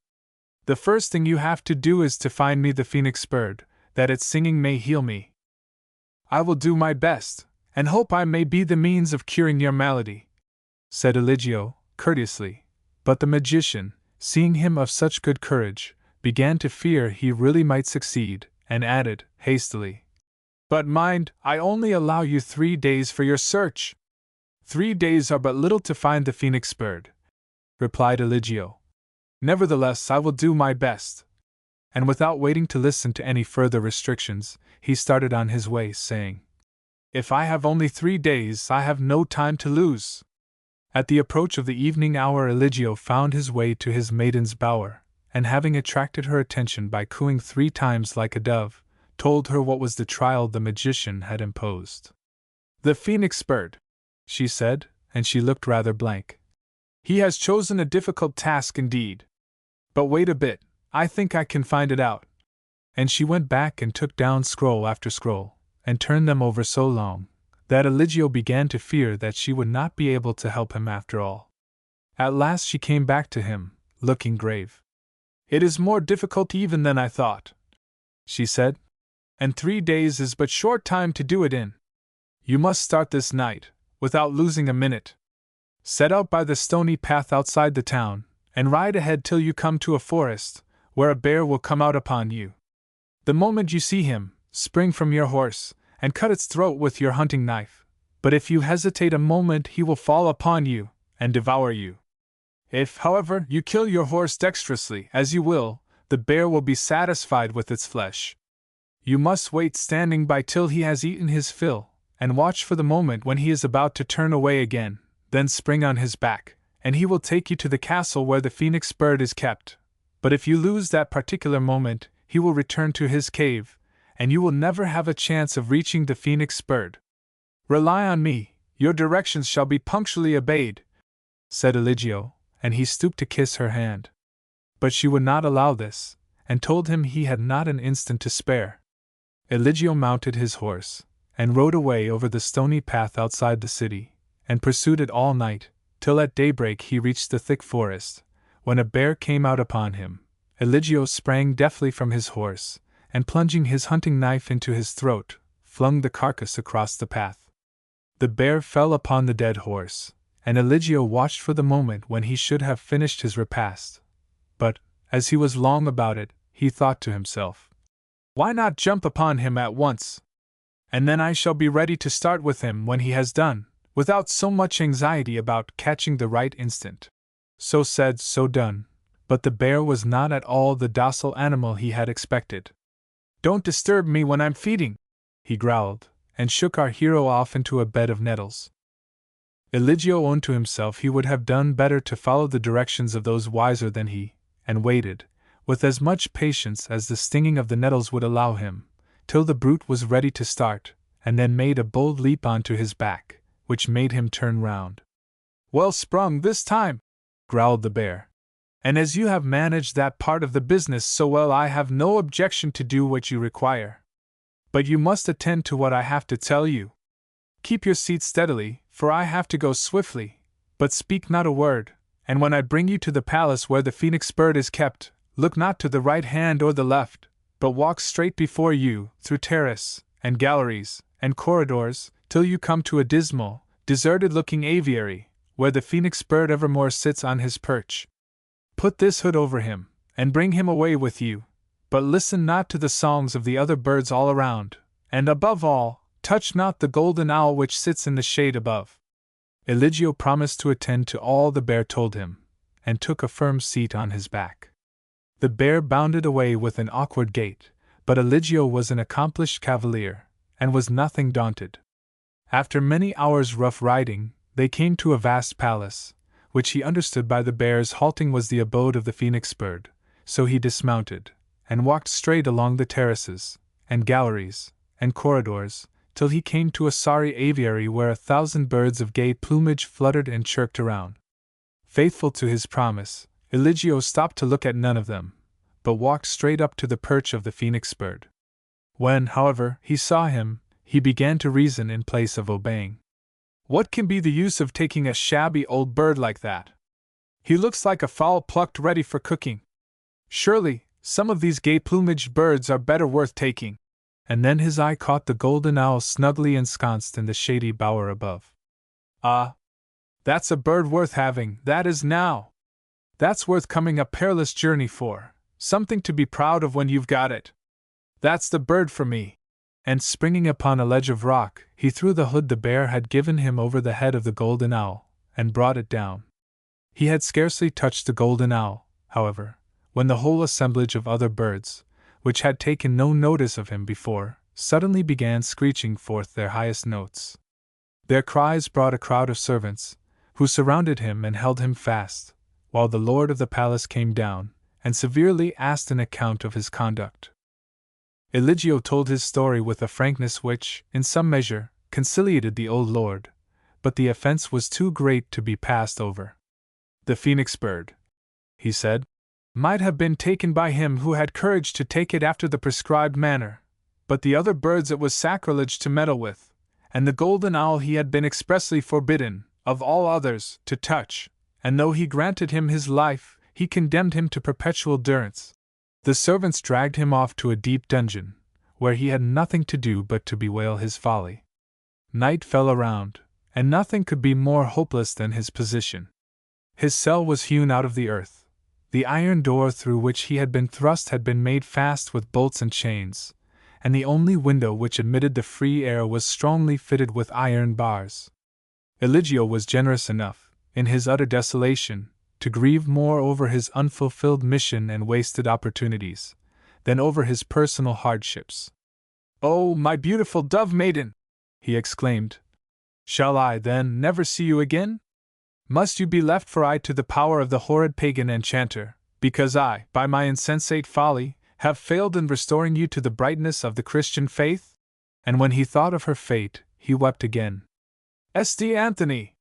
A: The first thing you have to do is to find me the phoenix bird, that its singing may heal me. I will do my best, and hope I may be the means of curing your malady," said Eligio, courteously, but the magician, seeing him of such good courage, began to fear he really might succeed, and added, hastily, "But mind, I only allow you 3 days for your search." "3 days are but little to find the phoenix bird," replied Eligio. "Nevertheless, I will do my best." And without waiting to listen to any further restrictions, he started on his way, saying, "If I have only 3 days, I have no time to lose." At the approach of the evening hour, Eligio found his way to his maiden's bower, and having attracted her attention by cooing 3 times like a dove, told her what was the trial the magician had imposed. "The phoenix bird," she said, and she looked rather blank. "He has chosen a difficult task indeed. But wait a bit, I think I can find it out." And she went back and took down scroll after scroll, and turned them over so long, that Eligio began to fear that she would not be able to help him after all. At last she came back to him, looking grave. "It is more difficult even than I thought," she said, "and 3 days is but short time to do it in. You must start this night, without losing a minute. Set out by the stony path outside the town, and ride ahead till you come to a forest, where a bear will come out upon you. The moment you see him, spring from your horse, and cut its throat with your hunting knife, but if you hesitate a moment he will fall upon you, and devour you. If, however, you kill your horse dexterously, as you will, the bear will be satisfied with its flesh. You must wait standing by till he has eaten his fill, and watch for the moment when he is about to turn away again, then spring on his back, and he will take you to the castle where the phoenix bird is kept. But if you lose that particular moment, he will return to his cave, and you will never have a chance of reaching the phoenix bird. Rely on me, your directions shall be punctually obeyed," said Eligio, and he stooped to kiss her hand. But she would not allow this, and told him he had not an instant to spare. Eligio mounted his horse, and rode away over the stony path outside the city, and pursued it all night, till at daybreak he reached the thick forest, when a bear came out upon him. Eligio sprang deftly from his horse, and plunging his hunting knife into his throat, flung the carcass across the path. The bear fell upon the dead horse, and Eligio watched for the moment when he should have finished his repast. But, as he was long about it, he thought to himself, "Why not jump upon him at once? And then I shall be ready to start with him when he has done, without so much anxiety about catching the right instant." So said, so done, but the bear was not at all the docile animal he had expected. "Don't disturb me when I'm feeding," he growled, and shook our hero off into a bed of nettles. Eligio owned to himself he would have done better to follow the directions of those wiser than he, and waited, with as much patience as the stinging of the nettles would allow him, till the brute was ready to start, and then made a bold leap onto his back, which made him turn round. "Well sprung this time," growled the bear. "And as you have managed that part of the business so well, I have no objection to do what you require. But you must attend to what I have to tell you. Keep your seat steadily, for I have to go swiftly, but speak not a word, and when I bring you to the palace where the phoenix bird is kept, look not to the right hand or the left, but walk straight before you, through terrace, and galleries, and corridors, till you come to a dismal, deserted-looking aviary, where the phoenix bird evermore sits on his perch. Put this hood over him, and bring him away with you, but listen not to the songs of the other birds all around, and above all, touch not the golden owl which sits in the shade above." Eligio promised to attend to all the bear told him, and took a firm seat on his back. The bear bounded away with an awkward gait, but Eligio was an accomplished cavalier, and was nothing daunted. After many hours' rough riding, they came to a vast palace, which he understood by the bear's halting was the abode of the phoenix bird, so he dismounted, and walked straight along the terraces, and galleries, and corridors, till he came to a sorry aviary where 1,000 birds of gay plumage fluttered and chirped around. Faithful to his promise, Eligio stopped to look at none of them, but walked straight up to the perch of the phoenix bird. When, however, he saw him, he began to reason in place of obeying. "What can be the use of taking a shabby old bird like that? He looks like a fowl plucked ready for cooking. Surely, some of these gay plumaged birds are better worth taking." And then his eye caught the golden owl snugly ensconced in the shady bower above. "Ah! That's a bird worth having, that is now! That's worth coming a perilous journey for, something to be proud of when you've got it. That's the bird for me!" And springing upon a ledge of rock, he threw the hood the bear had given him over the head of the golden owl, and brought it down. He had scarcely touched the golden owl, however, when the whole assemblage of other birds, which had taken no notice of him before, suddenly began screeching forth their highest notes. Their cries brought a crowd of servants, who surrounded him and held him fast, while the lord of the palace came down, and severely asked an account of his conduct. Eligio told his story with a frankness which, in some measure, conciliated the old lord, but the offense was too great to be passed over. "The phoenix bird," he said, "might have been taken by him who had courage to take it after the prescribed manner, but the other birds it was sacrilege to meddle with, and the golden owl he had been expressly forbidden, of all others, to touch, and though he granted him his life, he condemned him to perpetual durance. The servants dragged him off to a deep dungeon, where he had nothing to do but to bewail his folly. Night fell around, and nothing could be more hopeless than his position. His cell was hewn out of the earth. The iron door through which he had been thrust had been made fast with bolts and chains, and the only window which admitted the free air was strongly fitted with iron bars. Eligio was generous enough, in his utter desolation, to grieve more over his unfulfilled mission and wasted opportunities, than over his personal hardships. "Oh, my beautiful dove maiden!" he exclaimed. "Shall I, then, never see you again? Must you be left for aye to the power of the horrid pagan enchanter, because I, by my insensate folly, have failed in restoring you to the brightness of the Christian faith?" And when he thought of her fate, he wept again. "St. Anthony!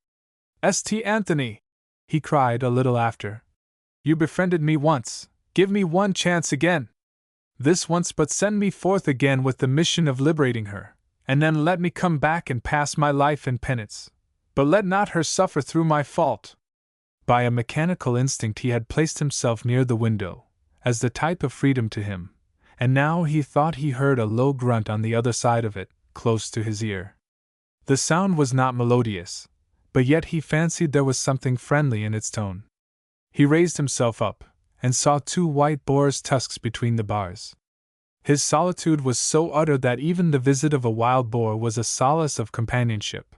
A: St. Anthony!" he cried a little after. "You befriended me once, give me one chance again. This once but send me forth again with the mission of liberating her, and then let me come back and pass my life in penance. But let not her suffer through my fault." By a mechanical instinct he had placed himself near the window, as the type of freedom to him, and now he thought he heard a low grunt on the other side of it, close to his ear. The sound was not melodious, but yet he fancied there was something friendly in its tone. He raised himself up, and saw 2 white boar's tusks between the bars. His solitude was so utter that even the visit of a wild boar was a solace of companionship,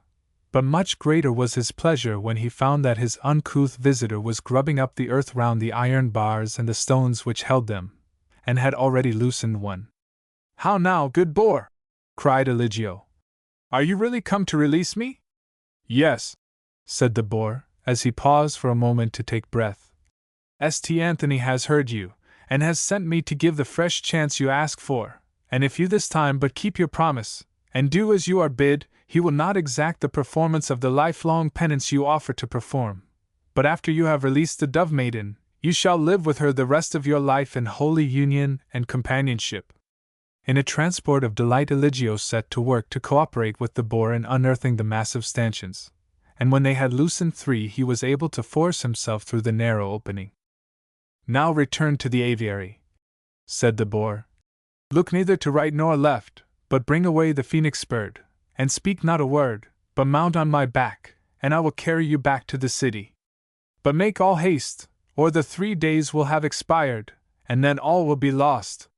A: but much greater was his pleasure when he found that his uncouth visitor was grubbing up the earth round the iron bars and the stones which held them, and had already loosened one. "How now, good boar!" cried Eligio. "Are you really come to release me?" "Yes," said the boar, as he paused for a moment to take breath. "St. Anthony has heard you, and has sent me to give the fresh chance you ask for, and if you this time but keep your promise, and do as you are bid, he will not exact the performance of the lifelong penance you offer to perform, but after you have released the dove maiden, you shall live with her the rest of your life in holy union and companionship." In a transport of delight Eligio set to work to cooperate with the boar in unearthing the massive stanchions, and when they had loosened 3 he was able to force himself through the narrow opening. "Now return to the aviary," said the boar. "Look neither to right nor left, but bring away the phoenix bird, and speak not a word, but mount on my back, and I will carry you back to the city. But make all haste, or the 3 days will have expired, and then all will be lost."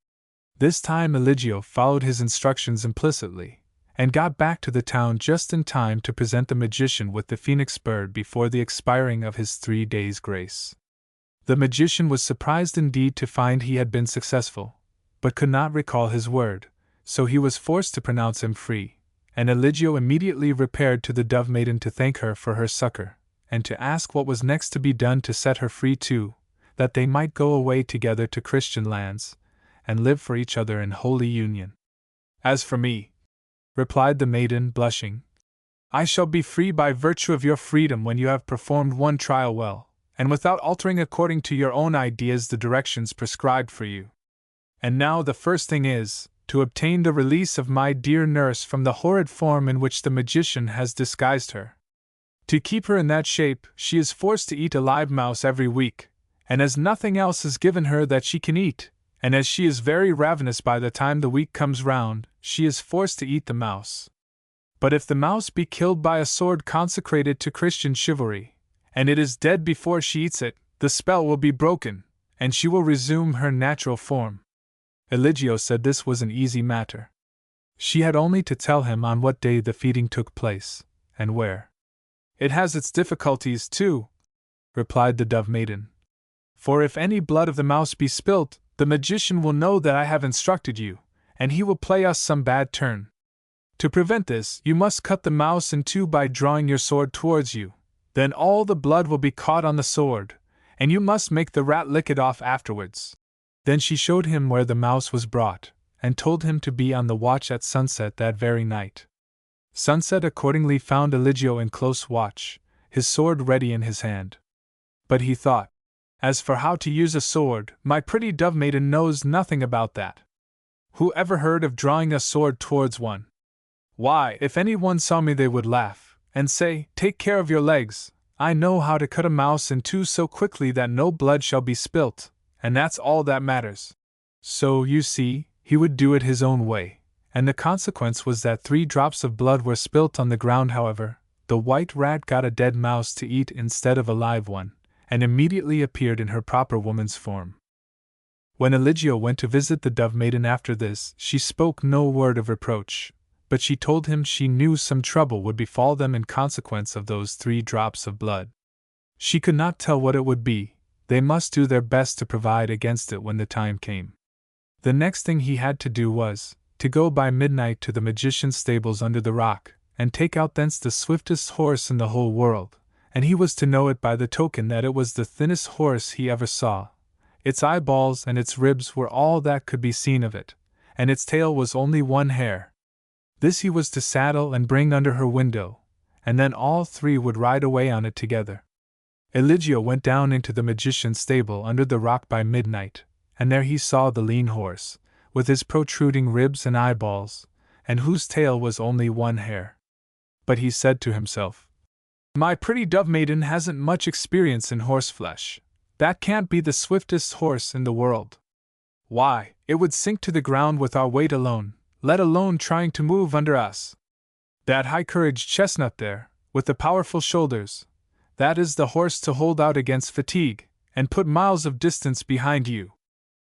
A: This time Eligio followed his instructions implicitly, and got back to the town just in time to present the magician with the phoenix bird before the expiring of his 3 days' grace. The magician was surprised indeed to find he had been successful, but could not recall his word, so he was forced to pronounce him free, and Eligio immediately repaired to the Dove Maiden to thank her for her succor, and to ask what was next to be done to set her free too, that they might go away together to Christian lands, and live for each other in holy union. "As for me," replied the maiden, blushing, "I shall be free by virtue of your freedom when you have performed one trial well, and without altering according to your own ideas the directions prescribed for you. And now the first thing is, to obtain the release of my dear nurse from the horrid form in which the magician has disguised her. To keep her in that shape, she is forced to eat a live mouse every week, and as nothing else is given her that she can eat, and as she is very ravenous by the time the week comes round, she is forced to eat the mouse. But if the mouse be killed by a sword consecrated to Christian chivalry, and it is dead before she eats it, the spell will be broken, and she will resume her natural form." Eligio said this was an easy matter. She had only to tell him on what day the feeding took place, and where. "It has its difficulties, too," replied the Dove Maiden. "For if any blood of the mouse be spilt, the magician will know that I have instructed you, and he will play us some bad turn. To prevent this, you must cut the mouse in two by drawing your sword towards you. Then all the blood will be caught on the sword, and you must make the rat lick it off afterwards." Then she showed him where the mouse was brought, and told him to be on the watch at sunset that very night. Sunset accordingly found Eligio in close watch, his sword ready in his hand. But he thought, "As for how to use a sword, my pretty Dove Maiden knows nothing about that. Who ever heard of drawing a sword towards one? Why, if any one saw me they would laugh, and say, 'Take care of your legs, I know how to cut a mouse in two so quickly that no blood shall be spilt, and that's all that matters.' So, you see, he would do it his own way, and the consequence was that 3 drops of blood were spilt on the ground. However, the white rat got a dead mouse to eat instead of a live one, and immediately appeared in her proper woman's form. When Eligio went to visit the Dove Maiden after this, she spoke no word of reproach, but she told him she knew some trouble would befall them in consequence of those 3 drops of blood. She could not tell what it would be. They must do their best to provide against it when the time came. The next thing he had to do was to go by midnight to the magician's stables under the rock, and take out thence the swiftest horse in the whole world, and he was to know it by the token that it was the thinnest horse he ever saw. Its eyeballs and its ribs were all that could be seen of it, and its tail was only 1 hair. This he was to saddle and bring under her window, and then all 3 would ride away on it together. Eligio went down into the magician's stable under the rock by midnight, and there he saw the lean horse, with his protruding ribs and eyeballs, and whose tail was only 1 hair. But he said to himself, "My pretty Dove Maiden hasn't much experience in horseflesh. That can't be the swiftest horse in the world. Why, it would sink to the ground with our weight alone, let alone trying to move under us. That high-couraged chestnut there, with the powerful shoulders, that is the horse to hold out against fatigue, and put miles of distance behind you.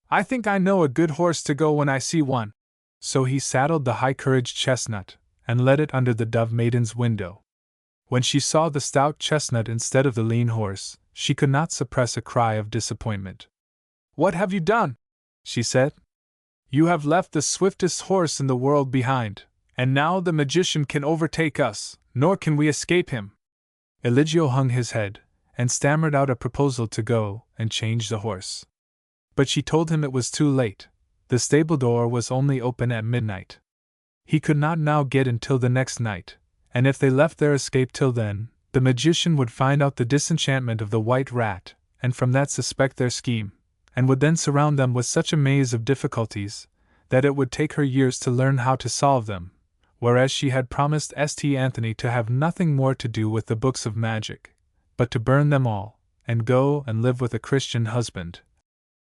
A: I think I know a good horse to go when I see one." So he saddled the high-couraged chestnut, and led it under the Dove Maiden's window. When she saw the stout chestnut instead of the lean horse, she could not suppress a cry of disappointment. "What have you done?" she said. "You have left the swiftest horse in the world behind, and now the magician can overtake us, nor can we escape him." Eligio hung his head, and stammered out a proposal to go and change the horse. But she told him it was too late. The stable door was only open at midnight. He could not now get in till the next night, and if they left their escape till then, the magician would find out the disenchantment of the white rat, and from that suspect their scheme, and would then surround them with such a maze of difficulties, that it would take her years to learn how to solve them, whereas she had promised St. Anthony to have nothing more to do with the books of magic, but to burn them all, and go and live with a Christian husband.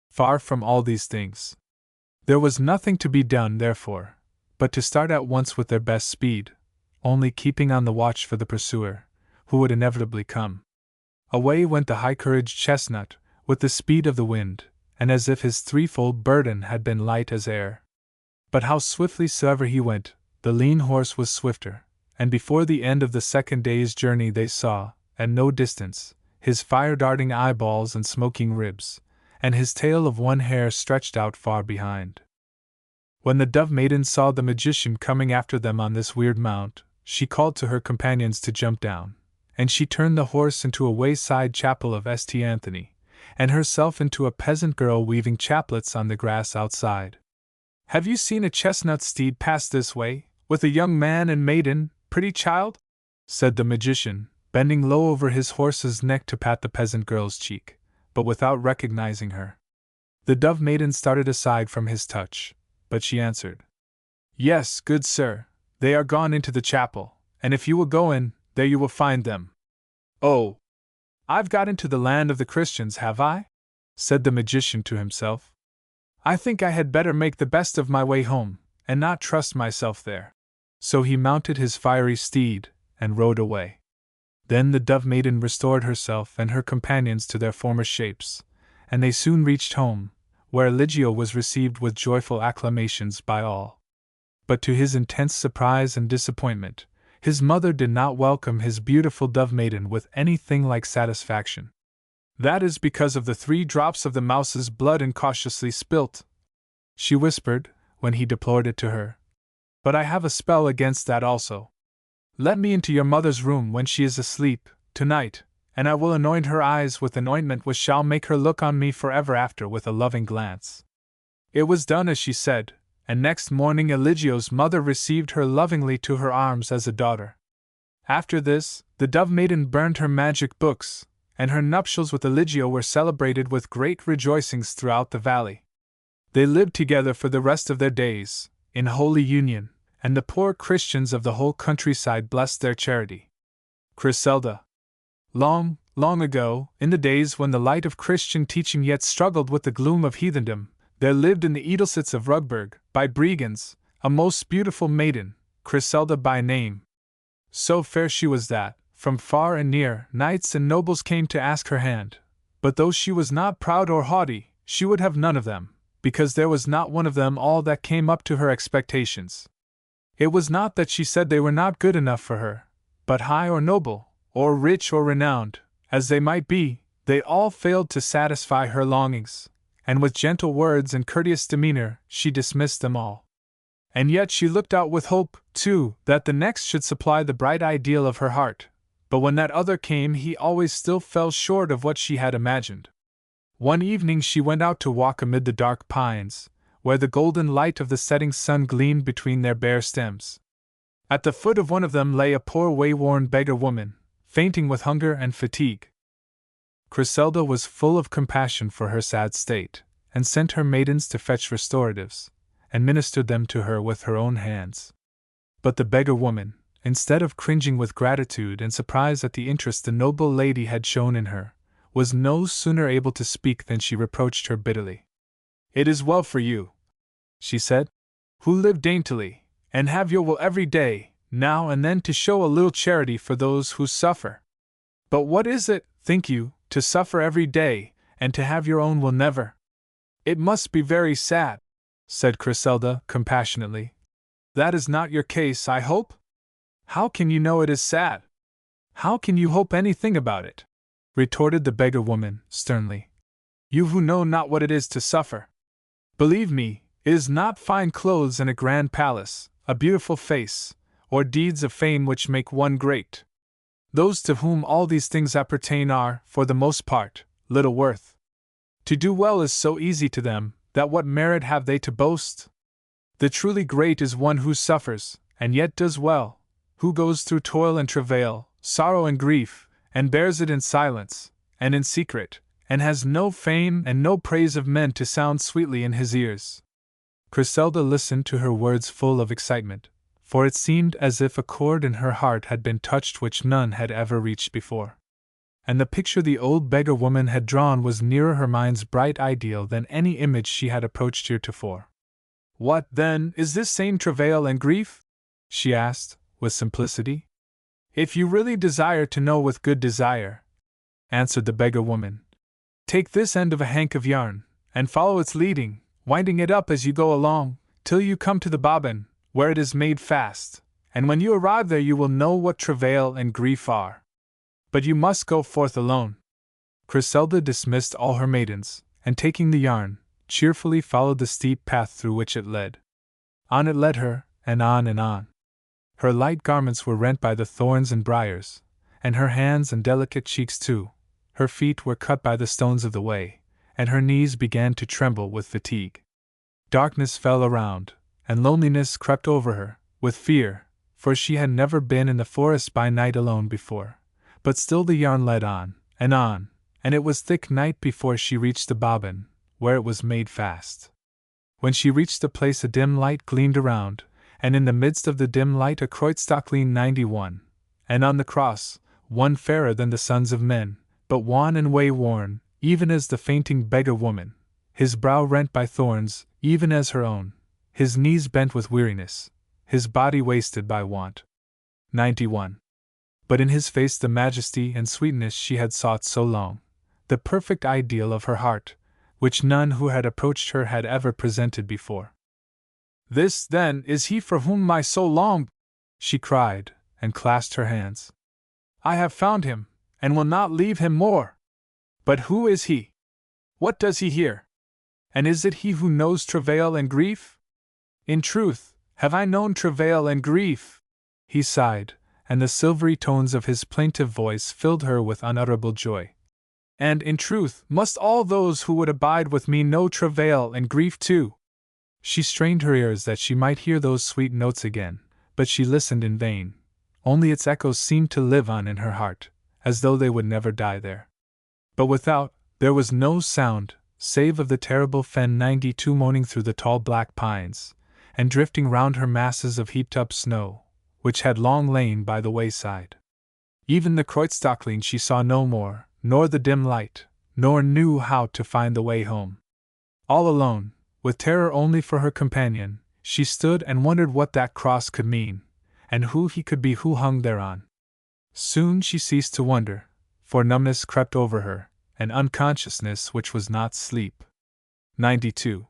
A: Far from all these things. There was nothing to be done, therefore, but to start at once with their best speed, only keeping on the watch for the pursuer, who would inevitably come. Away went the high-couraged chestnut, with the speed of the wind, and as if his threefold burden had been light as air, But how swiftly soever he went, the lean horse was swifter, and before the end of the second day's journey they saw, at no distance, his fire-darting eyeballs and smoking ribs, and his tail of one hair stretched out far behind. When the Dove Maiden saw the magician coming after them on this weird mount, she called to her companions to jump down, and she turned the horse into a wayside chapel of St. Anthony, and herself into a peasant girl weaving chaplets on the grass outside. "Have you seen a chestnut steed pass this way, with a young man and maiden, pretty child?" said the magician, bending low over his horse's neck to pat the peasant girl's cheek, but without recognizing her. The Dove Maiden started aside from his touch, but she answered, "Yes, good sir, they are gone into the chapel, and if you will go in, there you will find them." "Oh, I've got into the land of the Christians, have I?" said the magician to himself. "I think I had better make the best of my way home, and not trust myself there." So he mounted his fiery steed, and rode away. Then the Dove Maiden restored herself and her companions to their former shapes, and they soon reached home, where Eligio was received with joyful acclamations by all. But to his intense surprise and disappointment, his mother did not welcome his beautiful Dove Maiden with anything like satisfaction. "That is because of the 3 drops of the mouse's blood incautiously spilt," she whispered, when he deplored it to her. "But I have a spell against that also. Let me into your mother's room when she is asleep, tonight, and I will anoint her eyes with an ointment which shall make her look on me forever after with a loving glance." It was done as she said, and next morning Eligio's mother received her lovingly to her arms as a daughter. After this, the Dove Maiden burned her magic books, and her nuptials with Eligio were celebrated with great rejoicings throughout the valley. They lived together for the rest of their days, in holy union, and the poor Christians of the whole countryside blessed their charity. Griselda. Long, long ago, in the days when the light of Christian teaching yet struggled with the gloom of heathendom, there lived in the Edelstitz of Rugburg, by Bregenz, a most beautiful maiden, Griselda by name. So fair she was that, from far and near, knights and nobles came to ask her hand, but though she was not proud or haughty, she would have none of them, because there was not one of them all that came up to her expectations. It was not that she said they were not good enough for her, but high or noble, or rich or renowned, as they might be, they all failed to satisfy her longings, and with gentle words and courteous demeanor she dismissed them all. And yet she looked out with hope, too, that the next should supply the bright ideal of her heart, but when that other came he always still fell short of what she had imagined. One evening she went out to walk amid the dark pines, where the golden light of the setting sun gleamed between their bare stems. At the foot of one of them lay a poor way-worn beggar woman, fainting with hunger and fatigue. Griselda was full of compassion for her sad state, and sent her maidens to fetch restoratives, and ministered them to her with her own hands. But the beggar woman, instead of cringing with gratitude and surprise at the interest the noble lady had shown in her, was no sooner able to speak than she reproached her bitterly. "It is well for you," she said, "who live daintily, and have your will every day, now and then to show a little charity for those who suffer. But what is it, think you, to suffer every day, and to have your own will never? It must be very sad," said Griselda compassionately. "That is not your case, I hope? How can you know it is sad? How can you hope anything about it?" retorted the beggar woman, sternly. "You who know not what it is to suffer. Believe me, it is not fine clothes and a grand palace, a beautiful face, or deeds of fame which make one great. Those to whom all these things appertain are, for the most part, little worth. To do well is so easy to them, that what merit have they to boast? The truly great is one who suffers, and yet does well, who goes through toil and travail, sorrow and grief, and bears it in silence, and in secret, and has no fame and no praise of men to sound sweetly in his ears." Griselda listened to her words full of excitement, for it seemed as if a chord in her heart had been touched which none had ever reached before. And the picture the old beggar woman had drawn was nearer her mind's bright ideal than any image she had approached heretofore. "What, then, is this same travail and grief?" she asked, with simplicity. "If you really desire to know with good desire," answered the beggar woman, "take this end of a hank of yarn, and follow its leading, winding it up as you go along, till you come to the bobbin, where it is made fast, and when you arrive there you will know what travail and grief are. But you must go forth alone. Griselda dismissed all her maidens, and taking the yarn, cheerfully followed the steep path through which it led. On it led her, and on and on. Her light garments were rent by the thorns and briars, and her hands and delicate cheeks too. Her feet were cut by the stones of the way, and her knees began to tremble with fatigue. Darkness fell around, and loneliness crept over her, with fear, for she had never been in the forest by night alone before. But still the yarn led on, and it was thick night before she reached the bobbin, where it was made fast. When she reached the place a dim light gleamed around, and in the midst of the dim light a Kreuzstockling 91, and on the cross, one fairer than the sons of men, but wan and way-worn, even as the fainting beggar-woman, his brow rent by thorns, even as her own, his knees bent with weariness, his body wasted by want. 91. But in his face the majesty and sweetness she had sought so long, the perfect ideal of her heart, which none who had approached her had ever presented before. "This, then, is he for whom my soul longed!" she cried, and clasped her hands. "I have found him, and will not leave him more! But who is he? What does he here? And is it he who knows travail and grief? In truth, have I known travail and grief?" He sighed, and the silvery tones of his plaintive voice filled her with unutterable joy. "And, in truth, must all those who would abide with me know travail and grief too?" She strained her ears that she might hear those sweet notes again, but she listened in vain. Only its echoes seemed to live on in her heart, as though they would never die there. But without, there was no sound, save of the terrible Fen 92 moaning through the tall black pines, and drifting round her masses of heaped-up snow, which had long lain by the wayside. Even the Kreuzstockling she saw no more, nor the dim light, nor knew how to find the way home. All alone, with terror only for her companion, she stood and wondered what that cross could mean, and who he could be who hung thereon. Soon she ceased to wonder, for numbness crept over her, an unconsciousness which was not sleep. 92.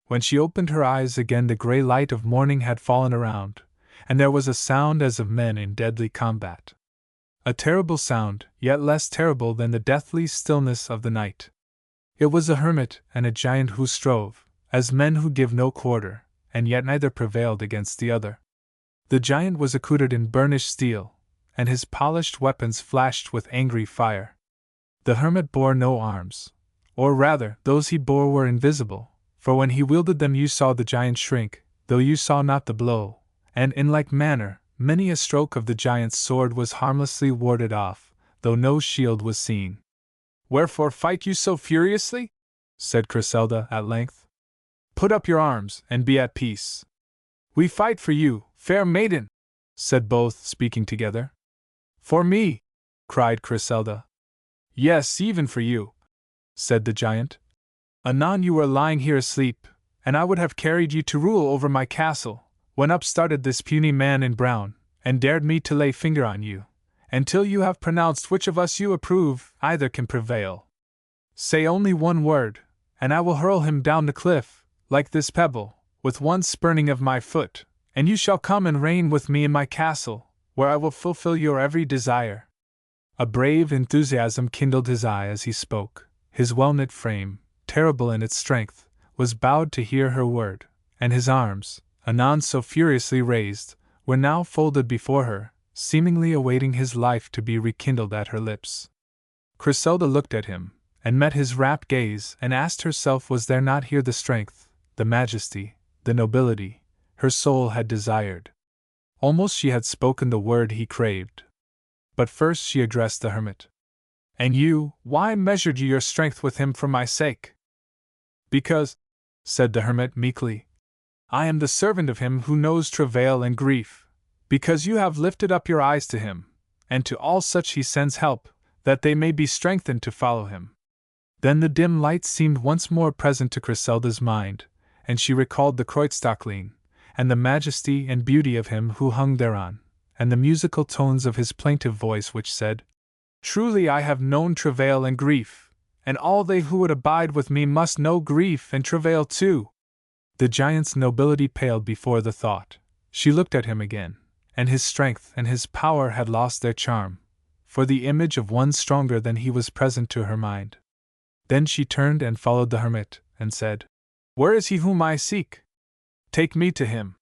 A: When she opened her eyes again the grey light of morning had fallen around, and there was a sound as of men in deadly combat. A terrible sound, yet less terrible than the deathly stillness of the night. It was a hermit and a giant who strove, as men who give no quarter, and yet neither prevailed against the other. The giant was accoutred in burnished steel, and his polished weapons flashed with angry fire. The hermit bore no arms, or rather, those he bore were invisible, for when he wielded them you saw the giant shrink, though you saw not the blow, and in like manner, many a stroke of the giant's sword was harmlessly warded off, though no shield was seen. "Wherefore fight you so furiously?" said Griselda at length. "Put up your arms, and be at peace." "We fight for you, fair maiden," said both, speaking together. "For me!" cried Griselda. "Yes, even for you," said the giant. "Anon you were lying here asleep, and I would have carried you to rule over my castle, when up started this puny man in brown, and dared me to lay finger on you, until you have pronounced which of us you approve, either can prevail. Say only one word, and I will hurl him down the cliff, like this pebble, with one spurning of my foot, and you shall come and reign with me in my castle, where I will fulfill your every desire." A brave enthusiasm kindled his eye as he spoke. His well-knit frame, terrible in its strength, was bowed to hear her word, and his arms, anon so furiously raised, were now folded before her, seemingly awaiting his life to be rekindled at her lips. Griselda looked at him, and met his rapt gaze, and asked herself was there not here the strength, the majesty, the nobility, her soul had desired. Almost she had spoken the word he craved. But first she addressed the hermit. "And you, why measured you your strength with him for my sake?" "Because," said the hermit meekly, "I am the servant of him who knows travail and grief. Because you have lifted up your eyes to him, and to all such he sends help, that they may be strengthened to follow him." Then the dim light seemed once more present to Griselda's mind, and she recalled the Kreuzstockling, and the majesty and beauty of him who hung thereon, and the musical tones of his plaintive voice which said, "Truly I have known travail and grief, and all they who would abide with me must know grief and travail too." The giant's nobility paled before the thought. She looked at him again, and his strength and his power had lost their charm, for the image of one stronger than he was present to her mind. Then she turned and followed the hermit, and said, "Where is he whom I seek? Take me to him."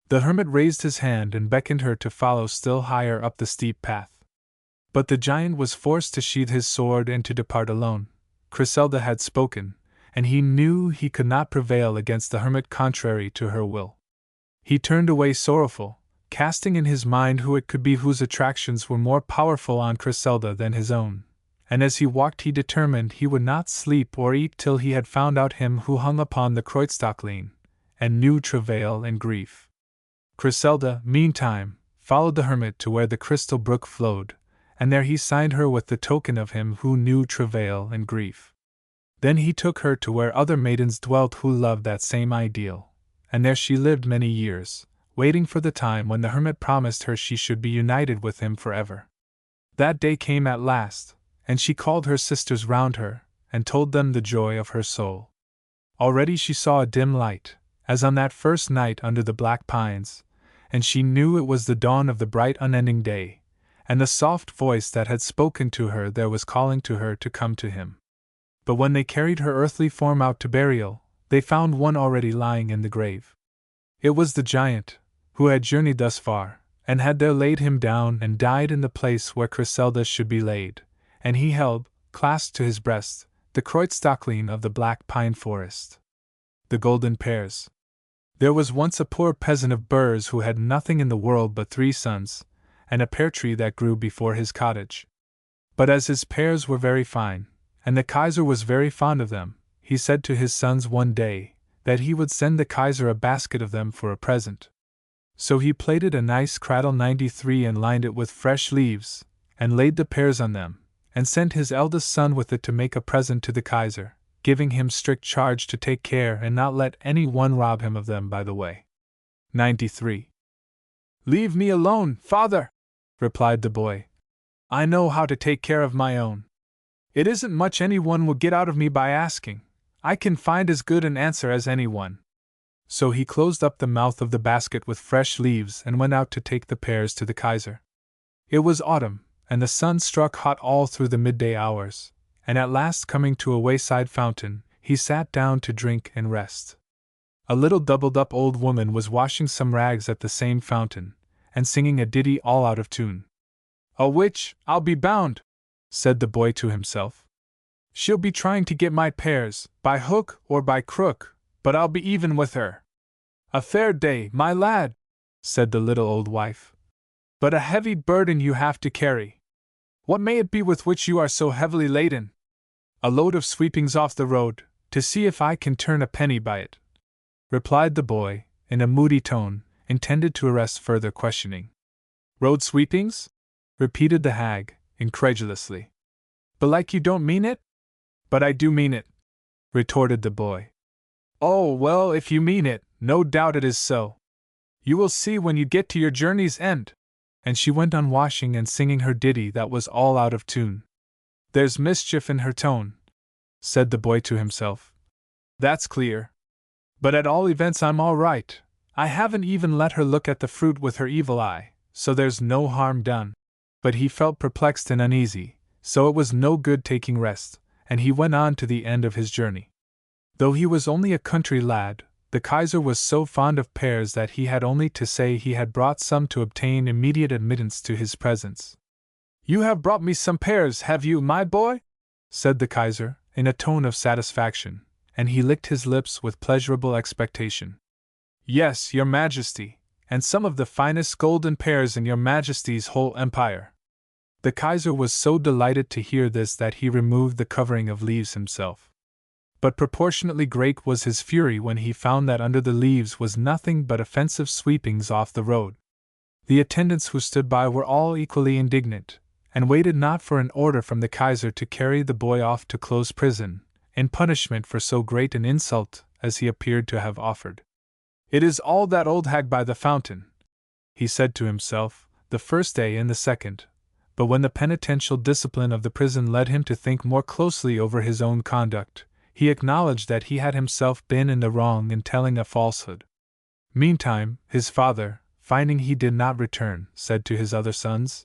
A: The hermit raised his hand and beckoned her to follow still higher up the steep path. But the giant was forced to sheathe his sword and to depart alone. Griselda had spoken, and he knew he could not prevail against the hermit contrary to her will. He turned away sorrowful, casting in his mind who it could be whose attractions were more powerful on Griselda than his own, and as he walked he determined he would not sleep or eat till he had found out him who hung upon the Kreuzstocklein, and knew travail and grief. Griselda, meantime, followed the hermit to where the crystal brook flowed, and there he signed her with the token of him who knew travail and grief. Then he took her to where other maidens dwelt who loved that same ideal, and there she lived many years, waiting for the time when the hermit promised her she should be united with him forever. That day came at last, and she called her sisters round her, and told them the joy of her soul. Already she saw a dim light, as on that first night under the black pines, and she knew it was the dawn of the bright unending day, and the soft voice that had spoken to her there was calling to her to come to him. But when they carried her earthly form out to burial, they found one already lying in the grave. It was the giant, who had journeyed thus far, and had there laid him down and died in the place where Griselda should be laid, and he held, clasped to his breast, the Kreuzstocklein of the black pine forest. The golden pears. There was once a poor peasant of Burs who had nothing in the world but 3 sons, and a pear tree that grew before his cottage. But as his pears were very fine, and the Kaiser was very fond of them, he said to his sons one day that he would send the Kaiser a basket of them for a present. So he plaited a nice cradle 93 and lined it with fresh leaves, and laid the pears on them, and sent his eldest son with it to make a present to the Kaiser, giving him strict charge to take care and not let any one rob him of them by the way. 93. "Leave me alone, father," replied the boy. "I know how to take care of my own. It isn't much anyone will get out of me by asking. I can find as good an answer as anyone." So he closed up the mouth of the basket with fresh leaves and went out to take the pears to the Kaiser. It was autumn, and the sun struck hot all through the midday hours, and at last coming to a wayside fountain, he sat down to drink and rest. A little doubled-up old woman was washing some rags at the same fountain, and singing a ditty all out of tune. "A witch, I'll be bound," said the boy to himself. "She'll be trying to get my pears, by hook or by crook, but I'll be even with her." "A fair day, my lad," said the little old wife. "But a heavy burden you have to carry. What may it be with which you are so heavily laden?" "A load of sweepings off the road, to see if I can turn a penny by it," replied the boy, in a moody tone, intended to arrest further questioning. "Road sweepings?" repeated the hag, incredulously. "Belike you don't mean it?" "But I do mean it," retorted the boy. "Oh, well, if you mean it, no doubt it is so. You will see when you get to your journey's end." And she went on washing and singing her ditty that was all out of tune. "There's mischief in her tone," said the boy to himself. "That's clear. But at all events I'm all right. I haven't even let her look at the fruit with her evil eye, so there's no harm done." But he felt perplexed and uneasy, so it was no good taking rest, and he went on to the end of his journey. Though he was only a country lad, the Kaiser was so fond of pears that he had only to say he had brought some to obtain immediate admittance to his presence. "You have brought me some pears, have you, my boy?" said the Kaiser, in a tone of satisfaction, and he licked his lips with pleasurable expectation. "Yes, your Majesty, and some of the finest golden pears in your Majesty's whole empire." The Kaiser was so delighted to hear this that he removed the covering of leaves himself. But proportionately great was his fury when he found that under the leaves was nothing but offensive sweepings off the road. The attendants who stood by were all equally indignant, and waited not for an order from the Kaiser to carry the boy off to close prison, in punishment for so great an insult as he appeared to have offered. "It is all that old hag by the fountain," he said to himself, the first day and the second, but when the penitential discipline of the prison led him to think more closely over his own conduct, He acknowledged that he had himself been in the wrong in telling a falsehood. Meantime, his father, finding he did not return, said to his other sons,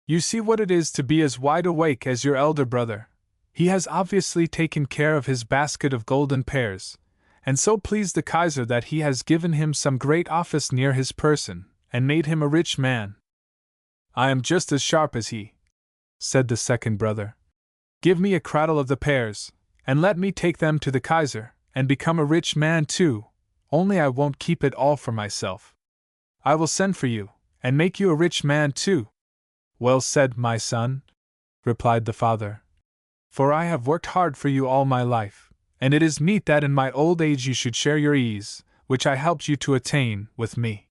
A: "You see what it is to be as wide awake as your elder brother. He has obviously taken care of his basket of golden pears, and so pleased the Kaiser that he has given him some great office near his person, and made him a rich man." "I am just as sharp as he," said the second brother. "Give me a cradle of the pears, and let me take them to the Kaiser, and become a rich man too, only I won't keep it all for myself. I will send for you, and make you a rich man too." "Well said, my son," replied the father, "for I have worked hard for you all my life, and it is meet that in my old age you should share your ease, which I helped you to attain, with me."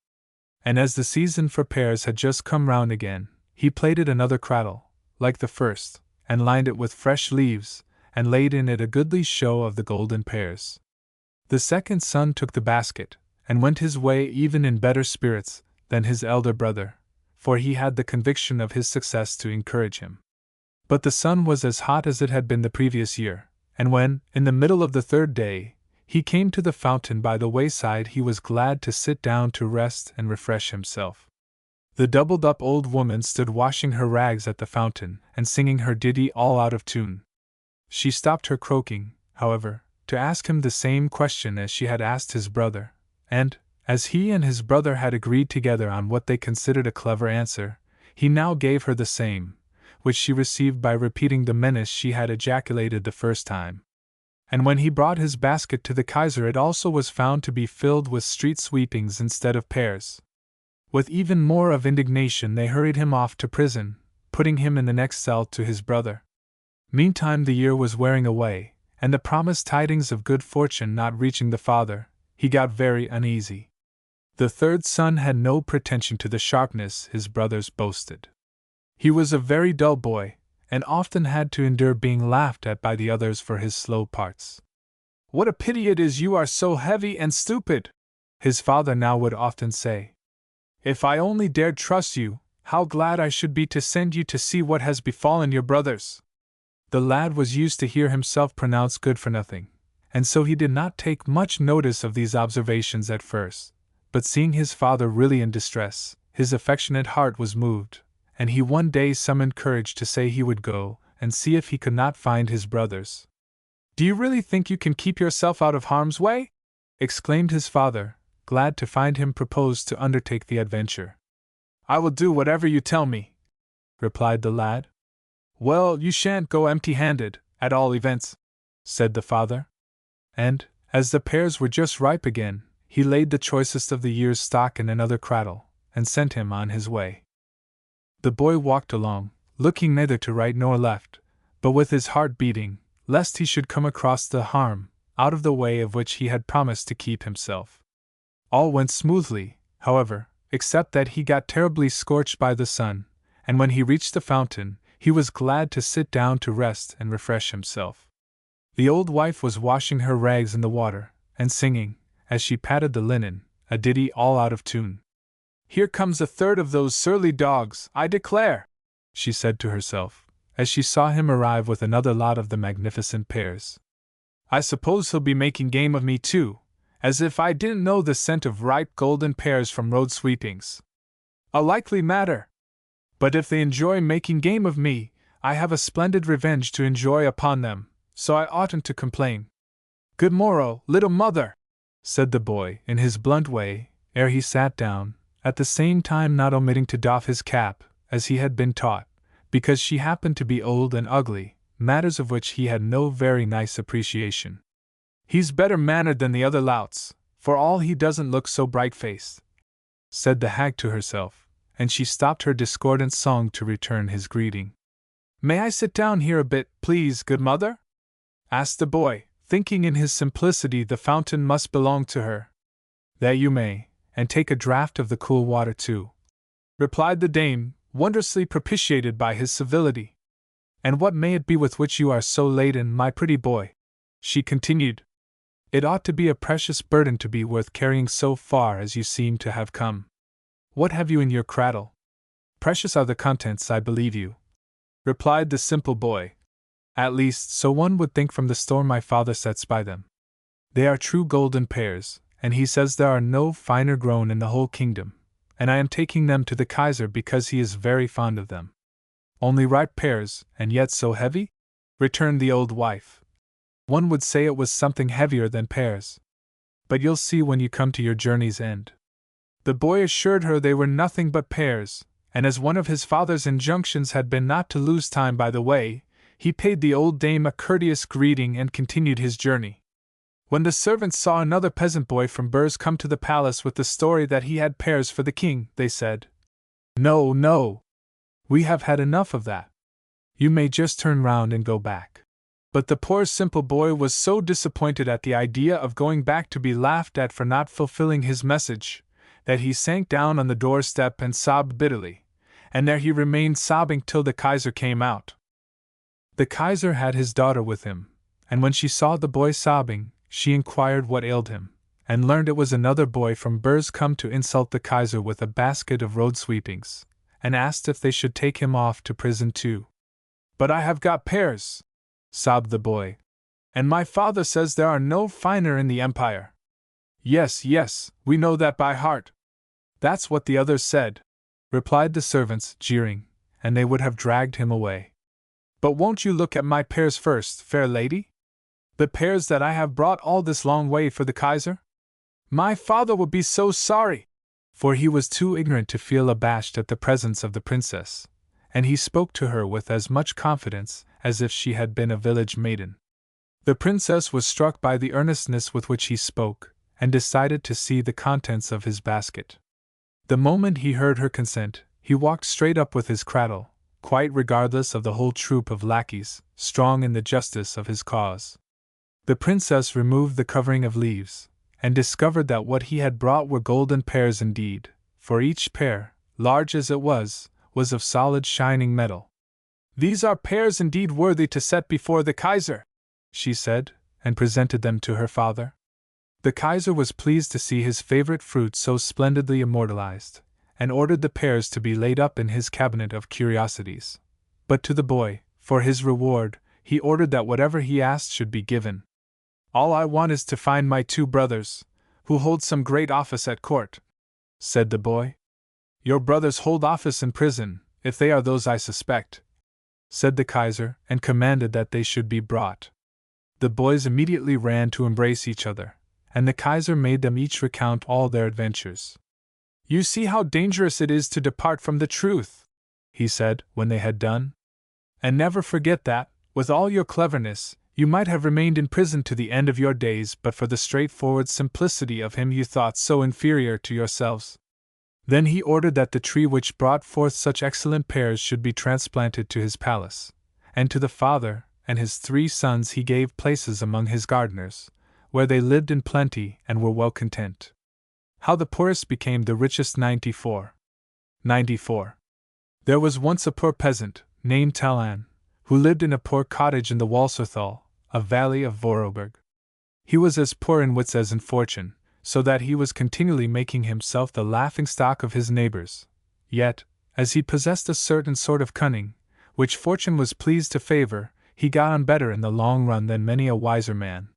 A: And as the season for pears had just come round again, he plaited another cradle, like the first, and lined it with fresh leaves, and laid in it a goodly show of the golden pears. The second son took the basket, and went his way even in better spirits than his elder brother, for he had the conviction of his success to encourage him. But the sun was as hot as it had been the previous year, and when, in the middle of the third day, he came to the fountain by the wayside, he was glad to sit down to rest and refresh himself. The doubled-up old woman stood washing her rags at the fountain and singing her ditty all out of tune. She stopped her croaking, however, to ask him the same question as she had asked his brother, and, as he and his brother had agreed together on what they considered a clever answer, he now gave her the same, which she received by repeating the menace she had ejaculated the first time. And when he brought his basket to the Kaiser, it also was found to be filled with street sweepings instead of pears. With even more of indignation they hurried him off to prison, putting him in the next cell to his brother. Meantime the year was wearing away, and the promised tidings of good fortune not reaching the father, he got very uneasy. The third son had no pretension to the sharpness his brothers boasted. He was a very dull boy, and often had to endure being laughed at by the others for his slow parts. "What a pity it is you are so heavy and stupid," his father now would often say. "If I only dared trust you, how glad I should be to send you to see what has befallen your brothers." The lad was used to hear himself pronounced good for nothing, and so he did not take much notice of these observations at first, but seeing his father really in distress, his affectionate heart was moved, and he one day summoned courage to say he would go and see if he could not find his brothers. "Do you really think you can keep yourself out of harm's way?" exclaimed his father, glad to find him propose to undertake the adventure. "I will do whatever you tell me," replied the lad. "Well, you shan't go empty-handed, at all events," said the father. And, as the pears were just ripe again, he laid the choicest of the year's stock in another cradle, and sent him on his way. The boy walked along, looking neither to right nor left, but with his heart beating, lest he should come across the harm, out of the way of which he had promised to keep himself. All went smoothly, however, except that he got terribly scorched by the sun, and when he reached the fountain, he was glad to sit down to rest and refresh himself. The old wife was washing her rags in the water, and singing, as she patted the linen, a ditty all out of tune. "Here comes a third of those surly dogs, I declare," she said to herself, as she saw him arrive with another lot of the magnificent pears. "I suppose he'll be making game of me too, as if I didn't know the scent of ripe golden pears from road sweepings. A likely matter! But if they enjoy making game of me, I have a splendid revenge to enjoy upon them, so I oughtn't to complain. Good morrow, little mother," said the boy in his blunt way, ere he sat down, at the same time not omitting to doff his cap, as he had been taught, because she happened to be old and ugly, matters of which he had no very nice appreciation. "He's better mannered than the other louts, for all he doesn't look so bright-faced," said the hag to herself, and she stopped her discordant song to return his greeting. "May I sit down here a bit, please, good mother?" asked the boy, thinking in his simplicity the fountain must belong to her. "That you may, and take a draught of the cool water too," replied the dame, wondrously propitiated by his civility. "And what may it be with which you are so laden, my pretty boy?" she continued. "It ought to be a precious burden to be worth carrying so far as you seem to have come. What have you in your cradle?" "Precious are the contents, I believe you," replied the simple boy. At least, so one would think from the store my father sets by them. They are true golden pears, and he says there are no finer grown in the whole kingdom, and I am taking them to the Kaiser because he is very fond of them. Only ripe pears, and yet so heavy? Returned the old wife. One would say it was something heavier than pears. But you'll see when you come to your journey's end. The boy assured her they were nothing but pears, and as one of his father's injunctions had been not to lose time by the way, he paid the old dame a courteous greeting and continued his journey. When the servants saw another peasant boy from Burs come to the palace with the story that he had pears for the king, they said, "No, no! We have had enough of that. You may just turn round and go back." But the poor simple boy was so disappointed at the idea of going back to be laughed at for not fulfilling his message, that he sank down on the doorstep and sobbed bitterly, and there he remained sobbing till the Kaiser came out. The Kaiser had his daughter with him, and when she saw the boy sobbing, she inquired what ailed him, and learned it was another boy from Burs come to insult the Kaiser with a basket of road sweepings, and asked if they should take him off to prison too. "But I have got pears," sobbed the boy, "and my father says there are no finer in the empire." "Yes, yes, we know that by heart. That's what the others said," replied the servants, jeering, and they would have dragged him away. "But won't you look at my pears first, fair lady? The pears that I have brought all this long way for the Kaiser? My father would be so sorry!" For he was too ignorant to feel abashed at the presence of the princess, and he spoke to her with as much confidence as if she had been a village maiden. The princess was struck by the earnestness with which he spoke, and decided to see the contents of his basket. The moment he heard her consent, he walked straight up with his cradle, quite regardless of the whole troop of lackeys, strong in the justice of his cause. The princess removed the covering of leaves, and discovered that what he had brought were golden pears indeed, for each pear, large as it was of solid shining metal. "These are pears indeed worthy to set before the Kaiser," she said, and presented them to her father. The Kaiser was pleased to see his favorite fruit so splendidly immortalized, and ordered the pears to be laid up in his cabinet of curiosities. But to the boy, for his reward, he ordered that whatever he asked should be given. "All I want is to find my 2 brothers, who hold some great office at court," said the boy. "Your brothers hold office in prison, if they are those I suspect," said the Kaiser, and commanded that they should be brought. The boys immediately ran to embrace each other, and the Kaiser made them each recount all their adventures. "You see how dangerous it is to depart from the truth," he said, when they had done. "And never forget that, with all your cleverness, you might have remained in prison to the end of your days but for the straightforward simplicity of him you thought so inferior to yourselves." Then he ordered that the tree which brought forth such excellent pears should be transplanted to his palace, and to the father and his 3 sons he gave places among his gardeners, where they lived in plenty and were well content. How the poorest became the richest. 94. There was once a poor peasant, named Talan, who lived in a poor cottage in the Walserthal, a valley of Vorarlberg. He was as poor in wits as in fortune, so that he was continually making himself the laughingstock of his neighbors. Yet, as he possessed a certain sort of cunning, which fortune was pleased to favor, he got on better in the long run than many a wiser man.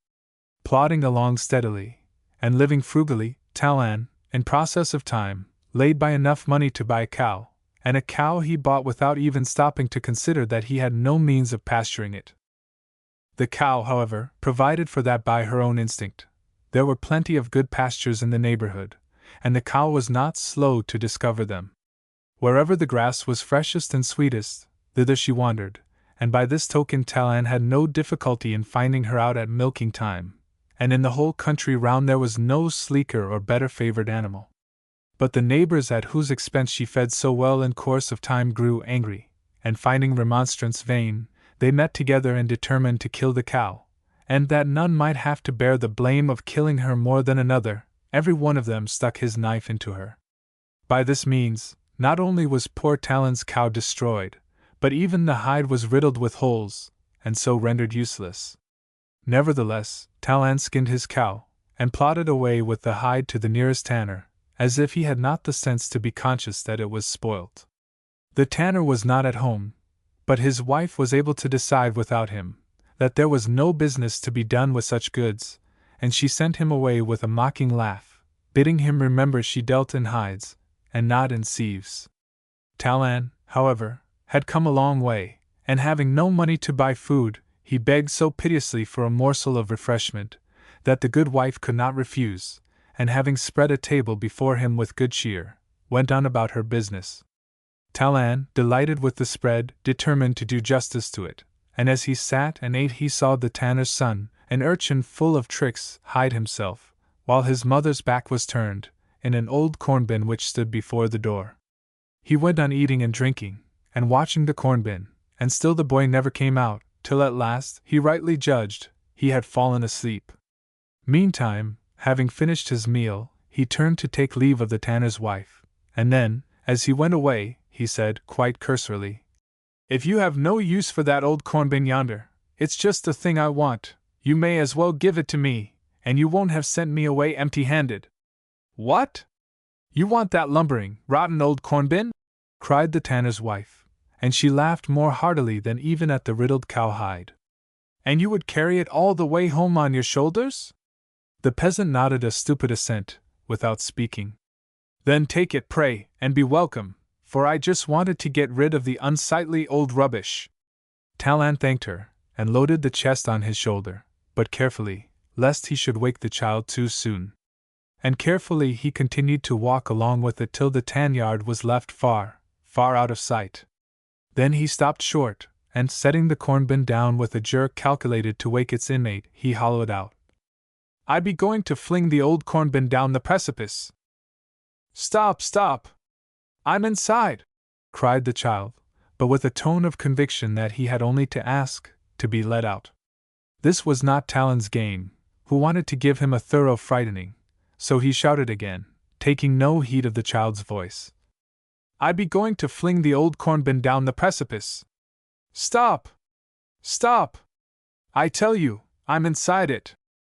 A: Plodding along steadily, and living frugally, Talan, in process of time, laid by enough money to buy a cow, and a cow he bought without even stopping to consider that he had no means of pasturing it. The cow, however, provided for that by her own instinct. There were plenty of good pastures in the neighborhood, and the cow was not slow to discover them. Wherever the grass was freshest and sweetest, thither she wandered, and by this token Talan had no difficulty in finding her out at milking time, and in the whole country round there was no sleeker or better favored animal. But the neighbors at whose expense she fed so well in course of time grew angry, and finding remonstrance vain, they met together and determined to kill the cow, and that none might have to bear the blame of killing her more than another, every one of them stuck his knife into her. By this means, not only was poor Talan's cow destroyed, but even the hide was riddled with holes, and so rendered useless. Nevertheless, Talan skinned his cow, and plodded away with the hide to the nearest tanner, as if he had not the sense to be conscious that it was spoilt. The tanner was not at home, But his wife was able to decide without him that there was no business to be done with such goods, and she sent him away with a mocking laugh, bidding him remember she dealt in hides, and not in sieves. Talan, however, had come a long way, and having no money to buy food, he begged so piteously for a morsel of refreshment that the good wife could not refuse, and having spread a table before him with good cheer, went on about her business. Talan, delighted with the spread, determined to do justice to it, and as he sat and ate he saw the tanner's son, an urchin full of tricks, hide himself, while his mother's back was turned, in an old corn bin which stood before the door. He went on eating and drinking, and watching the corn bin, and still the boy never came out, till at last, he rightly judged, he had fallen asleep. Meantime, having finished his meal, he turned to take leave of the tanner's wife, and then, as he went away, he said, quite cursorily, "If you have no use for that old corn bin yonder, it's just the thing I want, you may as well give it to me, and you won't have sent me away empty-handed." "What? You want that lumbering, rotten old corn bin?" cried the tanner's wife, and she laughed more heartily than even at the riddled cowhide. "And you would carry it all the way home on your shoulders?" The peasant nodded a stupid assent, without speaking. "Then take it, pray, and be welcome, for I just wanted to get rid of the unsightly old rubbish." Talan thanked her, and loaded the chest on his shoulder, but carefully, lest he should wake the child too soon. And carefully he continued to walk along with it till the tan yard was left far, far out of sight. Then he stopped short, and setting the corn bin down with a jerk calculated to wake its inmate, he hollowed out, "I be going to fling the old corn bin down the precipice." "Stop, stop! I'm inside!" cried the child, but with a tone of conviction that he had only to ask to be let out. This was not Talan's game, who wanted to give him a thorough frightening, so he shouted again, taking no heed of the child's voice, "I be going to fling the old corn bin down the precipice." "Stop! Stop! I tell you, I'm inside it,"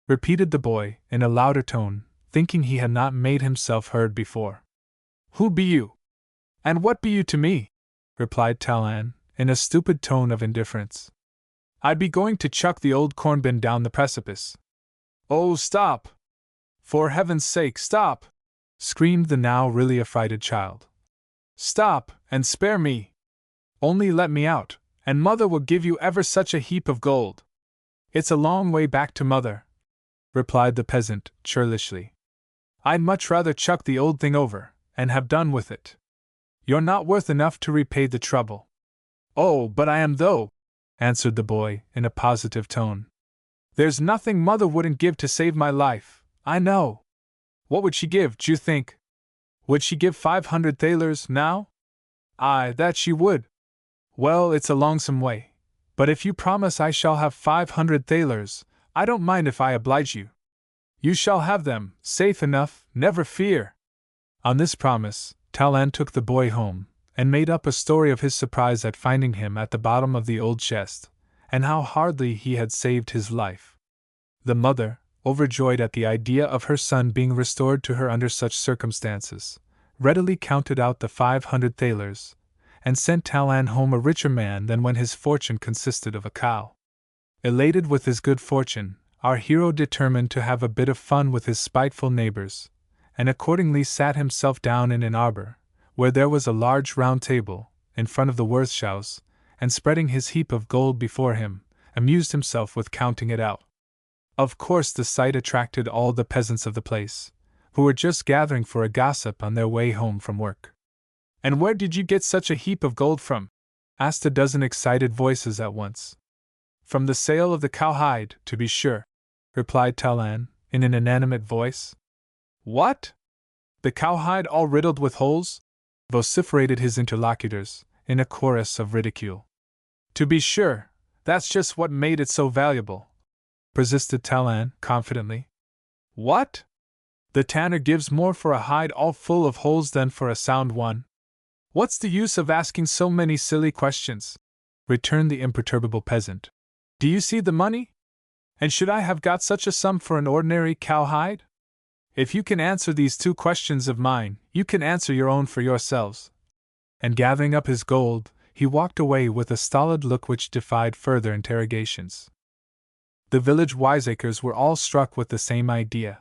A: repeated the boy, in a louder tone, thinking he had not made himself heard before. "Who be you? And what be you to me?" replied Talan, in a stupid tone of indifference. "I be going to chuck the old corn bin down the precipice." "Oh, stop! For heaven's sake, stop!" screamed the now really affrighted child. "Stop, and spare me! Only let me out, and mother will give you ever such a heap of gold." "It's a long way back to mother," replied the peasant, churlishly. "I'd much rather chuck the old thing over, and have done with it. You're not worth enough to repay the trouble." "Oh, but I am though," answered the boy, in a positive tone. "There's nothing mother wouldn't give to save my life, I know." "What would she give, d'you think? Would she give 500 thalers, now?" "Aye, that she would." "Well, it's a longsome way, but if you promise I shall have 500 thalers, I don't mind if I oblige you." "You shall have them, safe enough, never fear." On this promise, Talan took the boy home, and made up a story of his surprise at finding him at the bottom of the old chest, and how hardly he had saved his life. The mother, overjoyed at the idea of her son being restored to her under such circumstances, readily counted out the 500 thalers, and sent Talan home a richer man than when his fortune consisted of a cow. Elated with his good fortune, our hero determined to have a bit of fun with his spiteful neighbors, and accordingly sat himself down in an arbor, where there was a large round table, in front of the Wirtshaus, and spreading his heap of gold before him, amused himself with counting it out. Of course the sight attracted all the peasants of the place, who were just gathering for a gossip on their way home from work. "And where did you get such a heap of gold from?" asked a dozen excited voices at once. "From the sale of the cowhide, to be sure," replied Talan, in an inanimate voice. "What? The cowhide all riddled with holes?" vociferated his interlocutors, in a chorus of ridicule. "To be sure, that's just what made it so valuable," persisted Talan, confidently. "What? The tanner gives more for a hide all full of holes than for a sound one." "What's the use of asking so many silly questions?" returned the imperturbable peasant. "Do you see the money? And should I have got such a sum for an ordinary cowhide? If you can answer these 2 questions of mine, you can answer your own for yourselves." And gathering up his gold, he walked away with a stolid look which defied further interrogations. The village wiseacres were all struck with the same idea.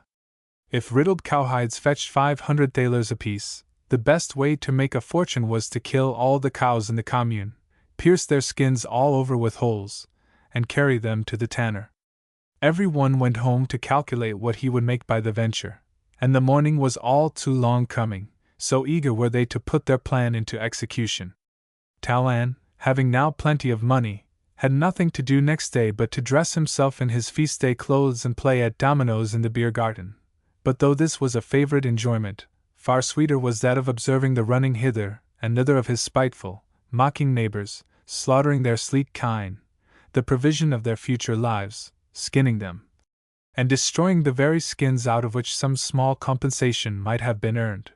A: If riddled cowhides fetched 500 thalers apiece, the best way to make a fortune was to kill all the cows in the commune, pierce their skins all over with holes, and carry them to the tanner. Every one went home to calculate what he would make by the venture, and the morning was all too long coming, so eager were they to put their plan into execution. Talon, having now plenty of money, had nothing to do next day but to dress himself in his feast-day clothes and play at dominoes in the beer garden. But though this was a favorite enjoyment, far sweeter was that of observing the running hither and thither of his spiteful, mocking neighbors, slaughtering their sleek kine, the provision of their future lives, skinning them, and destroying the very skins out of which some small compensation might have been earned.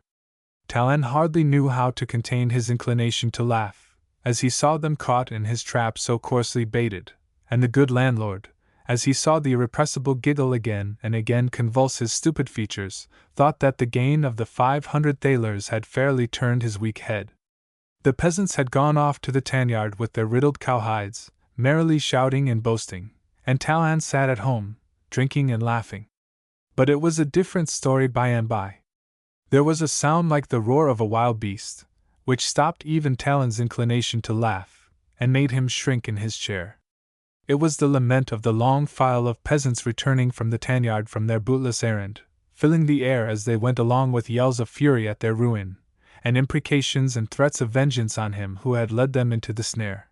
A: Talon hardly knew how to contain his inclination to laugh, as he saw them caught in his trap so coarsely baited, and the good landlord, as he saw the irrepressible giggle again and again convulse his stupid features, thought that the gain of the 500 thalers had fairly turned his weak head. The peasants had gone off to the tanyard with their riddled cowhides, merrily shouting and boasting, and Talon sat at home, drinking and laughing. But it was a different story by and by. There was a sound like the roar of a wild beast, which stopped even Talon's inclination to laugh, and made him shrink in his chair. It was the lament of the long file of peasants returning from the tanyard from their bootless errand, filling the air as they went along with yells of fury at their ruin, and imprecations and threats of vengeance on him who had led them into the snare.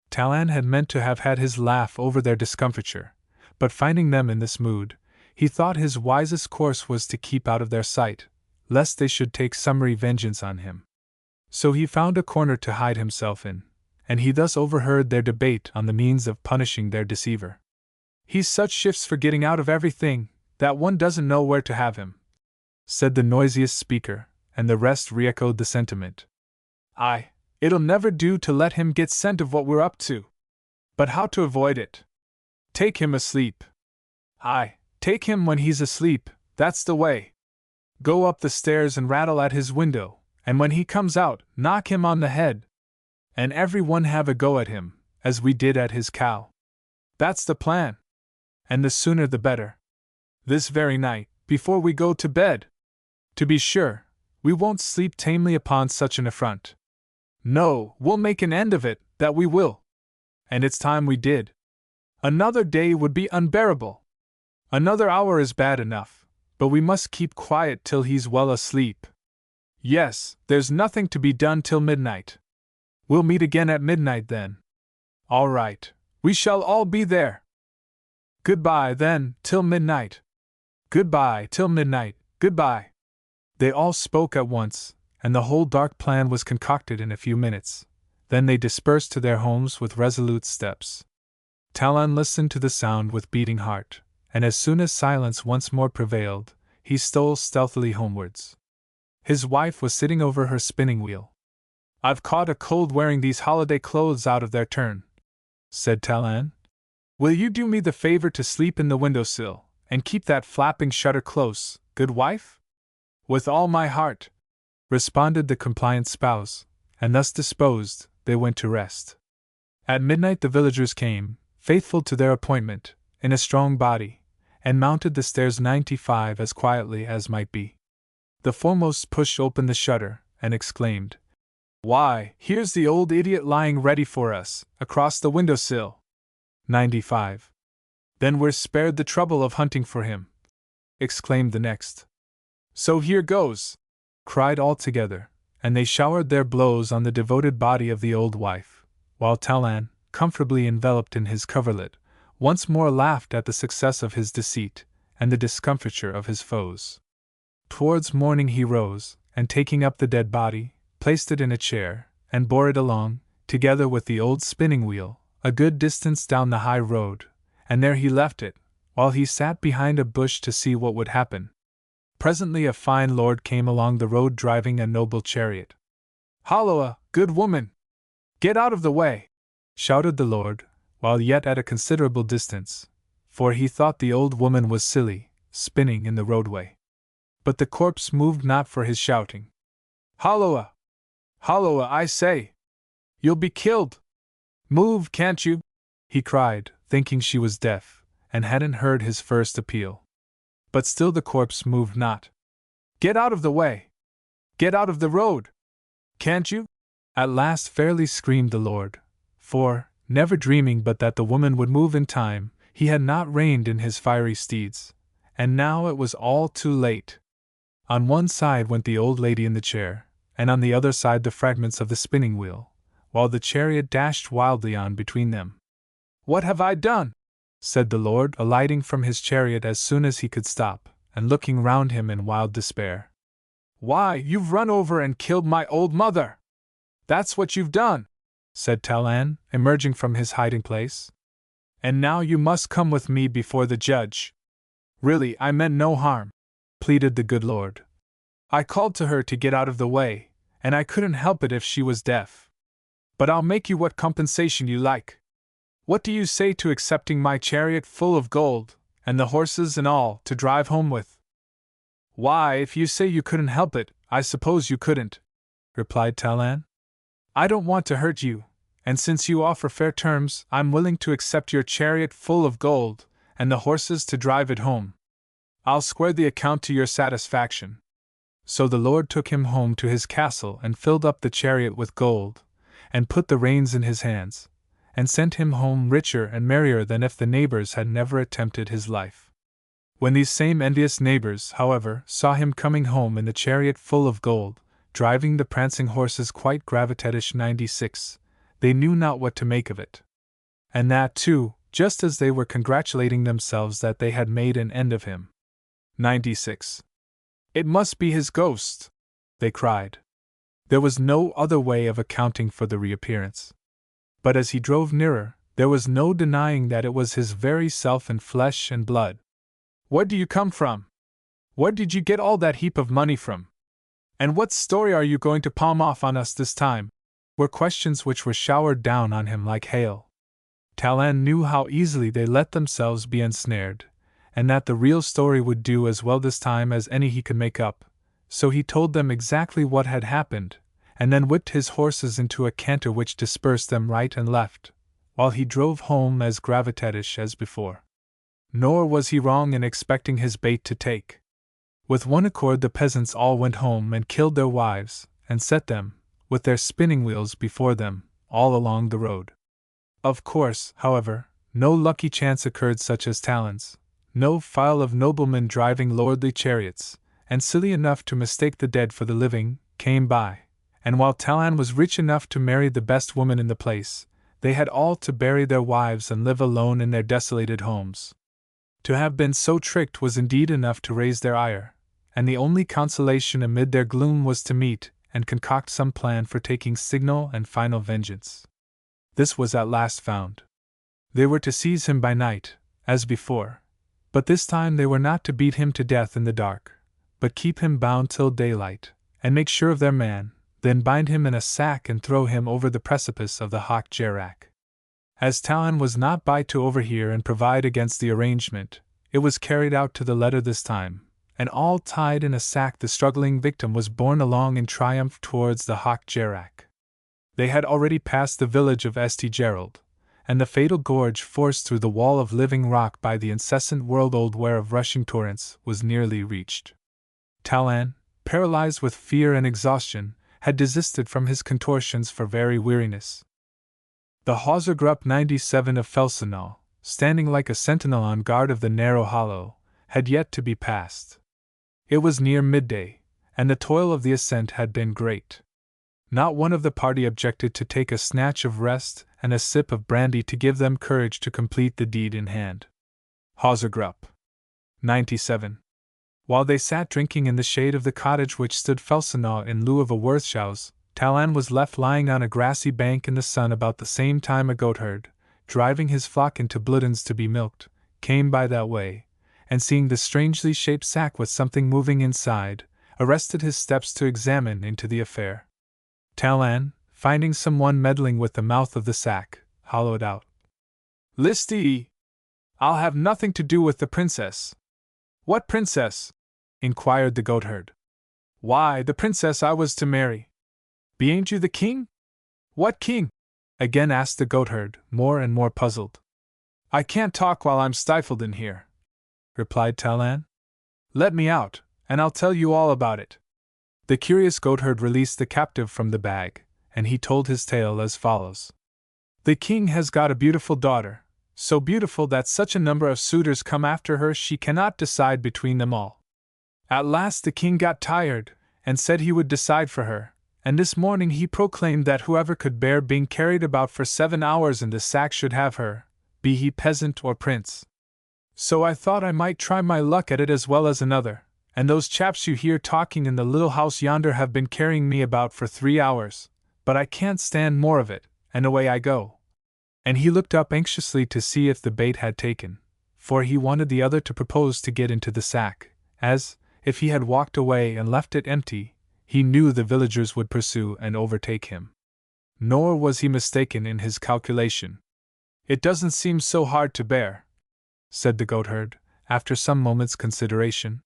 A: Talon had meant to have had his laugh over their discomfiture, but finding them in this mood, he thought his wisest course was to keep out of their sight, lest they should take summary vengeance on him. So he found a corner to hide himself in, and he thus overheard their debate on the means of punishing their deceiver. "He's such shifts for getting out of everything, that one doesn't know where to have him," said the noisiest speaker, and the rest re-echoed the sentiment. "Aye, it'll never do to let him get scent of what we're up to. But how to avoid it? Take him asleep. Aye, take him when he's asleep, that's the way. Go up the stairs and rattle at his window, and when he comes out, knock him on the head. And every one have a go at him, as we did at his cow. That's the plan. And the sooner the better. This very night, before we go to bed. To be sure, we won't sleep tamely upon such an affront. No, we'll make an end of it, that we will. And it's time we did. Another day would be unbearable. Another hour is bad enough, but we must keep quiet till he's well asleep. Yes, there's nothing to be done till midnight. We'll meet again at midnight then. All right, we shall all be there. Goodbye then, till midnight. Goodbye till midnight, goodbye." They all spoke at once, and the whole dark plan was concocted in a few minutes. Then they dispersed to their homes with resolute steps. Talon listened to the sound with beating heart, and as soon as silence once more prevailed, he stole stealthily homewards. His wife was sitting over her spinning wheel. "I've caught a cold wearing these holiday clothes out of their turn," said Talon. "Will you do me the favor to sleep in the window-sill, and keep that flapping shutter close, good wife?" "With all my heart," responded the compliant spouse, and thus disposed, they went to rest. At midnight the villagers came, faithful to their appointment, in a strong body, and mounted the stairs 95 as quietly as might be. The foremost pushed open the shutter, and exclaimed, "Why, here's the old idiot lying ready for us, across the window-sill." 95. "Then we're spared the trouble of hunting for him," exclaimed the next. "So here goes," cried all together, and they showered their blows on the devoted body of the old wife, while Talon, comfortably enveloped in his coverlet, once more laughed at the success of his deceit, and the discomfiture of his foes. Towards morning he rose, and taking up the dead body, placed it in a chair, and bore it along, together with the old spinning wheel, a good distance down the high road, and there he left it, while he sat behind a bush to see what would happen. Presently a fine lord came along the road driving a noble chariot. "Holloa, good woman! Get out of the way!" shouted the lord, while yet at a considerable distance, for he thought the old woman was silly, spinning in the roadway. But the corpse moved not for his shouting. "Holloa! Holloa, I say! You'll be killed! Move, can't you? He cried, thinking she was deaf, and hadn't heard his first appeal. But still the corpse moved not. Get out of the way! Get out of the road! Can't you? At last fairly screamed the lord, for, never dreaming but that the woman would move in time, he had not reined in his fiery steeds, and now it was all too late. On one side went the old lady in the chair, and on the other side the fragments of the spinning wheel, while the chariot dashed wildly on between them. What have I done? Said the lord, alighting from his chariot as soon as he could stop, and looking round him in wild despair. Why, you've run over and killed my old mother! That's what you've done, said Talan, emerging from his hiding place. And now you must come with me before the judge. Really, I meant no harm, pleaded the good lord. I called to her to get out of the way, and I couldn't help it if she was deaf. But I'll make you what compensation you like. What do you say to accepting my chariot full of gold, and the horses and all, to drive home with? Why, if you say you couldn't help it, I suppose you couldn't, replied Talan. I don't want to hurt you, and since you offer fair terms, I'm willing to accept your chariot full of gold, and the horses to drive it home. I'll square the account to your satisfaction. So the lord took him home to his castle and filled up the chariot with gold, and put the reins in his hands, and sent him home richer and merrier than if the neighbors had never attempted his life. When these same envious neighbors, however, saw him coming home in the chariot full of gold, driving the prancing horses quite gravitatish 96, they knew not what to make of it. And that, too, just as they were congratulating themselves that they had made an end of him. 96. It must be his ghost, they cried. There was no other way of accounting for the reappearance. But as he drove nearer, there was no denying that it was his very self in flesh and blood. Where do you come from? Where did you get all that heap of money from? And what story are you going to palm off on us this time? Were questions which were showered down on him like hail. Talan knew how easily they let themselves be ensnared, and that the real story would do as well this time as any he could make up, so he told them exactly what had happened, and then whipped his horses into a canter which dispersed them right and left, while he drove home as gravitatish as before. Nor was he wrong in expecting his bait to take. With one accord the peasants all went home and killed their wives, and set them, with their spinning wheels before them, all along the road. Of course, however, no lucky chance occurred such as Talan's, no file of noblemen driving lordly chariots, and silly enough to mistake the dead for the living, came by, and while Talan was rich enough to marry the best woman in the place, they had all to bury their wives and live alone in their desolated homes. To have been so tricked was indeed enough to raise their ire, and the only consolation amid their gloom was to meet and concoct some plan for taking signal and final vengeance. This was at last found. They were to seize him by night, as before, but this time they were not to beat him to death in the dark, but keep him bound till daylight, and make sure of their man, then bind him in a sack and throw him over the precipice of the Hoch Gerak. As Talan was not by to overhear and provide against the arrangement, it was carried out to the letter this time, and all tied in a sack the struggling victim was borne along in triumph towards the Hoch Gerak. They had already passed the village of St. Gerald, and the fatal gorge forced through the wall of living rock by the incessant world-old wear of rushing torrents was nearly reached. Talan, paralyzed with fear and exhaustion, had desisted from his contortions for very weariness. The Hausergruppe 97 of Felsenau, standing like a sentinel on guard of the narrow hollow, had yet to be passed. It was near midday, and the toil of the ascent had been great. Not one of the party objected to take a snatch of rest and a sip of brandy to give them courage to complete the deed in hand. Hausergruppe 97. While they sat drinking in the shade of the cottage which stood Felsenau in lieu of a Wirtshaus, Talan was left lying on a grassy bank in the sun about the same time a goatherd, driving his flock into Bludens to be milked, came by that way, and seeing the strangely shaped sack with something moving inside, arrested his steps to examine into the affair. Talan, finding someone meddling with the mouth of the sack, hollowed out, "List ye! I'll have nothing to do with the princess." "What princess?" inquired the goatherd. "Why, the princess I was to marry. Bean't you the king?" What king? Again asked the goatherd, more and more puzzled. I can't talk while I'm stifled in here, replied Talon. Let me out, and I'll tell you all about it. The curious goatherd released the captive from the bag, and he told his tale as follows. The king has got a beautiful daughter, so beautiful that such a number of suitors come after her she cannot decide between them all. At last the king got tired, and said he would decide for her, and this morning he proclaimed that whoever could bear being carried about for 7 hours in the sack should have her, be he peasant or prince. So I thought I might try my luck at it as well as another, and those chaps you hear talking in the little house yonder have been carrying me about for 3 hours, but I can't stand more of it, and away I go. And he looked up anxiously to see if the bait had taken, for he wanted the other to propose to get into the sack, as, if he had walked away and left it empty, he knew the villagers would pursue and overtake him. Nor was he mistaken in his calculation. It doesn't seem so hard to bear, said the goatherd, after some moments' consideration.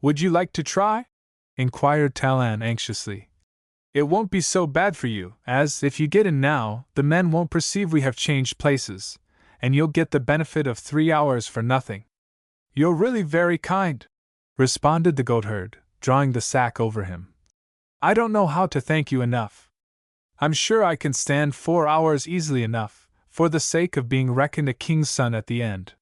A: Would you like to try? Inquired Talon anxiously. It won't be so bad for you, as, if you get in now, the men won't perceive we have changed places, and you'll get the benefit of 3 hours for nothing. You're really very kind, responded the goatherd, drawing the sack over him. I don't know how to thank you enough. I'm sure I can stand 4 hours easily enough, for the sake of being reckoned a king's son at the end.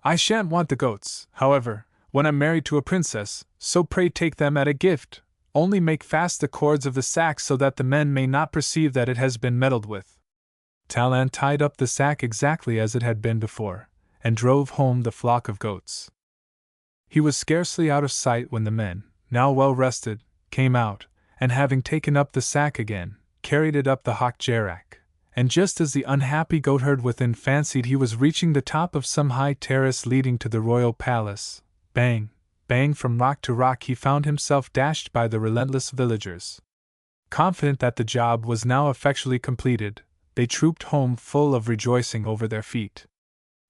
A: I shan't want the goats, however, when I'm married to a princess, so pray take them at a gift. Only make fast the cords of the sack so that the men may not perceive that it has been meddled with. Talon tied up the sack exactly as it had been before, and drove home the flock of goats. He was scarcely out of sight when the men, now well rested, came out, and having taken up the sack again, carried it up the Hochgerach, and just as the unhappy goatherd within fancied he was reaching the top of some high terrace leading to the royal palace, bang, bang from rock to rock he found himself dashed by the relentless villagers. Confident that the job was now effectually completed, they trooped home full of rejoicing over their feat.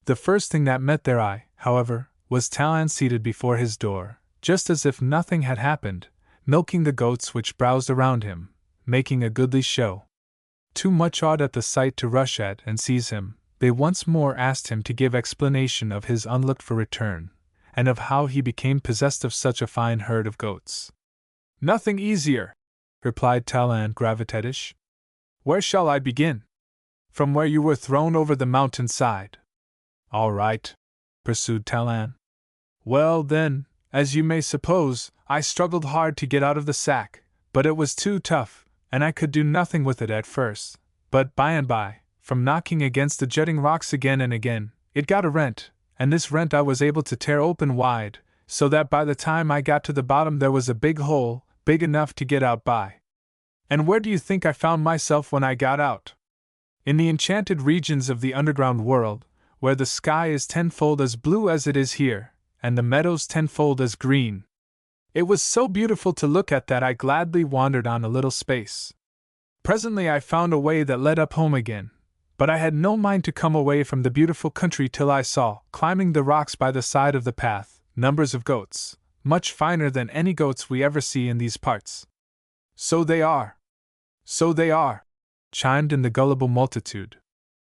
A: The first thing that met their eye, however, was Talon seated before his door, just as if nothing had happened, milking the goats which browsed around him, making a goodly show. Too much awed at the sight to rush at and seize him, they once more asked him to give explanation of his unlooked-for return, and of how he became possessed of such a fine herd of goats. Nothing easier, replied Talon gravitatish. Where shall I begin? From where you were thrown over the mountain side. All right, pursued Talon. Well, then, as you may suppose, I struggled hard to get out of the sack, but it was too tough, and I could do nothing with it at first. But by and by, from knocking against the jutting rocks again and again, it got a rent, and this rent I was able to tear open wide, so that by the time I got to the bottom there was a big hole, big enough to get out by. And where do you think I found myself when I got out? In the enchanted regions of the underground world, where the sky is tenfold as blue as it is here, and the meadows tenfold as green. It was so beautiful to look at that I gladly wandered on a little space. Presently I found a way that led up home again, but I had no mind to come away from the beautiful country till I saw, climbing the rocks by the side of the path, numbers of goats, much finer than any goats we ever see in these parts. So they are, chimed in the gullible multitude.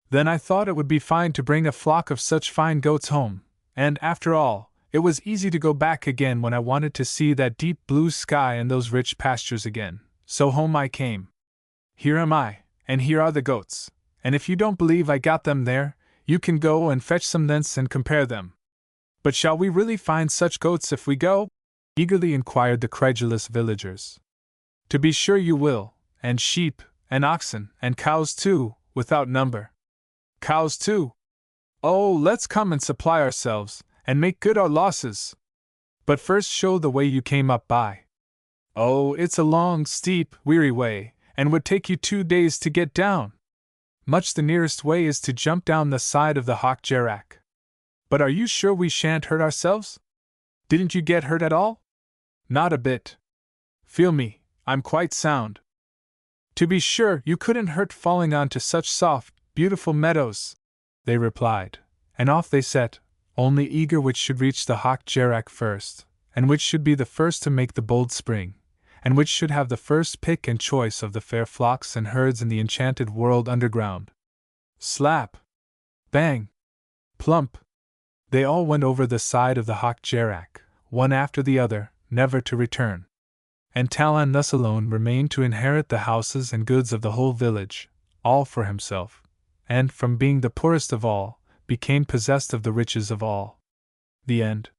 A: Then I thought it would be fine to bring a flock of such fine goats home, and, after all, it was easy to go back again when I wanted to see that deep blue sky and those rich pastures again. So home I came. Here am I, and here are the goats, and if you don't believe I got them there, you can go and fetch some thence and compare them. But shall we really find such goats if we go? Eagerly inquired the credulous villagers. To be sure you will, and sheep, and oxen, and cows too, without number. Cows too? Oh, let's come and supply ourselves, and make good our losses. But first show the way you came up by. Oh, it's a long, steep, weary way, and would take you 2 days to get down. Much the nearest way is to jump down the side of the Hochgerach. But are you sure we shan't hurt ourselves? Didn't you get hurt at all? Not a bit. Feel me, I'm quite sound. To be sure, you couldn't hurt falling onto such soft, beautiful meadows, they replied, and off they set, only eager which should reach the Hochgerach first, and which should be the first to make the bold spring, and which should have the first pick and choice of the fair flocks and herds in the enchanted world underground. Slap! Bang! Plump! They all went over the side of the Hock Gerak, one after the other, never to return. And Talon thus alone remained to inherit the houses and goods of the whole village, all for himself, and, from being the poorest of all, became possessed of the riches of all. The end.